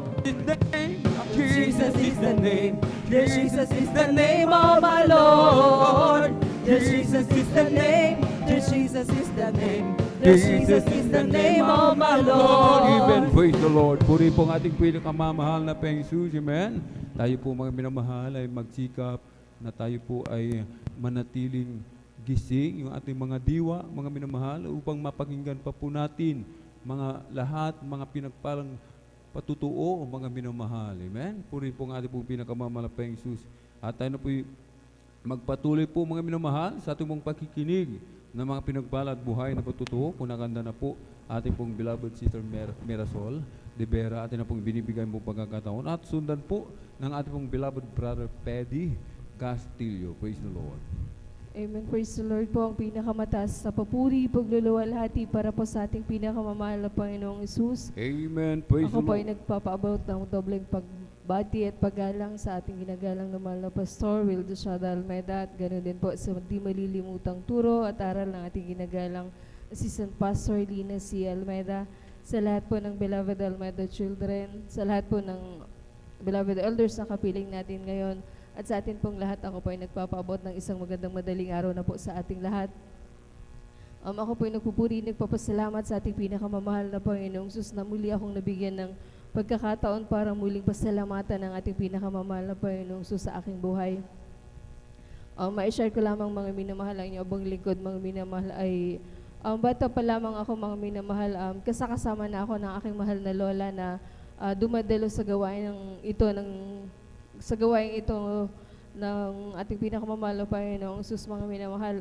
Jesus is the name. Jesus is the name of my Lord. Jesus is the name. Jesus is the name. Jesus is the name of my Lord. Amen. Praise the Lord. Puri po ang ating pinakamamahal na Panginoon. Amen. Tayo po mga minamahal ay magsikap na tayo po ay manatiling gising yung ating mga diwa, mga minamahal, upang mapakinggan pa po natin mga lahat, mga pinagpalang patutuo, mga minamahal. Amen. Puri po ang ating pong pinakamamahal na Panginoon. At tayo na po magpatuloy po mga minamahal sa ating pong pakikinig ng mga pinagpala at buhay na patutuo. Kunaganda na po ating pong beloved Sister Mirasol de Vera, atin na pong binibigay mo pagkakataon at sundan po ng ating pong beloved brother Peddy Castillo. Praise the Lord. Amen. Praise the Lord po. Ang pinakamataas na papuri, pagluluwalhati para po sa ating pinakamamahal na Panginoong Isus. Amen. Praise Ako the po Lord. ay nagpapaabot ng dobleng pagbati at paggalang sa ating ginagalang na mahal na Pastor Wildo Shada Almeida at ganoon din po sa di malilimutang turo at aral ng ating ginagalang Assistant Pastor Lina C. Almeida, sa lahat po ng beloved Almeida children, sa lahat po ng beloved elders na kapiling natin ngayon, at sa atin pong lahat, ako po ay nagpapaabot ng isang magandang madaling araw na po sa ating lahat. Ako po ay nagpupuri, nagpapasalamat sa ating pinakamamahal na Panginoong Sus na muli akong nabigyan ng pagkakataon para muling pasalamatan ng ating pinakamamahal na Panginoong Sus sa aking buhay. Ma-share ko lamang mga minamahal ang inyong abang lingkod, mga minamahal ay bata pa lamang ako mga minamahal, kasakasama na ako ng aking mahal na lola na dumadalo sa gawain ito ng ating pinakamamahal na Panginoong Sus, mga minamahal.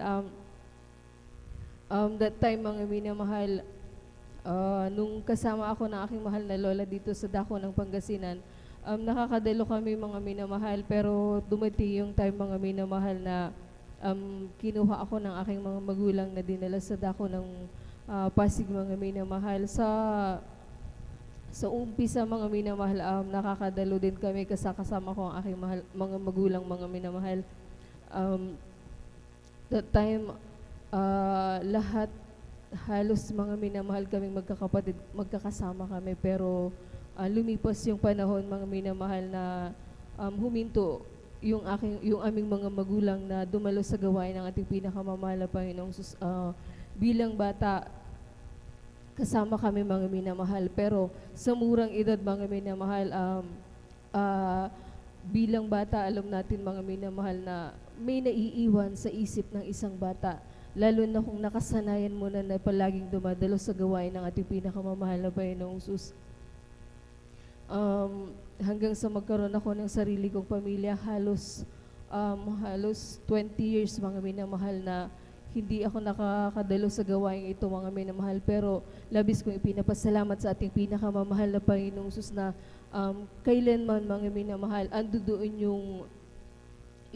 That time mga minamahal, nung kasama ako ng aking mahal na lola dito sa dako ng Pangasinan, nakakadalo kami mga minamahal, pero dumating yung time mga minamahal na kinuha ako ng aking mga magulang na dinala sa dako ng Pasig mga minamahal. Sa umpisa mga minamahal, nakakadalo din kami kasama ko ang aking mga magulang mga minamahal. That time, lahat halos mga minamahal kaming magkakapatid, magkakasama kami, pero lumipas yung panahon mga minamahal na huminto yung aming mga magulang na dumalo sa gawain ng ating pinakamamahal na Panginoong Sus. Bilang bata, kasama kami mga minamahal, pero sa murang edad mga minamahal, bilang bata, alam natin mga minamahal na may naiiwan sa isip ng isang bata, lalo na kung nakasanayan mo na palaging dumadalo sa gawain ng ating pinakamamahal na Panginoong Sus. Hanggang sa magkaroon ako ng sarili kong pamilya, halos 20 years mga minamahal na hindi ako nakakadalo sa gawain ito mga minamahal, pero labis kong ipinapasalamat sa ating pinakamamahal na Panginoong Sus na kailanman mga minamahal, ando doon yung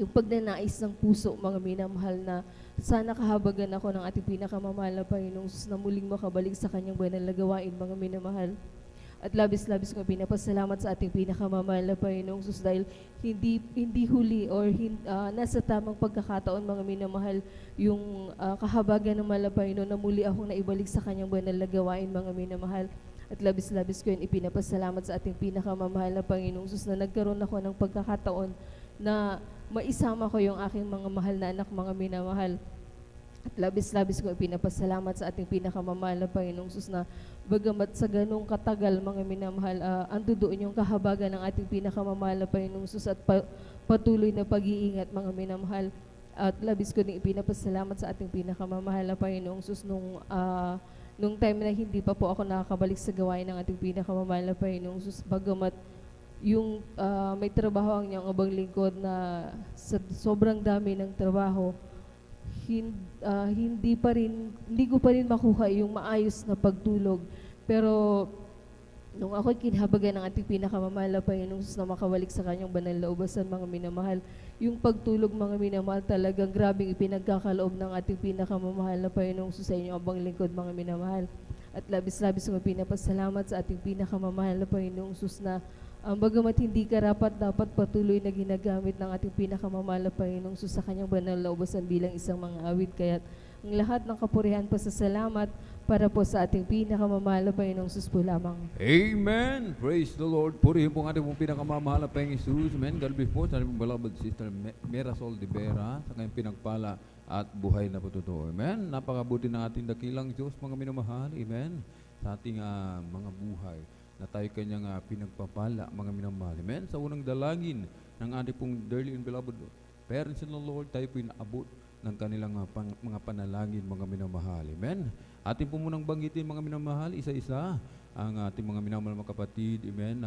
pagnanais ng puso mga minamahal na sana kahabagan ako ng ating pinakamamahal na Panginoong Sus na muling makabalik sa kanyang banal na gawain mga minamahal. At labis-labis ko pinapasalamat sa ating pinakamamahal na Panginoong Jesus dahil hindi huli or nasa tamang pagkakataon, mga minamahal, yung kahabagan ng mahal na Panginoon na muli akong naibalik sa kanyang banal na gawain, mga minamahal. At labis-labis ko yun ipinapasalamat sa ating pinakamamahal na Panginoong Jesus na nagkaroon ako ng pagkakataon na maisama ko yung aking mga mahal na anak, mga minamahal. At labis-labis ko ipinapasalamat sa ating pinakamamahal na Panginoong Jesus na bagamat sa ganong katagal, mga minamahal, andoon yung kahabagan ng ating pinakamamahal na Panginoong Jesus at patuloy na pag-iingat, mga minamahal. At labis ko din ipinapasalamat sa ating pinakamamahal na Panginoong Jesus nung time na hindi pa po ako nakakabalik sa gawain ng ating pinakamamahal na Panginoong Jesus, bagamat yung may trabaho ang niyang abang lingkod na sa sobrang dami ng trabaho, hindi ko pa rin makuha yung maayos na pagtulog. Pero nung ako'y kinahabagan ng ating pinakamamahal na Panginoong Jesus na makawalik sa kanyang banal na ubasan, mga minamahal, yung pagtulog, mga minamahal, talagang grabing ipinagkakaloob ng ating pinakamamahal na Panginoong Jesus sa inyong abang lingkod, mga minamahal. At labis-labis ko pinapasalamat sa ating pinakamamahal na Panginoong Jesus na bagamat hindi karapat-dapat patuloy na ginagamit ng ating pinakamamahal na Panginoong Jesus sa kanyang banal na ubasan bilang isang mga awit. Kaya ang lahat ng kapurihan pa sa salamat para po sa ating pinakamamahal na Panginoong Jesus po lamang. Amen! Praise the Lord. Purihin po ang ating pinakamamahal na Panginoong Jesus. Amen. God bless po sa ating beloved sister Merasol de Vera sa kanyang pinagpala at buhay na patutuo. Amen. Napakabuti ng ating dakilang Diyos, mga minamahal. Amen. Sa ating mga buhay na tayo kanyang pinagpapala, mga minamahal. Amen. Sa unang dalangin ng ating pong dearly and beloved parents in the Lord, tayo po inaabot ng kanilang mga panalangin, mga minamahal. Amen. Ating po munang banggitin, mga minamahal, isa-isa ang ating mga minamahal mga kapatid. Amen.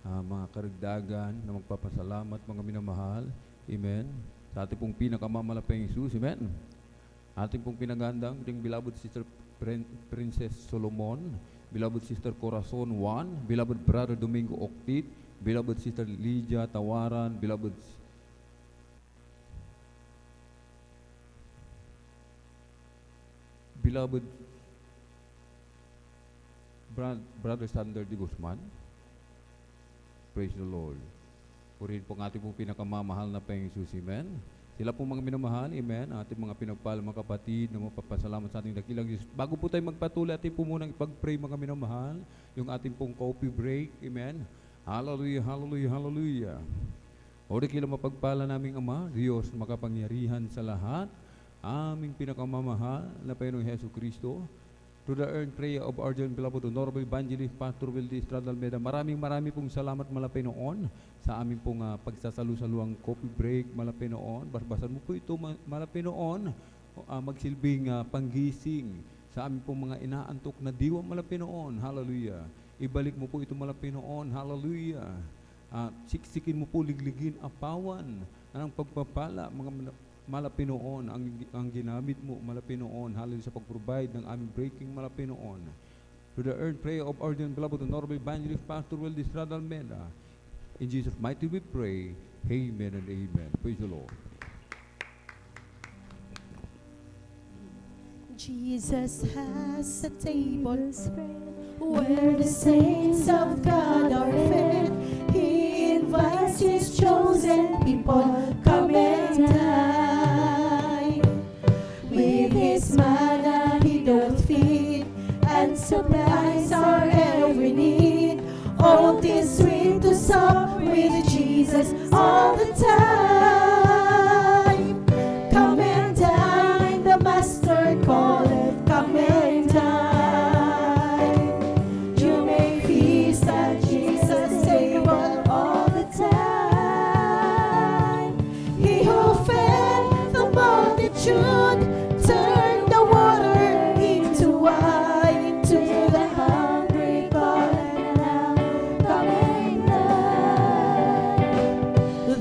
Mga karagdagan na magpapasalamat, mga minamahal. Amen. Sa ating pong pinakamalapang Jesus. Amen. Ating pong pinagandang ating beloved sister Princess Solomon, beloved sister Corazon Juan, beloved brother Domingo Octit, beloved sister Lydia Tawaran, beloved brother Sander de Guzman. Praise the Lord. Purihin po ang ating pong pinakamamahal na Panginoong Jesus. Amen. Sila po mga minamahal, amen, ating mga pinagpala, mga kapatid, na mapapasalamat sa ating dakilang Diyos. Bago po tayo magpatuloy, ating po munang ipag-pray, mga minamahal, yung ating pong coffee break, amen. Hallelujah, hallelujah, hallelujah. O kila mapagpala naming Ama, Diyos makapangyarihan sa lahat, aming pinakamamahal na Panginoong Hesus Kristo, to the earned prayer of our dear beloved Honorable Evangelist Pastor Wildy Estrada Almeida. Maraming pong salamat, malapay noon, sa aming pong pagsasalu-saluang coffee break, malapay noon. Basabasan mo po ito, malapay noon, magsilbing panggising sa aming pong mga inaantok na diwa, malapay noon. Hallelujah. Ibalik mo po ito, malapay noon. Hallelujah. Siksikin mo po, ligligin, apawan ng pagpapala, mga malapi noon ang ginamit mo, malapi noon, hallelujah, sa pag-provide ng aming breaking, malapi noon. To the earned prayer of our dear beloved Honorable Evangelist Pastor Wildy Estrada Almeida. In Jesus' mighty we pray, amen and amen. Praise the Lord. Jesus has a table spread where the saints of God are fed. He invites His chosen people, come and dine. With His manna He doth feed and supplies our every need. Oh, 'tis sweet to sup with Jesus all the time. Come and dine, the Master calleth, come and dine. You may feast at Jesus' table all the time. He who fed the multitude turned the water into wine. To the hungry call and now, come and dine. The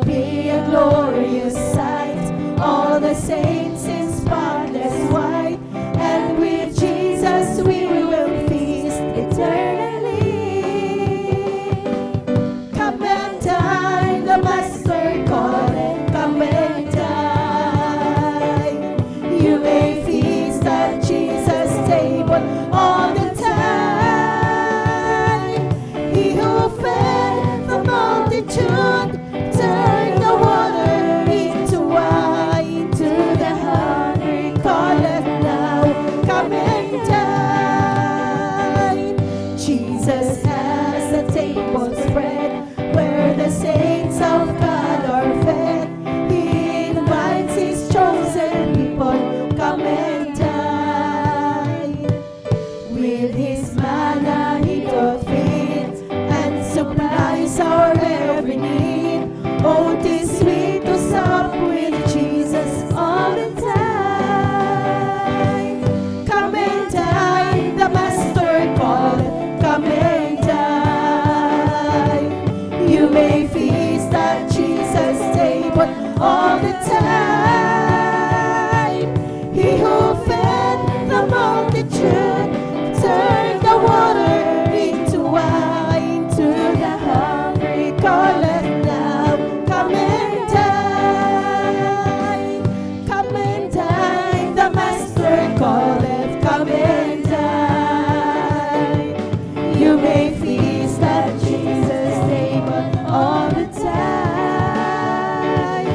will be a glorious sight. All the saints in spotless white, and with Jesus we will feast eternally. Come and dine, the Master calleth, come and dine. You may feast at Jesus' table all the time. He who fed the multitude turned the water into wine. To the hungry calleth now, come and dine. Jesus has a table spread where the saints of God are fed. He invites his chosen people, come and dine. With his manna he doth feed and supplies our every need. Oh, 'tis sweet to sup with Jesus all the time. Come and dine, the Master calleth, come and dine. You may feast at Jesus' table all the time. He who fed the multitude turned the water into wine. To the hungry calleth now, come and dine. Come and dine, the Master calleth, come and dine. You may feast at Jesus' table all the time.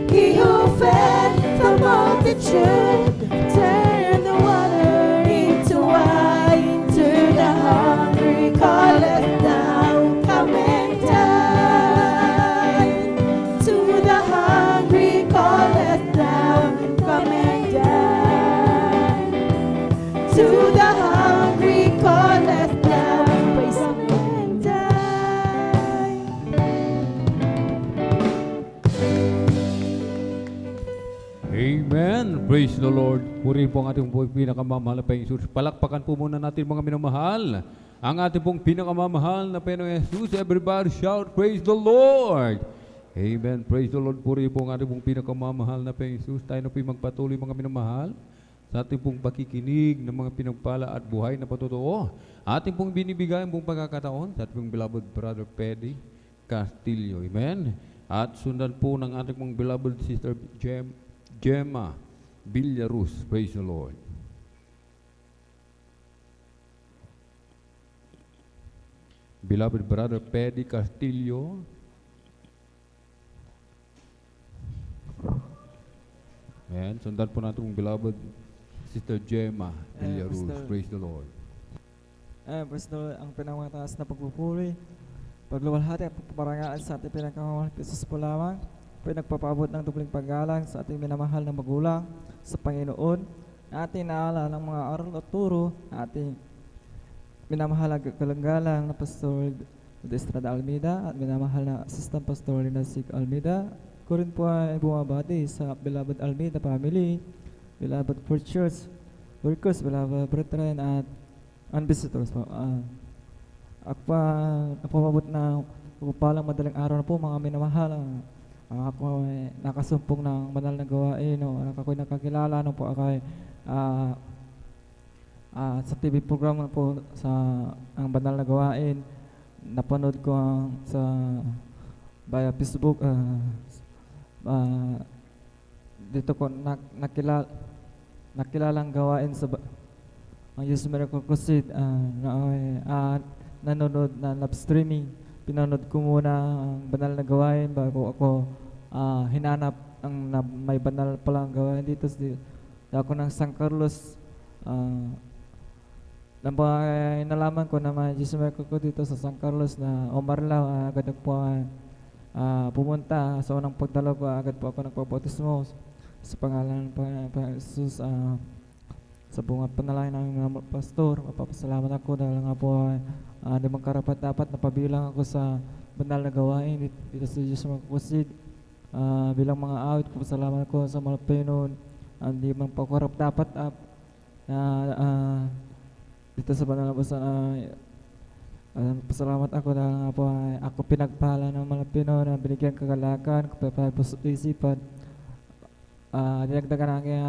He who fed the multitude turned the water into wine. To the hungry calleth now, come and dine. To the hungry calleth now, come and dine. To the hungry calleth now, praise the Lord, dine. Amen. Praise the Lord. Purihin po ang ating pinakamamahal na Panginoong Jesus. Palakpakan po muna natin mga minamahal. Ang ating pong pinakamamahal na Panginoong Jesus. Everybody shout, praise the Lord. Amen. Praise the Lord. Purihin po ang ating pong pinakamamahal na Panginoong Jesus. Tayo na po magpatuloy mga minamahal sa ating pong pakikinig ng mga pinagpala at buhay na patotoo. Ating pong binibigay ang pong pagkakataon sa ating pong beloved brother Peddy Castillo. Amen. At sundan po ng ating pong beloved sister Gemma Villarus. Praise the Lord. Beloved brother Peddy Castillo. Ayan, sundan po natin ang beloved sister Gemma Villarus. Praise the Lord. Praise the Lord. Ang pinamataas na pagpupuri, pagluwalhati at pagpaparangaan sa ating pinakamamahal Jesus po lamang. Nagpapaabot ng dubling paggalang sa ating minamahal na magulang sa Panginoon. Ating naalala ng mga aral at turo na ating minamahal na galang-galang na Pastor Estrada Almeida at minamahal na Assistant Pastor Lina Sig Almeida. Ko rin po ay bumabati sa beloved Almeida family, beloved preachers, workers, beloved brethren at visitors po. Ako pa napapabot na pagpapalang madaling araw na po mga minamahal. Ako ay nakasumpong ng banal na gawain, ako'y nakakilala po ako ay sa TV program na po sa ang banal na gawain. Napanood ko sa via Facebook, dito ko nakilalang gawain sa ang Youth Miracle Crusade, nanonood na live streaming. Pinanood ko muna ang banal na gawain bago ako hinanap ang may banal palang gawain dito. Ako ng San Carlos, nalaman ko na may Jesus Miracle ko dito sa San Carlos na Omarlaw. Agad po pumunta sa unang pagdalaw ko, agad po ako nagpabautismo sa pangalan ng Jesus. Sa bunga panalangin ng mga pastor, mapapasalamat ako dahil nga po di man karapat dapat napabilang ako sa banal na gawain dito sa Jesus Miracle Crusade. Bilang mga awit ko, pasalamat ko sa mga Panginoon. Hindi man po karap dapat dito sa banal na basa Pasalamat ako dahil nga po ay ako pinagpala ng mga Pinoy na binigyan kagalakan, isipan. Dinagdagan ang aking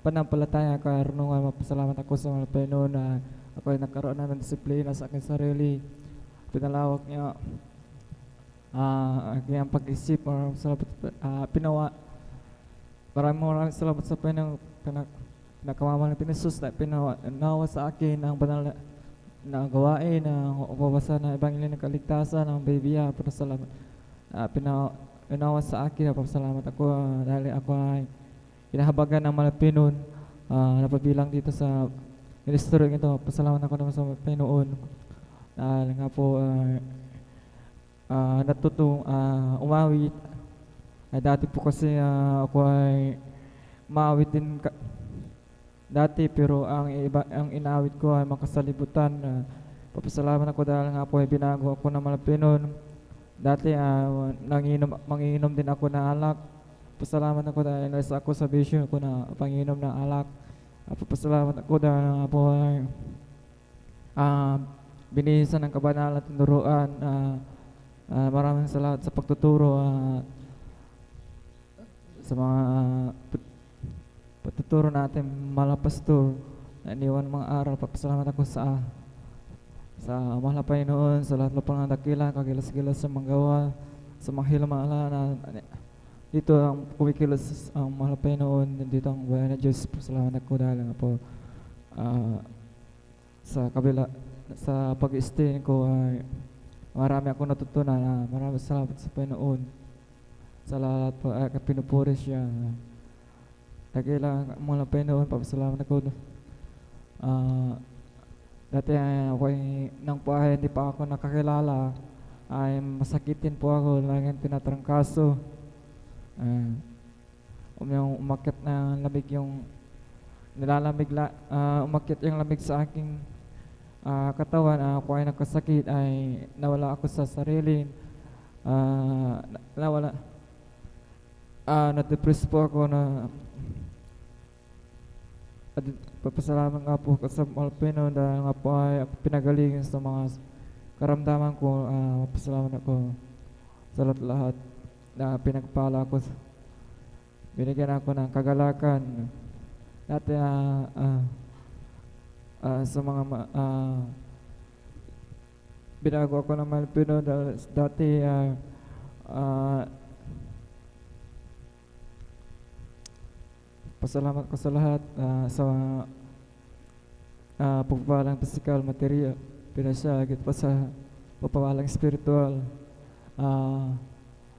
panampalataya karunungan. Mapasalamat ako sa mga Pinoy na ako ay nagkaroon ng disiplina sa aking sarili. Pinalawak niya aking pag-isip. Maraming salamat sa pinakamamahal na Pinisus na pinawa sa akin ang banal na gawain na babasa na Ebanghelyo ng Kaligtasan ng Biblia. Salamat. Pinawa sa akin. Salamat ako dahil ako ay inahabagan ng mga Pinoy napabilang dito sa ministry ito. Pasalamat ako naman sa mga Pinoon dahil nga po natutong umawit. Dati po kasi ako ay maawit din dati, pero ang inaawit ko ay makasalibutan. Papasalamat ako dahil nga po ay binago ako ng mga Pinoy. Dati mangiinom din ako ng alak. Pasalamat ako dahil nasa ako sa vision ko na panginom ng alak. Papasalamat ako dahil nga po ay binihisan ng kabanalan at tinuruan. Maraming salamat sa pagtuturo sa mga patuturo natin mga pastor na iniwan mga aral. Papasalamat ako sa mahal na Panginoon, sa lahat ng pangadakila, kagilas-gilas sa mga gawa, sa mga hilamala na dito ang kumikilos ang mahal na Panginoon, dito ang buhay na Diyos. Pasalamat ako dahil nga po sa kabila, sa pag-stay ko ay marami ako natutunan. Maraming salamat sa Panginoon sa lahat po ay pinupuri siya. Nagkailangan mga Panginoon, papasalamat ako. Dati ako nang po ay hindi pa ako nakakilala, ay masakitin po ako, laging tinatrangkaso. Yung umakyat na lamig yung nilalamig, umakyat yung lamig sa aking katawan. Ako ay nagkasakit, ay nawala ako sa sarili. Na-depress po ako na papasalamat nga po sa Malpino dahil nga po ay pinagaling sa mga karamdaman ko. Papasalamat ako sa lahat na pinagpala ko. Binigyan ako ng kagalakan. Dati sa mga binago ako ng Malpino dati pasalamat ko sa lahat sa pagpapalang physical, material, pinasya, higit pa sa pagpapalang spiritual.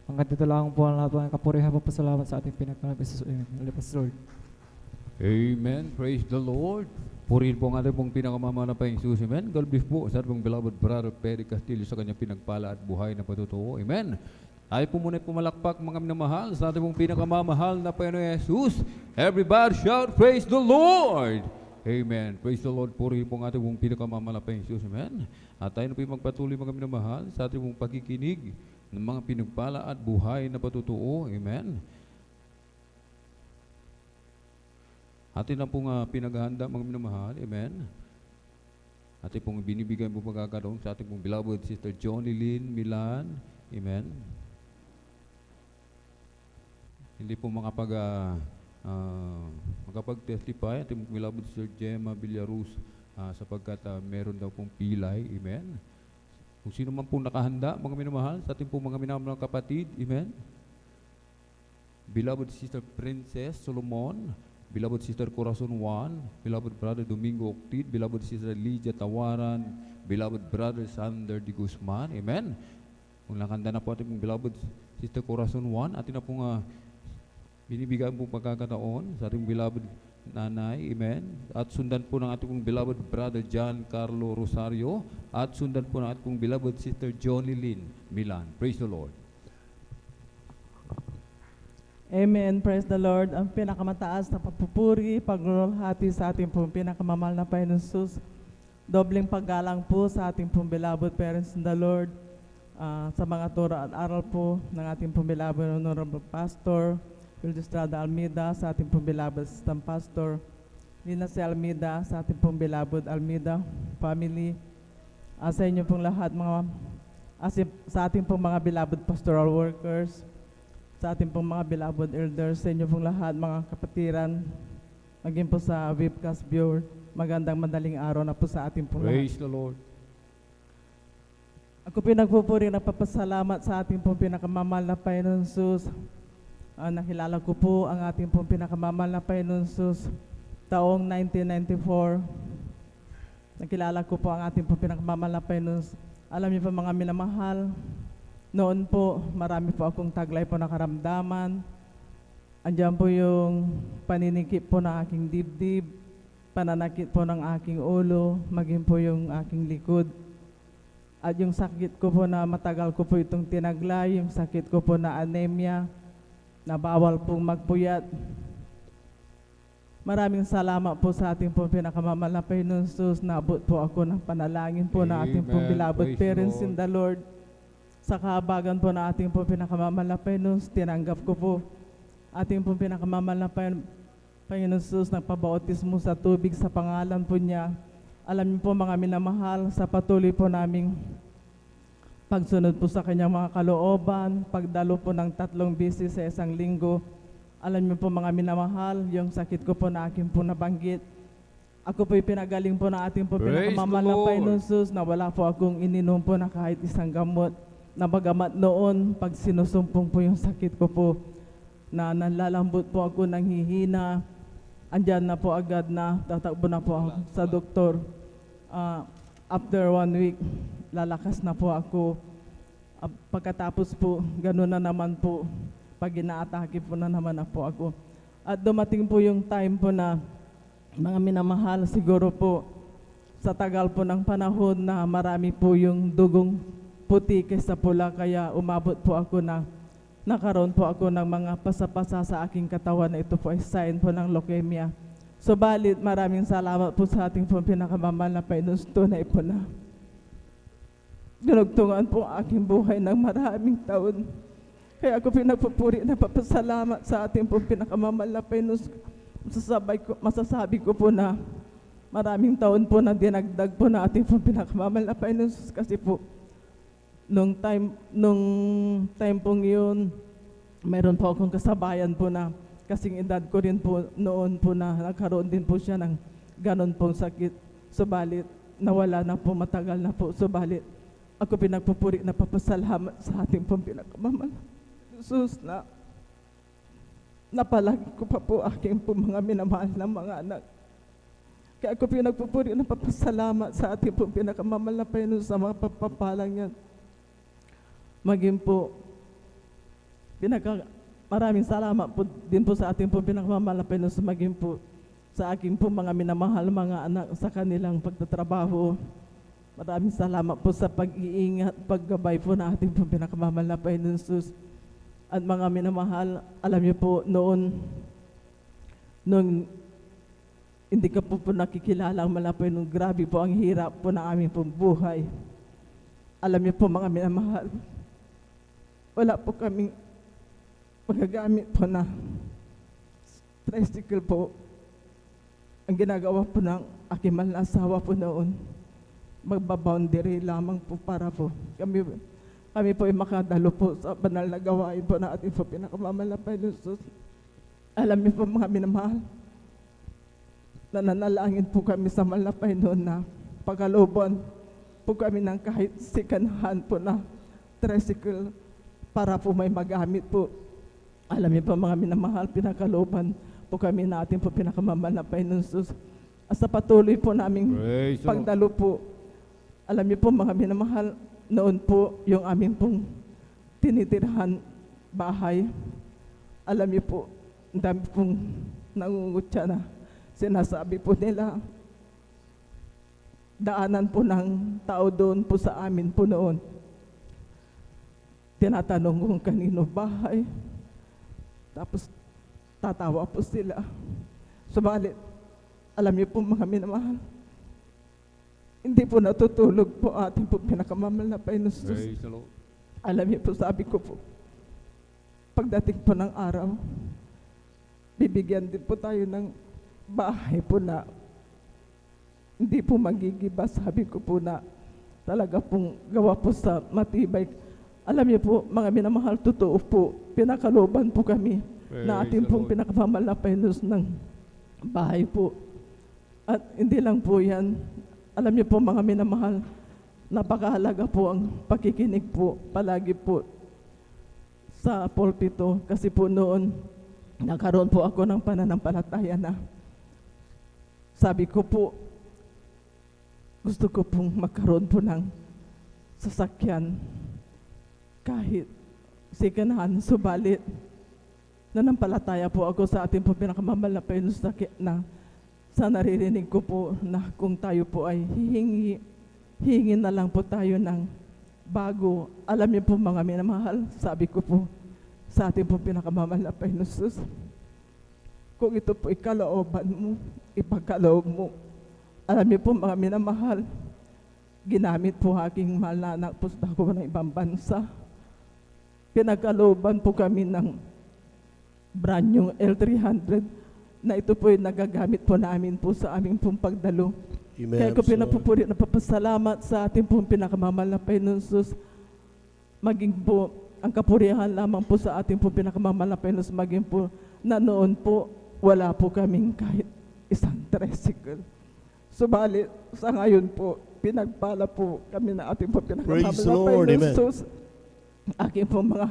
Hanggang dito lang po ang lahat ng kapurihan. Papasalamat sa ating pinagpapasalamat. Lord. Amen. Praise the Lord. Purihin po ang ating pong pinakamamahal na Panginoon. Amen. God bless po sa ating beloved brother Perry Castillo sa kanyang pinagpala at buhay na patutuo. Amen. Tayo po muna pumalakpak mga minamahal sa ating pong pinakamamahal na Panginoon Jesus. Everybody shout, praise the Lord! Amen. Praise the Lord. Purihin po ang ating pong pinakamamahal na Panginoon Jesus. Amen. At tayo na po magpatuloy mga minamahal sa ating pong pagkikinig ng mga pinagpala at buhay na patutuo. Amen. Atin na pong pinaghahanda mga minamahal. Amen. Atin pong binibigay po pagkakaroon sa ating pong beloved Sister Johnny Lynn Milan. Amen. Hindi po makapag-testify ating beloved Sir Gemma Villaruz sapagkat meron daw pong pilay. Amen. Kung sino man pong nakahanda, mga minamahal, sa ating pong mga minamahal kapatid. Amen. Beloved Sister Princess Solomon, beloved Sister Corazon Juan, beloved Brother Domingo Octid, beloved Sister Lydia Tawaran, beloved Brother Sander de Guzman. Amen. Kung nakahanda na po ating pong beloved Sister Corazon Juan, atin na pong binibigyan po pagkakataon sa ating beloved nanay, amen. At sundan po ng ating beloved brother John Carlo Rosario at sundan po ng ating beloved sister Johnny Lynn Milan. Praise the Lord. Amen. Praise the Lord. Ang pinakamataas na pagpupuri, paglulhati sa ating pong pinakamamahal na Panginoon Jesus. Dobleng paggalang po sa ating pong beloved parents in the Lord. Sa mga turo at aral po ng ating pong beloved Honorable Pastor Wilde Estrada Almeida, sa ating pong beloved Assistant Pastor Lina C. Almeida, sa ating pong beloved Almeida family, sa inyo pong lahat, sa ating pong mga beloved pastoral workers, sa ating pong mga beloved elders, sa inyo pong lahat, mga kapatiran, maging po sa webcast viewer, magandang madaling araw na po sa ating pong lahat. Praise the Lord. Ako pinagpupuri na papasalamat sa ating pong pinakamamahal na Panginoon Jesus. Nakilala ko po ang ating pong pinakamamahal na Panginoon Jesus taong 1994. Nakilala ko po ang ating pong pinakamamahal na Panginoon. Alam niyo po mga minamahal, noon po marami po akong taglay po na karamdaman. Andiyan po yung paninikip po ng aking dibdib, pananakit po ng aking ulo, maging po yung aking likod. At yung sakit ko po na matagal ko po itong tinaglay, yung sakit ko po na anemia, na bawal pong magpuyat. Maraming salamat po sa ating pong pinakamamahal na Panginoon Jesus. Naabot po ako ng panalangin po na ating pong beloved parents in the Lord. Sa kahabagan po na ating pong pinakamamahal na Panginoon, tinanggap ko po ating pong pinakamamahal na Panginoon Jesus, nagpabautismo sa tubig sa pangalan po niya. Alam niyo po mga minamahal, sa patuloy po naming pagsunod po sa kanyang mga kalooban, pagdalo po ng 3 beses sa isang linggo. Alam niyo po mga minamahal, yung sakit ko po na aking po nabanggit. Ako po'y pinagaling po na ating po pinakamamahal na Panginoon Jesus, na wala po akong ininom po na kahit isang gamot. Na bagamat noon, pag sinusumpong po yung sakit ko po, na nalalambot po ako ng hihina, andyan na po agad na tatakbo na po ako sa doktor. After 1 week, lalakas na po ako. Pagkatapos po, gano'n na naman po, pag inaatake po na naman na po ako. At dumating po yung time po na mga minamahal, siguro po sa tagal po ng panahon na marami po yung dugong puti kaysa pula, kaya umabot po ako na nakaroon po ako ng mga pasapasa sa aking katawan na ito po ay sign po ng leukemia. Subalit, maraming salamat po sa ating po pinakamamahal na Panginoon. Tunay po na dinugtungan po ang aking buhay ng maraming taon. Kaya ako pinagpupuri na papasalamat sa ating po pinakamamahal na Panginoon. Masasabi ko po na maraming taon po na dinagdag po na ating po pinakamamahal na Panginoon. Kasi po, nung time pong yun, mayroon po akong kasabayan po na kasing edad ko rin po noon po na nagkaroon din po siya ng ganon pong sakit. Subalit, nawala na po, matagal na po. Subalit, ako pinagpupuri na papasalamat sa ating pong pinakamamahal Jesus na napalagi ko pa po aking po mga minamahal na mga anak. Kaya ako pinagpupuri na papasalamat sa ating pong pinakamamahal na Panginoon sa mga papapalang yan. Maging po, maraming salamat po din po sa ating po pinakamamahal na Panginoon sa maging po sa aking po mga minamahal mga anak sa kanilang pagtatrabaho. Maraming salamat po sa pag-iingat, paggabay po na ating po pinakamamahal na Panginoon Jesus. At mga minamahal, alam niyo po noon hindi ka po nakikilala ang malapay nung grabe po ang hirap po ng aming pong buhay. Alam niyo po mga minamahal, wala po kaming magagamit po na tricycle po. Ang ginagawa po ng aking mahal na asawa po noon, magbaboundary lamang po para po kami po ay makadalo po sa banal na gawain po na ating po pinakamamahal na Panginoon Jesus. Alam niyo po mga minamahal, nananalangin po kami sa mahal na Panginoon na pagkalooban po kami ng kahit sikanhan po na tricycle para po may magamit po. Alam niyo po mga minamahal, pinakalooban po kami na ating po pinakamamahal na Panginoon Jesus. At sa patuloy po naming pagdalo po, alam niyo po mga minamahal, noon po yung aming pong tinitirhan bahay, alam niyo po, ang dami pong nangungutya na sinasabi po nila, daanan po ng tao doon po sa amin po noon. Tinatanong kung kanino bahay, tapos tatawa po sila. Subalit, alam niyo po mga minamahal, hindi po natutulog po ating po pinakamamahal na Panginoon Jesus. Alam niyo po, sabi ko po, pagdating po ng araw, bibigyan din po tayo ng bahay po na hindi po magigiba. Sabi ko po na talaga pong gawa po sa matibay. Alam niyo po, mga minamahal, totoo po, pinakaloban po kami na ating pong pinakamamahal na Panginoon ng bahay po. At hindi lang po yan, alam niyo po mga minamahal, napakahalaga po ang pakikinig po, palagi po sa pulpito. Kasi po noon, nagkaroon po ako ng pananampalataya na sabi ko po, gusto ko pong magkaroon po ng sasakyan kahit second hand, subalit nanampalataya po ako sa ating po pinakamamahal na Panginoon na sa naririnig ko po na kung tayo po ay hihingi na lang po tayo ng bago. Alam niyo po mga minamahal, sabi ko po sa ating po pinakamamahal na Panginoon, kung ito po ikalooban mo, ipagkaloob mo. Alam niyo po mga minamahal, ginamit po aking mahal na anak po sa ako ng ibang bansa. Pinagkalooban po kami ng brand new L300 na ito po ay nagagamit po namin po sa aming pong pagdalo. Amen. Kaya ko pinapupuri na papasalamat sa ating pong pinakamamahal na Panginoon Jesus. Maging po ang kapurihan lamang po sa ating pong pinakamamahal na Panginoon, maging po na noon po wala po kaming kahit isang tricycle. Subalit sa ngayon po, pinagpala po kami na ating po pinakamamahal na Panginoon Jesus. Aking po mga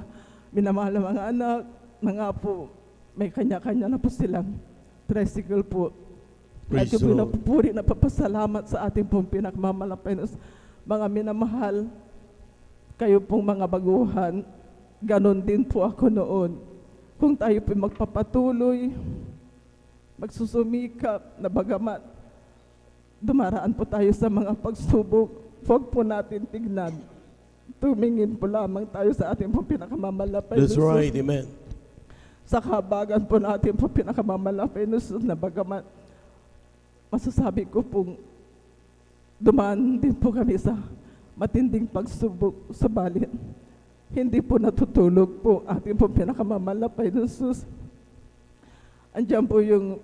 minamahal na mga anak, mga po, may kanya-kanya na po silang tricycle po. Kaya ko pinapupuri na papasalamat sa ating pong pinakamamahal na Panginoon. Mga minamahal, kayo pong mga baguhan, ganon din po ako noon. Kung tayo po magpapatuloy, magsusumikap na bagamat dumaraan po tayo sa mga pagsubok, huwag po natin tignan. Tumingin po lamang tayo sa ating po pinakamamahal na Panginoon. That's right, amen. Sa kahabagan po natin po pinakamamahal na Panginoon na bagamat masasabi ko pong dumaan din po kami sa matinding pagsubok, subalit hindi po natutulog po ating po pinakamamahal na Panginoon. Andiyan po yung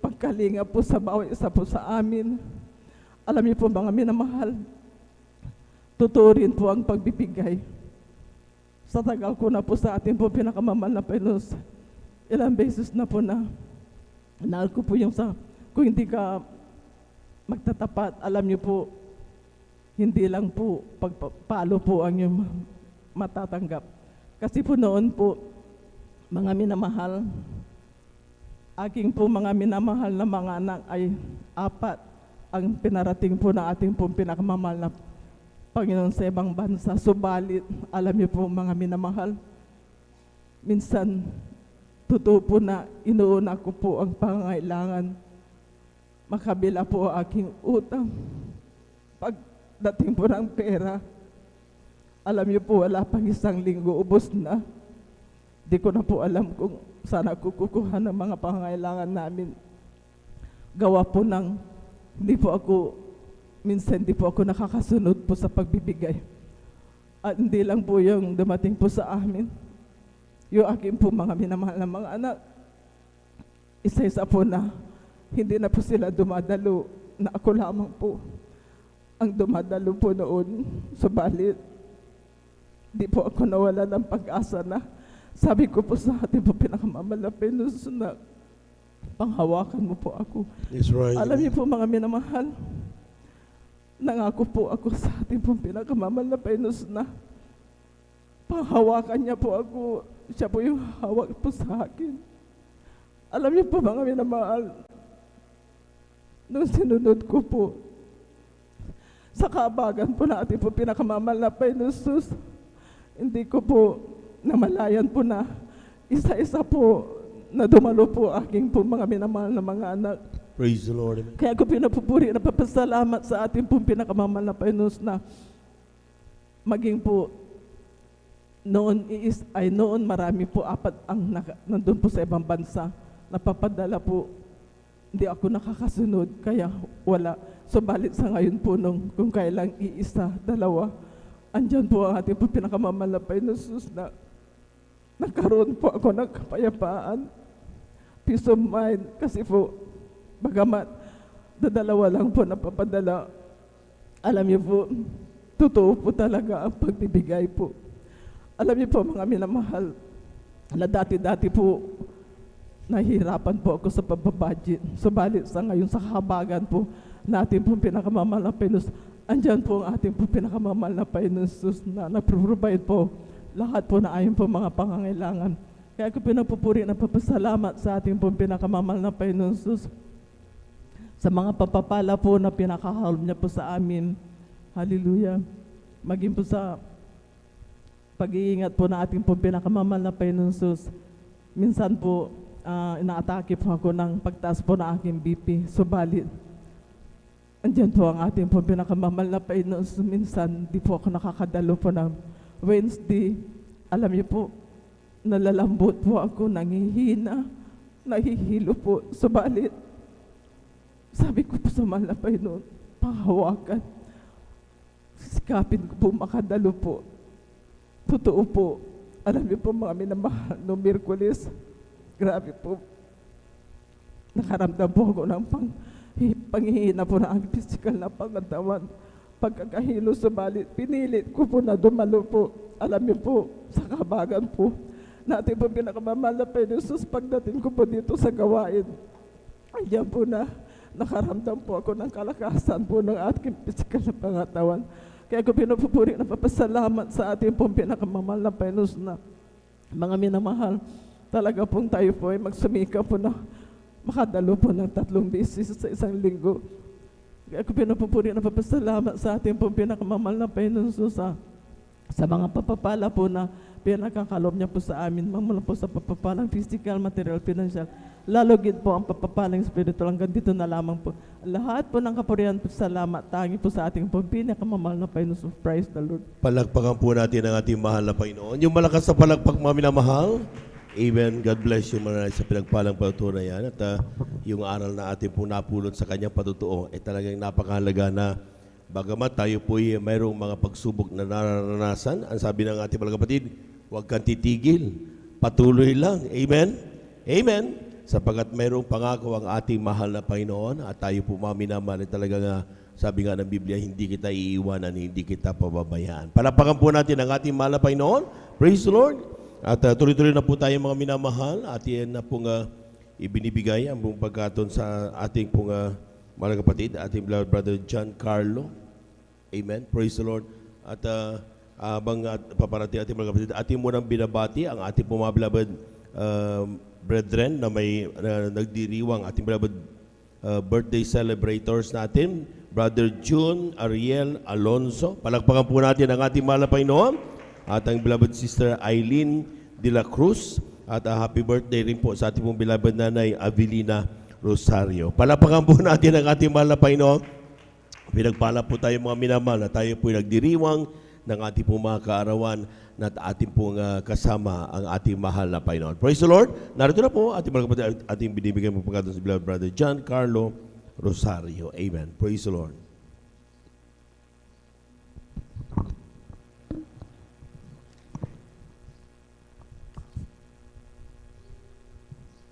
pagkalinga po sa bawat isa po sa amin. Alam niyo po mga minamahal, totoo rin po ang pagbibigay. Sa tagal ko na po sa ating po pinakamamahal na Panginoon, ilang beses na po na naal ko po yung sa, kung hindi ka magtatapat, alam niyo po, hindi lang po pagpalo po ang yung matatanggap. Kasi po noon po, mga minamahal, aking po mga minamahal na mga anak ay 4 ang pinarating po na ating po pinakamamahal na Panginoon sa ibang bansa. Subalit, alam niyo po mga minamahal, minsan, totoo po na inuuna ko po ang pangangailangan. Makabila po aking utang. Pagdating po ng pera, alam niyo po, wala pang isang linggo, ubos na. Di ko na po alam kung saan ako kukuha ng mga pangangailangan namin. Gawa po ng, minsan di po ako nakakasunod po sa pagbibigay. At hindi lang po yung dumating po sa amin. Yung aking po mga minamahal na mga anak, isa-isa po na hindi na po sila dumadalo, na ako lamang po ang dumadalo po noon. Subalit, di po ako nawala ng pag-asa na sabi ko po sa ating po pinakamamahal na Panginoon na panghawakan mo po ako. That's right. Alam niyo po mga minamahal, nangako po ako sa ating po pinakamamahal na Panginoon na panghawakan niya po ako. Siya po yung hawak po sa akin. Alam niyo po mga minamahal, nung sinunod ko po sa kabagan po natin po pinakamamahal na Panginoon, hindi ko po namalayan po na isa-isa po na dumalo po aking po mga minamahal na mga anak. Praise the Lord. Amen. Kaya ko pinapupuri na papasalamat sa ating pong pinakamamahal na Panginoon na maging po noon marami po 4 ang nandun po sa ibang bansa. Napapadala po, hindi ako nakakasunod, kaya wala. Subalit sa ngayon po kung kailang iisa, 2, andyan po ang ating po pinakamamahal na Panginoon na nagkaroon po ako ng kapayapaan, peace of mind, kasi po, bagamat 2 lang po napapadala, alam niyo po, totoo po talaga ang pagbibigay po. Alam niyo po mga minamahal, na dati-dati po, nahihirapan po ako sa pagbabudget. Subalit sa ngayon sa kahabagan po, natin pong pinakamamahal na Panginoon, andyan po ang ating pong pinakamamahal na Panginoon Jesus na nag-provide po lahat po na ayon po mga pangangailangan. Kaya ko pinagpupuri na papasalamat sa ating pong pinakamamahal na Panginoon Jesus sa mga papapala po na pinakahalom niya po sa amin. Hallelujah. Maging po sa pag-iingat po na ating pong pinakamamahal na Panginoon Jesus. Minsan po, inaatake po ako ng pagtaas po na aking BP. Subalit, andyan po ang ating po pinakamamahal na Panginoon. Minsan, di po ako nakakadalo po ng Wednesday. Alam niyo po, nalalambot po ako, nangihina, nahihilo po. Subalit, sabi ko po sa mahal na Panginoon, pahawakan. Sikapin ko po makadalo po. Totoo po. Alam niyo po mga minamahal, no Miyerkules, grabe po. Nakaramdam po ako ng panghihina po na ang physical na pangatawan. Pagkakahilo subalit, pinilit ko po na dumalo po. Alam niyo po, sa kabagan po, natin po pinakamamahal na Panginoon Jesus, pagdating ko po dito sa gawain. Ayan po na, nakaramdam po ako ng kalakasan po ng ating physical na pangatawan. Kaya ko pinupupuri na papasalamat sa ating pong pinakamamahal na Panginoon na mga minamahal. Talaga pong tayo po ay magsumika po na makadalo po ng 3 beses sa isang linggo. Kaya ko pinupupuri na papasalamat sa ating pong pinakamamahal na Panginoon sa mga papapala po na pinakakalob niya po sa amin, mamula po sa papapalang physical, material, financial, lalo gid po ang papapalang spiritual. Hanggang dito na lamang po. Lahat po ng kapurihan po salamat, tangi po sa ating pong pinakamamahal na Panginoon. Praise the Lord. Palakpakan po natin ang ating mahal na Panginoon. Yung malakas na palakpak, mga minamahal. Amen. God bless you maraming sa pinagpalang patutunan yan. At yung aral na ating po napulot sa kanyang patutuo ay talagang napakahalaga na bagamat tayo po ay mayroong mga pagsubok na naranasan, ang sabi ng ating mga kapatid, huwag kang titigil. Patuloy lang. Amen? Amen? Sapagat mayroong pangako ang ating mahal na Panginoon at tayo po mga minamahal talaga nga, sabi nga ng Biblia, hindi kita iiwanan, hindi kita pababayaan. Palapakan po natin ang ating mahal na Panginoon. Praise the Lord. At tuloy-tuloy na po tayo mga minamahal at yan na po nga ibinibigay ang buong pagkaton sa ating po nga mga kapatid, ating beloved brother John Carlo. Amen. Praise the Lord. At abang paparating ating mga kapatid, ating munang binabati ang ating po mga beloved brethren na may nagdiriwang, ating beloved birthday celebrators natin, Brother June Ariel Alonso. Palakpakan po natin ang ating mahal na Panginoon at ang beloved sister Eileen de la Cruz at happy birthday rin po sa ating pong beloved nanay Avelina Rosario. Palakpakan po natin ang ating mahal na Panginoon. Pinagpala po tayo mga minamahal na tayo po nagdiriwang ng ating pong mga kaarawan na ating pong kasama ang ating mahal na Panginoon. Praise the Lord. Narito na po ating mga kapatid, ating binibigyan mo pagkatong sa beloved brother John Carlo Rosario. Amen. Praise the Lord.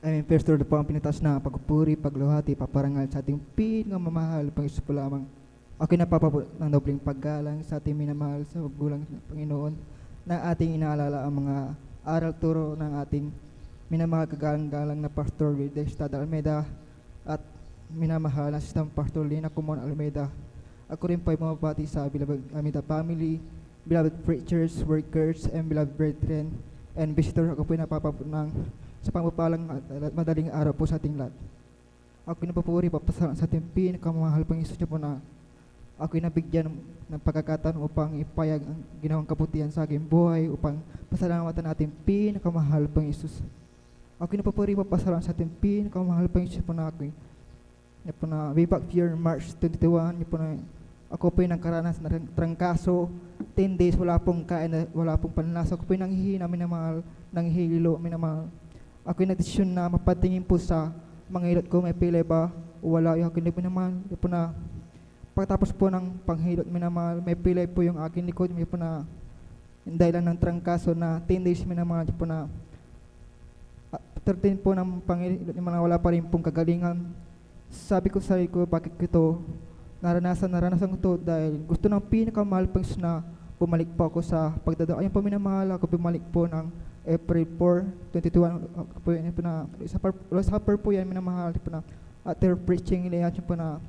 Amen. First Lord po ang pinataas na pagpupuri, pagluhati, paparangal sa ating pinamamahal, Panginoon po lamang. Ako'y napapabot ng dobling paggalang sa ating minamahal sa gulang ng Panginoon na ating inaalala ang mga aral turo ng ating minamahal kagalang-galang na Pastor Wilde Estrada Almeida at minamahal na Assistant Pastor Lina Kumon Almeida. Ako rin po ay bumabati sa beloved Almeida family, beloved preachers, workers, and beloved brethren and visitors. Ako po ay napapabot ng sa pangpapalang madaling araw po sa ating lahat. Ako'y napapuri papasalamat sa ating pinakamahal Panginoon niyo po na ako'y nabigyan ng pagkakataon upang ipayag ang ginawang kabutihan sa aking buhay upang pasalamatan natin pinakamahal Panginoon Jesus. Ako'y napapuri papasalamat sa ating pinakamahal Panginoon niyo po na ako'y way back year March 21 niyo po na ako po'y nagkaranas ng trangkaso, 10 days, wala pong kain, wala pong panlasa. Ako po'y nanghihina, minamahal, nanghihilo, minamahal. Ako'y nagdesisyon na mapatingin po sa mga hilot ko, may pilay ba o wala. Yung aking minamahal, yung po na pagkatapos po ng panghilot, minamahal, may pilay po yung aking likod, yung po na dahil lang ng trangkaso na 10 days, minamahal, yung po na 13 po ng panghilot, yung mga wala pa rin pong kagalingan. Sabi ko sa sarili ko, bakit ito naranasan ko to dahil gusto ng pinakamahal pang Isus na bumalik po ako sa pagdadao. Ayun po minamahal ako, bumalik po ng April 4, 2021. Po yan po na, sa Supper po yan, minamahal po na after preaching nila yan po na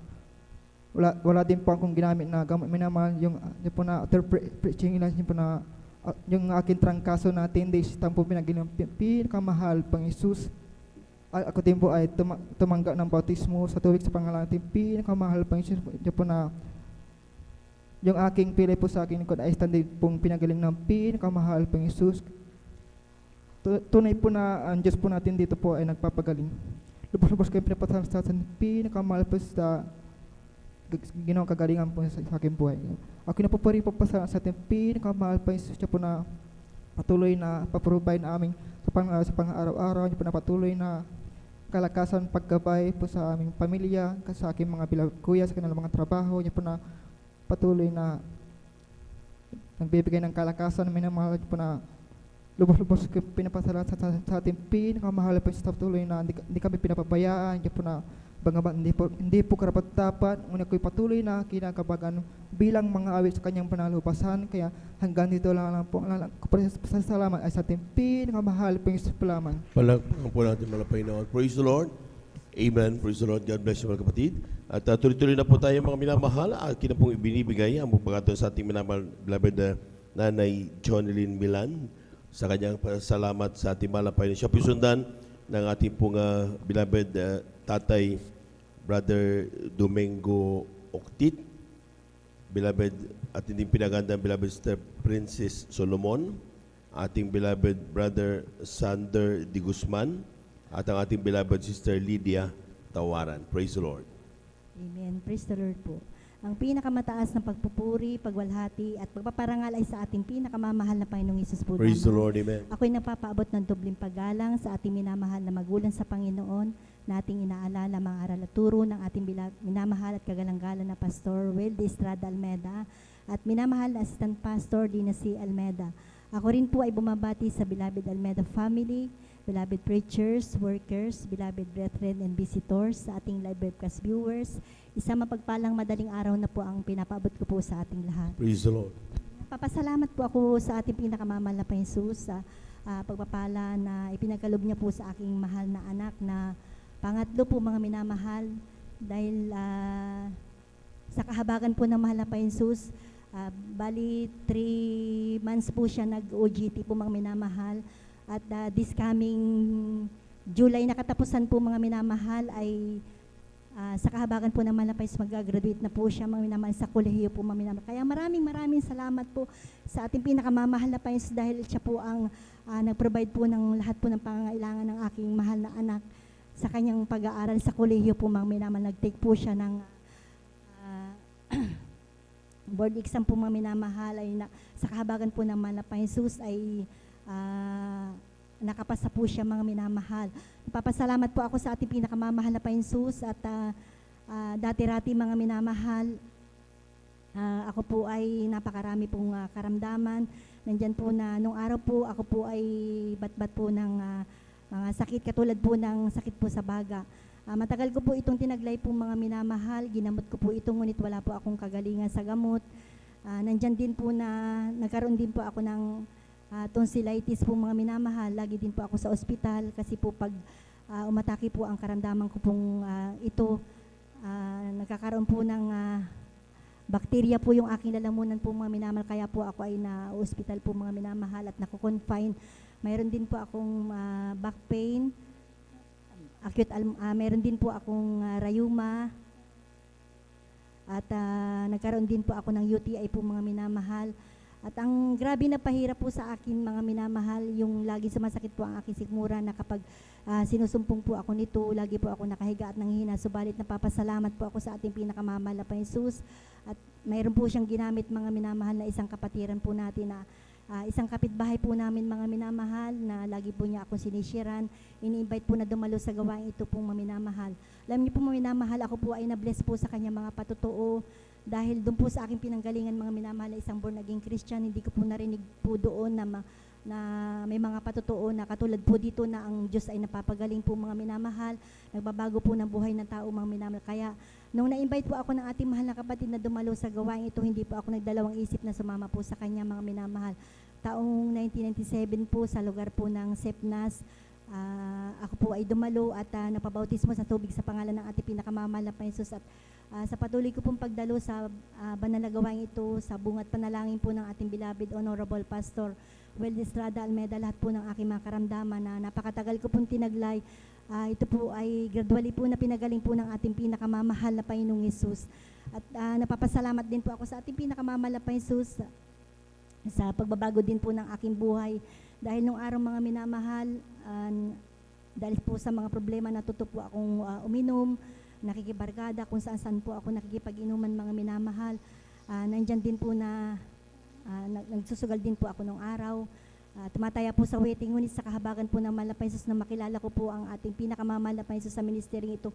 wala din po akong ginamit na gamit minamahal yung po na after preaching nila po na yung aking trangkaso na 10 days tampo pinagaling pinakamahal pang Isus. Ako din po ay tumanggap ng bautismo sa tubig sa pangalan natin pinakamahal pang Isus po na yung aking pilay po sa akin ko ay stand pong pinagaling ng pinakamahal pang Isus. Tunay po na ang Diyos po natin dito po ay nagpapagaling. Lubos-lubos kayo pinapatalang sa pinakamahal po sa ginawang kagalingan po sa aking buhay. Ako na po pa rin po sa ating pinakamahal po siya po na patuloy na paprovide na aming sa pang-araw-araw, niya po na patuloy na kalakasan pagkabay po sa aming pamilya, sa aking mga beloved kuya, sa kanilang mga trabaho, niya po na patuloy na nagbibigay ng kalakasan, minamahal niya po na lubos-lubos pinapasalamat sa ating pinakamahal po sa patuloy na hindi kami pinapabayaan, niya po na bangaban, hindi po karapat-dapat, una ko'y patuloy na kinakabagan bilang mga awit sa kanyang panalupasan, kaya hanggang dito lang po, sa salamat ay sa ating pinakamahal po Isus po lamang. Palakpakan po natin mga Panginoon. Praise the Lord. Amen. Praise the Lord. God bless you mga kapatid. At tuloy-tuloy na po tayo mga minamahal. Akin na pong ibinibigay ang pagkakataon sa ating minamahal beloved na Nanay Jonelyn Milan sa kanyang salamat sa ating mahal na Panginoon. Siya pisundan ng ating pong beloved Tatay Brother Domingo Octit, beloved at hindi pinagandang beloved Sister Princess Solomon, ating beloved Brother Sander Di Guzman, at ang ating beloved Sister Lydia Tawaran. Praise the Lord. Amen. Praise the Lord po. Ang pinakamataas na pagpupuri, pagwalhati, at pagpaparangal ay sa ating pinakamamahal na Panginoong Hesus po. Praise the Lord. Amen. Ako'y nagpapaabot ng dobling paggalang sa ating minamahal na magulang sa Panginoon, na ating inaalala mga aral at turo ng ating minamahal at kagalang-galang na Pastor Weldy Estrada Almeda at minamahal na Assistant Pastor Dina C. Almeda. Ako rin po ay bumabati sa beloved Almeda family, beloved preachers, workers, beloved brethren and visitors, sa ating live webcast viewers. Isang mapagpalang madaling araw na po ang pinapaabot ko po sa ating lahat. Praise the Lord. Papasalamat po ako sa ating pinakamamahal na Panginoon Hesus sa pagpapala na ipinagkaloob niya po sa aking mahal na anak na pangatlo po mga minamahal dahil sa kahabagan po ng mahal na Panginoon Hesus, bali 3 months po siya nag-OGT po mga minamahal at this coming July na katapusan po mga minamahal ay sa kahabagan po ng mahal na Panginoon Hesus mag-graduate na po siya mga minamahal sa kolehiyo po mga minamahal. Kaya maraming salamat po sa ating pinakamamahal na Panginoon Hesus dahil siya po ang nag-provide po ng lahat po ng pangangailangan ng aking mahal na anak sa kanyang pag-aaral sa kolehiyo po mga minamahal. Nag-take po siya ng board exam po mga minamahal ay sa kahabagan po ng mahal na Panginoon Hesus ay nakapasa po siya mga minamahal. Papasalamat po ako sa ating pinakamamahal na Panginoon Hesus at dati-rati mga minamahal. Ako po ay napakarami pong karamdaman. Nandyan po na nung araw po ako po ay bat-bat po ng mga sakit katulad po ng sakit po sa baga. Matagal ko po itong tinaglay po mga minamahal, ginamot ko po ito ngunit wala po akong kagalingan sa gamot. Nandyan din po na nagkaroon din po ako ng tonsillitis po mga minamahal, lagi din po ako sa ospital kasi po pag umatake po ang karamdaman ko pong ito, nagkakaroon po ng bakterya po yung aking lalamunan po mga minamahal, kaya po ako ay na-hospital po mga minamahal at nakukonfine. Mayroon din po akong back pain, mayroon din po akong rayuma, at nagkaroon din po ako ng UTI po mga minamahal. At ang grabe na pahirap po sa akin mga minamahal, yung lagi sumasakit po ang aking sikmura na kapag sinusumpong po ako nito, lagi po ako nakahiga at nanghihina. Subalit napapasalamat po ako sa ating pinakamamahal na Panginoong Hesus at mayroon po siyang ginamit mga minamahal na isang kapatiran po natin na isang kapitbahay po namin mga minamahal na lagi po niya akong sinishiran. Ini-invite po na dumalo sa gawain ito pong mga minamahal. Alam niyo po mga minamahal, ako po ay na-bless po sa kanya mga patotoo dahil doon po sa aking pinanggalingan mga minamahal na isang born again Christian, hindi ko po narinig po doon na na may mga patutuo na katulad po dito na ang Diyos ay napapagaling po mga minamahal, nagbabago po ng buhay ng tao mga minamahal. Kaya nung na-invite po ako ng ating mahal na kapatid na dumalo sa gawain ito, hindi po ako nagdalawang isip na sumama po sa kanya mga minamahal. Taong 1997 po sa lugar po ng Sepnas, ako po ay dumalo at napabautismo sa tubig sa pangalan ng ating pinakamamahal na Panginoon Jesus. At sa patuloy ko pong pagdalo sa banal na gawain ito, sa bungat panalangin po ng ating beloved Honorable Pastor Weldy Estrada Almeda, lahat po ng aking mga karamdaman na napakatagal ko pong tinaglay, ito po ay gradually po na pinagaling po ng ating pinakamamahal na Panginoong Jesus. At napapasalamat din po ako sa ating pinakamamahal na Panginoong Jesus sa pagbabago din po ng aking buhay. Dahil nung araw mga minamahal, dahil po sa mga problema, natuto po akong uminom, nakikibarkada, kung saan po ako nakikipag-inuman mga minamahal. Nandyan din po na nagsusugal din po ako nung araw. Tumataya po sa waiting, ngunit sa kahabagan po ng mahal na Panginoon na makilala ko po ang ating pinakamamahal na Panginoon sa ministering ito.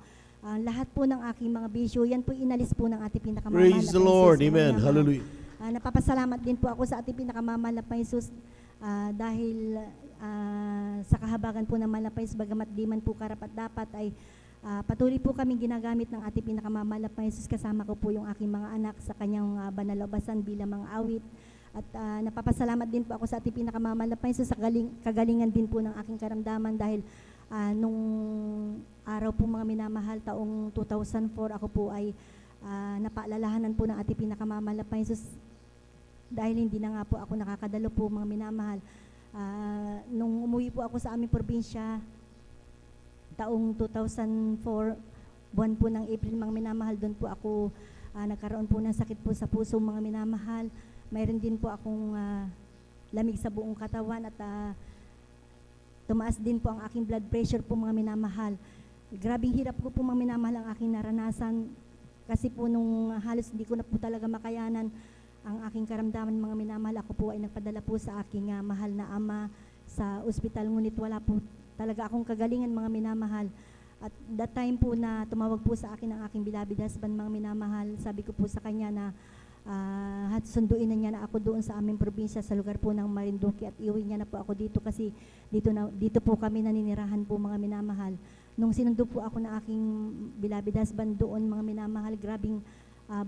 Lahat po ng aking mga bisyo, yan po inalis po ng ating pinakamamahal na Panginoon. Praise the Lord, amen, hallelujah. Napapasalamat din po ako sa ating pinakamamahal na Panginoon dahil sa kahabagan po ng mahal na Panginoon, bagamat di man po karapat-dapat ay patuloy po kaming ginagamit ng ating pinakamamahal na Panginoon. Kasama ko po yung aking mga anak sa kanyang banal na ubasan bilang mga awit. At napapasalamat din po ako sa ating pinakamamahal na Panginoon sa kagalingan din po ng aking karamdaman dahil nung araw po mga minamahal, taong 2004, ako po ay napaalalahanan po ng ating pinakamamahal na Panginoon dahil hindi na nga po ako nakakadalo po mga minamahal. Nung umuwi po ako sa aming probinsya, taong 2004, buwan po ng April mga minamahal, doon po ako nagkaroon po ng sakit po sa puso mga minamahal. Mayroon din po akong lamig sa buong katawan at tumaas din po ang aking blood pressure po mga minamahal. Grabing hirap ko po mga minamahal ang aking naranasan kasi po nung halos hindi ko na po talaga makayanan ang aking karamdaman mga minamahal. Ako po ay nagpadala po sa aking mahal na ama sa ospital, ngunit wala po talaga akong kagalingan mga minamahal. At that time po na tumawag po sa akin ang aking beloved husband mga minamahal, sabi ko po sa kanya na sunduin na niya na ako doon sa aming probinsya sa lugar po ng Marinduque at iuwi niya na po ako dito kasi dito po kami naninirahan po mga minamahal. Nung sinundo po ako na aking beloved husband doon mga minamahal, grabing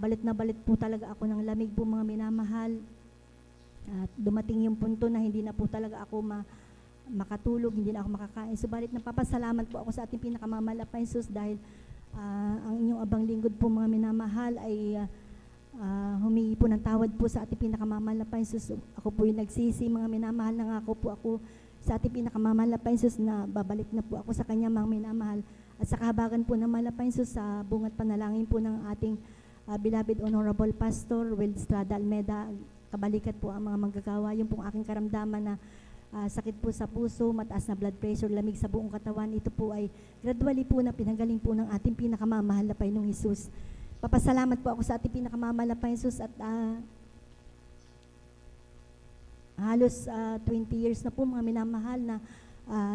balit na balit po talaga ako ng lamig po mga minamahal. At dumating yung punto na hindi na po talaga ako makatulog, hindi na ako makakain. Subalit napapasalamat po ako sa ating pinakamamahal na Panginoon dahil ang inyong abang lingkod po mga minamahal ay humingi po ng tawad po sa ating pinakamamahal na Panginoon. Ako po yung nagsisi mga minamahal, nangako po ako sa ating pinakamamahal na Panginoon na babalik na po ako sa kanya mga minamahal. At sa kahabagan po ng mahal na Panginoon sa bungat panalangin po ng ating beloved Honorable Pastor Weldy Estrada Almeda, kabalikat po ang mga manggagawa, yung pong aking karamdaman na sakit po sa puso, mataas na blood pressure, lamig sa buong katawan, ito po ay gradually po na pinanggaling po ng ating pinakamamahal na Panginoong Jesus. Papasalamat po ako sa ating pinakamamahal na Panginoong Jesus at halos 20 years na po mga minamahal na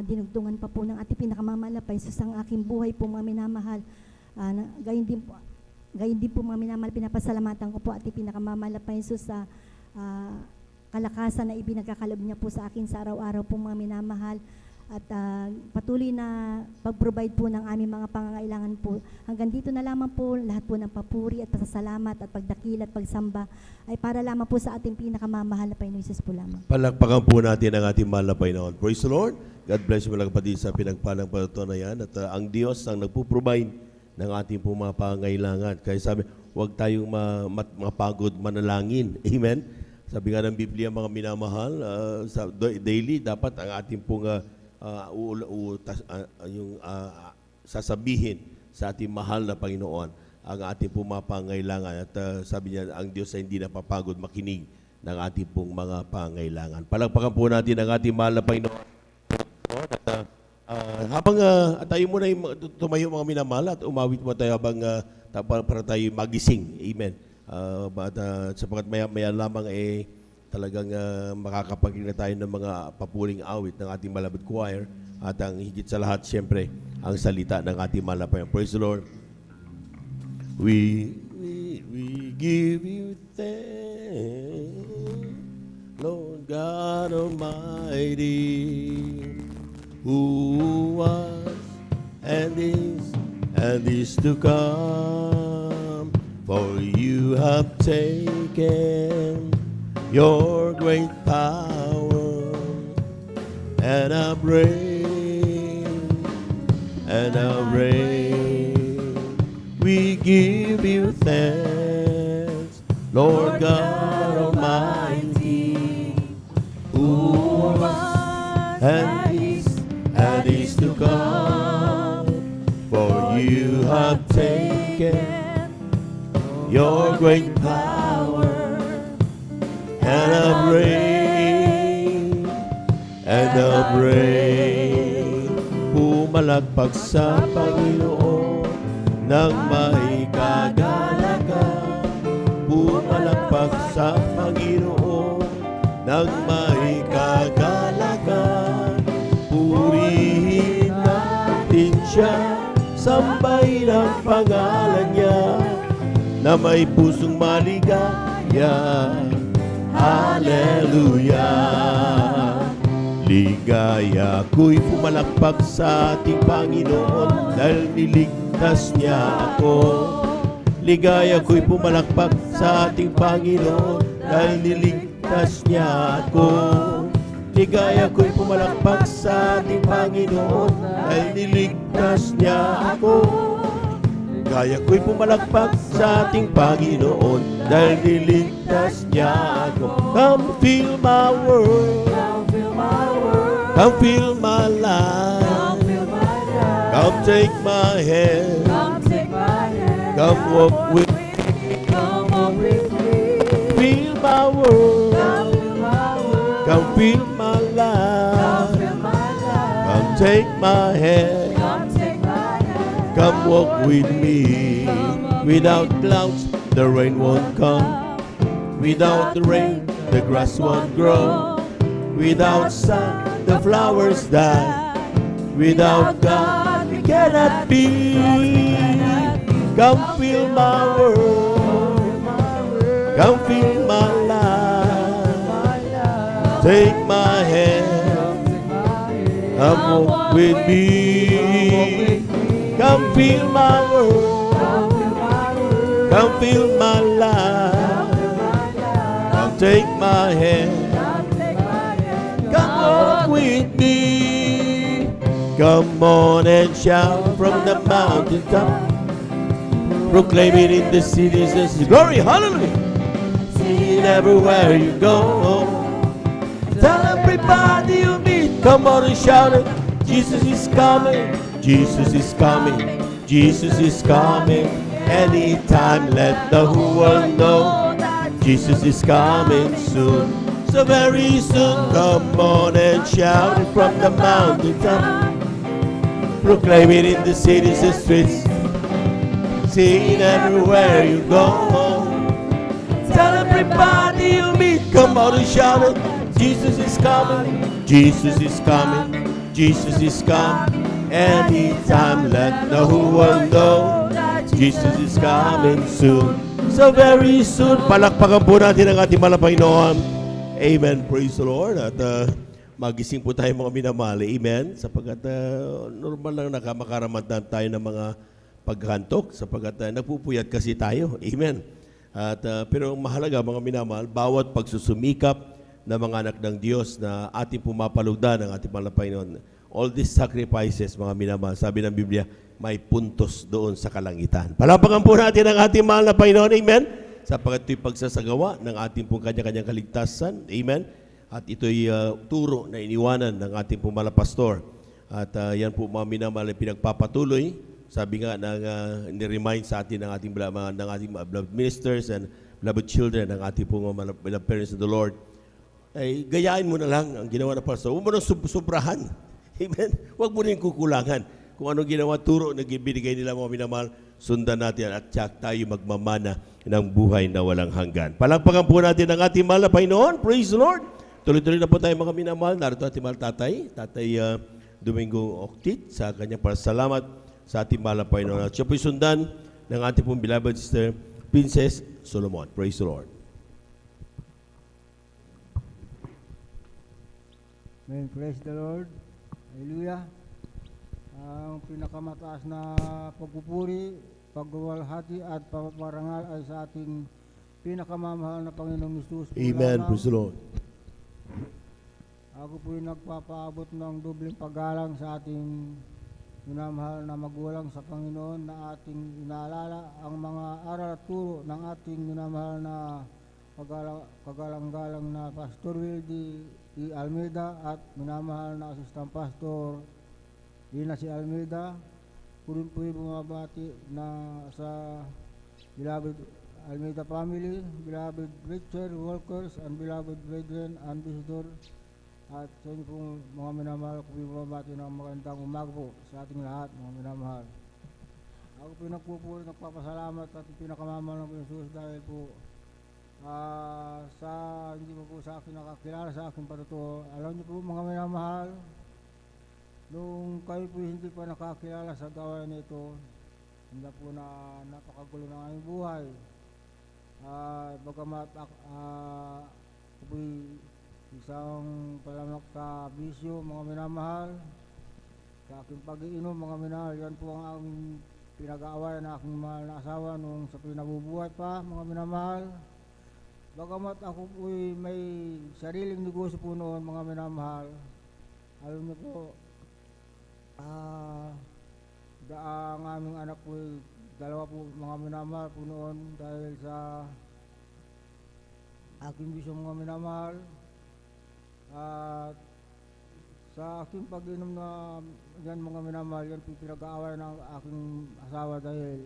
dinugtungan pa po ng ating pinakamamahal na Panginoong Jesus ang aking buhay po mga minamahal. Gayon din po mga minamahal, pinapasalamatan ko po ating pinakamamahal na Panginoong Jesus sa kalakasan na ibinagkakalob niya po sa akin sa araw-araw po mga minamahal at patuloy na pag-provide po ng aming mga pangangailangan po. Hanggang dito na lamang po, lahat po ng papuri at pasasalamat at pagdakil at pagsamba ay para lamang po sa ating pinakamamahal na Panginoon Jesus po lamang. Palakpakan po natin ang ating mahal na Panginoon. Praise the Lord. God bless you mga kapatid sa pinagpalang patutuan na yan. At ang Diyos ang nagpo-provide ng ating po mga pangangailangan. Kaya sabi, huwag tayong mapagod manalangin. Amen? Sabi nga ng Biblia, mga minamahal, daily dapat ang ating pong sasabihin sa ating mahal na Panginoon ang ating pong mga pangailangan. At sabi niya, ang Diyos ay hindi napapagod makinig ng ating pong mga pangailangan. Palakpakan po natin ang ating mahal na Panginoon. At habang tayo muna tumayo mga minamahal at umawit mo tayo habang para tayo magising. Amen. Sapagat maya lamang talagang makakapagkita tayo ng mga papuling awit ng ating malabad choir at ang higit sa lahat, siyempre, ang salita ng ating malapay. Praise the Lord. We give you thanks, Lord God Almighty, who was and is to come. For you have taken your great power and have reigned, We give you thanks, Lord God Almighty, who was and is to come. For you have taken your great power and have reigned, Pumalakpak sa Panginoon ng may kagalakan. Pumalakpak sa Panginoon ng may kagalakan. Purihin natin siya, sambahin ang pangalan niya, na may pusong maligaya. Hallelujah. Ligaya ko'y pumalakpak sa ating Panginoon dahil niligtas niya ako. Ligaya ko'y pumalakpak sa ating Panginoon dahil niligtas niya ako. Ligaya ko'y pumalakpak sa ating Panginoon dahil niligtas niya ako. Ligaya ko'y pumalakpak sa ating Panginoon dahil niligtas niya ako. Come fill my world, come fill my life, come take my hand, come walk with me, fill my world, come fill my life, come take my hand, come walk with me. Without clouds the rain won't come, without the rain the grass won't grow, without sun the flowers die. Without God we cannot be. Come fill my world, come fill my life, take my hand, come walk with me. Come fill my world, come fill my life, come take my hand, come walk with me. Come on and shout from the mountaintop, proclaim it in the cities as glory, hallelujah. Sing it everywhere you go, tell everybody you meet, come on and shout it. Jesus is coming, Jesus is coming, Jesus is coming. Anytime let the whole world know Jesus is coming soon. So very soon, come on and shout it from the mountaintop, proclaim it in the cities and streets, sing it everywhere you go, tell everybody you meet, come on and shout it. Jesus is coming, Jesus is coming, Jesus is coming. Anytime let the whole world know Jesus is coming soon. So very soon, palakpakan po natin ang ating mahal na Panginoon. Amen. Praise the Lord. At magising po tayo mga minamahal. Amen. Sapagkat normal lang makaramdaman tayo ng mga pagkantok sapagkat nagpupuyat kasi tayo. Amen. At pero mahalaga mga minamahal, bawat pagsusumikap ng mga anak ng Diyos na ating pumapalugdan ng ating mahal na Panginoon. All these sacrifices, mga minamahal, sabi ng Biblia, may puntos doon sa kalangitan. Palapakan po natin ang ating mahal na Panginoon. Amen. Sapagkat ito'y pagsasagawa ng ating pong kanya-kanyang kaligtasan. Amen. At ito'y turo na iniwanan ng ating pong mahal na pastor. At yan po mga minamahal ay pinagpapatuloy. Sabi nga, ni-remind sa atin ng ating beloved ministers and beloved children, ng ating pong beloved parents of the Lord. Ay gayahin mo na lang ang ginawa ng pastor. Huwag mo nang subrahan. Amen. Huwag mo rin kukulangan. Kung anong ginawa turo na binigay nila mga minamahal, sundan natin at tiyak tayo magmamana ng buhay na walang hanggan. Palakpakan po natin ang ating mahal na Panginoon. Praise the Lord. Tuloy-tuloy na po tayo mga minamahal. Narito ating mahal tatay. Tatay Domingo Octit sa kanyang pasalamat sa ating mahal na Panginoon. At siya po'y sundan ng ating pong beloved sister, Princess Solomon. Praise the Lord. Amen. Praise the Lord. Hallelujah. Ang pinakamataas na pagpupuri, pagwalhati at paparangal ay sa ating pinakamamahal na Panginoong Hesus. Amen. Praise the Lord. Ako po'y nagpapaabot ng dobleng paggalang sa ating minamahal na magulang sa Panginoon na ating inaalala ang mga aral at turo ng ating minamahal na kagalang-galang na Pastor Wildy E. Almeida at minamahal na Assistant Pastor Lina C. Almeida. Purin po'y bumabati na sa beloved Almeida family, beloved Richard workers, and beloved brethren and visitors. At sa inyo pong mga minamahal, ko bumabati ng magandang umaga po sa ating lahat, mga minamahal. Ako po nagpapasalamat at pinakamamahal ng Jesus dahil po sa hindi po sa akin nakakilala sa akin patutuo. Alam niyo po mga minamahal, nung kayo po hindi pa nakakilala sa gawain nito, hindi po na napakagulo ng aming buhay. Bagamat ako po'y isang palamak sa bisyo, mga minamahal, sa aking pag-iinom, mga minamahal, yan po ang aming pinag-aawayan na aking mahal na asawa nung sa pinabubuhay pa, mga minamahal. Bagamat ako po'y may sariling negosyo po noon, mga minamahal, alam niyo po, ang aming anak po'y dalawa po, mga minamahal po noon dahil sa aking bisyo, mga minamahal. At sa aking pag-inom na yan, mga minamahal, yan pinag-aaway ng aking asawa dahil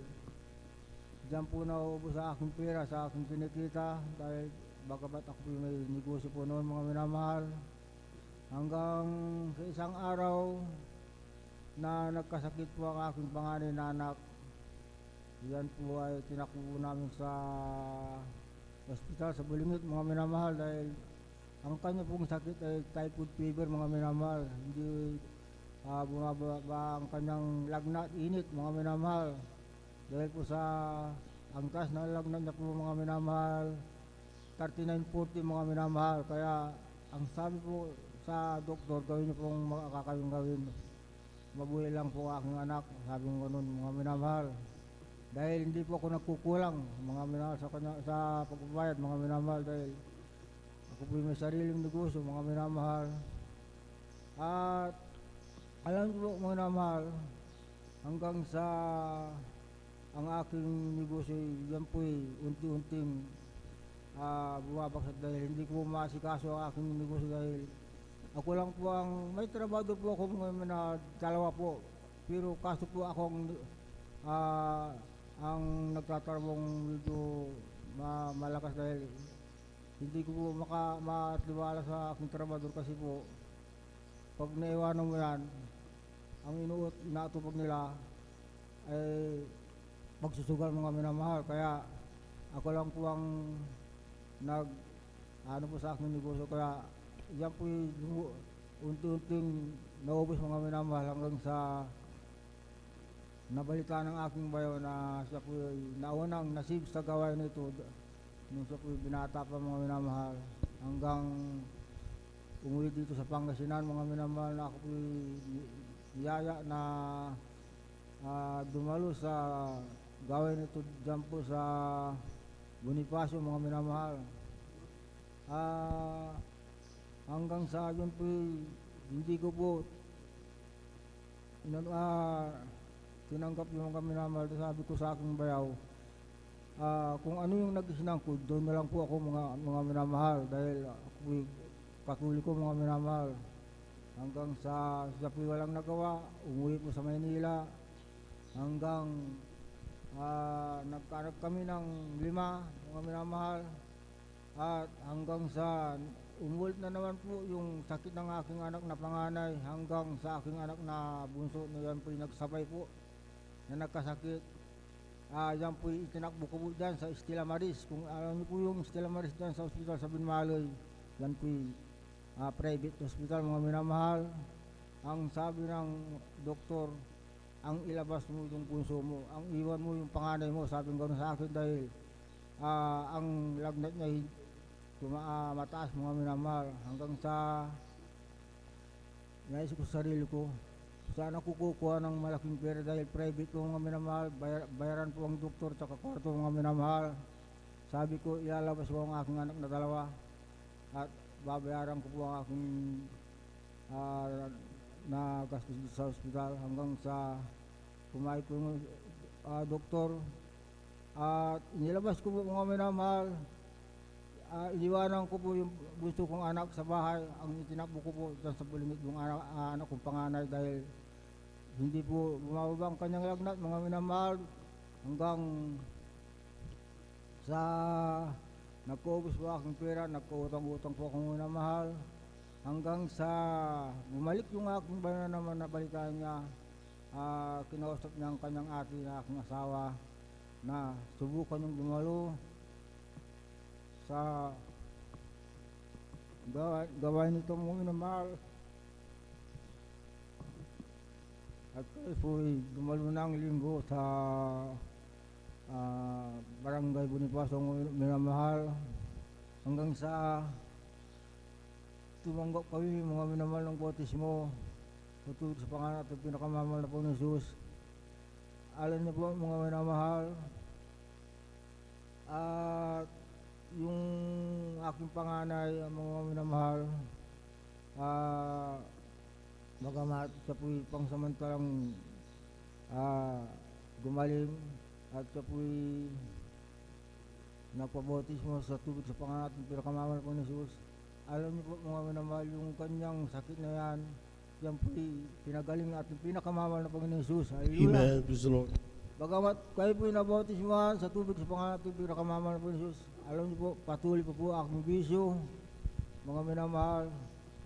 diyan po naubos sa aking pera, sa aking kinikita dahil bagamat ako may negosyo po noon, mga minamahal. Hanggang sa isang araw na nagkasakit po ang aking panganay na anak. Yan po ay tinakbo namin sa hospital sa Bulingit, mga minamahal, dahil ang kanya pong sakit ay typhoid fever, mga minamahal. Hindi bumaba ang kanyang lagnat, init, mga minamahal. Dahil po sa ang taas na lagnat niya po, mga minamahal, 3940, mga minamahal. Kaya ang sabi po sa doktor, gawin niyo pong makakayong gawin. Mabuhay lang po aking anak, sabi ko ganun, mga minamahal. Dahil hindi po ako nagkukulang, mga minamahal, sa pagbabayad, mga minamahal, dahil ako po may sariling negosyo, mga minamahal. At alam ko po, mga minamahal, hanggang sa ang aking negosyo, yan po unti-unting bumabagsak dahil hindi ko masikaso ang aking negosyo dahil ako lang po ang may trabaho po ako na dalawa po. Pero kaso po akong ang nagtatarabong medyo malakas dahil hindi ko po matiwala sa aking trabador kasi po pag naiwanan mo yan, ang inaatupag nila ay magsusugal, mga minamahal. Kaya ako lang po ang ano po sa aking negosyo. Kaya yan po unti-unting naubos, mga minamahal, hanggang sa nabalita ng aking bayo na siya po naunang nasib sa gawain nito nung siya po binata pa, mga minamahal, hanggang umuwi dito sa Pangasinan, mga minamahal, na ako po niyaya na dumalo sa gawain nito dyan po sa Bonifacio, mga minamahal. Hanggang sa yun po hindi ko po tinanggap yung mga minamahal. Sabi ko sa aking bayaw, kung ano yung nag-isinangkod, doon na lang po ako, mga minamahal, dahil ako Katoliko, mga minamahal. Hanggang sa siya po walang nagawa, umuwi po sa Maynila, hanggang nagkaroon kami ng 5, mga minamahal. At hanggang sa umulit na naman po yung sakit ng aking anak na panganay, hanggang sa aking anak na bunso na yan po yung nagsabay po na nagkasakit. Yan po itinakbo ko po dyan sa Estela Maris. Kung alam niyo po yung Estela Maris dyan sa hospital sa Binmaloy, yan po private hospital, mga minamahal. Ang sabi ng doktor, ang ilabas mo yung punso mo, ang iwan mo yung panganay mo, sabi gano'n sa akin dahil ang lagnat niya mataas, mga minamahal. Hanggang sa naisip ko sa sarili ko, saan ako kukuha ng malaking pera dahil private po mga minamahal, bayaran po ang doktor tsaka kwarto mga minamahal. Sabi ko, ilalabas ko ang aking anak na dalawa at babayaran ko po ang aking na gastos sa ospital hanggang sa kumain ko yung doktor. At inilabas ko po mga minamahal. Iniwanan ko po yung gusto kong anak sa bahay. Ang itinakbo ko po dyan sa bulingit yung anak kong panganay dahil hindi po bumababa ang kanyang lagnat mga minamahal hanggang sa nagkuubos po aking pera, nagkuutang-utang po akong minamahal hanggang sa bumalik yung aking bayan naman na balitaan niya. Kinausap niya ang kanyang ate na aking asawa na subukan yung dumalo sa gawain nito mga minamahal. At kayo po dumalo ng linggo sa Barangay Bonifacio minamahal hanggang sa tumanggap kami mga minamahal ng bautismo tutulog sa pangalan at pinakamamahal na po ni Jesus. Alam niyo po mga minamahal, at yung aking panganay mga minamahal, bagamat siya po'y pangsamantalang gumaling at siya po'y nagpabautismo sa tubig sa pangalan at pinakamamahal po ni Jesus. Alam niyo po mga minamahal, yung kanyang sakit na yan po'y pinagaling at pinakamamahal na Panginoon Jesus. Amen. Praise the Lord. Bagamat kayo po'y nabautismohan sa tubig sa pangalan at pinakamamahal na Panginoon Jesus, alam niyo po, patuloy po aking bisyo, mga minamahal,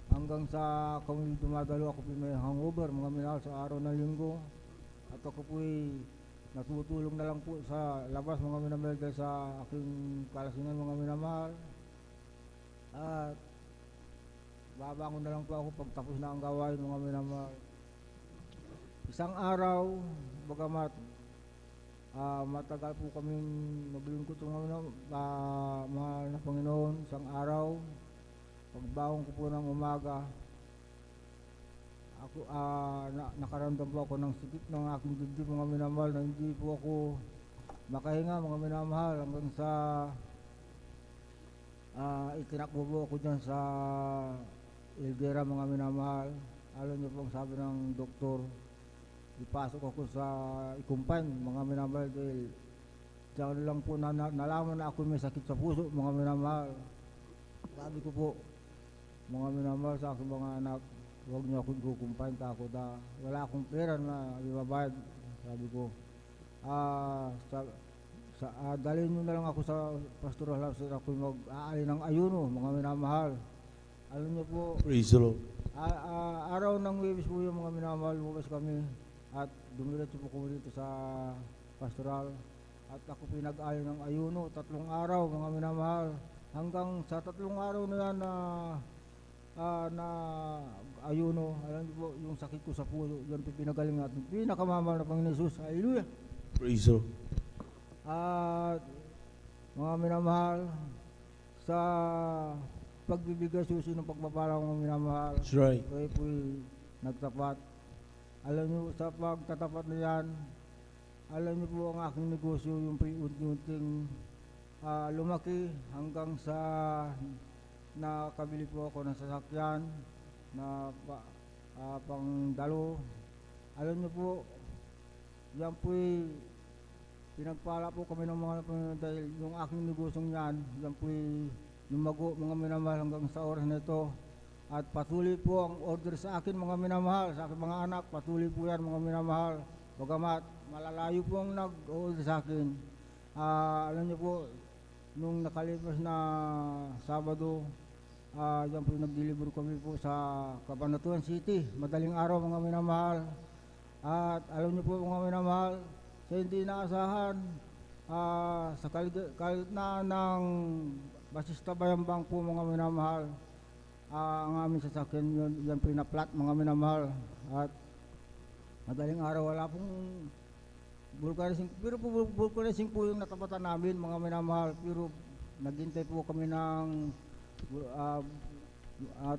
hanggang sa kami dumadalo ako po'y may hangover, mga minamahal, sa araw ng linggo. At ako po'y natutulong na lang po sa labas, mga minamahal, dahil sa aking kalasingan, mga minamahal. At babangon na lang po ako pagtapos na ang gawain, mga minamahal. Isang araw, bagamat matagal po kaming naglingkod ng mahal na Panginoon, isang araw, pagbangon ko po ng umaga, ako nakaramdam po ako ng sikip ng aking dibdib, mga minamahal, na hindi po ako makahinga, mga minamahal, hanggang sa itinakbo po ako dyan sa Elguera, mga minamahal. Alam niyo po ang sabi ng doktor, ipasok ako sa i-confine, mga minamahal, dahil diyan lang po nalaman na ako may sakit sa puso, mga minamahal. Sabi ko po, mga minamahal, sa aking mga anak, huwag niyo akong i-confine, takot wala akong pera na ibabayad. Sabi ko, dalhin nyo na lang ako sa pastoral house at ako mag-aali ng ayuno, mga minamahal. Alam niyo po, praise the Lord. Araw ng Webes po yung mga minamahal, lumabas kami at dumiretso po kami dito sa pastoral at ako pinag-aali ng ayuno 3 araw, mga minamahal. Hanggang sa 3 araw na yan na ayuno, alam niyo po, yung sakit ko sa puso, yan pinagaling natin, pinakamamahal na Panginoon Jesus. Hallelujah. Praise the Lord. At mga minamahal, sa pagbibigay susi ng pagpapala ng minamahal, that's right. Kayo po'y nagtapat. Alam niyo, sa pagtatapat na yan, alam niyo po ang aking negosyo, yung unti-unting lumaki hanggang sa nakabili po ako ng sasakyan na pangdalo. Alam niyo po, yan po'y pinagpala po kami ng mga Panginoon dahil yung aking negosyong yan po'y lumago, mga minamahal, hanggang sa oras na ito. At patuloy po ang order sa akin, mga minamahal, sa aking mga anak, patuloy po yan, mga minamahal. Bagamat malalayo po ang nag-order sa akin. Alam niyo po, nung nakalipas na Sabado, yan po nag-deliver kami po sa Cabanatuan City, madaling araw, mga minamahal. At alam niyo po, mga minamahal, sa hindi naasahan, sa kalagitnaan ng Basista Bayambang po, mga minamahal, ang aming sasakyan yan pinaplat, mga minamahal. At madaling araw, wala pong vulcanizing, pero po vulcanizing po yung natapatan namin, mga minamahal. Pero naghintay po kami ng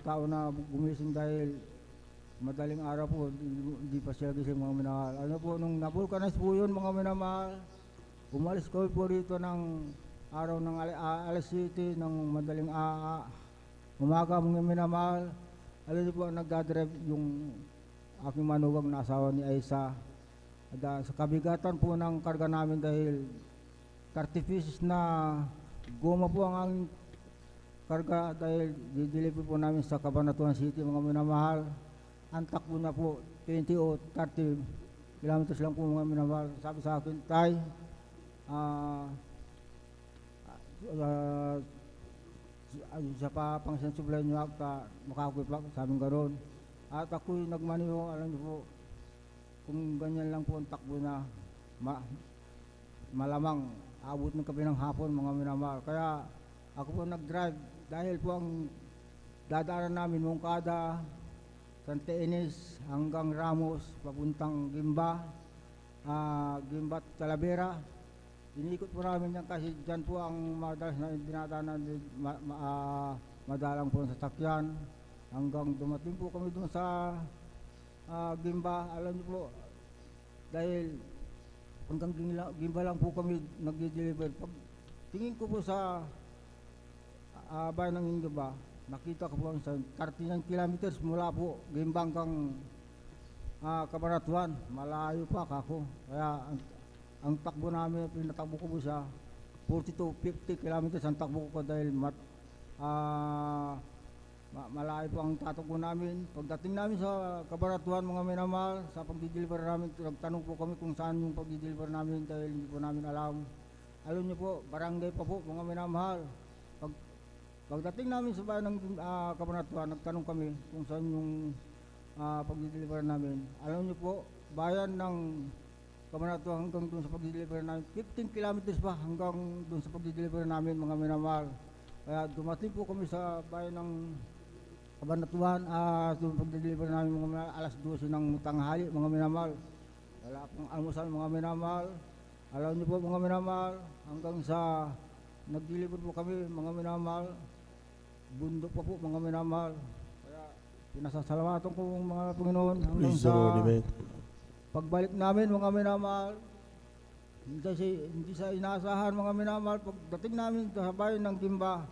tao na gumising dahil madaling araw po, hindi pa siya gising mga minamahal. Ano po, nung na-vulcanize po yun mga minamahal, umalis ko po rito ng araw ng alas 7 ng madaling umaga mga minamahal. Alam niyo po, nagdadrive yung aking manugang na asawa ni Aisa. Sa kabigatan po ng karga namin dahil 30 pieces na goma po ang aming karga dahil dideliver po namin sa Cabanatuan City mga minamahal. Ang takbo na po 20 o 30 kilometers lang po mga minamahal. Sabi sa akin, Tay, sa pangsinan supply nyo makakuipak, sabi gano'n. At ako'y nagmaniho, alam niyo po, kung ganyan lang po ang takbo na malamang abot ng gabi ng hapon mga minamahal. Kaya ako po nag-drive dahil po ang dadaanan namin Mongkada, Santa Ines hanggang Ramos, papuntang Gimba, Gimba at Talavera. Inikot po namin yan kasi dyan po ang madalas na dinadaanan, madalang po sa sasakyan hanggang dumating po kami doon sa Gimba. Alam niyo po, dahil hanggang Gimba lang po kami nag-deliver. Pag tingin ko po sa bayan ng Gimba, nakita ko po sa 39 kilometers mula po Gimba hanggang Cabanatuan. Malayo pa ako. Kaya ang takbo namin, pinatakbo ko po siya 40 to 50 kilometers ang takbo ko dahil malayo po ang tatakbo namin. Pagdating namin sa Cabanatuan mga minamahal, sa pagdi-deliver namin, nagtanong po kami kung saan yung pagdi-deliver namin dahil hindi po namin alam. Alam niyo po, barangay pa po mga minamahal. Pagdating namin sa bayan ng Cabanatuan, nagtanong kami kung saan yung pagdi-deliver namin. Alam niyo po, bayan ng Cabanatuan hanggang doon sa pagdi-deliver namin, 15 kilometers pa hanggang doon sa pagdi-deliver namin mga minamahal. Kaya dumating po kami sa bayan ng Cabanatuan, doon pagdi-deliver namin mga alas 12 ng tanghali mga minamahal. Wala pong almusal mga minamahal. Alam niyo po mga minamahal, hanggang sa nag-deliver po kami mga minamahal, bundok pa po mga minamahal. Kaya pinasasalamatan ko mga Panginoon hanggang sa pagbalik namin mga minamahal. Hindi sa inaasahan mga minamahal. Pagdating namin sa bayan ng Gimba,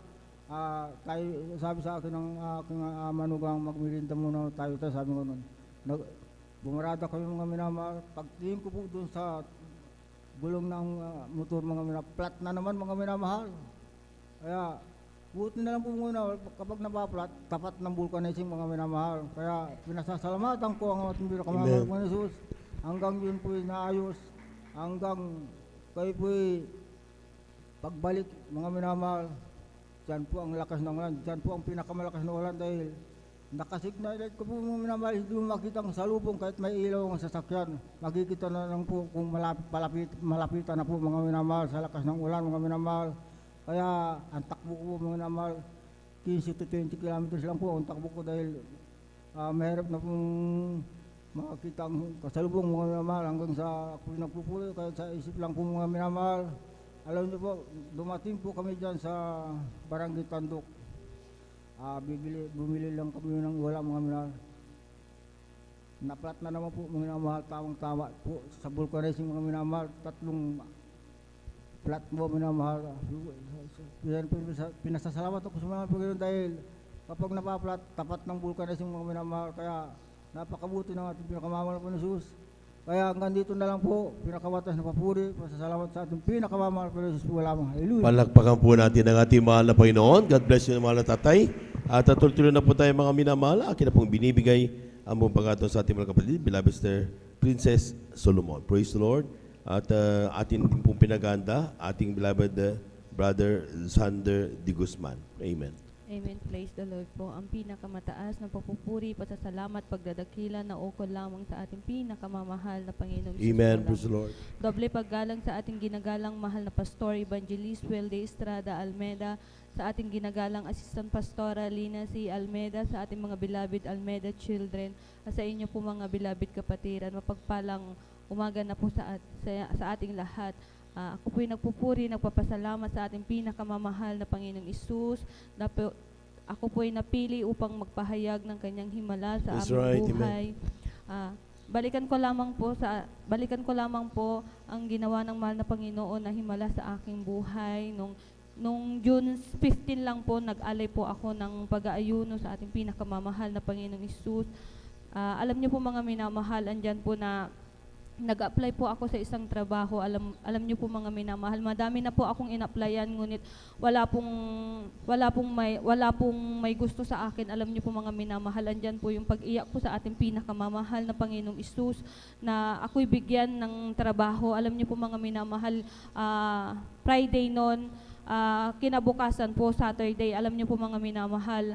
tayo, sabi sa akin ng aking manugang, magmirinda muna tayo, sabi ko nun. Bumarada kami mga minamahal. Pagtingin ko po doon sa gulong ng motor mga minamahal, flat na naman mga minamahal. Kaya buti na lang po muna kapag napaplat, tapat ng vulcanizing mga minamahal. Kaya pinasasalamatan ko ang ating pinakamamahal ng Jesus. Hanggang yun po'y naayos, hanggang kayo po'y pagbalik mga minamahal. Diyan po ang lakas ng ulan, diyan po ang pinakamalakas na ulan dahil nakasignalate ko po mga minamahal, hindi mo makita ang salubong kahit may ilaw ang sasakyan. Makikita na lang po kung malapitan na po mga minamahal sa lakas ng ulan mga minamahal. Kaya ang takbo ko mga minamahal, 15 to 20 kilometers lang po ang takbo ko dahil mahirap na pong makakita ang kasalubong mga minamahal hanggang sa ako nagpupuloy, kaya sa isip lang po mga minamahal. Alam niyo po, dumating po kami dyan sa Barangay Tandok. Bumili lang kami ng wala mga minamahal. Naplat na naman po mga minamahal, tamang-tama po sa vulcanizing mga minamahal. 3 plat mo minamahal. Pinasasalamat ako sa mga Panginoon dahil kapag napaplat, tapat ng vulcanizing mga minamahal. Kaya napakabuti ng ating pinakamamahal po ng Jesus. Kaya hanggang dito na lang po, pinakawatas na papuri, pasasalamat sa ating pinakamamahal po ng Jesus po lamang. Hallelujah. Palakpakan po natin ang ating mahal na Panginoon. God bless you mahal na tatay. At tuloy na po tayo mga minamahal. Akin na pong binibigay ang buong pagkataon sa ating mga kapatid, beloved Sister Princess Solomon. Praise the Lord. At atin din pong pinaganda, ating beloved Brother Sander de Guzman. Amen. Amen. Praise the Lord po. Ang pinakamataas na papupuri, pasasalamat, pagdadakila na ukol lamang sa ating pinakamamahal na Panginoon. Amen. Praise the Lord. Doble paggalang sa ating ginagalang mahal na Pastor Evangelist Welde Estrada Almeda, sa ating ginagalang Assistant Pastora Lina C. Almeda, sa ating mga beloved Almeda children, at sa inyo po mga beloved kapatiran. Mapagpalang umaga na po sa ating lahat. Ako po'y nagpupuri, nagpapasalamat sa ating pinakamamahal na Panginoong Isus ako po ay napili upang magpahayag ng kanyang himala sa That's aming right, buhay. Balikan ko lamang po ang ginawa ng mahal na Panginoon na himala sa aking buhay. Nung June 15 lang po, nag-alay po ako ng pag-aayuno sa ating pinakamamahal na Panginoong Hesus. Alam niyo po mga minamahal, andyan po na nag-apply po ako sa isang trabaho. Alam niyo po mga minamahal, madami na po akong in-applyan, ngunit wala pong may gusto sa akin. Alam niyo po mga minamahal, andyan po yung pag-iyak ko sa ating pinakamamahal na Panginoong Hesus na ako'y bigyan ng trabaho. Alam niyo po mga minamahal, Friday noon, kinabukasan po Saturday, alam niyo po mga minamahal,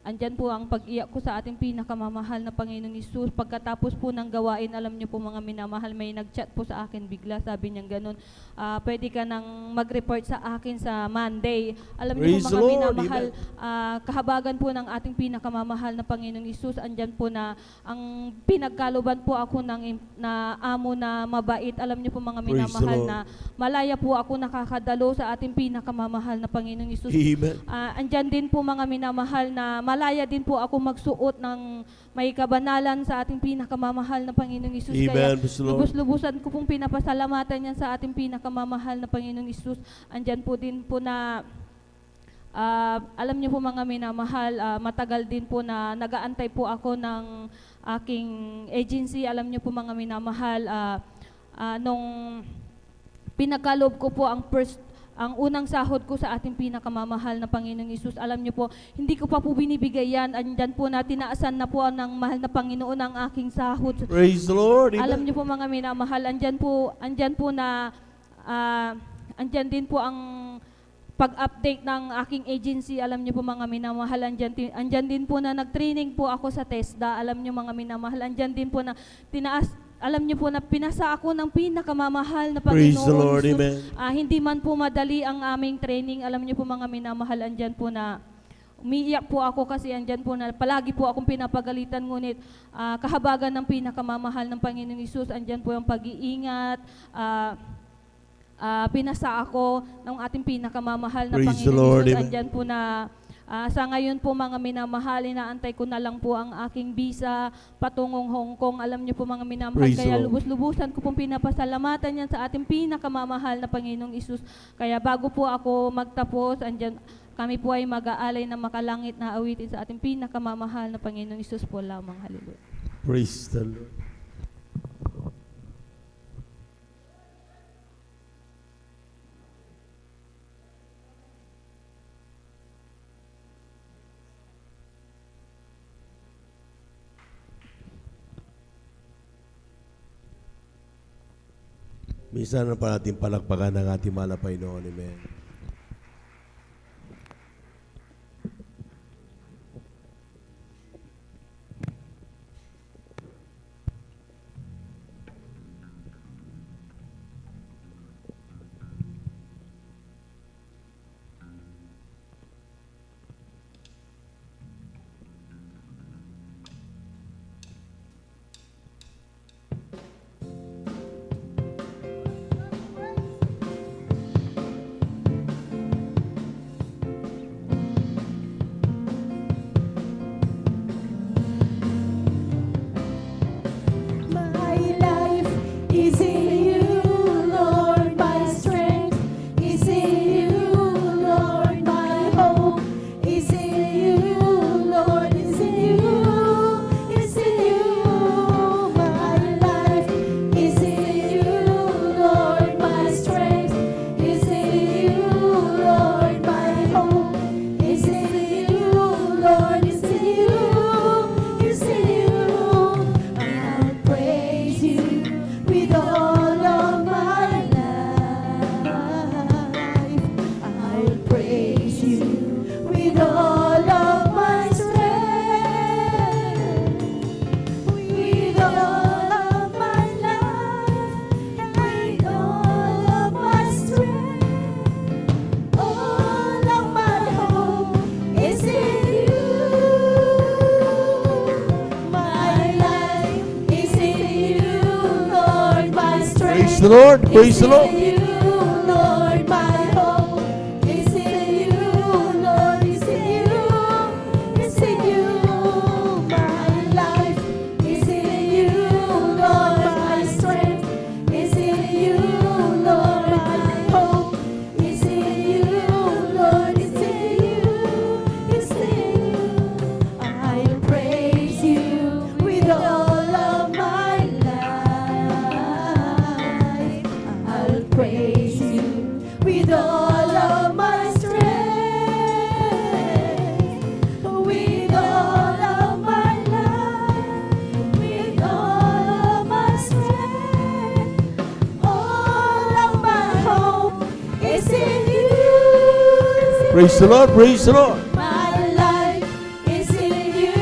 andyan po ang pag-iyak ko sa ating pinakamamahal na Panginoong Hesus. Pagkatapos po ng gawain, alam niyo po mga minamahal, may nag-chat po sa akin bigla, sabi niya ganun, pwede ka nang mag-report sa akin sa Monday. Alam niyo po mga minamahal, kahabagan po ng ating pinakamamahal na Panginoong Hesus, andyan po na ang pinagkaluban po ako na amo na mabait. Alam niyo po mga minamahal na malaya po ako nakakadalo sa ating pinakamamahal na Panginoong Hesus. Andyan din po mga minamahal na malaya din po ako magsuot ng may kabanalan sa ating pinakamamahal na Panginoong Hesus. Kaya lubos-lubusan ko pong pinapasalamatan yan sa ating pinakamamahal na Panginoong Hesus. Andyan po din po na alam niyo po mga minamahal, matagal din po na nagaantay po ako ng aking agency. Alam niyo po mga minamahal, nung pinagkaloob ko po ang unang sahod ko sa ating pinakamamahal na Panginoong Hesus, alam niyo po, hindi ko pa po binibigay yan. Andyan po na tinaasan na po ng mahal na Panginoon ang aking sahod. Praise the Lord. Alam niyo po mga minamahal, andyan din po ang pag-update ng aking agency. Alam niyo po mga minamahal, andyan din po na nag-training po ako sa TESDA. Alam niyo mga minamahal, andyan din po na alam niyo po na pinasa ako ng pinakamamahal na Panginoon. Praise the Lord, amen. Hindi man po madali ang aming training. Alam niyo po mga minamahal, andyan po na umiiyak po ako kasi andyan po na palagi po akong pinapagalitan, ngunit kahabagan ng pinakamamahal ng Panginoong Hesus, andyan po yung pag-iingat. Pinasa ako ng ating pinakamamahal na Panginoong Hesus. Andyan po na sa ngayon po mga minamahal, inaantay ko na lang po ang aking visa patungong Hong Kong. Alam niyo po mga minamahal, kaya lubos-lubusan ko pong pinapasalamatan yan sa ating pinakamamahal na Panginoong Hesus. Kaya bago po ako magtapos, andyan, kami po ay mag-aalay na makalangit na awitin sa ating pinakamamahal na Panginoong Hesus po lamang. Hallelujah. Praise the Lord. Minsan na pa natin palakpakan ng ating mahal na Panginoon. Amen. Praise the Lord. Praise the Lord. Lord, my hope is in you, Lord, is Praise the Lord, praise the Lord. My life is in you,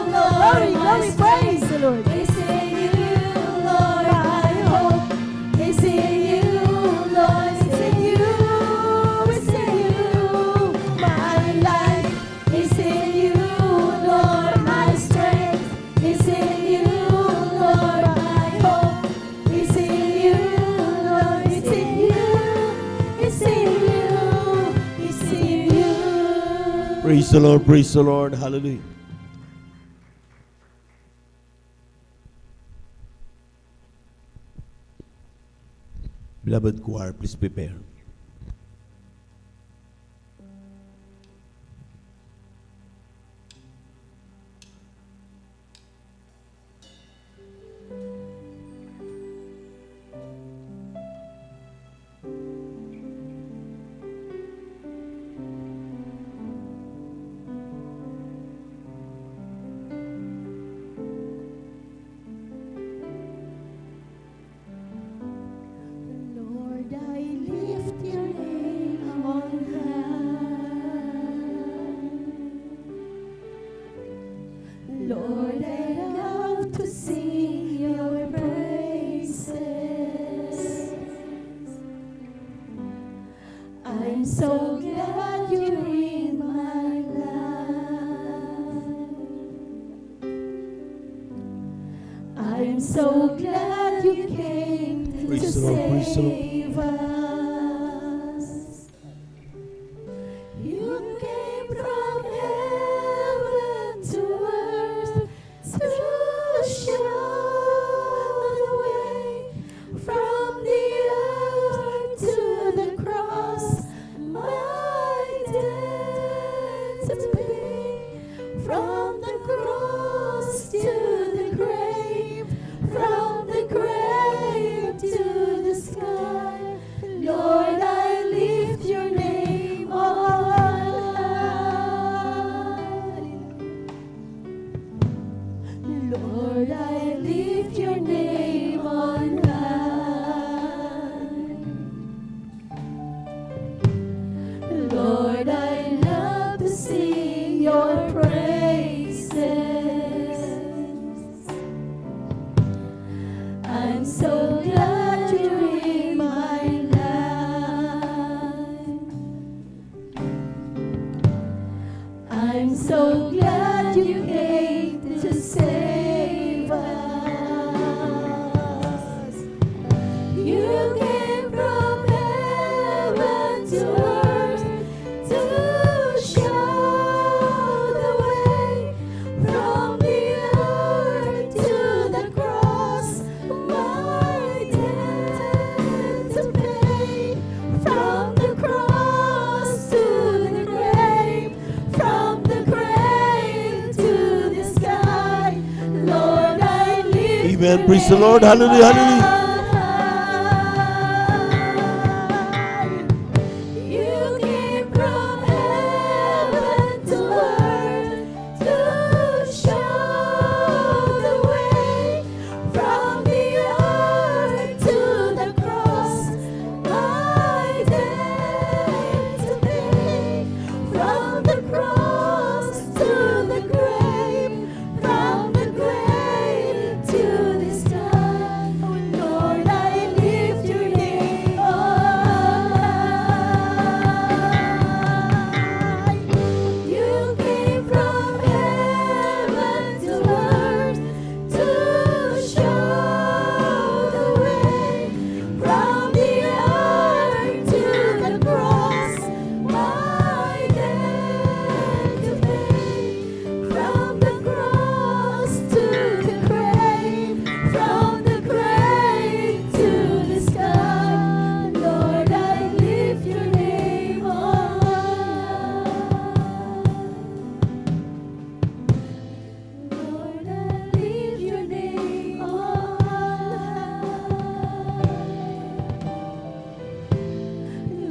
Lord. My strength is in you, Lord. My hope is in you, Lord. It's in you, it's in you. My life is in you, Lord. My strength is in you, Lord. My hope is in you, Lord. It's in you, it's in you, it's in you. Praise the Lord, praise the Lord. Hallelujah. Beloved choir, please prepare. Lord, I lift your name on high. Lord, I love to sing your praises. I'm so glad you're in my life. I'm so glad you came to Praise the Lord, praise the Lord. save us. You came from heaven to earth to show the way from the earth to the cross. My debt to pay from the cross to the grave, from the grave to the sky. Lord, I lift your name on high. Lord, I lift your name on high. Lord, I love to sing your praises. I'm so glad you're in my life. I'm so glad you came to save us. You came from heaven to earth to show the way from the earth to the cross. My debt to pay from the cross to the grave, from the grave to the sky. Lord, I lift Amen. Praise the Lord. Hallelujah, hallelujah. You came from heaven to earth to show the way from the earth to the cross. My debt to pay from the cross to the grave, from the grave to the sky. Oh Lord, I lift your name on high. You came from heaven to earth to show the way from the earth to the cross. My debt to pay from the cross to the grave, from the grave to the sky. Lord, I lift your name on high. Lord, I lift your name on high.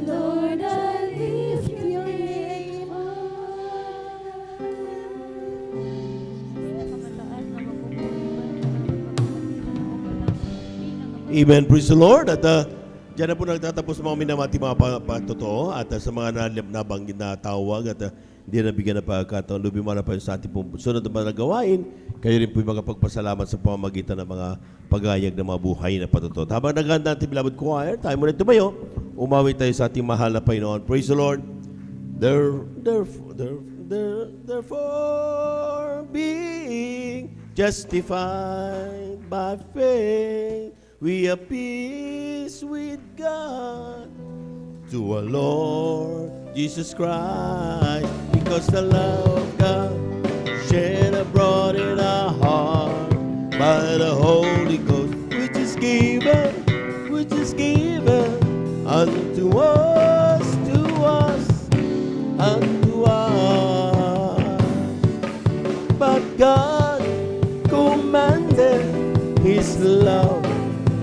Lord, I lift your name on Amen. Praise the Lord. At Diyan na po nagtatapos mga minamati mga patotoo at sa mga nabanggit na tawag at hindi nabigyan na pagkataon. Lumimala pa yun sa ating pong sunod na mga gawain. Kayo rin po yung magpagpasalamat sa pamamagitan ng mga pagayag ng mga buhay na patotoo. Habang naghanda natin, beloved choir, tayo muna tumayo. Umawi tayo sa ating mahal na Panginoon. Praise the Lord. Therefore, being justified by faith, we have peace with God to our Lord Jesus Christ, because the love of God shed abroad in our heart by the Holy Ghost, which is given unto us, unto us. But God commanded His love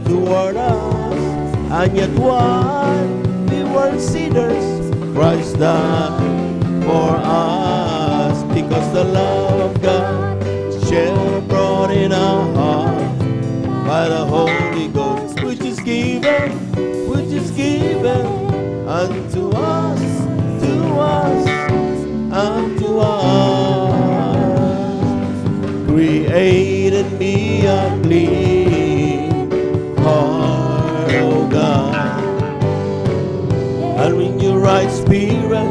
toward us, and yet while we were sinners, Christ died for us, because the love of God shed abroad in our hearts by the Holy Ghost, which is given unto us, unto us. Create in me a clean heart, O God, and bring your right spirit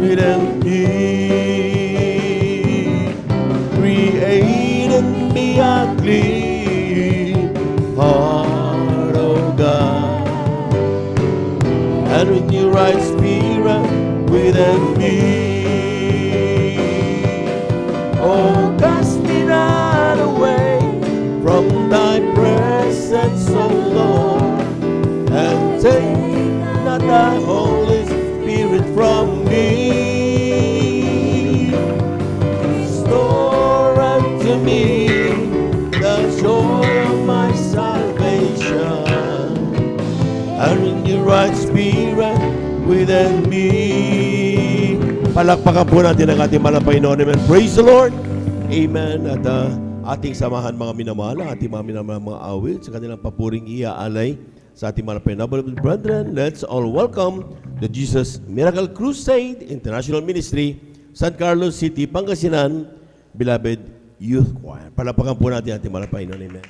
within me. Create in me a clean heart, O God, and bring your right spirit within me. Oh, cast me not away from thy presence, O Lord, and take not thy Holy Spirit from me. Restore unto me the joy of my salvation, and bring your right spirit within me. Palakpakan po natin ang ating mahal na Panginoon. Amen. Praise the Lord. Amen. At ating samahan mga minamahal, ating mga minamahal mga awit sa kanilang papuring iaalay sa ating mga Panginoon. Brethren, let's all welcome the Jesus Miracle Crusade International Ministry, San Carlos City, Pangasinan, Beloved Youth Choir. Palakpakan po natin ating mahal na Panginoon. Amen.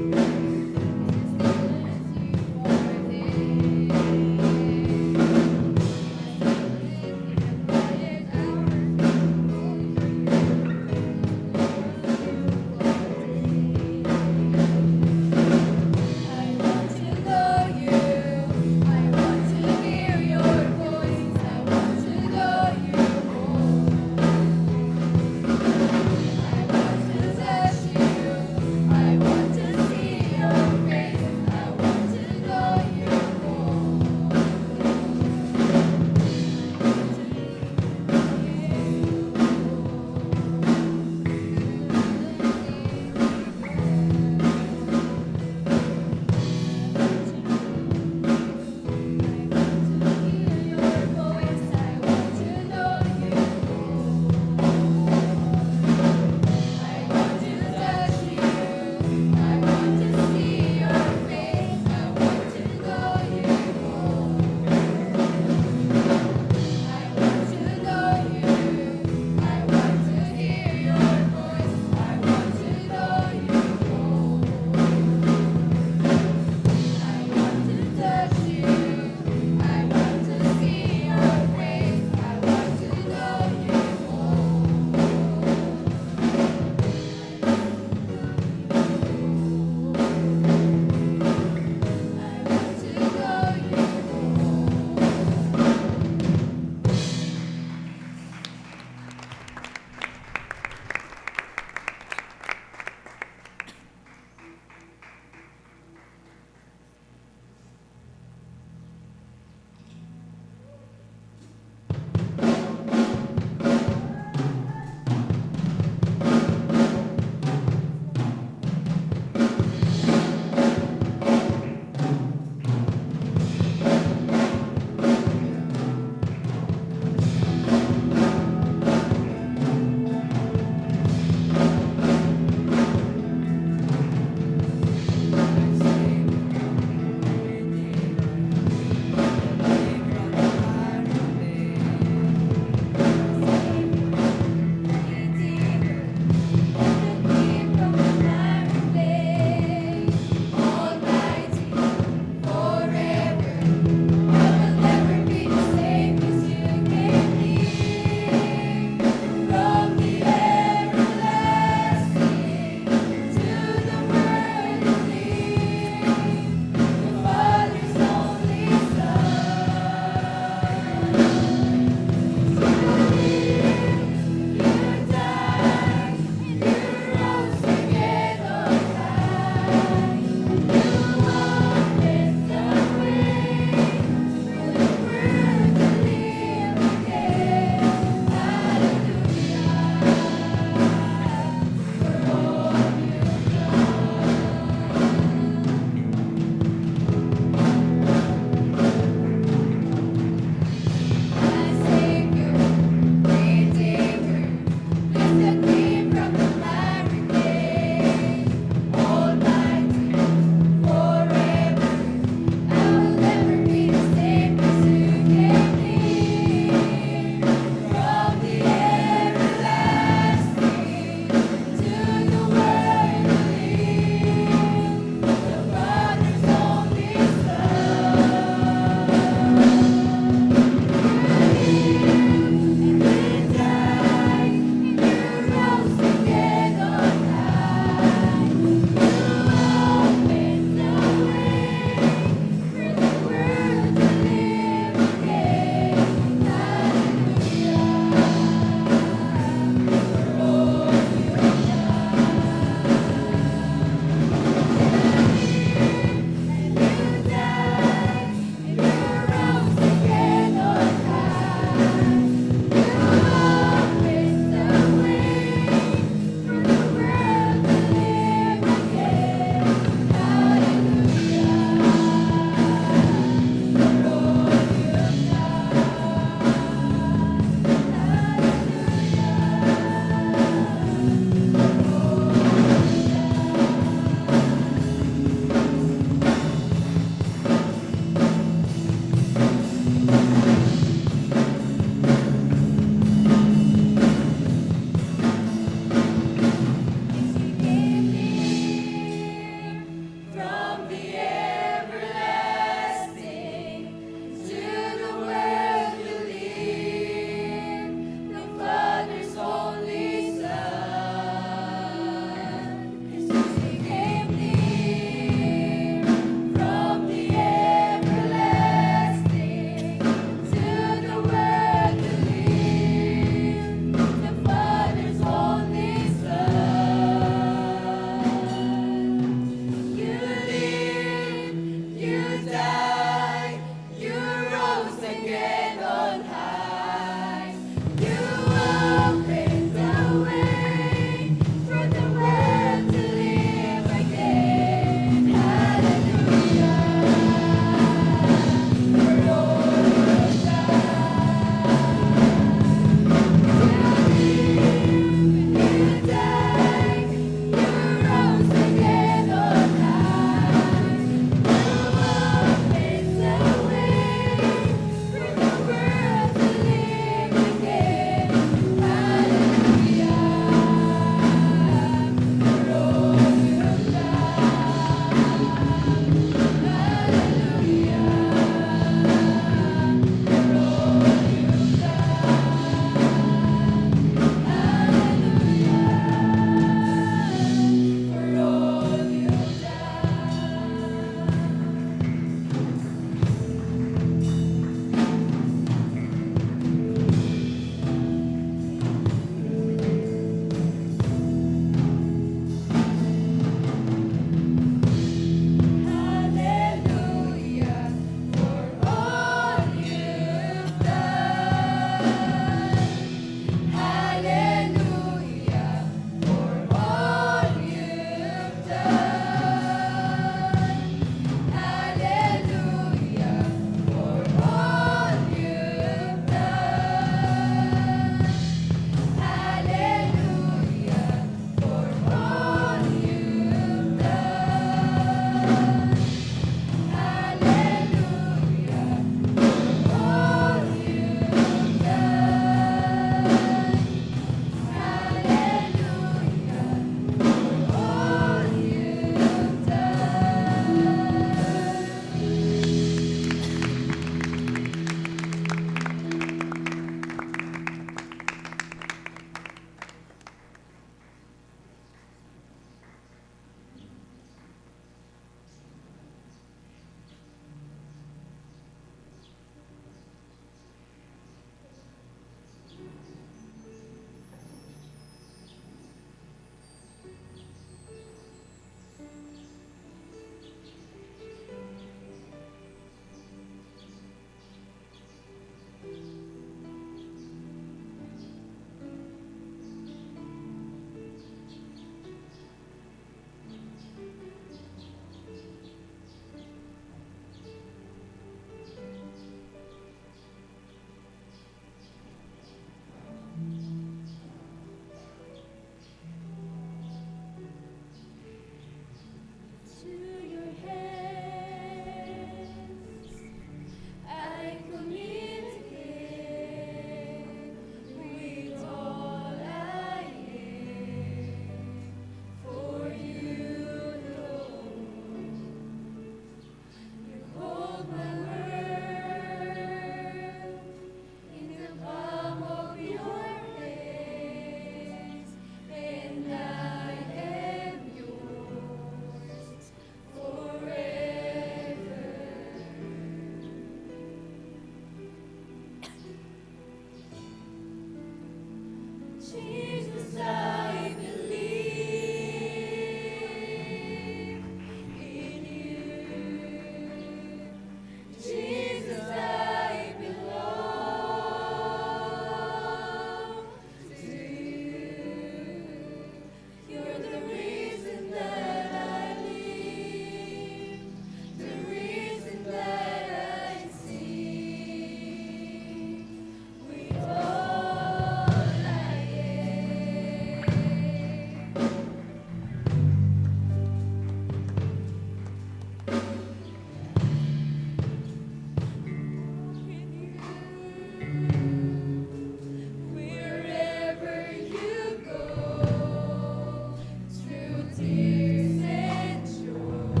Wherever you go, through tears and joy,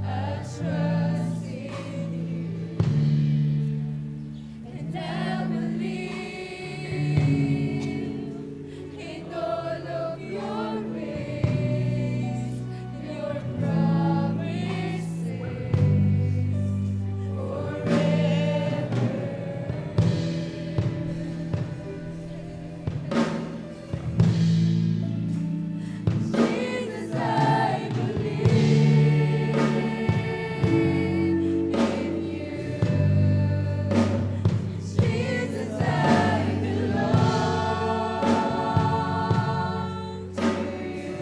I trust in you, and I believe in all of your ways, your promises forever. Jesus, I believe in you. Jesus, I belong to you.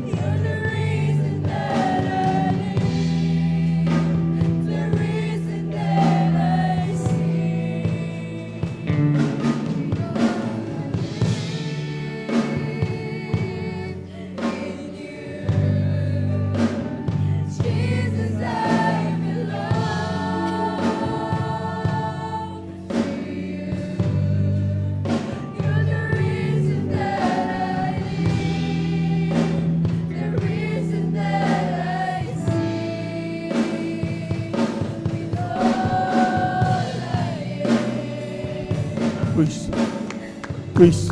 You're the reason that I live, the reason that I Jesus, I belong to you. You're the reason that I live, the reason that I see. With all I am. Praise. Praise.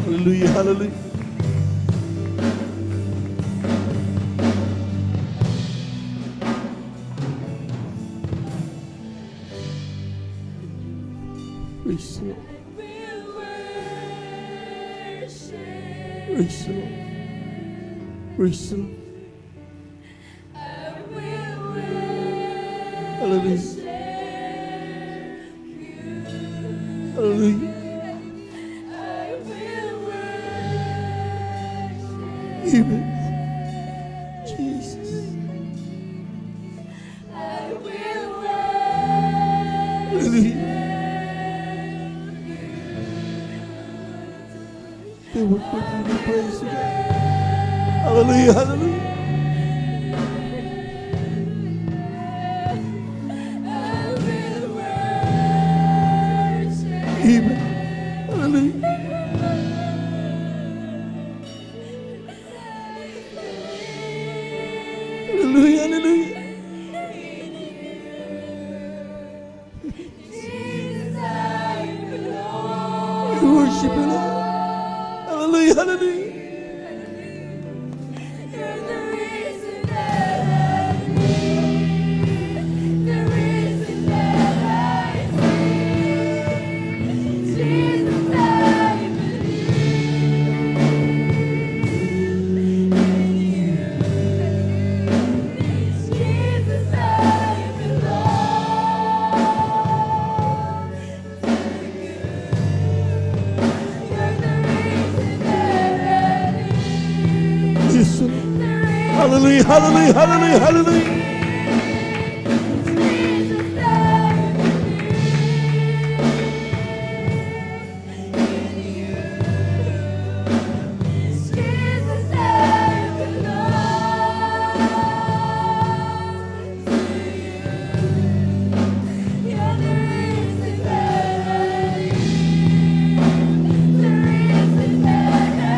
Hallelujah, hallelujah. Praise the Lord. Praise the Lord. Praise the Lord. Hallelujah. Hallelujah. Amen. Jesus. Hallelujah. They will quickly be praised to God. Hallelujah. Hallelujah. Amen. Hallelujah. Hallelujah, hallelujah. Jesus, I belong. We worship you, Lord. Hallelujah, hallelujah. You're the reason that I live, the reason that I see. Jesus, I believe in you. Jesus, I belong to you. You're the reason that I live. Yes, Lord. Hallelujah, hallelujah, hallelujah, hallelujah.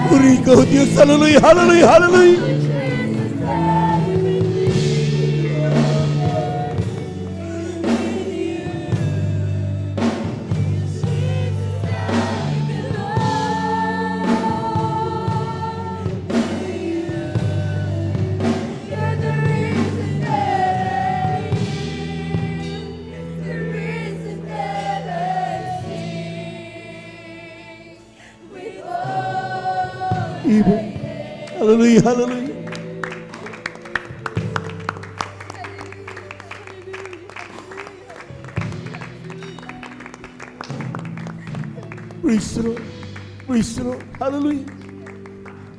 Puri ko Diyos, hallelujah, hallelujah, hallelujah. Amen. Hallelujah, hallelujah. Praise the Lord. Praise the Lord. Hallelujah.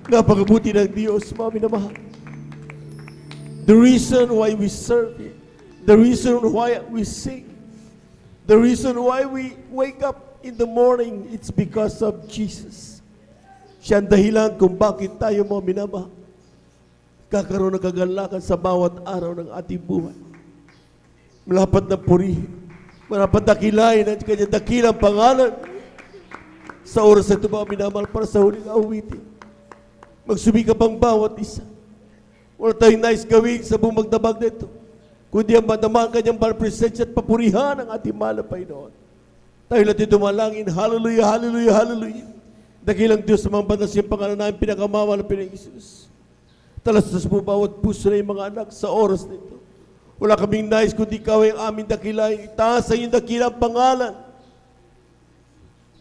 Napakabuti ng Diyos, mga minamahal. The reason why we serve Him. The reason why we sing. The reason why we wake up in the morning, it's because of Jesus. Siya ang dahilan kung bakit tayo mga minamahal. Kakaroon ng kagalakan sa bawat araw ng ating buhay. Malapat na purihin. Malapat na kilain ang kanyang dakilang pangalan. Sa oras na ito mga minamahal para sa huling awitin. Magsumikap ang bawat isa. Wala tayong nais gawin sa buong magdamag na ito. Kundi ang madamang kanyang presensya at papurihan ang ating mahal na Panginoon. Tayo natin dumalangin. Hallelujah, hallelujah, hallelujah. Dakilang Diyos sa mga bandas yung pangalan namin pinakamama ng Panginoong Isus. Talastas mo bawat puso na yung mga anak sa oras nito. Wala kaming nais kundi ikaw ang aming dakilain. Itaas sa iyong dakilang pangalan.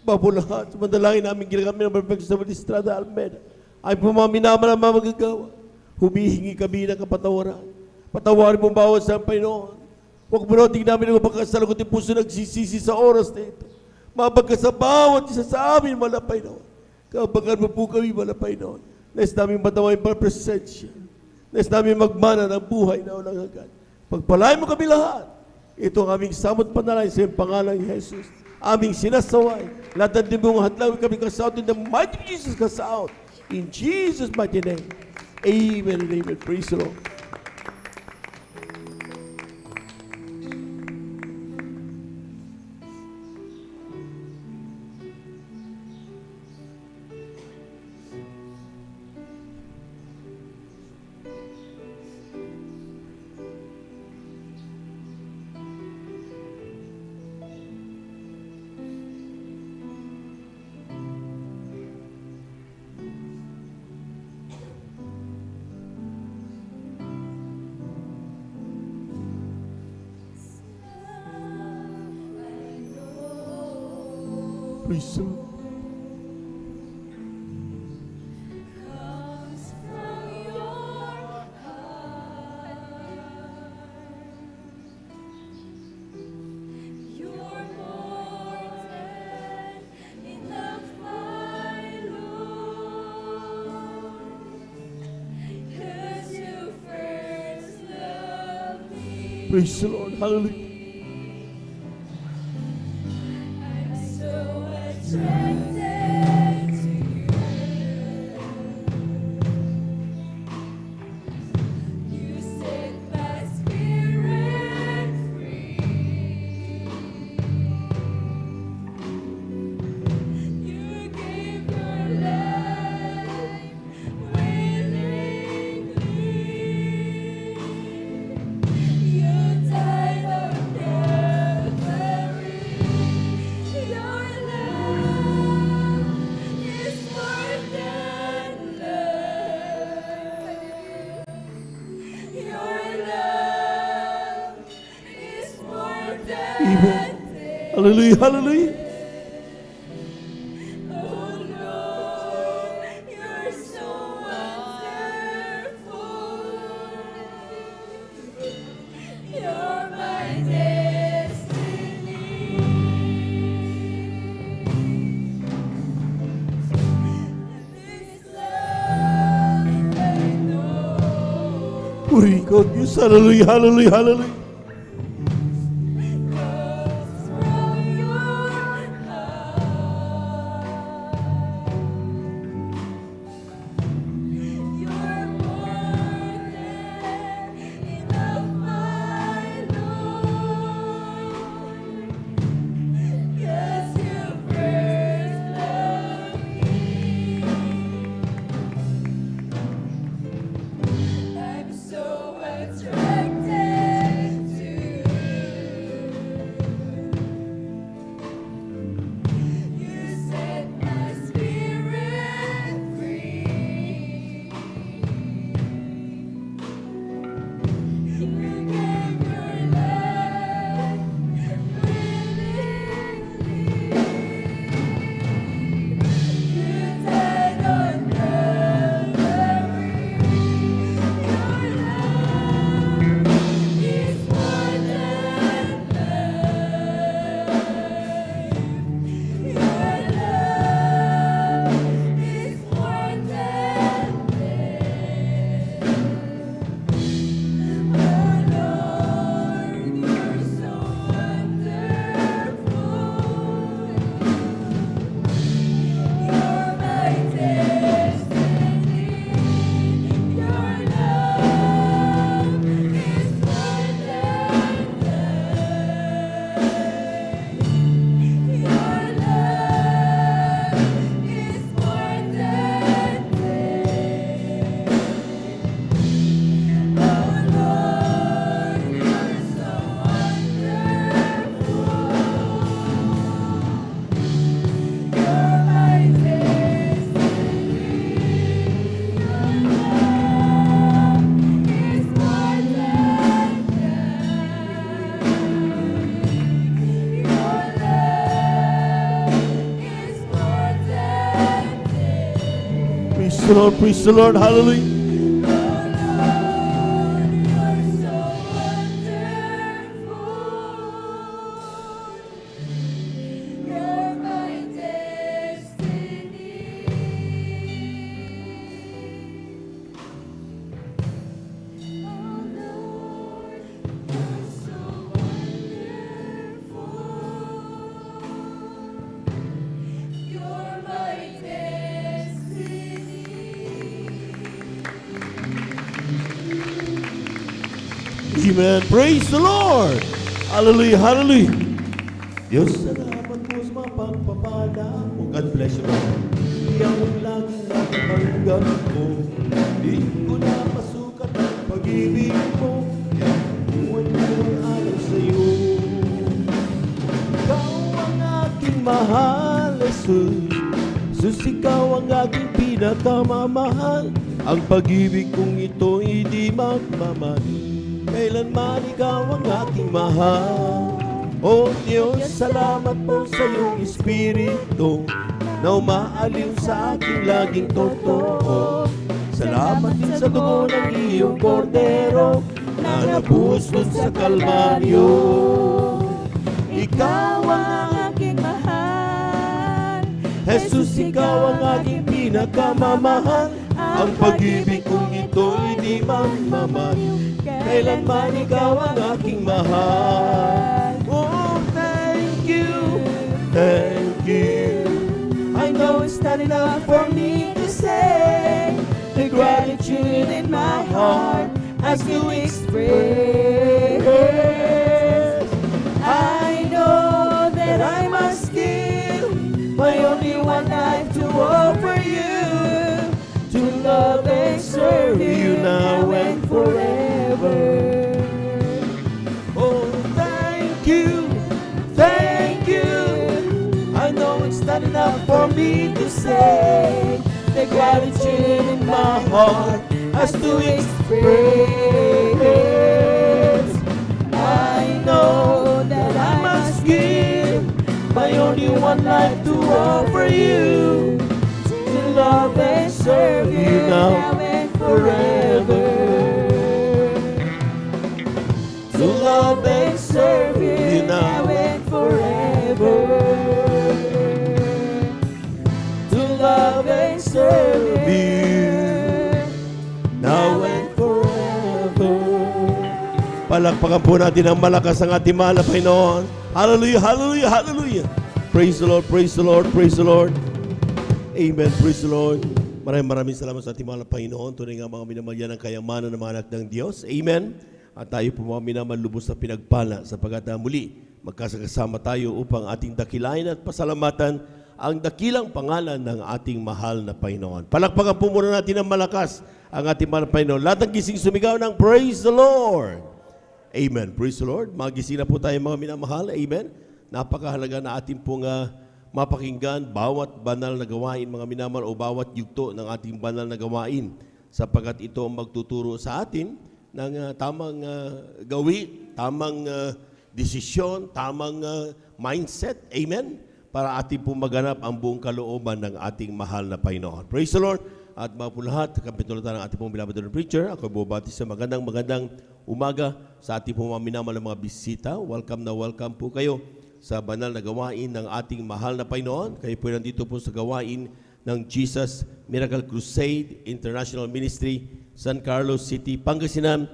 Babulahan sa mandalangin namin ginagamit ng Perfect sa Estrada Almeida. Ay po mga minaman ang mga magagawa. Humihingi kami ng kapatawaran. Patawarin mo bawat sa Panginoon. Huwag mo natin namin ang pagkasalagot ng puso nagsisisi sa oras na ito. Mabagka sa bawat isa sa amin, mahal na Panginoon. Kabagan mo po kami, mahal na Panginoon. Nais namin matawain para presensya. Nais namin magmana ng buhay na unang hanggan. Pagpalain mo kami lahat. Ito ang aming samot panalangin sa iyong pangalan ni Jesus. Aming sinasaway. Lahat ng dimong hadlawin kami kasaot in the mighty Jesus kasaot. In Jesus' mighty name. Amen and amen. Praise the Lord. Praise the Lord. Praise the Lord. Hallelujah. Hallelujah, hallelujah. Puri ikaw, Diyos. Hallelujah, hallelujah, hallelujah. the Lord, praise the Lord, hallelujah. Amen. Praise the Lord. Hallelujah, hallelujah. Diyos, salamat po sa mga pagpapala mo. God bless you, Lord. Iyang laging nakapanggan ko. Di ko na masukat ang pag-ibig mo. Buwan ko ang alam sa'yo. Ikaw ang aking mahal, Jesus. Jesus, ikaw ang aking pinakamamahal. Ang pag-ibig kong ito hindi magmamahal. Kailanman ikaw ang aking mahal. O Diyos, salamat po sa iyong Espiritu na umaaliw sa aking laging totoo. Salamat din sa dugo ng iyong kordero na nabuhos dun sa Kalbaryo. Ikaw ang aking mahal. Jesus, ikaw ang aking pinakamamahal. Ang pag-ibig kong ito hindi magmamahal. Kailanman ikaw ang aking mahal. Oh, thank you, thank you. I know it's not enough for me to say the gratitude in my heart as to express. I know that I must give my only one life to offer you, to love and serve you now and forever. Oh, thank you, thank you. I know it's not enough for me to say the gratitude in my heart has to express. I know that I must give my only one life to offer you, to love and serve you now and forever. To love and serve you now and forever. To love and serve you now and forever. Palakpakan po natin ang malakas ang ating mahal na Panginoon. Hallelujah, hallelujah, hallelujah. Praise the Lord, praise the Lord, praise the Lord. Amen, praise the Lord. Maraming salamat sa ating mahal na Panginoon. Tunay nga mga minamahal ng kayamanan ng mga anak ng Diyos. Amen. At tayo po mga minaman lubos na pinagpala sapagkat muli magkasama tayo upang ating dakilain at pasalamatan ang dakilang pangalan ng ating mahal na Panginoon. Palakpakan po muna natin ng malakas ang ating mahal na Panginoon. Lahat ng gising sumigaw ng Praise the Lord. Amen. Praise the Lord. Magising na po tayo mga minamahal. Amen. Napakahalaga na ating pong mapakinggan bawat banal na gawain mga minamahal o bawat yugto ng ating banal na gawain sapagkat ito ang magtuturo sa atin ng tamang gawi, tamang desisyon, tamang mindset. Amen? Para ating pong maganap ang buong kalooban ng ating mahal na Panginoon. Praise the Lord. At mga po lahat, kapitulatan ng ating pong beloved preacher. Ako bubati sa magandang umaga sa ating pong mga minamahal na mga bisita. Welcome na welcome po kayo sa banal na gawain ng ating mahal na Panginoon. Kayo po nandito po sa gawain ng Jesus Miracle Crusade International Ministry, San Carlos City, Pangasinan,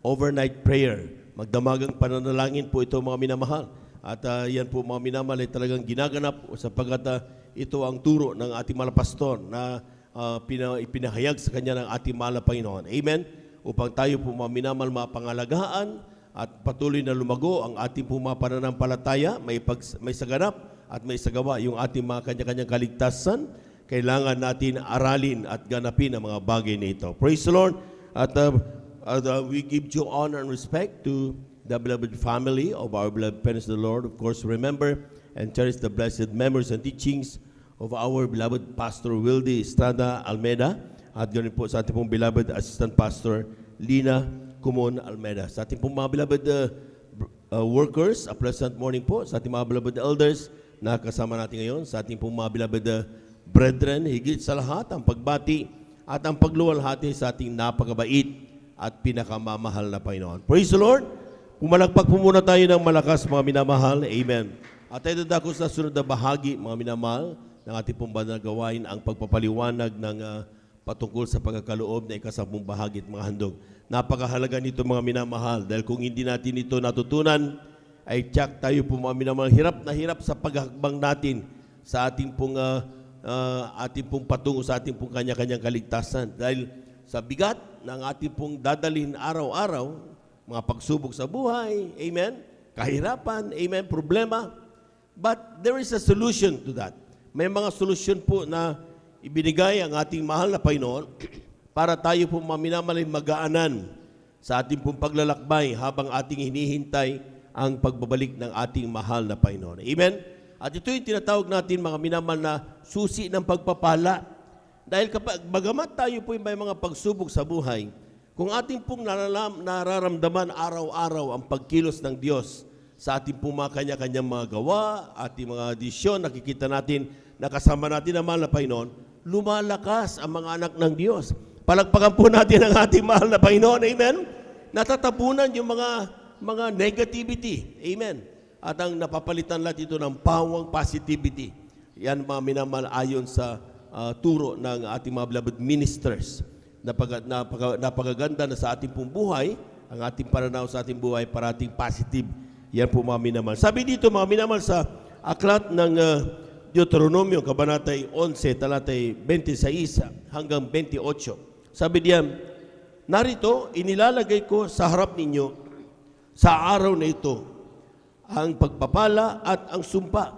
overnight prayer. Magdamagang pananalangin po ito mga minamahal. At yan po mga minamahal ay talagang ginaganap sapagkat ito ang turo ng ating mahal pastor na ipinahayag sa kanya ng ating mahal na Panginoon. Amen? Upang tayo po mga minamahal mapangalagaan at patuloy na lumago ang ating po mga pananampalataya, may saganap at may sagawa yung ating mga kanya-kanyang kaligtasan. Kailangan natin aralin at ganapin ang mga bagay na ito. Praise the Lord. At we give due honor and respect to the beloved family of our beloved parents, the Lord. Of course, remember and cherish the blessed memories and teachings of our beloved Pastor Wildy Estrada Almeida at ganoon po sa ating pong beloved Assistant Pastor Lina Kumon Almeida. Sa ating pong mga beloved workers, a pleasant morning po. Sa ating mga beloved elders na kasama natin ngayon. Sa ating pong mga beloved brethren, higit sa lahat, ang pagbati at ang pagluwalhati sa ating napakabait at pinakamamahal na Panginoon. Praise the Lord! Pumalakpak po muna tayo ng malakas, mga minamahal. Amen. At tayo dadako sa sunod na bahagi, mga minamahal, ng ating pong banal na gawain, ang pagpapaliwanag ng patungkol sa pagkakaloob na ikasampung bahagi at mga handog. Napakahalaga nito, mga minamahal, dahil kung hindi natin ito natutunan, ay tiyak tayo po, mga minamahal, hirap na hirap sa paghakbang natin sa ating pong patungo sa ating pong kanya-kanyang kaligtasan. Dahil sa bigat ng ating pong dadalhin araw-araw, mga pagsubok sa buhay, amen, kahirapan, amen, problema, but there is a solution to that. May mga solusyon po na ibinigay ang ating mahal na Panginoon para tayo po maminamalay magaanan sa ating pong paglalakbay habang ating hinihintay ang pagbabalik ng ating mahal na Panginoon. Amen? At ito yung tinatawag natin, mga minamal, na susi ng pagpapala. Dahil kapag bagamat tayo po may mga pagsubok sa buhay, kung ating pong nararamdaman araw-araw ang pagkilos ng Diyos sa ating pong mga kanya-kanyang mga gawa, ating mga desisyon, nakikita natin na kasama natin ang mahal na Panginoon, lumalakas ang mga anak ng Diyos. Palagpakan po natin ang ating mahal na Panginoon, amen? Natatapunan yung mga negativity, amen? At ang napapalitan lahat ito ng pawang positivity. Yan, mga minamahal, ayon sa turo ng ating mga beloved ministers. Napakaganda na sa ating pong buhay, ang ating pananaw sa ating buhay parating positive. Yan po, mga minamahal. Sabi dito, mga minamahal, sa aklat ng Deuteronomio, kabanatay 11, talatay 26 hanggang 28. Sabi diyan, narito, inilalagay ko sa harap ninyo sa araw na ito ang pagpapala at ang sumpa.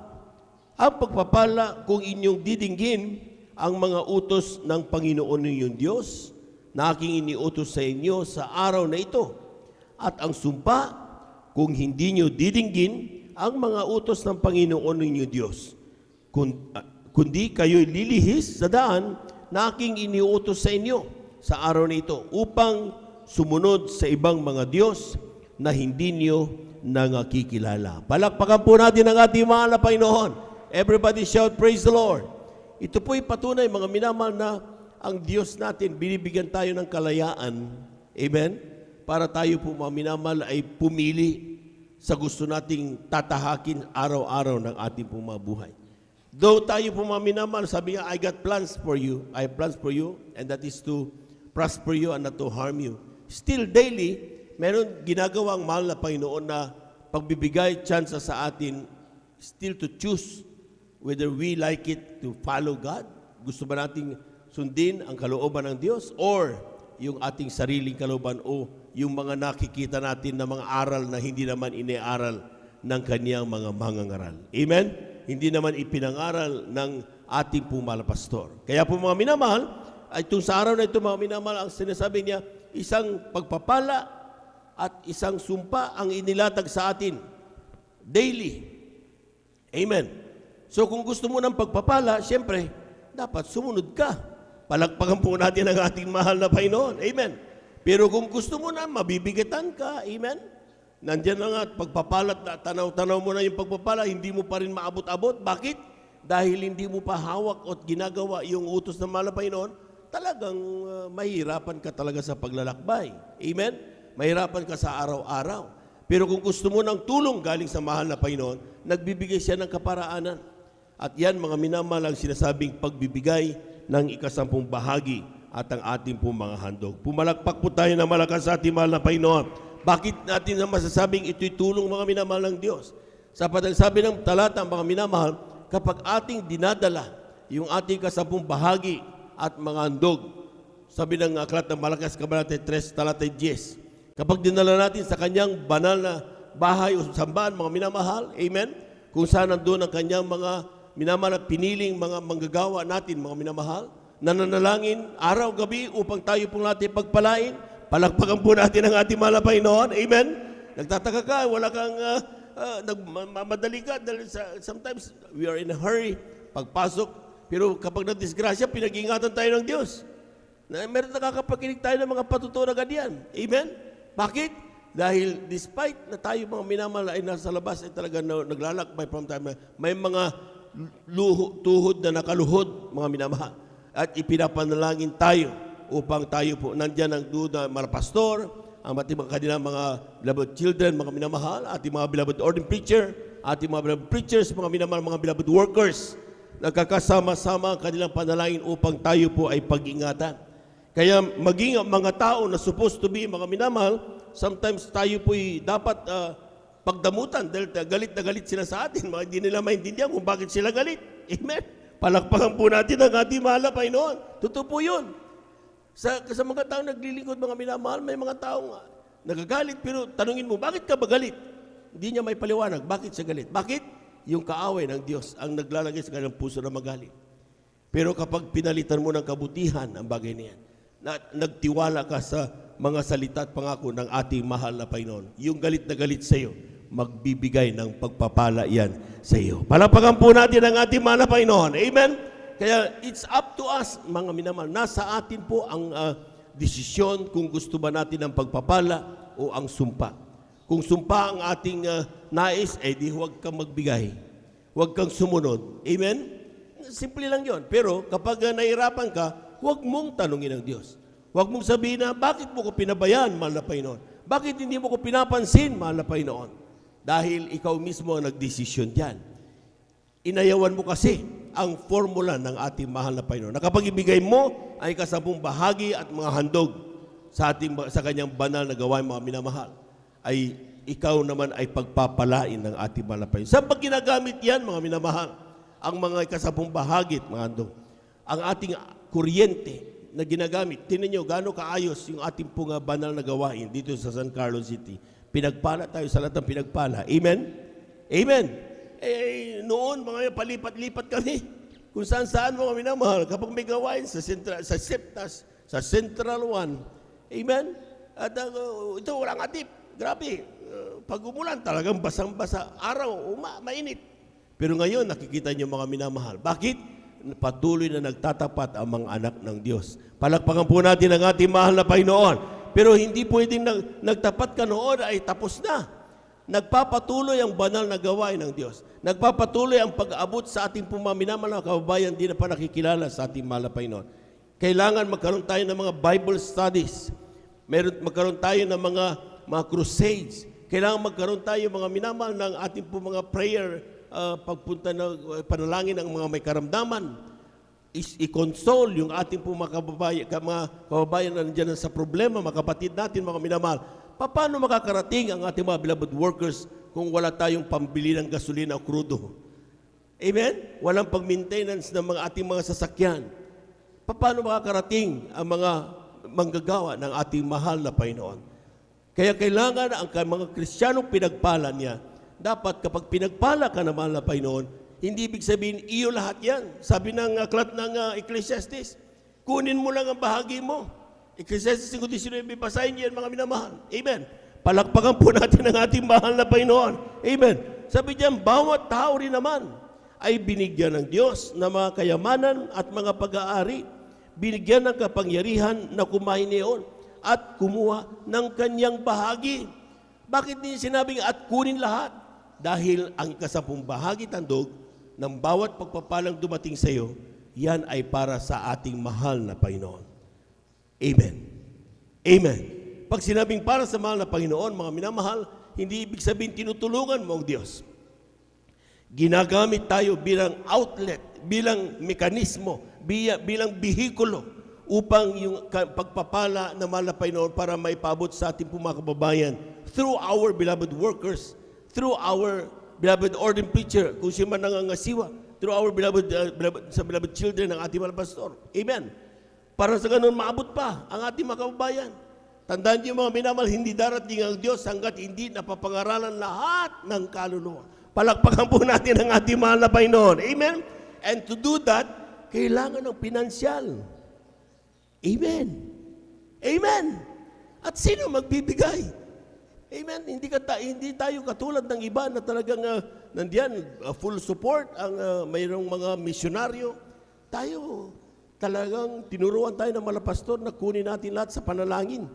Ang pagpapala kung inyong didinggin ang mga utos ng Panginoon ninyong Diyos na aking iniutos sa inyo sa araw na ito. At ang sumpa kung hindi nyo didinggin ang mga utos ng Panginoon ninyong Diyos. Kundi kayo'y lilihis sa daan na aking iniutos sa inyo sa araw na ito upang sumunod sa ibang mga Diyos na hindi niyo nakikilala. Palakpakan po natin ang ating mahal na Panginoon. Everybody shout, praise the Lord. Ito po'y patunay, mga minamahal, na ang Diyos natin, binibigyan tayo ng kalayaan. Amen? Para tayo po, mga minamahal, ay pumili sa gusto nating tatahakin araw-araw ng ating pong mga buhay. Though tayo po, mga minamahal, sabi nga, I got plans for you. I have plans for you, and that is to prosper you and not to harm you. Still, daily, meron ginagawang mahal na Panginoon na pagbibigay chance sa atin still to choose whether we like it to follow God. Gusto ba nating sundin ang kalooban ng Diyos or yung ating sariling kalooban o yung mga nakikita natin na mga aral na hindi naman iniaral ng kaniyang mga mangangaral. Amen? Hindi naman ipinangaral ng ating pong pastor. Kaya po, mga minamahal, ay itong sa araw na ito, mga minamahal, ang sinasabi niya, isang pagpapala at isang sumpa ang inilatag sa atin daily. Amen. So kung gusto mo ng pagpapala, siyempre, dapat sumunod ka. Palakpakan po natin ang ating mahal na Panginoon. Amen. Pero kung gusto mo na, mabibigatan ka. Amen. Nandiyan na nga, pagpapalat na, tanaw-tanaw mo na yung pagpapala, hindi mo pa rin maabot-abot. Bakit? Dahil hindi mo pa hawak at ginagawa yung utos ng mahal na Panginoon, talagang mahirapan ka talaga sa paglalakbay. Amen? Mahirapan ka sa araw-araw. Pero kung gusto mo ng tulong galing sa mahal na Panginoon, nagbibigay siya ng kaparaanan. At yan, mga minamahal, ang sinasabing pagbibigay ng ikasampung bahagi at ang ating pong mga handog. Pumalakpak po tayo na malakas sa ating mahal na Panginoon. Bakit natin masasabing ito'y tulong, mga minamahal ng Diyos? Sapat ang sabi ng talata, mga minamahal, kapag ating dinadala yung ating kasampung bahagi at mga handog, sabi ng aklat ng Malakas, kabanata 3, talata 10, kapag dinala natin sa kanyang banal na bahay o sambahan, mga minamahal, amen, kung saan nandun ang kanyang mga minamahal at piniling mga manggagawa natin, mga minamahal, nananalangin araw-gabi upang tayo pong natin pagpalain. Palakpakan po natin ang ating mahal na Panginoon. Amen? Nagtataka ka, wala kang nagmamadali ka. Dahil sometimes we are in a hurry pagpasok. Pero kapag nadisgrasya, pinag-ingatan tayo ng Diyos. Meron nakakapakinig tayo ng mga patutuo na ganyan. Amen? Bakit? Dahil despite na tayo mga minamahal ay nasa labas ay talaga naglalakbay from time, may mga tuhod na nakaluhod, mga minamahal. at ipinapanalangin tayo upang tayo po nandyan ang duda mga pastor, ang mga kanilang mga beloved children, mga minamahal, ating mga beloved ordained preacher, ating mga beloved preachers, mga minamahal, mga beloved workers, nagkakasama-sama ang kanilang panalangin upang tayo po ay pag-ingatan. Kaya maging mga tao na supposed to be mga minamahal, sometimes tayo po ay dapat pagdamutan dahil galit na galit sila sa atin. Hindi nila maintindihan kung bakit sila galit. Amen? Palakpakan po natin ang ating mahal na Panginoon. Totoo po yun. Sa mga taong naglilingkod, mga minamahal, may mga taong nagagalit, pero tanungin mo, bakit ka ba galit? Hindi niya may paliwanag. Bakit siya galit? Bakit? Yung kaaway ng Diyos ang naglalagay sa kanyang puso na magalit. Pero kapag pinalitan mo ng kabutihan ang bagay niyan, nagtiwala ka sa mga salita at pangako ng ating mahal na Panginoon, yung galit na galit sa iyo, magbibigay ng pagpapala yan sa iyo. Palapakan po natin ang ating mahal na Panginoon. Amen? Kaya it's up to us, mga minamahal. Nasa atin po ang desisyon kung gusto ba natin ang pagpapala o ang sumpa. Kung sumpa ang ating nais, di huwag kang magbigay. Huwag kang sumunod. Amen? Simple lang yon. Pero kapag nahirapan ka, huwag mong tanungin ang Diyos. Huwag mong sabihin na, bakit mo ko pinabayaan, mahal na Panginoon? Bakit hindi mo ko pinapansin, mahal na Panginoon? Dahil ikaw mismo ang nagdesisyon dyan. Inayawan mo kasi ang formula ng ating mahal na Panginoon. Nakapag ibigay mo ay kasabong bahagi at mga handog sa kanyang banal na gawain, mga minamahal, ay ikaw naman ay pagpapalain ng ating mahal na Panginoon. Saan ba ginagamit yan, mga minamahal? Ang mga kasabong bahagi at mga handog. Ang ating kuryente na ginagamit. Tingnan nyo, gaano kaayos yung ating pong banal na gawain dito sa San Carlos City. Pinagpala tayo sa lahat ng pinagpala. Amen? Amen? Noon, mga palipat-lipat kami. Kung saan-saan mga minamahal. Kapag may gawain sa Septas, sa Central 1. Amen? At ito, walang atip. Grabe. Pag umulan, talagang basang-basa. Araw, mainit. Pero ngayon, nakikita niyo mga minamahal. Bakit? Patuloy na nagtatapat ang mga anak ng Diyos. Palakpakan po natin ang ating mahal na Panginoon. Pero hindi pwedeng nagtapat ka noon ay tapos na. Nagpapatuloy ang banal na gawain ng Diyos. Nagpapatuloy ang pag-abot sa ating minamahal na kababayan, di na pa nakikilala sa ating mahal na Panginoon. Kailangan magkaroon tayo ng mga Bible studies. Magkaroon tayo ng mga crusades. Kailangan magkaroon tayo mga minamahal ng ating mga prayer, pagpunta ng panalangin ng mga may karamdaman. I-console yung ating mga kababayan na nandiyan sa problema, mga kapatid natin, mga minamahal. Paano makakarating ang ating mga beloved workers kung wala tayong pambili ng gasolina o krudo? Amen? Walang pag-maintenance ng mga ating mga sasakyan. Paano makakarating ang mga manggagawa ng ating mahal na Panginoon? Kaya kailangan ang mga Kristiyanong pinagpala niya. Dapat kapag pinagpala ka na mahal na Panginoon, hindi ibig sabihin, iyo lahat yan. Sabi ng aklat ng Ecclesiastes, kunin mo lang ang bahagi mo. Ecclesiastes 5:19, basahin niyo yan mga minamahal. Amen. Palakpakan po natin ang ating mahal na Panginoon. Amen. Sabi diyan, bawat tao rin naman ay binigyan ng Diyos na mga kayamanan at mga pag-aari. Binigyan ng kapangyarihan na kumain niyon at kumuha ng kanyang bahagi. Bakit din sinabing at kunin lahat? Dahil ang kasapong bahagi tandog ng bawat pagpapalang dumating sa iyo, yan ay para sa ating mahal na Panginoon. Amen. Amen. Pag sinabing para sa mahal na Panginoon, mga minamahal, hindi ibig sabihin tinutulungan mo ang Diyos. Ginagamit tayo bilang outlet, bilang mekanismo, bilang bihikulo upang yung pagpapala ng mahal na Panginoon para maipabot sa ating mga kababayan through our beloved workers, through our beloved ordained preacher, kung siya man nangangasiwa, through our beloved children ng ating mga pastor. Amen. Para sa ganun, maabot pa ang ating mga kababayan. Tandaan niyo mga minamahal, hindi darating ang Diyos hanggat hindi napapangaralan lahat ng kaluluwa. Palakpakan po natin ang ating mahal na Panginoon. Amen? And to do that, kailangan ng pinansyal. Amen. Amen. At sino magbibigay? Amen. Hindi tayo katulad ng iba na talagang nandiyan, full support ang mayroong mga misyonaryo. Tayo, talagang tinuruan tayo ng mga pastor na kunin natin lahat sa panalangin.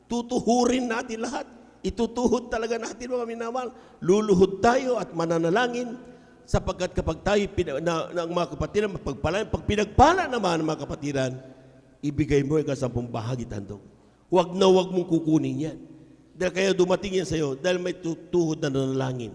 Tutuhurin natin lahat. Itutuhod talaga natin mga minamahal. Luluhod tayo at mananalangin sapagkat kapag tayo ng mga kapatiran, pag pinagpala naman ng mga kapatiran, ibigay mo yung 10 bahagi handog. Huwag mong kukunin yan. Dahil kaya dumating yan sa iyo, dahil may tuhod na nanalangin.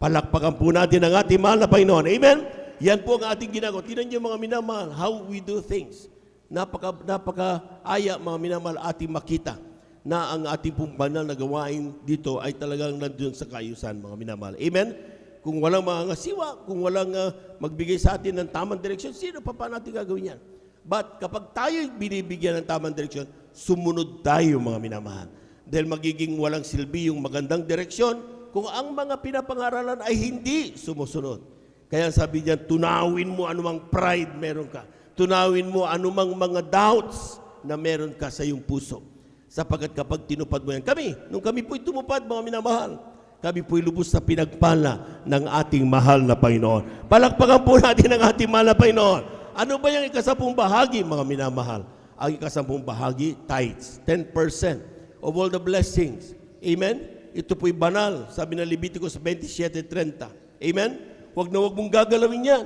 Palakpakan po natin ang ating mahal na Panginoon. Amen? Yan po ang ating ginagawa. Tingnan niyo mga minamahal, how we do things. Napaka-aya mga minamahal ating makita na ang ating pong banal na gawain dito ay talagang nandun sa kaayusan mga minamahal. Amen? Kung walang mga ngasiwa, kung walang magbigay sa atin ng tamang direksyon, sino pa natin gagawin yan? But kapag tayo binibigyan ng tamang direksyon, sumunod tayo mga minamahal. Dahil magiging walang silbi yung magandang direksyon kung ang mga pinapangaralan ay hindi sumusunod. Kaya sabi niyan, tunawin mo anumang pride meron ka. Tunawin mo anumang mga doubts na meron ka sa iyong puso. Sapagkat kapag tinupad mo yan, nung kami po'y tumupad mga minamahal, kami po'y lubos sa pinagpala ng ating mahal na Panginoon. Palakpakan po natin ang ating mahal na Panginoon. Ano ba yung 10 bahagi mga minamahal? Ang 10 bahagi, tithes, 10% of all the blessings. Amen? Ito po'y banal, sabi ng Leviticus 27:30. Amen? Huwag mong gagalawin yan.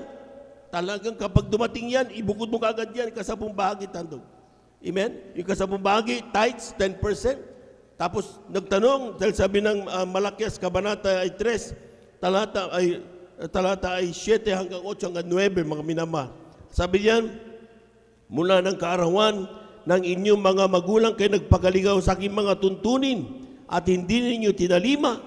Talagang kapag dumating yan, ibukod mo kagad yan, 10 bahagi tandog. Amen? Yung 10 bahagi, tithes, 10%. Tapos nagtanong, dahil sabi ng Malakias, Kabanata ay 3, talata ay 7 hanggang 8 hanggang 9, mga minamahal. Sabi niyan, mula ng kaarawan ng inyong mga magulang kayo nagpagaligaw sa aking mga tuntunin at hindi ninyo tinalima,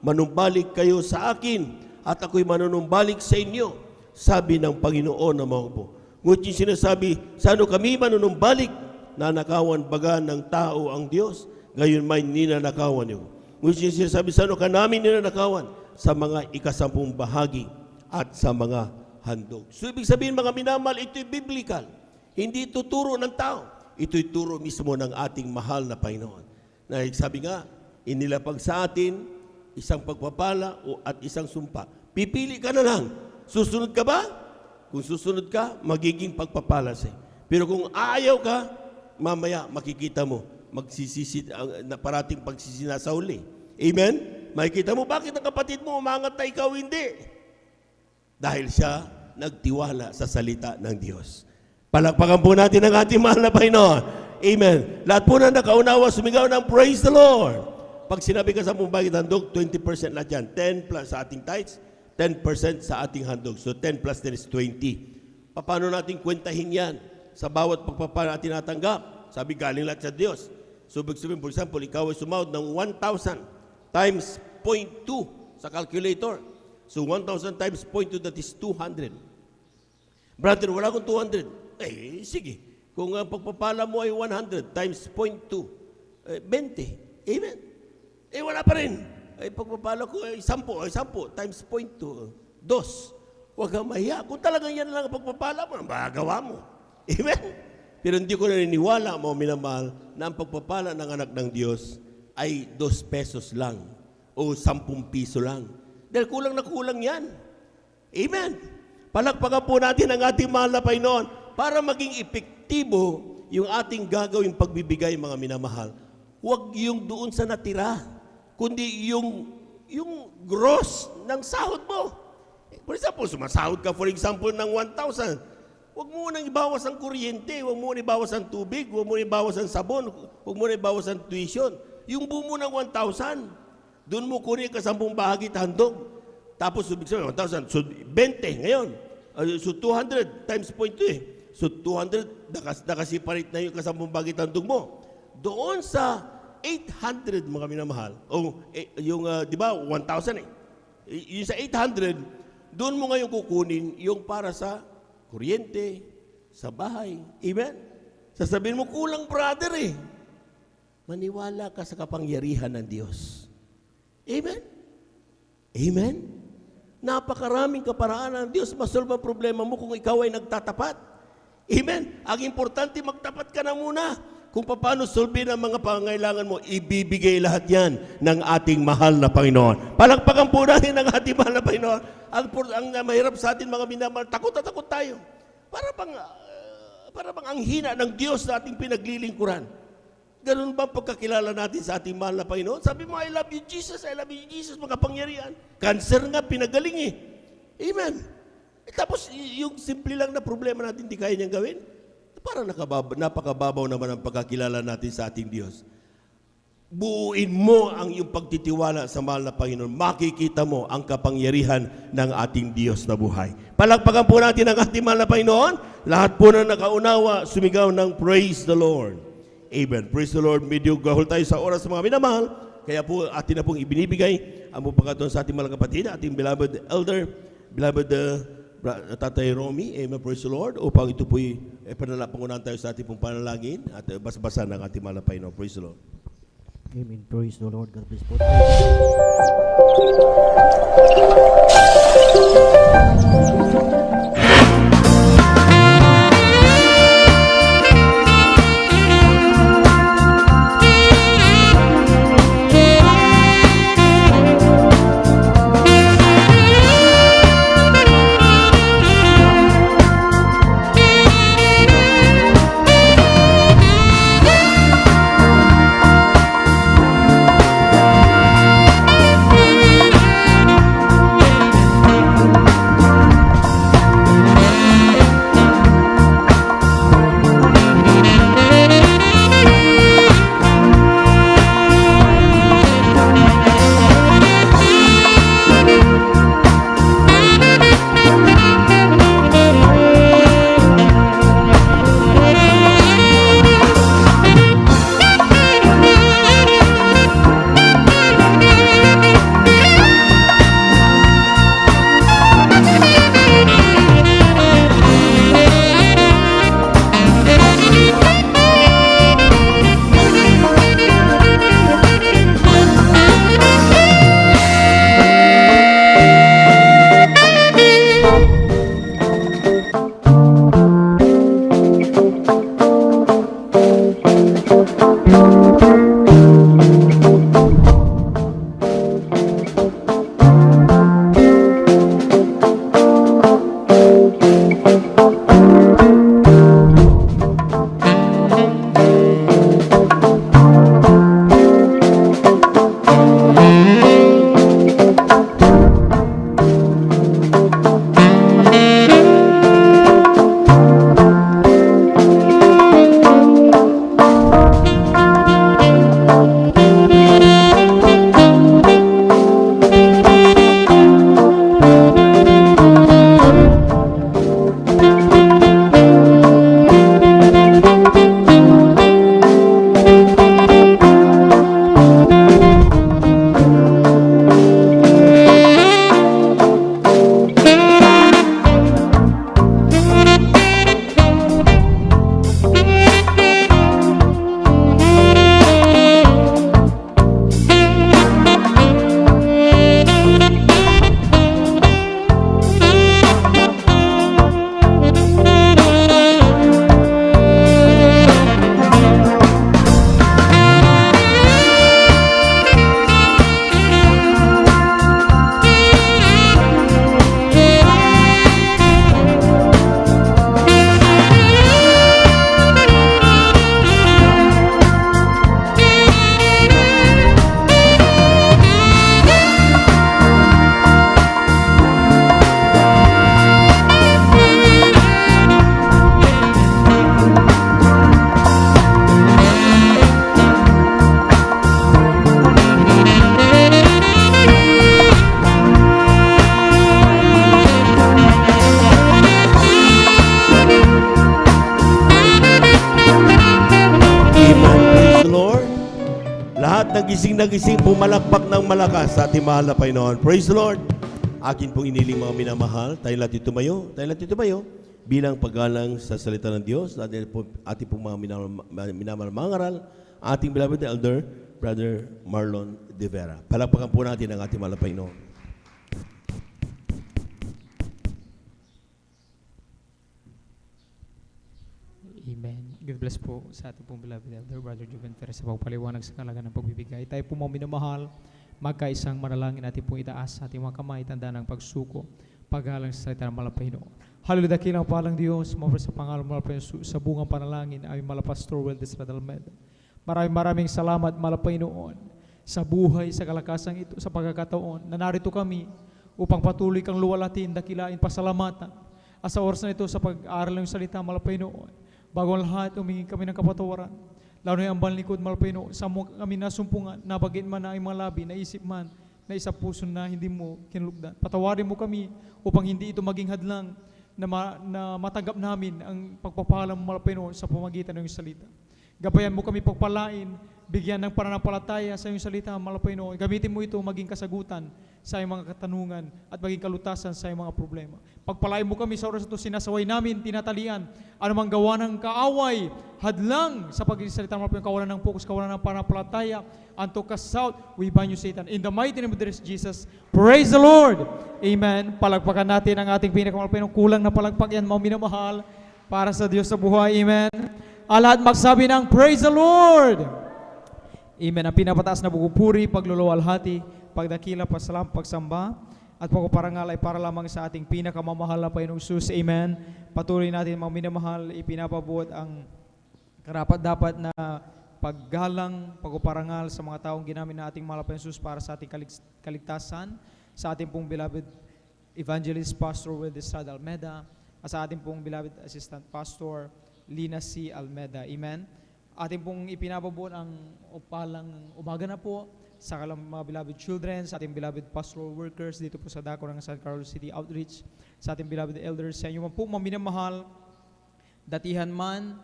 manumbalik kayo sa akin at ako'y manunumbalik sa inyo, sabi ng Panginoon ng mga po. Ngunit yung sinasabi, saan kami manunumbalik? Nanakawan baga ng tao ang Diyos? Gayon may ninanakawan niyo. Ngunit yung sinasabi, saan ka namin ninanakawan? Sa mga 10 bahagi at sa mga handog. So ibig sabihin mga minamahal, ito'y biblical. Hindi ito turo ng tao. Ito'y turo mismo ng ating mahal na Panginoon. Na sabi nga, inilapag sa atin isang pagpapala at isang sumpa. Pipili ka na lang. Susunod ka ba? Kung susunod ka, magiging pagpapala sa'yo. Pero kung ayaw ka, mamaya makikita mo, parating pagsisinasa uli. Amen? Makikita mo, bakit ang kapatid mo umangat na ikaw hindi? Dahil siya nagtiwala sa salita ng Diyos. Palakpakan po natin ang ating mahal na Panginoon. Amen. Lahat po na nakaunawa, sumigaw ng praise the Lord. Pag sinabi ka sa bagay handog, 20% lahat yan. 10 plus sa ating tithes, 10% sa ating handog. So 10 plus 10 is 20. Paano natin kwentahin yan? Sa bawat pagpapala natin natanggap, sabi galing lahat sa Diyos. So for example, ikaw ay sumahod ng 1,000 times 0.2 sa calculator. So 1,000 times 0.2, that is 200. Brother, wala akong 200. Sige. Kung ang pagpapala mo ay 100 times 0.2, 20. Amen. Wala pa rin. Pagpapala ko ay 10 times 0.2, 2. Huwag kang mahiya. Kung talagang yan lang ang pagpapala mo, magagawa mo. Amen. Pero hindi ko naniniwala, mga minamahal, na ang pagpapala ng anak ng Diyos ay 2 pesos lang o 10 piso lang. Dahil kulang na kulang yan. Amen. Palakpakan po natin ang ating mahal na Panginoon para maging epektibo yung ating gagawing pagbibigay, mga minamahal. Huwag yung doon sa natira, kundi yung gross ng sahod mo. For example, sumasahod ka for example ng 1,000. Huwag mo nang ibawas ang kuryente, huwag mo nang ibawas ang tubig, huwag mo nang ibawas ang sabon, huwag mo nang ibawas ang tuition. Yung buo mo ng 1,000, doon mo kunin ka 10 bahagi handog. Tapos, 1,000, so 20 ngayon. So 200 times 0.2 So 200, nakasiparate na yung 10 bahagi handog mo. Doon sa 800, mga minamahal, di ba, 1,000 yung sa 800, doon mo ngayon kukunin yung para sa kuryente, sa bahay. Amen? Sasabihin mo, kulang brother Maniwala ka sa kapangyarihan ng Diyos. Amen? Amen? Napakaraming kaparaan ng Diyos masolve ang problema mo kung ikaw ay nagtatapat. Amen? Ang importante, magtapat ka na muna. Kung paano solve ang mga pangangailangan mo, ibibigay lahat yan ng ating mahal na Panginoon. Palakpakan po natin ang ating mahal na Panginoon. Ang mahirap sa atin, mga minamahal, takot na takot tayo. Para bang ang hina ng Diyos na ating pinaglilingkuran. Ganun ba pagkakilala natin sa ating mahal na Panginoon? Sabi mo, I love you Jesus, I love you Jesus, makapangyarihan. Cancer nga, pinagaling Amen. Tapos yung simple lang na problema natin hindi kaya niyang gawin, parang napakababaw naman ang pagkakilala natin sa ating Diyos. Buuin mo ang iyong pagtitiwala sa mahal na Panginoon. Makikita mo ang kapangyarihan ng ating Diyos na buhay. Palakpakan po natin ang ating mahal na Panginoon. Lahat po na nakaunawa, sumigaw ng praise the Lord. Amen. Praise the Lord. Medyo gahol tayo sa oras ng mga minamahal. Kaya po atin na pong ibinibigay ang pagkakataon sa ating mga kapatid, ating beloved elder, beloved Tatay Romy. Amen. Praise the Lord. Upang ito po'y pangunahan tayo sa ating pong panalangin at basa-basa ng ating mahal na Panginoon. Praise the Lord. Amen. Praise the Lord. God bless po. nagising na gising, pumalakpak ng malakas sa ating mahal na Panginoon. Praise the Lord. Akin pong iniling mga minamahal, tayo natin tumayo, bilang paggalang sa salita ng Diyos, ating pong mga minamahal mangaral, ating beloved elder, Brother Marlon De Vera. Palakpakan po natin ang ating mahal na Panginoon. Amen. God bless po sa ating pong beloved elder, Brother Juven Perez, sa pagpaliwanag sa kalaga ng pagbibigay. Tayo po mga minamahal, magkaisang manalangin natin pong itaas sa ating mga kamay, tanda ng pagsuko, paghalang sa salita ng mahal na Panginoon. Hallelujah, dakilang palang Diyos, mabalik sa pangalan mahal na Panginoon, sa bungang panalangin ay mahal na Pastor Weldes Radalmed. Maraming salamat mahal na Panginoon sa buhay, sa kalakasang ito, sa pagkakataon na narito kami upang patuloy kang luwalhatiin, dakilain, pasalamatan. At sa oras na ito, sa pag-aaral ng salita, malapay noon, bago ang lahat, humingi kami ng kapatawaran. Lalo na ang banlikod, malapay noon, sa mo kami nasumpungan, nabagin man na ang mga labi, naisip man, na isa puso na hindi mo kinulugdan. Patawarin mo kami upang hindi ito maging hadlang na matanggap namin ang pagpapahala mo malapay noon sa pamagitan ng iyong salita. Gabayan mo kami pagpalain, bigyan ng pananampalataya sa iyong salita malapay noon. Gamitin mo ito maging kasagutan sa iyong mga katanungan at maging kalutasan sa iyong mga problema. Pagpalain mo kami sa oras ito, sinasaway namin, tinatalian, anumang gawa ng kaaway, hadlang sa pagsalita mo, kawalan ng focus, kawalan ng pananampalataya, unto cast out, we bind you, Satan. In the mighty name of Jesus, praise the Lord! Amen. Palagpakan natin ang ating pinakamalapay ng kulang na palagpak yan, mga minamahal, para sa Diyos sa buhay. Amen. Lahat magsabi ng praise the Lord! Amen. Ang pinapataas na pagpupuri, pagluluwalhati, pagdakila, pasalam, pagsamba, at pagpaparangal ay para lamang sa ating pinakamamahal na Panginoong Jesus. Amen. Patuloy natin mga minamahal, ipinapabuot ang karapat-dapat na paggalang, pagpaparangal sa mga taong ginamit na ating mahal na Panginoong Jesus para sa ating kaligtasan, sa ating pong beloved Evangelist Pastor Will Estrada Almeda, at sa ating pong beloved Assistant Pastor Lina C. Almeda. Amen. Ating pong ipinapabuot ang upalang umaga na po sa mga beloved children, sa ating beloved pastoral workers dito po sa dako ng San Carlos City Outreach, sa ating beloved elders, sa inyo man po mga minamahal, datihan man,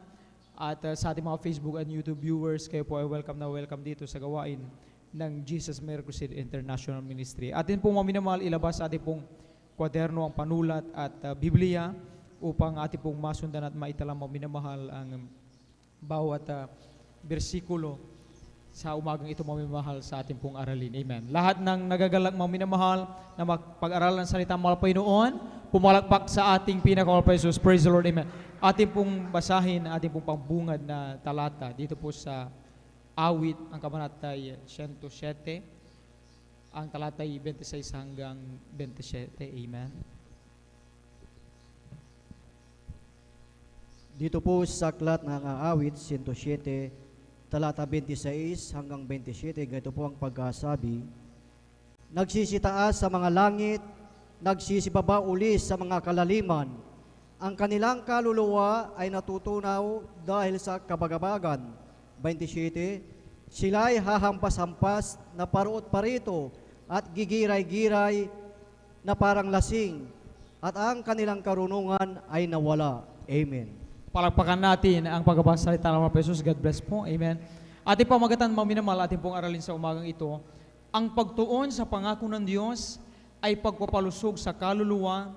at sa ating mga Facebook and YouTube viewers, kayo po ay welcome dito sa gawain ng Jesus Miracle City International Ministry. Atin pong mga minamahal, ilabas sa ating pong kwaderno ang panulat at Biblia upang ating pong masundan at maitala mga minamahal ang bawat bersikulo sa umagang ito mamimahal sa ating pong aralin. Amen. Lahat ng nagagalak mga minamahal na pag-aralan ng salita malapay noon, pumalakpak sa ating pinakamalapay Jesus. Praise the Lord. Amen. Ating pong basahin, ating pong pangbungad na talata dito po sa awit, ang kabanatay 107, ang talatay 26 hanggang 27. Amen. Dito po sa aklat ng awit 107, talata 26 hanggang 27, ganito po ang pagkasabi. Nagsisitaas sa mga langit, nagsisibaba uli sa mga kalaliman. Ang kanilang kaluluwa ay natutunaw dahil sa kabagabagan. 27, sila'y hahampas-hampas na paruot parito at gigiray-giray na parang lasing, at ang kanilang karunungan ay nawala. Amen. Palagpakan natin ang pagbabasa salita ng mga Jesus. God bless po. Amen. Ating pamagatan, mga minamahal, ating pong aralin sa umagang ito. Ang pagtuon sa pangako ng Diyos ay pagpapalusog sa kaluluwa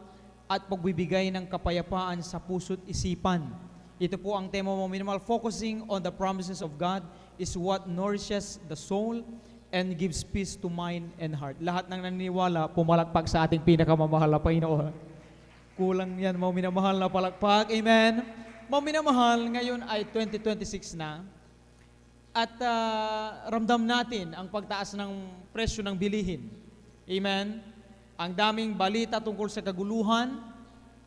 at pagbibigay ng kapayapaan sa puso't isipan. Ito po ang tema, mga minamahal. Focusing on the promises of God is what nourishes the soul and gives peace to mind and heart. Lahat ng naniniwala, pumalakpak sa ating pinakamamahal na Panginoon. Kulang yan, mga minamahal na palakpak. Amen. Mga minamahal, ngayon ay 2026 na at ramdam natin ang pagtaas ng presyo ng bilihin. Amen? Ang daming balita tungkol sa kaguluhan,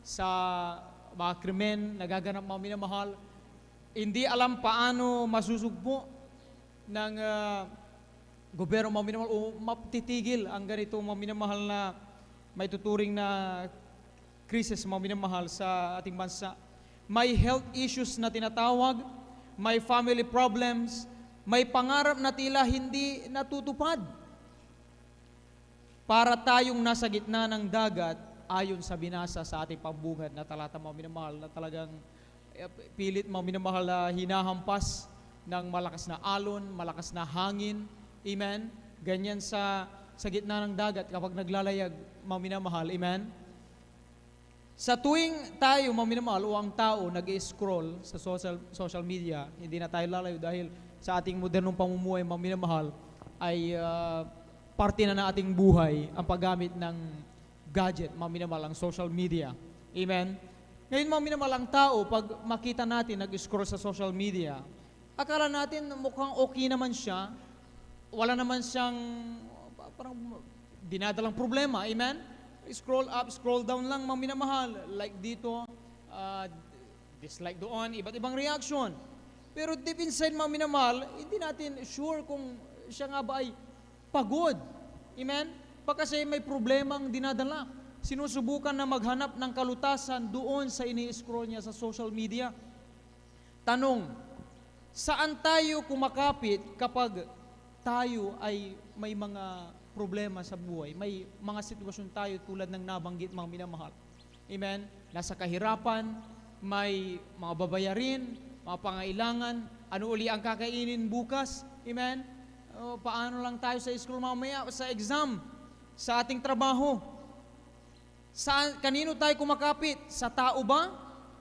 sa mga krimen nagaganap, mga minamahal. Hindi alam paano masusugpo ng gobyerno, mga minamahal, o matitigil ang ganito, mga minamahal, na may tuturing na krisis, mga minamahal, sa ating bansa. May health issues na tinatawag, may family problems, may pangarap na tila hindi natutupad. Para tayong nasa gitna ng dagat, ayon sa binasa sa ating pambungad na talata, mga minamahal, na talagang pilit, mga minamahal, na hinahampas ng malakas na alon, malakas na hangin. Amen? Ganyan sa gitna ng dagat kapag naglalayag, mga minamahal. Amen? Sa tuwing tayo, mga minamahal, o ang tao nag-scroll sa social media, hindi na tayo lalayo dahil sa ating modernong pamumuhay, mga minamahal, ay parte na ng ating buhay ang paggamit ng gadget, mga minamahal, ang social media. Amen? Ngayon, mga minamahal, ang tao, pag makita natin nag-scroll sa social media, akala natin mukhang okay naman siya, wala naman siyang parang dinadalang problema. Amen? Scroll up, scroll down lang, mga minamahal. Like dito, dislike doon, iba't ibang reaction. Pero deep inside, mga minamahal, hindi natin sure kung siya nga ba ay pagod. Amen? Baka siya may problemang dinadala. Sinusubukan na maghanap ng kalutasan doon sa ini-scroll niya sa social media. Tanong, saan tayo kumakapit kapag tayo ay may mga problema sa buhay? May mga sitwasyon tayo tulad ng nabanggit, mga minamahal. Amen? Nasa kahirapan, may mga babayarin, mga pangailangan, ano uli ang kakainin bukas? Amen? Paano lang tayo sa school mamaya, sa exam, sa ating trabaho? Kanino tayo kumakapit? Sa tao ba?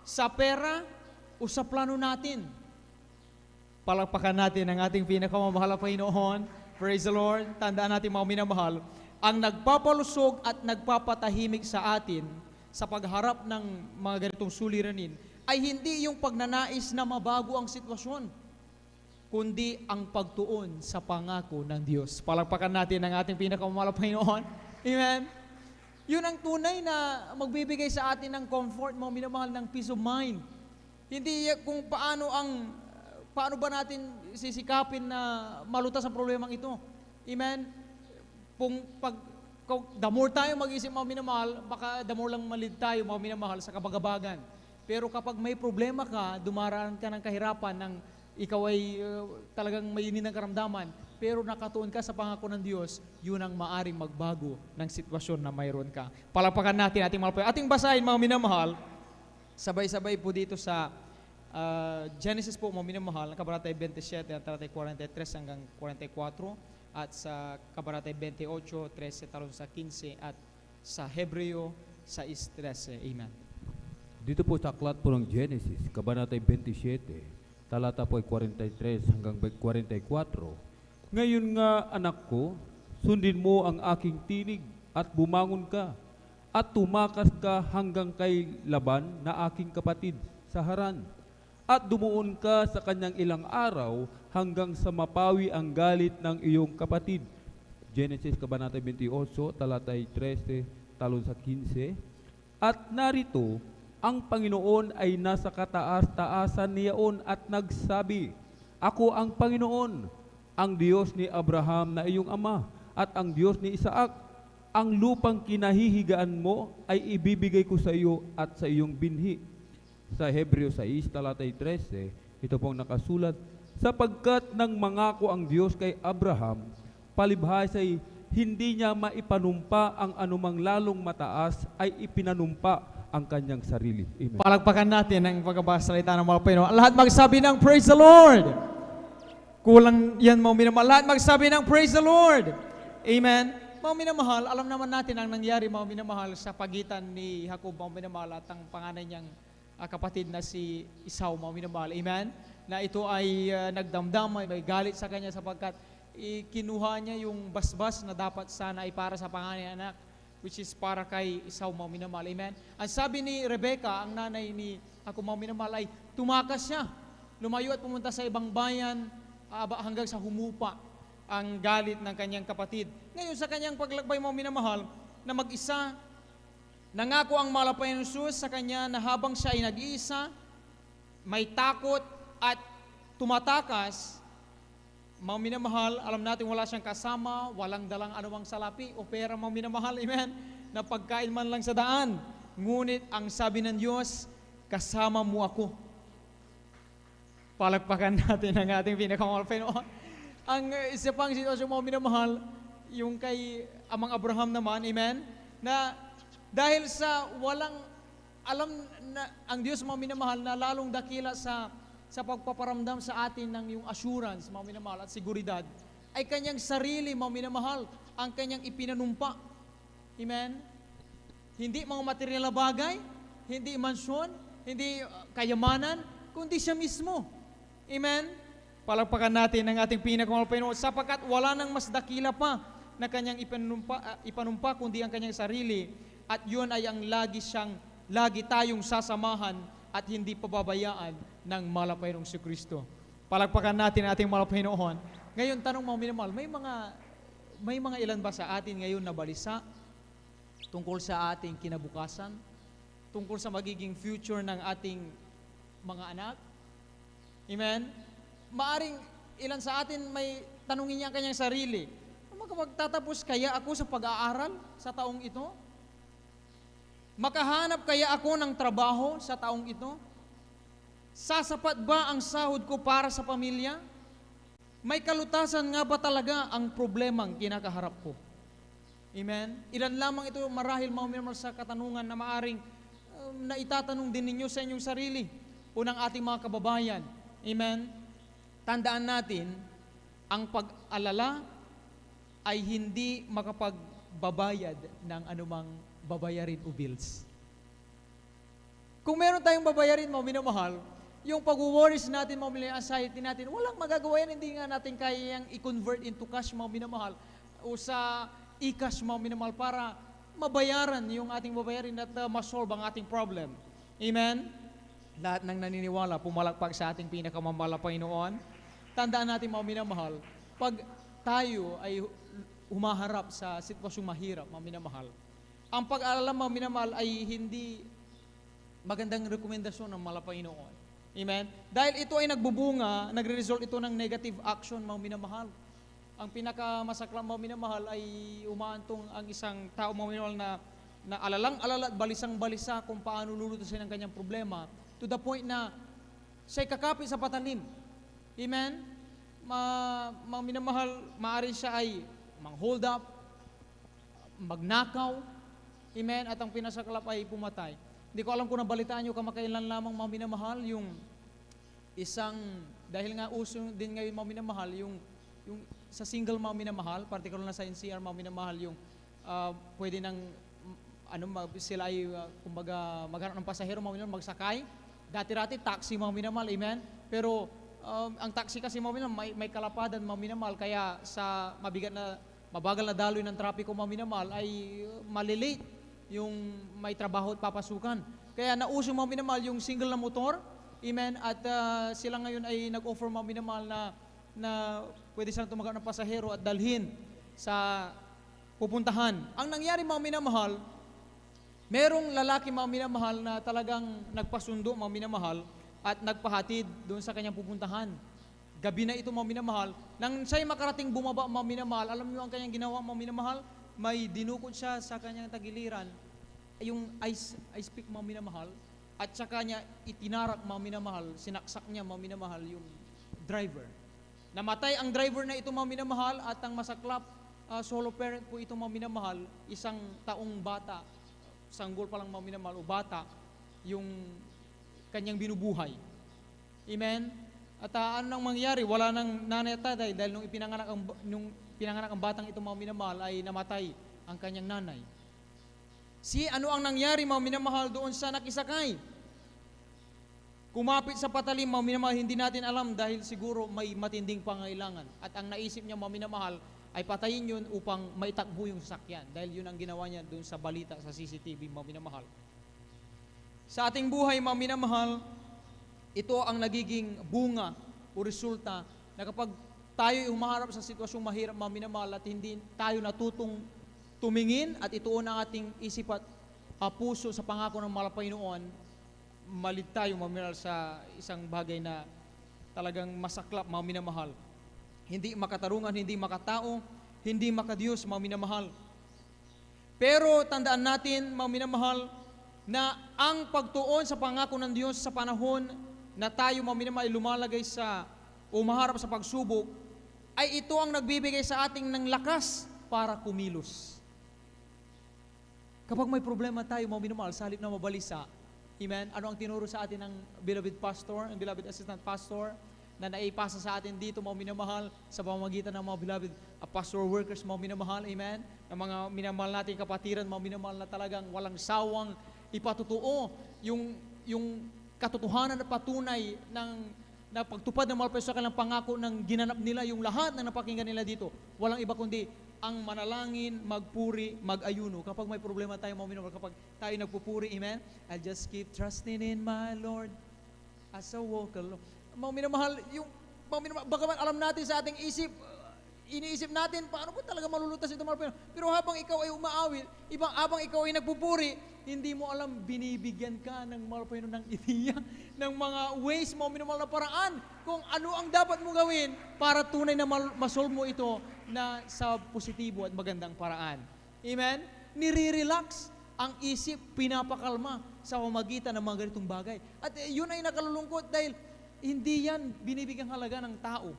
Sa pera? O sa plano natin? Palakpakan natin ang ating pinakamamahal na Panginoon. Praise the Lord. Tandaan natin, mga minamahal, ang nagpapalusog at nagpapatahimik sa atin sa pagharap ng mga ganitong suliranin ay hindi yung pagnanais na mabago ang sitwasyon, kundi ang pagtuon sa pangako ng Diyos. Palakpakan natin ang ating pinakamamahal na Panginoon. Amen. Yun ang tunay na magbibigay sa atin ng comfort, mga minamahal, ng peace of mind. Hindi kung paano ba natin sisikapin na malutas ang problemang ito. Amen? The more tayo mag-isip, mga minamahal, baka the more lang malid tayo, mga minamahal, sa kabagabagan. Pero kapag may problema ka, dumaraan ka ng kahirapan, ng ikaw ay talagang may ng karamdaman, pero nakatuon ka sa pangako ng Diyos, yun ang maaring magbago ng sitwasyon na mayroon ka. Palakpakan natin ating mga ating basahin, mga minamahal, sabay-sabay po dito sa Genesis po, mga minamahal, ng kabanata 27, talatay 43 hanggang 44, at sa kabanata 28, 13 talon sa 15, at sa Hebreo 6:13. Amen. Dito po sa aklat po ng Genesis, kabanata 27, talata po ay 43 hanggang 44. Ngayon nga, anak ko, sundin mo ang aking tinig at bumangon ka at tumakas ka hanggang kay Laban na aking kapatid sa Haran. At dumuon ka sa kanyang ilang araw hanggang sa mapawi ang galit ng iyong kapatid. Genesis kabanata 28, talatay 13, talon sa 15. At narito, ang Panginoon ay nasa kataas-taasan niyaon at nagsabi, Ako ang Panginoon, ang Diyos ni Abraham na iyong ama, at ang Diyos ni Isaac. Ang lupang kinahihigaan mo ay ibibigay ko sa iyo at sa iyong binhi. Sa Hebreo 6, talatay 13, ito pong nakasulat, sapagkat nang mangako ang Diyos kay Abraham, palibhasay hindi niya maipanumpa ang anumang lalong mataas, ay ipinanumpa ang kanyang sarili. Amen. Palakpakan natin ang pagkabasalita ng mga Panginoon. Lahat magsabi ng Praise the Lord! Kulang yan, mga minamahal. Lahat magsabi ng Praise the Lord! Amen? Mga minamahal, alam naman natin ang nangyari, mga minamahal, sa pagitan ni Jacob, mga minamahal, at ang panganay niyang kapatid na si Esau, mga minamahal. Amen? Na ito ay nagdamdam, may galit sa kanya sapagkat kinuha niya yung basbas na dapat sana ay para sa panganay anak, which is para kay Esau, mga minamahal. Amen? Ang sabi ni Rebecca, ang nanay ni Jacob, mga minamahal, ay tumakas siya. Lumayo at pumunta sa ibang bayan, hanggang sa humupa ang galit ng kanyang kapatid. Ngayon sa kanyang paglakbay, mga minamahal, na mag-isa, nangako ang malapay ng Diyos sa kanya na habang siya ay nag-iisa, may takot at tumatakas, mga minamahal, alam natin wala siyang kasama, walang dalang anumang salapi o pera, mga minamahal, amen, na pagkain man lang sa daan. Ngunit ang sabi ng Diyos, kasama mo ako. Palakpakan natin ang ating pinakamahal Panginoon. Ang isa pang sitwasyon, mga minamahal, yung kay Amang Abraham naman, amen, na dahil sa walang alam na ang Diyos, mga minamahal, na lalong dakila sa pagpaparamdam sa atin ng yung assurance, mga minamahal, at seguridad, ay kanyang sarili, mga minamahal, ang kanyang ipinanumpa. Amen? Hindi mga material na bagay, hindi mansyon, hindi kayamanan, kundi siya mismo. Amen? Palakpakan natin ang ating pinakamahal Panginoon sapagkat wala nang mas dakila pa na kanyang ipanumpa kundi ang kanyang sarili, at yun ay ang lagi tayong sasamahan at hindi pababayaan ng malapayong si Kristo. Palakpakan natin ang ating mahal Panginoon. Ngayon, tanong, mga minamahal, may mga ilan ba sa atin ngayon na balisa tungkol sa ating kinabukasan, tungkol sa magiging future ng ating mga anak? Amen? Maaring ilan sa atin may tanungin niya ang kanyang sarili, Makapagtatapos kaya ako sa pag-aaral sa taong ito? Makahanap kaya ako ng trabaho sa taong ito? Sasapat ba ang sahod ko para sa pamilya? May kalutasan nga ba talaga ang problemang kinakaharap ko? Amen? Ilan lamang ito marahil mga sa katanungan na maaring na itatanong din ninyo sa inyong sarili o ng ating mga kababayan. Amen? Tandaan natin, ang pag-alala ay hindi makapagbabayad ng anumang babayarin o bills. Kung meron tayong babayarin, mga minamahal, yung pag-worries natin, mga anxiety natin, walang magagawa yan, hindi nga natin kayang i-convert into cash, mga minamahal, o sa e-cash, mga minamahal, para mabayaran yung ating babayarin at masolve ang ating problem. Amen? Lahat ng naniniwala, pumalakpak sa ating pinakamamahal na Panginoon. Tandaan natin, mga minamahal, pag tayo ay humaharap sa sitwasyong mahirap, mga minamahal, ang pag-aalala, mga minamahal, ay hindi magandang rekomendasyon ng mahal na Panginoon. Amen? Dahil ito ay nagbubunga, nagre-result ito ng negative action, mga minamahal. Ang pinakamasaklang, mga minamahal, ay umaantong ang isang tao, mga minamahal, na alalang-alala at balisang-balisa kung paano lulutusin ang kanyang problema, to the point na siya'y kakapit sa patalim. Amen? Mga minamahal, maaari siya ay mang-hold up, magnakaw, amen, at ang pinasaklap ay pumatay. Hindi ko alam kung nabalitaan nyo kamakailan lamang, mga minamahal, yung isang, dahil nga uso din ngayon, mga minamahal, yung sa single, mga minamahal, particular na sa NCR, mga minamahal, yung pwede nang, sila ay, kumbaga, maghanap ng pasahero, mga minamahal, magsakay. Dati-rati, taxi, mga minamahal, amen? Pero, ang taxi kasi, mga minamahal, may kalapadan, mga minamahal, kaya sa mabagal na daloy ng trapiko, mga minamahal, ay malilate yung may trabaho at papasukan. Kaya nauso, mga minamahal, yung single na motor, amen, at sila ngayon ay nag-offer, mga minamahal, na pwede silang tumagal ng pasahero at dalhin sa pupuntahan. Ang nangyari, mga minamahal, merong lalaki, mga minamahal, na talagang nagpasundo, mga minamahal, at nagpahatid doon sa kanyang pupuntahan. Gabi na ito, mga minamahal, nang siya'y makarating bumaba, mga minamahal, alam niyo ang kanyang ginawa, mga minamahal? May dinukot siya sa kanyang tagiliran, yung ice pick, mga minamahal, at saka niya itinarak, mga minamahal, sinaksak niya, mga minamahal, yung driver. Namatay ang driver na ito, mga minamahal, at ang masaklap, solo parent po ito, mga minamahal, isang taong bata, sanggol pa lang, mga minamahal, o bata, yung kanyang binubuhay. Amen? At ano nang mangyari? Wala nang nanay at tatay dahil nung pinanganak ang batang ito, mga minamahal, ay namatay ang kanyang nanay. Ano ang nangyari, mga minamahal, doon sa nakisakay? Kumapit sa patalim, mga minamahal, hindi natin alam dahil siguro may matinding pangailangan. At ang naisip niya, mga minamahal, ay patayin yun upang maitakbo yung sasakyan. Dahil yun ang ginawa niya doon sa balita sa CCTV, mga minamahal. Sa ating buhay, mga minamahal, ito ang nagiging bunga o resulta na kapag tayo humaharap sa sitwasyong mahirap, mga minamahal, at hindi tayo natutong tumingin at ituon ang ating isip at puso sa pangako ng mahal na Panginoon, malit tayo, mga minamahal, sa isang bagay na talagang masaklap, mga minamahal. Hindi makatarungan, hindi makatao, hindi makadiyos, mga minamahal. Pero tandaan natin, mga minamahal, na ang pagtuon sa pangako ng Diyos sa panahon na tayo, mga minamahal, ay lumalagay sa o maharap sa pagsubok, ay ito ang nagbibigay sa ating ng lakas para kumilos. Kapag may problema tayo, mga minamahal, sa halip na mabalisa, amen, ano ang tinuro sa atin ng beloved pastor, ang beloved assistant pastor, na naipasa sa atin dito, mga minamahal, sa pamamagitan ng mga beloved pastor workers, mga minamahal, amen, ng mga minamahal nating kapatiran, mga minamahal, na talagang walang sawang ipatutuo yung katotohanan at patunay ng na pagtupad ng mga sa kanilang pangako ng ginanap nila, yung lahat na napakinggan nila dito. Walang iba kundi ang manalangin, magpuri, mag-ayuno. Kapag may problema tayo, mga minamahal, kapag tayo nagpupuri, amen, I'll just keep trusting in my Lord as I walk along. Mga minamahal, bagaman alam natin sa ating isip, iniisip natin, paano ba talaga malulutas ito mga Pilipino? Pero habang ikaw ay umaawit, habang ikaw ay nagpupuri, hindi mo alam, binibigyan ka ng mga Pilipino ng ideya, ng mga ways mo, minimal na paraan, kung ano ang dapat mo gawin para tunay na masolve mo ito na sa positibo at magandang paraan. Amen? Nire-relax ang isip, pinapakalma sa pamagitan ng mga ganitong bagay. At yun ay nakalulungkot dahil hindi yan binibigyang halaga ng tao.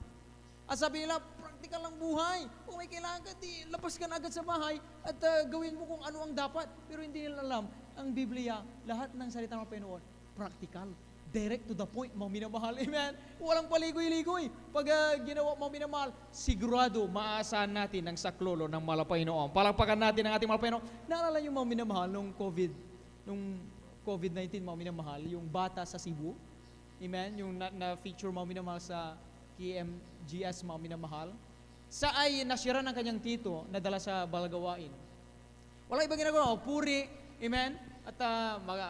At sabi nila, practical lang buhay. Kung may kailangan ka, di labas ka na agad sa bahay at gawin mo kung ano ang dapat. Pero hindi nila alam, ang Biblia, lahat ng salita ng Panginoon, practical. Direct to the point, mga minamahal. Amen? Walang paligoy-ligoy. Pag ginawa mga minamahal, sigurado maaasahan natin ang saklolo ng Malapaynoon. Palakpakan natin ang ating Malapaynoon. Naalala yung mga minamahal nung COVID-19, mga minamahal, yung bata sa Cebu. Amen? Yung na-feature mga minamahal sa KMGS, mga minamahal. Sa ay nasira ng kanyang tito, nadala sa balagawain. Wala ibang ginagawa, puri, amen? At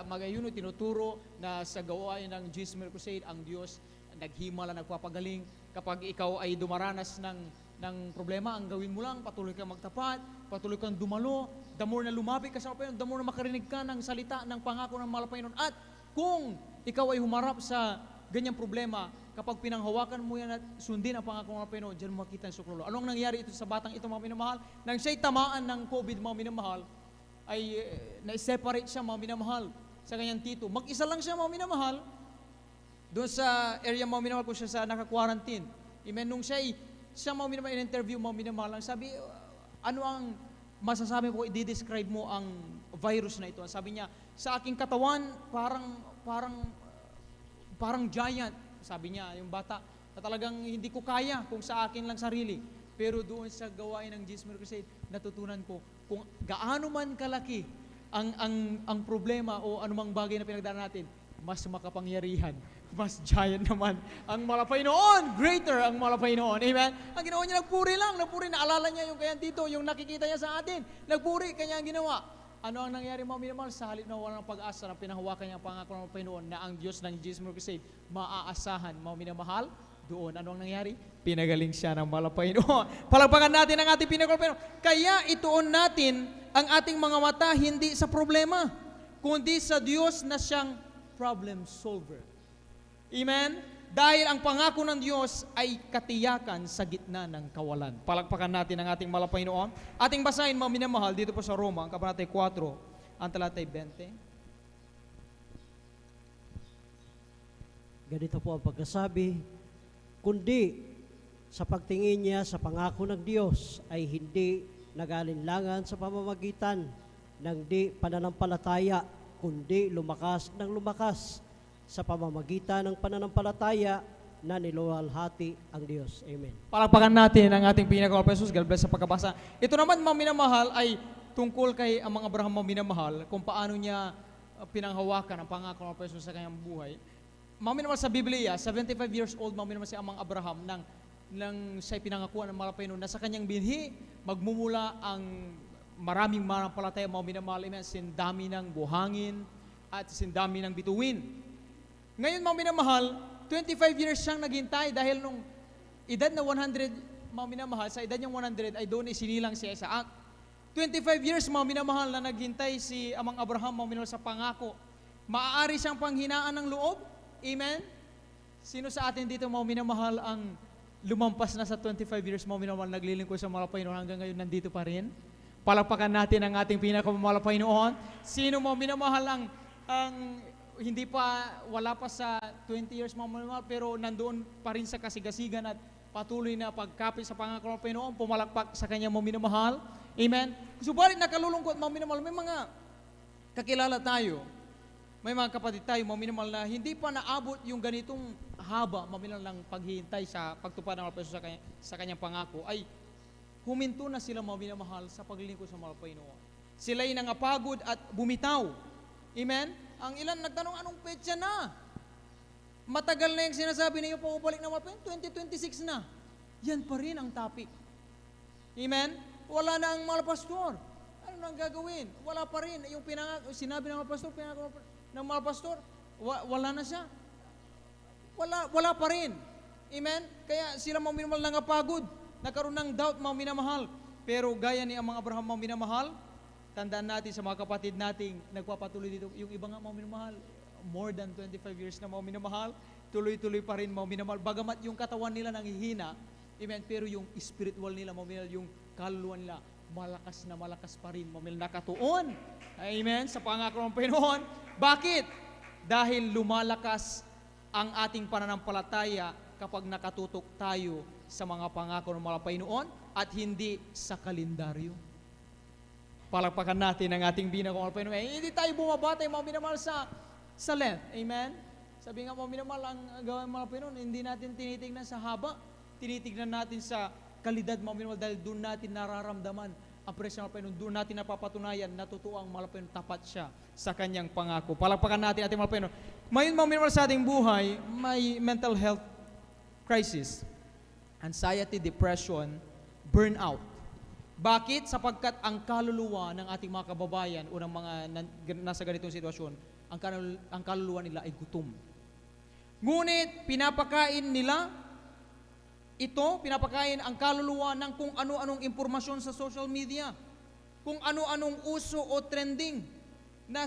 magayuno, tinuturo na sa gawain ng Jesus Miracle Crusade, ang Diyos naghimala, nagpapagaling. Kapag ikaw ay dumaranas ng problema, ang gawin mo lang, patuloy kang magtapat, patuloy kang dumalo, the more na lumapit ka sa Panginoon, the more na makarinig ka ng salita, ng pangako ng mahal na Panginoon. At kung ikaw ay humarap sa ganyang problema, kapag pinanghawakan mo yan at sundin ang pangako ng Panginoon, diyan mo makita ang suklolo. Anong nangyari ito sa batang ito, mga minamahal? Nang siya'y tamaan ng COVID, mga minamahal, ay na-separate siya, mga minamahal, sa kanyang tito. Mag-isa lang siya, mga minamahal, doon sa area, mga minamahal, kung siya sa naka-quarantine. Amen. Nung siya, mga minamahal, in-interview, mga minamahal, sabi, ano ang masasabi mo, i-describe mo ang virus na ito? Sabi niya, sa aking katawan, parang giant. Sabi niya, yung bata, na talagang hindi ko kaya kung sa akin lang sarili. Pero doon sa gawain ng Jesus Miracle Crusade, natutunan ko kung gaano man kalaki ang problema o anumang bagay na pinagdaanan natin, mas makapangyarihan, mas giant naman ang Malapaynoon. Greater ang Malapaynoon. Amen? Ang ginawa niya, nagpuri lang. Naalala niya yung kanyang tito, yung nakikita niya sa atin. Nagpuri, kanya ang ginawa. Ano ang nangyari, mga minamahal? Sa halip na walang pag-asa na pinahawakan niya ang pangako ng Panginoon na ang Diyos ng Jesus Miracle Crusade maaasahan, mga minamahal. Doon, ano ang nangyari? Pinagaling siya ng Malapaynoon. Palagpakan natin ang ating pinagaling. Kaya ituon natin ang ating mga mata hindi sa problema, kundi sa Diyos na siyang problem solver. Amen? Dahil ang pangako ng Diyos ay katiyakan sa gitna ng kawalan. Palagpakan natin ang ating Malapaynoon. Ating basahin, mga minamahal, dito po sa Roma, ang kabanatay 4, ang talatay 20. Ganito po ang pagkasabi, kundi sa pagtingin niya sa pangako ng Diyos ay hindi nag-alinlangan sa pamamagitan ng di pananampalataya, kundi lumakas ng lumakas sa pamamagitan ng pananampalataya na niluwalhati ang Diyos. Amen. Palakpakan natin ang ating pinakamal Jesus. God bless sa pagkabasa. Ito naman, mga minamahal, ay tungkol kay amang Abraham, mga minamahal, kung paano niya pinanghawakan ang pangako ng Jesus sa kanyang buhay. Mga minamahal, sa Biblia, 75 years old, mga minamahal, si amang Abraham, nang siya'y pinangakuan ng Malapaynoon na sa kanyang binhi, magmumula ang maraming manampalataya, mga minamahal, amen, sindami ng buhangin at sindami ng bituin. Ngayon, mga minamahal, 25 years siyang naghintay dahil nung edad na 100, mga minamahal, sa edad niyang 100 ay doon isinilang si Isaac. 25 years, mga minamahal, na naghintay si amang Abraham, mga minamahal, sa pangako. Maaari siyang panghinaan ng loob. Amen? Sino sa atin dito, mga minamahal, ang lumampas na sa 25 years, mga minamahal, naglilingkod sa Malapaynoon hanggang ngayon nandito pa rin? Palakpakan natin ang ating pinakamalapaynoon. Sino, mga minamahal, ang hindi pa, wala pa sa 20 years, mga minamahal, pero nandoon pa rin sa kasigasigan at patuloy na pagkapit sa pangako ng Panginoon, pumalakpak sa kanya, mga minamahal. Amen? Subalit nakalulungkot, mga minamahal, may mga kakilala tayo, may mga kapatid tayo, mga minamahal, na hindi pa naabot yung ganitong haba, mga minamahal, ng paghihintay sa pagtupad ng Malapaynoon sa kanyang pangako, ay huminto na sila, mga minamahal, sa paglilingkod sa Malapaynoon. Sila'y nangapagod at bumitaw. Amen? Ang ilan nagtanong, anong petsa na? Matagal na yung sinasabi niyo, pumabalik na Malapaynoon, 2026 na. Yan pa rin ang topic. Amen? Wala na ang mga pastor. Ano nang gagawin? Wala pa rin. Yung sinabi ng mga pastor, ng mga pastor, wala na siya. Wala pa rin. Amen? Kaya sila mga minamahal nangapagod. nagkaroon ng doubt, mga minamahal. Pero gaya ni amang Abraham, mga minamahal, tandaan natin sa mga kapatid nating nagpapatuloy dito, yung iba nga, mga minamahal, more than 25 years na, mga minamahal, tuloy-tuloy pa rin, mga minamahal. Bagamat yung katawan nila nanghihina, amen, pero yung spiritual nila, mga minamahal, yung kaluluwa nila, malakas pa rin, mga minamahal, nakatuon. Amen, sa pangako ng Panginoon. Bakit? Dahil lumalakas ang ating pananampalataya kapag nakatutok tayo sa mga pangako ng mga Panginoon at hindi sa kalendaryo. Palakpakan natin ang ating binakong mga Panginoon. Hindi tayo bumabatay, mga minamahal, sa length. Amen? Sabi nga, mga minamahal, ang gawin mga Panginoon, hindi natin tinitignan sa haba, tinitignan natin sa kalidad, mga minamahal, dahil doon natin nararamdaman ang presyo ng Panginoon. Doon natin napapatunayan na totoo ang mga Panginoon, tapat siya sa kanyang pangako. Palakpakan natin ating mga Panginoon. Ngayon, mga minamahal, sa ating buhay, may mental health crisis, anxiety, depression, burnout. Bakit? Sapagkat ang kaluluwa ng ating mga kababayan o ng mga nasa ganitong sitwasyon, ang kaluluwa nila ay gutom. Ngunit pinapakain nila pinapakain ang kaluluwa ng kung ano-anong impormasyon sa social media, kung ano-anong uso o trending, na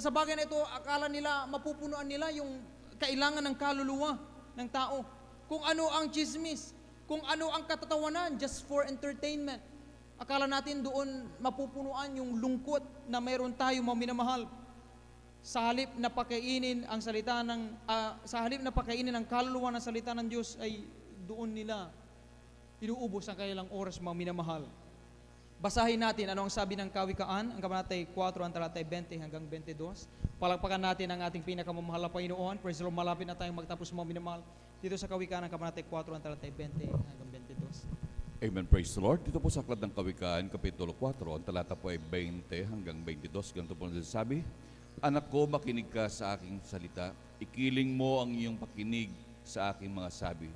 sa bagay na ito, akala nila, mapupunuan nila yung kailangan ng kaluluwa ng tao. Kung ano ang chismis, kung ano ang katatawanan just for entertainment. Akala natin doon mapupunuan yung lungkot na mayroon tayo, mga minamahal. Sa halip na pakainin ang salita ng sa halip na pakainin ang kaluluwa ng salita ng Diyos, ay doon nila inuubos ang kanilang oras, mga minamahal. Basahin natin ano ang sabi ng Kawikaan, ang kabanatay 4, ang talatay 20 hanggang 22. Palakpakan natin ang ating pinakamamahal na Panginoon. Praise the Lord, malapit na tayong magtapos, mga minamahal. Dito sa Kawikaan, ang kabanatay 4, ang talatay 20 hanggang 22. Amen, praise the Lord. Dito po sa Aklat ng Kawikaan, Kapitulo 4, ang talata po ay 20 hanggang 22. Ganito po nasasabi, Anak ko, makinig ka sa aking salita. Ikiling mo ang iyong pakinig sa aking mga sabi.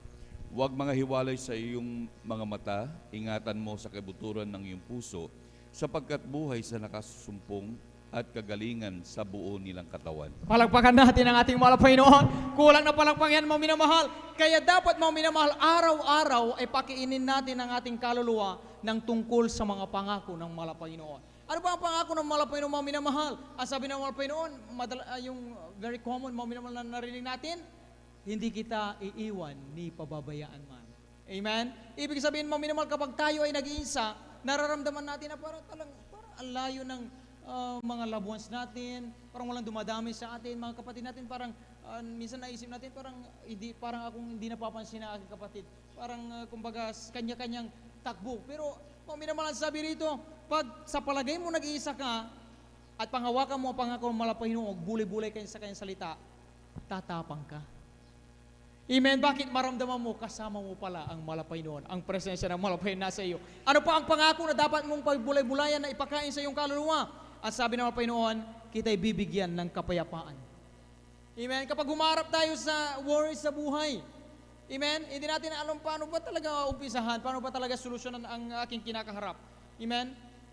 Huwag mga hiwalay sa iyong mga mata, ingatan mo sa kabuturan ng iyong puso, sapagkat buhay sa nakasumpong at kagalingan sa buo nilang katawan. Palakpakan natin ang ating mahal na Panginoon. Kulang na palakpak yan, mga minamahal. Kaya dapat, mga minamahal, araw-araw ay pakiinin natin ang ating kaluluwa ng tungkol sa mga pangako ng mahal na Panginoon. Ano ba ang pangako ng mahal na Panginoon, mga minamahal? Ang sabi ng mahal na Panginoon, yung very common, mga minamahal na narinig natin, hindi kita iiwan ni pababayaan man. Amen? Ibig sabihin, mga minamahal, kapag tayo ay nag-iisa, nararamdaman natin na parang ang layo ng mga loved ones natin, parang walang dumadami sa atin, mga kapatid natin, parang minsan naisip natin, parang akong hindi napapansin na aking kapatid. Parang kumbaga kanya-kanyang takbo. Pero mga minamahal, sabi rito, pag sa palagay mo nag-iisa ka at panghawakan mo ang pangako ng mahal na Panginoon, bulay-bulay kayo sa kanyang salita, tatapang ka. Amen. Bakit? Maramdaman mo, kasama mo pala ang mahal na Panginoon, ang presensya ng mahal na Panginoon nasa iyo. Ano pa ang pangako na dapat mong pagbulay-bulayan na ipakain sa iyong kaluluwa? At sabi ng mahal na Panginoon, kita'y bibigyan ng kapayapaan. Amen. Kapag humarap tayo sa worries sa buhay, amen, hindi natin alam paano ba talaga umpisahan, paano ba talaga solusyonan ang aking kinakaharap. Amen.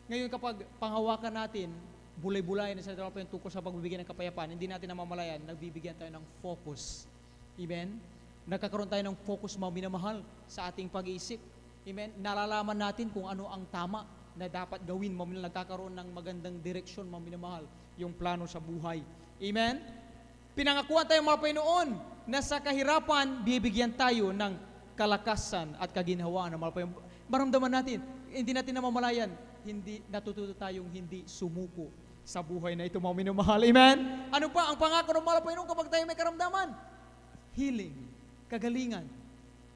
Ngayon kapag panghawakan natin, bulay-bulayan na sa Panginoon tungkol sa pagbibigyan ng kapayapaan, hindi natin namamalayan, nagbibigyan tayo ng focus. Amen. Nagkakaroon tayo ng focus, mga minamahal, sa ating pag-iisip. Amen. Nalalaman natin kung ano ang tama na dapat gawin. Nagkakaroon ng magandang direksyon, mga minamahal, yung plano sa buhay. Amen. Pinangakuan tayo, mga Panginoon, na sa kahirapan, bibigyan tayo ng kalakasan at kaginhawaan ng mga Panginoon. Maramdaman natin, hindi natin namamalayan, hindi natututo tayong hindi sumuko sa buhay na ito, mga minamahal. Amen. Ano pa ang pangako ng mga Panginoon kapag tayo may karamdaman? Healing. Kagalingan.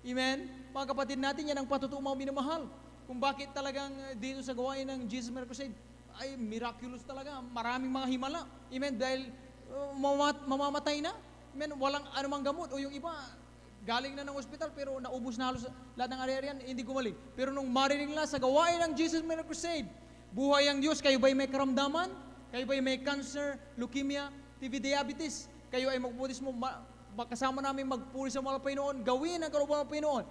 Amen? Mga kapatid natin, yan ang patutuo, mga minamahal. Kung bakit talagang dito sa gawain ng Jesus Crusade, ay miraculous talaga. Maraming mga himala. Amen? Dahil mamamatay na. Amen? Walang anumang gamot. O yung iba, galing na ng ospital pero naubos na halos lahat ng ari-arian, hindi gumaling. Pero nung marinig nila sa gawain ng Jesus Crusade, buhay ang Diyos, kayo ba'y may karamdaman? Kayo ba'y may cancer, leukemia, TB diabetes? Kayo ay magpuputismo, kasama namin magpuri sa mga Panginoon, gawin ang kalooban ng Panginoon.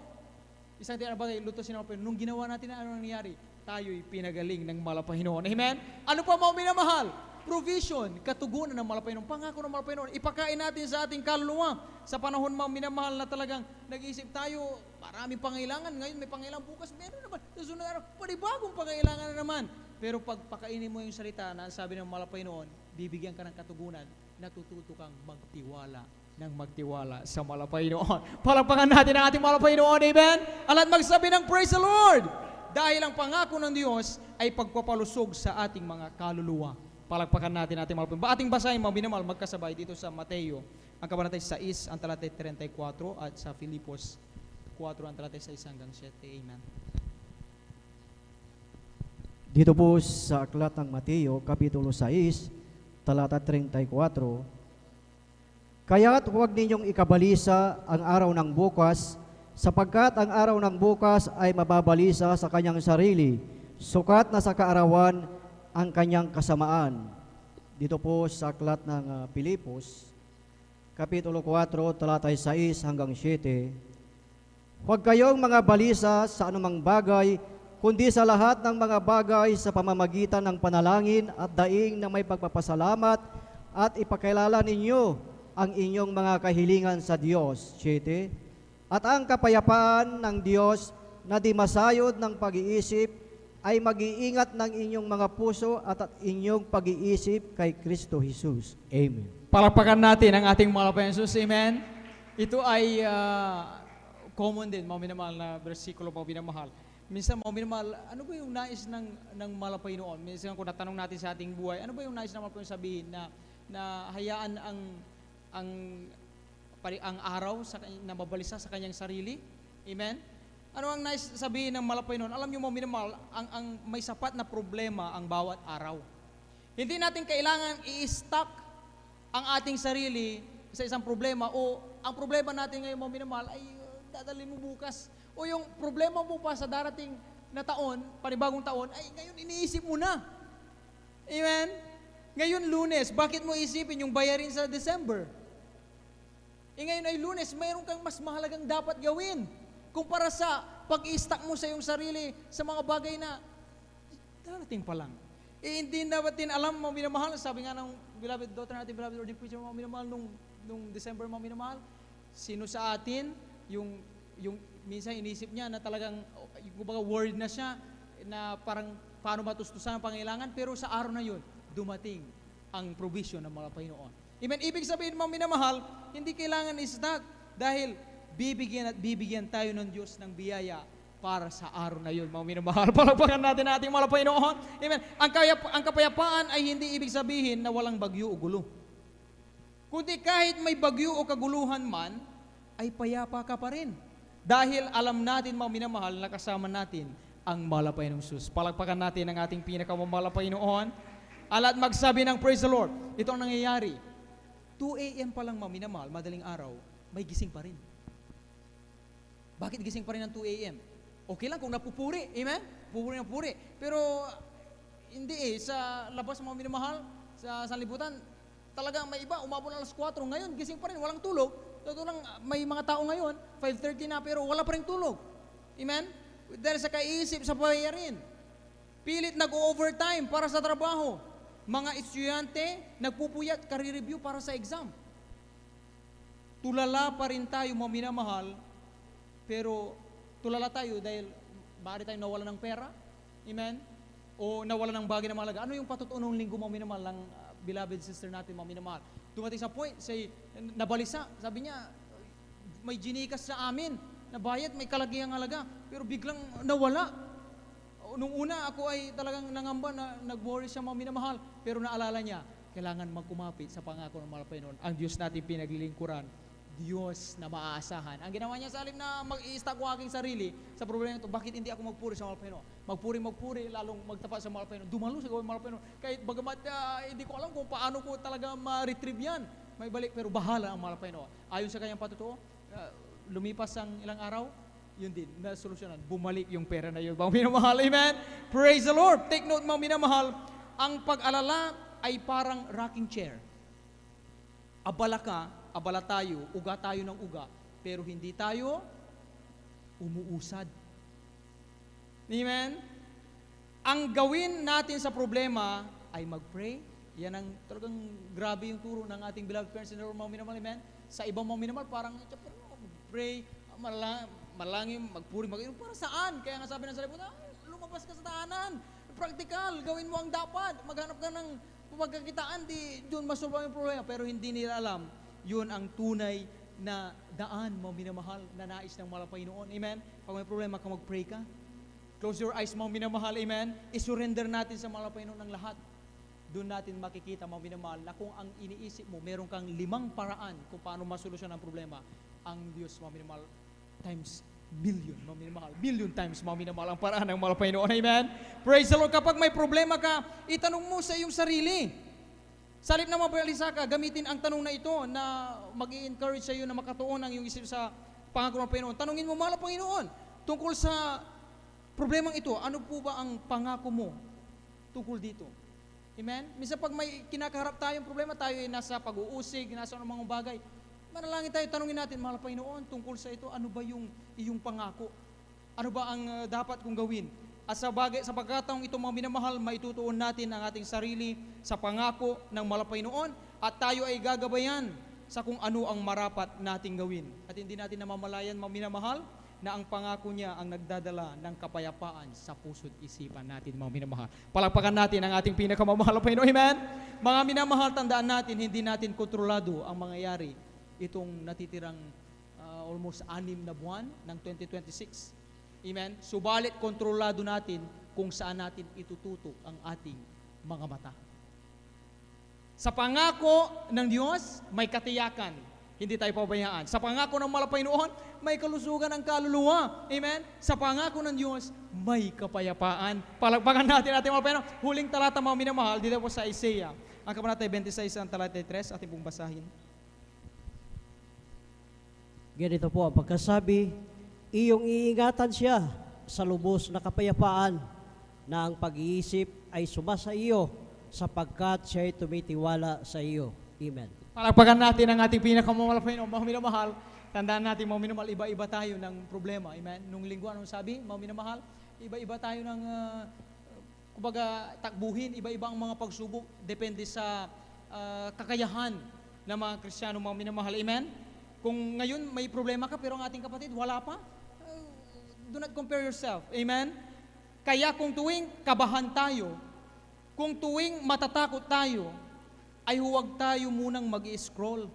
Isang tinabagay, lutosin ng Panginoon. Nung ginawa natin na ano nangyari, tayo'y pinagaling ng mga Panginoon. Amen? Ano pa, mga minamahal? Provision, katugunan ng Malapaynon, pangako ng Malapaynon. Ipakain natin sa ating kaluluwa. Sa panahon mga minamahal na talagang nag-iisip tayo, maraming pangailangan. Ngayon may pangailangan, bukas meron naman. Sa sunod araw, panibagong pangailangan na naman. Pero pag pakainin mo yung salita na sabi ng Malapaynon, bibigyan ka ng katugunan, natututo kang magtiwala ng magtiwala sa Malapaynon. Palakpakan natin ang ating Malapaynon, amen? At magsabi ng praise the Lord! Dahil ang pangako ng Diyos ay pagpapalusog sa ating mga kaluluwa. Palakpakan natin ating Malapaynon. Ating basahin mga minamahal magkasabay dito sa Mateo, ang kabanata 6, ang talata 34 at sa Filipos 4, ang talata 6 hanggang 7. Amen. Dito po sa aklat ng Mateo, Kapitulo 6, talata 34, kaya't huwag ninyong ikabalisa ang araw ng bukas, sapagkat ang araw ng bukas ay mababalisa sa kanyang sarili, sukat na sa kaarawan ang kanyang kasamaan. Dito po sa aklat ng Pilipos, Kapitulo 4, talata 6 hanggang 7, huwag kayong mga balisa sa anumang bagay, kundi sa lahat ng mga bagay sa pamamagitan ng panalangin at daing na may pagpapasalamat at ipakilala ninyo ang inyong mga kahilingan sa Diyos. 7. At ang kapayapaan ng Diyos na di masayod ng pag-iisip ay mag-iingat ng inyong mga puso at inyong pag-iisip kay Kristo Jesus. Amen. Palakpakan natin ang ating Malapaynon Jesus. Amen. Ito ay common din, mga minamahal na bersikulo, mga minamahal. Minsan, mga minamahal, ano ba yung nais ng Malapaynon? Minsan kung natanong natin sa ating buhay, ano ba yung nais ng Malapaynon sabihin na hayaan ang araw na mabalisa sa kanyang sarili? Amen? Ano ang nais sabihin ng Malapaynon? Alam niyo mga minamahal, ang may sapat na problema ang bawat araw. Hindi natin kailangan i-stock ang ating sarili sa isang problema o ang problema natin ngayon mga minamahal ay dadalhin mo bukas. O yung problema mo pa sa darating na taon, panibagong taon, ay ngayon iniisip mo na. Amen? Ngayon Lunes, bakit mo isipin yung bayarin sa December? Ngayon ay Lunes, mayroon kang mas mahalagang dapat gawin kumpara sa pag-i-stack mo sa iyong sarili sa mga bagay na darating pa lang. Hindi natin alam, mga minamahal, sabi nga ng beloved daughter natin, beloved Lord and preacher, mga minamahal, nung December, mga minamahal, sino sa atin, yung minsan inisip niya na talagang, yung word na siya, na parang paano matustusan ang pangailangan, pero sa araw na yun, dumating ang provision ng Malapaynon. Amen. Ibig sabihin, mga minamahal, hindi kailangan i-stock dahil bibigyan at bibigyan tayo ng Diyos ng biyaya para sa araw na yun, mga minamahal. Palakpakan natin ating Malapaynon. Amen. Ang kapayapaan ay hindi ibig sabihin na walang bagyo o gulo. Kundi kahit may bagyo o kaguluhan man, ay payapa ka pa rin. Dahil alam natin, mga minamahal, na kasama natin ang Malapaynon Jesus. Palakpakan natin ang ating pinakamalapaynon. At magsabi ng praise the Lord. Ito ang nangyayari. 2 a.m. pa lang, mga minamahal, madaling araw, may gising pa rin. Bakit gising pa rin ng 2 a.m.? Okay lang kung napupuri, amen? Pupuri. Pero hindi sa labas, mga minamahal, sa sanlibutan, talagang may iba, umabot na alas 4. Ngayon, gising pa rin, walang tulog. Totoo lang, may mga tao ngayon, 5:30 na, pero wala pa rin tulog. Amen? Dahil sa kaisip sa bayarin. Pilit nag-overtime para sa trabaho. Mga estudyante, nagpupuyat, career review para sa exam. Tulala pa rin tayo, mga minamahal, pero tulala tayo dahil maaari tayong nawala ng pera. Amen? O nawala ng bagay na mahalaga. Ano yung patutunong linggo, mga minamahal, ng beloved sister natin, mga minamahal? Dumating sa point, nabalisa, sabi niya, may ginikas sa amin, nabayad, may kalagihang halaga, pero biglang nawala. Nung una, ako ay talagang nangamba na nag-worry siya, mga minamahal, pero naalala niya, kailangan magkumapit sa pangako ng Malapaynon. Ang Diyos natin pinaglilingkuran, Diyos na maaasahan. Ang ginawa niya sa halip na mag-i-stack ko aking sarili sa problema ito, bakit hindi ako magpuri sa Malapaynon? Magpuri, lalong magtapat sa Malapaynon. Dumalo sa gawin Malapaynon. Kahit bagamat hindi ko alam kung paano ko talaga ma-retrieve yan. May balik, pero bahala ang Malapaynon. Ayon sa kanyang patutuo, lumipas ang ilang araw, yun din, nasolusyonan. Bumalik yung pera na yun. Mga minamahal, amen? Praise the Lord. Take note, mga minamahal, ang pag-alala ay parang rocking chair. Abala ka, abala tayo, uga tayo ng uga, pero hindi tayo umuusad. Amen? Ang gawin natin sa problema ay mag-pray, Yan ang talagang grabe yung turo ng ating beloved parents in the Lord, mga minamahal, amen? Sa ibang mga minamahal, parang pray, malangin, magpuri, mag-inom, para saan? Kaya nga sabi ng salibot, lumabas ka sa tahanan, practical, gawin mo ang dapat, maghanap ka ng pagkakitaan, di doon masolve yung problema, pero hindi nila alam, yun ang tunay na daan, mga minamahal, na nais ng mahal na Panginoon, amen? Pag may problema ka, mag-pray ka. Close your eyes, mga minamahal, amen? I-surrender natin sa mahal na Panginoon ng lahat. Doon natin makikita, mga minamahal, na kung ang iniisip mo, meron kang 5 paraan kung paano masolusyon ang problema, ang Diyos, mga minamahal, times billion, mga minamahal, billion times, mga minamahal, ang paraan ng mahal na Panginoon, amen? Praise the Lord. Kapag may problema ka, itanong mo sa iyong sarili. Salip na mabalisa ka, gamitin ang tanong na ito na mag-i-encourage sa iyo na makatuon ang iyong isip sa pangako ng Panginoon. Tanungin mo, mahal na Panginoon, tungkol sa problemang ito, ano po ba ang pangako mo tungkol dito? Amen? Minsan pag may kinakaharap tayong problema, tayo ay nasa pag-uusig, nasa mga bagay, manalangin tayo, tanungin natin, mahal na Panginoon, tungkol sa ito, ano ba yung iyong pangako? Ano ba ang dapat kong gawin? At sa pagkataong ito, mga minamahal, maitutuon natin ang ating sarili sa pangako ng mahal na Panginoon at tayo ay gagabayan sa kung ano ang marapat nating gawin. At hindi natin namamalayan, mga minamahal, na ang pangako niya ang nagdadala ng kapayapaan sa puso't isipan natin, mga minamahal. Palakpakan natin ang ating pinakamamahal na Panginoon. Amen? Mga minamahal, tandaan natin, hindi natin kontrolado ang mangyayari itong natitirang almost 6 na buwan ng 2026. Amen? Subalit, kontrolado natin kung saan natin itututok ang ating mga mata. Sa pangako ng Diyos, may katiyakan. Hindi tayo pabayaan. Sa pangako ng mahal na Panginoon, may kalusugan ng kaluluwa. Amen? Sa pangako ng Diyos, may kapayapaan. Palakpakan natin ating mahal na Panginoon. Huling talata, mga minamahal, dito po sa Isaiah. Ang kabanata 26, ang talata 3, ating pong basahin. Ganito po ang pagkasabi, iyong iingatan siya sa lubos na kapayapaan na ang pag-iisip ay sumasa iyo sapagkat siya ay tumitiwala sa iyo. Amen. Palakpakan natin ang ating pinakamamahal na Panginoon. Mga minamahal, tandaan natin, mga minamahal, iba-iba tayo ng problema. Amen? Nung linggo, anong sabi? Mga minamahal, iba-iba tayo ng, kumbaga, takbuhin. Iba-iba ang mga pagsubok. Depende sa kakayahan ng mga Kristiyano, mga minamahal. Amen? Kung ngayon may problema ka, pero ang ating kapatid, wala pa, do not compare yourself. Amen? Kaya kung tuwing kabahan tayo, kung tuwing matatakot tayo, ay huwag tayo munang mag-i-scroll.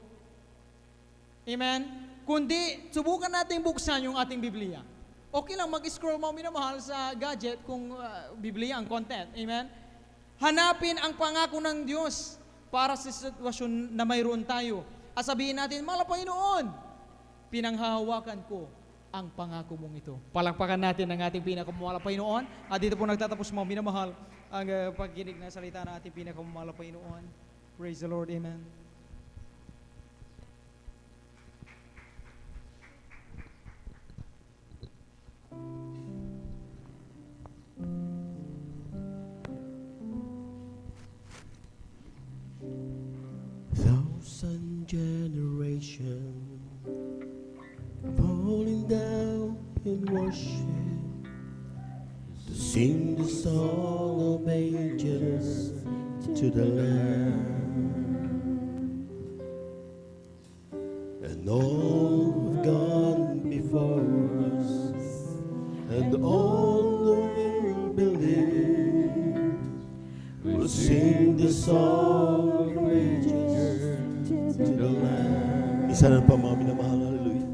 Amen? Kundi, subukan natin buksan yung ating Biblia. Okay lang mag-scroll, mga minamahal, sa gadget kung Biblia ang content. Amen? Hanapin ang pangako ng Diyos para sa sitwasyon na mayroon tayo. At sabihin natin, mahal na Panginoon, pinanghahawakan ko ang pangako mong ito. Palakpakan natin ang ating pinakamamahal na Panginoon. At dito po nagtatapos, mga minamahal, ang pagkinig na salita ng ating pinakamamahal na Panginoon. Praise the Lord. Amen. Thousand generations falling down in worship to sing the song of ages to the Lamb. And all who've gone before us, and all who will believe, will sing the song of ages to the Lamb. Isa na pa, mga minamahal, hallelujah.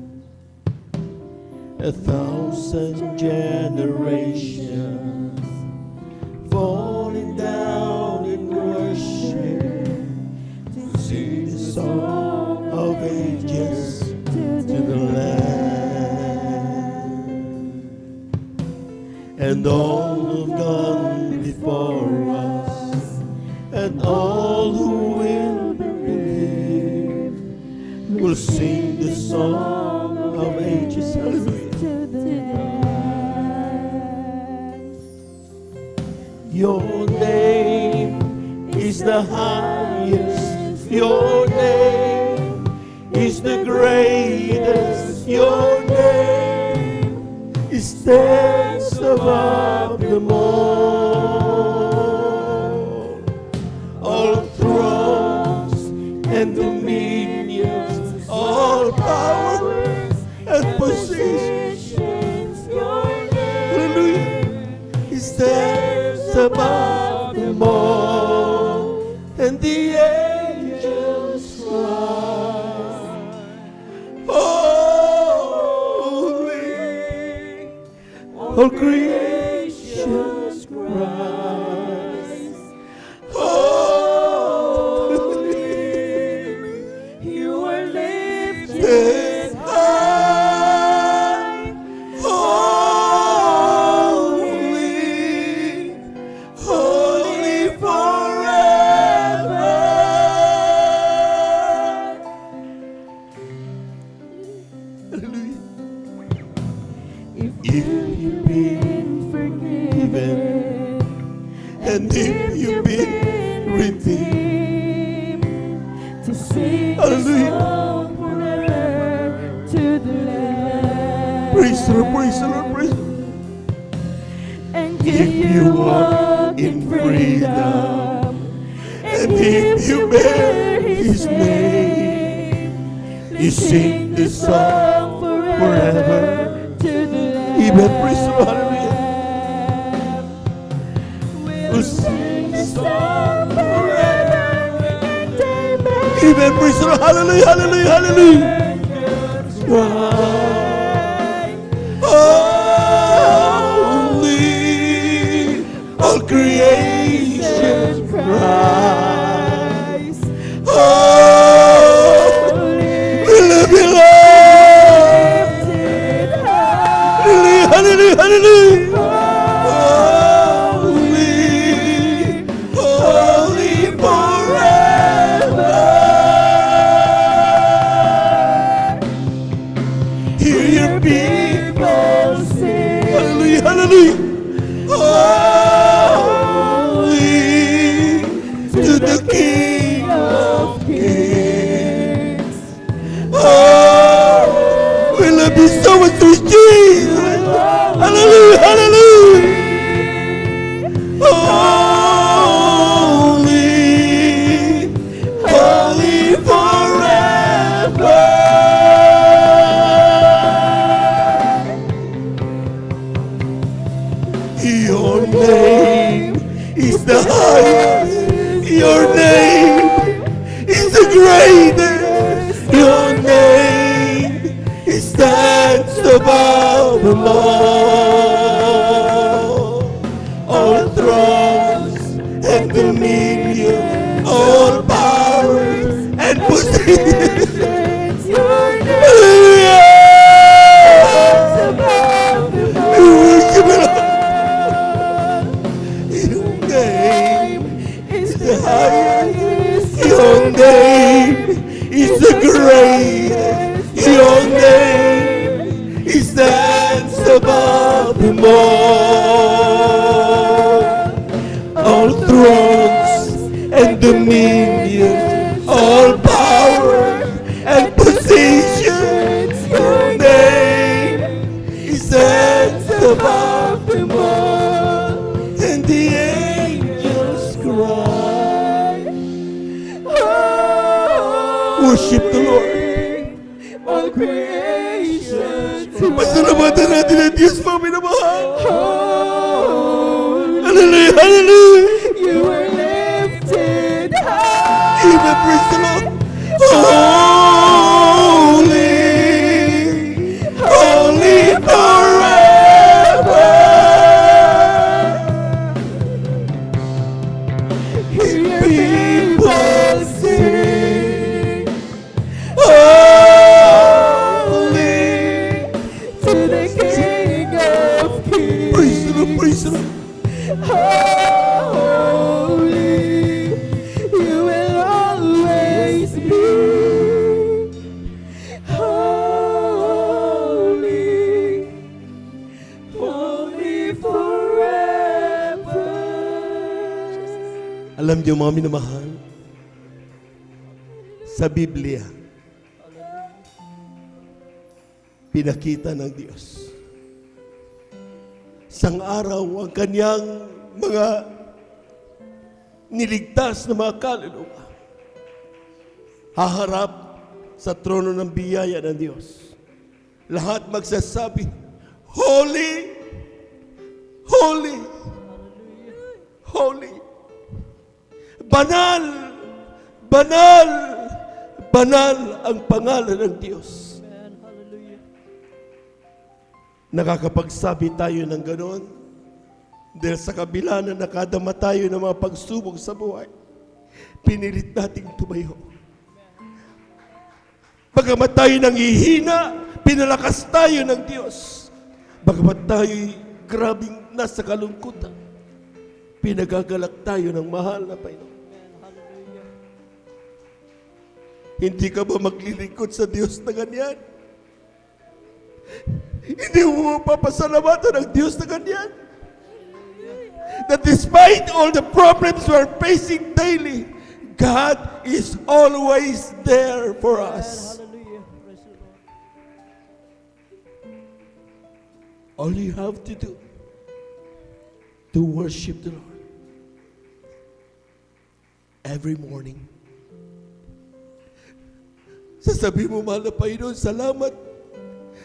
1,000 generations falling down in worship to sing the song of ages to the Lamb. And all who've gone before us, and all who will believe, will sing the song of ages. Hallelujah. Your name is the highest. Your name is the greatest. Your name stands above them all. All above them all, and the angels cry, holy, all creations cries, holy, you are lifted high, holy, holy forever. Hallelujah. If you've been forgiven, and if you've been redeemed, to sing a song forever to the Lamb. Praise the Lord, praise the Lord, praise the Lord. And if you walk in freedom, and if you bear His name, you sing the song forever to the Lamb. Amen. Praise the Lord. Hallelujah. We'll sing the song forever and amen. Amen. Praise the Lord. Hallelujah. Hallelujah. Hallelujah. Holy, all creation cries, holy, we love you, Lord. Hallelujah, hallelujah, hallelujah. Holy, holy forever. Hear your people sing. Hallelujah, hallelujah. Holy to the King of Kings. Oh, we love you so much, Jesus. Hallelujah, hallelujah. Holy, holy forever. Your name is the highest. Your name is the greatest. Your name stands above them all. All thrones and dominion, all powers and positions. Your name is above them all. We worship you, Lord. Your name is the highest. Your name is the greatest. Your name stands above them all. All thrones and dominion, all power and positions. Your name stands above them all, and the angels cry, worship the Lord. All creation. Pasalamatan natin ang Diyos mo, minamahal. Hallelujah, hallelujah. You are lifted high. Amen, praise the Lord. Holy, holy forever. Hear your people sing. Holy to the King of Kings. Praise the Lord, praise the Lord. Holy, you will always be. Holy, holy forever. Alam niyo mga minamahal, sa Biblia, pinakita ng Diyos. Isang araw ang kanyang mga niligtas na mga kaluluwa haharap sa trono ng biyaya ng Diyos. Lahat magsasabi, Holy, Holy, Banal, banal, banal ang pangalan ng Diyos. Nakakapagsabi tayo ng ganon dahil sa kabila na nakadama tayo ng mga pagsubok sa buhay, pinilit nating tumayo. Bagamat tayo nanghihina, pinalakas tayo ng Diyos. Bagamat tayo'y grabing nasa kalungkutan, pinagagalak tayo ng mahal na Panginoon. Hindi ka ba maglilingkod sa Diyos na ganyan? Hindi mo papasalamatan ang Diyos na ganyan? That despite all the problems we're facing daily, God is always there for us. All you have to do to worship the Lord every morning. Sasabi mo, mahal na Panginoon, salamat.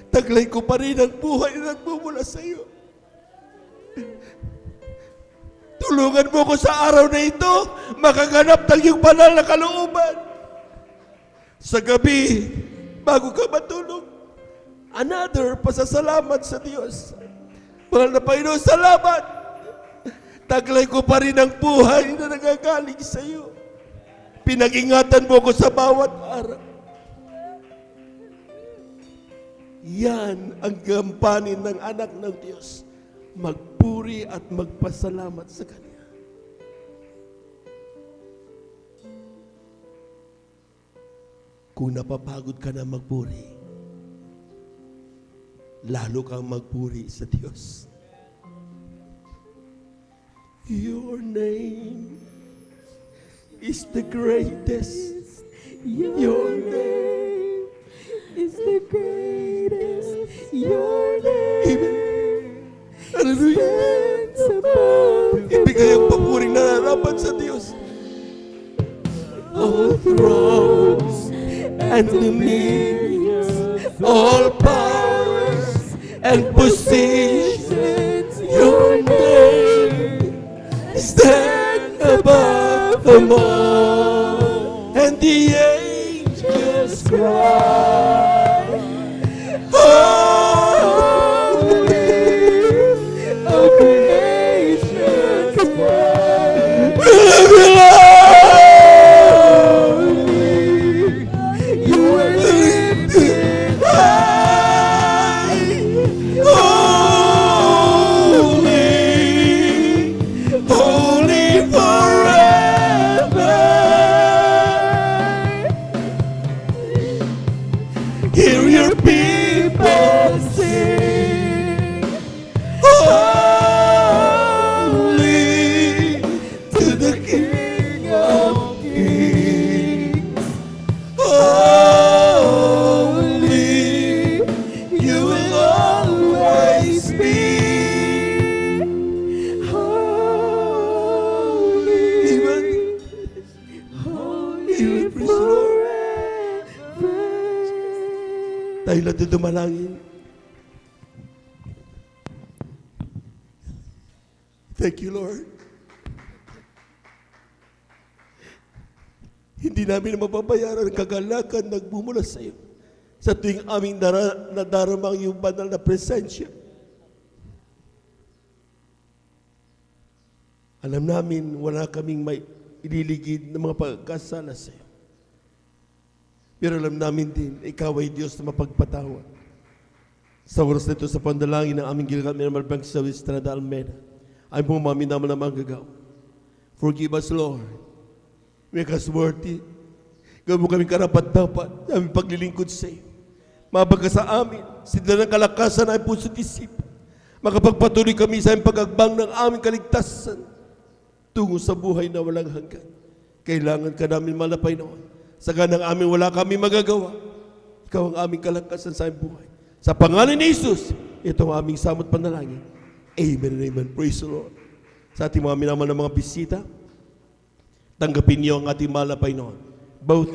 Taglay ko pa rin ang buhay na nagmumula sa iyo. Tulungan mo ko sa araw na ito, makaganap ng iyong banal na kalooban. Sa gabi, bago ka matulog, another pasasalamat sa Diyos. Mahal na Panginoon, salamat. Taglay ko pa rin ang buhay na nagagaling sa iyo. Pinag-ingatan mo ko sa bawat araw. Yan ang gampanin ng anak ng Diyos. Magpuri at magpasalamat sa Kanya. Kung napapagod ka na magpuri, lalo kang magpuri sa Diyos. Your name is the greatest. Your name is the greatest. Your name stands above. Ibigay ang papuring nararapat sa Diyos. All thrones and dominions, all powers and positions, your name stand above them all. And the angels cry, holy, all creation cry, holy, you are lifted high, holy, holy forever. Hear your people sing, holy to the King of Kings. Holy, you will always be. Holy, holy forever. Tayo natin dumalangin. Thank you, Lord. Hindi namin mapapayaran ang kagalakan na nagmumula sa iyo sa tuwing aming nadarama ang iyong banal na presensya. Alam namin wala kaming may ililigid ng mga pagkasala sa iyo. Pero alam namin din, ikaw ay Diyos na mapagpatawad. Sa oras na ito sa pandalangin ng aming Gilgal Miramalbang sa Estrada Almeda, ay pumami naman ang mga gagaw. Forgive us, Lord. Make us worthy. Gawin mo kami karapat-dapat na aming paglilingkod sa iyo. Mabag ka sa amin, sidla ng kalakasan ay puso't isip. Makapagpatuloy kami sa aming pag-agbang ng aming kaligtasan tungo sa buhay na walang hanggan. Kailangan ka namin malapay noon. Sa ganang amin wala kami magagawa. Ikaw ang aming kalakasan sa aming buhay. Sa pangalan ni Jesus, ito ang aming samot panalangin. Amen and amen. Praise the Lord. Sa ating mga minamahal na mga bisita, tanggapin niyo ang ating mahal na Panginoon. Both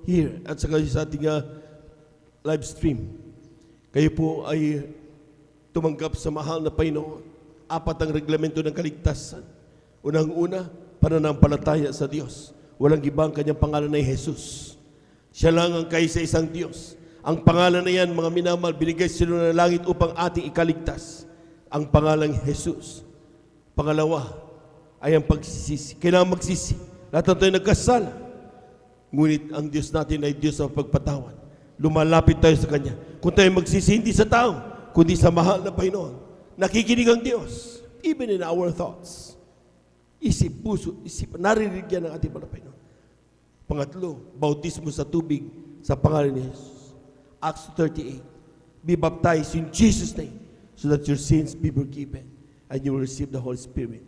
here at saka sa ating live stream. Kayo po ay tumanggap sa mahal na Panginoon. 4 ang reglamento ng kaligtasan. Unang-una, pananampalataya sa Diyos. Walang iba ang kanyang pangalan ay Jesus. Siya lang ang kaisa-isang Diyos. Ang pangalan na yan, mga minamahal, binigay sila ng langit upang ating ikaligtas. Ang pangalang Jesus. Pangalawa ay ang pagsisisi. Kailangan magsisi. Lahat ng tayo nagkasala. Ngunit ang Diyos natin ay Diyos ng pagpatawad. Lumalapit tayo sa Kanya. Kung tayo magsisi, hindi sa tao, kundi sa mahal na Panginoon. Nakikinig ang Diyos, even in our thoughts. Isip, puso, isip, narinig yan ng ating mahal na Panginoon. Pangatlo, bautismo sa tubig sa pangalan ni Jesus. Acts 38. Be baptized in Jesus' name so that your sins be forgiven and you will receive the Holy Spirit.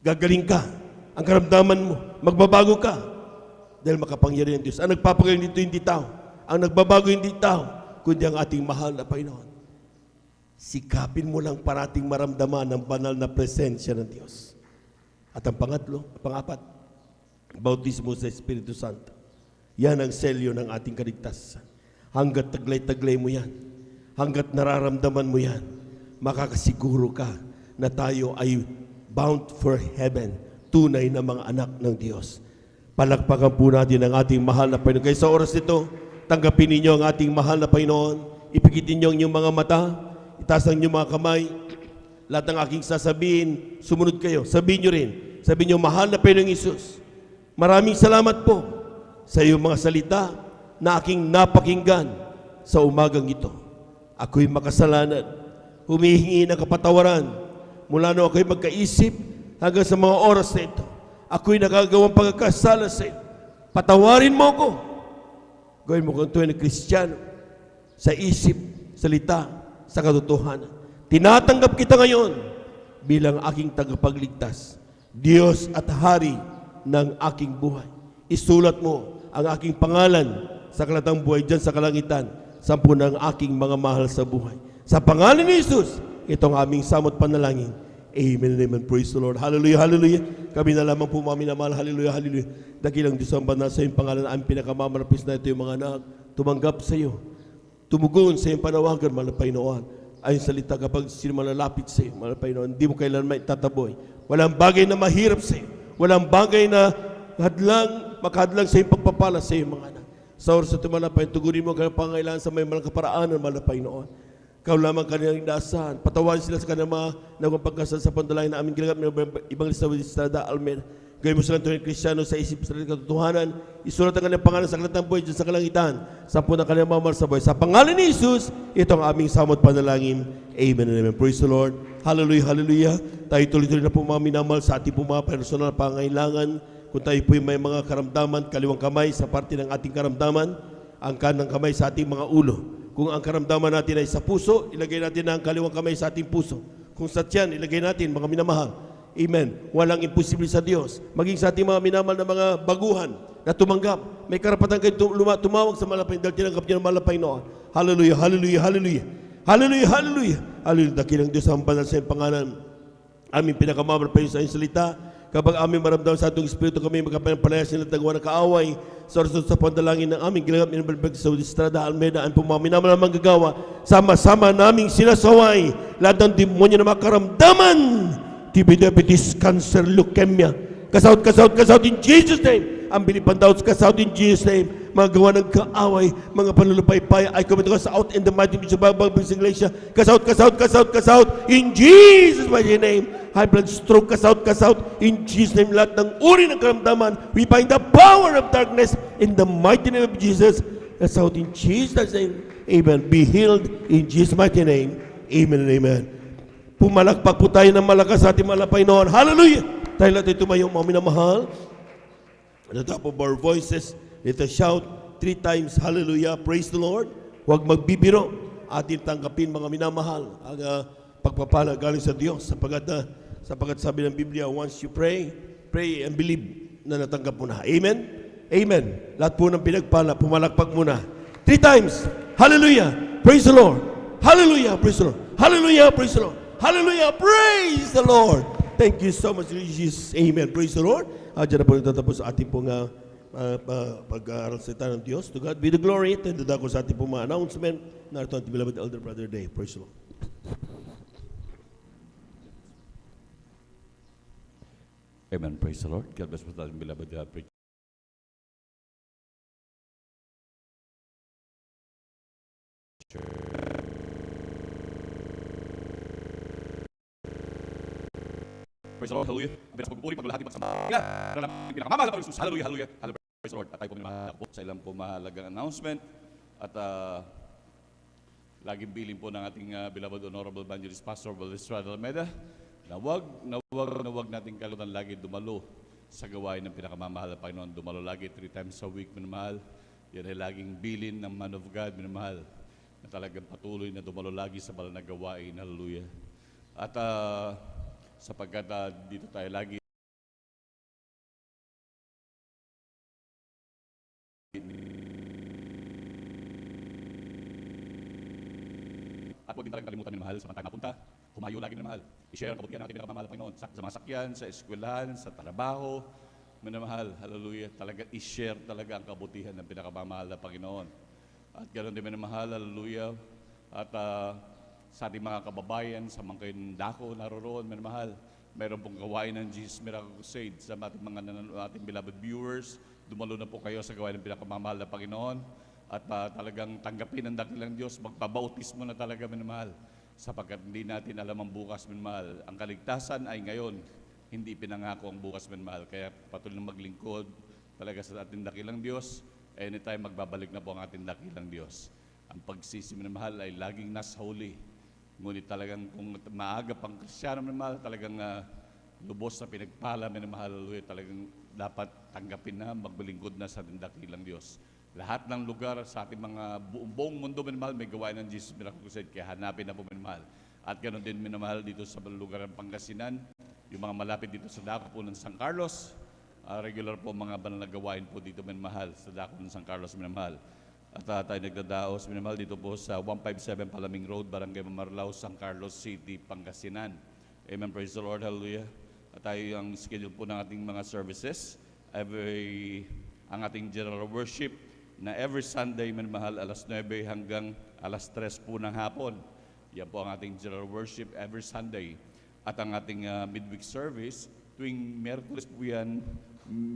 Gagaling ka. Ang karamdaman mo, magbabago ka. Dahil makapangyarihan ng Diyos. Ang nagpapagaling dito hindi tao. Ang nagbabago hindi tao, kundi ang ating mahal na Panginoon. Sikapin mo lang parating maramdaman ang banal na presensya ng Diyos. At ang pangapat, bautismo sa Espiritu Santo. Yan ang selyo ng ating kaligtasan. Hanggat taglay-taglay mo yan, hanggat nararamdaman mo yan, makakasiguro ka na tayo ay bound for heaven, tunay na mga anak ng Diyos. Palakpakan po natin ang ating mahal na Panginoon. Kaya sa oras nito, tanggapin ninyo ang ating mahal na Panginoon. Ipikitin niyo ang inyong mga mata, itaas ang inyong mga kamay. Lahat ng aking sasabihin, sumunod kayo. Sabihin niyo rin, sabihin niyo, mahal na Panginoong Isus, maraming salamat po sa iyong mga salita na aking napakinggan sa umagang ito. Ako'y makasalanan, humihingi ng kapatawaran mula nung ako'y magkaisip hanggang sa mga oras na ito. Ako'y nagagawang pagkakasala sa iyo. Patawarin mo ko. Gawin mo kang tunay na Kristiyano sa isip, salita, sa katotohanan. Tinatanggap kita ngayon bilang aking tagapagligtas, Diyos at Hari ng aking buhay. Isulat mo ang aking pangalan sa kalatang buhay dyan sa kalangitan, sampu ng aking mga mahal sa buhay. Sa pangalan ni Jesus, itong aming samot panalangin. Amen and amen. Praise the Lord. Hallelujah, hallelujah. Kami na lamang po mga minamahal. Hallelujah, hallelujah. Dakilang Diyos ang banal sa iyong pangalan na aming pinakamamarapis na ito yung mga anak. Tumanggap sa iyo. Tumugon sa iyong panawagan, mahal na Panginoon. Ayon salita kapag sino malalapit sa iyo, mahal na Panginoon, hindi mo kailan may tataboy. Walang bagay na mahirap sa iyo. Walang bagay na makahadlang sa iyong pagpapala sa iyong mga anak. Sa oras na tumalapay, tugunin mo ang pangailangan sa may malang kaparaanan, mahal na Panginoon. Ikaw lamang kanilang inaasahan. Patawarin sila sa kanilang mga nagpagkasal sa pandalangin na aming ginagamit ng ibang lista with Estrada Almeida. Gawin mo silang tunay Kristiyano sa isip sa katotohanan. Isulat ang kanilang pangalan sa kalatang buhay dyan sa kalangitan. Sampu ng kanilang mamahal sa buhay. Sa pangalan ni Jesus, ito ang aming samot panalangin. Amen and amen. Praise the Lord. Hallelujah, hallelujah. Tayo tuloy-tuloy na po mga minamahal sa ating po mga personal pangailangan. Kung tayo po may mga karamdaman, kaliwang kamay sa parte ng ating karamdaman, ang kanang kamay sa ating mga ulo. Kung ang karamdaman natin ay sa puso, ilagay natin ang kaliwang kamay sa ating puso. Kung sa tiyan, ilagay natin, mga minamahal. Amen. Walang imposible sa Diyos. Maging sa ating mga minamahal na mga baguhan na tumanggap. May karapatan kayo tumawag sa malapay dahil tinanggap niyo ng malapay noon. Hallelujah, hallelujah, hallelujah. Hallelujah, hallelujah. Hallelujah. Dakilang Diyos ang banal sa iyong pangalan. Aming pinakamamarapay sa iyong salita. Kapag aming maramdaman sa atong Espiritu, kami magkapanapalaya sila at nagawa ng kaaway sa oras sa pandalangin ng aming ginagamit ng Balbag sa Estrada Almeida ang pumamina naman gagawa. Sama-sama naming sinasaway lahat ng demonyo na makaramdaman. TB, diabetes, cancer, leukemia. Kasaut in Jesus' name. Ang bilipan daw kasaut in Jesus' name. Mga gawa ng kaaway, mga panlulupaypay, I commit us out in the mighty name of Bible Iglesia. Kasaut in Jesus' mighty name. High blood, stroke, kasaut in Jesus' name. Lahat ng uri ng karamdaman, we bind the power of darkness in the mighty name of Jesus. Kasaut in Jesus' name. Amen. Be healed in Jesus' mighty name. Amen and amen. Pumalakpak po tayo ng malakas sa ating malapay noon. Hallelujah! Tayo natin tumayong mga minamahal. At the top of our voices, let us shout 3 times, hallelujah, praise the Lord. Huwag magbibiro. Atin tanggapin mga minamahal ang pagpapala galing sa Diyos. Sapagat sabi ng Biblia, once you pray and believe na natanggap mo na. Amen? Amen. Lahat po ng pinagpala, pumalakpak muna. 3 times, hallelujah, praise the Lord. Hallelujah, praise the Lord. Hallelujah, praise the Lord. Hallelujah, praise the Lord. Thank you so much, Jesus. Amen. Praise the Lord. Diyan na po natatapos sa ating pong pag-aaral sa ng Diyos. To God be the glory. Tanda ko sa ating pong mga announcement. Narito ang beloved Elder Brother Day. Praise the Lord. Amen. Praise the Lord. God bless po tayo, beloved preacher. Praise the Lord. Hallelujah. Ang bilis pagpupuri, paglulahati, pagsambahan. Pinakamamahal na Jesus. Hallelujah. Hallelujah. Hallelujah. Praise the Lord. At tayo po minamahal po sa ilang po mahalagang announcement. At laging bilin po ng ating beloved Honorable Evangelist Pastor Valdez Almeida na wag natin kalimutan lagi dumalo sa gawain ng pinakamamahal na Panginoon. Dumalo lagi 3 times a week, minamahal. Yan ay laging bilin ng man of God, minamahal, na talagang patuloy na dumalo lagi sa banal na gawain. Hallelujah. At sapagkat dito tayo lagi at huwag din talagang kalimutan ng mahal sa mga napunta. Humayo lagi ng mahal. I-share ang kabutihan natin pinakamamahal ng Panginoon. Sa mga sakyan, sa eskwelahan, sa trabaho. Minamahal, hallelujah. Talaga i-share talaga ang kabutihan ng pinakamamahal ng Panginoon. At ganoon din minamahal, hallelujah. At sa ating mga kababayan, sa mga kayong dako, naroroon, minamahal. Mayroon pong gawain ng Jesus Miracle Crusade sa ating beloved viewers. Dumalo na po kayo sa gawain ng pinakamamahal ng Panginoon. At talagang tanggapin ang dakilang Diyos, magpabautismo na talaga, minamahal. Sapagkat hindi natin alam ang bukas, minamahal. Ang kaligtasan ay ngayon, hindi pinangako ang bukas, minamahal. Kaya patuloy na maglingkod talaga sa ating dakilang Diyos. Anytime magbabalik na po ang ating dakilang Diyos. Ang pagsisi, minamahal, ay laging nasa huli. Ngunit talagang kung maaga pang Kristyano, minamahal, talagang lubos na pinagpala, minamahal, talagang dapat tanggapin na, maglingkod na sa ating dakilang Diyos. Lahat ng lugar sa ating mga buong mundo, minamahal, may gawain ng Jesus Miracle Crusade, kaya hanapin na po, minamahal. At ganoon din, minamahal, dito sa lugar ng Pangasinan, yung mga malapit dito sa dako po ng San Carlos, regular po mga banal na gawain po dito, minamahal, sa dako ng San Carlos, minamahal. At tayo nagdadaos, minamahal, dito po sa 157 Palaming Road, Barangay Mamarlao, San Carlos City, Pangasinan. Amen, praise the Lord, hallelujah. At tayo ang schedule po ng ating mga services, ang ating general worship, na every Sunday, minamahal, alas 9 hanggang alas 3 po ng hapon. Yan po ang ating general worship every Sunday. At ang ating midweek service, tuwing Miyerkules po yan,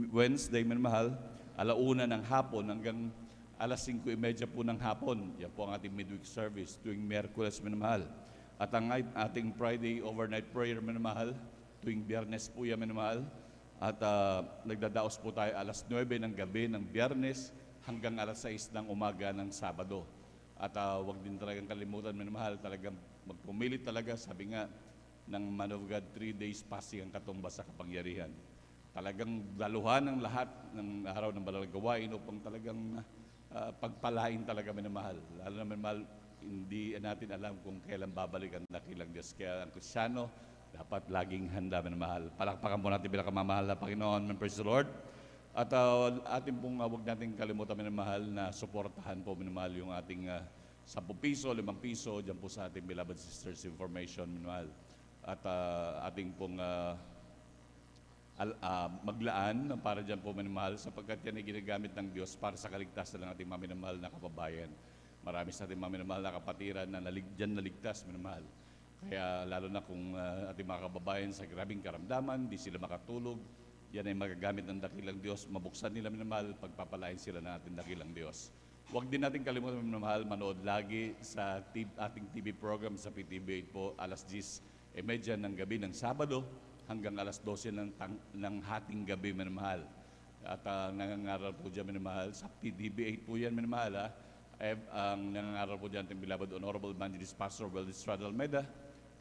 Wednesday, minamahal, alauna ng hapon hanggang alas 5:30 po ng hapon. Yan po ang ating midweek service, tuwing Miyerkules, minamahal. At ang ating Friday overnight prayer, minamahal, tuwing Biyernes po yan, minamahal. At nagdadaos po tayo alas 9 ng gabi ng Biyernes, hanggang alas 6 ng umaga ng Sabado. At huwag din talagang kalimutan, minamahal, talagang magpumilit talaga, sabi nga ng Man of God, 3 days fasting ang katumbas sa kapangyarihan. Talagang daluhan ng lahat ng araw ng banal gawain upang talagang pagpalain talaga, minamahal. Lalo na, minamahal, hindi natin alam kung kailan babalik ang dakilang Diyos. Kaya ang Kristyano, dapat laging handa, minamahal. Palakpakan po natin pinakamamahal na Panginoon. Praise the Lord. At atin pong huwag natin kalimutan, minamahal, na suportahan po, minamahal, yung ating 10 piso, 5 piso, dyan po sa ating beloved sisters information, minamahal. At ating pong maglaan para dyan po, minamahal, sapagkat yan ay ginagamit ng Diyos para sa kaligtasan ng ating minamahal na kababayan. Marami sa ating minamahal na kapatiran na dyan naligtas, minamahal. Kaya lalo na kung ating mga kababayan sa grabing karamdaman, di sila makatulog, yan ay magagamit ng dakilang Diyos. Mabuksan nila, minamahal, pagpapalain sila ng ating dakilang Diyos. Huwag din natin kalimutan, minamahal, manood lagi sa ating TV program sa PTV8 po, alas 10:30 ng gabi ng Sabado hanggang alas 12 ng hating gabi, minamahal. At nangangaral po dyan, minamahal, sa PTV8 po yan, minamahal, ang nangangaral po dyan ating beloved Honorable Evangelist Pastor Valdez Almeida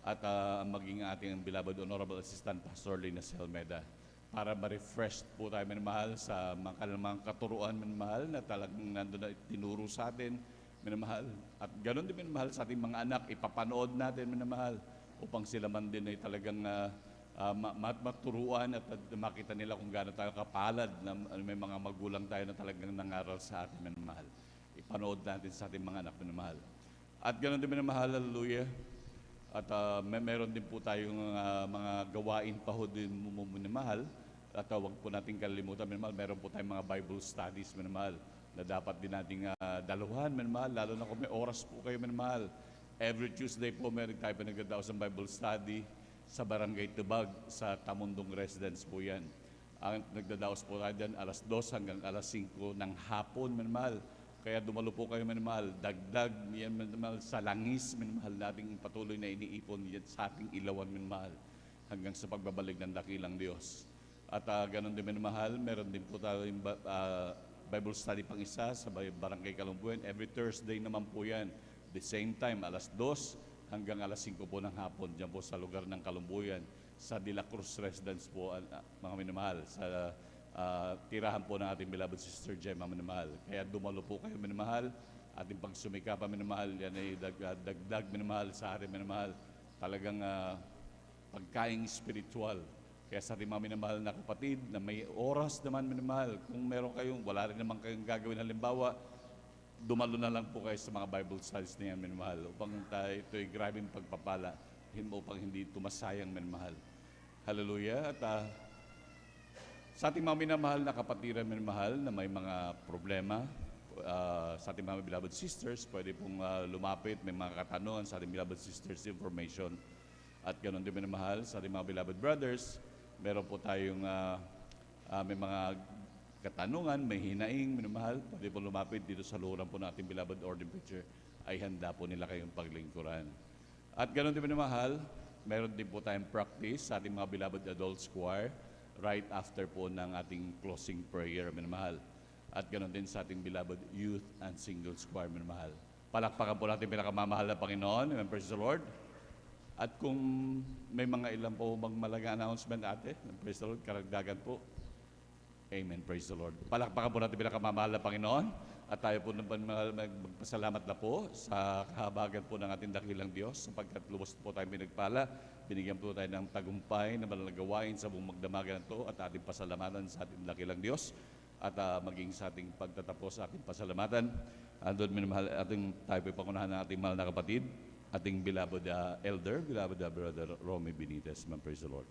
at maging ating beloved Honorable Assistant Pastor Lina Almeida, para ma-refresh po tayo, minamahal, sa mga katuruan, minamahal, na talagang nandun na tinuro sa atin, minamahal. At ganoon din, minamahal, sa ating mga anak, ipapanood natin, minamahal, upang sila man din ay talagang maturuan at makita nila kung gaano tayo kapalad na may mga magulang tayo na talagang nangaral sa atin, minamahal. Ipanood natin sa ating mga anak, minamahal. At ganoon din, minamahal, hallelujah. At meron din po tayong mga gawain pa ho din, minamahal. At huwag po natin kalimutan, minamahal, meron po tayong mga Bible studies, minamahal, na dapat din nating daluhan, minamahal, lalo na kung may oras po kayo, minamahal. Every Tuesday po meron tayo pinagdadaos ng Bible study sa Barangay Tubag, sa Tamundong Residence po yan. Ang nagdadaos po tayo dyan, alas 2 hanggang alas 5 ng hapon, minamahal. Kaya dumalo po kayo, minamahal. Dagdag, yan, minamahal, sa langis, minamahal, nating patuloy na iniipon yan sa ating ilawan, minamahal, hanggang sa pagbabalik ng dakilang Diyos. At ganun din, minamahal, meron din po tayo yung Bible study pang isa sa Barangay Kalumbuyan. Every Thursday naman po yan. The same time, alas 2 hanggang alas 5 po ng hapon, dyan po sa lugar ng Kalumbuyan, sa De La Cruz Residence po, mga minamahal, sa tirahan po ng ating beloved Sister Gemma, minamahal. Kaya dumalo po kayo, minamahal, ating pagsumikapan, minamahal, yan ay dagdag, minamahal, sa ating minamahal, talagang pagkaing spiritual. Kaya sa ating mga minamahal na kapatid, na may oras naman, minamahal, kung meron kayong, wala rin naman kayong gagawin, halimbawa, dumalo na lang po kayo sa mga Bible studies na yan, minamahal, upang ito'y grabing pagpapala, upang hindi tumasayang, minamahal. Hallelujah. At sa ating mga minamahal na kapatiran, minamahal, na may mga problema, sa ating mga beloved sisters, pwede pong lumapit, may mga katanungan sa ating beloved sisters information. At ganoon din, minamahal, sa ating mga beloved brothers, meron po tayong may mga katanungan, may hinaing, minamahal, pwede po lumapit dito sa luran po ng ating beloved ordained preacher, ay handa po nila kayong paglingkuran. At ganoon din, minamahal, meron din po tayong practice sa ating mga beloved adults choir right after po ng ating closing prayer, minamahal. At ganoon din sa ating beloved youth and singles choir, minamahal. Palakpakan po natin pinakamamahal na Panginoon. Amen, praise the Lord. At kung may mga ilan po bang malagang announcement, ate, praise the Lord, karagdagan po. Amen, praise the Lord. Palakpakan po natin pinakamamahal na Panginoon. At tayo po magpasalamat na po sa kahabagan po ng ating dakilang Diyos, sapagkat lubos po tayo pinagpala. Binigyan po tayo ng tagumpay na malalagawain sa buong magdamagan ito, at ating pasalamatan sa ating dakilang Diyos, at maging sa ating pagtatapos sa ating pasalamatan. Doon, minamahal, tayo po pangunahan ng ating mahal na kapatid, ating beloved elder, beloved brother Romy Benitez. Praise the Lord.